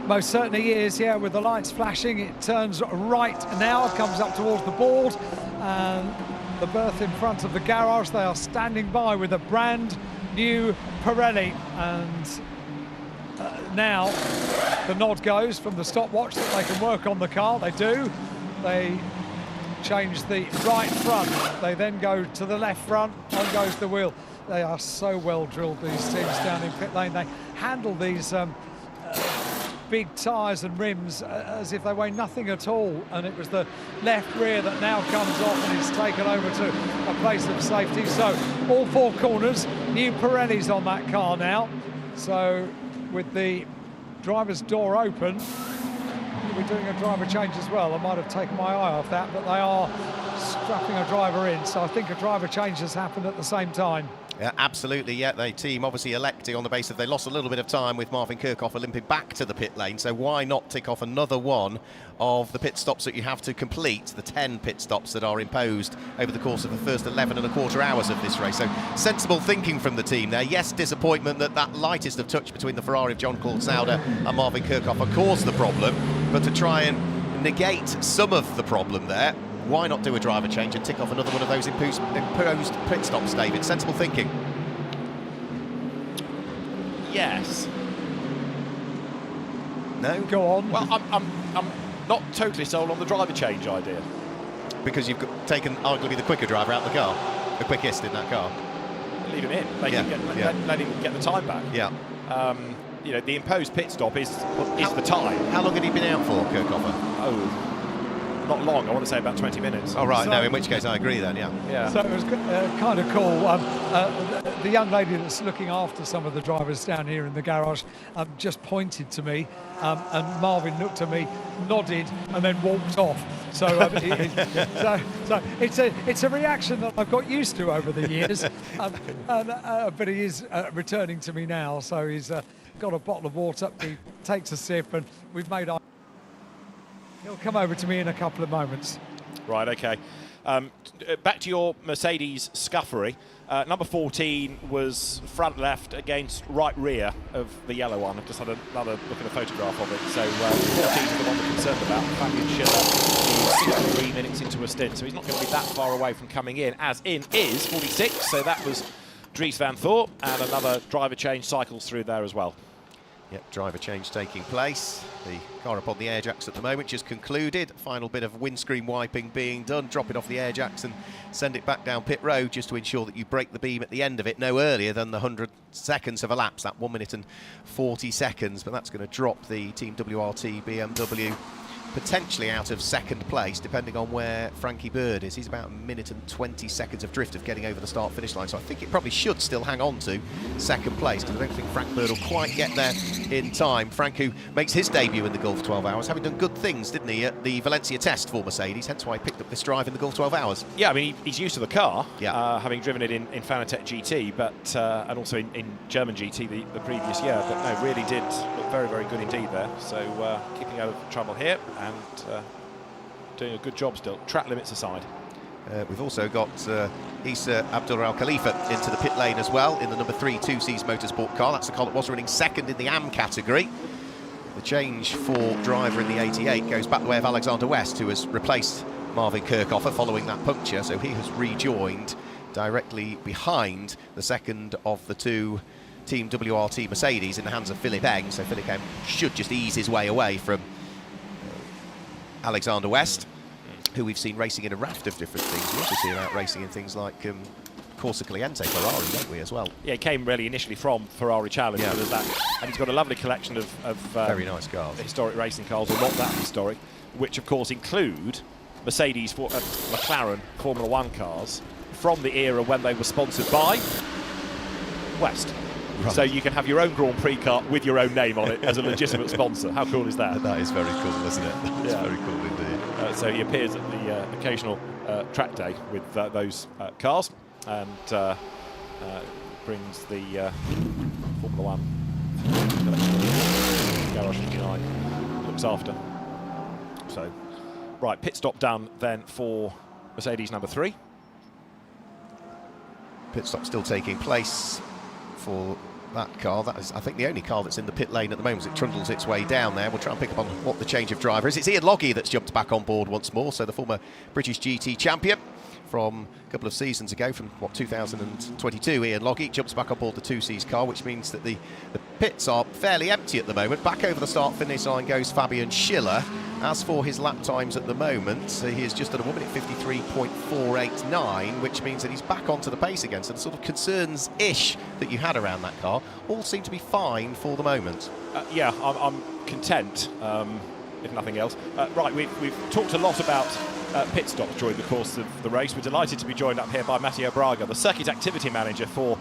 Most certainly is, yeah, with the lights flashing. It turns right now, comes up towards the board, and the berth in front of the garage. They are standing by with a brand new Pirelli, and now the nod goes from the stopwatch that they can work on the car. They do. They change the right front. They then go to the left front. On goes the wheel. They are so well drilled, these teams down in pit lane. They handle these big tyres and rims as if they weigh nothing at all, and it was the left rear that now comes off and is taken over to a place of safety. So all four corners, new Pirellis on that car now. So with the driver's door open, we're doing a driver change as well. I might have taken my eye off that, but they are strapping a driver in, so I think a driver change has happened at the same time. Yeah, absolutely, yeah. The team obviously electing on the basis they lost a little bit of time with Marvin Kirchhoff limping back to the pit lane, so why not tick off another one of the pit stops that you have to complete, the 10 pit stops that are imposed over the course of the first 11.25 hours of this race. So sensible thinking from the team there. Yes, disappointment that lightest of touch between the Ferrari of Jean-Claude Sauder and Marvin Kirchhoff caused the problem, but to try and negate some of the problem there, why not do a driver change and tick off another one of those imposed pit stops, David? Sensible thinking. Yes. No? Go on. Well, I'm not totally sold on the driver change idea. Because you've taken arguably the quicker driver out of the car, the quickest in that car. Leave him in. Let him get the time back. Yeah. You know, the imposed pit stop is the time. How long had he been out for, Kirchhoff? Oh, not long. I want to say about 20 minutes. Oh, right. So, no, in which case I agree then, yeah. So it was kind of cool. The young lady that's looking after some of the drivers down here in the garage just pointed to me, and Marvin looked at me, nodded, and then walked off. So, so it's a reaction that I've got used to over the years, but he is returning to me now. So he's got a bottle of water, he takes a sip, and we've made our He'll come over to me in a couple of moments. Right, okay. Back to your Mercedes scuffery. Number 14 was front left against right rear of the yellow one. I've just had another look at a photograph of it. So 14 is the one we're concerned about. Fabian Schiller is 63 minutes into a stint, so he's not going to be that far away from coming in. As in is 46, so that was Dries van Thorp, and another driver change cycles through there as well. Yep, driver change taking place. The car up on the air jacks at the moment just concluded. Final bit of windscreen wiping being done. Drop it off the air jacks and send it back down pit road just to ensure that you break the beam at the end of it no earlier than the 100 seconds have elapsed. That 1 minute and 40 seconds. But that's going to drop the Team WRT BMW potentially out of second place, depending on where Frankie Bird is. He's about 1 minute and 20 seconds of drift of getting over the start-finish line, so I think it probably should still hang on to second place, because I don't think Frank Bird will quite get there in time. Frank, who makes his debut in the Gulf 12 Hours, having done good things, didn't he, at the Valencia test for Mercedes, hence why he picked up this drive in the Gulf 12 Hours. Yeah, I mean, he's used to the car, having driven it in Fanatec GT, but and also in German GT the previous year, but no, really did look very, very good indeed there. So keeping out of trouble here and doing a good job still, track limits aside. We've also got Issa Abdul Al Khalifa into the pit lane as well in the number 3 2Cs Motorsport car. That's the car that was running second in the AM category. The change for driver in the 88 goes back the way of Alexander West, who has replaced Marvin Kirchhoffer following that puncture, so he has rejoined directly behind the second of the two Team WRT Mercedes in the hands of Philip Eng. So Philip Eng should just ease his way away from Alexander West, who we've seen racing in a raft of different things. We also see him out racing in things like Corsa Cliente Ferrari, don't we, as well? Yeah, he came really initially from Ferrari Challenge, yeah. And he's got a lovely collection of very nice cars, historic racing cars, or not that historic, which of course include Mercedes, McLaren Formula One cars from the era when they were sponsored by West. Right. So you can have your own Grand Prix car with your own name on it as a legitimate sponsor. How cool is that? That is very cool, isn't it? That's very cool indeed. So he appears at the occasional track day with those cars, and brings the Formula One Garage 59, looks after. So, right, pit stop done then for Mercedes number 3. Pit stop still taking place for that car. That is, I think, the only car that's in the pit lane at the moment as it trundles its way down there. We'll try and pick up on what the change of driver is. It's Ian Logie that's jumped back on board once more, so the former British GT champion from a couple of seasons ago, from 2022, Ian Logie jumps back on board the 2Cs car, which means that the pits are fairly empty at the moment. Back over the start-finish line goes Fabian Schiller. As for his lap times at the moment, he is just at a 1 minute 53.489, which means that he's back onto the pace again. So the sort of concerns-ish that you had around that car all seem to be fine for the moment. Yeah, I'm content, if nothing else. Right, we've talked a lot about pit stops during the course of the race. We're delighted to be joined up here by Matteo Braga, the circuit activity manager for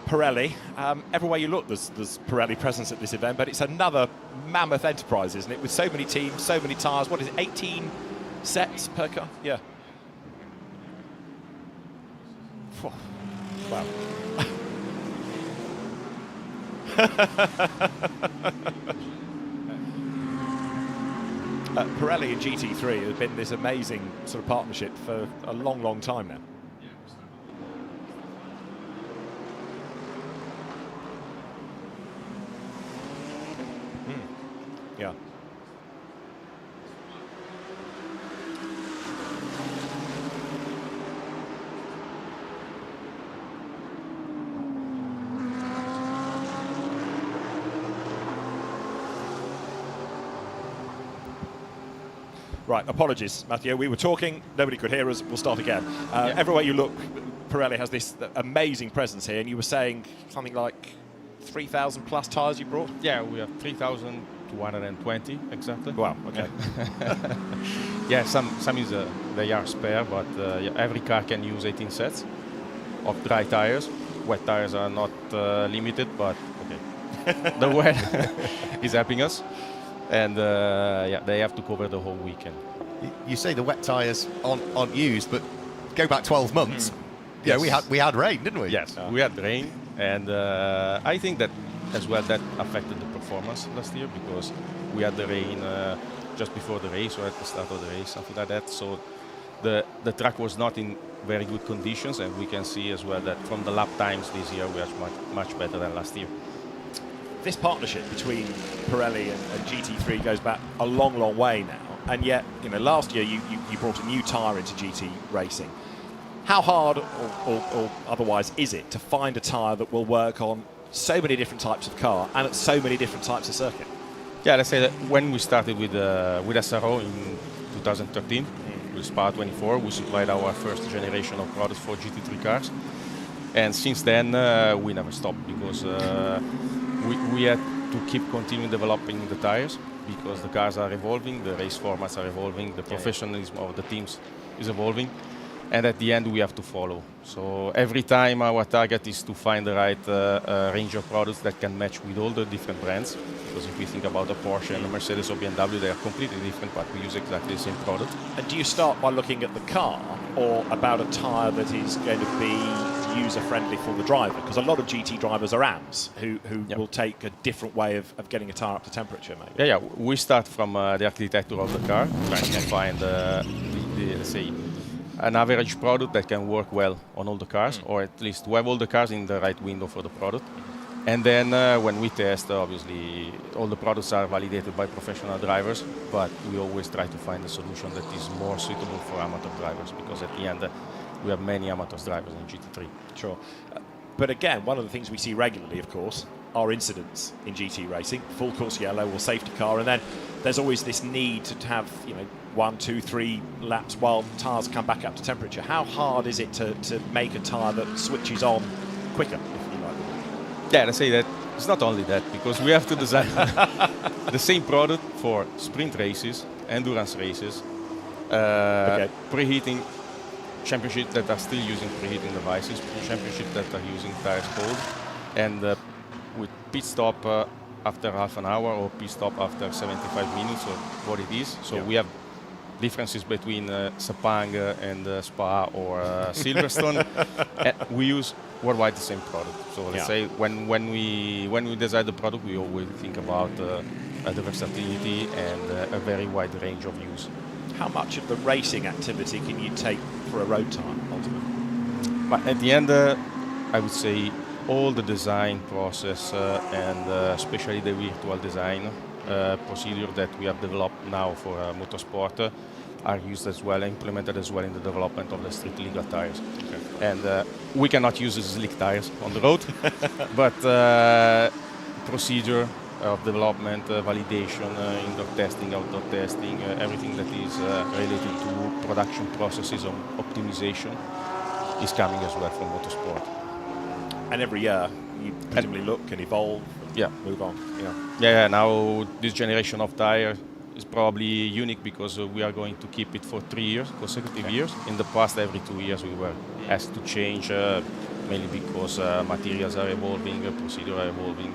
Pirelli. Everywhere you look, there's Pirelli presence at this event, but it's another mammoth enterprise, isn't it? With so many teams, so many tyres. What is it, 18 sets per car? Yeah. Wow. Pirelli and GT3 have been this amazing sort of partnership for a long, long time now. Yeah. Right, apologies, Matthew. We were talking, nobody could hear us. We'll start again. Everywhere you look, Pirelli has this amazing presence here, and you were saying something like 3,000 plus tyres you brought? Yeah, we have 3,220 exactly. Wow, okay. Yeah, some is they are spare, but every car can use 18 sets of dry tires. Wet tires are not limited, but okay. The weather is helping us. And they have to cover the whole weekend. You say the wet tyres aren't used, but go back 12 months. Yeah, we had rain, didn't we? Yes, we had rain, and I think that as well that affected the performance last year, because we had the rain just before the race or at the start of the race, something like that. So the track was not in very good conditions, and we can see as well that from the lap times this year we are much better than last year. This partnership between Pirelli and GT3 goes back a long, long way now, and yet, last year you brought a new tyre into GT racing. How hard or otherwise is it to find a tyre that will work on so many different types of car and at so many different types of circuit? Yeah, let's say that when we started with SRO in 2013, with Spa 24, we supplied our first generation of products for GT3 cars, and since then we never stopped, because we had to keep continuing developing the tires, because the cars are evolving, the race formats are evolving, the professionalism of the teams is evolving, and at the end we have to follow. So every time our target is to find the right range of products that can match with all the different brands, because if we think about a Porsche and a Mercedes or BMW, they are completely different, but we use exactly the same product. And do you start by looking at the car, or about a tyre that is going to be user-friendly for the driver? Because a lot of GT drivers are AMs who will take a different way of getting a tyre up to temperature, maybe. Yeah. We start from the architecture of the car, trying to find let's say, an average product that can work well on all the cars, or at least to have all the cars in the right window for the product. And then when we test, obviously, all the products are validated by professional drivers, but we always try to find a solution that is more suitable for amateur drivers, because at the end, we have many amateur drivers in GT3. Sure. But again, one of the things we see regularly, of course, are incidents in GT racing, full course yellow or safety car, and then there's always this need to have, 1, 2, 3 laps while tyres come back up to temperature. How hard is it to make a tyre that switches on quicker, if you like? Yeah, let's say that it's not only that, because we have to design the same product for sprint races, endurance races, preheating championships that are still using preheating devices, championships that are using tires cold, and with pit stop after half an hour or pit stop after 75 minutes or what it is. So we have differences between Sepang and Spa or Silverstone. And we use worldwide the same product. So let's say when we design the product, we always think about the versatility and a very wide range of use. How much of the racing activity can you take for a road tyre, ultimately? But at the end, I would say all the design process and especially the virtual design procedure that we have developed now for motorsport are used as well, implemented as well in the development of the street legal tires. Okay. And we cannot use the slick tires on the road, but procedure of development, validation, indoor testing, outdoor testing, everything that is related to production processes of optimization is coming as well from motorsport. And every year you presumably look and evolve, move on. Yeah, now this generation of tire is probably unique because we are going to keep it for 3 years, consecutive years. In the past, every 2 years we were asked to change, mainly because materials are evolving, procedures are evolving,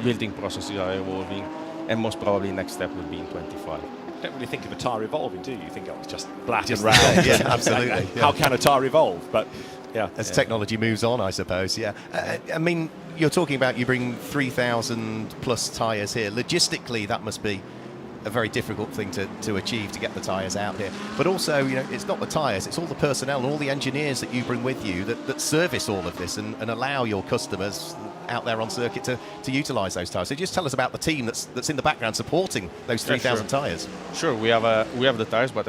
building processes are evolving, and most probably next step will be in 25. You don't really think of a tyre evolving, do you? You think it's just black and round. Yeah, absolutely. How can a tyre evolve? But as technology moves on, I suppose. I mean, you're talking about you bring 3,000 plus tyres here. Logistically, that must be a very difficult thing to achieve, to get the tyres out here. But also, it's not the tyres, it's all the personnel and all the engineers that you bring with you that service all of this and allow your customers out there on circuit to utilise those tyres. So just tell us about the team that's in the background supporting those 3,000 tyres. Sure, we have the tyres, but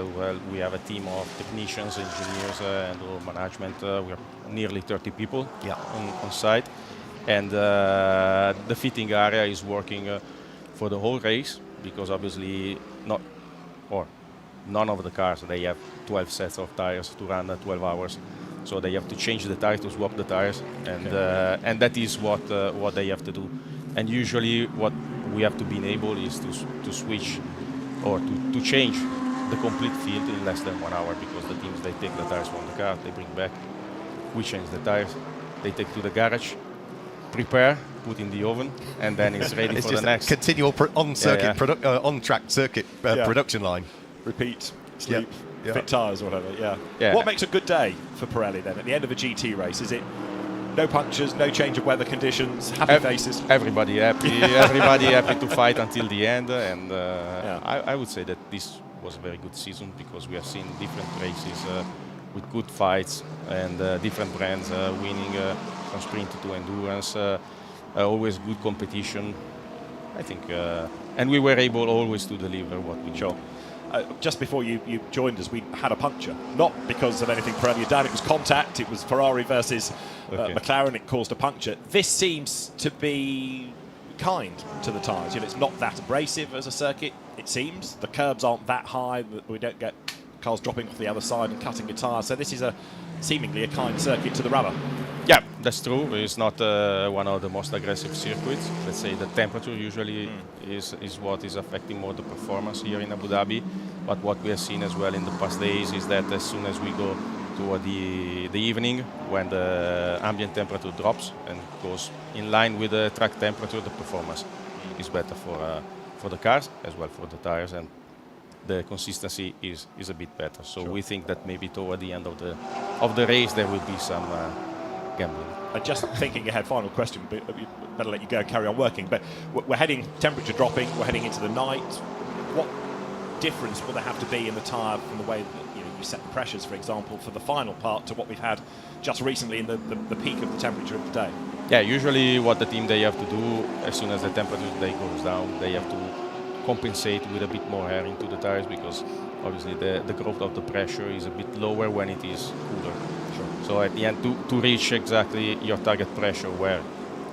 we have a team of technicians, engineers, and all management. We are nearly 30 people on site, and the fitting area is working for the whole race, because obviously none of the cars, they have 12 sets of tires to run 12 hours. So they have to change the tires, to swap the tires, and that is what they have to do. And usually what we have to be able is to switch or to change the complete field in less than 1 hour, because the teams, they take the tires from the car, they bring back, we change the tires, they take to the garage, prepare, put in the oven, and then it's ready for the next. Continual on-track circuit production line. Repeat, sleep, fit tyres or whatever, What makes a good day for Pirelli then? At the end of a GT race, is it no punctures, no change of weather conditions, happy faces. Everybody happy, everybody happy to fight until the end, and I would say that this was a very good season because we have seen different races with good fights and different brands winning from sprint to endurance, always good competition. I think, and we were able always to deliver what we Sure. Just before you joined us, we had a puncture. Not because of anything Pirelli had done, it was contact, it was Ferrari versus McLaren, it caused a puncture. This seems to be kind to the tyres. You know, it's not that abrasive as a circuit, it seems. The curbs aren't that high that we don't get cars dropping off the other side and cutting your tyres. So this is seemingly a kind circuit to the rubber. Yeah, that's true. It's not one of the most aggressive circuits. Let's say the temperature usually is what is affecting more the performance here in Abu Dhabi. But what we have seen as well in the past days is that as soon as we go toward the evening, when the ambient temperature drops and goes in line with the track temperature, the performance is better for the cars as well for the tires, and the consistency is a bit better. So we think that maybe toward the end of the race there will be some gambling. Just thinking ahead, final question, but better let you go and carry on working. But we're heading, temperature dropping, we're heading into the night. What difference will there have to be in the tyre from the way that you set the pressures, for example, for the final part to what we've had just recently in the peak of the temperature of the day? Yeah, usually what the team they have to do as soon as the temperature of the day goes down, they have to compensate with a bit more air into the tires because obviously the growth of the pressure is a bit lower when it is cooler. Sure. So at the end, to reach exactly your target pressure where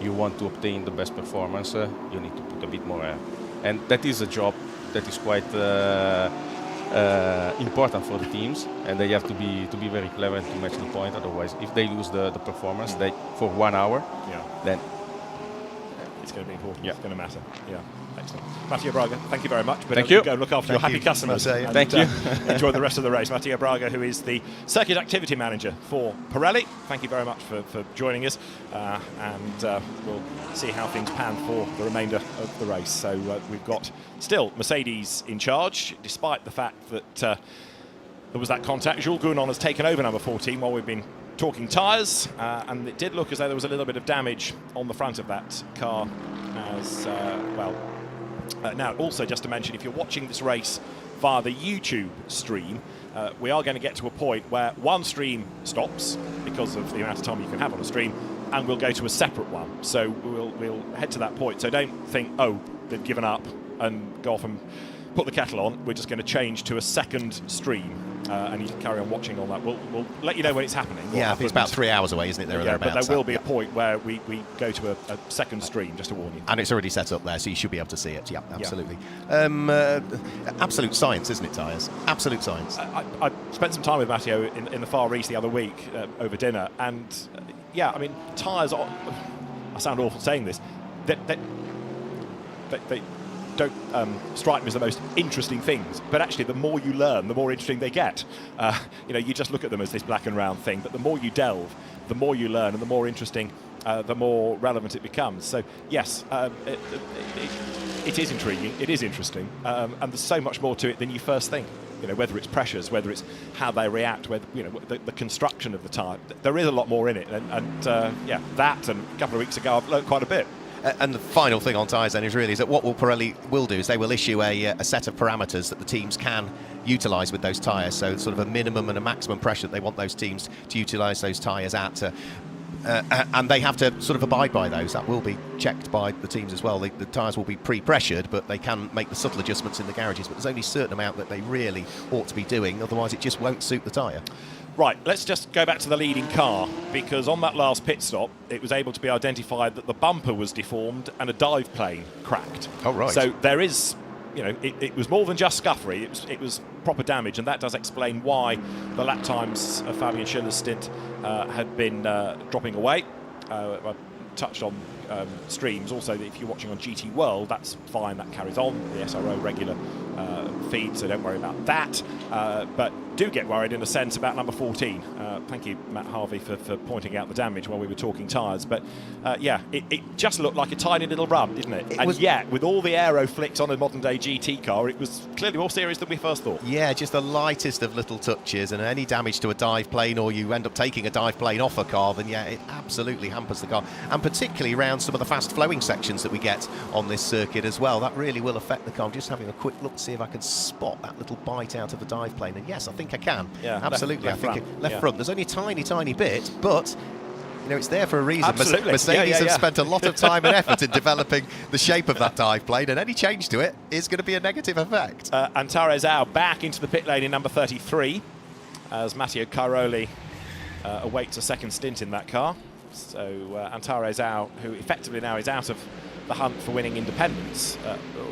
you want to obtain the best performance, you need to put a bit more air. And that is a job that is quite important for the teams, and they have to be very clever to match the point. Otherwise, if they lose the performance for 1 hour, then it's going to be important. Yeah. It's going to matter. Yeah. Excellent. Matteo Braga, thank you very much. But thank you. Go look after your happy customers. And, thank you. Enjoy the rest of the race. Matteo Braga, who is the circuit activity manager for Pirelli. Thank you very much for joining us. And we'll see how things pan for the remainder of the race. So we've got still Mercedes in charge, despite the fact that there was that contact. Jules Gounon has taken over number 14 while we've been talking tyres, and it did look as though there was a little bit of damage on the front of that car as well. Now, also just to mention, if you're watching this race via the YouTube stream, we are going to get to a point where one stream stops because of the amount of time you can have on a stream, and we'll go to a separate one. So we'll head to that point. So don't think, oh, they've given up and go off and put the kettle on. We're just going to change to a second stream, and you can carry on watching all that. We'll let you know when it's happening. Yeah, I think it's about 3 hours away, isn't it? There but there will be a point where we go to a second stream, just to warn you. And it's already set up there, so you should be able to see it. Yeah, absolutely. Yeah. Absolute science, isn't it, tyres? Absolute science. I spent some time with Matteo in the Far East the other week over dinner, and yeah, I mean, tyres are, I sound awful saying this, they don't strike me as the most interesting things, but actually the more you learn, the more interesting they get. You just look at them as this black and round thing, but the more you delve, the more you learn, and the more interesting, the more relevant it becomes. So yes, it is intriguing, it is interesting, and there's so much more to it than you first think. Whether it's pressures, whether it's how they react, whether the construction of the tyre. There is a lot more in it, and that, and a couple of weeks ago I've learned quite a bit. And the final thing on tyres then is that what Pirelli will do is they will issue a set of parameters that the teams can utilise with those tyres. So sort of a minimum and a maximum pressure that they want those teams to utilise those tyres at. And they have to sort of abide by those. That will be checked by the teams as well. The tyres will be pre-pressured, but they can make the subtle adjustments in the garages. But there's only a certain amount that they really ought to be doing, otherwise it just won't suit the tyre. Right, let's just go back to the leading car, because on that last pit stop, it was able to be identified that the bumper was deformed and a dive plane cracked. Oh, right. So there is, it was more than just scuffery, it was proper damage, and that does explain why the lap times of Fabian Schiller's stint had been dropping away. I touched on streams. Also, if you're watching on GT World, that's fine, that carries on, the SRO regular feed, so don't worry about that. But do get worried in a sense about number 14. Thank you, Matt Harvey, for pointing out the damage while we were talking tyres. But yeah, it just looked like a tiny little rub, didn't it? And yet, with all the aero flicks on a modern-day GT car, it was clearly more serious than we first thought. Yeah, just the lightest of little touches, and any damage to a dive plane, or you end up taking a dive plane off a car, then yeah, it absolutely hampers the car. And particularly around some of the fast-flowing sections that we get on this circuit as well. That really will affect the car. I'm just having a quick look to see if I can spot that little bite out of the dive plane. And yes, I think I can. Yeah, absolutely. left I think front. left front. There's only a tiny, tiny bit, but you know, it's there for a reason. Absolutely. Mercedes have spent a lot of time and effort in developing the shape of that dive plane, and any change to it is going to be a negative effect. Antares Au back into the pit lane in number 33 as Matteo Cairoli awaits a second stint in that car. So Antares Au, who effectively now is out of the hunt for winning independence.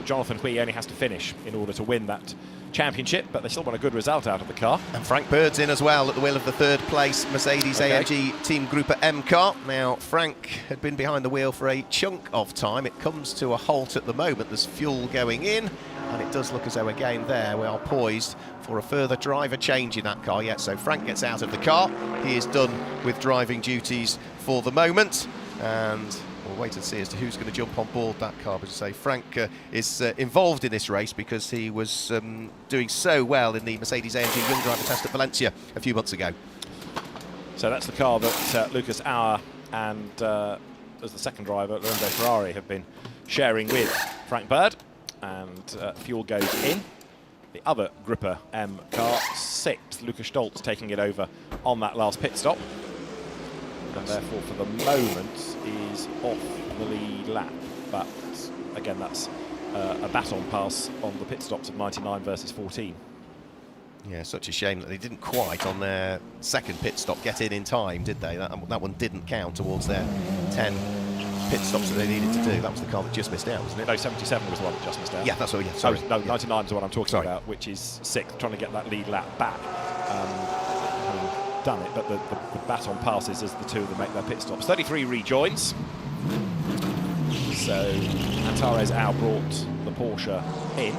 Jonathan Hui only has to finish in order to win that championship, but they still want a good result out of the car. And Frank Bird's in as well at the wheel of the third place Mercedes AMG Team Grouper M car. Now, Frank had been behind the wheel for a chunk of time. It comes to a halt at the moment. There's fuel going in, and it does look as though again there we are poised for a further driver change in that car yet. So Frank gets out of the car. He is done with driving duties for the moment, and we'll wait and see as to who's going to jump on board that car. But as I say, Frank is involved in this race because he was doing so well in the Mercedes AMG Young Driver Test at Valencia a few months ago. So that's the car that Lucas Auer and as the second driver, Lorenzo Ferrari, have been sharing with Frank Bird. And fuel goes in. The other Gripper M car, sixth, Lucas Stoltz taking it over on that last pit stop. And therefore, for the moment, is off the lead lap. But again, that's a baton pass on the pit stops of 99 versus 14. Yeah, such a shame that they didn't quite on their second pit stop get in time, did they? That one didn't count towards their 10 pit stops that they needed to do. That was the car that just missed out, wasn't it? No, 77 was the one that just missed out. Yeah, that's what. Yeah, sorry. Oh, no, 99 is the one I'm talking about, which is sixth, trying to get that lead lap back. Done it, but the baton passes as the two of them make their pit stops. 33 rejoins. So Antares Au brought the Porsche in.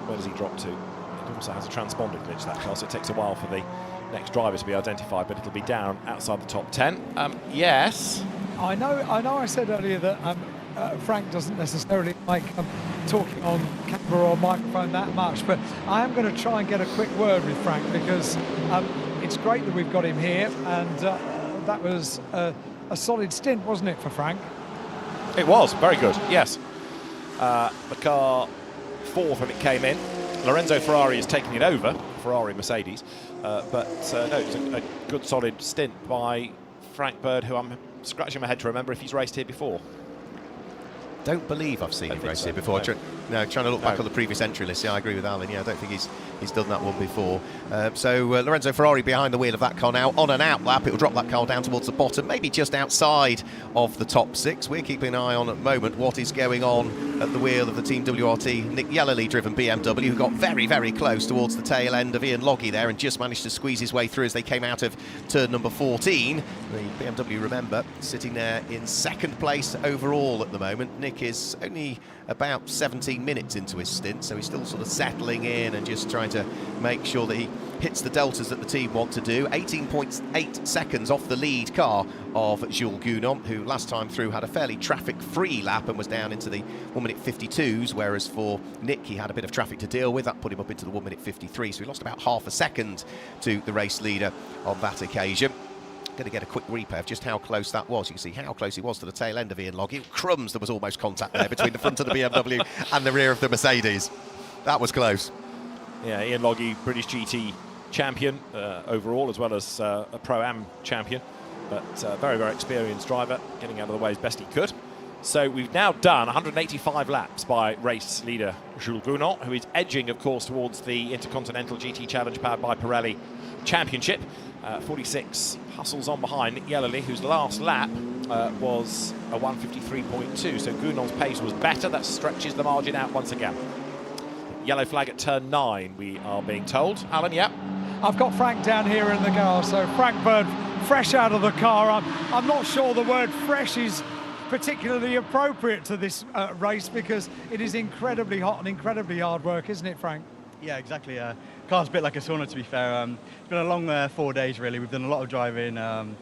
Where does he drop to? It also has a transponder glitch, that car, so it takes a while for the next driver to be identified, but it'll be down outside the top 10. Yes? I know I said earlier that Frank doesn't necessarily like talking on camera or microphone that much, but I am going to try and get a quick word with Frank because it's great that we've got him here, and that was a solid stint, wasn't it, for Frank? It was, very good, yes. The car fourth when it came in. Lorenzo Ferrari is taking it over, Ferrari Mercedes, but no, it's a good solid stint by Frank Bird, who I'm scratching my head to remember if he's raced here before. Don't believe I've seen him race here before. No, trying to look back on the previous entry list. Yeah, I agree with Alan. Yeah, I don't think he's done that one before. So Lorenzo Ferrari behind the wheel of that car now. On an out lap, it'll drop that car down towards the bottom, maybe just outside of the top six. We're keeping an eye on at the moment what is going on at the wheel of the Team WRT Nick Yellowly driven BMW, who got very, very close towards the tail end of Ian Loggy there and just managed to squeeze his way through as they came out of turn number 14. The BMW, remember, sitting there in second place overall at the moment. Nick is only about 17 minutes into his stint, so he's still sort of settling in and just trying to make sure that he hits the deltas that the team want to do. 18.8 seconds off the lead car of Jules Gounon, who last time through had a fairly traffic-free lap and was down into the 1:52s, whereas for Nick he had a bit of traffic to deal with. That put him up into the 1:53, so he lost about half a second to the race leader on that occasion. Going to get a quick replay of just how close that was. You can see how close he was to the tail end of Ian Loggy. Crumbs, there was almost contact there between the front of the BMW and the rear of the Mercedes. That was close. Yeah, Ian Loggy, British GT champion overall, as well as a Pro-Am champion. But very, very experienced driver, getting out of the way as best he could. So we've now done 185 laps by race leader Jules Gounon, who is edging, of course, towards the Intercontinental GT Challenge powered by Pirelli Championship. 46 hustles on behind Nick Yellowly, whose last lap was a 1:53.2. So Gounon's pace was better. That stretches the margin out once again. Yellow flag at turn 9, we are being told. Alan, yeah? I've got Frank down here in the car, so Frank Bird fresh out of the car. I'm not sure the word fresh is particularly appropriate to this race, because it is incredibly hot and incredibly hard work, isn't it, Frank? Yeah, exactly. Car's a bit like a sauna, to be fair. It's been a long 4 days, really. We've done a lot of driving, and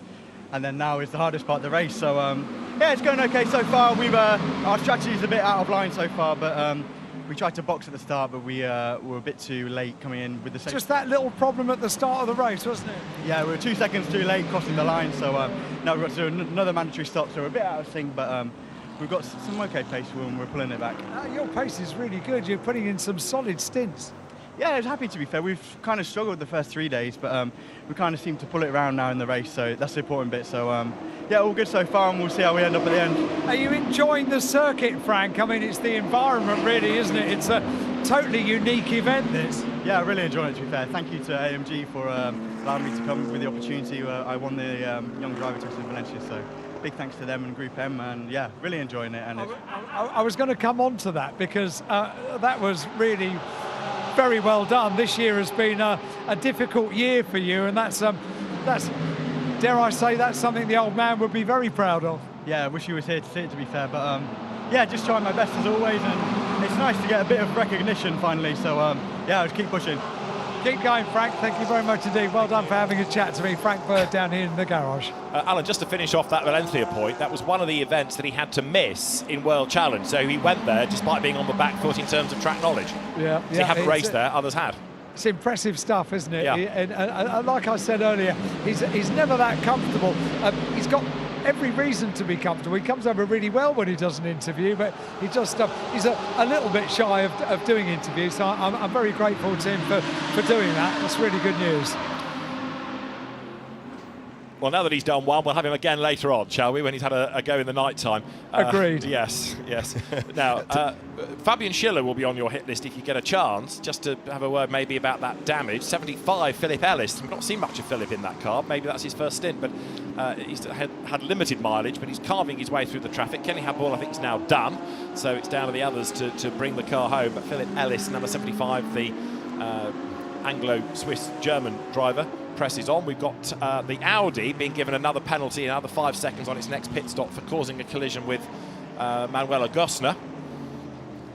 then now is the hardest part of the race. So, yeah, it's going okay so far. Our strategy is a bit out of line so far, but we tried to box at the start, but we were a bit too late coming in with the same. Just that little problem at the start of the race, wasn't it? Yeah, we were 2 seconds too late crossing the line, so now we've got to do another mandatory stop, so we're a bit out of sync, but we've got some okay pace when we're pulling it back. Your pace is really good. You're putting in some solid stints. Yeah, I was happy, to be fair. We've kind of struggled the first 3 days, but we kind of seem to pull it around now in the race, so that's the important bit. So, yeah, all good so far, and we'll see how we end up at the end. Are you enjoying the circuit, Frank? I mean, it's the environment, really, isn't it? It's a totally unique event, this. Yeah, I really enjoy it, to be fair. Thank you to AMG for allowing me to come with the opportunity. I won the Young Driver Test in Valencia, so big thanks to them and Group M, and yeah, really enjoying it. And I was going to come on to that, because that was really very well done. This year has been a difficult year for you, and that's dare I say, that's something the old man would be very proud of. Yeah, I wish he was here to see it, to be fair, but yeah, just trying my best as always, and it's nice to get a bit of recognition finally, so yeah, I'll just keep pushing. Keep going, Frank. Thank you very much indeed. Well done for having a chat to me. Frank Bird down here in the garage. Alan, just to finish off that Valencia point, that was one of the events that he had to miss in World Challenge. So he went there despite being on the back foot in terms of track knowledge. Yeah, so he hadn't raced there, others had. It's impressive stuff, isn't it? Yeah. And like I said earlier, he's never that comfortable. He's got every reason to be comfortable. He comes over really well when he does an interview, but he just he's a little bit shy of doing interviews. So I'm very grateful to him for doing that. That's really good news. Well, now that he's done one, we'll have him again later on, shall we, when he's had a go in the night time. Agreed. Yes. Now, Fabian Schiller will be on your hit list if you get a chance, just to have a word maybe about that damage. 75, Philip Ellis. We've not seen much of Philip in that car. Maybe that's his first stint, but he's had limited mileage, but he's carving his way through the traffic. Kenny Haball, I think, is now done, so it's down to the others to bring the car home. But Philip Ellis, number 75, the Anglo-Swiss-German driver, presses on. We've got the Audi being given another penalty, another 5 seconds on its next pit stop for causing a collision with Manuela Gosner.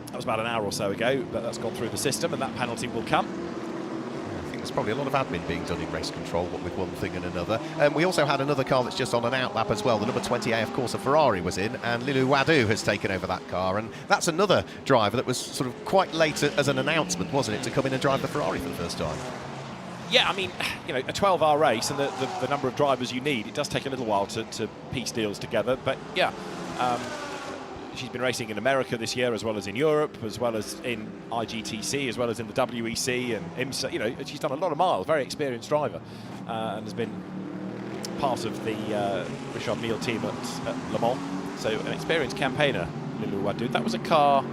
That was about an hour or so ago, but that's gone through the system, and that penalty will come. I think there's probably a lot of admin being done in race control, what with one thing and another. We also had another car that's just on an outlap as well. The number 20A, of course, a Ferrari was in, and Lilou Wadou has taken over that car, and that's another driver that was sort of quite late as an announcement, wasn't it, to come in and drive the Ferrari for the first time? Yeah, I mean, you know, a 12-hour race and the number of drivers you need, it does take a little while to piece deals together. But yeah, she's been racing in America this year, as well as in Europe, as well as in IGTC, as well as in the WEC and IMSA. You know, she's done a lot of miles. Very experienced driver, and has been part of the Richard Mille team at Le Mans. So an experienced campaigner, Lilou Wadou. That was a car.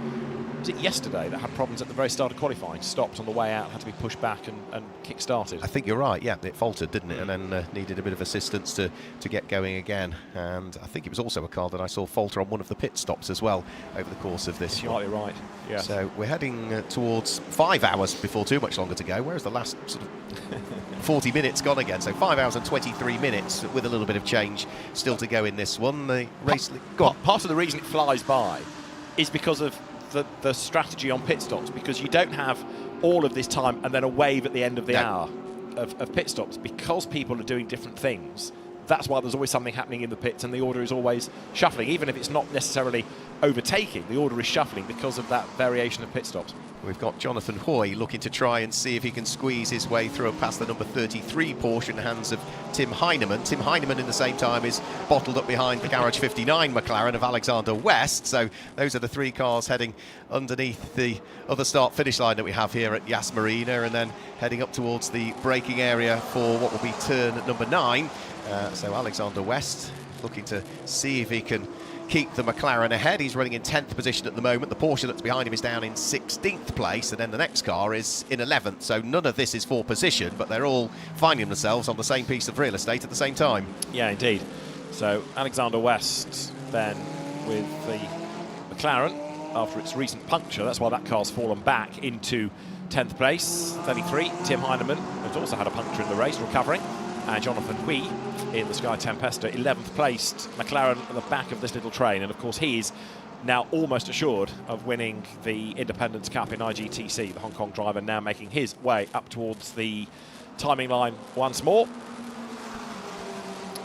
Was it yesterday that had problems at the very start of qualifying? Stopped on the way out, had to be pushed back and kick-started. I think you're right, yeah, it faltered, didn't it? And then needed a bit of assistance to get going again. And I think it was also a car that I saw falter on one of the pit stops as well over the course of this. You might be right, yeah. So we're heading towards 5 hours before too much longer to go, whereas the last sort of 40 minutes gone again. So 5 hours and 23 minutes with a little bit of change still to go in this one. The race... Part of the reason it flies by is because of the strategy on pit stops, because you don't have all of this time and then a wave at the end of the hour of pit stops, because people are doing different things. That's why there's always something happening in the pits, and the order is always shuffling. Even if it's not necessarily overtaking, the order is shuffling because of that variation of pit stops. We've got Jonathan Hoy looking to try and see if he can squeeze his way through and past the number 33 Porsche in the hands of Tim Heinemann. Tim Heinemann, in the same time, is bottled up behind the Garage 59 McLaren of Alexander West. So those are the three cars heading underneath the other start-finish line that we have here at Yas Marina, and then heading up towards the braking area for what will be turn number 9. So Alexander West looking to see if he can keep the McLaren ahead. He's running in 10th position at the moment. The Porsche that's behind him is down in 16th place, and then the next car is in 11th. So none of this is for position, but they're all finding themselves on the same piece of real estate at the same time. Yeah, indeed. So Alexander West then with the McLaren after its recent puncture. That's why that car's fallen back into 10th place. 33, Tim Heinemann has also had a puncture in the race, recovering. and Jonathan Hui in the Sky Tempesta, 11th placed McLaren at the back of this little train. And of course, he is now almost assured of winning the Independence Cup in IGTC. The Hong Kong driver now making his way up towards the timing line once more.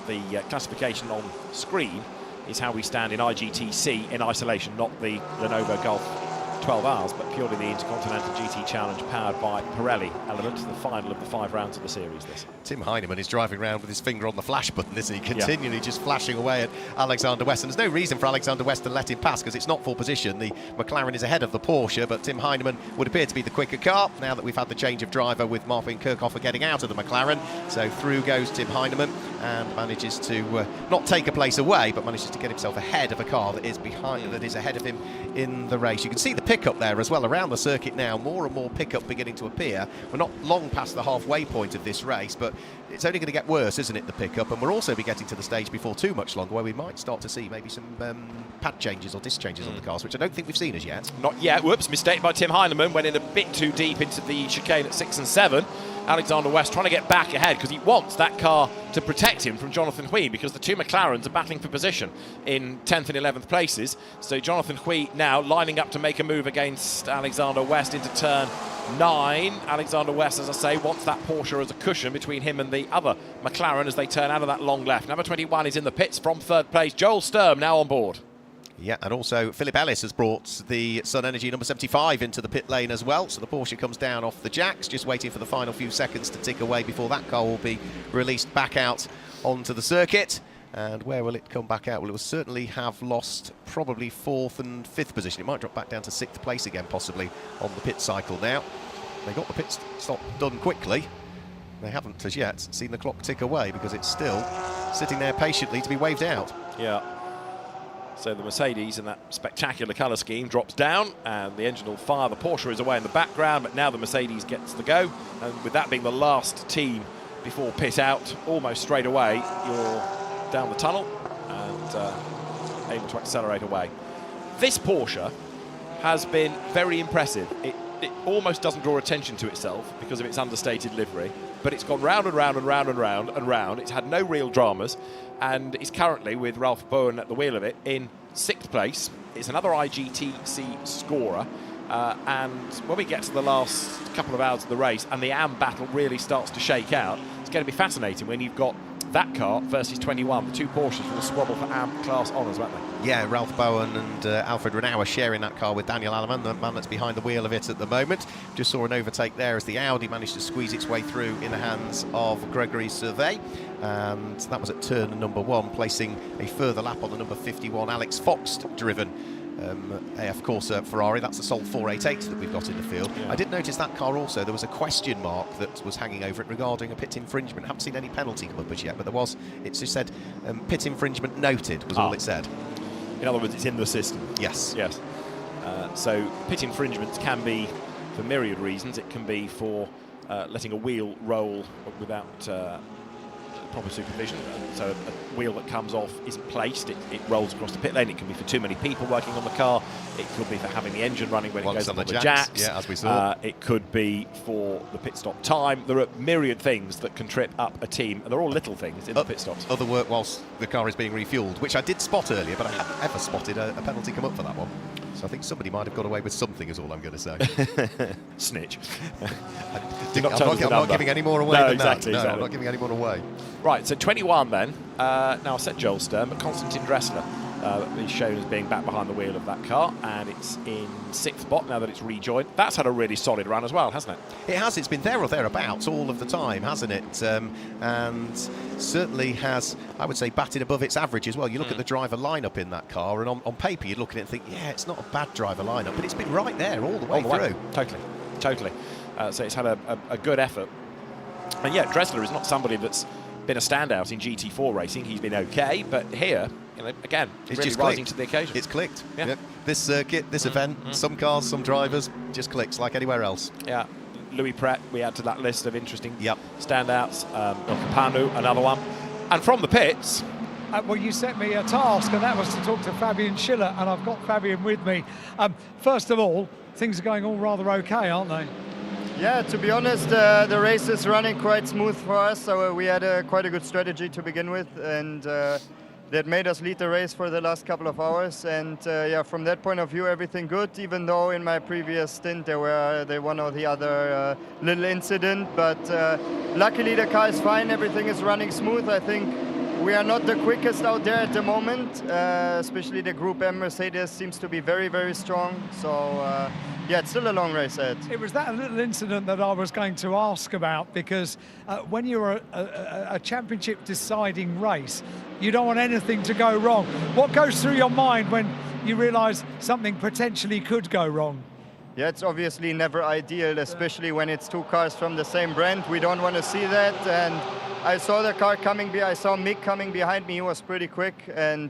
The classification on screen is how we stand in IGTC in isolation, not the Lenovo Gulf 12 hours, but purely the Intercontinental GT Challenge powered by Pirelli element, the final of the 5 rounds of the series. This Tim Heinemann is driving around with his finger on the flash button, isn't he? Continually just flashing away at Alexander West. And there's no reason for Alexander West to let him pass because it's not full position. The McLaren is ahead of the Porsche, but Tim Heinemann would appear to be the quicker car now that we've had the change of driver with Marvin Kirchhofer getting out of the McLaren. So through goes Tim Heinemann and manages to not take a place away, but manages to get himself ahead of a car that is behind, that is ahead of him in the race. You can see the pickup there as well around the circuit now. More and more pickup beginning to appear. We're not long past the halfway point of this race, but it's only going to get worse, isn't it, the pickup? And we'll also be getting to the stage before too much longer where we might start to see maybe some pad changes or disc changes on the cars, which I don't think we've seen as yet. Not yet. Whoops, mistake by Tim Heinemann. Went in a bit too deep into the chicane at 6 and 7. Alexander West trying to get back ahead because he wants that car to protect him from Jonathan Hui, because the two McLarens are battling for position in 10th and 11th places. So Jonathan Hui now lining up to make a move against Alexander West into turn 9. Alexander West, as I say, wants that Porsche as a cushion between him and the other McLaren as they turn out of that long left. Number 21 is in the pits from 3rd place. Joel Sturm now on board. Yeah, and also Philip Ellis has brought the Sun Energy number 75 into the pit lane as well. So the Porsche comes down off the jacks, just waiting for the final few seconds to tick away before that car will be released back out onto the circuit. And where will it come back out? Well, it will certainly have lost probably 4th and 5th position. It might drop back down to 6th place again, possibly, on the pit cycle now. They got the pit stop done quickly. They haven't as yet seen the clock tick away because it's still sitting there patiently to be waved out. Yeah. So the Mercedes in that spectacular colour scheme drops down and the engine will fire. The Porsche is away in the background, but now the Mercedes gets the go. And with that being the last team before pit out, almost straight away, you're down the tunnel and able to accelerate away. This Porsche has been very impressive. It almost doesn't draw attention to itself because of its understated livery, but it's gone round and round and round and round and round. It's had no real dramas, and is currently, with Ralph Bowen at the wheel of it, in 6th place. It's another IGTC scorer, and when we get to the last couple of hours of the race and the AM battle really starts to shake out, it's going to be fascinating when you've got that car versus 21. The two Porsches will squabble for AM class honours, won't they? Yeah, Ralph Bowen and Alfred Renauer sharing that car with Daniel Alleman, the man that's behind the wheel of it at the moment. Just saw an overtake there as the Audi managed to squeeze its way through in the hands of Gregory Survey. And that was at turn number 1, placing a further lap on the number 51 Alex Fox driven AF Corsa Ferrari. That's the Sol 488 that we've got in the field. Yeah. I did notice that car also, there was a question mark that was hanging over it regarding a pit infringement. I haven't seen any penalty come up as yet, but there was, it just said pit infringement noted was all it said. In other words, it's in the system. Yes. Yes. So pit infringements can be for myriad reasons. It can be for letting a wheel roll without proper supervision. So a wheel that comes off isn't placed, it rolls across the pit lane. It can be for too many people working on the car. It could be for having the engine running when it goes on the jacks. Yeah, as we saw. It could be for the pit stop time. There are myriad things that can trip up a team, and they're all little things in the pit stops. Other work whilst the car is being refueled, which I did spot earlier, but I haven't ever spotted a penalty come up for that one. So I think somebody might have got away with something, is all I'm going to say. Snitch. I'm not giving any more away than exactly, that. No, exactly. I'm not giving any more away. Right, so 21 then. Now I said Joel Sturm, but Konstantin Dressler is shown as being back behind the wheel of that car, and it's in 6th spot now that it's rejoined. That's had a really solid run as well, hasn't it? It has. It's been there or thereabouts all of the time, hasn't it? And certainly has, I would say, batted above its average as well. You look at the driver lineup in that car, and on paper you'd look at it and think, yeah, it's not a bad driver lineup, but it's been right there all the way through. Totally. So it's had a good effort. And yeah, Dressler is not somebody that's been a standout in GT4 racing. He's been okay, but here, again, it's really just rising to the occasion. It's clicked. Yeah. Yep. This circuit, this event, some cars, some drivers, just clicks like anywhere else. Yeah. Louis Pret, we add to that list of interesting standouts. Panu, another one. And from the pits... well, you set me a task, and that was to talk to Fabian Schiller, and I've got Fabian with me. First of all, things are going all rather okay, aren't they? Yeah, to be honest, the race is running quite smooth for us. So we had quite a good strategy to begin with, and that made us lead the race for the last couple of hours. And yeah, from that point of view, everything good. Even though in my previous stint there were one or the other little incident, but luckily the car is fine. Everything is running smooth. I think we are not the quickest out there at the moment, especially the Group M Mercedes seems to be very, very strong. So yeah, it's still a long race ahead. It was that little incident that I was going to ask about, because when you're a championship deciding race, you don't want anything to go wrong. What goes through your mind when you realise something potentially could go wrong? Yeah, it's obviously never ideal, especially when it's two cars from the same brand. We don't want to see that. And I saw the car coming, I saw Mick coming behind me. He was pretty quick, and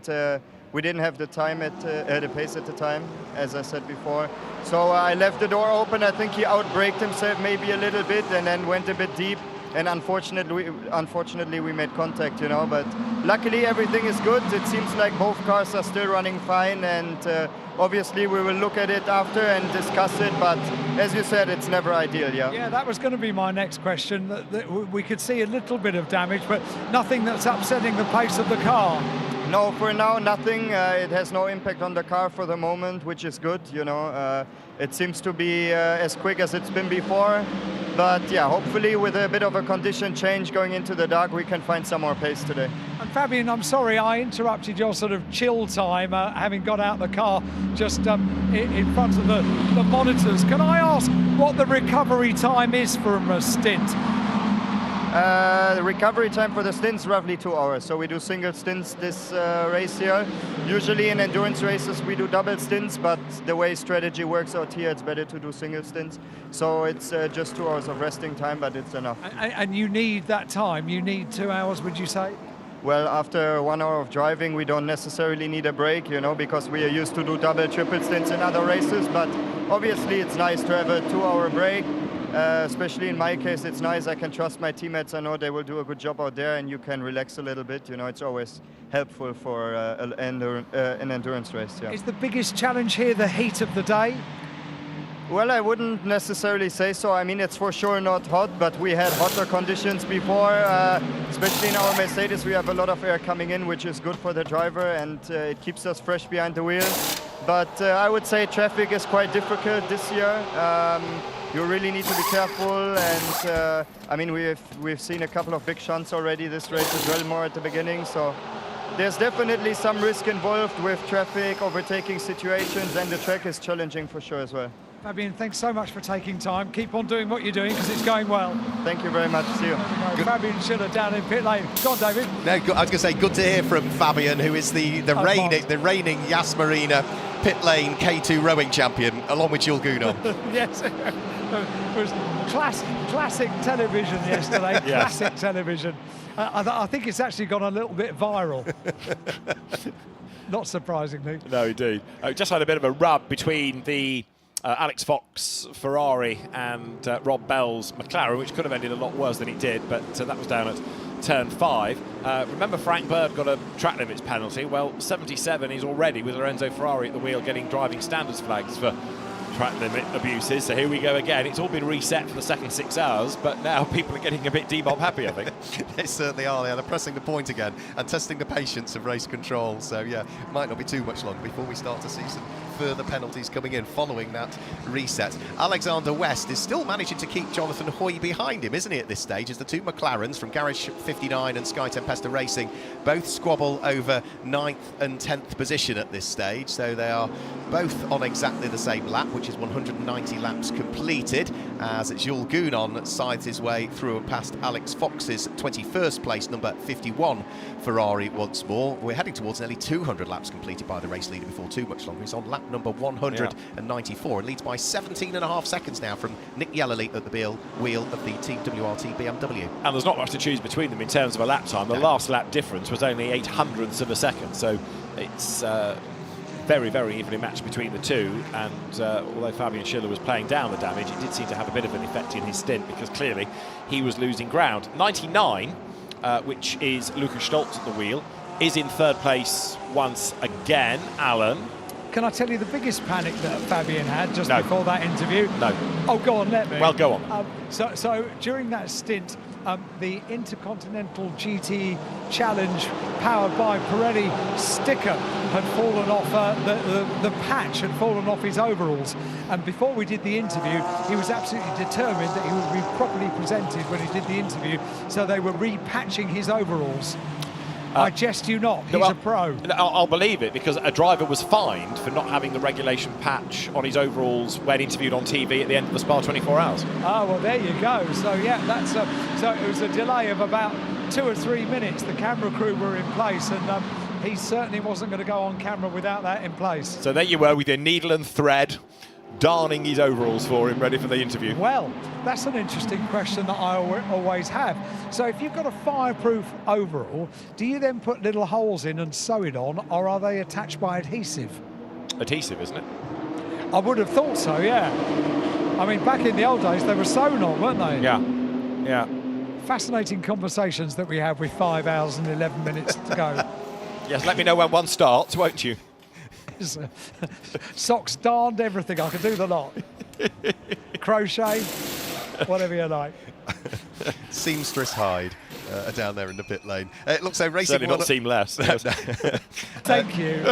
we didn't have the time the pace at the time, as I said before. So I left the door open. I think he outbraked himself maybe a little bit and then went a bit deep. And unfortunately, we made contact, you know. But luckily, everything is good. It seems like both cars are still running fine, and obviously, we will look at it after and discuss it. But as you said, it's never ideal, yeah. Yeah, that was going to be my next question. That we could see a little bit of damage, but nothing that's upsetting the pace of the car. No, for now, nothing. It has no impact on the car for the moment, which is good, you know. It seems to be as quick as it's been before. But yeah, hopefully with a bit of a condition change going into the dark, we can find some more pace today. And Fabian, I'm sorry I interrupted your sort of chill time, having got out the car just in front of the monitors. Can I ask what the recovery time is from a stint? The recovery time for the stints roughly 2 hours. So we do single stints this race here. Usually in endurance races we do double stints, but the way strategy works out here, it's better to do single stints. So it's just 2 hours of resting time, but it's enough. And you need that time? You need 2 hours, would you say? Well, after 1 hour of driving, we don't necessarily need a break, you know, because we are used to do double, triple stints in other races. But obviously it's nice to have a 2 hour break. Especially in my case, it's nice. I can trust my teammates. I know they will do a good job out there, and you can relax a little bit. You know, it's always helpful for an endurance race. Yeah. Is the biggest challenge here the heat of the day? Well, I wouldn't necessarily say so. I mean, it's for sure not hot, but we had hotter conditions before. Especially in our Mercedes, we have a lot of air coming in, which is good for the driver, and it keeps us fresh behind the wheel. But I would say traffic is quite difficult this year. You really need to be careful, and I mean, we've seen a couple of big shunts already this race as well, more at the beginning. So there's definitely some risk involved with traffic, overtaking situations, and the track is challenging for sure as well. Fabian, thanks so much for taking time. Keep on doing what you're doing, because it's going well. Thank you very much. See you. Fabian Schiller down in pit lane. Go on, David. No, I was going to say, good to hear from Fabian, who is the reigning Yas Marina pit lane K2 rowing champion, along with Jules Gounon. Yes, it was classic television yesterday. Yes. Classic television. I think it's actually gone a little bit viral. Not surprisingly. No, indeed. Just had a bit of a rub between the Alex Fox Ferrari and Rob Bell's McLaren, which could have ended a lot worse than it did, but that was down at turn 5. Remember, Frank Bird got a track limits penalty. Well, 77 is already with Lorenzo Ferrari at the wheel getting driving standards flags for track limit abuses. So here we go again. It's all been reset for the second 6 hours, but now people are getting a bit D-Bob happy, I think. They certainly are. They're pressing the point again and testing the patience of race control. So yeah, might not be too much longer before we start to see some further penalties coming in following that reset. Alexander West is still managing to keep Jonathan Hoy behind him, isn't he, at this stage, as the two McLarens from Garage 59 and Sky Tempesta Racing both squabble over 9th and 10th position at this stage. So they are both on exactly the same lap, which is 190 laps completed, as Jules Gounon sides his way through and past Alex Fox's 21st place, number 51 Ferrari once more. We're heading towards nearly 200 laps completed by the race leader before too much longer. He's on lap number 194 and leads by 17.5 seconds now from Nick Yellerly at the wheel of the Team WRT BMW. And there's not much to choose between them in terms of a lap time. The last lap difference was only 0.08 of a second, so it's very, very evenly matched between the two. And although Fabian Schiller was playing down the damage, it did seem to have a bit of an effect in his stint, because clearly he was losing ground. 99, which is Lucas Stoltz at the wheel, is in third place once again. Alan, can I tell you the biggest panic that Fabian had just No. before that interview? No. Oh, go on, let me. Well, go on. So during that stint, the Intercontinental GT Challenge powered by Pirelli sticker had fallen off, the patch had fallen off his overalls. And before we did the interview, he was absolutely determined that he would be properly presented when he did the interview. So they were repatching his overalls. I jest you not, he's a pro. I'll believe it, because a driver was fined for not having the regulation patch on his overalls when interviewed on TV at the end of the Spa 24 Hours. Oh, well, there you go. So, yeah, so it was a delay of about 2 or 3 minutes. The camera crew were in place, and he certainly wasn't going to go on camera without that in place. So there you were with your needle and thread, darning his overalls for him, ready for the interview. Well, that's an interesting question that I always have. So if you've got a fireproof overall, do you then put little holes in and sew it on, or are they attached by adhesive? Adhesive, isn't it? I would have thought so, yeah. I mean, back in the old days, they were sewn on, weren't they? Yeah, yeah. Fascinating conversations that we have with 5 hours and 11 minutes to go. Yes, let me know when one starts, won't you? Socks, darned, everything. I can do the lot. Crochet, whatever you like. Seamstress Hyde are down there in the pit lane. It looks like racing. Certainly not seamless. Thank you.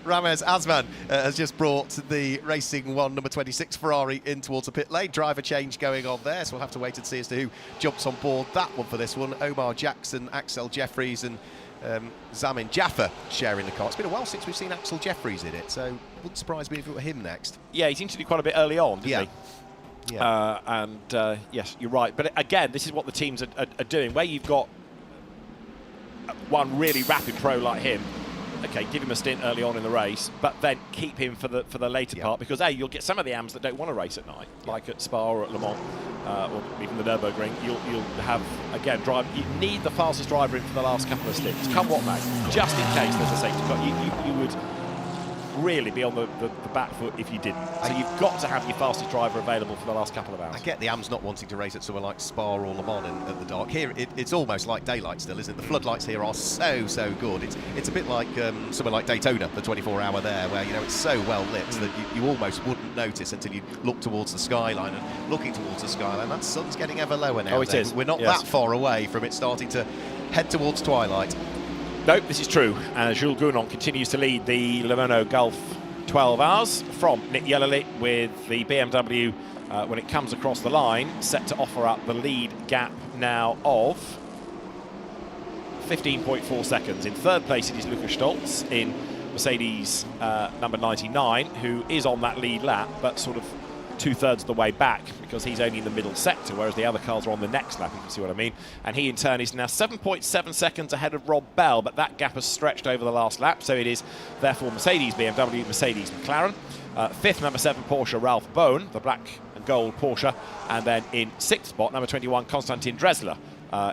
Ramez Asman has just brought the Racing 1 number 26 Ferrari in towards the pit lane. Driver change going on there, so we'll have to wait and see as to who jumps on board that one for this one. Omar Jackson, Axel Jeffries and Zamin Jaffa sharing the car. It's been a while since we've seen Axel Jeffries in it, so it wouldn't surprise me if it were him next. Yeah, he's interviewed quite a bit early on, didn't he? Yeah. Yes, you're right. But again, this is what the teams are doing, where you've got one really rapid pro like him. Okay, give him a stint early on in the race, but then keep him for the later part, because you'll get some of the AMs that don't want to race at night, like at Spa or at Le Mans, or even the Nürburgring. You'll have, again, you need the fastest driver in for the last couple of stints, come what may, just in case there's a safety car. You would really be on the back foot if you didn't. So you've got to have your fastest driver available for the last couple of hours. I get the AMs not wanting to race at somewhere like Spa or Le Mans at the dark. Here, it's almost like daylight still, isn't it? The floodlights here are so good. It's a bit like somewhere like Daytona, the 24-hour there, where it's so well lit that you almost wouldn't notice until you look towards the skyline. And looking towards the skyline, that sun's getting ever lower now. Oh, it is. We're not that far away from it starting to head towards twilight. No, this is true. Jules Gounon continues to lead the Lenovo Gulf 12 Hours from Nick Yellerly, with the BMW, when it comes across the line, set to offer up the lead gap now of 15.4 seconds. In third place, it is Lukas Stolz in Mercedes number 99, who is on that lead lap, but sort of 2/3 of the way back, because he's only in the middle sector, whereas the other cars are on the next lap, if you see what I mean. And he, in turn, is now 7.7 seconds ahead of Rob Bell, but that gap has stretched over the last lap, so it is therefore Mercedes, BMW, Mercedes, McLaren. Fifth, number 7, Porsche, Ralph Bowen, the black and gold Porsche. And then in sixth spot, number 21, Konstantin Dressler,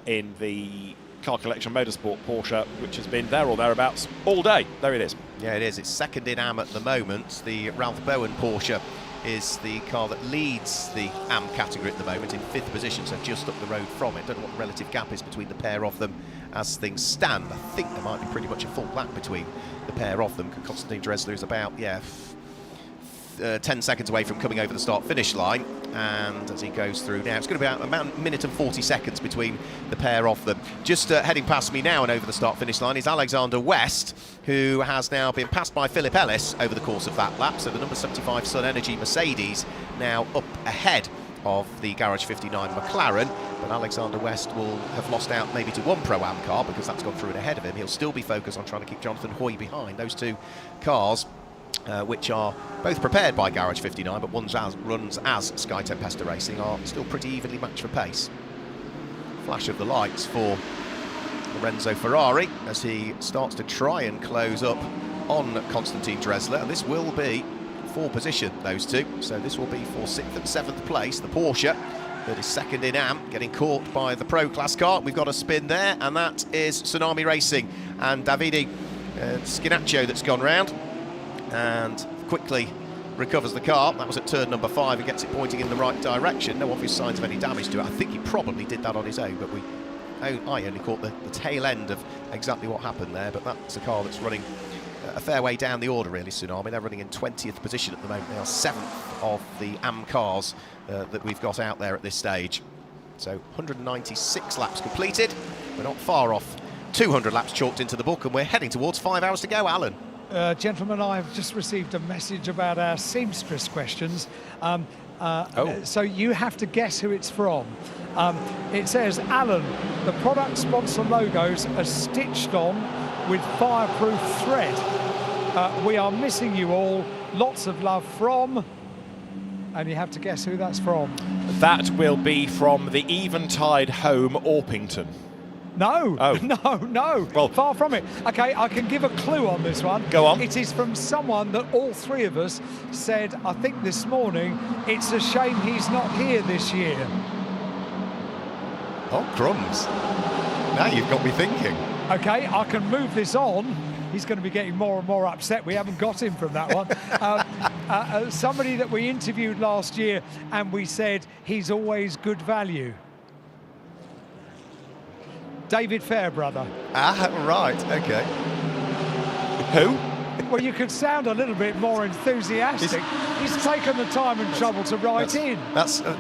in the Car Collection Motorsport Porsche, which has been there or thereabouts all day. There it is. Yeah, it is. It's second in AM at the moment. The Ralph Bowen Porsche is the car that leads the AM category at the moment in 5th position, so just up the road from it. Don't know what the relative gap is between the pair of them as things stand. I think there might be pretty much a full lap between the pair of them. Konstantin Dressler is about 10 seconds away from coming over the start-finish line, and as he goes through now, it's going to be about a minute and 40 seconds between the pair of them. Just heading past me now and over the start-finish line is Alexander West, who has now been passed by Philip Ellis over the course of that lap, so the number 75 Sun Energy Mercedes now up ahead of the Garage 59 McLaren, but Alexander West will have lost out maybe to one Pro-Am car, because that's gone through and ahead of him. He'll still be focused on trying to keep Jonathan Hoy behind. Those two cars, which are both prepared by Garage 59, but one runs as Sky Tempesta Racing, are still pretty evenly matched for pace. Flash of the lights for Lorenzo Ferrari as he starts to try and close up on Konstantin Dressler, and this will be 4 position, those two, so this will be for 6th and 7th place. The Porsche that is second in AM, getting caught by the Pro Class car. We've got a spin there, and that is Tsunami Racing and Davide Scinaccio that's gone round and quickly recovers the car. That was at turn number 5 and gets it pointing in the right direction. No obvious signs of any damage to it. I think he probably did that on his own, but I only caught the tail end of exactly what happened there. But that's a car that's running a fair way down the order, really, Tsunami. They're running in 20th position at the moment. They are 7th of the AM cars that we've got out there at this stage. So 196 laps completed. We're not far off 200 laps chalked into the book, and we're heading towards 5 hours to go, Alan. Gentlemen, I've just received a message about our seamstress questions. So you have to guess who it's from. It says, Alan, the product sponsor logos are stitched on with fireproof thread. We are missing you all. Lots of love from... And you have to guess who that's from. That will be from the Eventide home, Orpington. No, oh. no, well, far from it. Okay, I can give a clue on this one. Go on. It is from someone that all three of us said, I think this morning, it's a shame he's not here this year. Oh, crumbs. Now you've got me thinking. Okay, I can move this on. He's going to be getting more and more upset. We haven't got him from that one. Somebody that we interviewed last year, and we said he's always good value. David Fairbrother. Ah, right, okay. Who? Well, you could sound a little bit more enthusiastic. He's taken the time and trouble to write in.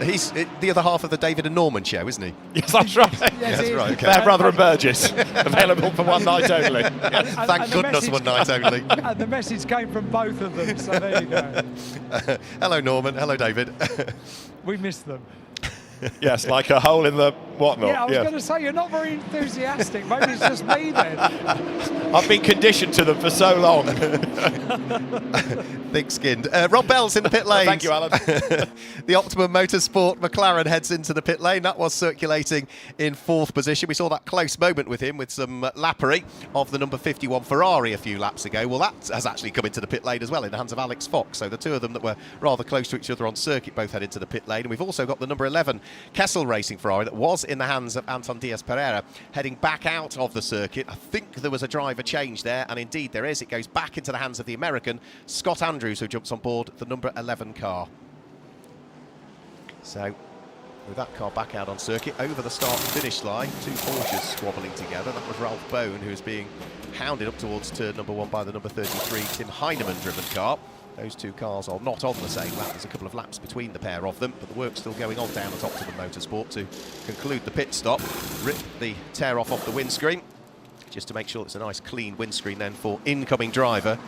He's the other half of the David and Norman show, isn't he? Yes, that's right. Yes, that's right. Okay. Fairbrother and Burgess, available for one night only. Thank goodness, one night only. And the message came from both of them, so there you go. Hello, Norman. Hello, David. We missed them. Yes, like a hole in the whatnot. Yeah, I was going to say, you're not very enthusiastic. Maybe it's just me then. I've been conditioned to them for so long. Thick-skinned. Rob Bell's in the pit lane. Thank you, Alan. The Optimum Motorsport McLaren heads into the pit lane. That was circulating in 4th position. We saw that close moment with him with some lappery of the number 51 Ferrari a few laps ago. Well, that has actually come into the pit lane as well in the hands of Alex Fox. So the two of them that were rather close to each other on circuit both head into the pit lane. And we've also got the number 11 Kessel Racing Ferrari that was in the hands of Anton Diaz-Pereira heading back out of the circuit. I think there was a driver change there, and indeed there is. It goes back into the hands of the American Scott Andrews, who jumps on board the number 11 car. So with that car back out on circuit, over the start and finish line, two Porsches squabbling together. That was Ralph Bone, who was being hounded up towards turn number 1 by the number 33 Tim Heinemann driven car. Those two cars are not on the same lap. There's a couple of laps between the pair of them, but the work's still going on down at Optimum Motorsport to conclude the pit stop. Rip the tear off the windscreen, just to make sure it's a nice clean windscreen then for incoming driver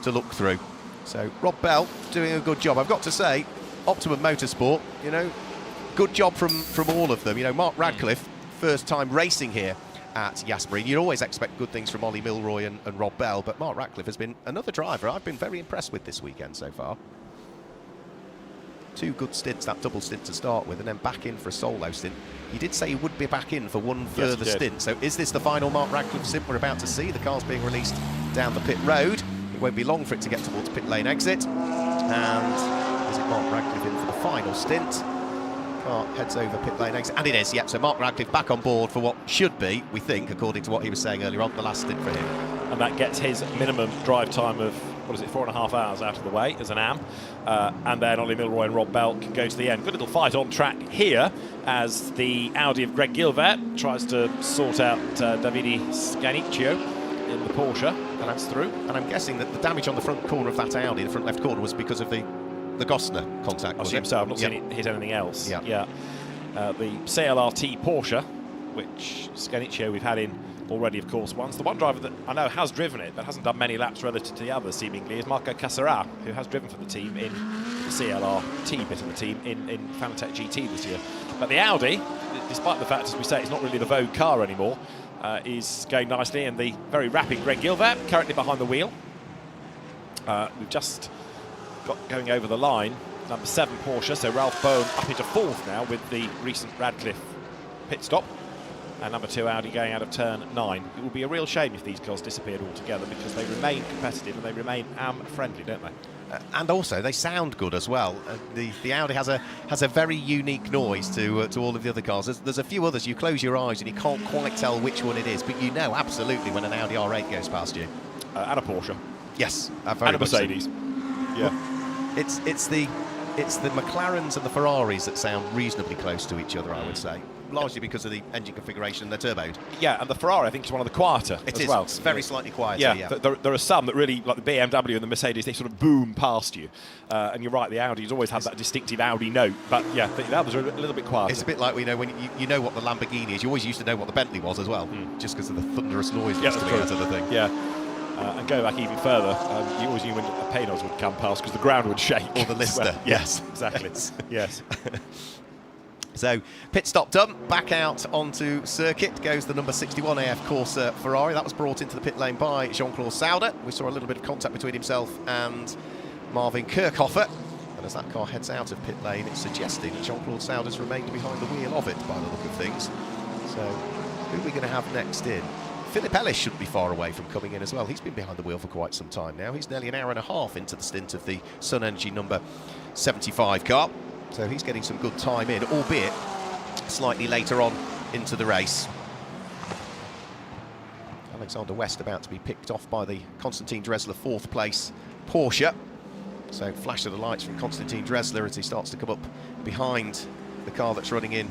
to look through. So Rob Bell doing a good job. I've got to say, Optimum Motorsport, you know, good job from all of them. You know, Mark Radcliffe, first time racing here at Yas Marina. You'd always expect good things from Ollie Milroy and Rob Bell, but Mark Radcliffe has been another driver I've been very impressed with this weekend so far. Two good stints, that double stint to start with, and then back in for a solo stint. He did say he would be back in for one further stint. So is this the final Mark Radcliffe stint we're about to see? The car's being released down the pit road. It won't be long for it to get towards pit lane exit. And is it Mark Radcliffe in for the final stint? Car heads over pit lane exit, and it is, yep. So Mark Radcliffe back on board for what should be, we think, according to what he was saying earlier on, the last stint for him. And that gets his minimum drive time of, 4.5 hours out of the way as an AM. And then Ollie Milroy and Rob Bell can go to the end. Good little fight on track here as the Audi of Greg Gilbert tries to sort out Davide Scanicchio in the Porsche, and that's through. And I'm guessing that the damage on the front corner of that Audi, the front left corner, was because of the Gosner contact. I assume so. I've not seen it hit anything else. Yeah. The CLRT Porsche, which Scanicchio we've had in already, of course, once. The one driver that I know has driven it but hasn't done many laps relative to the others, seemingly, is Marco Cassara, who has driven for the team in the CLRT bit of the team in Fanatec GT this year. But the Audi, despite the fact, as we say, it's not really the vogue car anymore, is going nicely, and the very rapid Greg Gilbert currently behind the wheel. We've just got going over the line, number 7 Porsche, so Ralph Bone up into 4th now with the recent Radcliffe pit stop, and number 2 Audi going out of turn 9. It would be a real shame if these cars disappeared altogether, because they remain competitive and they remain AM-friendly, don't they? And also they sound good as well. The Audi has a very unique noise to all of the other cars. There's a few others you close your eyes and you can't quite tell which one it is, but you know absolutely when an Audi R8 goes past you. And a Porsche. Yes, and a Mercedes. Yeah. It's the McLarens and the Ferraris that sound reasonably close to each other, I would say. largely because of the engine configuration and they're turboed. Yeah, and the Ferrari, I think, is one of the quieter as well. It's very slightly quieter, yeah. There are some that really, like the BMW and the Mercedes, they sort of boom past you. And you're right, the Audi's always had that distinctive Audi note, but yeah, the others are a little bit quieter. It's a bit like we know when you know what the Lamborghini is, you always used to know what the Bentley was as well, just because of the thunderous noise that's coming out of the thing. Yeah. And go back even further, you always knew when the Penalties would come past because the ground would shake. Or the Lister. Well, yes, exactly. Yes. So, pit stop done. Back out onto circuit goes the number 61 AF Corsa Ferrari. That was brought into the pit lane by Jean-Claude Sauder. We saw a little bit of contact between himself and Marvin Kirchhofer. And as that car heads out of pit lane, it's suggesting that Jean-Claude Sauder's remained behind the wheel of it by the look of things. So, who are we going to have next in? Philip Ellis shouldn't be far away from coming in as well. He's been behind the wheel for quite some time now. He's nearly an hour and a half into the stint of the Sun Energy number 75 car. So he's getting some good time in, albeit slightly later on into the race. Alexander West about to be picked off by the Konstantin Dressler 4th place Porsche. So flash of the lights from Konstantin Dressler as he starts to come up behind the car that's running in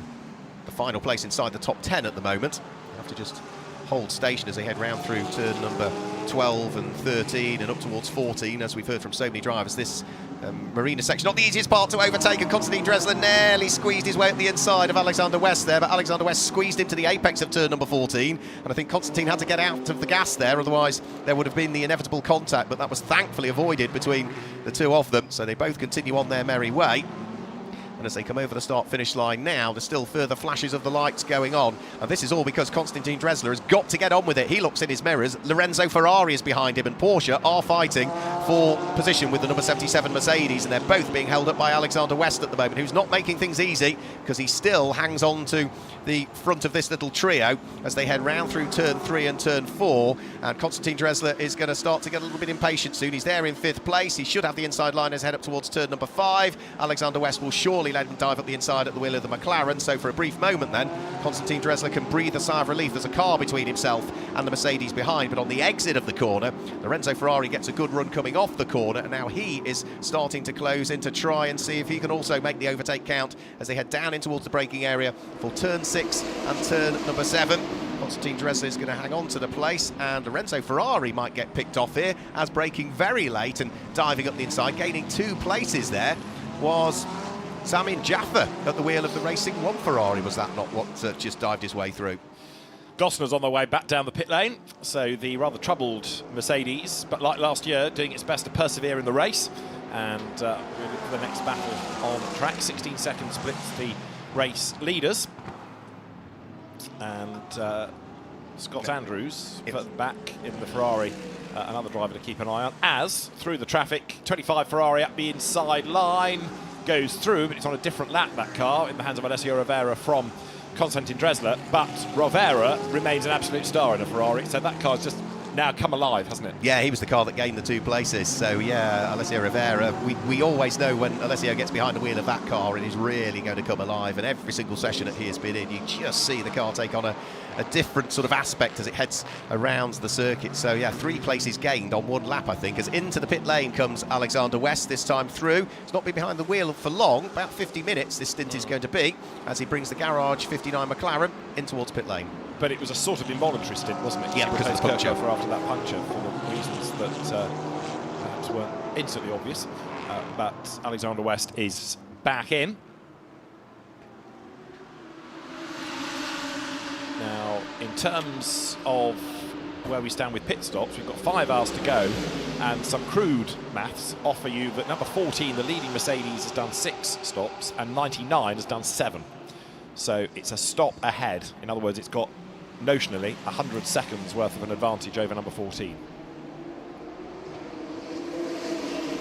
the final place inside the top 10 at the moment. You have to just hold station as they head round through turn number 12 and 13 and up towards 14, as we've heard from so many drivers. This Marina section, not the easiest part to overtake, and Konstantin Dressler nearly squeezed his way at the inside of Alexander West there, but Alexander West squeezed him to the apex of turn number 14, and I think Konstantin had to get out of the gas there, otherwise there would have been the inevitable contact, but that was thankfully avoided between the two of them, so they both continue on their merry way. And as they come over the start-finish line now, there's still further flashes of the lights going on. And this is all because Konstantin Dressler has got to get on with it. He looks in his mirrors. Lorenzo Ferrari is behind him, and Porsche are fighting for position with the number 77 Mercedes. And they're both being held up by Alexander West at the moment, who's not making things easy because he still hangs on to the front of this little trio as they head round through turn 3 and turn 4. And Konstantin Dressler is going to start to get a little bit impatient soon. He's there in 5th place. He should have the inside line as head up towards turn number 5. Alexander West will surely let him dive up the inside at the wheel of the McLaren. So for a brief moment then, Konstantin Dressler can breathe a sigh of relief. There's a car between himself and the Mercedes behind, but on the exit of the corner, Lorenzo Ferrari gets a good run coming off the corner, and now he is starting to close in to try and see if he can also make the overtake count as they head down in towards the braking area for turn 6 and turn number 7. Konstantin Dressler is going to hang on to the place, and Lorenzo Ferrari might get picked off here as braking very late and diving up the inside, gaining 2 places there was Samin Jaffa at the wheel of the Racing 1 Ferrari. Was that not what just dived his way through? Gosner's on their way back down the pit lane, so the rather troubled Mercedes, but like last year, doing its best to persevere in the race, and we look for the next battle on track. 16 seconds splits the race leaders, and Scott Andrews further back in the Ferrari, another driver to keep an eye on, as through the traffic, 25 Ferrari up the inside line, goes through, but it's on a different lap, that car, in the hands of Alessio Rovera from Konstantin Dressler, but Rovera remains an absolute star in a Ferrari, so that car's just now come alive, hasn't it? Yeah, he was the car that gained the 2 places. So yeah, Alessio Rovera, we always know when Alessio gets behind the wheel of that car, it is really going to come alive, and every single session that he has been in, you just see the car take on a different sort of aspect as it heads around the circuit. So yeah, 3 places gained on 1 lap, I think, as into the pit lane comes Alexander West this time through. He's not been behind the wheel for long, about 50 minutes this stint is going to be, as he brings the garage 59 McLaren in towards pit lane. But it was a sort of involuntary stint, wasn't it? Yeah, because of the puncture. After that puncture, for the reasons that perhaps weren't instantly obvious. But Alexander West is back in. Now, in terms of where we stand with pit stops, we've got 5 hours to go, and some crude maths offer you that number 14, the leading Mercedes, has done 6 stops, and 99 has done 7. So it's a stop ahead. In other words, it's got notionally 100 seconds worth of an advantage over number 14.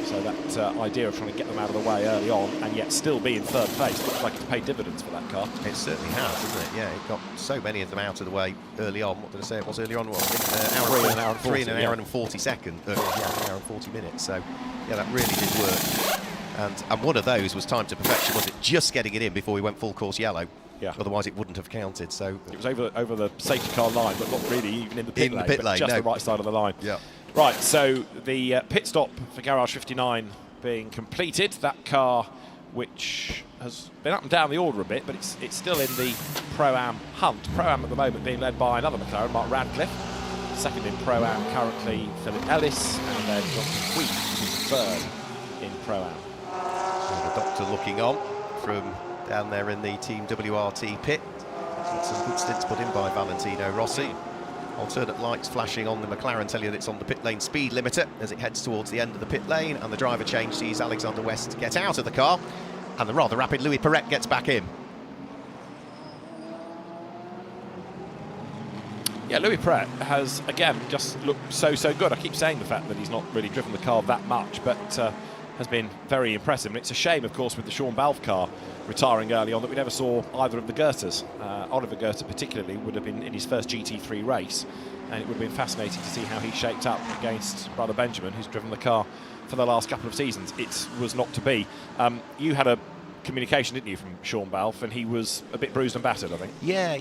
So that idea of trying to get them out of the way early on and yet still be in 3rd place looks like it's paid dividends for that car. It certainly has, doesn't it? Yeah, it got so many of them out of the way early on. What did I say it was early on? What, an hour and 40 seconds. Yeah, an hour and 40 minutes. So yeah, that really did work. And one of those was time to perfection, was it? Just getting it in before we went full course yellow. Yeah. Otherwise, it wouldn't have counted. So it was over the safety car line, but not really even in the pit lane. Just the right side of the line. Yeah. Right. So the pit stop for Garage 59 being completed. That car which has been up and down the order a bit, but it's still in the Pro-Am hunt. Pro-Am at the moment being led by another McLaren, Mark Radcliffe. Second in Pro-Am currently Philip Ellis, and then Jonathan Queen is third in Pro-Am. The doctor looking on from down there in the Team WRT pit. Some good stints put in by Valentino Rossi. Alternate lights flashing on the McLaren tell you that it's on the pit lane speed limiter as it heads towards the end of the pit lane, and the driver change sees Alexander West get out of the car, and the rather rapid Louis Perret gets back in. Yeah, Louis Perret has, again, just looked so good. I keep saying the fact that he's not really driven the car that much, but has been very impressive. And it's a shame, of course, with the Sean Balfe car retiring early on, that we never saw either of the Goethers. Oliver Goethe particularly would have been in his first GT3 race, and it would have been fascinating to see how he shaped up against brother Benjamin, who's driven the car for the last couple of seasons. It was not to be. You had a communication, didn't you, from Sean Balfe, and he was a bit bruised and battered, I think. Yeah,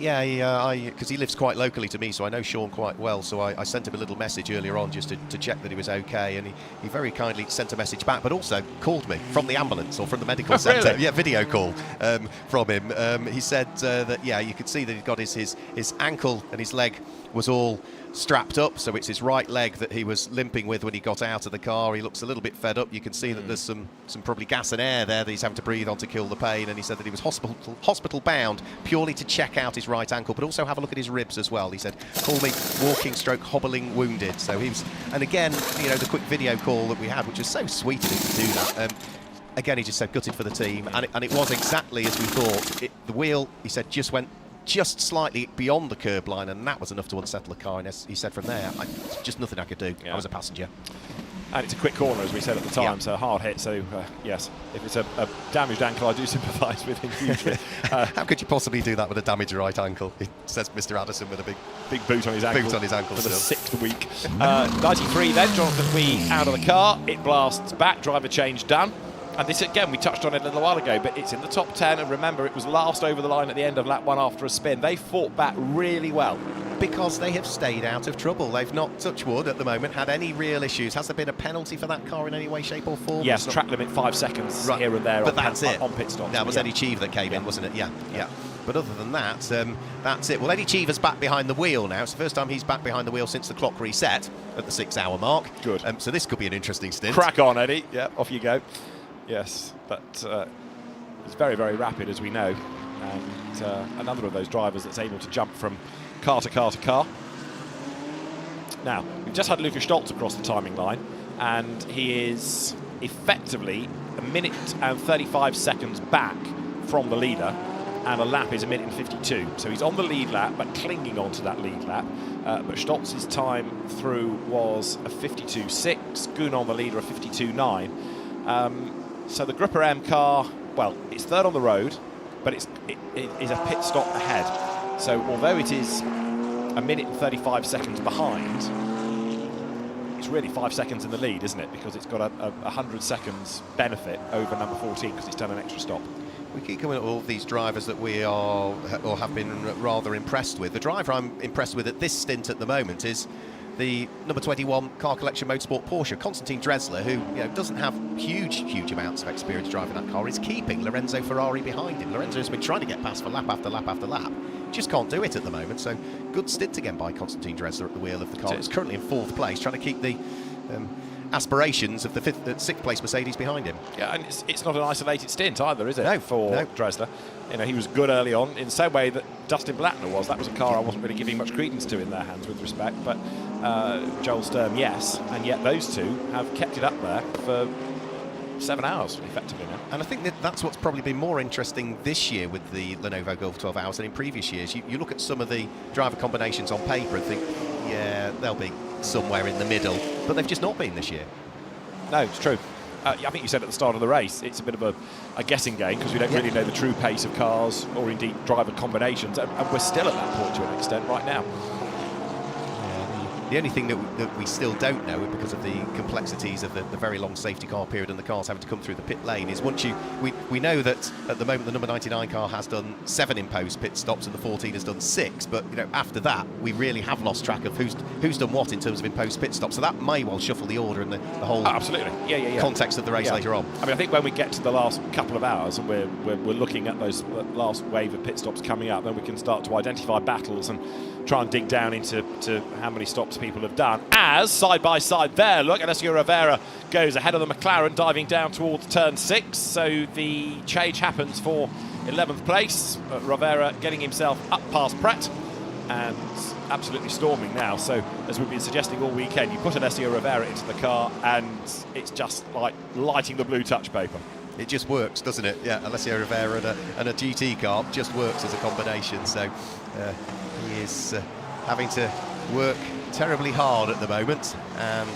because he lives quite locally to me, so I know Sean quite well, so I sent him a little message earlier on just to check that he was okay, and he very kindly sent a message back, but also called me from the ambulance or from the medical centre. Really? Yeah, video call from him. He said that, yeah, you could see that he'd got his ankle and his leg was all strapped up, so it's his right leg that he was limping with when he got out of the car. He looks a little bit fed up. You can see that there's some probably gas and air there that he's having to breathe on to kill the pain, and he said that he was hospital bound purely to check out his right ankle, but also have a look at his ribs as well. He said, call me walking stroke hobbling wounded. So he was, and again, you know, the quick video call that we had, which was so sweet of him to do that. Again, he just said gutted for the team, and it was exactly as we thought. The wheel, he said, just went just slightly beyond the curb line, and that was enough to unsettle the car. And he said from there, just nothing I could do. Yeah. I was a passenger. And it's a quick corner, as we said at the time, so hard hit. So, yes, if it's a damaged ankle, I do sympathise with him hugely. How could you possibly do that with a damaged right ankle? It says Mr. Addison with a big boot on his ankle. Boot on his ankle for the still. 6th week. 93 then, Jonathan Queen out of the car. It blasts back, driver change done. And this, again, we touched on it a little while ago, but it's in the top 10, and remember, it was last over the line at the end of lap 1 after a spin. They fought back really well. Because they have stayed out of trouble. They've not, touch wood at the moment, had any real issues. Has there been a penalty for that car in any way, shape or form? Yes, track limit 5 seconds here and there but on, that's it. On pit stops. That was Eddie Cheever that came in, wasn't it? Yeah. But other than that, that's it. Well, Eddie Cheever's back behind the wheel now. It's the first time he's back behind the wheel since the clock reset at the 6-hour mark. Good. So this could be an interesting stint. Crack on, Eddie. Yeah, off you go. Yes, but it's very, very rapid, as we know. And another of those drivers that's able to jump from car to car to car. Now, we've just had Lukas Stoltz across the timing line, and he is effectively 1 minute and 35 seconds back from the leader, and a lap is 1 minute and 52. So he's on the lead lap, but clinging onto that lead lap. But Stoltz's time through was a 52.6, Gunn, the leader, a 52.9. So the Grupper M car, well, it's third on the road, but it is a pit stop ahead. So although it is 1 minute and 35 seconds behind, it's really 5 seconds in the lead, isn't it? Because it's got a 100 seconds benefit over number 14 because it's done an extra stop. We keep coming at all of these drivers that we are or have been rather impressed with. The driver I'm impressed with at this stint at the moment is the number 21 Car Collection Motorsport Porsche, Konstantin Dressler, who doesn't have huge amounts of experience driving that car, is keeping Lorenzo Ferrari behind him. Lorenzo has been trying to get past for lap after lap after lap. Just can't do it at the moment. So good stint again by Konstantin Dressler at the wheel of the car. It's currently in 4th place, trying to keep the aspirations of the 6th place Mercedes behind him. Yeah, and it's not an isolated stint either, is it? No, for Dressler. He was good early on in the same way that Dustin Blattner was. That was a car I wasn't really giving much credence to in their hands with respect, but Joel Sturm, yes, and yet those two have kept it up there for 7 hours, effectively now. And I think that's what's probably been more interesting this year with the Lenovo Gulf 12 hours than in previous years. You look at some of the driver combinations on paper and think, yeah, they'll be somewhere in the middle, but they've just not been this year. No, it's true. I think you said at the start of the race, it's a bit of a guessing game because we don't really know the true pace of cars or indeed driver combinations, and we're still at that point to an extent right now. The only thing that we still don't know, because of the complexities of the very long safety car period and the cars having to come through the pit lane, is once we know that at the moment the number 99 car has done 7 imposed pit stops and the 14 has done 6, but after that we really have lost track of who's done what in terms of imposed pit stops. So that may well shuffle the order and the whole absolutely context of the race later on. I mean, I think when we get to the last couple of hours and we're looking at those last wave of pit stops coming up, then we can start to identify battles and try and dig down into how many stops people have done. As side by side there, look, Alessio Rivera goes ahead of the McLaren, diving down towards turn 6. So the change happens for 11th place. Rivera getting himself up past Pratt and absolutely storming now. So as we've been suggesting all weekend, you put Alessio Rivera into the car and it's just like lighting the blue touch paper. It just works, doesn't it? Yeah, Alessio Rivera and a GT car just works as a combination. So he is having to work terribly hard at the moment, and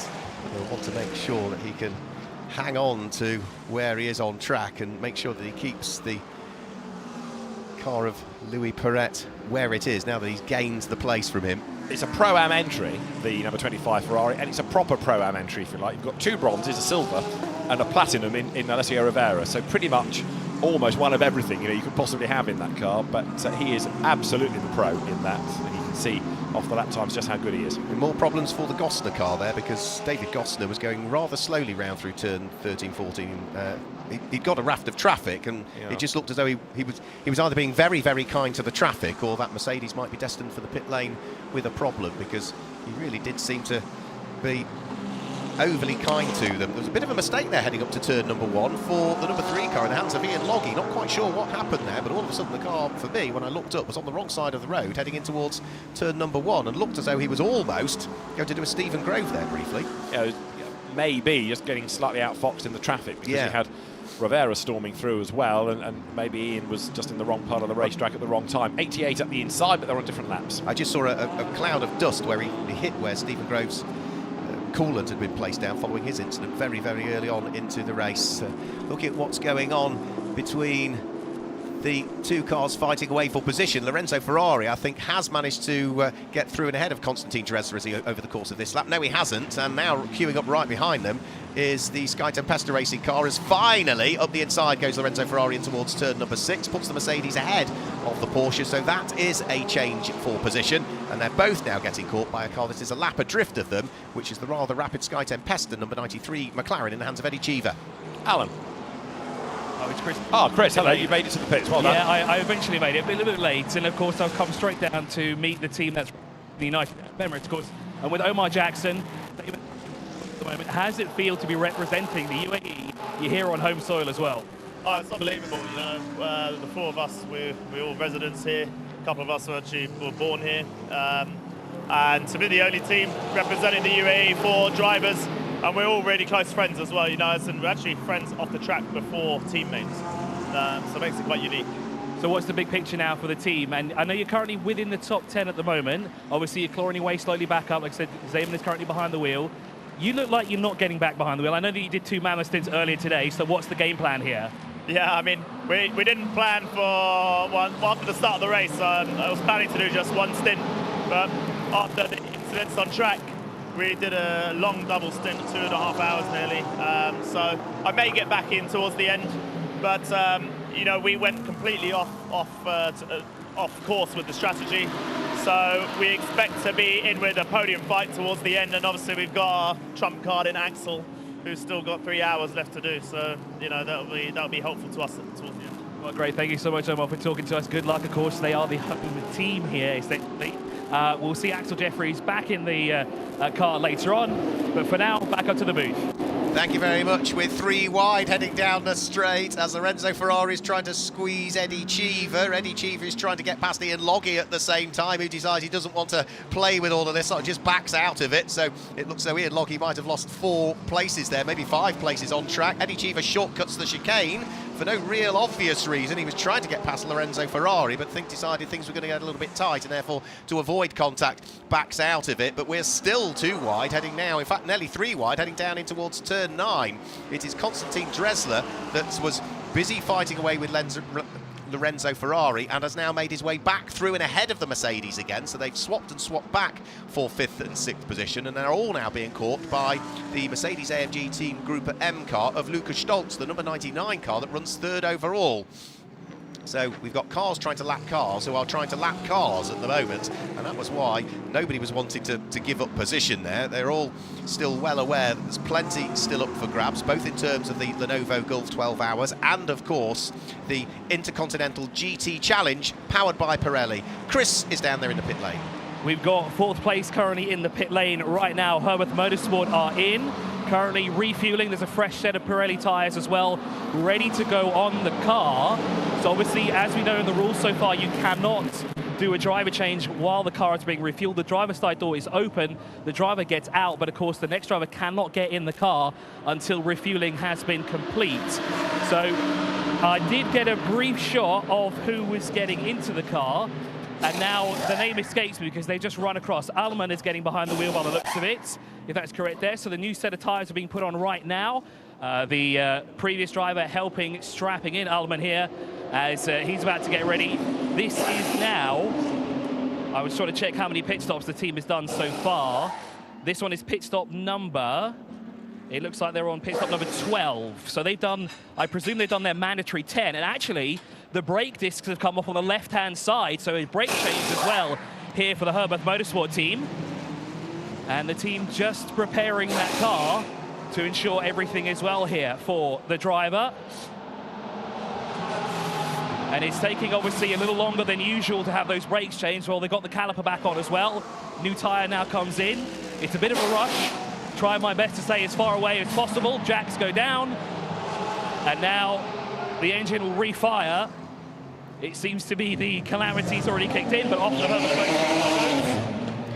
he'll want to make sure that he can hang on to where he is on track and make sure that he keeps the car of Louis Perret where it is now that he's gained the place from him. It's a Pro-Am entry, the number 25 Ferrari, and it's a proper Pro-Am entry, if you like. You've got 2 bronzes, a silver and a platinum in Alessio Rivera, so pretty much almost one of everything you could possibly have in that car, but he is absolutely the pro in that, and you can see off the lap times just how good he is. And more problems for the Gosner car there, because David Gosner was going rather slowly round through turn 13, 14. He'd got a raft of traffic, and it just looked as though he was either being very, very kind to the traffic, or that Mercedes might be destined for the pit lane with a problem, because he really did seem to be overly kind to them. There was a bit of a mistake there heading up to turn number 1 for the number 3 car in the hands of Ian Logie. Not quite sure what happened there, but all of a sudden the car, for me, when I looked up, was on the wrong side of the road, heading in towards turn number 1, and looked as though he was almost going to do a Stephen Grove there briefly. Maybe just getting slightly outfoxed in the traffic, because you had Rivera storming through as well, and maybe Ian was just in the wrong part of the racetrack at the wrong time. 88 up the inside, but they're on different laps. I just saw a cloud of dust where he hit where Stephen Grove's coolant had been placed down following his incident very, very early on into the race. Look at what's going on between the 2 cars fighting away for position. Lorenzo Ferrari, I think, has managed to get through and ahead of Constantine Dresler over the course of this lap. No, he hasn't, and now queuing up right behind them is the Sky Tempesta racing car, as finally up the inside goes Lorenzo Ferrari in towards turn number 6, puts the Mercedes ahead of the Porsche, so that is a change for position, and they're both now getting caught by a car that is a lap adrift of them, which is the rather rapid Sky Tempesta number 93 McLaren in the hands of Eddie Cheever. Alan. Oh, it's Chris. Oh, Chris, hello, you made it to the pits, well done. Yeah, I eventually made it, but a little bit late, and of course I've come straight down to meet the team that's the United Emirates, of course, and with Omar Jackson. At the moment, how does it feel to be representing the UAE? You're here on home soil as well. Oh, it's unbelievable, the 4 of us, we're all residents here. A couple of us were born here. And to be the only team representing the UAE for drivers, and we're all really close friends as well, and we're actually friends off the track before teammates. So it makes it quite unique. So what's the big picture now for the team? And I know you're currently within the top 10 at the moment. Obviously, you're clawing your way slowly back up. Like I said, Zeman is currently behind the wheel. You look like you're not getting back behind the wheel. I know that you did 2 mammoth stints earlier today, so what's the game plan here? Yeah, I mean, we didn't plan for one after the start of the race. I was planning to do just 1 stint, but after the incidents on track, we did a long double stint, 2.5 hours nearly. So I may get back in towards the end, but we went completely off course with the strategy. So we expect to be in with a podium fight towards the end, and obviously we've got our trump card in Axel, who's still got 3 hours left to do. So that'll be helpful to us towards the end. Well, great. Thank you so much, Omar, for talking to us. Good luck, of course. They are the home team here, essentially. We'll see Axel Jeffries back in the car later on, but for now, back up to the booth. Thank you very much. With 3 wide heading down the straight as Lorenzo Ferrari is trying to squeeze Eddie Cheever. Eddie Cheever is trying to get past Ian Logie at the same time, who decides he doesn't want to play with all of this, so just backs out of it. So it looks as though Ian Logie might have lost 4 places there, maybe 5 places on track. Eddie Cheever shortcuts the chicane for no real obvious reason. He was trying to get past Lorenzo Ferrari, but decided things were going to get a little bit tight, and therefore, to avoid contact, backs out of it. But we're still 2 wide, heading now, in fact, nearly 3 wide, heading down in towards turn 9. It is Constantine Dresler that was busy fighting away with Lorenzo Ferrari, and has now made his way back through and ahead of the Mercedes again. So they've swapped and swapped back for 5th and 6th position, and they're all now being caught by the Mercedes-AMG Team Group M car of Lukas Stolz, the number 99 car that runs 3rd overall. So we've got cars trying to lap cars who are trying to lap cars at the moment, and that was why nobody was wanting to give up position there. They're all still well aware that there's plenty still up for grabs, both in terms of the Lenovo Gulf 12 Hours and, of course, the Intercontinental GT Challenge powered by Pirelli. Chris is down there in the pit lane. We've got 4th place currently in the pit lane right now. Herbert Motorsport are in, currently refueling. There's a fresh set of Pirelli tyres as well, ready to go on the car. So obviously, as we know in the rules so far, you cannot do a driver change while the car is being refueled. The driver's side door is open, the driver gets out, but of course the next driver cannot get in the car until refueling has been complete. So I did get a brief shot of who was getting into the car, and now the name escapes me because they've just run across. Allman is getting behind the wheel by the looks of it, if that's correct there. So the new set of tyres are being put on right now. The previous driver helping, strapping in Allman here as he's about to get ready. This is now, I was trying to check how many pit stops the team has done so far. This one is pit stop number, it looks like they're on pit stop number 12. So they've done, I presume they've done their mandatory 10. And actually, the brake discs have come off on the left-hand side, so a brake change as well here for the Herbert Motorsport team. And the team just preparing that car to ensure everything is well here for the driver. And it's taking obviously a little longer than usual to have those brakes changed. Well, they've got the caliper back on as well. New tyre now comes in. It's a bit of a rush. Try my best to stay as far away as possible. Jacks go down. And now the engine will refire. It seems to be the calamity's already kicked in, but off the Herbert.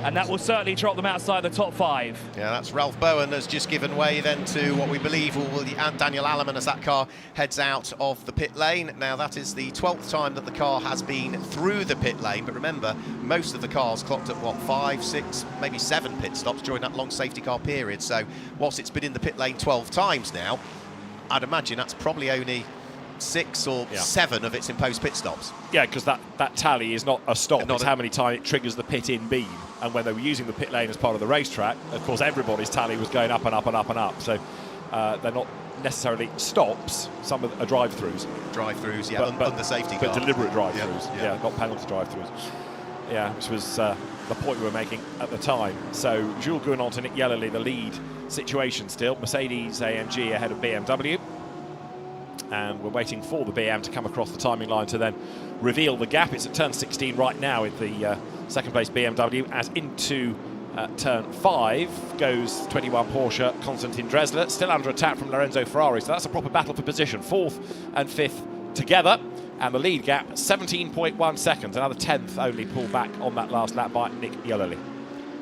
And that will certainly drop them outside the top 5. Yeah, that's Ralph Bowen has just given way then to what we believe will be Daniel Allman as that car heads out of the pit lane. Now, that is the 12th time that the car has been through the pit lane, but remember, most of the cars clocked at, what, 5, 6, maybe 7 pit stops during that long safety car period. So, whilst it's been in the pit lane 12 times now, I'd imagine that's probably only 6 or 7 of its imposed pit stops. Yeah, because that tally is not a stop, it's how many times it triggers the pit-in beam. And when they were using the pit lane as part of the racetrack, of course, everybody's tally was going up and up and up and up. So they're not necessarily stops, some are drive-throughs. Drive-throughs, yeah, but under safety car. But deliberate drive-throughs, yeah, not penalty drive-throughs. Yeah, which was the point we were making at the time. So Jules Gournant and Nick Yellerly, the lead situation still. Mercedes-AMG ahead of BMW. And we're waiting for the BM to come across the timing line to then reveal the gap. It's at turn 16 right now with the second place BMW, as into turn 5 goes 21 Porsche Konstantin Dresler, still under attack from Lorenzo Ferrari. So that's a proper battle for position. 4th and 5th together, and the lead gap 17.1 seconds, another 10th only pulled back on that last lap by Nick Yellerly.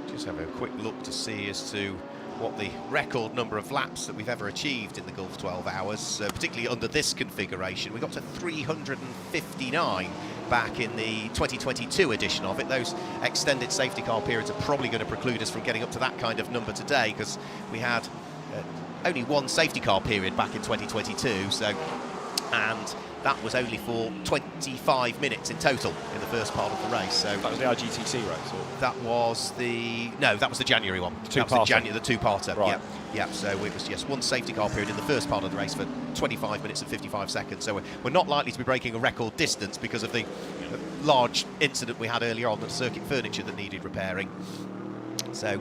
Just have a quick look to see as to what the record number of laps that we've ever achieved in the Gulf 12 Hours, particularly under this configuration. We got to 359 back in the 2022 edition of it. Those extended safety car periods are probably going to preclude us from getting up to that kind of number today, because we had only 1 safety car period back in 2022, so, and that was only for 25 minutes in total in the first part of the race. So that was the IGTC race? Or? That was the... No, that was the January one. The two-parter. The two-parter, right. Yeah, so it was, yes, 1 safety car period in the first part of the race for 25 minutes and 55 seconds. So we're not likely to be breaking a record distance because of the large incident we had earlier on, the circuit furniture that needed repairing. So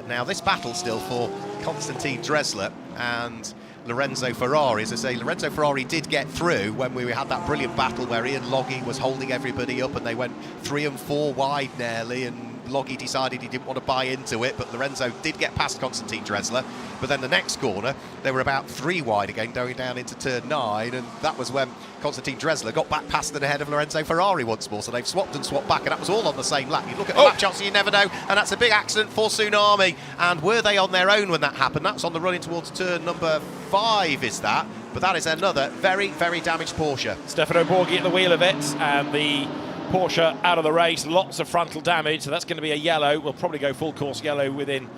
now this battle still for Konstantin Dresler and Lorenzo Ferrari. As I say, Lorenzo Ferrari did get through when we had that brilliant battle where Ian Loggy was holding everybody up and they went 3 and 4 wide nearly, and Loggy decided he didn't want to buy into it, but Lorenzo did get past Konstantin Dresler. But then the next corner, they were about 3 wide again, going down into turn 9, and that was when Konstantin Dresler got back past and ahead of Lorenzo Ferrari once more. So they've swapped and swapped back, and that was all on the same lap. You look at the lap charts and you never know, and that's a big accident for Tsunami. And were they on their own when that happened? That's on the run in towards turn number 5, is that? But that is another very, very damaged Porsche. Stefano Borghi at the wheel of it, and the Porsche out of the race. Lots of frontal damage, so that's going to be a yellow. We'll probably go full course yellow within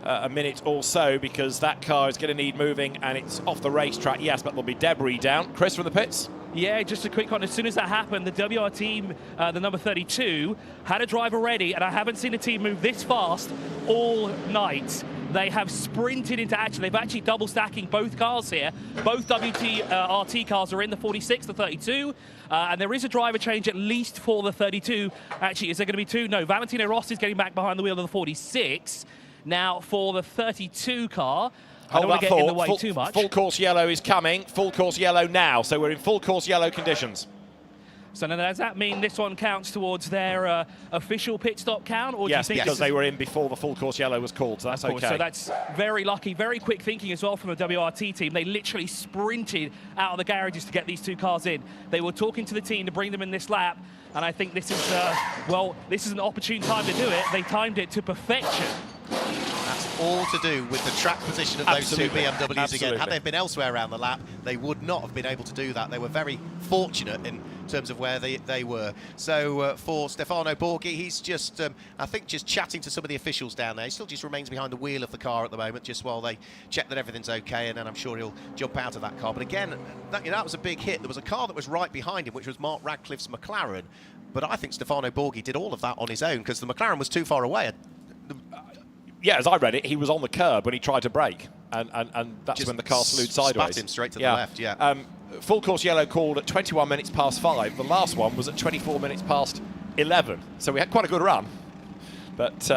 a minute or so, because that car is going to need moving and it's off the racetrack, yes, but there'll be debris down. Chris from the pits? Yeah, just a quick one. As soon as that happened, the WR team, the number 32, had a driver ready, and I haven't seen a team move this fast all night. They have sprinted into action. They've actually double stacking both cars here. Both RT cars are in the 46, the 32, and there is a driver change at least for the 32. Actually, is there going to be two? No, Valentino Rossi is getting back behind the wheel of the 46. Now, for the 32 car, I don't want to get in the way too much. Full course yellow is coming. Full course yellow now. So we're in full course yellow conditions. So now, does that mean this one counts towards their official pit stop count? Or Yes, do you think because they were in before the full course yellow was called, so that's okay. So that's very lucky, very quick thinking as well from the WRT team. They literally sprinted out of the garages to get these two cars in. They were talking to the team to bring them in this lap, and I think this is, well, this is an opportune time to do it. They timed it to perfection. That's all to do with the track position of those two BMWs again. Had they been elsewhere around the lap, they would not have been able to do that. They were very fortunate in terms of where they were. So for Stefano Borghi, he's just, I think, just chatting to some of the officials down there. He still just remains behind the wheel of the car at the moment, just while they check that everything's okay, and then I'm sure he'll jump out of that car. But again, that was a big hit. There was a car that was right behind him, which was Mark Radcliffe's McLaren. But I think Stefano Borghi did all of that on his own, because the McLaren was too far away. Yeah, as I read it, he was on the curb when he tried to brake, and that's Just when the car slewed sideways. Spat him straight to the left, yeah. Full course yellow called at 21 minutes past 5. The last one was at 24 minutes past 11. So we had quite a good run. But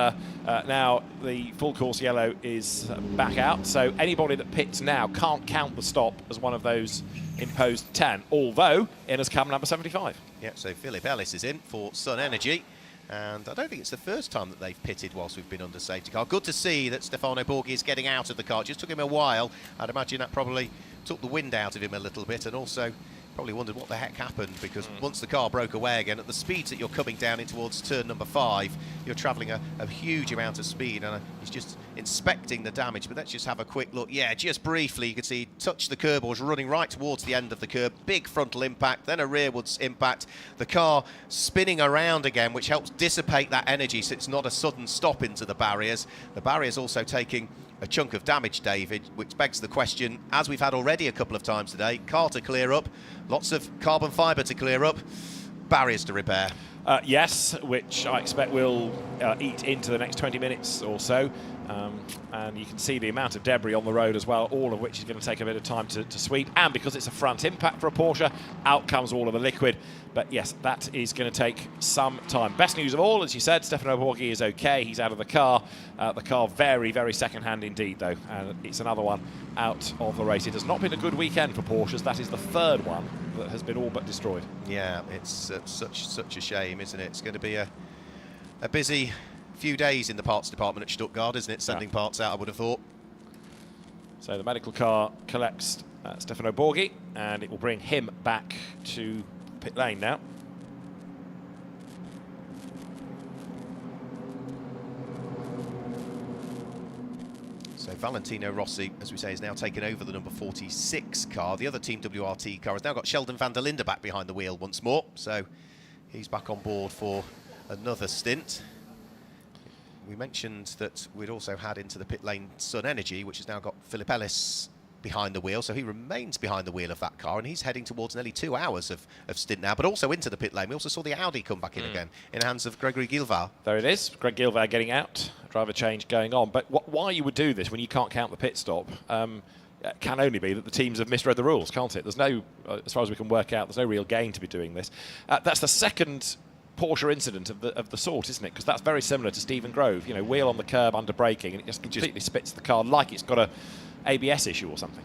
now the full course yellow is back out. So anybody that pits now can't count the stop as one of those imposed 10, although in has come number 75. Yeah, so Philip Ellis is in for Sun Energy. And I don't think it's the first time that they've pitted whilst we've been under safety car. Good to see that Stefano Borghi is getting out of the car. It just took him a while. I'd imagine that probably took the wind out of him a little bit, and also probably wondered what the heck happened, because once the car broke away again, at the speeds that you're coming down in towards turn number 5, you're travelling a huge amount of speed, and he's just inspecting the damage. But let's just have a quick look. Yeah, just briefly, you can see he touched the curb, or was running right towards the end of the curb. Big frontal impact, then a rearwards impact. The car spinning around again, which helps dissipate that energy, so it's not a sudden stop into the barriers. The barriers also taking a chunk of damage, David, which begs the question, as we've had already a couple of times today, car to clear up, lots of carbon fibre to clear up, barriers to repair. Yes, which I expect will eat into the next 20 minutes or so. And you can see the amount of debris on the road as well, all of which is going to take a bit of time to sweep. And because it's a front impact for a Porsche, out comes all of the liquid. But yes, that is going to take some time. Best news of all, as you said, Stefano Borghi is okay. He's out of the car. The car very, very second-hand indeed, though. And it's another one out of the race. It has not been a good weekend for Porsches. That is the third one that has been all but destroyed. Yeah, it's such a shame, isn't it? It's going to be a busy few days in the parts department at Stuttgart, isn't it? Sending parts out, I would have thought. So the medical car collects Stefano Borghi, and it will bring him back to pit lane now. So Valentino Rossi, as we say, is now taken over the number 46 car. The other Team WRT car has now got Sheldon van der Linde back behind the wheel once more. So he's back on board for another stint. We mentioned that we'd also had into the pit lane Sun Energy, which has now got Philip Ellis behind the wheel, so he remains behind the wheel of that car, and he's heading towards nearly 2 hours of stint now, but also into the pit lane. We also saw the Audi come back in again, in the hands of Gregory Guilval. There it is, Greg Guilval getting out, driver change going on. But why you would do this when you can't count the pit stop can only be that the teams have misread the rules, can't it? There's no, as far as we can work out, there's no real gain to be doing this. That's the second Porsche incident of the sort, isn't it? Because that's very similar to Stephen Grove. You know, wheel on the curb under braking, and it just completely spits the car like it's got a ABS issue or something.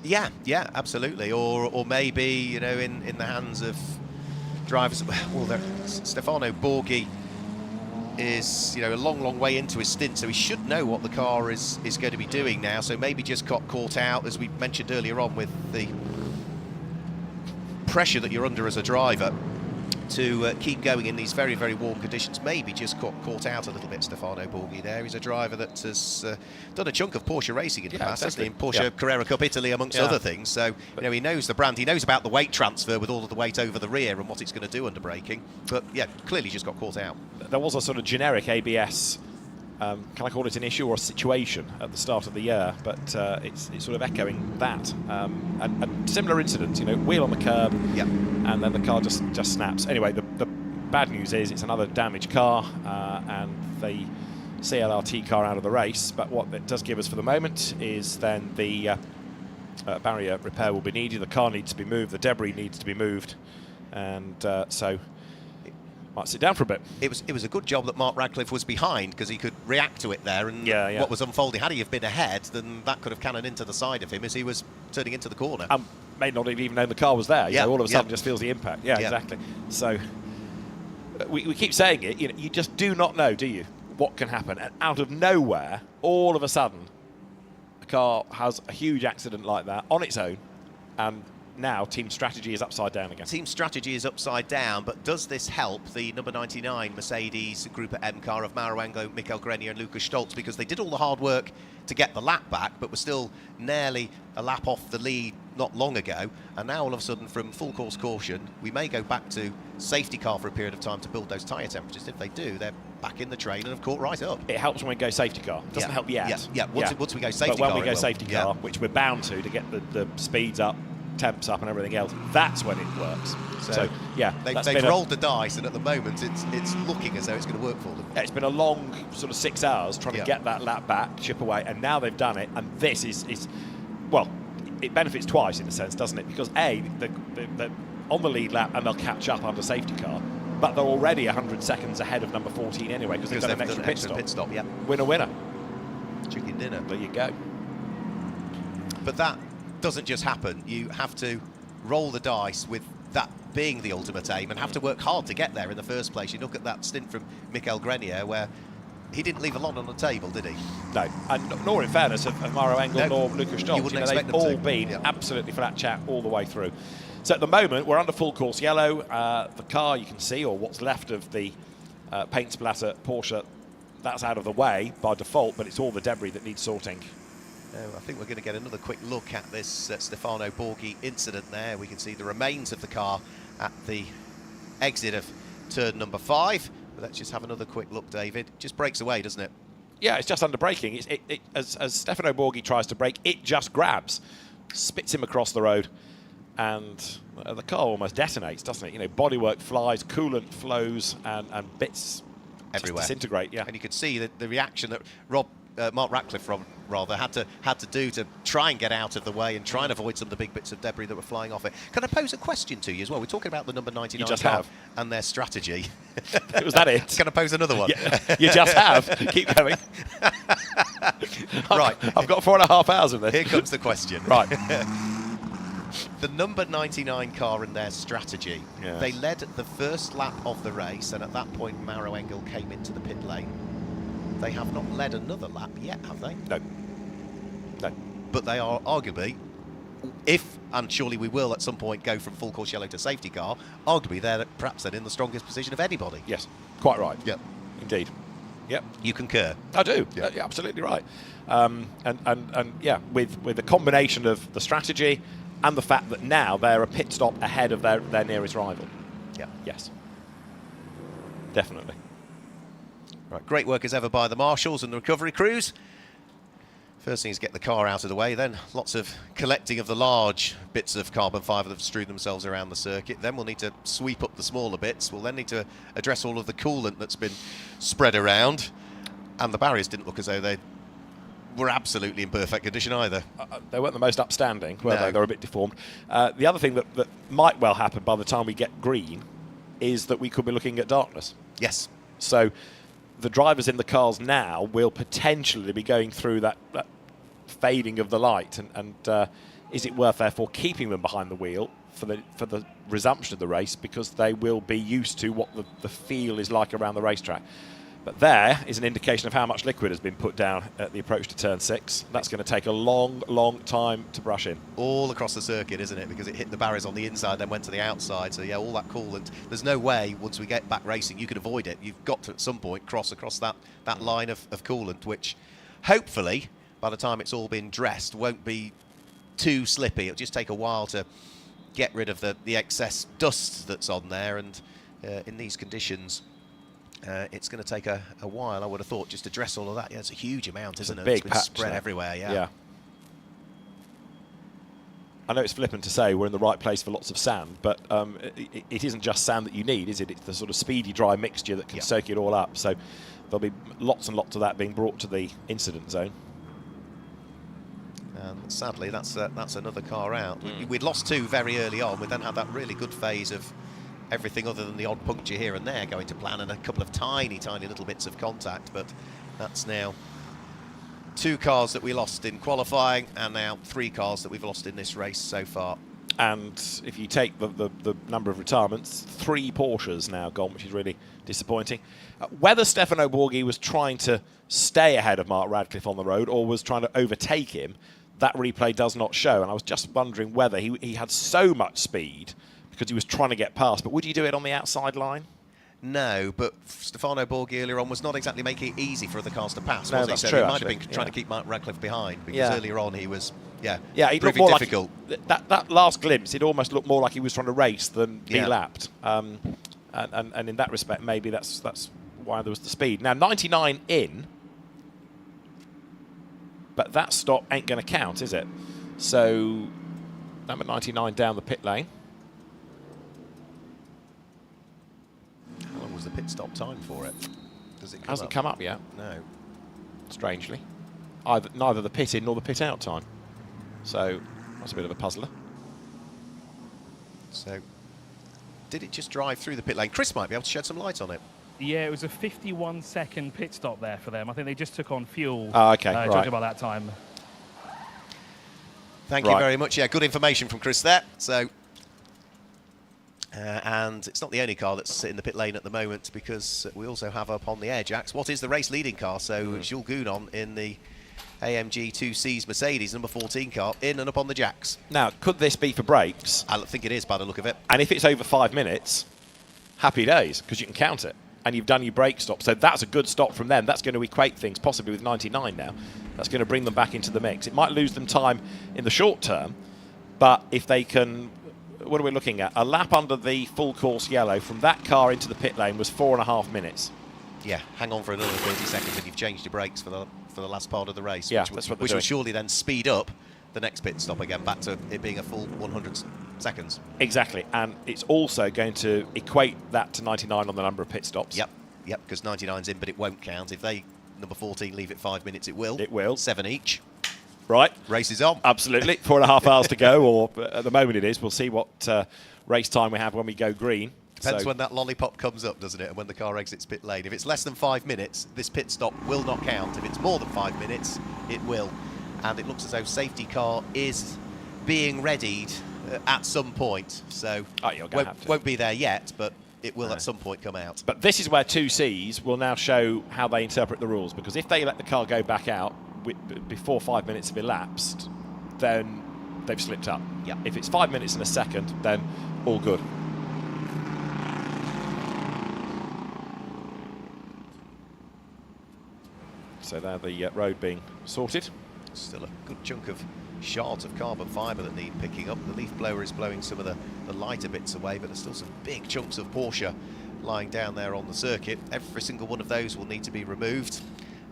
Yeah, absolutely. Or maybe, you know, in the hands of drivers. Well, Stefano Borghi is, you know, a long way into his stint, so he should know what the car is going to be doing now. So maybe just got caught out, as we mentioned earlier on, with the pressure that you're under as a driver to keep going in these very, very warm conditions. Maybe just caught out a little bit, Stefano Borghi there. He's a driver that has done a chunk of Porsche racing in the past, hasn't he? In Porsche Carrera Cup Italy, amongst other things. So, you know, he knows the brand. He knows about the weight transfer with all of the weight over the rear and what it's going to do under braking. But, yeah, clearly just got caught out. There was a sort of generic ABS can I call it an issue or a situation at the start of the year? But it's sort of echoing that. And similar incident, wheel on the curb, and then the car just snaps. Anyway, the bad news is it's another damaged car, and the CLRT car out of the race. But what it does give us for the moment is then the barrier repair will be needed. The car needs to be moved. The debris needs to be moved, and so. Might sit down for a bit. It was a good job that Mark Radcliffe was behind, because he could react to it there, and what was unfolding. Had he have been ahead, then that could have cannoned into the side of him as he was turning into the corner. May not have even known the car was there. All of a sudden just feels the impact. Yeah, exactly. So we keep saying it. You just do not know, do you, what can happen? And out of nowhere, all of a sudden, a car has a huge accident like that on its own, and now team strategy is upside down again. Team strategy is upside down, but does this help the number 99 Mercedes Group M car of Mauro Engel, Michael Grenier and Lucas Stolz, because they did all the hard work to get the lap back, but were still nearly a lap off the lead not long ago, and now all of a sudden from full course caution we may go back to safety car for a period of time to build those tyre temperatures. If they do, they're back in the train and have caught right up. It helps when we go safety car. Doesn't help yet. Once we go safety car, car, when we go safety car, which we're bound to get the speeds up, temps up and everything else, that's when it works. So they've rolled the dice, and at the moment it's looking as though it's going to work for them. It's been a long sort of 6 hours trying to get that lap back, chip away, and now they've done it, and this is well, it benefits twice in a sense, doesn't it? Because they're on the lead lap and they'll catch up under safety car, but they're already 100 seconds ahead of number 14 anyway, because they've done an extra pit stop. Winner. Chicken dinner. There you go. But that doesn't just happen. You have to roll the dice with that being the ultimate aim, and have to work hard to get there in the first place. You look at that stint from Michael Grenier, where he didn't leave a lot on the table, did he? No, and nor in fairness of Mauro Engel nor Lucas Stolz. They've all been absolutely for that chat all the way through. So at the moment we're under full course yellow. The car, you can see, or what's left of the paint splatter Porsche, that's out of the way by default, but it's all the debris that needs sorting. I think we're going to get another quick look at this Stefano Borghi incident there. We can see the remains of the car at the exit of turn number 5. But let's just have another quick look, David. It just breaks away, doesn't it? Yeah, it's just under braking. As Stefano Borghi tries to brake, it just grabs, spits him across the road, and the car almost detonates, doesn't it? Bodywork flies, coolant flows, and bits everywhere disintegrate. Yeah, and you could see the reaction that Mark Radcliffe had to do to try and get out of the way and try and avoid some of the big bits of debris that were flying off it. Can I pose a question to you as well? We're talking about the number 99 you just car have. And their strategy. Was that it? Can I pose another one? Yeah, you just have. Keep going. Right. I've got 4.5 hours of this. Here comes the question. Right. The number 99 car and their strategy. Yes. They led the first lap of the race, and at that point Mauro Engel came into the pit lane. They have not led another lap yet, have they? No. But they are arguably, if, and surely we will at some point, go from full course yellow to safety car, arguably they're perhaps then in the strongest position of anybody. Yes, quite right. Yep. Indeed. Yep. You concur? I do. Yep. You're absolutely right. And yeah, with the combination of the strategy and the fact that now they're a pit stop ahead of their nearest rival. Yeah. Yes. Definitely. Right, great work as ever by the marshals and the recovery crews. First thing is get the car out of the way, then lots of collecting of the large bits of carbon fibre that have strewed themselves around the circuit. Then we'll need to sweep up the smaller bits. We'll then need to address all of the coolant that's been spread around. And the barriers didn't look as though they were absolutely in perfect condition either. They weren't the most upstanding, were they? They were a bit deformed. The other thing that might well happen by the time we get green is that we could be looking at darkness. Yes. So the drivers in the cars now will potentially be going through that fading of the light, and is it worth therefore keeping them behind the wheel for the resumption of the race, because they will be used to what the feel is like around the racetrack. But there is an indication of how much liquid has been put down at the approach to turn 6. That's going to take a long time to brush in. All across the circuit, isn't it? Because it hit the barriers on the inside, then went to the outside. So yeah, all that coolant. There's no way once we get back racing you can avoid it. You've got to at some point cross across that line of coolant, which hopefully by the time it's all been dressed won't be too slippy. It'll just take a while to get rid of the excess dust that's on there, and in these conditions It's going to take a while, I would have thought, just to dress all of that. Yeah, it's a huge amount, isn't it? Big It's been patch spread there. everywhere, yeah. I know it's flippant to say we're in the right place for lots of sand, but it isn't just sand that you need, is it? It's the sort of speedy, dry mixture that can soak it all up. So there'll be lots and lots of that being brought to the incident zone. And sadly, that's another car out. We'd lost 2 very early on. We then had that really good phase of everything other than the odd puncture here and there going to plan, and a couple of tiny little bits of contact. But that's now 2 cars that we lost in qualifying, and now 3 cars that we've lost in this race so far. And if you take the number of retirements, 3 Porsches now gone, which is really disappointing. Whether Stefano Borghi was trying to stay ahead of Mark Radcliffe on the road or was trying to overtake him, that replay does not show. And I was just wondering whether he had so much speed because he was trying to get past. But would you do it on the outside line? No, but Stefano Borghi earlier on was not exactly making it easy for other cars to pass, No, was he? that's So true, he might have actually. been trying to keep Mark Radcliffe behind, because earlier on he was, he proving looked more difficult. Like that last glimpse, it almost looked more like he was trying to race than be lapped. And in that respect, maybe that's why there was the speed. Now, 99 in, but that stop ain't going to count, is it? So, number 99 down the pit lane. How long was the pit stop time for it? Does it come Hasn't up? come up yet. No. Strangely. Neither the pit in nor the pit out time. So, that's a bit of a puzzler. So, did it just drive through the pit lane? Chris might be able to shed some light on it. Yeah, it was a 51-second pit stop there for them. I think they just took on fuel. Okay, right. Judging by that time. Thank you very much. Yeah, good information from Chris there. So, and it's not the only car that's in the pit lane at the moment, because we also have up on the air jacks what is the race leading car. So Jules Gounon in the AMG 2Cs Mercedes number 14 car, in and up on the jacks. Now, could this be for brakes? I think it is by the look of it. And if it's over 5 minutes, happy days, because you can count it. And you've done your brake stop. So that's a good stop from them. That's going to equate things, possibly with 99 now. That's going to bring them back into the mix. It might lose them time in the short term, but if they can... What are we looking at? A lap under the full course yellow from that car into the pit lane was 4.5 minutes. Yeah, hang on for another 30 seconds and you've changed your brakes for the last part of the race. Yeah, which, that's what which they're will doing. surely then speed up the next pit stop again, back to it being a full 100 seconds. Exactly, and it's also going to equate that to 99 on the number of pit stops. Yep, because 99's in, but it won't count. If they, number 14, leave it 5 minutes, it will. It will. 7 each. Right. Race is on. Absolutely. 4.5 hours to go, or at the moment it is. We'll see what race time we have when we go green. Depends when that lollipop comes up, doesn't it, and when the car exits pit lane. If it's less than 5 minutes, this pit stop will not count. If it's more than 5 minutes, it will. And it looks as though safety car is being readied at some point. So won't be there yet, but it will at some point come out. But this is where 2Cs will now show how they interpret the rules, because if they let the car go back out before 5 minutes have elapsed, then they've slipped up. Yep. If it's 5 minutes and a second, then all good. So there the road being sorted. Still a good chunk of shards of carbon fibre that need picking up. The leaf blower is blowing some of the lighter bits away, but there's still some big chunks of Porsche lying down there on the circuit. Every single one of those will need to be removed.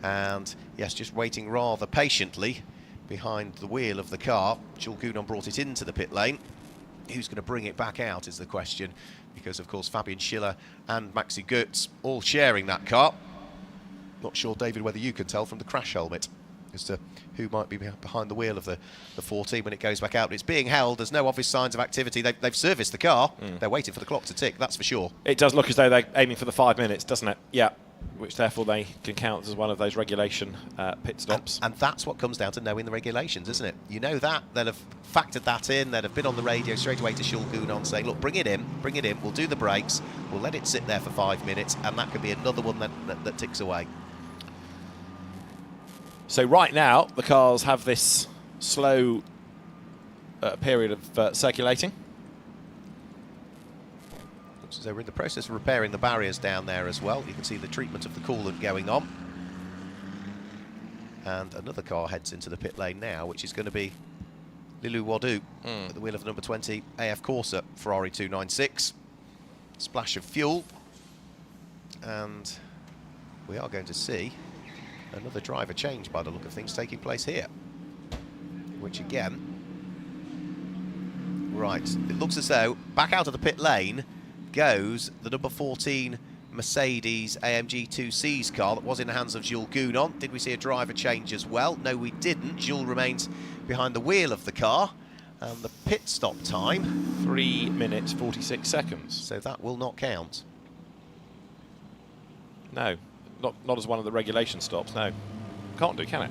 And yes, just waiting rather patiently behind the wheel of the car. Jules Gounon brought it into the pit lane. Who's going to bring it back out is the question, because of course Fabian Schiller and Maxi Goetz all sharing that car. Not sure, David, whether you can tell from the crash helmet as to who might be behind the wheel of the 14 when it goes back out. It's being held. There's no obvious signs of activity. They've serviced the car. They're waiting for the clock to tick, that's for sure. It does look as though they're aiming for the 5 minutes, doesn't it? Yeah, which therefore they can count as one of those regulation pit stops. And that's what comes down to knowing the regulations, isn't it? You know that. They'll have factored that in. They'll have been on the radio straight away to Jules Gounon saying, look, bring it in, we'll do the brakes, we'll let it sit there for 5 minutes, and that could be another one that ticks away. So right now, the cars have this slow period of circulating. Looks as though we're in the process of repairing the barriers down there as well. You can see the treatment of the coolant going on. And another car heads into the pit lane now, which is going to be Lilou Wadou at the wheel of the number 20 AF Corsa Ferrari 296. Splash of fuel. And we are going to see another driver change by the look of things taking place here. Which again, right, it looks as though back out of the pit lane goes the number 14 Mercedes AMG 2C's car that was in the hands of Jules Gounon. Did we see a driver change as well? No, we didn't. Jules remains behind the wheel of the car. And the pit stop time... 3 minutes, 46 seconds. So that will not count. No, not as one of the regulation stops, no. Can't do, can it?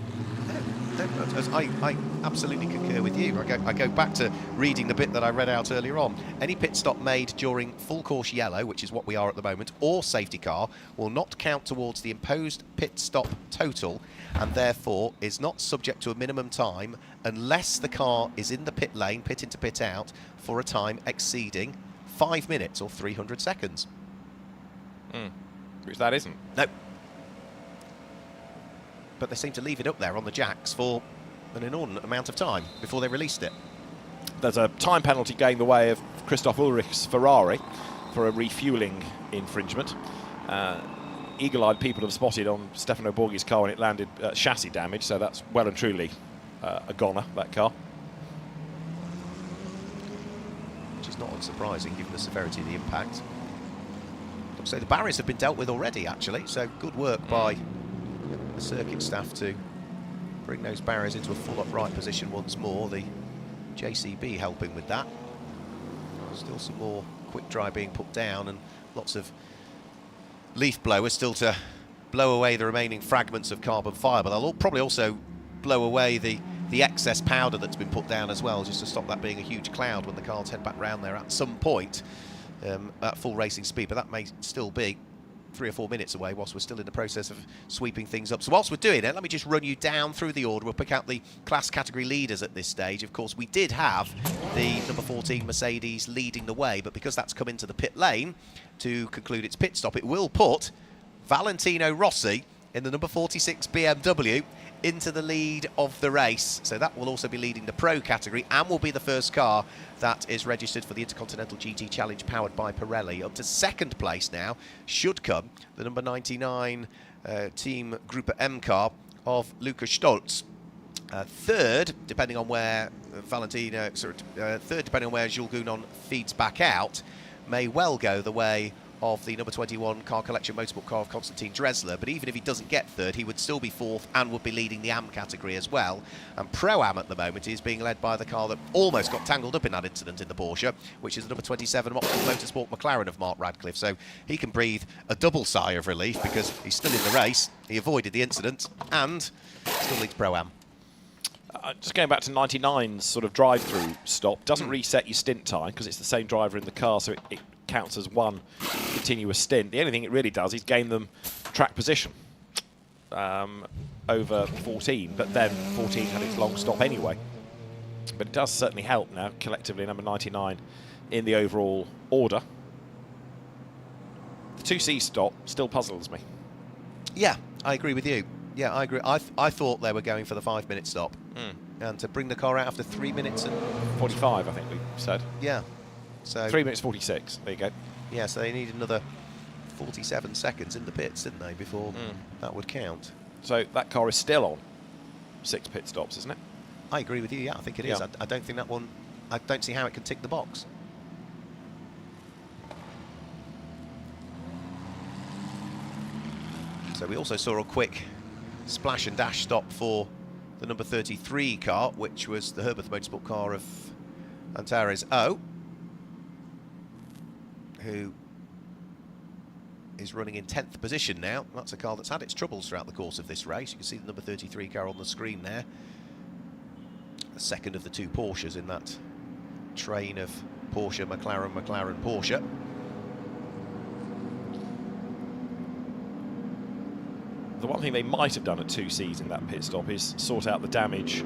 I absolutely concur with you. I go back to reading the bit that I read out earlier on. Any pit stop made during full course yellow, which is what we are at the moment, or safety car, will not count towards the imposed pit stop total, and therefore is not subject to a minimum time unless the car is in the pit lane, pit in to pit out, for a time exceeding 5 minutes or 300 seconds. Which that isn't. No. But they seem to leave it up there on the jacks for an inordinate amount of time before they released it. There's a time penalty going the way of Christoph Ulrich's Ferrari for a refuelling infringement. Eagle-eyed people have spotted on Stefano Borghi's car when it landed chassis damage, so that's well and truly a goner, that car. Which is not unsurprising given the severity of the impact. So the barriers have been dealt with already, actually, so good work by the circuit staff to bring those barriers into a full upright position once more. The JCB helping with that. Still some more quick dry being put down and lots of leaf blowers still to blow away the remaining fragments of carbon fibre. They'll probably also blow away the excess powder that's been put down as well, just to stop that being a huge cloud when the cars head back round there at some point at full racing speed. But that may still be 3 or 4 minutes away whilst we're still in the process of sweeping things up. So whilst we're doing it, let me just run you down through the order. We'll pick out the class category leaders at this stage. Of course, we did have the number 14 Mercedes leading the way, but because that's come into the pit lane to conclude its pit stop, it will put Valentino Rossi in the number 46 BMW into the lead of the race. So that will also be leading the Pro category and will be the first car that is registered for the Intercontinental GT Challenge powered by Pirelli. Up to second place now should come the number 99 Team Group M car of Luca Stolz. Third, depending on where third, depending on where Jules Gounon feeds back out, may well go the way of the number 21 car collection motorsport car of Konstantin Dressler. But even if he doesn't get third, he would still be fourth and would be leading the AM category as well. And Pro-Am at the moment is being led by the car that almost got tangled up in that incident in the Porsche, which is the number 27 Motorsport McLaren of Mark Radcliffe. So he can breathe a double sigh of relief because he's still in the race, he avoided the incident, and still leads Pro-Am. Just going back to 99's sort of drive-through stop, doesn't reset your stint time because it's the same driver in the car, so it counts as one continuous stint. The only thing it really does is gain them track position over 14, but then 14 had its long stop anyway. But it does certainly help now, collectively, number 99 in the overall order. The 2C stop still puzzles me. Yeah, I agree with you. Yeah, I agree. I thought they were going for the 5-minute stop. And to bring the car out after 3 minutes and 45, I think we said. Yeah. So 3 minutes 46. There you go. Yeah, so they need another 47 seconds in the pits, didn't they, before that would count. So that car is still on 6 pit stops, isn't it? I agree with you. Yeah, I think it is. Yeah. I don't think that one. I don't see how it can tick the box. So we also saw a quick splash and dash stop for the number 33 car, which was the Herberth Motorsport car of Antares O, who is running in 10th position now. That's a car that's had its troubles throughout the course of this race. You can see the number 33 car on the screen there. The second of the 2 Porsches in that train of Porsche, McLaren, McLaren, Porsche. The one thing they might have done at 2Cs in that pit stop is sort out the damage,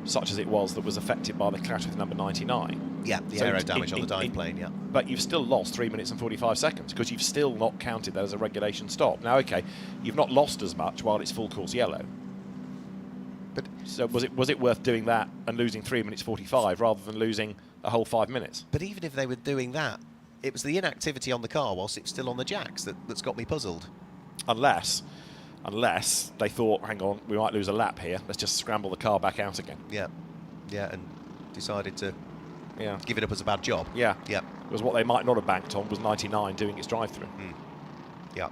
such as it was, that was affected by the clash with number 99. Yeah, the aero damage on the dive plane, yeah. But you've still lost 3 minutes and 45 seconds because you've still not counted that as a regulation stop. Now, okay, you've not lost as much while it's full course yellow. But so was it worth doing that and losing 3 minutes 45 rather than losing a whole 5 minutes? But even if they were doing that, it was the inactivity on the car whilst it's still on the jacks that's got me puzzled. Unless they thought, hang on, we might lose a lap here. Let's just scramble the car back out again. Yeah, and decided to give it up as a bad job. Yeah. Because what they might not have banked on was 99 doing its drive-through. Yeah.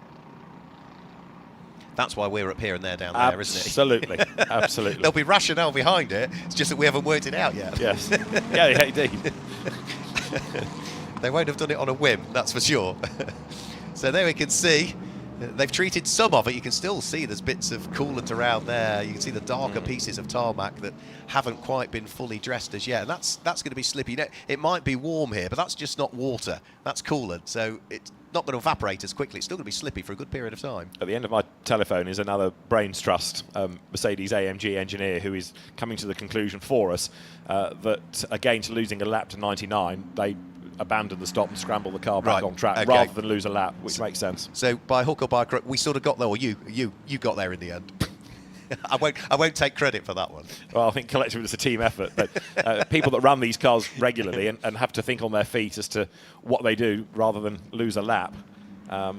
That's why we're up here and they're down there, isn't it? Absolutely, absolutely. There'll be rationale behind it. It's just that we haven't worked it out yet. Yes. Yeah, indeed. They won't have done it on a whim, that's for sure. So there we can see. They've treated some of it. You can still see there's bits of coolant around there. You can see the darker pieces of tarmac that haven't quite been fully dressed as yet. And that's going to be slippy. It might be warm here, but that's just not water. That's coolant. So it's not going to evaporate as quickly. It's still going to be slippy for a good period of time. At the end of my telephone is another brains trust Mercedes AMG engineer who is coming to the conclusion for us that against losing a lap to 99, they abandon the stop and scramble the car back on track rather than lose a lap, which makes sense. So by hook or by crook, we sort of got there, or you got there in the end. I won't take credit for that one. Well, I think collectively it's a team effort, but people that run these cars regularly and have to think on their feet as to what they do rather than lose a lap, a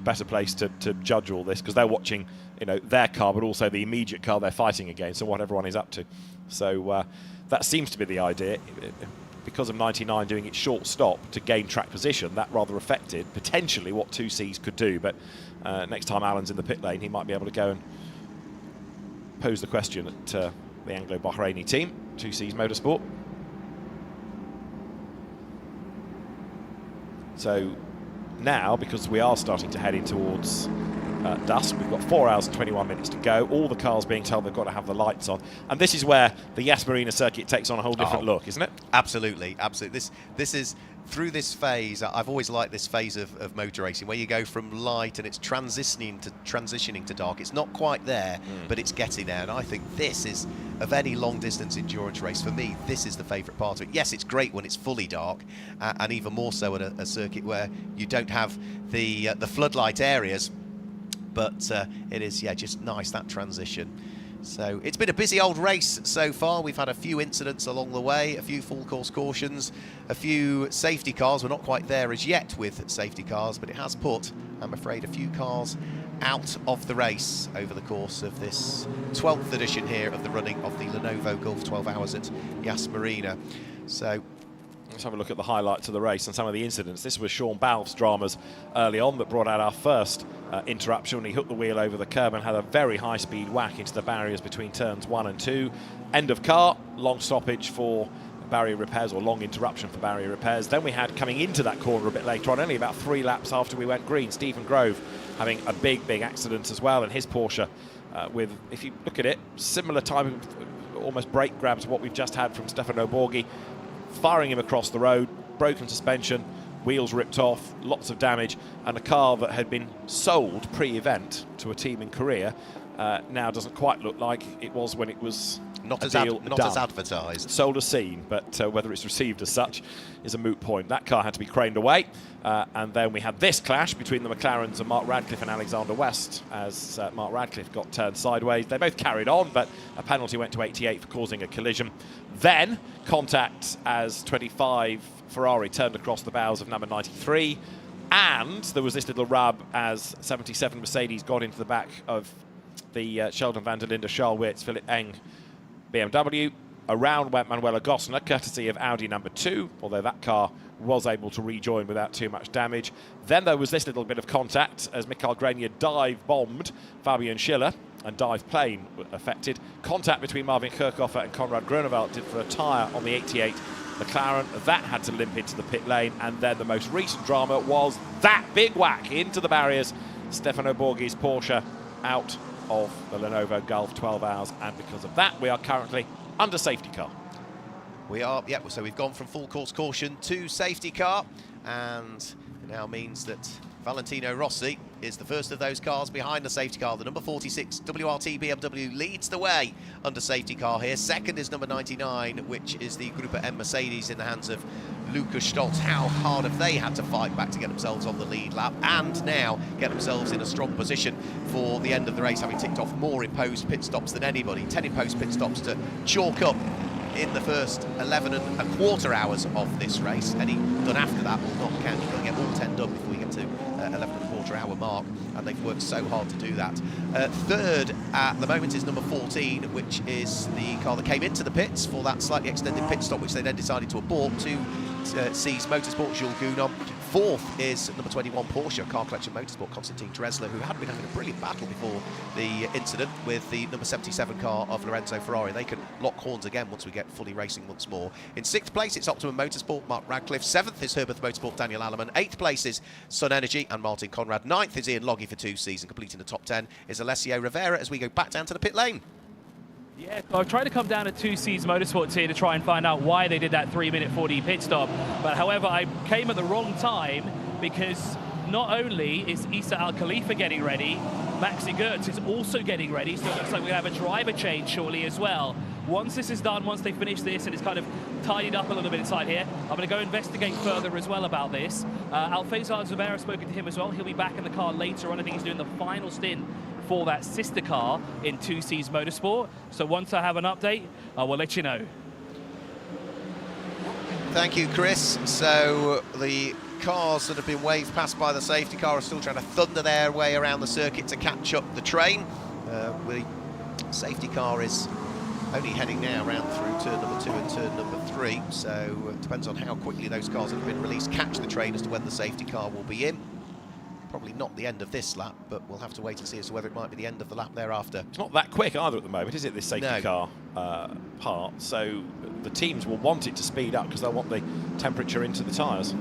better place to judge all this, because they're watching their car, but also the immediate car they're fighting against and what everyone is up to. So that seems to be the idea. Because of 99 doing its short stop to gain track position, that rather affected potentially what 2Cs could do. But next time Alan's in the pit lane, he might be able to go and pose the question at the Anglo-Bahraini team, 2Cs Motorsport. So now, because we are starting to head in towards dusk, we've got 4 hours and 21 minutes to go. All the cars being told they've got to have the lights on. And this is where the Yas Marina Circuit takes on a whole different look, isn't it? Absolutely, absolutely. This is, through this phase, I've always liked this phase of motor racing, where you go from light and it's transitioning to dark. It's not quite there, but it's getting there. And I think this is, of any long-distance endurance race, for me, this is the favourite part of it. Yes, it's great when it's fully dark, and even more so at a circuit where you don't have the floodlight areas. But it is, just nice, that transition. So it's been a busy old race so far. We've had a few incidents along the way, a few full course cautions, a few safety cars. We're not quite there as yet with safety cars, but it has put, I'm afraid, a few cars out of the race over the course of this 12th edition here of the running of the Lenovo Gulf 12 Hours at Yas Marina. So let's have a look at the highlights of the race and some of the incidents. This was Sean Balfe's dramas early on that brought out our first interruption when he hooked the wheel over the curb and had a very high-speed whack into the barriers between turns 1 and 2. End of car, long stoppage for barrier repairs, or long interruption for barrier repairs. Then we had, coming into that corner a bit later on, only about 3 laps after we went green, Stephen Grove having a big accident as well, and his Porsche with, if you look at it, similar type of almost brake grab to what we've just had from Stefano Borghi, firing him across the road, broken suspension, wheels ripped off, lots of damage, and a car that had been sold pre-event to a team in Korea now doesn't quite look like it was when it was not as advertised. Sold as seen, but whether it's received as such is a moot point. That car had to be craned away, and then we had this clash between the McLarens and Mark Radcliffe and Alexander West as Mark Radcliffe got turned sideways. They both carried on, but a penalty went to 88 for causing a collision. Then contact as 25 Ferrari turned across the bows of number 93, and there was this little rub as 77 Mercedes got into the back of the Sheldon van der Linde, Charles Wirtz, Philip Eng BMW. Around went Manuela Gossner, courtesy of Audi number 2, although that car was able to rejoin without too much damage. Then there was this little bit of contact as Mikael Grenier dive-bombed Fabian Schiller, and dive plane affected. Contact between Marvin Kirchhoffer and Konrad Grunewald did for a tyre on the 88 McLaren. That had to limp into the pit lane, and then the most recent drama was that big whack into the barriers. Stefano Borghi's Porsche out of the Lenovo Gulf 12 Hours, and because of that we are currently under safety car. We are, so we've gone from full course caution to safety car, and it now means that Valentino Rossi is the first of those cars behind the safety car. The number 46 WRT BMW leads the way under safety car here. Second is number 99, which is the Gruppe M Mercedes in the hands of Lucas Stoltz. How hard have they had to fight back to get themselves on the lead lap, and now get themselves in a strong position for the end of the race, having ticked off more imposed pit stops than anybody. 10 imposed pit stops to chalk up in the first 11 and a quarter hours of this race. Any done after that will not count. You've got to get all 10 done before you get to 11 and a quarter hour mark, and they've worked so hard to do that. Third at the moment is number 14, which is the car that came into the pits for that slightly extended pit stop, which they then decided to abort to C's Motorsport, Jules Gounon. Fourth is number 21 Porsche Car Collection Motorsport, Konstantin Dresler, who had been having a brilliant battle before the incident with the number 77 car of Lorenzo Ferrari. They can lock horns again once we get fully racing once more. In 6th place, it's Optimum Motorsport, Mark Radcliffe. 7th is Herbert Motorsport, Daniel Alleman. 8th place is Sun Energy and Martin Conrad. 9th is Ian Loggy for 2 seasons. Completing the top 10 is Alessio Rivera as we go back down to the pit lane. Yeah, I've tried to come down to 2C's Motorsports here to try and find out why they did that 3-minute 40 pit stop. But however, I came at the wrong time because not only is Issa Al Khalifa getting ready, Maxi Goetz is also getting ready, so it looks like we're going to have a driver change shortly as well. Once this is done, once they finish this and it's kind of tidied up a little bit inside here, I'm going to go investigate further as well about this. Alfazar Zubair, I've spoken to him as well. He'll be back in the car later on. I think he's doing the final stint for that sister car in 2C's Motorsport. So once I have an update, I will let you know. Thank you, Chris. So the cars that have been waved past by the safety car are still trying to thunder their way around the circuit to catch up the train. The safety car is only heading now around through turn number 2 and turn number 3, so it depends on how quickly those cars that have been released catch the train as to when the safety car will be in. Probably not the end of this lap, but we'll have to wait and see as to whether it might be the end of the lap thereafter. It's not that quick either at the moment, is it, this safety car part? So the teams will want it to speed up because they'll want the temperature into the tyres.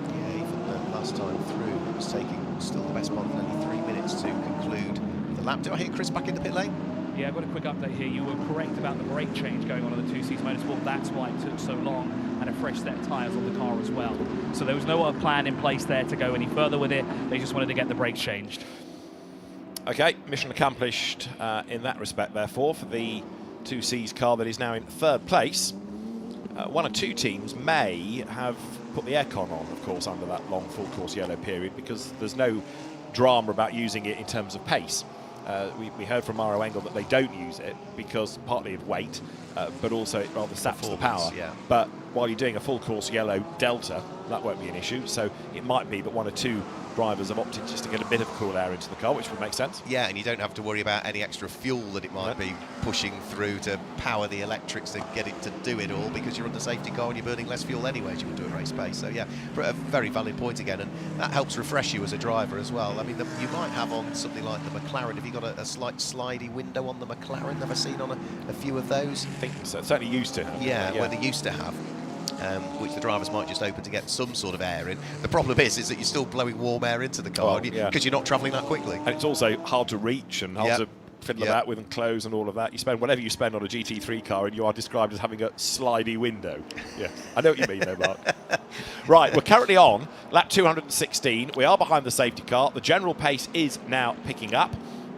Yeah, even the last time through, it was taking still the best part of only 3 minutes to conclude the lap. Do I hear Chris back in the pit lane? Yeah, I've got a quick update here. You were correct about the brake change going on the 2C's Motorsport. That's why it took so long, and a fresh set of tyres on the car as well. So there was no other plan in place there to go any further with it. They just wanted to get the brakes changed. Okay, mission accomplished in that respect, therefore, for the 2C's car that is now in 3rd place. 1 or 2 teams may have put the aircon on, of course, under that long full course yellow period, because there's no drama about using it in terms of pace. We heard from Mauro Engel that they don't use it because partly of weight, but also it rather saps the power. Yeah. But while you're doing a full course yellow delta, that won't be an issue. So it might be that 1 or 2 drivers have opted just to get a bit of cool air into the car, which would make sense. Yeah, and you don't have to worry about any extra fuel that it might be pushing through to power the electrics to get it to do it all, because you're on the safety car and you're burning less fuel anyway as you would do at race pace. So yeah, a very valid point again, and that helps refresh you as a driver as well. I mean, you might have on something like the McLaren. Have you got a slight slidey window on the McLaren? Never seen on a few of those? I think so. Certainly used to have. Yeah, where they used to have. Which the drivers might just open to get some sort of air in. The problem is that you're still blowing warm air into the car because you're not travelling that quickly. And it's also hard to reach and hard to fiddle about with and close and all of that. You spend whatever you spend on a GT3 car and you are described as having a slidey window. Yeah, I know what you mean though, Mark. Right, we're currently on lap 216. We are behind the safety car. The general pace is now picking up,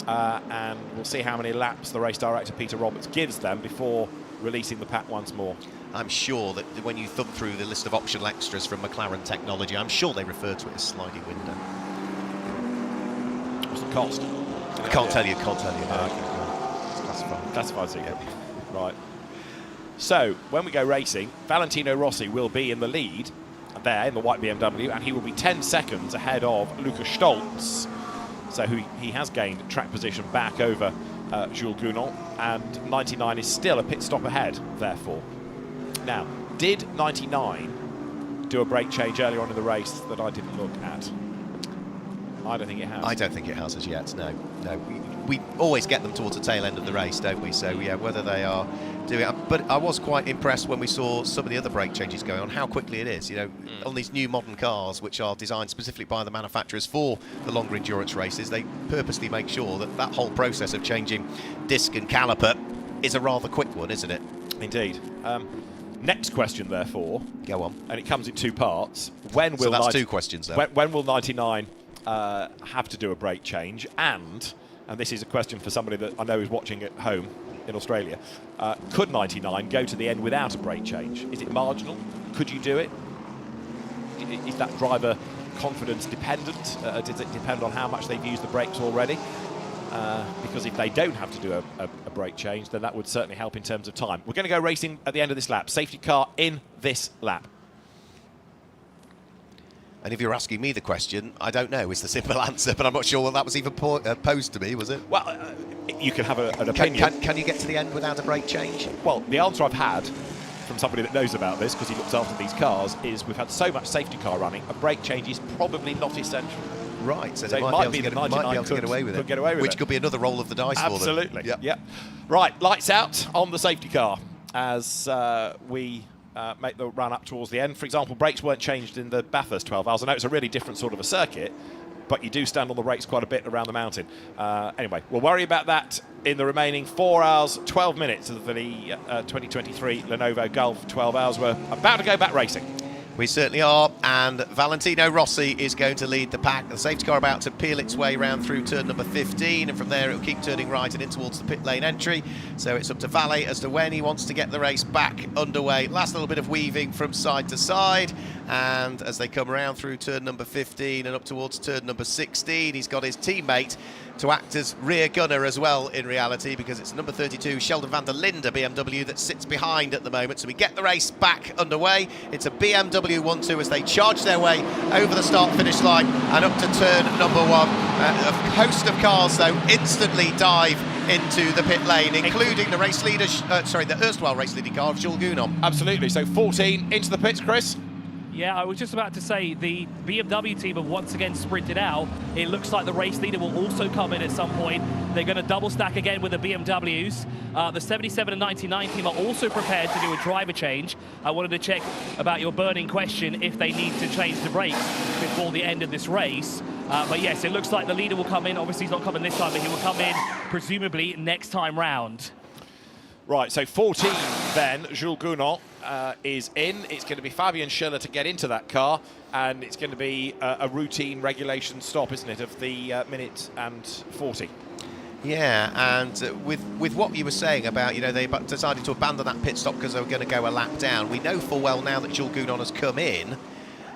and we'll see how many laps the race director Peter Roberts gives them before releasing the pack once more. I'm sure that when you thumb through the list of optional extras from McLaren Technology, I'm sure they refer to it as sliding window. What's the cost? I can't tell you, Okay. It's classified, so yeah. Right. So, when we go racing, Valentino Rossi will be in the lead there in the white BMW, and he will be 10 seconds ahead of Lukas Stolz. So he has gained track position back over Jules Gounon, and 99 is still a pit stop ahead, therefore. Now, did 99 do a brake change earlier on in the race that I didn't look at? I don't think it has. I don't think it has as yet, no. We always get them towards the tail end of the race, don't we? So, yeah, whether they are doing it. But I was quite impressed when we saw some of the other brake changes going on, how quickly it is. You know, on these new modern cars, which are designed specifically by the manufacturers for the longer endurance races, they purposely make sure that that whole process of changing disc and caliper is a rather quick one, isn't it? Indeed. Next question, therefore. Go on. And it comes in 2 parts. When will that's 2 questions, though. When will 99 have to do a brake change? And this is a question for somebody that I know is watching at home in Australia, could 99 go to the end without a brake change? Is it marginal? Could you do it? Is that driver confidence dependent? Does it depend on how much they've used the brakes already? because if they don't have to do a brake change, then that would certainly help in terms of time. We're going to go racing at the end of this lap. Safety car in this lap. And if you're asking me the question, I don't know is the simple answer, but I'm not sure that was even posed to me, was it? Well, you can have an opinion. Can you get to the end without a brake change? Well, the answer I've had from somebody that knows about this, because he looks after these cars, is we've had so much safety car running, a brake change is probably not essential. Right, so they might be able to get away with it. Which could be another roll of the dice for them. Absolutely, yeah. Right, lights out on the safety car as we make the run up towards the end. For example, brakes weren't changed in the Bathurst 12 hours. I know it's a really different sort of a circuit, but you do stand on the brakes quite a bit around the mountain. Anyway, we'll worry about that in the remaining 4 hours, 12 minutes of the 2023 Lenovo Gulf 12 hours. We're about to go back racing. We certainly are, and Valentino Rossi is going to lead the pack. The safety car about to peel its way round through turn number 15, and from there it'll keep turning right and in towards the pit lane entry. So it's up to Valle as to when he wants to get the race back underway. Last little bit of weaving from side to side, and as they come around through turn number 15 and up towards turn number 16, he's got his teammate to act as rear gunner as well in reality, because it's number 32 Sheldon van der Linde BMW that sits behind at the moment. So we get the race back underway. It's a BMW 1-2 as they charge their way over the start finish line and up to turn number 1. A host of cars though instantly dive into the pit lane, including the race leader, the erstwhile race leading car of Jules Gounon. Absolutely. So 14 into the pits, Chris. Yeah, I was just about to say the BMW team have once again sprinted out. It looks like the race leader will also come in at some point. They're going to double stack again with the BMWs. The 77 and 99 team are also prepared to do a driver change. I wanted to check about your burning question if they need to change the brakes before the end of this race. But yes, it looks like the leader will come in. Obviously, he's not coming this time, but he will come in presumably next time round. Right, so 14 then, Jules Gounon is in. It's going to be Fabian Schiller to get into that car, and it's going to be a routine regulation stop, isn't it, of the minute and 40. Yeah, and with what you were saying about, they decided to abandon that pit stop because they were going to go a lap down. We know full well now that Jules Gounon has come in.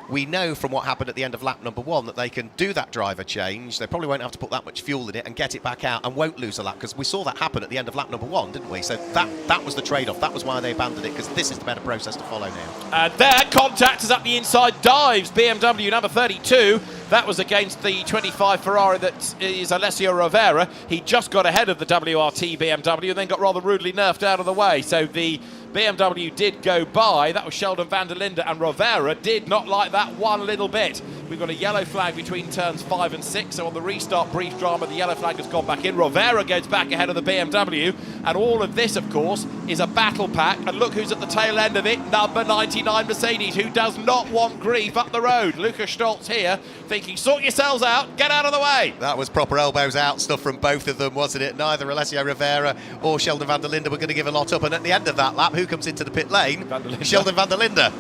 We know from what happened at the end of lap number 1 that they can do that driver change. They probably won't have to put that much fuel in it and get it back out and won't lose a lap, because we saw that happen at the end of lap number 1, didn't we? So that was the trade-off. That was why they abandoned it, because this is the better process to follow now. And there, contact is up the inside, dives BMW number 32. That was against the 25 Ferrari that is Alessio Rovera. He just got ahead of the WRT BMW and then got rather rudely nerfed out of the way. So the BMW did go by. That was Sheldon van der Linde, and Rovera did not like that one little bit. We've got a yellow flag between turns 5 and 6, so on the restart brief drama, the yellow flag has gone back in. Rovera goes back ahead of the BMW, and all of this, of course, is a battle pack, and look who's at the tail end of it, number 99 Mercedes, who does not want grief up the road. Lucas Stolz here, thinking, sort yourselves out, get out of the way. That was proper elbows out stuff from both of them, wasn't it? Neither Alessio Rovera or Sheldon van der Linde were going to give a lot up, and at the end of that lap, who comes into the pit lane? Sheldon van der Linde.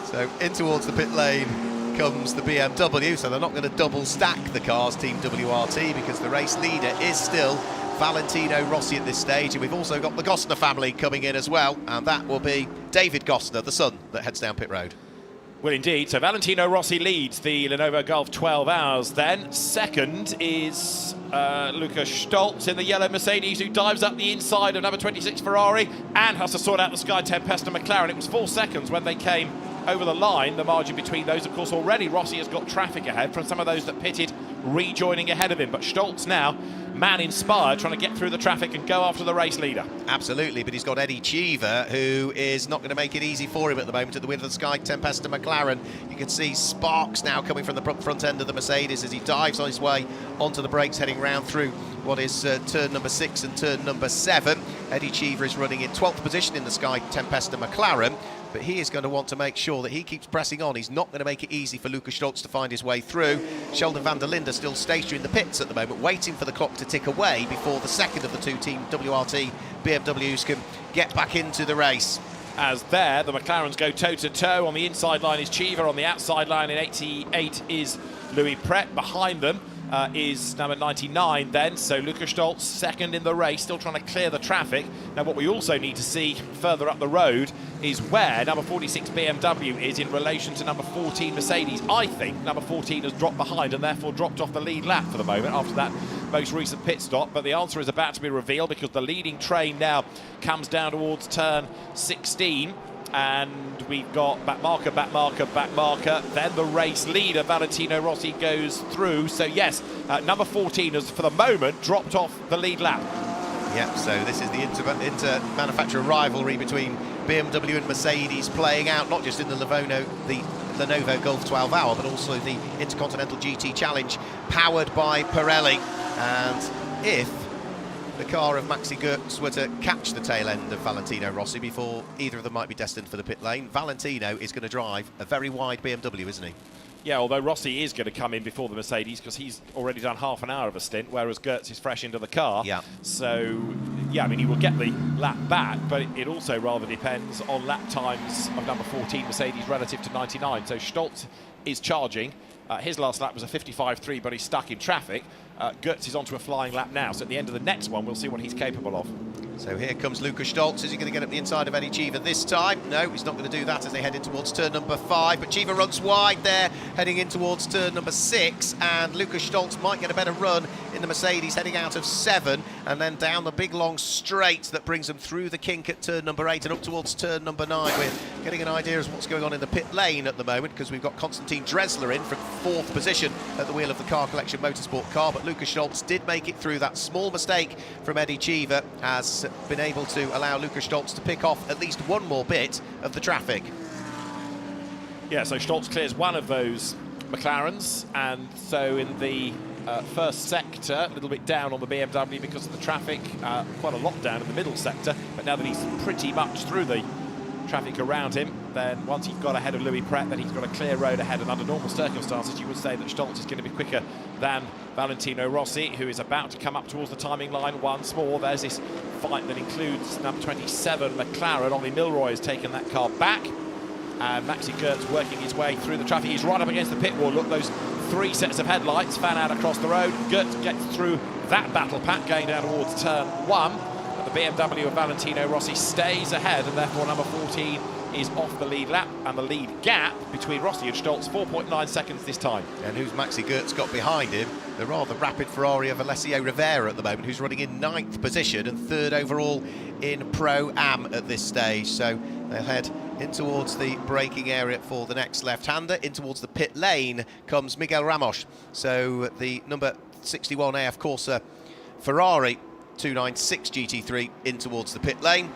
So in towards the pit lane comes the BMW, so they're not going to double stack the cars, Team WRT, because the race leader is still Valentino Rossi at this stage, and we've also got the Gostner family coming in as well, and that will be David Gostner, the son, that heads down pit road. Well, indeed. So Valentino Rossi leads the Lenovo Gulf 12 hours. Then second is Lucas Stolz in the yellow Mercedes, who dives up the inside of number 26 Ferrari and has to sort out the Sky Tempesta McLaren. It was 4 seconds when they came over the line. The margin between those, of course, already Rossi has got traffic ahead from some of those that pitted rejoining ahead of him. But Stolz now, man inspired, trying to get through the traffic and go after the race leader. Absolutely, but he's got Eddie Cheever, who is not going to make it easy for him at the moment at the wheel of the Sky Tempesta McLaren. You can see sparks now coming from the front end of the Mercedes as he dives on his way onto the brakes, heading round through what is turn number 6 and turn number 7. Eddie Cheever is running in 12th position in the Sky Tempesta McLaren, but he is going to want to make sure that he keeps pressing on. He's not going to make it easy for Lucas Stolz to find his way through. Sheldon van der Linde still stationary in the pits at the moment, waiting for the clock to tick away before the second of the two Team WRT BMWs can get back into the race. As there, the McLarens go toe-to-toe. On the inside line is Cheever, on the outside line in 88 is Louis Pret. Behind them, is number 99 then, so Lukas Stolz second in the race, still trying to clear the traffic. Now what we also need to see further up the road is where number 46 BMW is in relation to number 14 Mercedes. I think number 14 has dropped behind and therefore dropped off the lead lap for the moment after that most recent pit stop, but the answer is about to be revealed because the leading train now comes down towards turn 16. And we've got back marker, then the race leader, Valentino Rossi, goes through. So yes, number 14 has, for the moment, dropped off the lead lap. Yep, so this is the inter-manufacturer rivalry between BMW and Mercedes playing out, not just in the Lenovo Gulf 12 Hour, but also the Intercontinental GT Challenge, powered by Pirelli. And if the car of Maxi Goetz were to catch the tail end of Valentino Rossi before either of them might be destined for the pit lane, Valentino is going to drive a very wide BMW, isn't he? Yeah, although Rossi is going to come in before the Mercedes because he's already done half an hour of a stint, whereas Goetz is fresh into the car. Yeah. So, yeah, I mean, he will get the lap back, but it also rather depends on lap times of number 14 Mercedes relative to 99. So Stolz is charging. His last lap was a 55.3, but he's stuck in traffic. Goetz is onto a flying lap now, so at the end of the next one, we'll see what he's capable of. So here comes Lukas Stolz. Is he going to get up the inside of Eddie Cheever this time? No, he's not going to do that as they head in towards turn number 5. But Cheever runs wide there, heading in towards turn number 6. And Lukas Stolz might get a better run in the Mercedes, heading out of 7. And then down the big long straight that brings them through the kink at turn number 8 and up towards turn number 9. We're getting an idea of what's going on in the pit lane at the moment because we've got Konstantin Dresler in from 4th position at the wheel of the Car Collection Motorsport car. But Lukas Stolz did make it through. That small mistake from Eddie Cheever has been able to allow Lukas Stolz to pick off at least one more bit of the traffic. Yeah, so Stolz clears one of those McLarens, and so in the first sector, a little bit down on the BMW because of the traffic, quite a lot down in the middle sector, but now that he's pretty much through the traffic around him, then once he's got ahead of Louis Pret, then he's got a clear road ahead, and under normal circumstances you would say that Stolz is going to be quicker than Valentino Rossi, who is about to come up towards the timing line once more. There's this fight that includes number 27 McLaren. Ollie Milroy has taken that car back, and Maxi Goetz working his way through the traffic. He's right up against the pit wall. Look, those 3 sets of headlights fan out across the road. Goetz gets through that battle pack going down towards turn 1. But the BMW of Valentino Rossi stays ahead, and therefore number 14 is off the lead lap, and the lead gap between Rossi and Stolz 4.9 seconds this time. And who's Maxi Goetz got behind him? The rather rapid Ferrari of Alessio Rivera at the moment, who's running in 9th position and 3rd overall in Pro-Am at this stage. So they'll head in towards the braking area for the next left-hander. In towards the pit lane comes Miguel Ramos. So the number 61 AF Corsa Ferrari 296 GT3 in towards the pit lane.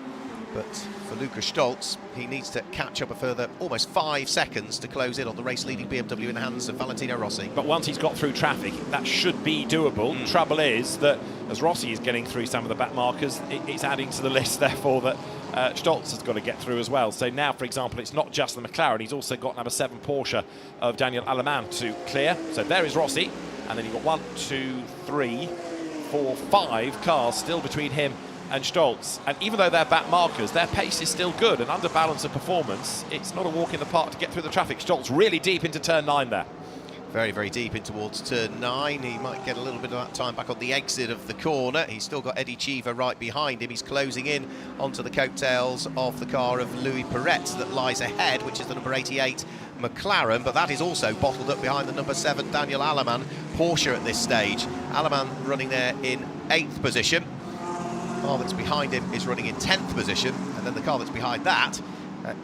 But for Lukas Stolz, he needs to catch up a further almost 5 seconds to close in on the race-leading BMW in the hands of Valentino Rossi. But once he's got through traffic, that should be doable. The trouble is that as Rossi is getting through some of the back markers, it's adding to the list, therefore, that Stolz has got to get through as well. So now, for example, it's not just the McLaren, he's also got number 7 Porsche of Daniel Aleman to clear. So there is Rossi, and then you've got 1, 2, 3, 4, 5 cars still between him and Stolz. And even though they're back markers, their pace is still good, and under balance of performance, it's not a walk in the park to get through the traffic. Stolz really deep into turn 9 there. Very, very deep in towards turn 9. He might get a little bit of that time back on the exit of the corner. He's still got Eddie Cheever right behind him. He's closing in onto the coattails of the car of Louis Pret that lies ahead, which is the number 88 McLaren, but that is also bottled up behind the number 7 Daniel Aleman Porsche at this stage. Aleman running there in 8th position. The car that's behind him is running in 10th position, and then the car that's behind that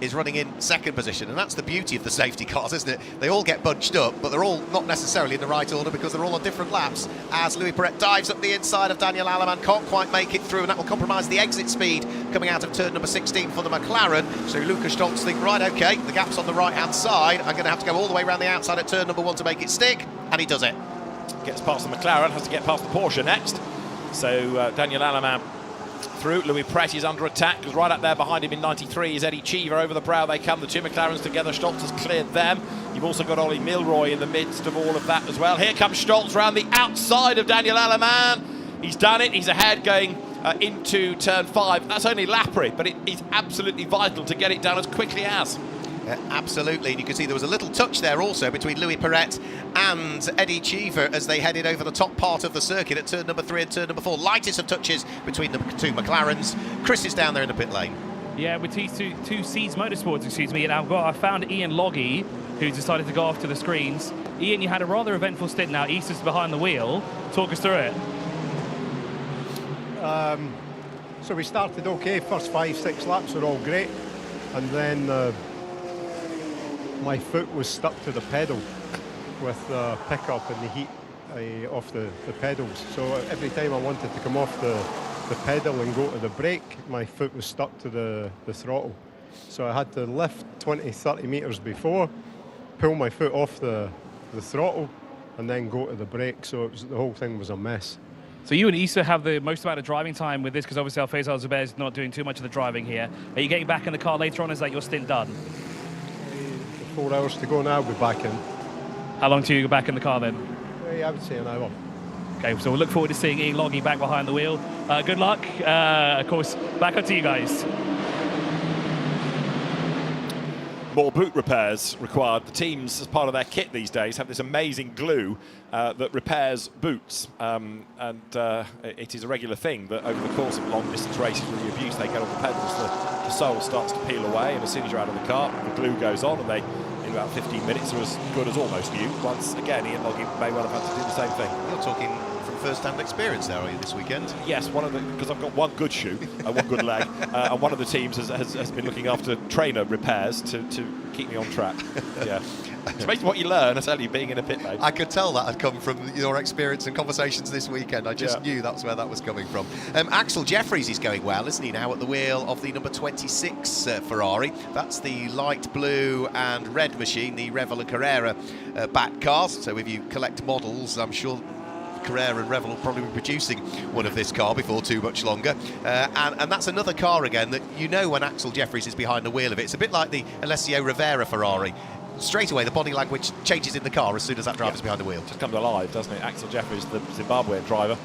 is running in 2nd position. And that's the beauty of the safety cars, isn't it? They all get bunched up, but they're all not necessarily in the right order because they're all on different laps. As Louis Pret dives up the inside of Daniel Aleman, can't quite make it through, and that will compromise the exit speed coming out of turn number 16 for the McLaren. So Lukas Stolz think, right, OK, the gap's on the right-hand side. I'm going to have to go all the way around the outside at turn number 1 to make it stick, and he does it. Gets past the McLaren, has to get past the Porsche next. So Daniel Aleman through. Louis Pret is under attack because right up there behind him in 93 is Eddie Cheever. Over the brow they come, the 2 McLarens together. Stolz has cleared them. You've also got Ollie Milroy in the midst of all of that as well. Here comes Stolz round the outside of Daniel Aleman. He's done it. He's ahead going into turn 5. That's only lappery, but it is absolutely vital to get it done as quickly as. Absolutely, and you can see there was a little touch there also between Louis Perret and Eddie Cheever as they headed over the top part of the circuit at turn number 3 and turn number 4. Lightest of touches between the two McLarens. Chris is down there in the pit lane. Yeah, with two Seeds Motorsports, excuse me, and I found Ian Loggy, who decided to go off to the screens. Ian, you had a rather eventful stint now. Easter's behind the wheel. Talk us through it. So we started okay, first 5-6 laps were all great, and then my foot was stuck to the pedal with the pickup and the heat off the pedals. So every time I wanted to come off the pedal and go to the brake, my foot was stuck to the throttle. So I had to lift 20-30 metres before, pull my foot off the throttle, and then go to the brake. So the whole thing was a mess. So you and Issa have the most amount of driving time with this, because obviously Alfredo Zubair is not doing too much of the driving here. Are you getting back in the car later on? Is that your stint done? 4 hours to go now, I'll be back in. How long till you go back in the car then? I would say an hour. Okay, so we'll look forward to seeing Ian Loggy back behind the wheel. Good luck. Of course, back up to you guys. More boot repairs required. The teams, as part of their kit these days, have this amazing glue that repairs boots. It is a regular thing that over the course of long distance races with the abuse they get on the pedals, the sole starts to peel away, and as soon as you're out of the car, the glue goes on, and they, in about 15 minutes, are as good as almost new. Once again, Ian Loggy may well have had to do the same thing. You're talking from first-hand experience there, are you, this weekend? Yes, because I've got one good shoe, one good leg, and one of the teams has been looking after trainer repairs to keep me on track. Yeah. It's amazing what you learn, I tell you, being in a pit lane. I could tell that had come from your experience and conversations this weekend. I just knew that's where that was coming from. Axel Jeffries is going well, isn't he, now at the wheel of the number 26 Ferrari. That's the light blue and red machine, the Revel and Carrera back cars. So if you collect models, I'm sure Carrera and Revel will probably be producing one of this car before too much longer. And that's another car again that you know when Axel Jeffries is behind the wheel of it. It's a bit like the Alessio Rivera Ferrari. Straight away, the body language changes in the car as soon as that driver's behind the wheel. Just comes alive, doesn't it? Axel Jeffries, the Zimbabwean driver,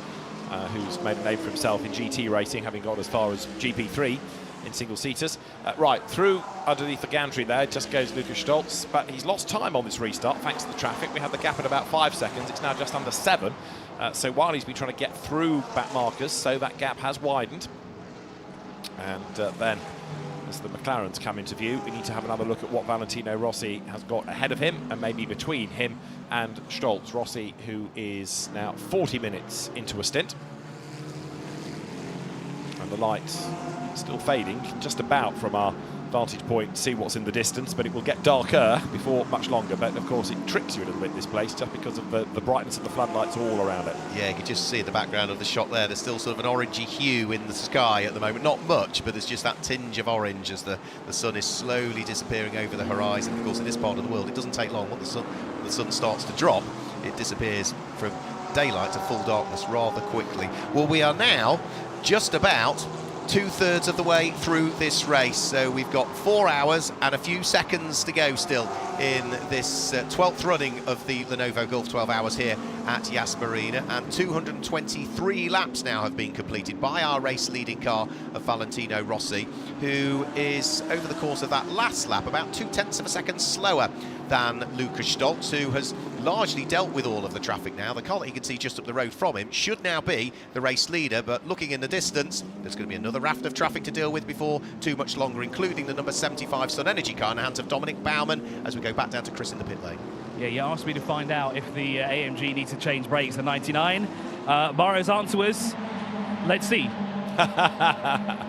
who's made a name for himself in GT racing, having got as far as GP3 in single-seaters. Right, through underneath the gantry there, just goes Lucas Stoltz, but he's lost time on this restart thanks to the traffic. We had the gap at about 5 seconds. It's now just under 7. So while he's been trying to get through back markers, so that gap has widened. And then, as the McLarens come into view, we need to have another look at what Valentino Rossi has got ahead of him and maybe between him and Stoltz. Rossi, who is now 40 minutes into a stint. And the light still fading, just about from our vantage point, see what's in the distance, but it will get darker before much longer. But of course it tricks you a little bit, this place, just because of the brightness of the floodlights all around it. Yeah, you can just see in the background of the shot there, there's still sort of an orangey hue in the sky at the moment. Not much, but there's just that tinge of orange as the sun is slowly disappearing over the horizon. Of course, in this part of the world, it doesn't take long. When the sun starts to drop, it disappears from daylight to full darkness rather quickly. Well, we are now just about 2/3 of the way through this race, so we've got 4 hours and a few seconds to go still in this 12th running of the Lenovo Gulf 12 Hours here at Yas Marina, and 223 laps now have been completed by our race leading car of Valentino Rossi, who is, over the course of that last lap, about 0.2 of a second slower than Lucas Stoltz, who has largely dealt with all of the traffic now. The car that you can see just up the road from him should now be the race leader, but looking in the distance, there's going to be another raft of traffic to deal with before too much longer, including the number 75 Sun Energy car in the hands of Dominic Baumann, as we go back down to Chris in the pit lane. Yeah, you asked me to find out if the AMG needs to change brakes at 99. Maro's answer was, let's see.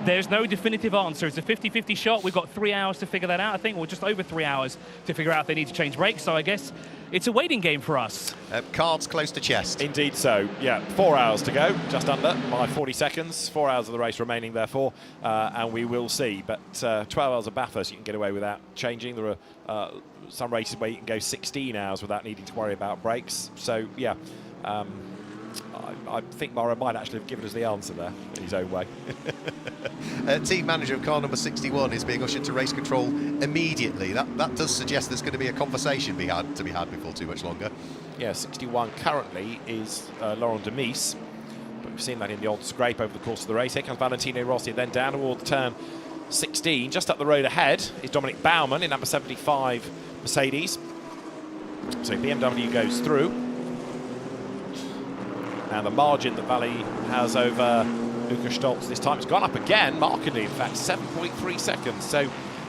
There's no definitive answer. It's a 50-50 shot. We've got 3 hours to figure that out, I think, or just over 3 hours to figure out if they need to change brakes. So I guess it's a waiting game for us. Cards close to chest. Indeed so. Yeah, 4 hours to go, just under by 40 seconds. 4 hours of the race remaining, therefore, and we will see. But 12 hours of Bathurst you can get away without changing. There are some races where you can go 16 hours without needing to worry about brakes. So, yeah. I think Mara might actually have given us the answer there in his own way. Team manager of car number 61 is being ushered to race control immediately. That does suggest there's going to be a conversation to be had before too much longer. Yeah, 61 currently is Laurent Demise, but we've seen that in the odd scrape over the course of the race. Here comes Valentino Rossi, then down toward turn 16. Just up the road ahead is Dominic Baumann in number 75 Mercedes. So BMW goes through. Now the margin that Valley has over Lukas Stoltz this time has gone up again, markedly, in fact, 7.3 seconds. So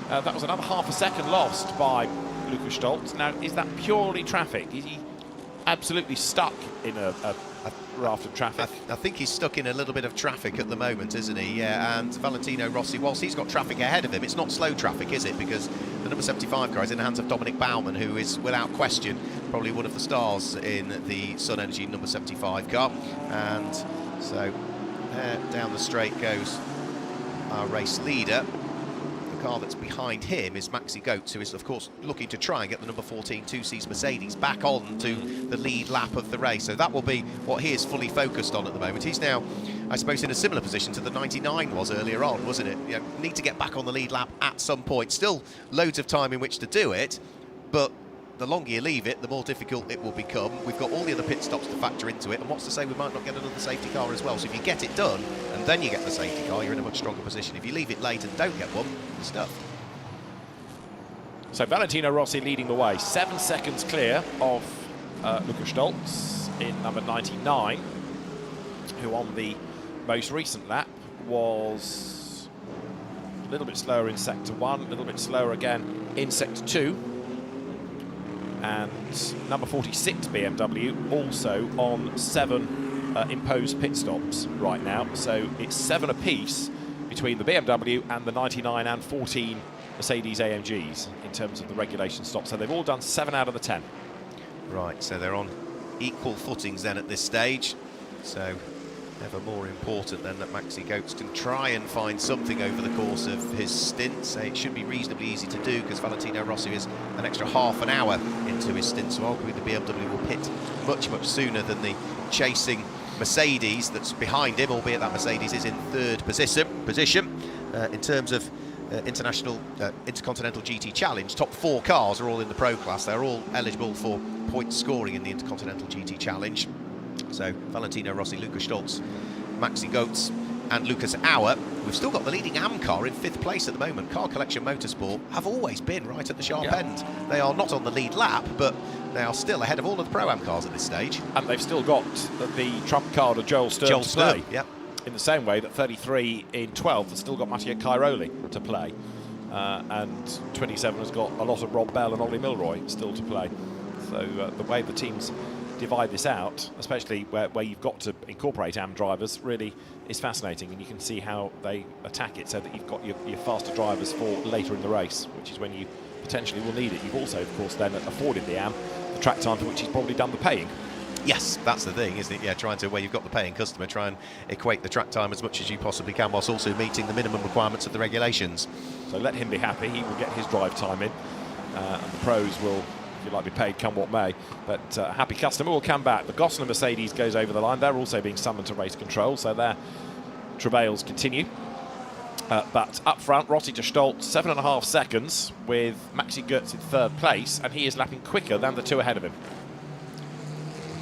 that was another half a second lost by Lukas Stoltz. Now, is that purely traffic? Is he absolutely stuck in a raft of traffic? I think he's stuck in a little bit of traffic at the moment, isn't he? Yeah, and Valentino Rossi, whilst he's got traffic ahead of him, it's not slow traffic, is it? Because the number 75 car is in the hands of Dominic Baumann, who is, without question, probably one of the stars in the Sun Energy number 75 car. And so down the straight goes our race leader. The car that's behind him is Maxi Goetz, who is, of course, looking to try and get the number 14 2Cs Mercedes back on to the lead lap of the race. So that will be what he is fully focused on at the moment. He's now, I suppose, in a similar position to the 99 was earlier on, wasn't it? You know, need to get back on the lead lap at some point. Still loads of time in which to do it, but the longer you leave it, the more difficult it will become. We've got all the other pit stops to factor into it, and what's to say we might not get another safety car as well. So if you get it done, and then you get the safety car, you're in a much stronger position. If you leave it late and don't get one, you're stuffed. So Valentino Rossi leading the way, 7 seconds clear of Lukas Stoltz in number 99, who on the most recent lap was a little bit slower in sector 1, a little bit slower again in sector 2. And number 46 BMW also on 7 imposed pit stops right now. So it's 7 apiece between the BMW and the 99 and 14 Mercedes AMGs in terms of the regulation stops. So they've all done 7 out of the 10. Right, so they're on equal footings then at this stage. So ever more important then that Maxi Goetz can try and find something over the course of his stint. So it should be reasonably easy to do because Valentino Rossi is an extra half an hour into his stint. So arguably the BMW will pit much sooner than the chasing Mercedes that's behind him, albeit that Mercedes is in third position. In terms of Intercontinental GT Challenge, top 4 cars are all in the Pro class. They're all eligible for point scoring in the Intercontinental GT Challenge. So Valentino Rossi, Lukas Stoltz, Maxi Goetz and Lucas Auer. We've still got the leading AM car in 5th place at the moment. Car Collection Motorsport have always been right at the sharp end. They are not on the lead lap, but they are still ahead of all of the Pro-Am cars at this stage. And they've still got the trump card of Joel Stern to play. Yep. In the same way that 33 in 12th has still got Mattia Cairoli to play. And 27 has got a lot of Rob Bell and Ollie Milroy still to play. So the way the teams divide this out, especially where you've got to incorporate AM drivers, really is fascinating, and you can see how they attack it so that you've got your faster drivers for later in the race, which is when you potentially will need it. You've also, of course, then afforded the AM the track time for which he's probably done the paying. Yes, that's the thing, isn't it? Yeah, trying to, where you've got the paying customer, try and equate the track time as much as you possibly can, whilst also meeting the minimum requirements of the regulations. So let him be happy, he will get his drive time in, and the pros will, if you like, be paid come what may. But a happy customer will come back. The Gosselin Mercedes goes over the line. They're also being summoned to race control, so their travails continue. But up front, Rossi to Stoltz, 7.5 seconds, with Maxi Goetz in 3rd place, and he is lapping quicker than the 2 ahead of him.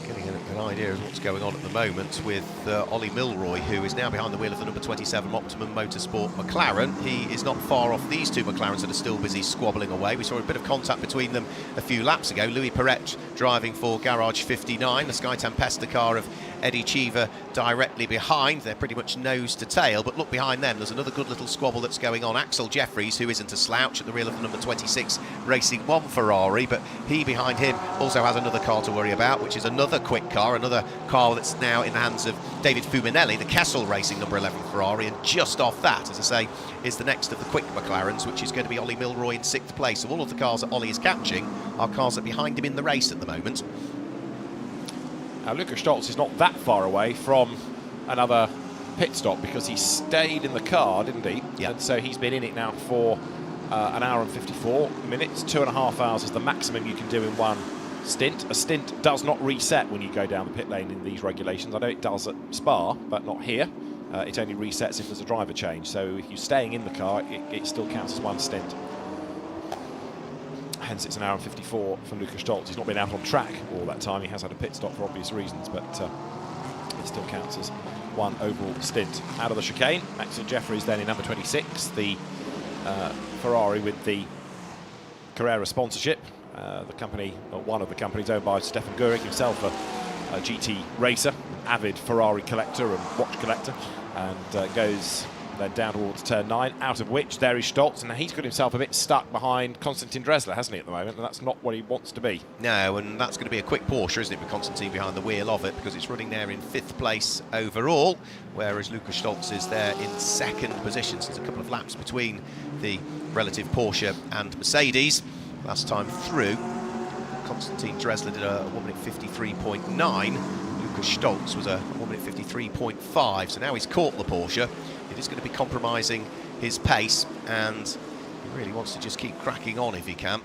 Getting an idea of what's going on at the moment with Ollie Milroy, who is now behind the wheel of the number 27 Optimum Motorsport McLaren. He is not far off these 2 McLarens that are still busy squabbling away. We saw a bit of contact between them a few laps ago. Louis Perret driving for Garage 59, the Sky Tempesta car of Eddie Cheever directly behind. They're pretty much nose to tail, but look behind them, there's another good little squabble that's going on. Axel Jeffries, who isn't a slouch, at the wheel of the number 26 Racing 1 Ferrari, but he behind him also has another car to worry about, which is another quick car, another car that's now in the hands of David Fuminelli, the Kessel Racing number 11 Ferrari, and just off that, as I say, is the next of the quick McLarens, which is going to be Ollie Milroy in 6th place. So all of the cars that Ollie is catching are cars that are behind him in the race at the moment. Now, Lukas Stoltz is not that far away from another pit stop because he stayed in the car, didn't he? Yeah. And so he's been in it now for an hour and 54 minutes. 2.5 hours is the maximum you can do in one stint. A stint does not reset when you go down the pit lane in these regulations. I know it does at Spa, but not here. It only resets if there's a driver change. So if you're staying in the car, it still counts as one stint. Hence it's an hour and 54 from Lukas Stoltz. He's not been out on track all that time. He has had a pit stop for obvious reasons, but it still counts as one overall stint. Out of the chicane, Axel Jeffries then in number 26, the Ferrari with the Carrera sponsorship. The company, or one of the companies, owned by Stefan Göring, himself a GT racer, avid Ferrari collector and watch collector, and goes then down towards turn 9, out of which there is Stolz, and he's got himself a bit stuck behind Konstantin Dresler, hasn't he, at the moment, and that's not what he wants to be. No, and that's going to be a quick Porsche, isn't it, with Konstantin behind the wheel of it, because it's running there in 5th place overall, whereas Lukas Stolz is there in 2nd position. So there's a couple of laps between the relative Porsche and Mercedes. Last time through, Konstantin Dresler did a 1 minute 53.9. Lukas Stolz was a 1 minute 53.5. So now he's caught the Porsche. It is going to be compromising his pace, and he really wants to just keep cracking on if he can.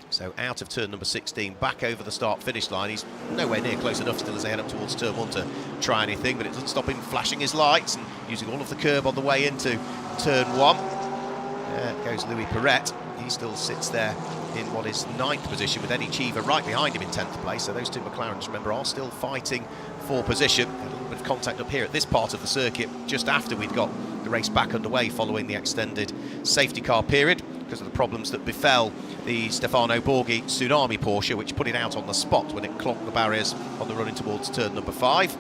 So out of turn number 16, back over the start-finish line. He's nowhere near close enough still as they head up towards turn 1 to try anything, but it doesn't stop him flashing his lights and using all of the curb on the way into turn 1. There goes Louis Perret. He still sits there in what is 9th position, with Eddie Cheever right behind him in 10th place. So those two McLarens, remember, are still fighting for position. A little bit of contact up here at this part of the circuit, just after we'd got the race back underway following the extended safety car period, because of the problems that befell the Stefano Borghi Tsunami Porsche, which put it out on the spot when it clogged the barriers on the run in towards turn number 5.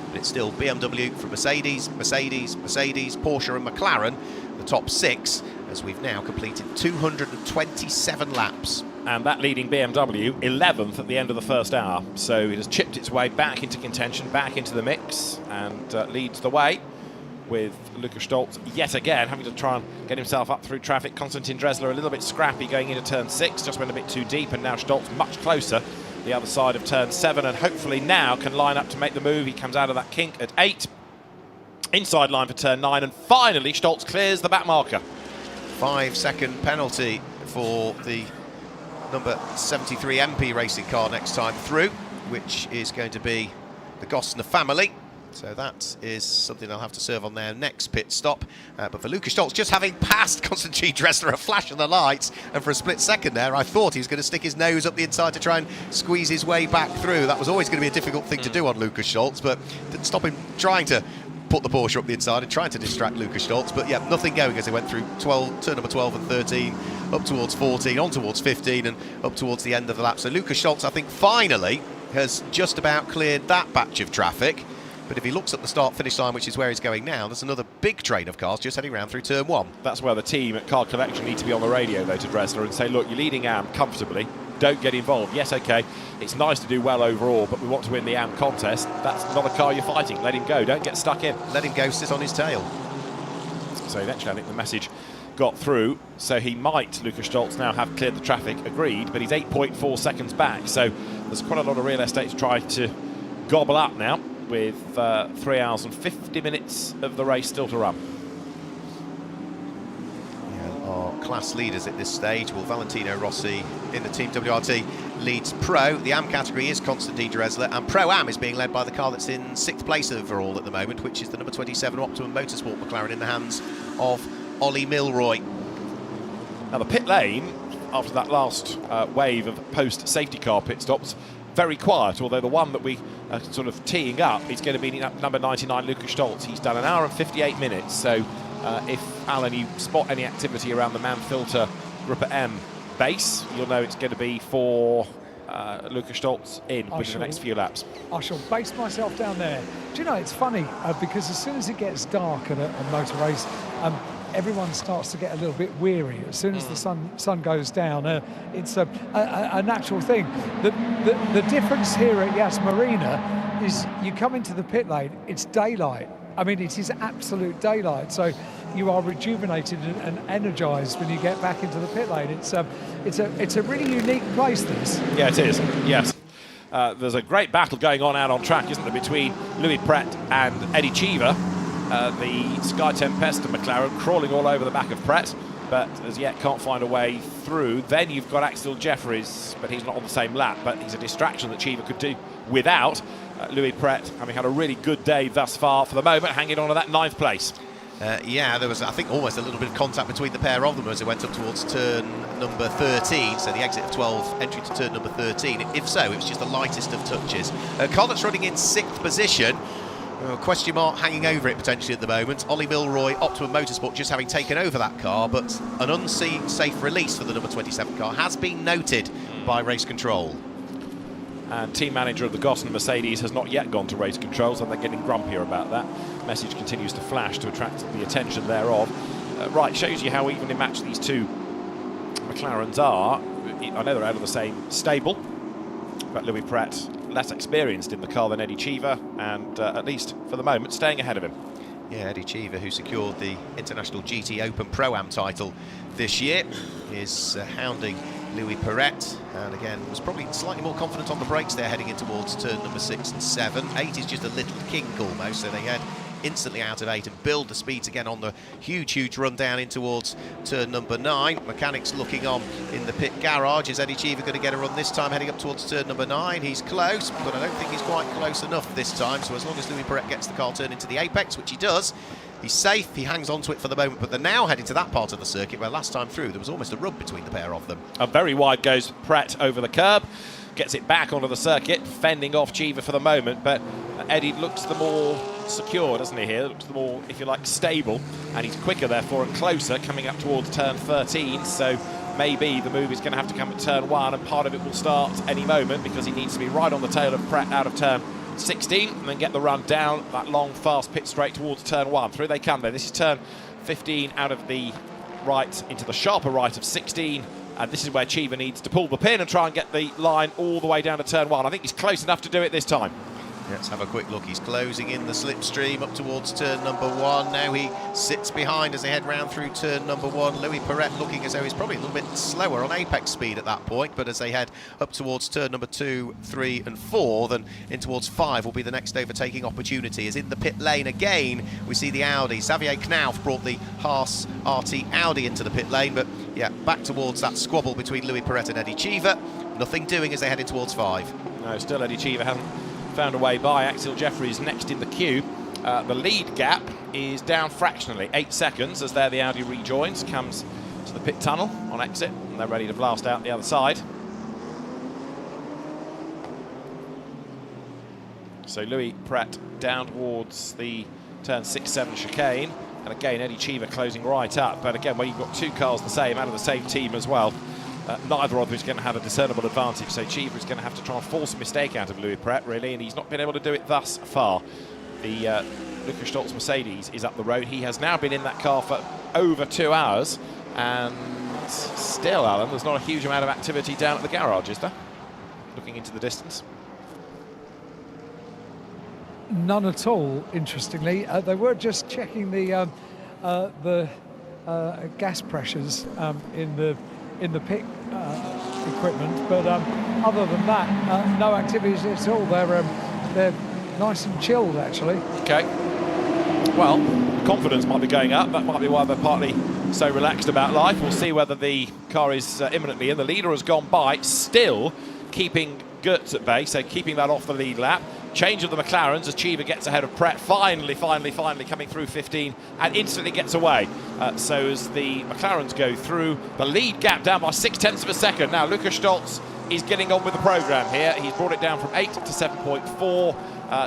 But it's still BMW from Mercedes, Mercedes, Mercedes, Porsche and McLaren, the top 6, as we've now completed 227 laps. And that leading BMW 11th at the end of the first hour, so it has chipped its way back into contention, back into the mix, and leads the way, with Lukas Stolz yet again having to try and get himself up through traffic. Konstantin Dresler a little bit scrappy going into turn 6, just went a bit too deep, and now Stolz much closer the other side of turn 7, and hopefully now can line up to make the move. He comes out of that kink at 8, inside line for turn 9, and finally Stolz clears the back marker. 5-second penalty for the number 73 MP racing car next time through, which is going to be the Gosner family. So that is something they'll have to serve on their next pit stop. But for Lukas Stolz, just having passed Konstantin Dresler, a flash of the lights, and for a split second there, I thought he was going to stick his nose up the inside to try and squeeze his way back through. That was always going to be a difficult thing to do on Lukas Stolz, but didn't stop him trying to put the Porsche up the inside and trying to distract Lukas Stolz. But yeah, nothing going as they went through turn number 12 and 13, up towards 14, on towards 15, and up towards the end of the lap. So Lukas Stolz, I think, finally has just about cleared that batch of traffic. But if he looks at the start-finish line, which is where he's going now, there's another big train of cars just heading round through turn 1. That's where the team at Car Collection need to be on the radio, though, to Dresler and say, look, you're leading AM comfortably, don't get involved. Yes, OK, it's nice to do well overall, but we want to win the AM contest. That's not a car you're fighting. Let him go, don't get stuck in. Let him go, sit on his tail. So eventually I think the message got through, so he might, Lukas Stolz, now have cleared the traffic, agreed, but he's 8.4 seconds back, so there's quite a lot of real estate to try to gobble up now, with 3 hours and 50 minutes of the race still to run. Yeah, our class leaders at this stage, well, Valentino Rossi in the Team WRT leads Pro. The AM category is Konstantin Dresler, and Pro Am is being led by the car that's in 6th place overall at the moment, which is the number 27 Optimum Motorsport McLaren in the hands of Ollie Milroy. Now the pit lane, after that last wave of post-safety car pit stops, very quiet, although the one that we are sort of teeing up is going to be number 99, Lukas Stolz. He's done 1 hour and 58 minutes, so if, Alan, you spot any activity around the Manfilter Gruppe M base, you'll know it's going to be for Lukas Stolz in within the next few laps. I shall base myself down there. Do you know, it's funny, because as soon as it gets dark at a motor race, everyone starts to get a little bit weary. As soon as the sun goes down, it's a natural thing. The difference here at Yas Marina is you come into the pit lane, it's daylight. I mean, it is absolute daylight. So you are rejuvenated and energised when you get back into the pit lane. It's a really unique place, this. Yeah, it is. Yes. There's a great battle going on out on track, isn't there, between Louis Pret and Eddie Cheever. The Sky Tempest and McLaren crawling all over the back of Pret, but as yet can't find a way through. Then you've got Axel Jeffries, but he's not on the same lap, but he's a distraction that Cheever could do without. Louis Pret having had a really good day thus far for the moment, hanging on to that 9th place. Yeah, there was, I think, almost a little bit of contact between the pair of them as they went up towards turn number 13, so the exit of 12, entry to turn number 13. If so, it was just the lightest of touches. Collett's running in 6th position. Well, question mark hanging over it potentially at the moment. Ollie Milroy, Optimum Motorsport, just having taken over that car, but an unsafe release for the number 27 car has been noted by race control. And team manager of the Gosson Mercedes has not yet gone to race control, so they're getting grumpier about that. Message continues to flash to attract the attention thereof. Right, shows you how evenly matched these two McLarens are. I know they're out of the same stable, but Louis Pret less experienced in the car than Eddie Cheever, and at least for the moment staying ahead of him. Yeah, Eddie Cheever, who secured the International GT Open Pro-Am title this year, is hounding Louis Pret, and again was probably slightly more confident on the brakes there heading in towards turn number 6 and 7. 8 is just a little kink almost, so they head instantly out of 8 and build the speeds again on the huge run down in towards turn number 9. Mechanics looking on in the pit garage. Is Eddie Cheever going to get a run this time heading up towards turn number 9? He's close, but I don't think he's quite close enough this time, so as long as Louis Pret gets the car turned into the apex, which he does, he's safe, he hangs on to it for the moment, but they're now heading to that part of the circuit where last time through there was almost a rub between the pair of them. A very wide goes Pret over the curb, gets it back onto the circuit, fending off Cheever for the moment, but Eddie looks the more secure, doesn't he, here? Looks the more, if you like, stable, and he's quicker therefore and closer coming up towards turn 13, so maybe the move is going to have to come at turn 1, and part of it will start any moment because he needs to be right on the tail of Pret out of turn 16 and then get the run down that long fast pit straight towards turn 1. Through they come there. This is turn 15 out of the right into the sharper right of 16, and this is where Cheever needs to pull the pin and try and get the line all the way down to turn 1. I think he's close enough to do it this time. Let's have a quick look. He's closing in the slipstream up towards turn number 1. Now he sits behind as they head round through turn number 1. Louis Pret looking as though he's probably a little bit slower on apex speed at that point, but as they head up towards turn number 2, 3 and 4, then in towards 5 will be the next overtaking opportunity. As in the pit lane again, we see the Audi. Xavier Knauf brought the Haas RT Audi into the pit lane, but yeah, back towards that squabble between Louis Pret and Eddie Cheever. Nothing doing as they head in towards 5. No, still Eddie Cheever hasn't found a way by. Axel Jeffries next in the queue. The lead gap is down fractionally, 8 seconds, as there the Audi rejoins, comes to the pit tunnel on exit, and they're ready to blast out the other side. So Louis Pret down towards the turn 6-7 chicane, and again Eddie Cheever closing right up, but again, when you've got two cars the same, out of the same team as well, neither of them is going to have a discernible advantage, so Cheever is going to have to try and force a mistake out of Louis Pret, really, and he's not been able to do it thus far. The Lukas Stoltz Mercedes is up the road. He has now been in that car for over 2 hours, and still, Alan, there's not a huge amount of activity down at the garage, is there? Looking into the distance. None at all, interestingly. They were just checking the gas pressures in the pit equipment, but other than that, no activities at all. They're nice and chilled, actually. Okay. Well, confidence might be going up. That might be why they're partly so relaxed about life. We'll see whether the car is imminently in. The leader has gone by, still keeping Goetz at bay, so keeping that off the lead lap. Change of the McLarens as Cheever gets ahead of Pret, finally coming through 15 and instantly gets away. So as the McLarens go through, the lead gap down by 0.6 of a second. Now Lukas Stoltz is getting on with the program here. He's brought it down from 8 to 7.4.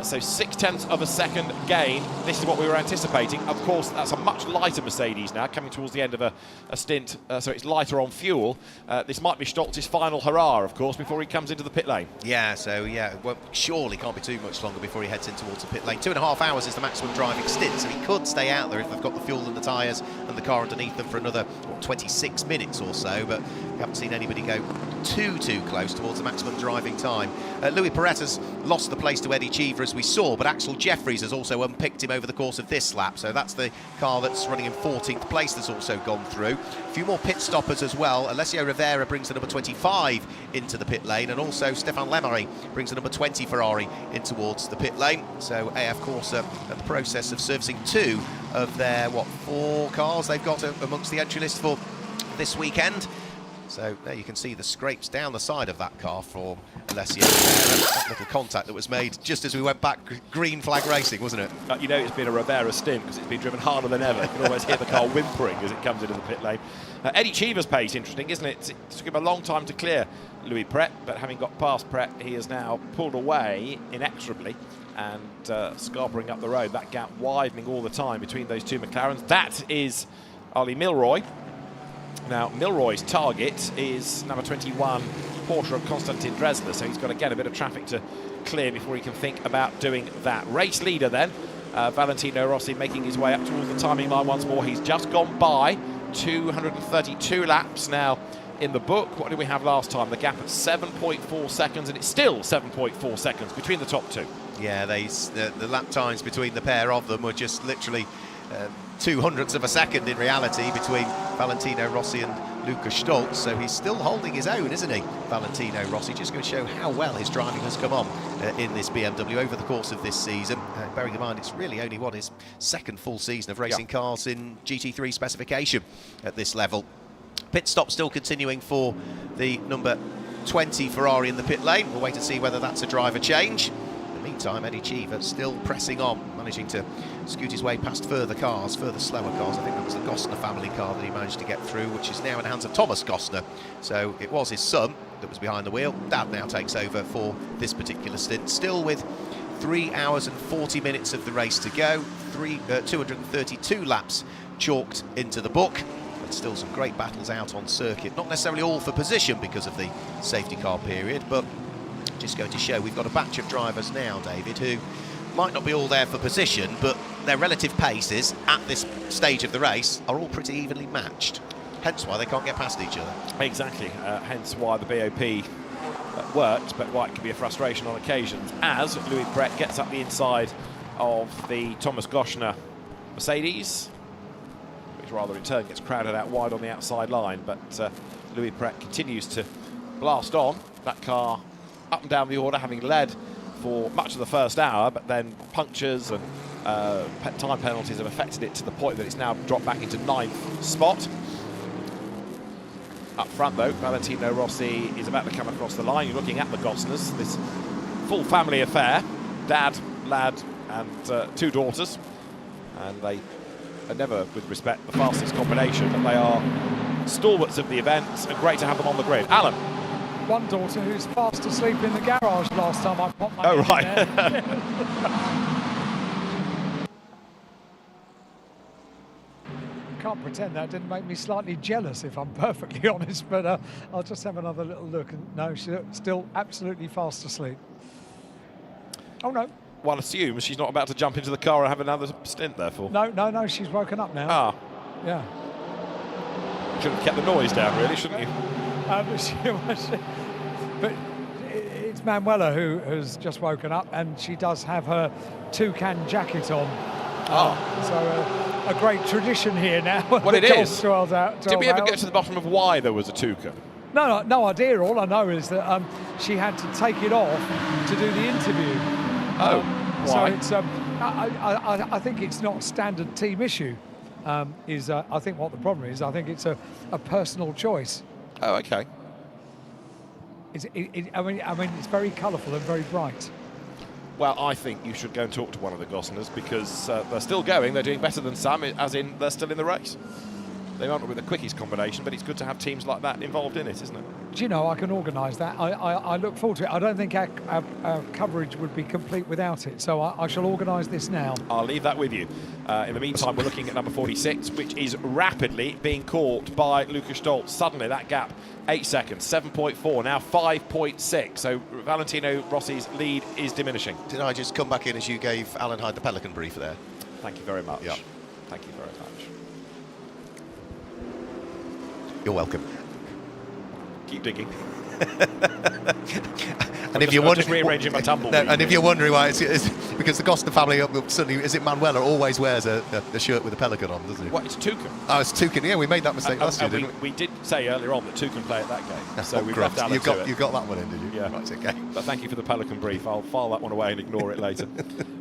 So 0.6 of a second gain. This is what we were anticipating. Of course, that's a much lighter Mercedes now, coming towards the end of a stint, so it's lighter on fuel. This might be Stoltz's final hurrah, of course, before he comes into the pit lane. Yeah, so yeah, well, surely can't be too much longer before he heads in towards the pit lane. 2.5 hours is the maximum driving stint, so he could stay out there if they've got the fuel and the tyres and the car underneath them for another 26 minutes or so, but we haven't seen anybody go too close towards the maximum driving time. Louis Pret has lost the place to Eddie Cheever, as we saw, but Axel Jeffries has also unpicked him over the course of this lap, so that's the car that's running in 14th place that's also gone through. A few more pit stoppers as well. Alessio Rivera brings the number 25 into the pit lane, and also Stéphane Lemery brings the number 20 Ferrari in towards the pit lane. So AF Corse at the process of servicing 2 of their, 4 cars they've got amongst the entry list for this weekend. So there you can see the scrapes down the side of that car from Alessio. That little contact that was made just as we went back green flag racing, wasn't it? You know it's been a Rivera stint because it's been driven harder than ever. You can always hear the car whimpering as it comes into the pit lane. Eddie Cheever's pace, interesting, isn't it? It took him a long time to clear Louis Pret, but having got past Pret, he has now pulled away inexorably and scarpering up the road. That gap widening all the time between those two McLarens. That is Ali Milroy. Now, Milroy's target is number 21, Porsche of Konstantin Dresler, so he's got to get a bit of traffic to clear before he can think about doing that. Race leader then, Valentino Rossi making his way up towards the timing line once more. He's just gone by 232 laps now in the book. What did we have last time? The gap at 7.4 seconds, and it's still 7.4 seconds between the top two. Yeah, the lap times between the pair of them were just literally 0.02 of a second in reality between Valentino Rossi and Luca Stolz, so he's still holding his own, isn't he, Valentino Rossi? Just going to show how well his driving has come on in this BMW over the course of this season. Bearing in mind it's really only, his second full season of racing cars in GT3 specification at this level. Pit stop still continuing for the number 20 Ferrari in the pit lane. We'll wait and see whether that's a driver change. In the meantime, Eddie Cheever still pressing on, managing to scoot his way past further slower cars. I think that was the Gosner family car that he managed to get through, which is now in the hands of Thomas Gosner. So it was his son that was behind the wheel. Dad now takes over for this particular stint, still with 3 hours and 40 minutes of the race to go. 232 laps chalked into the book. But still some great battles out on circuit. Not necessarily all for position because of the safety car period, but just going to show we've got a batch of drivers now, David, who might not be all there for position, but their relative paces at this stage of the race are all pretty evenly matched. Hence why they can't get past each other. Exactly, hence why the BOP worked, but why it can be a frustration on occasions, as Louis Pret gets up the inside of the Thomas Gosner Mercedes, which rather in turn gets crowded out wide on the outside line, but Louis Pret continues to blast on. That car up and down the order, having led for much of the first hour, but then punctures and time penalties have affected it to the point that it's now dropped back into 9th spot. Up front, though, Valentino Rossi is about to come across the line. You're looking at the Gosners, this full family affair. Dad, lad, and 2 daughters. And they are never, with respect, the fastest combination, but they are stalwarts of the event, and great to have them on the grid. Alan. One daughter who's fast asleep in the garage last time I popped my head in there. Can't pretend that didn't make me slightly jealous, if I'm perfectly honest, but I'll just have another little look. And no, she's still absolutely fast asleep. Oh, no. One assumes she's not about to jump into the car and have another stint, therefore. No, she's woken up now. Ah. Yeah. Should have kept the noise down, really, shouldn't you? But it's Manuela who has just woken up, and she does have her toucan jacket on. So a great tradition here now. Well, it is. 12 Did we ever get to the bottom of why there was a toucan? No idea. All I know is that she had to take it off to do the interview. Why? So it's I think it's not a standard team issue. I think what the problem is, I think it's a personal choice. Oh, okay. I mean, it's very colourful and very bright. Well, I think you should go and talk to one of the Gosners because they're still going. They're doing better than some, as in they're still in the race. They might not be the quickest combination, but it's good to have teams like that involved in it, isn't it? Do you know, I can organise that. I look forward to it. I don't think our coverage would be complete without it, so I shall organise this now. I'll leave that with you. In the meantime, we're looking at number 46, which is rapidly being caught by Luca Stolz. Suddenly, that gap, 8 seconds, 7.4, now 5.6. So Valentino Rossi's lead is diminishing. Did I just come back in as you gave Alan Hyde the Pelican brief there? Thank you very much. Yeah. Thank you very much. You're welcome. Keep digging. And if you're wondering, rearranging my tumble. And if you're wondering why, it's because the Gosner family suddenly, is it Manuela always wears a shirt with a pelican on, doesn't he? What, it's a toucan? Oh, it's a toucan. Yeah, we made that mistake last year, didn't we? We did say earlier on that toucan play at that game, so we've left Alan to it. You got that one in, did you? Yeah. Right, okay. But thank you for the pelican brief. I'll file that one away and ignore it later.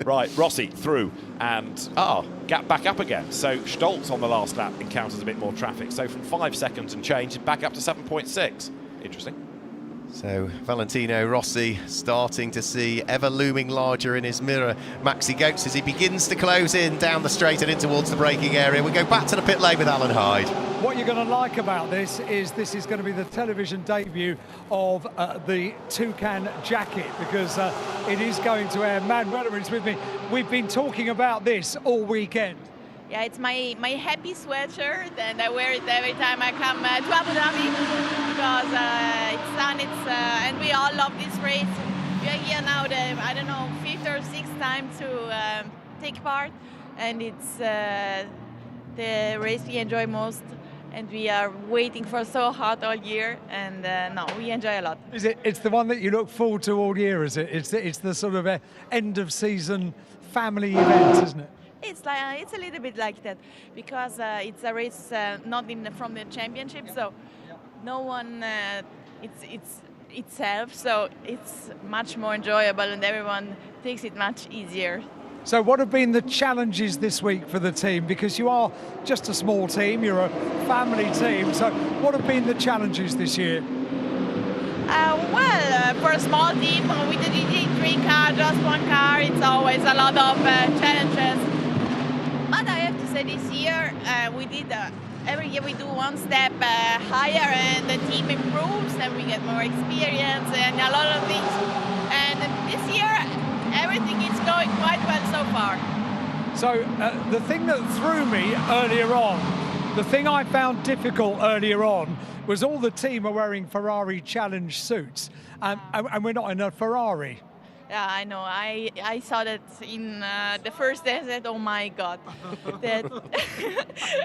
Right, Rossi through, and gap back up again. So Stolz on the last lap encounters a bit more traffic. So from 5 seconds and change, back up to 7.4. 2.6. Interesting. So Valentino Rossi starting to see ever looming larger in his mirror Maxi Goetz as he begins to close in down the straight and in towards the braking area. We go back to the pit lane with Alan Hyde. What you're going to like about this is going to be the television debut of the Toucan jacket, because it is going to air. Manuela is with me. We've been talking about this all weekend. Yeah, it's my happy sweatshirt, and I wear it every time I come to Abu Dhabi because it's sun. And we all love this race. We are here now, I don't know, 5th or 6th time to take part, and it's the race we enjoy most. And we are waiting for so hot all year, and no, we enjoy a lot. Is it? It's the one that you look forward to all year, is it? It's the sort of end of season family event, isn't it? It's a little bit like that, because it's a race not from the championship, so no one it's itself, so it's much more enjoyable, and everyone takes it much easier. So what have been the challenges this week for the team? Because you are just a small team, you're a family team, so what have been the challenges this year? For a small team with a DD3 car, just one car, it's always a lot of challenges. But I have to say, this year we did every year we do one step higher, and the team improves, and we get more experience and a lot of things. And this year everything is going quite well so far. So the thing that threw me earlier on, the thing I found difficult earlier on, was all the team are wearing Ferrari Challenge suits, and we're not in a Ferrari. Yeah, I know. I saw that in the first day. I said, "Oh my God!" That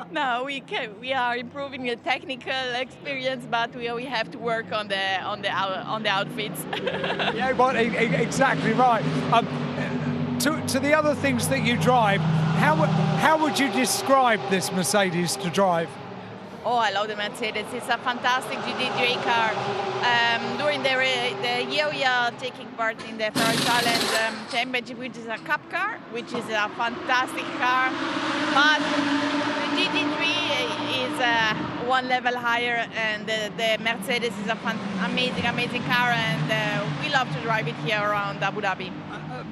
no, we are improving the technical experience, but we have to work on the outfits. Yeah, well, exactly right. To the other things that you drive, how would you describe this Mercedes to drive? Oh, I love the Mercedes. It's a fantastic GT3 car. During the year we are taking part in the Ferrari Challenge Championship, which is a cup car, which is a fantastic car. But the GT3 is one level higher, and the Mercedes is an amazing car, and we love to drive it here around Abu Dhabi.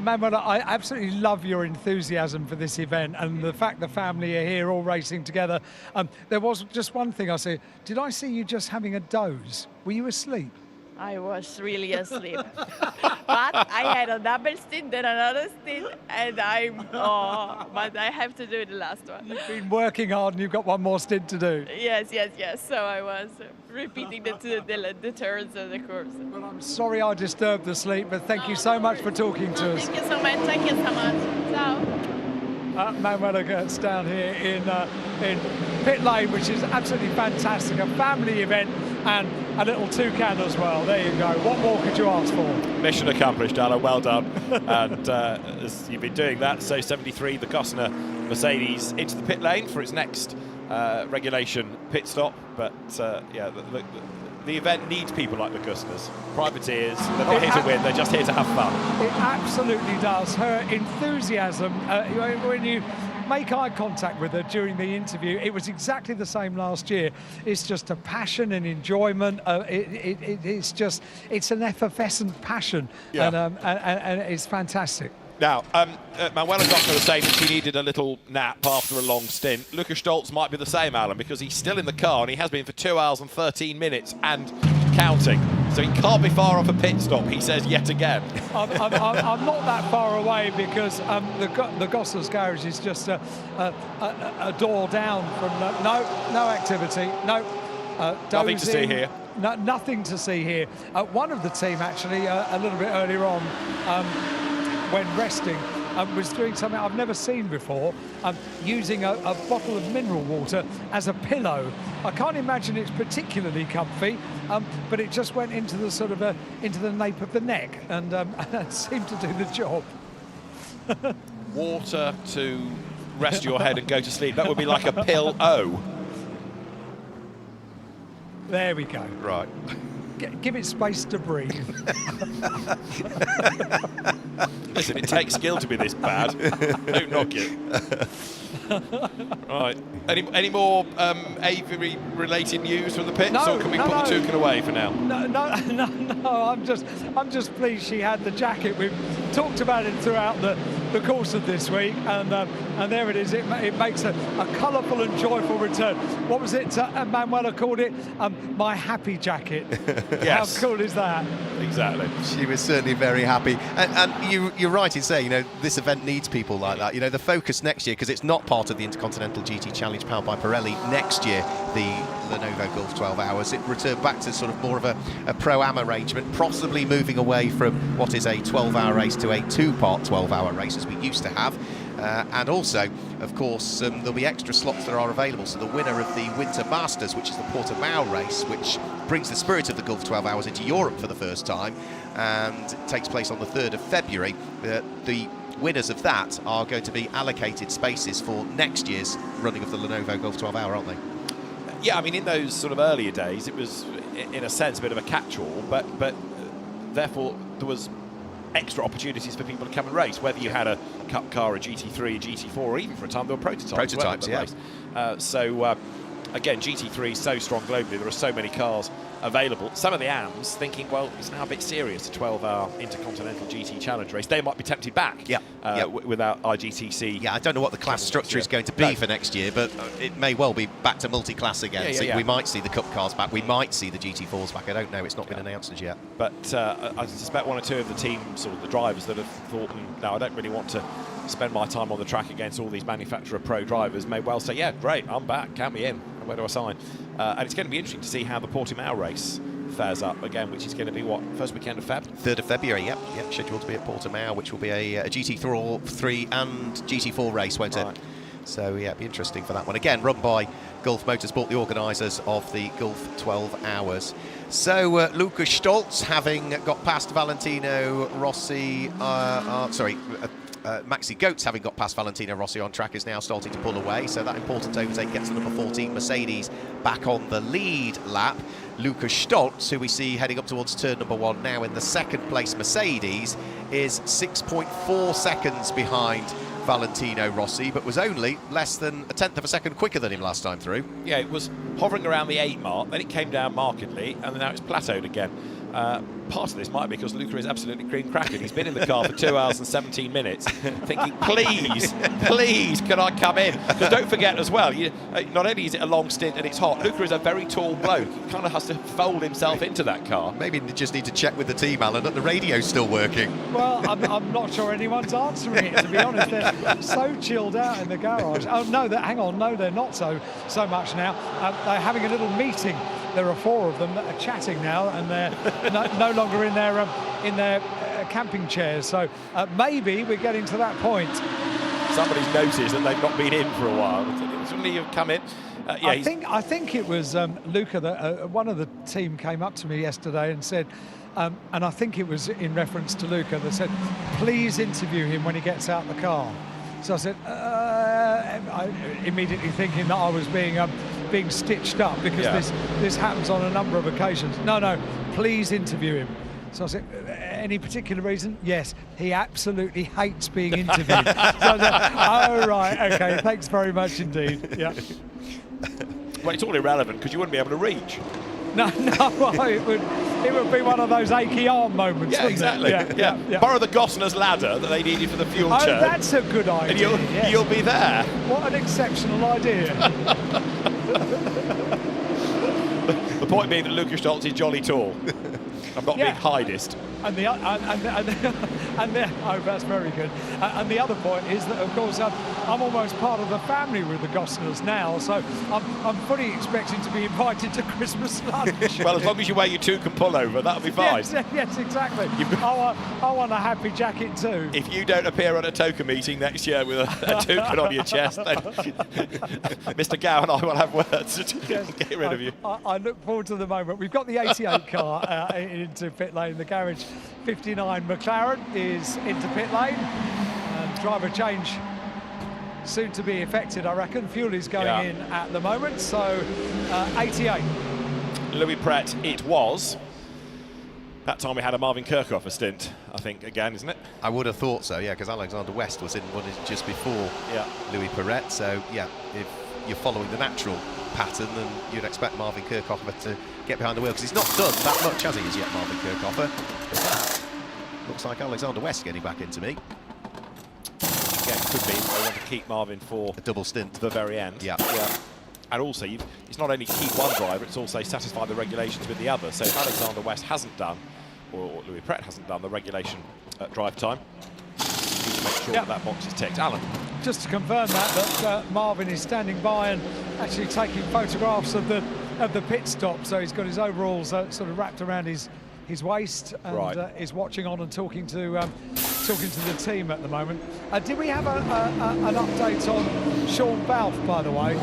Manuela, I absolutely love your enthusiasm for this event, and the fact the family are here all racing together. There was just one thing I said. Did I see you just having a doze? Were you asleep? I was really asleep. But I had a double stint, then another stint, and but I have to do the last one. You've been working hard and you've got one more stint to do. Yes. So I was repeating the turns of the course. Well, I'm sorry I disturbed the sleep, but thank you so much for talking to us. Thank you so much. Thank you so much. Ciao. Manuela Goetz down here in pit lane, which is absolutely fantastic. A family event and a little toucan as well. There you go. What more could you ask for? Mission accomplished, Alan. Well done. And as you've been doing that, so 73, the Costner Mercedes into the pit lane for its next regulation pit stop. But yeah, the event needs people like the Costners. Privateers, they're not here to win, they're just here to have fun. It absolutely does. Her enthusiasm, when you make eye contact with her during the interview, it was exactly the same last year. It's just a passion and enjoyment. It's an effervescent passion, yeah. and it's fantastic. Now, Manuela Gulf was saying that she needed a little nap after a long stint. Lucas Stoltz might be the same, Alan, because he's still in the car and he has been for 2 hours and 13 minutes and counting. So he can't be far off a pit stop, he says yet again. I'm not that far away, because the Gossler's garage is just a door down from no activity, nothing to see here. Nothing to see here. One of the team actually a little bit earlier on, when resting, was doing something I've never seen before, using a bottle of mineral water as a pillow. I can't imagine it's particularly comfy, but it just went into the sort of into the nape of the neck, and it seemed to do the job. Water to rest your head and go to sleep. That would be like a pill-o. There we go. Right. Give it space to breathe. Listen, it takes skill to be this bad. Don't knock it. Right. Any more aviary-related news from the pits, or can we put the toucan away for now? No. I'm just pleased she had the jacket. We've talked about it throughout the course of this week, and there it is. It makes a colourful and joyful return. What was it? Manuela called it my happy jacket. Yes. How cool is that? Exactly. She was certainly very happy, and you're right in saying, this event needs people like that. The focus next year, because it's not part of the Intercontinental GT Challenge powered by Pirelli. Next year, the Lenovo Gulf 12 Hours, it returned back to sort of more of a pro-am arrangement, possibly moving away from what is a 12-hour race to a 2-part 12-hour race as we used to have. And also, of course, there'll be extra slots that are available. So the winner of the Winter Masters, which is the Portimao race, which brings the spirit of the Gulf 12 Hours into Europe for the first time, and takes place on the 3rd of February. The winners of that are going to be allocated spaces for next year's running of the Lenovo Gulf 12 Hour, aren't they? Yeah, I mean, in those sort of earlier days, it was, in a sense, a bit of a catch-all, but therefore there was extra opportunities for people to come and race, whether you had a Cup car, a GT3, a GT4, or even for a time there were prototypes. Again, GT3 is so strong globally, there are so many cars available. Some of the AMs thinking, well, it's now a bit serious, a 12-hour Intercontinental GT Challenge race. They might be tempted back without IGTC. Yeah, I don't know what the class structure is going to be for next year, but it may well be back to multi-class again. We might see the Cup cars back, we might see the GT4s back. I don't know, it's not been announced as yet. But I suspect one or two of the teams, or the drivers, that have thought, no, I don't really want to spend my time on the track against all these manufacturer pro drivers, may well say, yeah, great, I'm back, count me in. Where do I sign? And it's going to be interesting to see how the Portimao race fares up again, which is going to be what, first weekend of Feb? 3rd of February, yep, scheduled to be at Portimao, which will be a GT3 and GT4 race, won't it? So yeah, it'll be interesting for that one. Again, run by Gulf Motorsport, the organisers of the Gulf 12 Hours. So Lukas Stolz, having got past Valentino Rossi, Maxi Goetz, having got past Valentino Rossi on track, is now starting to pull away. So that important overtake gets the number 14 Mercedes back on the lead lap. Lukas Stolz, who we see heading up towards turn number 1 now in the 2nd place Mercedes, is 6.4 seconds behind Valentino Rossi, but was only less than a 1/10 of a second quicker than him last time through. Yeah, it was hovering around the 8 mark, then it came down markedly, and now it's plateaued again. Part of this might be because Luca is absolutely cream cracking. He's been in the car for 2 hours and 17 minutes, thinking, please, can I come in? Because don't forget as well, not only is it a long stint and it's hot, Luca is a very tall bloke. He kind of has to fold himself into that car. Maybe you just need to check with the team, Alan, that the radio's still working. Well, I'm not sure anyone's answering it, to be honest. They're so chilled out in the garage. Oh, no, hang on, no, they're not so much now. They're having a little meeting. There are 4 of them that are chatting now, and they're no longer in their camping chairs. So maybe we're getting to that point. Somebody's noticed that they've not been in for a while. Suddenly you've come in. I think it was Luca that one of the team came up to me yesterday and said, and I think it was in reference to Luca, that said, please interview him when he gets out the car. So I said, I immediately thinking that I was being stitched up, because this happens on a number of occasions. No, please interview him. So I said, any particular reason? Yes, he absolutely hates being interviewed. So I said, oh, right, okay, thanks very much indeed. Yeah. Well, it's all irrelevant because you wouldn't be able to reach. No, it would be one of those achy arm moments. Yeah, exactly. Yeah. Borrow the Gosner's ladder that they needed for the fuel churn. Oh, that's a good idea. And you'll be there. What an exceptional idea. The point being that Lukas Stolz is jolly tall. I'm not being hidist. Oh, that's very good. And the other point is that, of course, I'm almost part of the family with the Gosners now, so I'm fully expecting to be invited to Christmas lunch. Well, as long as you wear your toucan pullover, that'll be fine. Yes, exactly. I want a happy jacket too. If you don't appear at a toka meeting next year with a toucan on your chest, then Mr. Gow and I will have words to get rid of you. I look forward to the moment. We've got the 88 car into pit lane. The garage 59 McLaren is into pit lane, and driver change soon to be effected, I reckon. Fuel is going in at the moment, so 88. Louis Pret it was. That time we had a Marvin Kirchhoff stint, I think, again, isn't it? I would have thought so, yeah, because Alexander West was in one just before Louis Perret. So, yeah, if you're following the natural pattern, then you'd expect Marvin Kirchhofer to get behind the wheel, because he's not done that much, has he, as yet, Marvin Kirchhofer? Looks like Alexander West getting back into me. Again, could be. They want to keep Marvin for a double stint to the very end. Yeah. And also, it's not only keep one driver, it's also satisfy the regulations with the other. So if Alexander West hasn't done, or Louis Perret hasn't done the regulation drive time, you need to make sure that box is ticked. Alan? Just to confirm that Marvin is standing by and actually taking photographs of the pit stop. So he's got his overalls sort of wrapped around his waist, and is watching on and talking to the team at the moment. Did we have an update on Sean Balfe, by the way?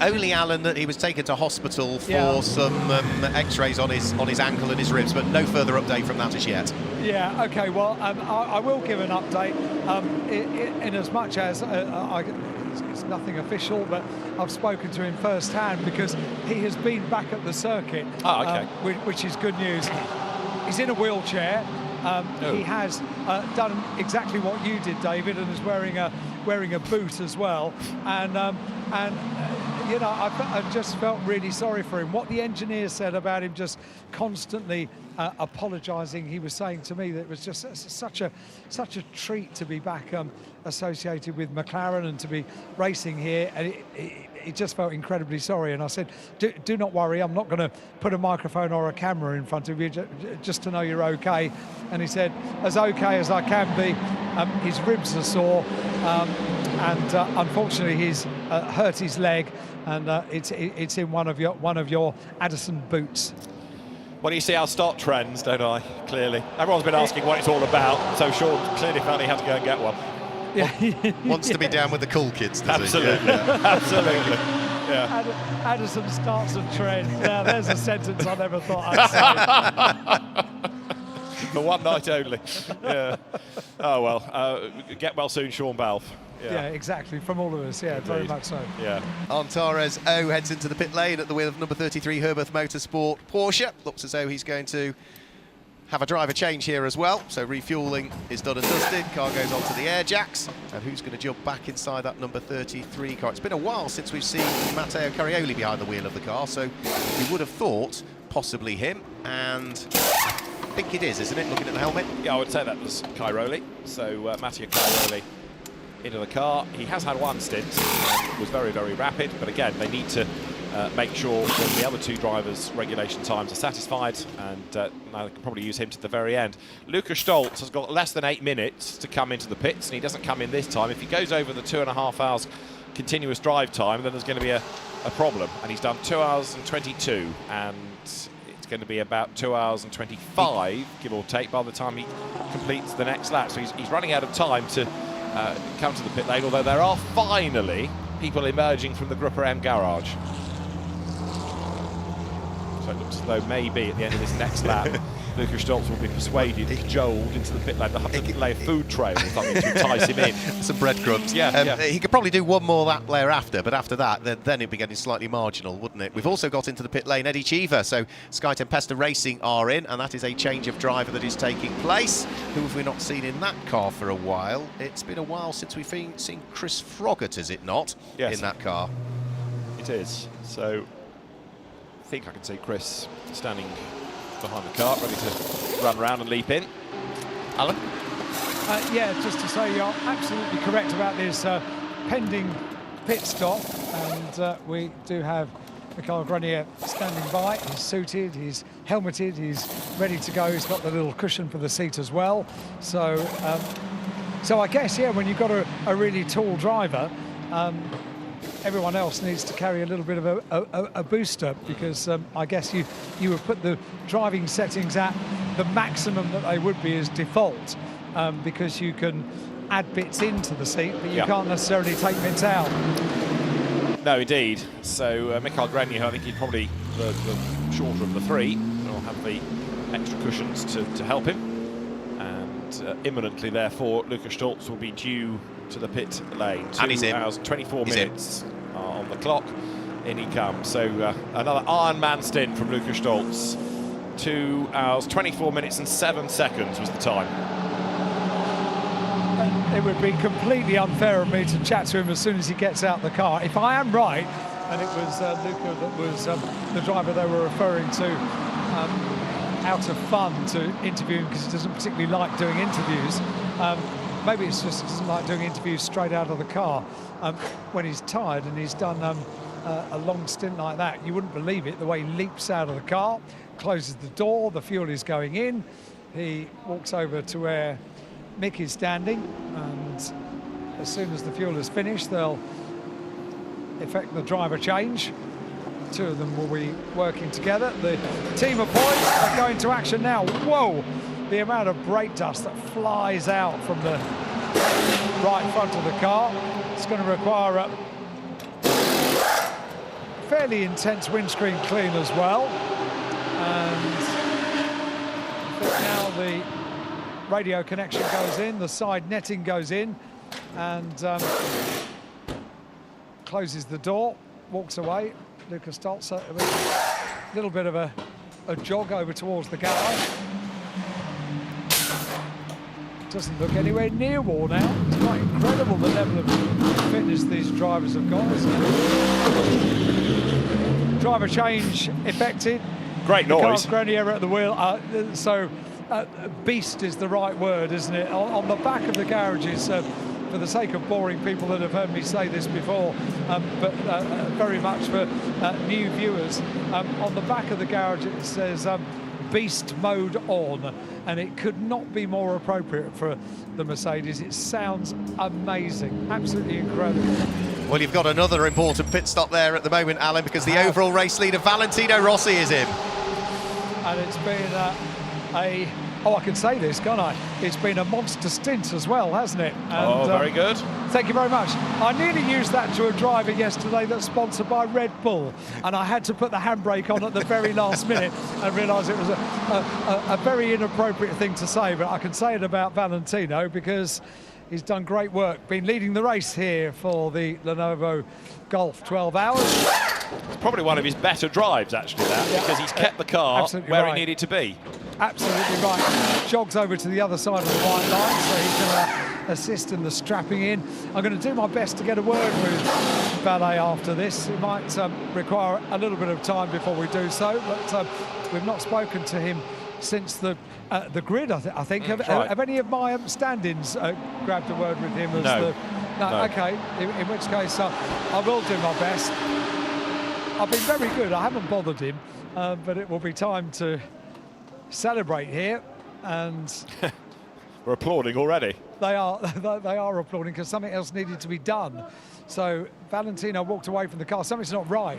Only, Alan, that he was taken to hospital for some X-rays on his ankle and his ribs, but no further update from that as yet. Yeah, okay, well, I will give an update in as much as it's nothing official, but I've spoken to him firsthand because he has been back at the circuit, which is good news. He's in a wheelchair. He has done exactly what you did, David, and is wearing a boot as well. And you know, I just felt really sorry for him. What the engineer said about him just constantly apologising, he was saying to me that it was just such a treat to be back associated with McLaren and to be racing here, and he just felt incredibly sorry. And I said, do not worry, I'm not going to put a microphone or a camera in front of you just to know you're okay. And he said, as okay as I can be. His ribs are sore, and unfortunately he's hurt his leg, and it's in one of your Addison boots. Well, you see our stock trends, don't I? Clearly. Everyone's been asking what it's all about, so Sean clearly felt he had to go and get one. Yeah. Wants to be down with the cool kids, does Absolutely. he? Yeah. Absolutely. Yeah. Addison starts a trend. Now, there's a sentence I never thought I'd say. For one night only. Yeah. Oh, well. Get well soon, Sean Balfe. Yeah, exactly. From all of us, yeah, very much so. Yeah. Antares O heads into the pit lane at the wheel of number 33 Herberth Motorsport Porsche. Looks as though he's going to have a driver change here as well. So refuelling is done and dusted. Car goes onto the air jacks. And who's going to jump back inside that number 33 car? It's been a while since we've seen Matteo Carioli behind the wheel of the car, so you would have thought possibly him, and I think it is, isn't it, looking at the helmet? Yeah, I would say that was Cairoli. So Matteo Cairoli into the car. He has had one stint and was very, very rapid, but again, they need to make sure that the other two drivers' regulation times are satisfied, and now they can probably use him to the very end. Luca Stoltz has got less than 8 minutes to come into the pits, and he doesn't come in this time. If he goes over the 2.5 hours continuous drive time, then there's going to be a problem, and he's done 2 hours and 22, and it's going to be about 2 hours and 25, give or take, by the time he completes the next lap. So he's running out of time to come to the pit lane, although there are finally people emerging from the Grupper M garage. So it looks as though maybe at the end of this next lap, Luca Stoltz will be persuaded, cajoled into the pit lane. They'll have to lay a food trail or something to entice him in. Some breadcrumbs. Yeah, He could probably do one more lap there after, but after that, then it'd be getting slightly marginal, wouldn't it? We've also got into the pit lane Eddie Cheever, so Sky Tempesta Racing are in, and that is a change of driver that is taking place. Who have we not seen in that car for a while? It's been a while since we've seen Chris Froggatt, is it not, in that car? It is. So I think I can see Chris standing behind the car, ready to run around and leap in. Alan? Yeah, just to say you're absolutely correct about this pending pit stop, and we do have Michael Grenier standing by. He's suited, he's helmeted, he's ready to go. He's got the little cushion for the seat as well. So, so I guess, yeah, when you've got a really tall driver, everyone else needs to carry a little bit of a booster, because I guess you would put the driving settings at the maximum that they would be as default, because you can add bits into the seat, but you can't necessarily take bits out. No, indeed. So Michael Grenier, I think he's probably the shorter of the three. Will have the extra cushions to help him, and imminently, therefore, Luca Stoltz will be due to the pit lane. 2 hours and 24 minutes on the clock. In he comes. So another Ironman stint from Luca Stoltz. 2 hours, 24 minutes and 7 seconds was the time. it would be completely unfair of me to chat to him as soon as he gets out the car. If I am right, and it was Luca that was the driver they were referring to, out of fun to interview him because he doesn't particularly like doing interviews. Maybe it's just he doesn't like doing interviews straight out of the car when he's tired and he's done a long stint like that. You wouldn't believe it, the way he leaps out of the car, closes the door, the fuel is going in. He walks over to where Mick is standing, and as soon as the fuel is finished, they'll effect the driver change. Two of them will be working together. The team of points are going to action now. Whoa! The amount of brake dust that flies out from the right front of the car. It's going to require a fairly intense windscreen clean as well. And I think now the radio connection goes in, the side netting goes in, and closes the door, walks away. Lucas Stoltz, a little bit of a jog over towards the garage. Doesn't look anywhere near worn out. It's quite incredible the level of fitness these drivers have got, isn't it? Driver change effected. Great noise. Grenier at the wheel. Beast is the right word, isn't it? On the back of the garages, for the sake of boring people that have heard me say this before, but very much for new viewers, on the back of the garage it says Beast Mode On, and it could not be more appropriate for the Mercedes. It sounds amazing, absolutely incredible. Well, you've got another important pit stop there at the moment, Alan, because the overall race leader, Valentino Rossi, is in. And it's been I can say this, can't I? It's been a monster stint as well, hasn't it? And, very good. Thank you very much. I nearly used that to a driver yesterday that's sponsored by Red Bull, and I had to put the handbrake on at the very last minute and realised it was a very inappropriate thing to say, but I can say it about Valentino because he's done great work, been leading the race here for the Lenovo Gulf 12 hours. It's probably one of his better drives, actually, because he's kept the car where it needed to be. Absolutely right. Jogs over to the other side of the white line, so he can assist in the strapping in. I'm going to do my best to get a word with Valet after this. It might require a little bit of time before we do so, but we've not spoken to him since the grid, I think. Have any of my stand-ins grabbed a word with him? No. Okay, in which case I will do my best. I've been very good, I haven't bothered him, but it will be time to celebrate here, and we're applauding already. They are applauding because something else needed to be done. So Valentino walked away from the car. Something's not right.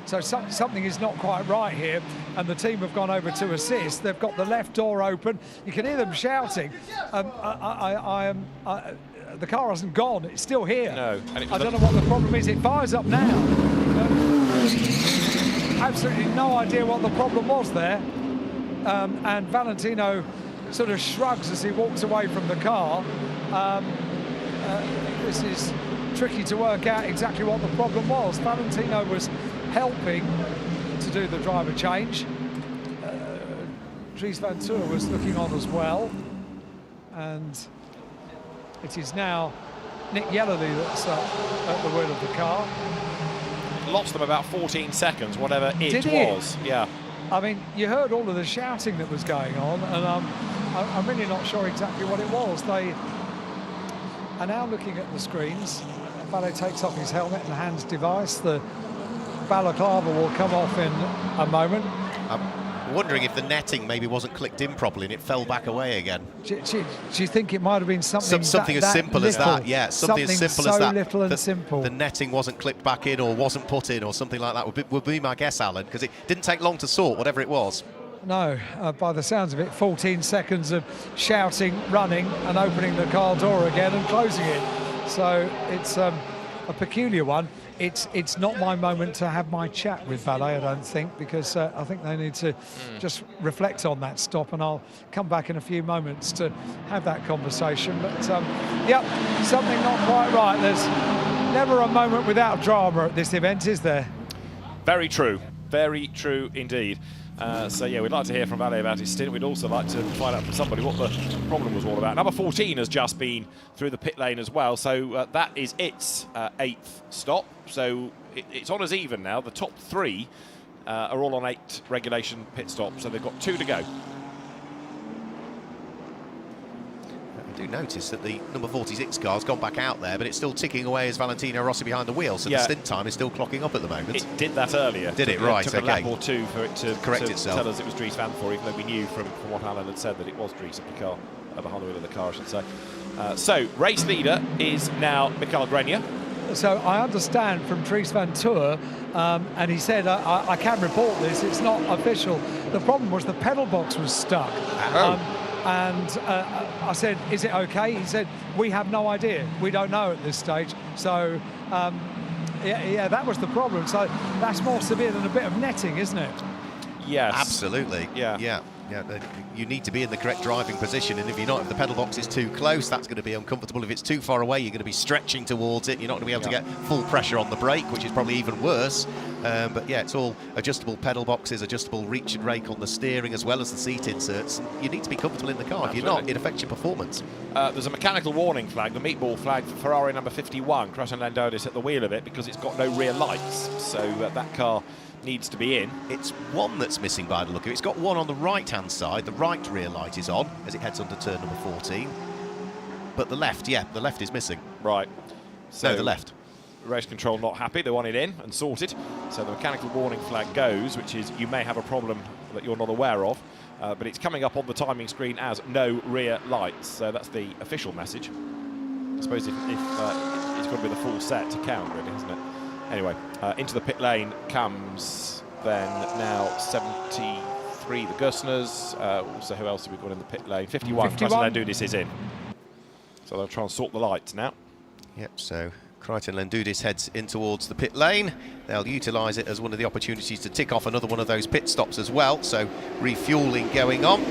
So something is not quite right here, and the team have gone over to assist. They've got the left door open. You can hear them shouting. The car hasn't gone. It's still here. No. And I don't know what the problem is. It fires up now. Absolutely no idea what the problem was there. And Valentino sort of shrugs as he walks away from the car. This is tricky to work out exactly what the problem was. Valentino was helping to do the driver change. Dries Van Tour was looking on as well. And it is now Nick Yellerly that's at the wheel of the car. Lost them about 14 seconds, whatever it was. Yeah. I mean, you heard all of the shouting that was going on, and I'm really not sure exactly what it was. They are now looking at the screens. Valet takes off his helmet and hands device. The balaclava will come off in a moment. I'm wondering if the netting maybe wasn't clicked in properly and it fell back away again. Do you think it might have been something as simple as that? Yeah, something as simple as that. So little and simple. The netting wasn't clipped back in or wasn't put in or something like that would be my guess, Alan, because it didn't take long to sort, whatever it was. No, by the sounds of it, 14 seconds of shouting, running and opening the car door again and closing it. So it's a peculiar one. It's not my moment to have my chat with Valet, I don't think, because I think they need to just reflect on that stop, and I'll come back in a few moments to have that conversation. But, yep, something not quite right. There's never a moment without drama at this event, is there? Very true. Very true indeed. So yeah, we'd like to hear from Vale about his stint. We'd also like to find out from somebody what the problem was all about. Number 14 has just been through the pit lane as well, so that is its 8th stop. So it's on as even now. The top 3 are all on 8 regulation pit stops, so they've got 2 to go. I do notice that the number 46 car's gone back out there, but it's still ticking away as Valentino Rossi behind the wheel, so the stint time is still clocking up at the moment. It did that earlier. Did it? Right, took okay. a lap or 2 for it to correct itself. Tell us it was Dries Van Voor, even though we knew from what Alan had said that it was Dries of the car, behind the wheel of the car, I should say. So, race leader is now Mikael Grenier. So I understand from Dries Van Voor, and he said, I can report this, it's not official. The problem was the pedal box was stuck. And I said, is it okay? He said, we have no idea. We don't know at this stage. So, yeah, that was the problem. So that's more severe than a bit of netting, isn't it? Yes. Absolutely. Yeah. You need to be in the correct driving position, and if you're not, if the pedal box is too close, that's going to be uncomfortable. If it's too far away, you're going to be stretching towards it. You're not going to be able to get full pressure on the brake, which is probably even worse. But yeah, it's all adjustable pedal boxes, adjustable reach and rake on the steering, as well as the seat inserts. You need to be comfortable in the car. Absolutely. If you're not, it affects your performance. There's a mechanical warning flag, the meatball flag for Ferrari number 51, Christian Landauris at the wheel of it, because it's got no rear lights. So that car needs to be in. It's one that's missing by the look of it. It's got one on the right-hand side. The right rear light is on as it heads onto turn number 14. But the left, the left is missing. Right. So no, the left. Race control not happy. They want it in and sorted. So the mechanical warning flag goes, which is you may have a problem that you're not aware of. But it's coming up on the timing screen as no rear lights. So that's the official message. I suppose if it's got to be the full set to count, really, isn't it? Anyway, into the pit lane comes then now 73, the Gusners. Also, who else have we got in the pit lane? 51. Christian Landauris is in. So they'll try and sort the lights now. Yep, so Crichton Landauris heads in towards the pit lane. They'll utilise it as one of the opportunities to tick off another one of those pit stops as well. So refuelling going on.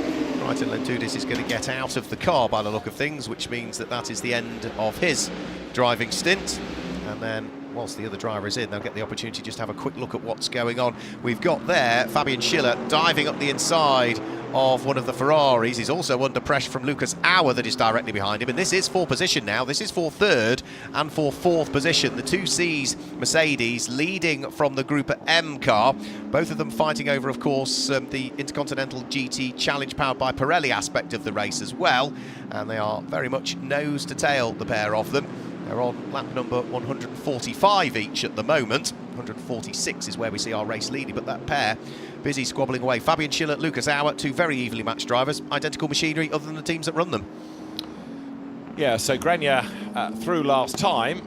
Crichton Landauris is going to get out of the car by the look of things, which means that is the end of his driving stint. And then, whilst the other driver is in, they'll get the opportunity just to have a quick look at what's going on. We've got there Fabian Schiller diving up the inside of one of the Ferraris. He's also under pressure from Lucas Auer that is directly behind him, and this is for position now. This is for 3rd and for 4th position. The 2Cs Mercedes leading from the Group M car, both of them fighting over, of course, the Intercontinental GT Challenge powered by Pirelli aspect of the race as well, and they are very much nose to tail, the pair of them. They're on lap number 145 each at the moment. 146 is where we see our race leader, but that pair busy squabbling away. Fabian Schiller, Lucas Auer, 2 very evenly matched drivers. Identical machinery other than the teams that run them. Yeah, so Grenier through last time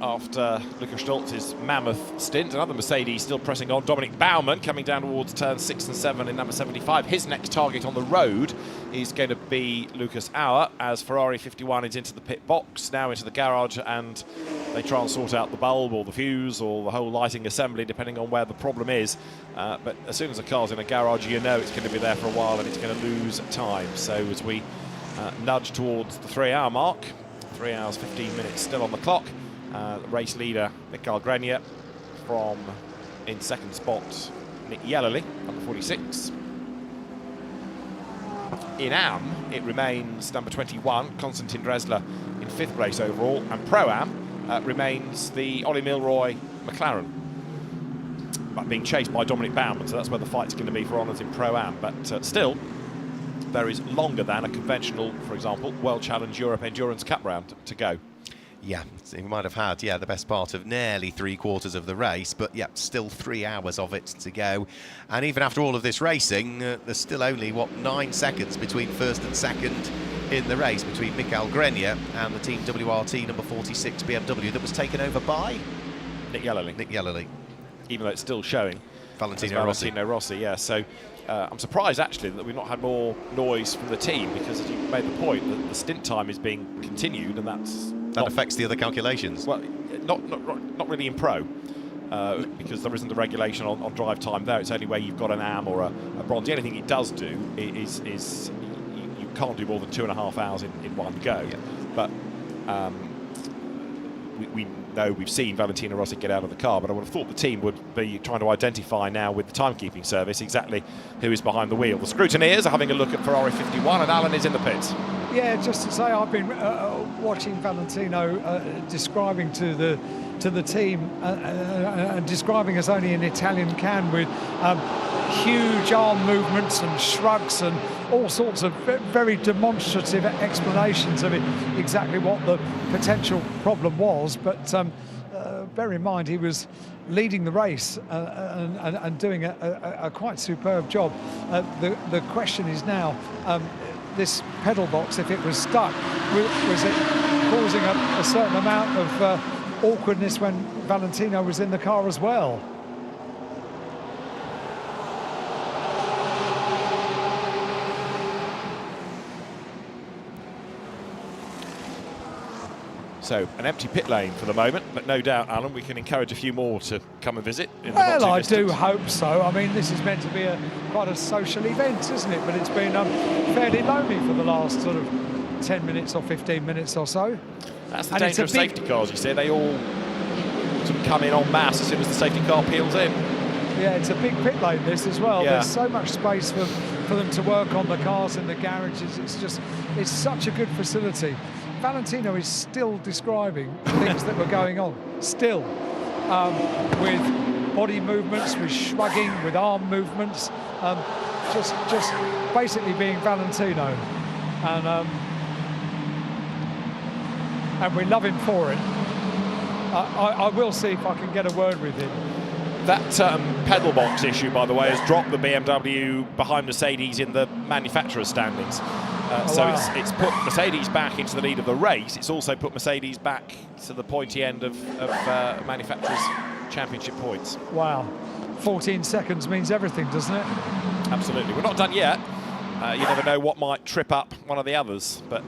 after Lucas Stoltz's mammoth stint. Another Mercedes still pressing on. Dominic Baumann coming down towards turns 6 and 7 in number 75. His next target on the road is going to be Lucas Auer, as Ferrari 51 is into the pit box, now into the garage, and they try and sort out the bulb or the fuse or the whole lighting assembly, depending on where the problem is. But as soon as the car's in a garage, you know it's going to be there for a while and it's going to lose time. So as we nudge towards the 3-hour mark, 3 hours 15 minutes still on the clock. The race leader Mikael Grenier from in 2nd spot Nick Yellerly, number 46. In AM it remains number 21 Konstantin Dresler in 5th place overall, and Pro-Am remains the Ollie Milroy McLaren, but being chased by Dominic Baumann, so that's where the fight's going to be for honours in Pro-Am. But still, there is longer than a conventional, for example, World Challenge Europe Endurance Cup round to go. Yeah, so he might have had, the best part of nearly 3/4 of the race, but still 3 hours of it to go. And even after all of this racing, there's still only, 9 seconds between 1st and 2nd in the race between Mikael Grenier and the Team WRT number 46 BMW that was taken over by Nick Yellerly. Even though it's still showing Valentino Rossi, yeah. So I'm surprised actually that we've not had more noise from the team, because as you made the point, that the stint time is being continued, and that affects the other calculations. Well, not really in Pro, because there isn't a regulation on drive time there. It's only where you've got an AM or a bronze. The only thing it does do is you can't do more than 2.5 hours in one go. Yeah. But we know we've seen Valentino Rossi get out of the car, but I would have thought the team would be trying to identify now with the timekeeping service exactly who is behind the wheel. The scrutineers are having a look at Ferrari 51, and Alan is in the pits. Yeah, just to say, I've been watching Valentino describing to the team and describing as only an Italian can, with huge arm movements and shrugs and all sorts of very demonstrative explanations of exactly what the potential problem was. But bear in mind, he was leading the race and doing a quite superb job. The question is now, this pedal box, if it was stuck, was it causing a certain amount of awkwardness when Valentino was in the car as well? So an empty pit lane for the moment, but no doubt, Alan, we can encourage a few more to come and visit. Well, I do hope so. I mean, this is meant to be quite a social event, isn't it? But it's been fairly lonely for the last sort of 10 minutes or 15 minutes or so. That's the danger of safety cars, you see. They all sort of come in en masse as soon as the safety car peels in. Yeah, it's a big pit lane, this as well. Yeah. There's so much space for them to work on the cars in the garages. It's such a good facility. Valentino is still describing things that were going on, still, with body movements, with shrugging, with arm movements, just basically being Valentino, and we love him for it. I will see if I can get a word with him. That pedal box issue, by the way, has dropped the BMW behind Mercedes in the manufacturer's standings. So wow. It's put Mercedes back into the lead of the race. It's also put Mercedes back to the pointy end of manufacturers' championship points. Wow, 14 seconds means everything, doesn't it? Absolutely. We're not done yet. You never know what might trip up one of the others. But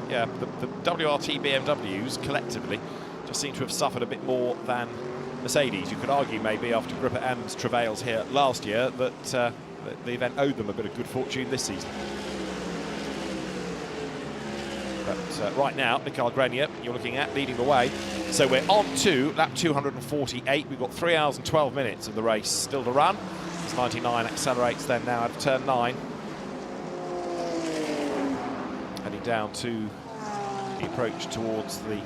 yeah, the WRT BMWs collectively just seem to have suffered a bit more than Mercedes. You could argue maybe after Gripper M's travails here last year that the event owed them a bit of good fortune this season. But right now, Mikael Grenier, you're looking at, leading the way. So we're on to lap 248. We've got 3 hours and 12 minutes of the race still to run. As 99 accelerates then now out of turn 9. Heading down to the approach towards the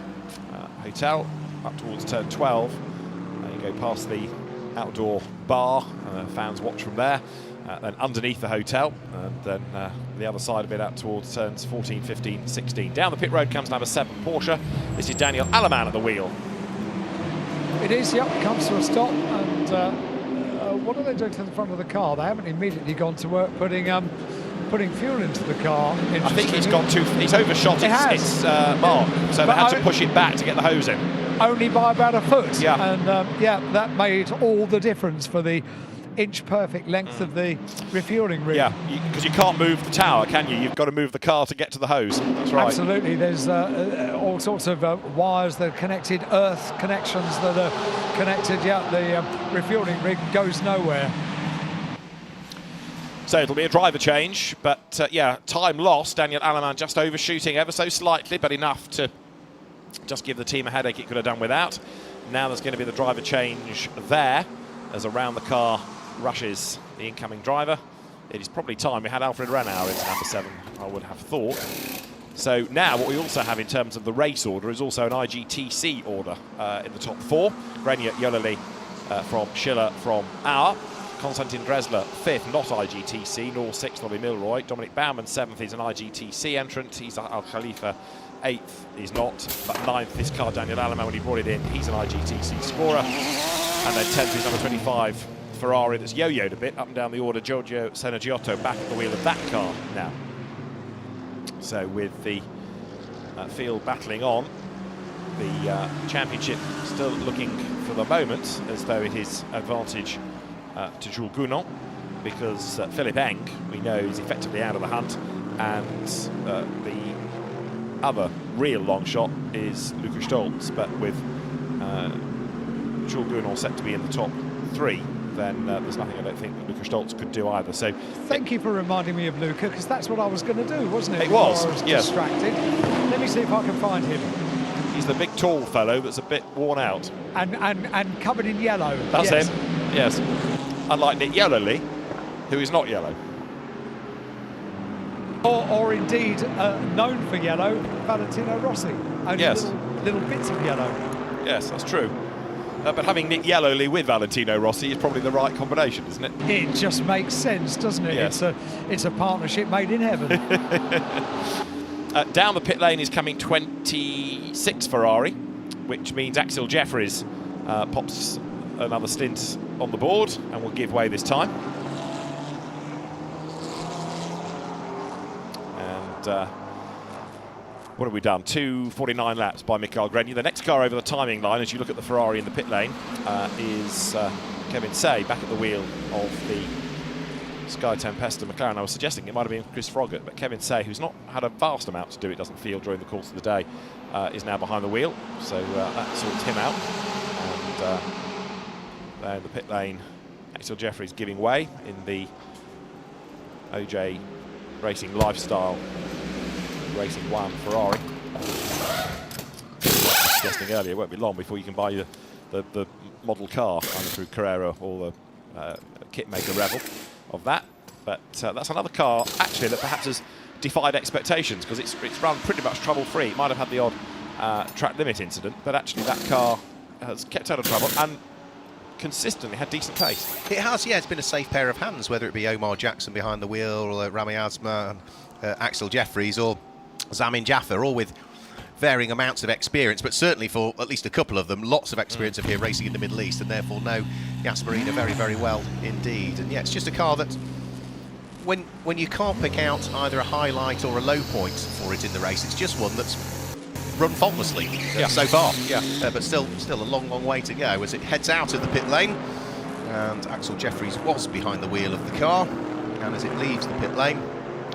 hotel, up towards turn 12. You go past the outdoor bar, fans watch from there. Then underneath the hotel, and then the other side of it out towards turns 14, 15, 16. Down the pit road comes number 7 Porsche. This is Daniel Aleman at the wheel. It is, yep, comes to a stop, and what are they doing to the front of the car? They haven't immediately gone to work putting fuel into the car. I think he's overshot its mark, so they had to push it back to get the hose in. Only by about a foot. Yeah. And yeah, that made all the difference for the inch-perfect length of the refuelling rig. Yeah, because you can't move the tower, can you? You've got to move the car to get to the hose. That's right. Absolutely. There's all sorts of wires that are connected, earth connections that are connected. Yeah, the refuelling rig goes nowhere. So it'll be a driver change, but yeah, time lost. Daniel Aleman just overshooting ever so slightly, but enough to just give the team a headache it could have done without. Now there's going to be the driver change there as around the car rushes the incoming driver. It is probably time. We had Alfred Renauer into number 7, I would have thought. So now what we also have in terms of the race order is also an IGTC order in the top 4. Grenier Jolali from Schiller from Auer. Konstantin Dresler 5th, not IGTC, nor 6th, Robbie Milroy. Dominic Baumann 7th is an IGTC entrant. He's Al Khalifa 8th, he's not, but 9th is car Daniel Aleman. When he brought it in, he's an IGTC scorer. And then 10th is number 25, Ferrari, that's yo-yoed a bit up and down the order. Giorgio Senagiotto back at the wheel of that car now. So with the field battling on, the championship still looking for the moment as though it is advantage to Jules Gounon, because Philippe Eng, we know, is effectively out of the hunt, and the other real long shot is Luca Stolz. But with Jules Gounon set to be in the top 3, then there's nothing I don't think that Luca Stolz could do either. So thank you for reminding me of Luca, because that's what I was going to do, wasn't it? It was, I was yes. distracted. Let me see if I can find him. He's the big tall fellow that's a bit worn out. And covered in yellow. That's yes. him, yes. Unlike Nick Yellowly, who is not yellow. Or indeed, known for yellow, Valentino Rossi. Only Yes. little bits of yellow. Yes, that's true. But having Nick Yellowly with Valentino Rossi is probably the right combination, isn't it? It just makes sense, doesn't it? Yes. It's a partnership made in heaven. Down the pit lane is coming 26 Ferrari, which means Axel Jeffries pops another stint on the board and will give way this time. And what have we done? 2:49 laps by Mikael Grenier. The next car over the timing line, as you look at the Ferrari in the pit lane, is Kevin Say back at the wheel of the Sky Tempesta McLaren. I was suggesting it might have been Chris Froggatt, but Kevin Say, who's not had a vast amount to do, it doesn't feel, during the course of the day, is now behind the wheel. So that sorts him out. And there in the pit lane, Axel Jeffries giving way in the OJ Racing Lifestyle Racing 1 Ferrari. Like I was suggesting earlier, it won't be long before you can buy the model car, either through Carrera or the kit maker Revel of that. But that's another car, actually, that perhaps has defied expectations, because it's run pretty much trouble-free. It might have had the odd track limit incident, but actually that car has kept out of trouble and consistently had decent pace. It has, yeah. It's been a safe pair of hands, whether it be Omar Jackson behind the wheel, or Rami Asma, Axel Jeffries, or Zamin Jaffer, all with varying amounts of experience, but certainly for at least a couple of them, lots of experience of here racing in the Middle East, and therefore know Yas Marina very, very well indeed. And yeah, it's just a car that when you can't pick out either a highlight or a low point for it in the race, it's just one that's run faultlessly so far. Yeah. But still a long, long way to go as it heads out of the pit lane. And Axel Jeffries was behind the wheel of the car, and as it leaves the pit lane,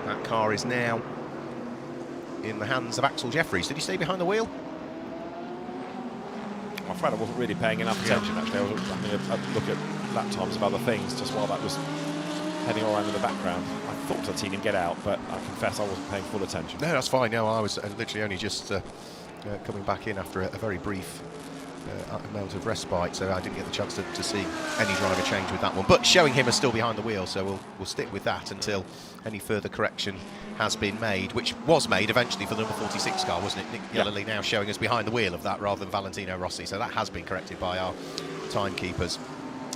that car is now in the hands of Axel Jeffries. Did he stay behind the wheel? I'm afraid I wasn't really paying enough attention, actually. I was having a look at lap times of other things just while that was heading all around in the background. I thought I'd seen him get out, but I confess I wasn't paying full attention. No, that's fine. No, I was literally only just coming back in after a very brief amount of respite, so I didn't get the chance to see any driver change with that one. But showing him as still behind the wheel, so we'll stick with that until any further correction has been made, which was made eventually for the number 46 car, wasn't it? Nick Yellowly now showing us behind the wheel of that rather than Valentino Rossi, so that has been corrected by our timekeepers.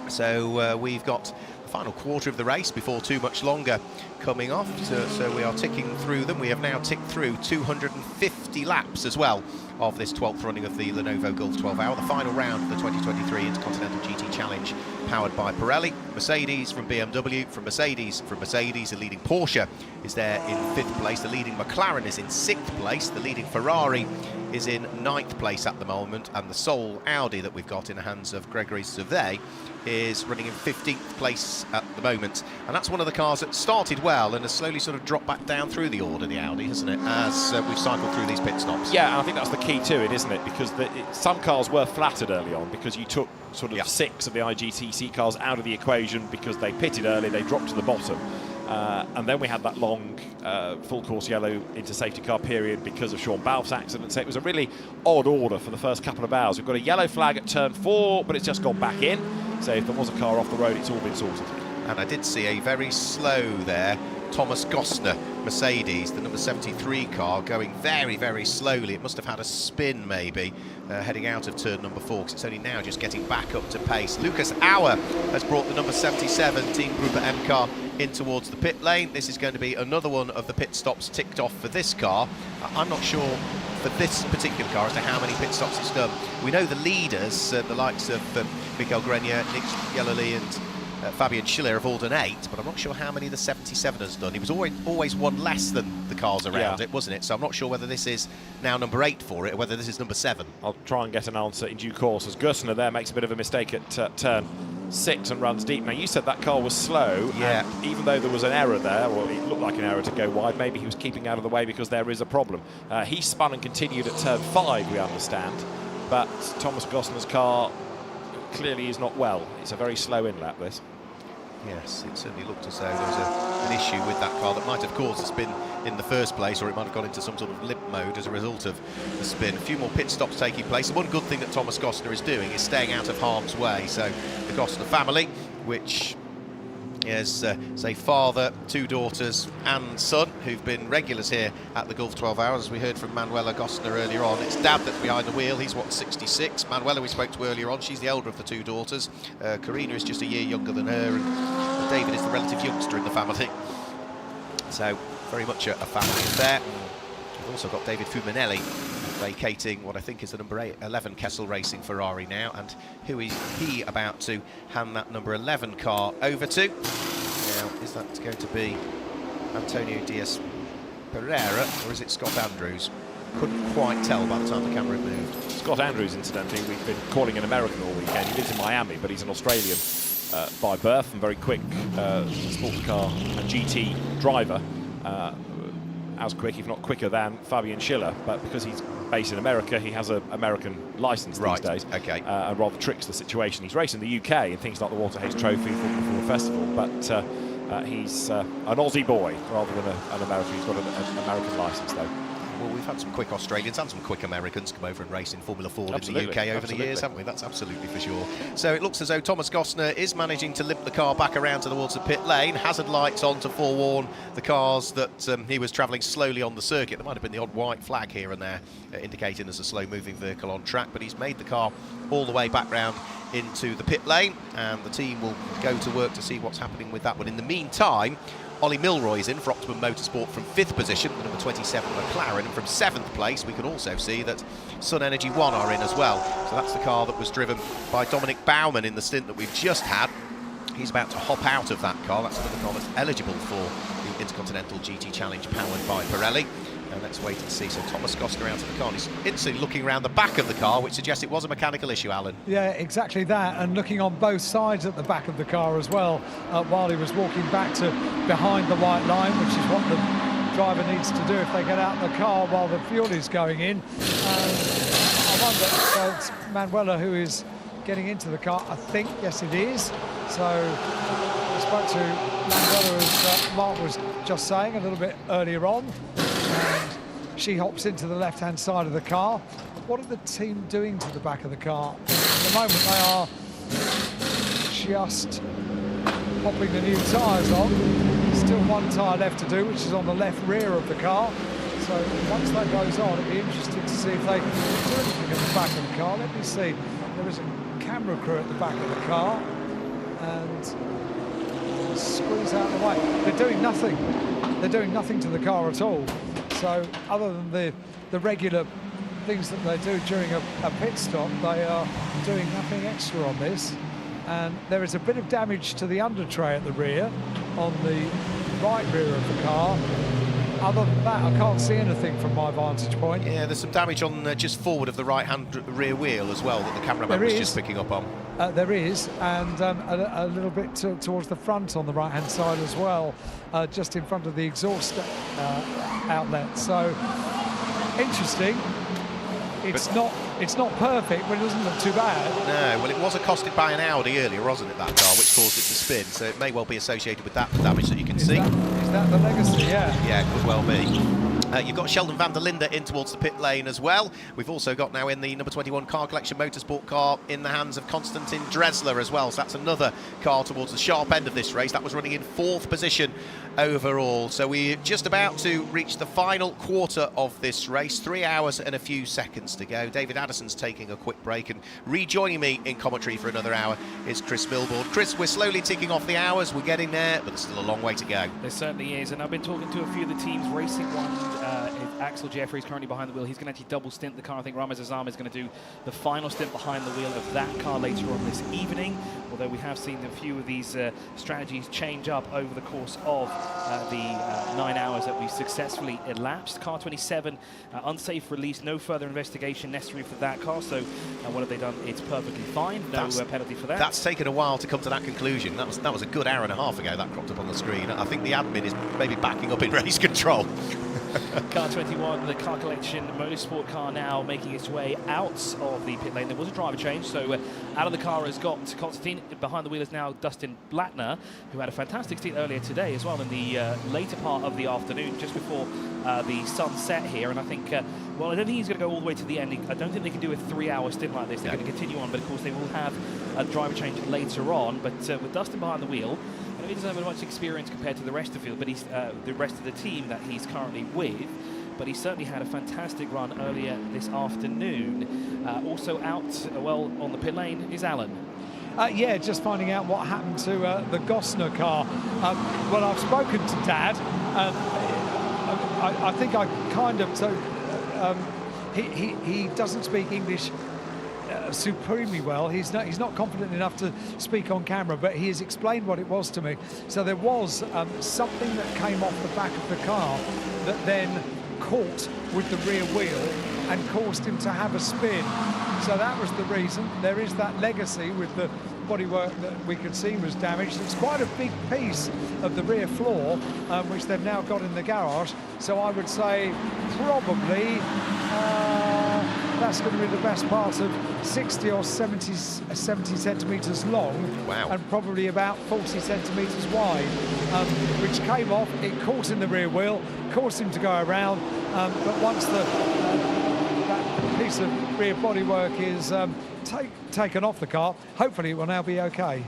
So we've got the final quarter of the race before too much longer coming off, so we are ticking through them. We have now ticked through 250 laps as well of this 12th running of the Lenovo Gulf 12 Hour, the final round of the 2023 Intercontinental GT Challenge, powered by Pirelli. Mercedes from BMW, from Mercedes, the leading Porsche is there in 5th place, the leading McLaren is in 6th place, the leading Ferrari is in 9th place at the moment, and the sole Audi that we've got in the hands of Gregory Survey is running in 15th place at the moment. And that's one of the cars that started well and has slowly sort of dropped back down through the order, the Audi, hasn't it, as we've cycled through these pit stops. Yeah, and I think that's the key to it, isn't it? Because some cars were flattered early on because you took sort of 6 of the IGTC cars out of the equation because they pitted early, they dropped to the bottom. And then we had that long full course yellow into safety car period because of Sean Balfe's accident. So it was a really odd order for the first couple of hours. We've got a yellow flag at turn 4, but it's just gone back in. So if there was a car off the road, it's all been sorted. And I did see a very slow there, Thomas Gostner, Mercedes, the number 73 car, going very, very slowly. It must have had a spin maybe, heading out of turn number 4, because it's only now just getting back up to pace. Lucas Auer has brought the number 77 Team Group M car in towards the pit lane. This is going to be another one of the pit stops ticked off for this car. I'm not sure for this particular car as to how many pit stops it's done. We know the leaders, the likes of Mikael Grenier, Nick Yellowly and Fabian Schiller have all done 8, but I'm not sure how many the 77 has done. He was always one less than the cars around it, wasn't it? So I'm not sure whether this is now number 8 for it or whether this is number 7. I'll try and get an answer in due course, as Gustner there makes a bit of a mistake at turn 6 and runs deep. Now, you said that car was slow, and even though there was an error there, or it looked like an error to go wide, maybe he was keeping out of the way because there is a problem. He spun and continued at turn 5, we understand, but Thomas Gostner's car clearly is not well. It's a very slow in-lap, this. Yes, it certainly looked as though there was an issue with that car that might have caused the spin in the first place, or it might have gone into some sort of limp mode as a result of the spin. A few more pit stops taking place. And one good thing that Thomas Gostner is doing is staying out of harm's way. So the Gostner family, which is, say, father, 2 daughters and son, who've been regulars here at the Gulf 12 Hours, as we heard from Manuela Gostner earlier on. It's Dad that's behind the wheel. He's, what, 66? Manuela, we spoke to earlier on, she's the elder of the 2 daughters. Karina is just a year younger than her, and David is the relative youngster in the family. So, very much a family affair. We've also got David Fumanelli vacating what I think is the number 11 Kessel Racing Ferrari now, and who is he about to hand that number 11 car over to? Now, is that going to be Antonio Diaz Pereira, or is it Scott Andrews? Couldn't quite tell by the time the camera moved. Scott Andrews, incidentally, we've been calling an American all weekend. He lives in Miami, but he's an Australian by birth, and very quick sports car and GT driver. As quick, if not quicker, than Fabian Schiller, but because he's based in America, he has an American license these days. Okay. And rather tricks the situation. He's racing the UK in things like the Waterhays Trophy for the festival, but he's an Aussie boy rather than an American. He's got an American license, though. Well, we've had some quick Australians and some quick Americans come over and race in Formula Ford in the UK over the years, haven't we? That's absolutely for sure. So it looks as though Thomas Gostner is managing to limp the car back around towards the pit lane. Hazard lights on to forewarn the cars that he was travelling slowly on the circuit. There might have been the odd white flag here and there indicating there's a slow-moving vehicle on track, but he's made the car all the way back round into the pit lane, and the team will go to work to see what's happening with that one. In the meantime, Ollie Milroy's in for Optimum Motorsport from 5th position, the number 27 McLaren, and from 7th place we can also see that Sun Energy 1 are in as well. So that's the car that was driven by Dominic Baumann in the stint that we've just had. He's about to hop out of that car. That's another car that's eligible for the Intercontinental GT Challenge powered by Pirelli. And let's wait and see. So Thomas Gostner out of the car. He's instantly looking around the back of the car, which suggests it was a mechanical issue, Alan. Yeah, exactly that, and looking on both sides at the back of the car as well, while he was walking back to behind the white line, which is what the driver needs to do if they get out of the car while the fuel is going in. I wonder, so it's Manuela who is getting into the car, I think. Yes, it is. So I spoke to Manuela, as Mark was just saying a little bit earlier on, and she hops into the left-hand side of the car. What are the team doing to the back of the car? At the moment they are just popping the new tyres on. Still one tyre left to do, which is on the left rear of the car. So once that goes on, it'll be interesting to see if they can do anything at the back of the car. Let me see. There is a camera crew at the back of the car, and squeeze out of the way. They're doing nothing. They're doing nothing to the car at all. So other than the regular things that they do during a pit stop, they are doing nothing extra on this. And there is a bit of damage to the under tray at the rear, on the right rear of the car. Other than that, I can't see anything from my vantage point. Yeah, there's some damage on just forward of the right-hand rear wheel as well that the cameraman was just picking up on. There is, and a little bit towards the front on the right-hand side as well, just in front of the exhaust outlet. So, interesting. It's not perfect, but it doesn't look too bad. No, well, it was accosted by an Audi earlier, wasn't it, that car, which caused it to spin, so it may well be associated with that damage that you can see. Is that the legacy? Yeah. Yeah, it could well be. You've got Sheldon van der Linde in towards the pit lane as well. We've also got now in the number 21 Car Collection Motorsport car in the hands of Konstantin Dresler as well. So that's another car towards the sharp end of this race. That was running in 4th position overall. So we're just about to reach the final quarter of this race. 3 hours and a few seconds to go. David Addison's taking a quick break, and rejoining me in commentary for another hour is Chris Milbourne. Chris, we're slowly ticking off the hours. We're getting there, but there's still a long way to go. There certainly is, and I've been talking to a few of the teams racing one. Axel Jeffrey's currently behind the wheel. He's going to actually double stint the car. I think Ramez Azam is going to do the final stint behind the wheel of that car later on this evening. Although we have seen a few of these strategies change up over the course of the 9 hours that we've successfully elapsed. Car 27, unsafe release, no further investigation necessary for that car. So what have they done? It's perfectly fine. No penalty for that. That's taken a while to come to that conclusion. That was a good hour and a half ago that cropped up on the screen. I think the admin is maybe backing up in race control. Car 21, the car collection motorsport car, now making its way out of the pit lane. There was a driver change, so out of the car has got Constantine. Behind the wheel is now Dustin Blattner, who had a fantastic stint earlier today as well in the later part of the afternoon, just before the sun set here. And I think, well, I don't think he's going to go all the way to the end. I don't think they can do a 3-hour stint like this. They're going to continue on, but of course they will have a driver change later on. But with Dustin behind the wheel, he doesn't have much experience compared to the rest of the field, but he's the rest of the team that he's currently with. But he certainly had a fantastic run earlier this afternoon. Also out, well, on the pit lane is Alan. Yeah, just finding out what happened to the Gosner car. Well, I've spoken to Dad. I think I kind of... So, he doesn't speak English supremely well. He's not confident enough to speak on camera, but he has explained what it was to me. So there was something that came off the back of the car that then caught with the rear wheel and caused him to have a spin. So that was the reason. There is that legacy with the bodywork that we could see was damaged. It's quite a big piece of the rear floor, which they've now got in the garage. So I would say probably that's going to be the best part of 60 or 70 centimetres long. Wow. And probably about 40 centimetres wide, which came off. It caught in the rear wheel, caused him to go around, but once that piece of rear bodywork is taken off the car, hopefully it will now be okay.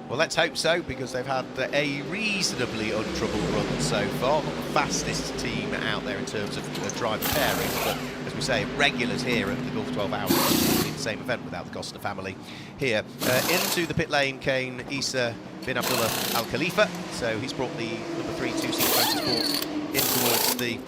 Well, let's hope so, because they've had a reasonably untroubled run so far. Not the fastest team out there in terms of driver pairings, but as we say, regulars here at the Gulf 12 Hours. It's the same event without the Gosner family here. Into the pit lane came Isa bin Abdullah Al Khalifa, so he's brought the number 3 two-seat motorsport in towards the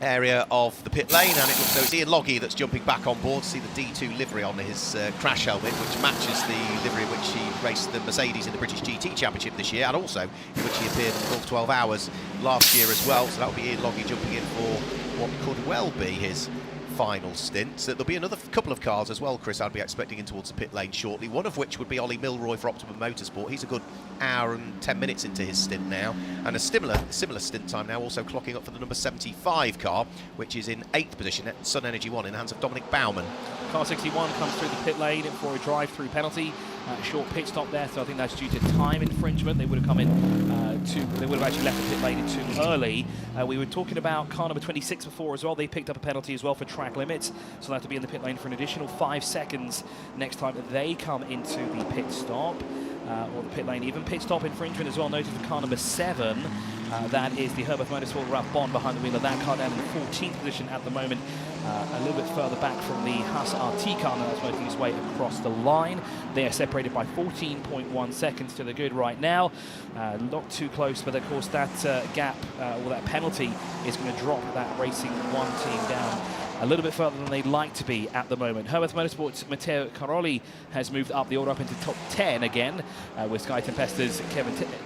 area of the pit lane, and it looks so it's Ian Loggy that's jumping back on board. See the D2 livery on his crash helmet, which matches the livery in which he raced the Mercedes in the British GT Championship this year, and also in which he appeared in the Gulf 12 Hours last year as well. So that'll be Ian Loggy jumping in for what could well be his final stint. So there'll be another couple of cars as well, Chris, I'd be expecting in towards the pit lane shortly, one of which would be Ollie Milroy for Optimum Motorsport. He's a good hour and 10 minutes into his stint now, and a similar stint time now, also clocking up for the number 75 car, which is in 8th position at Sun Energy 1 in the hands of Dominic Baumann. Car 61 comes through the pit lane for a drive-through penalty. Short pit stop there, so I think that's due to time infringement. They would have come in they would have actually left the pit lane too early. We were talking about car number 26 before as well. They picked up a penalty as well for track limits, so they'll have to be in the pit lane for an additional 5 seconds next time they come into the pit stop. Or the pit lane even. Pit stop infringement as well noted for car number 7. That is the Herbert Motorsport Ralph Bond behind the wheel of that car, down in the 14th position at the moment. A little bit further back from the Haas RT car now that's making its way across the line. They are separated by 14.1 seconds to the good right now. Not too close, but of course that gap or that penalty is going to drop that Racing 1 team down a little bit further than they'd like to be at the moment. Herbert Motorsport's Matteo Caroli has moved up the order up into top 10 again, with Sky Tempesta's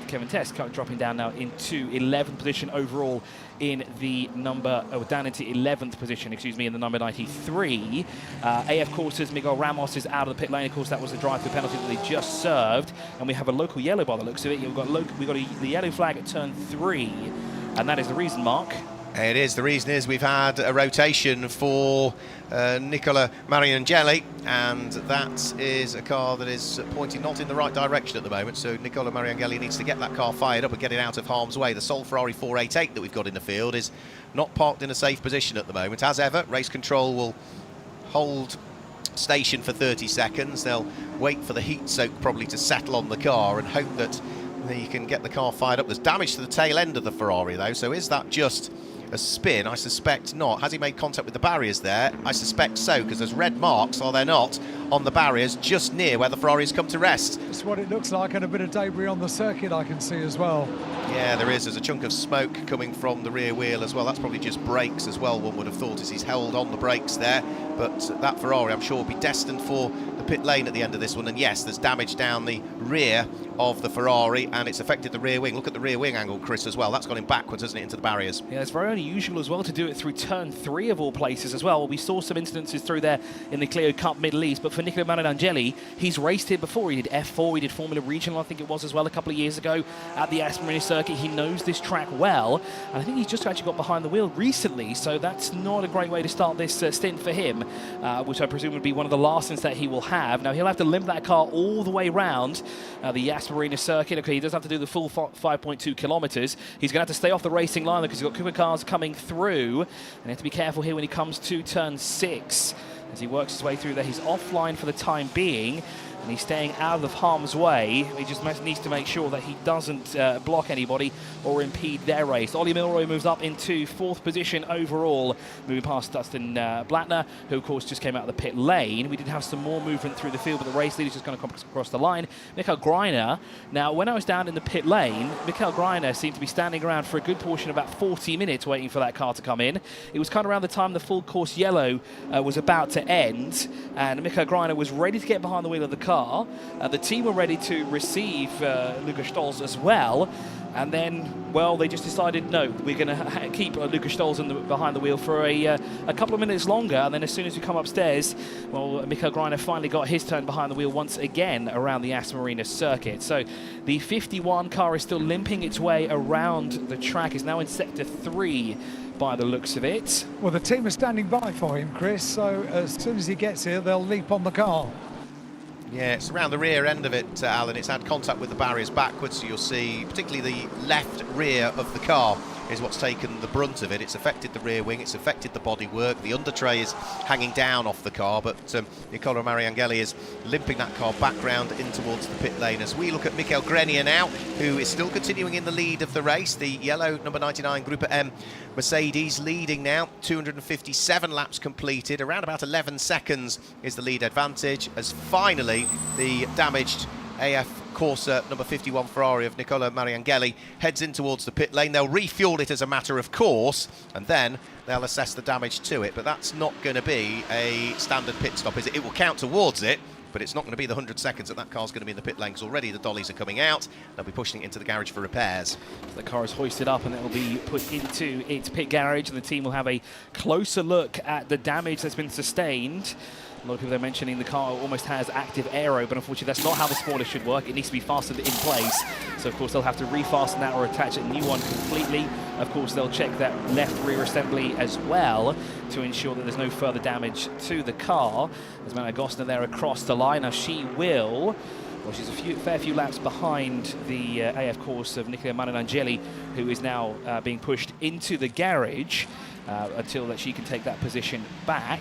Kevin Test dropping down now into 11th position overall in the number, down into 11th position, excuse me, in the number 93. AF Courses, Miguel Ramos is out of the pit lane. Of course, that was the drive-through penalty that they just served, and we have a local yellow by the looks of it. We've got the yellow flag at turn 3, and that is the reason, Mark. It is. The reason is we've had a rotation for Nicola Mariangeli, and that is a car that is pointing not in the right direction at the moment. So Nicola Mariangeli needs to get that car fired up and get it out of harm's way. The sole Ferrari 488 that we've got in the field is not parked in a safe position at the moment. As ever, race control will hold station for 30 seconds. They'll wait for the heat soak probably to settle on the car and hope that they can get the car fired up. There's damage to the tail end of the Ferrari though, so is that just a spin? I suspect not. Has he made contact with the barriers there? I suspect so, because there's red marks, are there not, on the barriers just near where the Ferrari's come to rest. That's what it looks like, and a bit of debris on the circuit I can see as well. Yeah, there is. There's a chunk of smoke coming from the rear wheel as well. That's probably just brakes as well, one would have thought, as he's held on the brakes there. But that Ferrari, I'm sure, will be destined for the pit lane at the end of this one. And yes, there's damage down the rear of the Ferrari, and it's affected the rear wing. Look at the rear wing angle, Chris, as well. That's gone in backwards, hasn't it, into the barriers? Yeah, it's very unusual as well to do it through turn 3 of all places as well. We saw some incidences through there in the Clio Cup Middle East, but for Nicola Marinangeli, he's raced here before. He did F4, he did Formula Regional, I think it was, as well, a couple of years ago at the Yas Marina Circuit. circuit. He knows this track well, and I think he's just actually got behind the wheel recently, so that's not a great way to start this stint for him, which I presume would be one of the last stints that he will have. Now, he'll have to limp that car all the way round the Yas Marina Circuit. Okay, he does have to do the full 5.2 kilometers. He's going to have to stay off the racing line because he's got Cooper cars coming through, and you have to be careful here when he comes to turn 6. As he works his way through there, he's offline for the time being, and he's staying out of harm's way. He just needs to make sure that he doesn't block anybody or impede their race. Ollie Milroy moves up into 4th position overall, moving past Dustin Blattner, who of course just came out of the pit lane. We did have some more movement through the field, but the race leader's just going to come across the line. Mikael Greiner. Now, when I was down in the pit lane, Mikael Greiner seemed to be standing around for a good portion, about 40 minutes, waiting for that car to come in. It was kind of around the time the full course yellow was about to end, and Mikael Greiner was ready to get behind the wheel of the car. The team were ready to receive Lukas Stolz as well, and then, well, they just decided, no, we're going to keep Lukas Stolz behind the wheel for a couple of minutes longer, and then as soon as we come upstairs, well, Mikael Greiner finally got his turn behind the wheel once again around the Yas Marina Circuit. So the 51 car is still limping its way around the track. It's now in sector 3 by the looks of it. Well, the team is standing by for him, Chris, so as soon as he gets here, they'll leap on the car. Yeah, it's around the rear end of it, Alan. It's had contact with the barriers backwards, so you'll see particularly the left rear of the car is what's taken the brunt of it. It's affected the rear wing, it's affected the bodywork, the under tray is hanging down off the car, but Nicola Mariangeli is limping that car back round in towards the pit lane. As we look at Mikael Grenier now, who is still continuing in the lead of the race, the yellow number 99 Gruppe M Mercedes leading now, 257 laps completed, around about 11 seconds is the lead advantage, as finally the damaged AF Corsa number 51 Ferrari of Nicola Mariangeli heads in towards the pit lane. They'll refuel it as a matter of course, and then they'll assess the damage to it, but that's not going to be a standard pit stop, is it? It will count towards it, but it's not going to be the 100 seconds that car's going to be in the pit lane, because already the dollies are coming out. They'll be pushing it into the garage for repairs. The car is hoisted up and it will be put into its pit garage, and the team will have a closer look at the damage that's been sustained. A lot of people are mentioning the car almost has active aero, but unfortunately that's not how the spoiler should work. It needs to be fastened in place. So of course they'll have to refasten that or attach a new one completely. Of course they'll check that left rear assembly as well to ensure that there's no further damage to the car. There's Mona Gosner there across the line. Now she will... Well, she's a fair few laps behind the AF course of Nicola Mariangeli, who is now being pushed into the garage until that she can take that position back.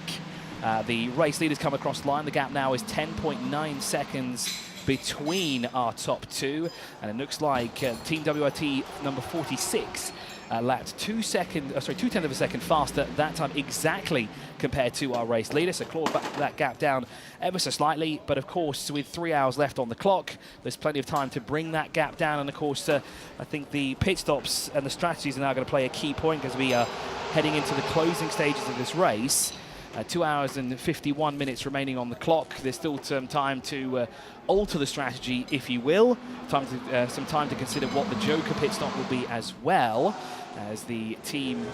The race leaders come across the line. The gap now is 10.9 seconds between our top two, and it looks like Team WRT number 46 lapped 2 tenths of a second faster that time exactly compared to our race leader, so clawed back that gap down ever so slightly, but of course with 3 hours left on the clock there's plenty of time to bring that gap down, and of course I think the pit stops and the strategies are now going to play a key point as we are heading into the closing stages of this race. 2 hours and 51 minutes remaining on the clock. There's still some time to alter the strategy, if you will. Some time to consider what the Joker pit stop will be as well, as the team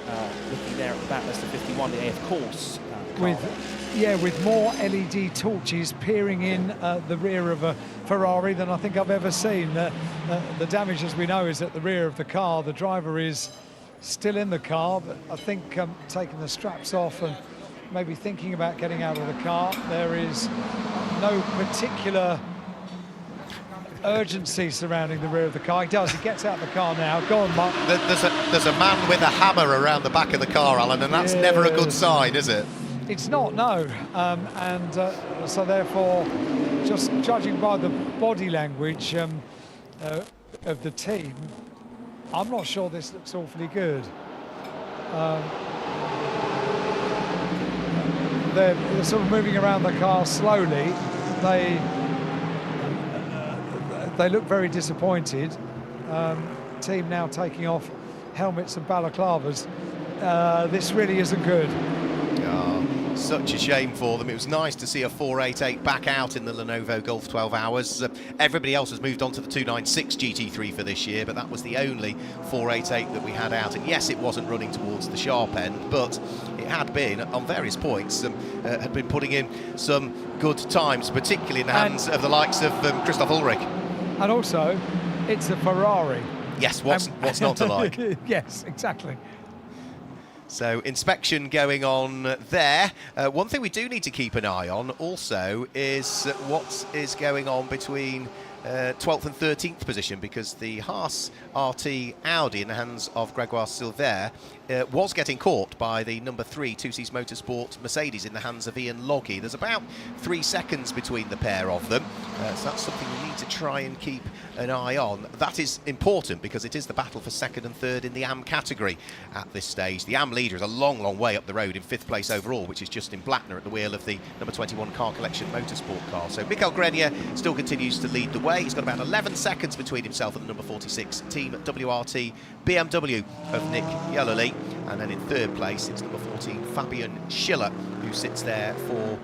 looking there at the back. That's the 51, the AF course. With more LED torches peering in the rear of a Ferrari than I think I've ever seen. The damage, as we know, is at the rear of the car. The driver is still in the car, but I think taking the straps off and maybe thinking about getting out of the car. There is no particular urgency surrounding the rear of the car. He gets out of the car now. Go on, Mark. There's a man with a hammer around the back of the car, Alan, and that's never a good sign, is it? It's not, no. So therefore, just judging by the body language of the team, I'm not sure this looks awfully good. They're sort of moving around the car slowly. They look very disappointed. Team now taking off helmets and balaclavas. This really isn't good. Such a shame for them. It was nice to see a 488 back out in the Lenovo Gulf 12 Hours. Everybody else has moved on to the 296 GT3 for this year, but that was the only 488 that we had out. And yes, it wasn't running towards the sharp end, but it had been, on various points, had been putting in some good times, particularly in the hands of the likes of Christoph Ulrich. And also, it's a Ferrari. Yes, what's not to like? Yes, exactly. So inspection going on there. One thing we do need to keep an eye on also is what is going on between 12th and 13th position, because the Haas RT Audi in the hands of Gregoire Silver was getting caught by the number 3 Two Seas Motorsport Mercedes in the hands of Ian Loggy. There's about 3 seconds between the pair of them, so that's something we need to try and keep an eye on. That is important because it is the battle for 2nd and 3rd in the AM category at this stage. The AM leader is a long, long way up the road in 5th place overall, which is Justin Blattner at the wheel of the number 21 Car Collection Motorsport car. So Mikael Grenier still continues to lead the way. He's got about 11 seconds between himself and the number 46 Team WRT BMW of Nick Yellowly. And then in 3rd place, it's number 14 Fabian Schiller, who sits there for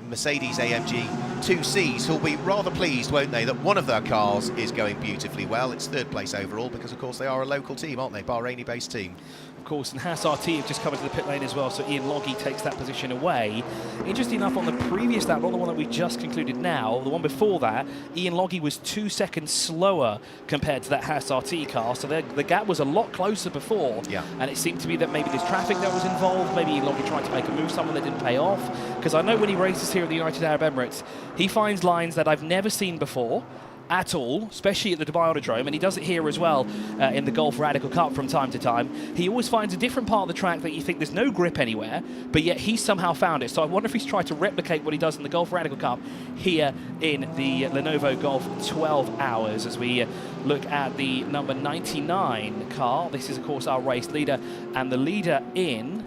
Mercedes AMG 2Cs, who'll be rather pleased, won't they, that one of their cars is going beautifully well. It's 3rd place overall because, of course, they are a local team, aren't they? Bahraini-based team. Of course, and Haas RT have just come into the pit lane as well, so Ian Loggy takes that position away. Interesting enough, on the previous lap, not the one that we just concluded now, the one before that, Ian Loggy was 2 seconds slower compared to that Haas RT car, so the gap was a lot closer before. Yeah. And it seemed to be that maybe there's traffic that was involved, maybe Ian Loggy tried to make a move somewhere that didn't pay off, because I know when he races here at the United Arab Emirates, he finds lines that I've never seen before at all, especially at the Dubai Autodrome, and he does it here as well in the Gulf Radical Cup from time to time. He always finds a different part of the track that you think there's no grip anywhere, but yet he somehow found it. So I wonder if he's tried to replicate what he does in the Gulf Radical Cup here in the Lenovo Gulf 12 Hours as we look at the number 99 car. This is, of course, our race leader, and the leader in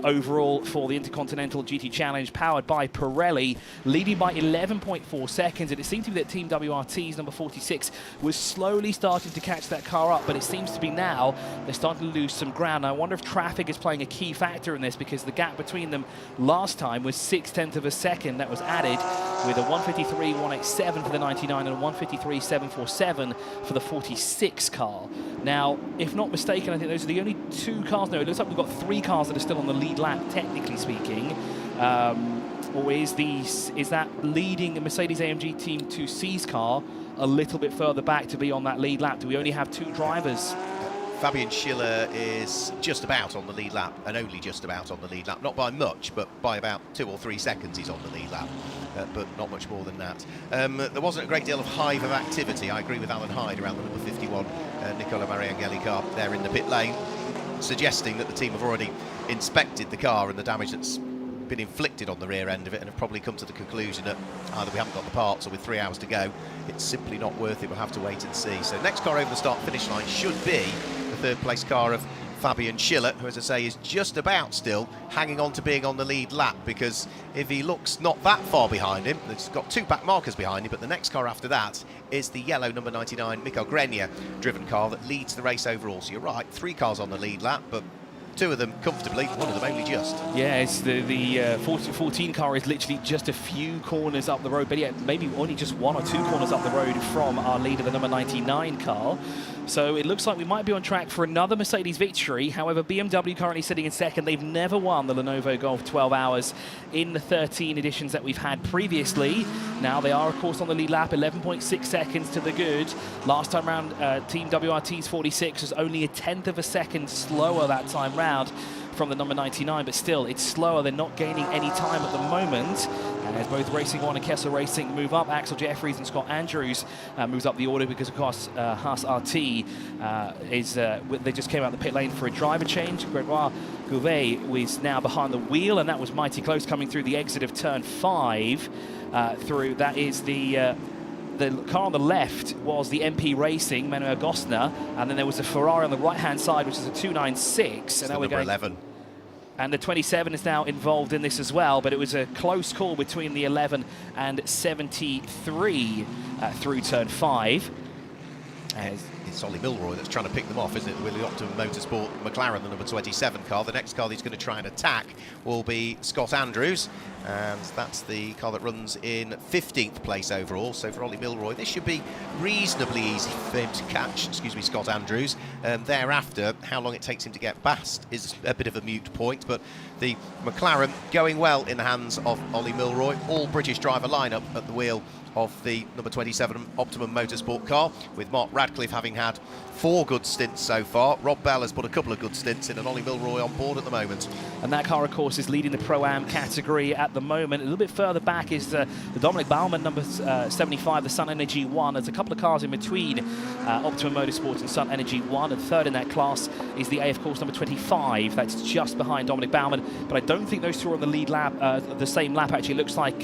overall for the Intercontinental GT Challenge, powered by Pirelli, leading by 11.4 seconds. And it seemed to be that Team WRT's number 46 was slowly starting to catch that car up, but it seems to be now they're starting to lose some ground. I wonder if traffic is playing a key factor in this, because the gap between them last time was 0.6 of a second. That was added with a 153.187 for the 99 and a 153.747 for the 46 car. Now, if not mistaken, I think those are the only 2 cars. No, it looks like we've got 3 cars that are still on the lead lap, technically speaking. Or is that leading Mercedes AMG Team 2C's car a little bit further back to be on that lead lap? Do we only have 2 drivers? Fabian Schiller is just about on the lead lap, and only just about on the lead lap. Not by much, but by about 2 or 3 seconds he's on the lead lap, but not much more than that. There wasn't a great deal of hive of activity. I agree with Alan Hyde around the number 51 Nicola Mariangeli car there in the pit lane, suggesting that the team have already inspected the car and the damage that's been inflicted on the rear end of it, and have probably come to the conclusion that either we haven't got the parts, or with 3 hours to go, it's simply not worth it. We'll have to wait and see. So next car over the start-finish line should be the 3rd place car of Fabian Schiller, who, as I say, is just about still hanging on to being on the lead lap, because if he looks not that far behind him, he's got 2 back markers behind him, but the next car after that is the yellow number 99 Mikael Grenier driven car that leads the race overall. So you're right, 3 cars on the lead lap, but 2 of them comfortably, 1 of them only just. Yeah, it's the 14 car is literally just a few corners up the road, but yeah, maybe only just 1 or 2 corners up the road from our leader, the number 99 car. So it looks like we might be on track for another Mercedes victory. However, BMW currently sitting in 2nd. They've never won the Lenovo Gulf 12 Hours in the 13 editions that we've had previously. Now they are, of course, on the lead lap, 11.6 seconds to the good. Last time round, Team WRT's 46 was only 1/10 of a second slower that time round from the number 99, but still, it's slower. They're not gaining any time at the moment. And as both Racing One and Kessel Racing move up, Axel Jeffries and Scott Andrews moves up the order, because, of course, Haas RT they just came out the pit lane for a driver change. Gregoire Gouvet was now behind the wheel, and that was mighty close coming through the exit of turn 5. That is the car on the left was the MP Racing, Manuel Gostner, and then there was a Ferrari on the right-hand side, which is a 296. And now we're going 11. And the 27 is now involved in this as well, but it was a close call between the 11 and 73 through turn 5. It's Ollie Milroy that's trying to pick them off, isn't it? The Willie Optimum Motorsport McLaren, the number 27 car. The next car he's going to try and attack will be Scott Andrews. and that's the car that runs in 15th place overall. So for Ollie Milroy, this should be reasonably easy for him to catch, Scott Andrews. Thereafter, how long it takes him to get past is a bit of a mute point, but the McLaren going well in the hands of Ollie Milroy. All British driver lineup at the wheel of the number 27 Optimum Motorsport car, with Mark Radcliffe having had 4 good stints so far. Rob Bell has put a couple of good stints in, and Ollie Milroy on board at the moment. And that car, of course, is leading the Pro-Am category at the moment. A little bit further back is the Dominic Baumann, number 75, the Sun Energy 1. There's a couple of cars in between Optimum Motorsport and Sun Energy 1, and third in that class is the AF Course number 25. That's just behind Dominic Baumann, but I don't think those two are on the lead lap, the same lap. Actually, it looks like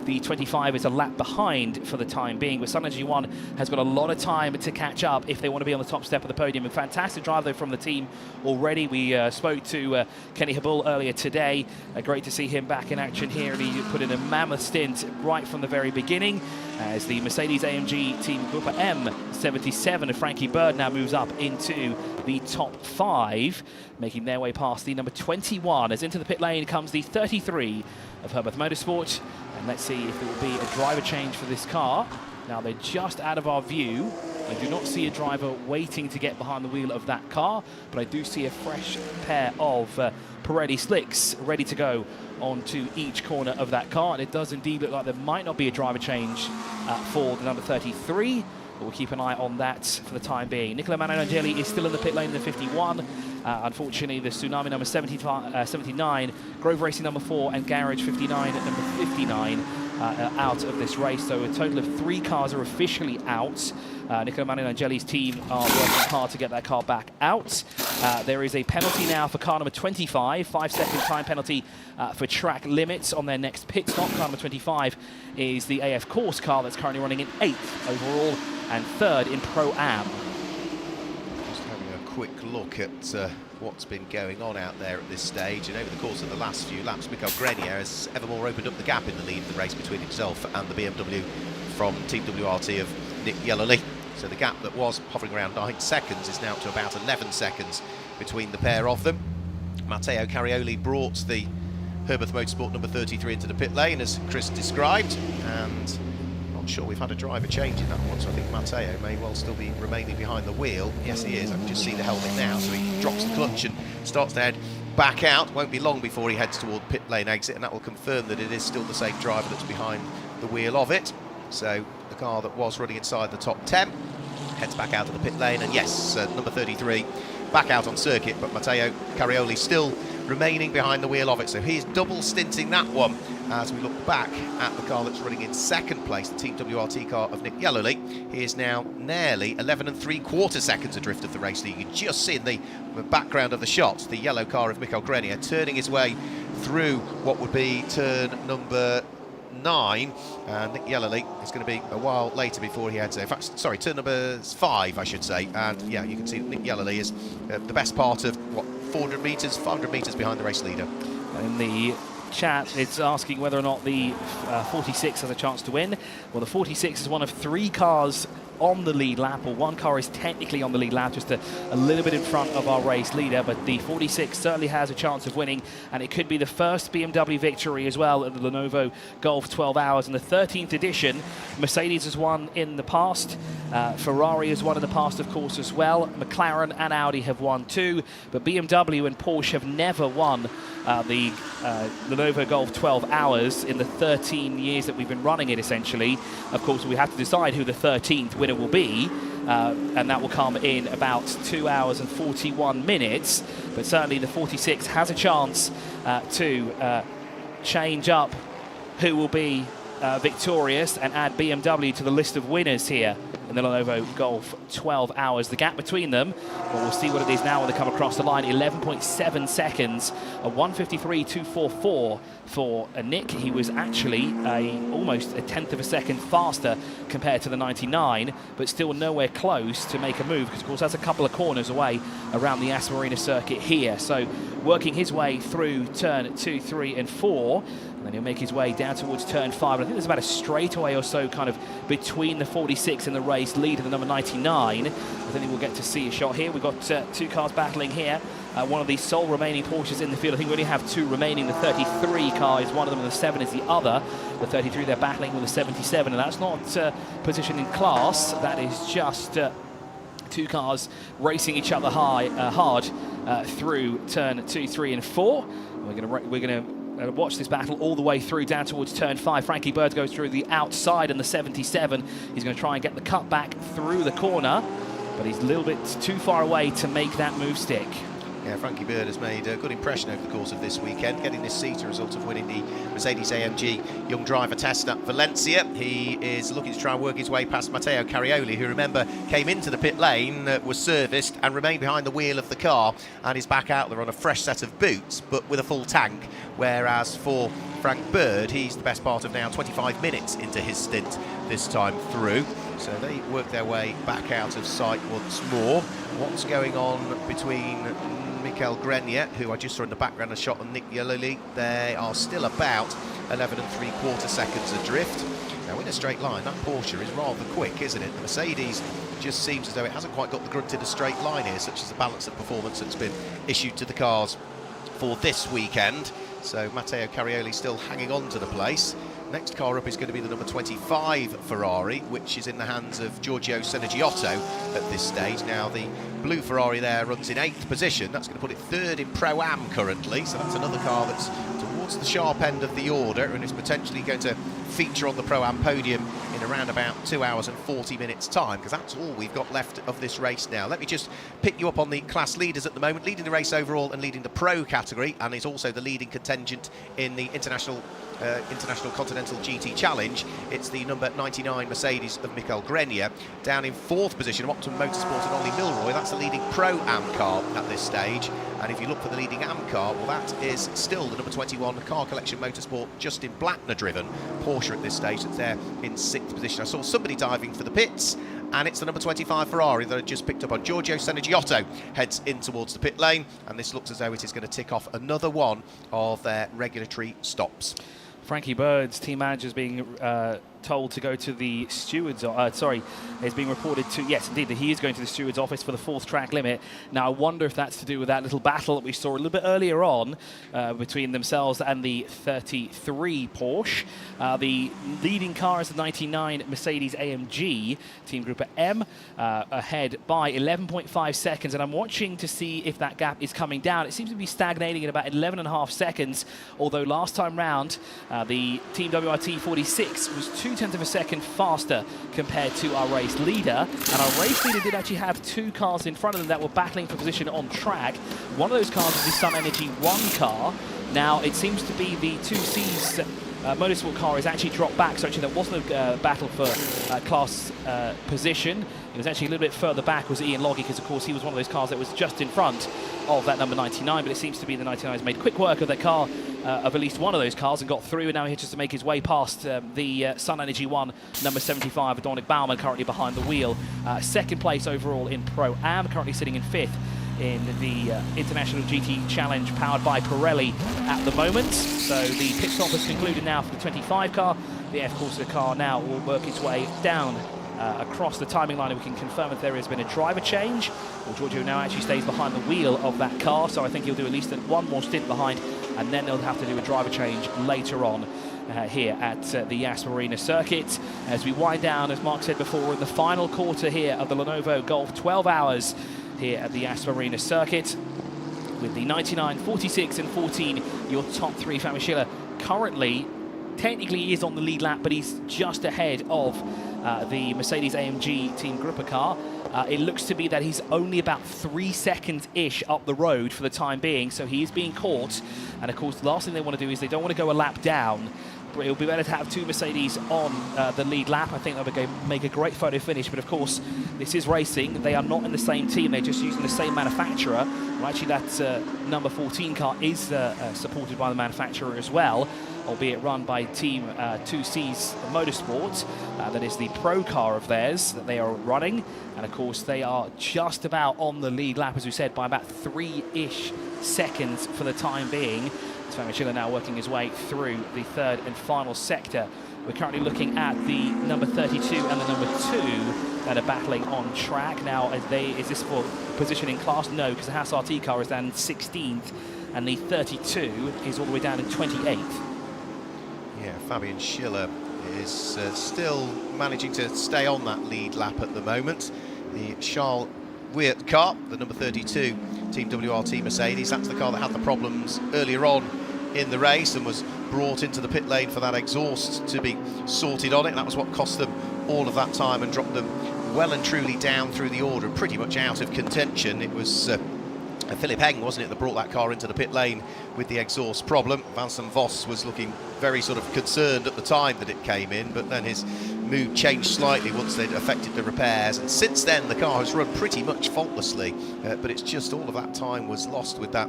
the 25 is a lap behind for the time being, but Sun Energy 1 has got a lot of time to catch up if they want to be on the top step of the podium. A fantastic drive, though, from the team already. We spoke to Kenny Habul earlier today. Great to see him back in action here, and he put in a mammoth stint right from the very beginning as the Mercedes-AMG Team Gruppe M77 of Frankie Bird now moves up into the top 5, making their way past the number 21. As into the pit lane comes the 33 of Herbert Motorsport, and let's see if there will be a driver change for this car. Now they're just out of our view. I do not see a driver waiting to get behind the wheel of that car, but I do see a fresh pair of Pirelli slicks ready to go onto each corner of that car, and it does indeed look like there might not be a driver change for the number 33. But we'll keep an eye on that for the time being. Nicola Manangeli is still in the pit lane in the 51. Unfortunately, the Tsunami number 79, Grove Racing number 4, and Garage 59 number 59 out of this race. So a total of 3 cars are officially out. Nicola Manangeli's team are working hard to get that car back out. There is a penalty now for car number 25, 5-second time penalty for track limits on their next pit stop. Car number 25 is the AF Course car that's currently running in 8th overall and 3rd in Pro-Am. Just having a quick look at what's been going on out there at this stage, and over the course of the last few laps, Mikael Grenier has ever more opened up the gap in the lead of the race between himself and the BMW from Team WRT of Nick Yellerly. So the gap that was hovering around 9 seconds is now to about 11 seconds between the pair of them. Matteo Carioli brought the Herbert Motorsport number 33 into the pit lane, as Chris described, and not sure we've had a driver change in that one, so I think Matteo may well still be remaining behind the wheel. Yes, he is. I can just see the helmet now, so he drops the clutch and starts to head back out. Won't be long before he heads toward pit lane exit, and that will confirm that it is still the same driver that's behind the wheel of it. So the car that was running inside the top 10 heads back out of the pit lane, and yes, number 33 back out on circuit, but Matteo Carioli still remaining behind the wheel of it, so he's double stinting that one. As we look back at the car that's running in 2nd place, the Team WRT car of Nick Yellerly, he is now nearly 11 3/4 seconds adrift of the race lead. You can just see in the background of the shot the yellow car of Mikael Grenier turning his way through what would be turn number 9, and Nick Yellerly is going to be a while later before he heads there. In fact, sorry, turn number 5, I should say. And yeah, you can see Nick Yellerly is the best part of, what, 400 metres, 500 metres behind the race leader. In the chat, it's asking whether or not the 46 has a chance to win. Well, the 46 is one of 3 cars on the lead lap, or 1 car is technically on the lead lap, just a little bit in front of our race leader, but the 46 certainly has a chance of winning, and it could be the first BMW victory as well at the Lenovo Gulf 12 Hours in the 13th edition. Mercedes has won in the past, Ferrari has won in the past, of course, as well. McLaren and Audi have won too, but BMW and Porsche have never won the Lenovo Gulf 12 Hours in the 13 years that we've been running it, essentially. Of course, we have to decide who the 13th winner will be, and that will come in about 2 hours and 41 minutes. But certainly the 46 has a chance to change up who will be victorious and add BMW to the list of winners here in the Lenovo Gulf 12 Hours. The gap between them, well, we'll see what it is now when they come across the line, 11.7 seconds, a 1:53.244 for Nick. He was actually almost a 1/10 of a second faster compared to the 99, but still nowhere close to make a move, because of course that's a couple of corners away around the Yas Marina Circuit here. So working his way through turn 2, 3 and 4, and then he'll make his way down towards turn 5. And I think there's about a straightaway or so kind of between the 46 and the race lead and the number 99. I think we'll get to see a shot here. We've got 2 cars battling here. one of the sole remaining Porsches in the field. I think we only have 2 remaining. The 33 car is one of them, and the 7 is the other. The 33, they're battling with the 77, and that's not position in class. That is just 2 cars racing each other hard through turn 2, 3, and 4. We're gonna watch this battle all the way through down towards turn 5. Frankie Bird goes through the outside in the 77. He's going to try and get the cut back through the corner, but he's a little bit too far away to make that move stick. Yeah, Frankie Bird has made a good impression over the course of this weekend, getting this seat as a result of winning the Mercedes-AMG Young Driver Test at Valencia. He is looking to try and work his way past Matteo Carioli, who, remember, came into the pit lane, was serviced and remained behind the wheel of the car, and is back out there on a fresh set of boots, but with a full tank. Whereas for Frank Bird, he's the best part of now 25 minutes into his stint this time through. So they work their way back out of sight once more. What's going on between Michael Grenier, who I just saw in the background, a shot on Nick Yelloly? They are still about 11 3/4 seconds adrift. Now in a straight line, that Porsche is rather quick, isn't it? The Mercedes just seems as though it hasn't quite got the grunt in a straight line here, such as the balance of performance that's been issued to the cars for this weekend. So Matteo Carioli still hanging on to the place. Next car up is going to be the number 25 Ferrari, which is in the hands of Giorgio Senegiotto at this stage. Now, the blue Ferrari there runs in 8th position. That's going to put it 3rd in Pro-Am currently, so that's another car that's towards the sharp end of the order and is potentially going to feature on the Pro-Am podium in around about 2 hours and 40 minutes time, because that's all we've got left of this race now. Let me just pick you up on the class leaders at the moment, leading the race overall and leading the Pro category, and is also the leading contingent in the International Continental GT Challenge. It's the number 99 Mercedes of Michael Grenier. Down in 4th position, Optimum Motorsport and Ollie Milroy. That's the leading Pro-Am car at this stage. And if you look for the leading Am car, well, that is still the number 21 Car Collection Motorsport Justin Blattner driven Porsche at this stage. That's there in 6th position. I saw somebody diving for the pits, and it's the number 25 Ferrari that I just picked up on. Giorgio Senegiotto heads in towards the pit lane, and this looks as though it is going to tick off another one of their regulatory stops. Frankie Bird's team manager is being told to go to the stewards, is being reported to, yes, indeed, that he is going to the stewards office for the 4th track limit. Now, I wonder if that's to do with that little battle that we saw a little bit earlier on between themselves and the 33 Porsche. The leading car is the 99 Mercedes-AMG, Team Group M, ahead by 11.5 seconds, and I'm watching to see if that gap is coming down. It seems to be stagnating at about 11.5 seconds, although last time round, the Team WRT 46 was 0.2 of a second faster compared to our race leader, and our race leader did actually have 2 cars in front of them that were battling for position on track. One of those cars was the Sun Energy 1 car. Now it seems to be the 2C's motorsport car has actually dropped back, so actually there wasn't a battle for class position. It was actually a little bit further back was Ian Loggy, because of course he was one of those cars that was just in front of that number 99, but it seems to be the 99 has made quick work of their car, of at least one of those cars, and got through, and now he just to make his way past the Sun Energy 1 number 75, Dominic Baumann, currently behind the wheel. 2nd place overall in Pro-Am, currently sitting in 5th in the International GT Challenge powered by Pirelli at the moment. So the pit stop has concluded now for the 25 car. The F Corsa car now will work its way down across the timing line, and we can confirm that there has been a driver change. Well, Giorgio now actually stays behind the wheel of that car, so I think he'll do at least one more stint behind, and then they'll have to do a driver change later on here at the Yas Marina Circuit. As we wind down, as Mark said before, we're in the final quarter here of the Lenovo Gulf 12 hours here at the Yas Marina Circuit, with the 99, 46 and 14, your top 3. Fabian Schiller currently technically is on the lead lap, but he's just ahead of the Mercedes-AMG Team Grupper car. It looks to be that he's only about 3 seconds-ish up the road for the time being, so he is being caught. And of course, the last thing they want to do is they don't want to go a lap down. It will be better to have 2 Mercedes on the lead lap. I think that would make a great photo finish, but of course, this is racing. They are not in the same team. They're just using the same manufacturer. Well, actually, that number 14 car is supported by the manufacturer as well, albeit run by Team 2C's Motorsport. That is the pro car of theirs that they are running. And of course, they are just about on the lead lap, as we said, by about 3-ish seconds for the time being. Fabian Schiller now working his way through the 3rd and final sector. We're currently looking at the number 32 and the number 2 that are battling on track. Now, is this for position in class? No, because the Haas RT car is down in 16th, and the 32 is all the way down in 28th. Yeah, Fabian Schiller is still managing to stay on that lead lap at the moment. The Charles Weert car, the number 32 Team WRT Mercedes, that's the car that had the problems earlier on in the race and was brought into the pit lane for that exhaust to be sorted on it. That was what cost them all of that time and dropped them well and truly down through the order, pretty much out of contention. It was Philip Heng, wasn't it, that brought that car into the pit lane with the exhaust problem. Vincent Voss was looking very sort of concerned at the time that it came in, but then his mood changed slightly once they'd affected the repairs, and since then the car has run pretty much faultlessly, but it's just all of that time was lost with that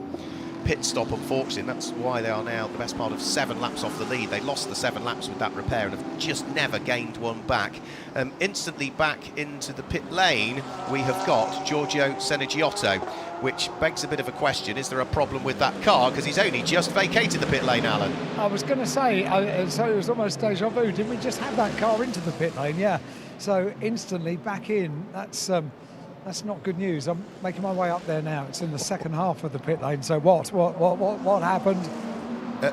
pit stop, unfortunately, and that's why they are now the best part of 7 laps off the lead. They lost the 7 laps with that repair and have just never gained one back. Instantly back into the pit lane, we have got Giorgio Senegiotto, which begs a bit of a question. Is there a problem with that car? Because he's only just vacated the pit lane, Alan. I was going to say, so it was almost deja vu. Didn't we just have that car into the pit lane? Yeah. So instantly back in. That's not good news. I'm making my way up there now. It's in the second half of the pit lane. So what happened?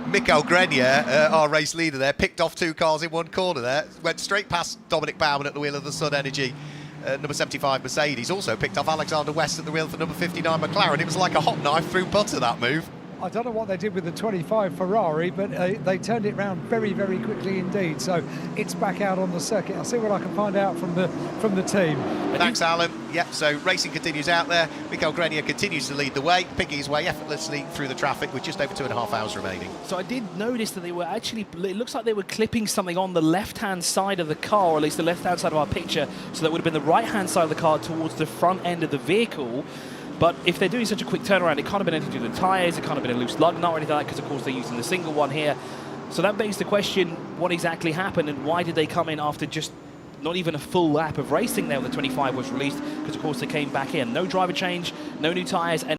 Mikael Grenier, our race leader there, picked off 2 cars in one corner there. Went straight past Dominic Baumann at the wheel of the Sun Energy number 75 Mercedes. Also picked off Alexander West at the wheel for number 59 McLaren. It was like a hot knife through butter, that move. I don't know what they did with the 25 Ferrari, but they turned it around very, very quickly indeed. So it's back out on the circuit. I'll see what I can find out from the team. Thanks, Alan. Yep, so racing continues out there. Mikael Grenier continues to lead the way, picking his way effortlessly through the traffic with just over 2.5 hours remaining. So I did notice that they were actually, it looks like they were clipping something on the left-hand side of the car, or at least the left-hand side of our picture, so that would have been the right-hand side of the car towards the front end of the vehicle. But if they're doing such a quick turnaround, it can't have been anything to do with the tyres, it can't have been a loose lug nut or anything like that, because of course they're using the single one here. So that begs the question, what exactly happened and why did they come in after just not even a full lap of racing there when the 25 was released? Because of course they came back in. No driver change, no new tyres, and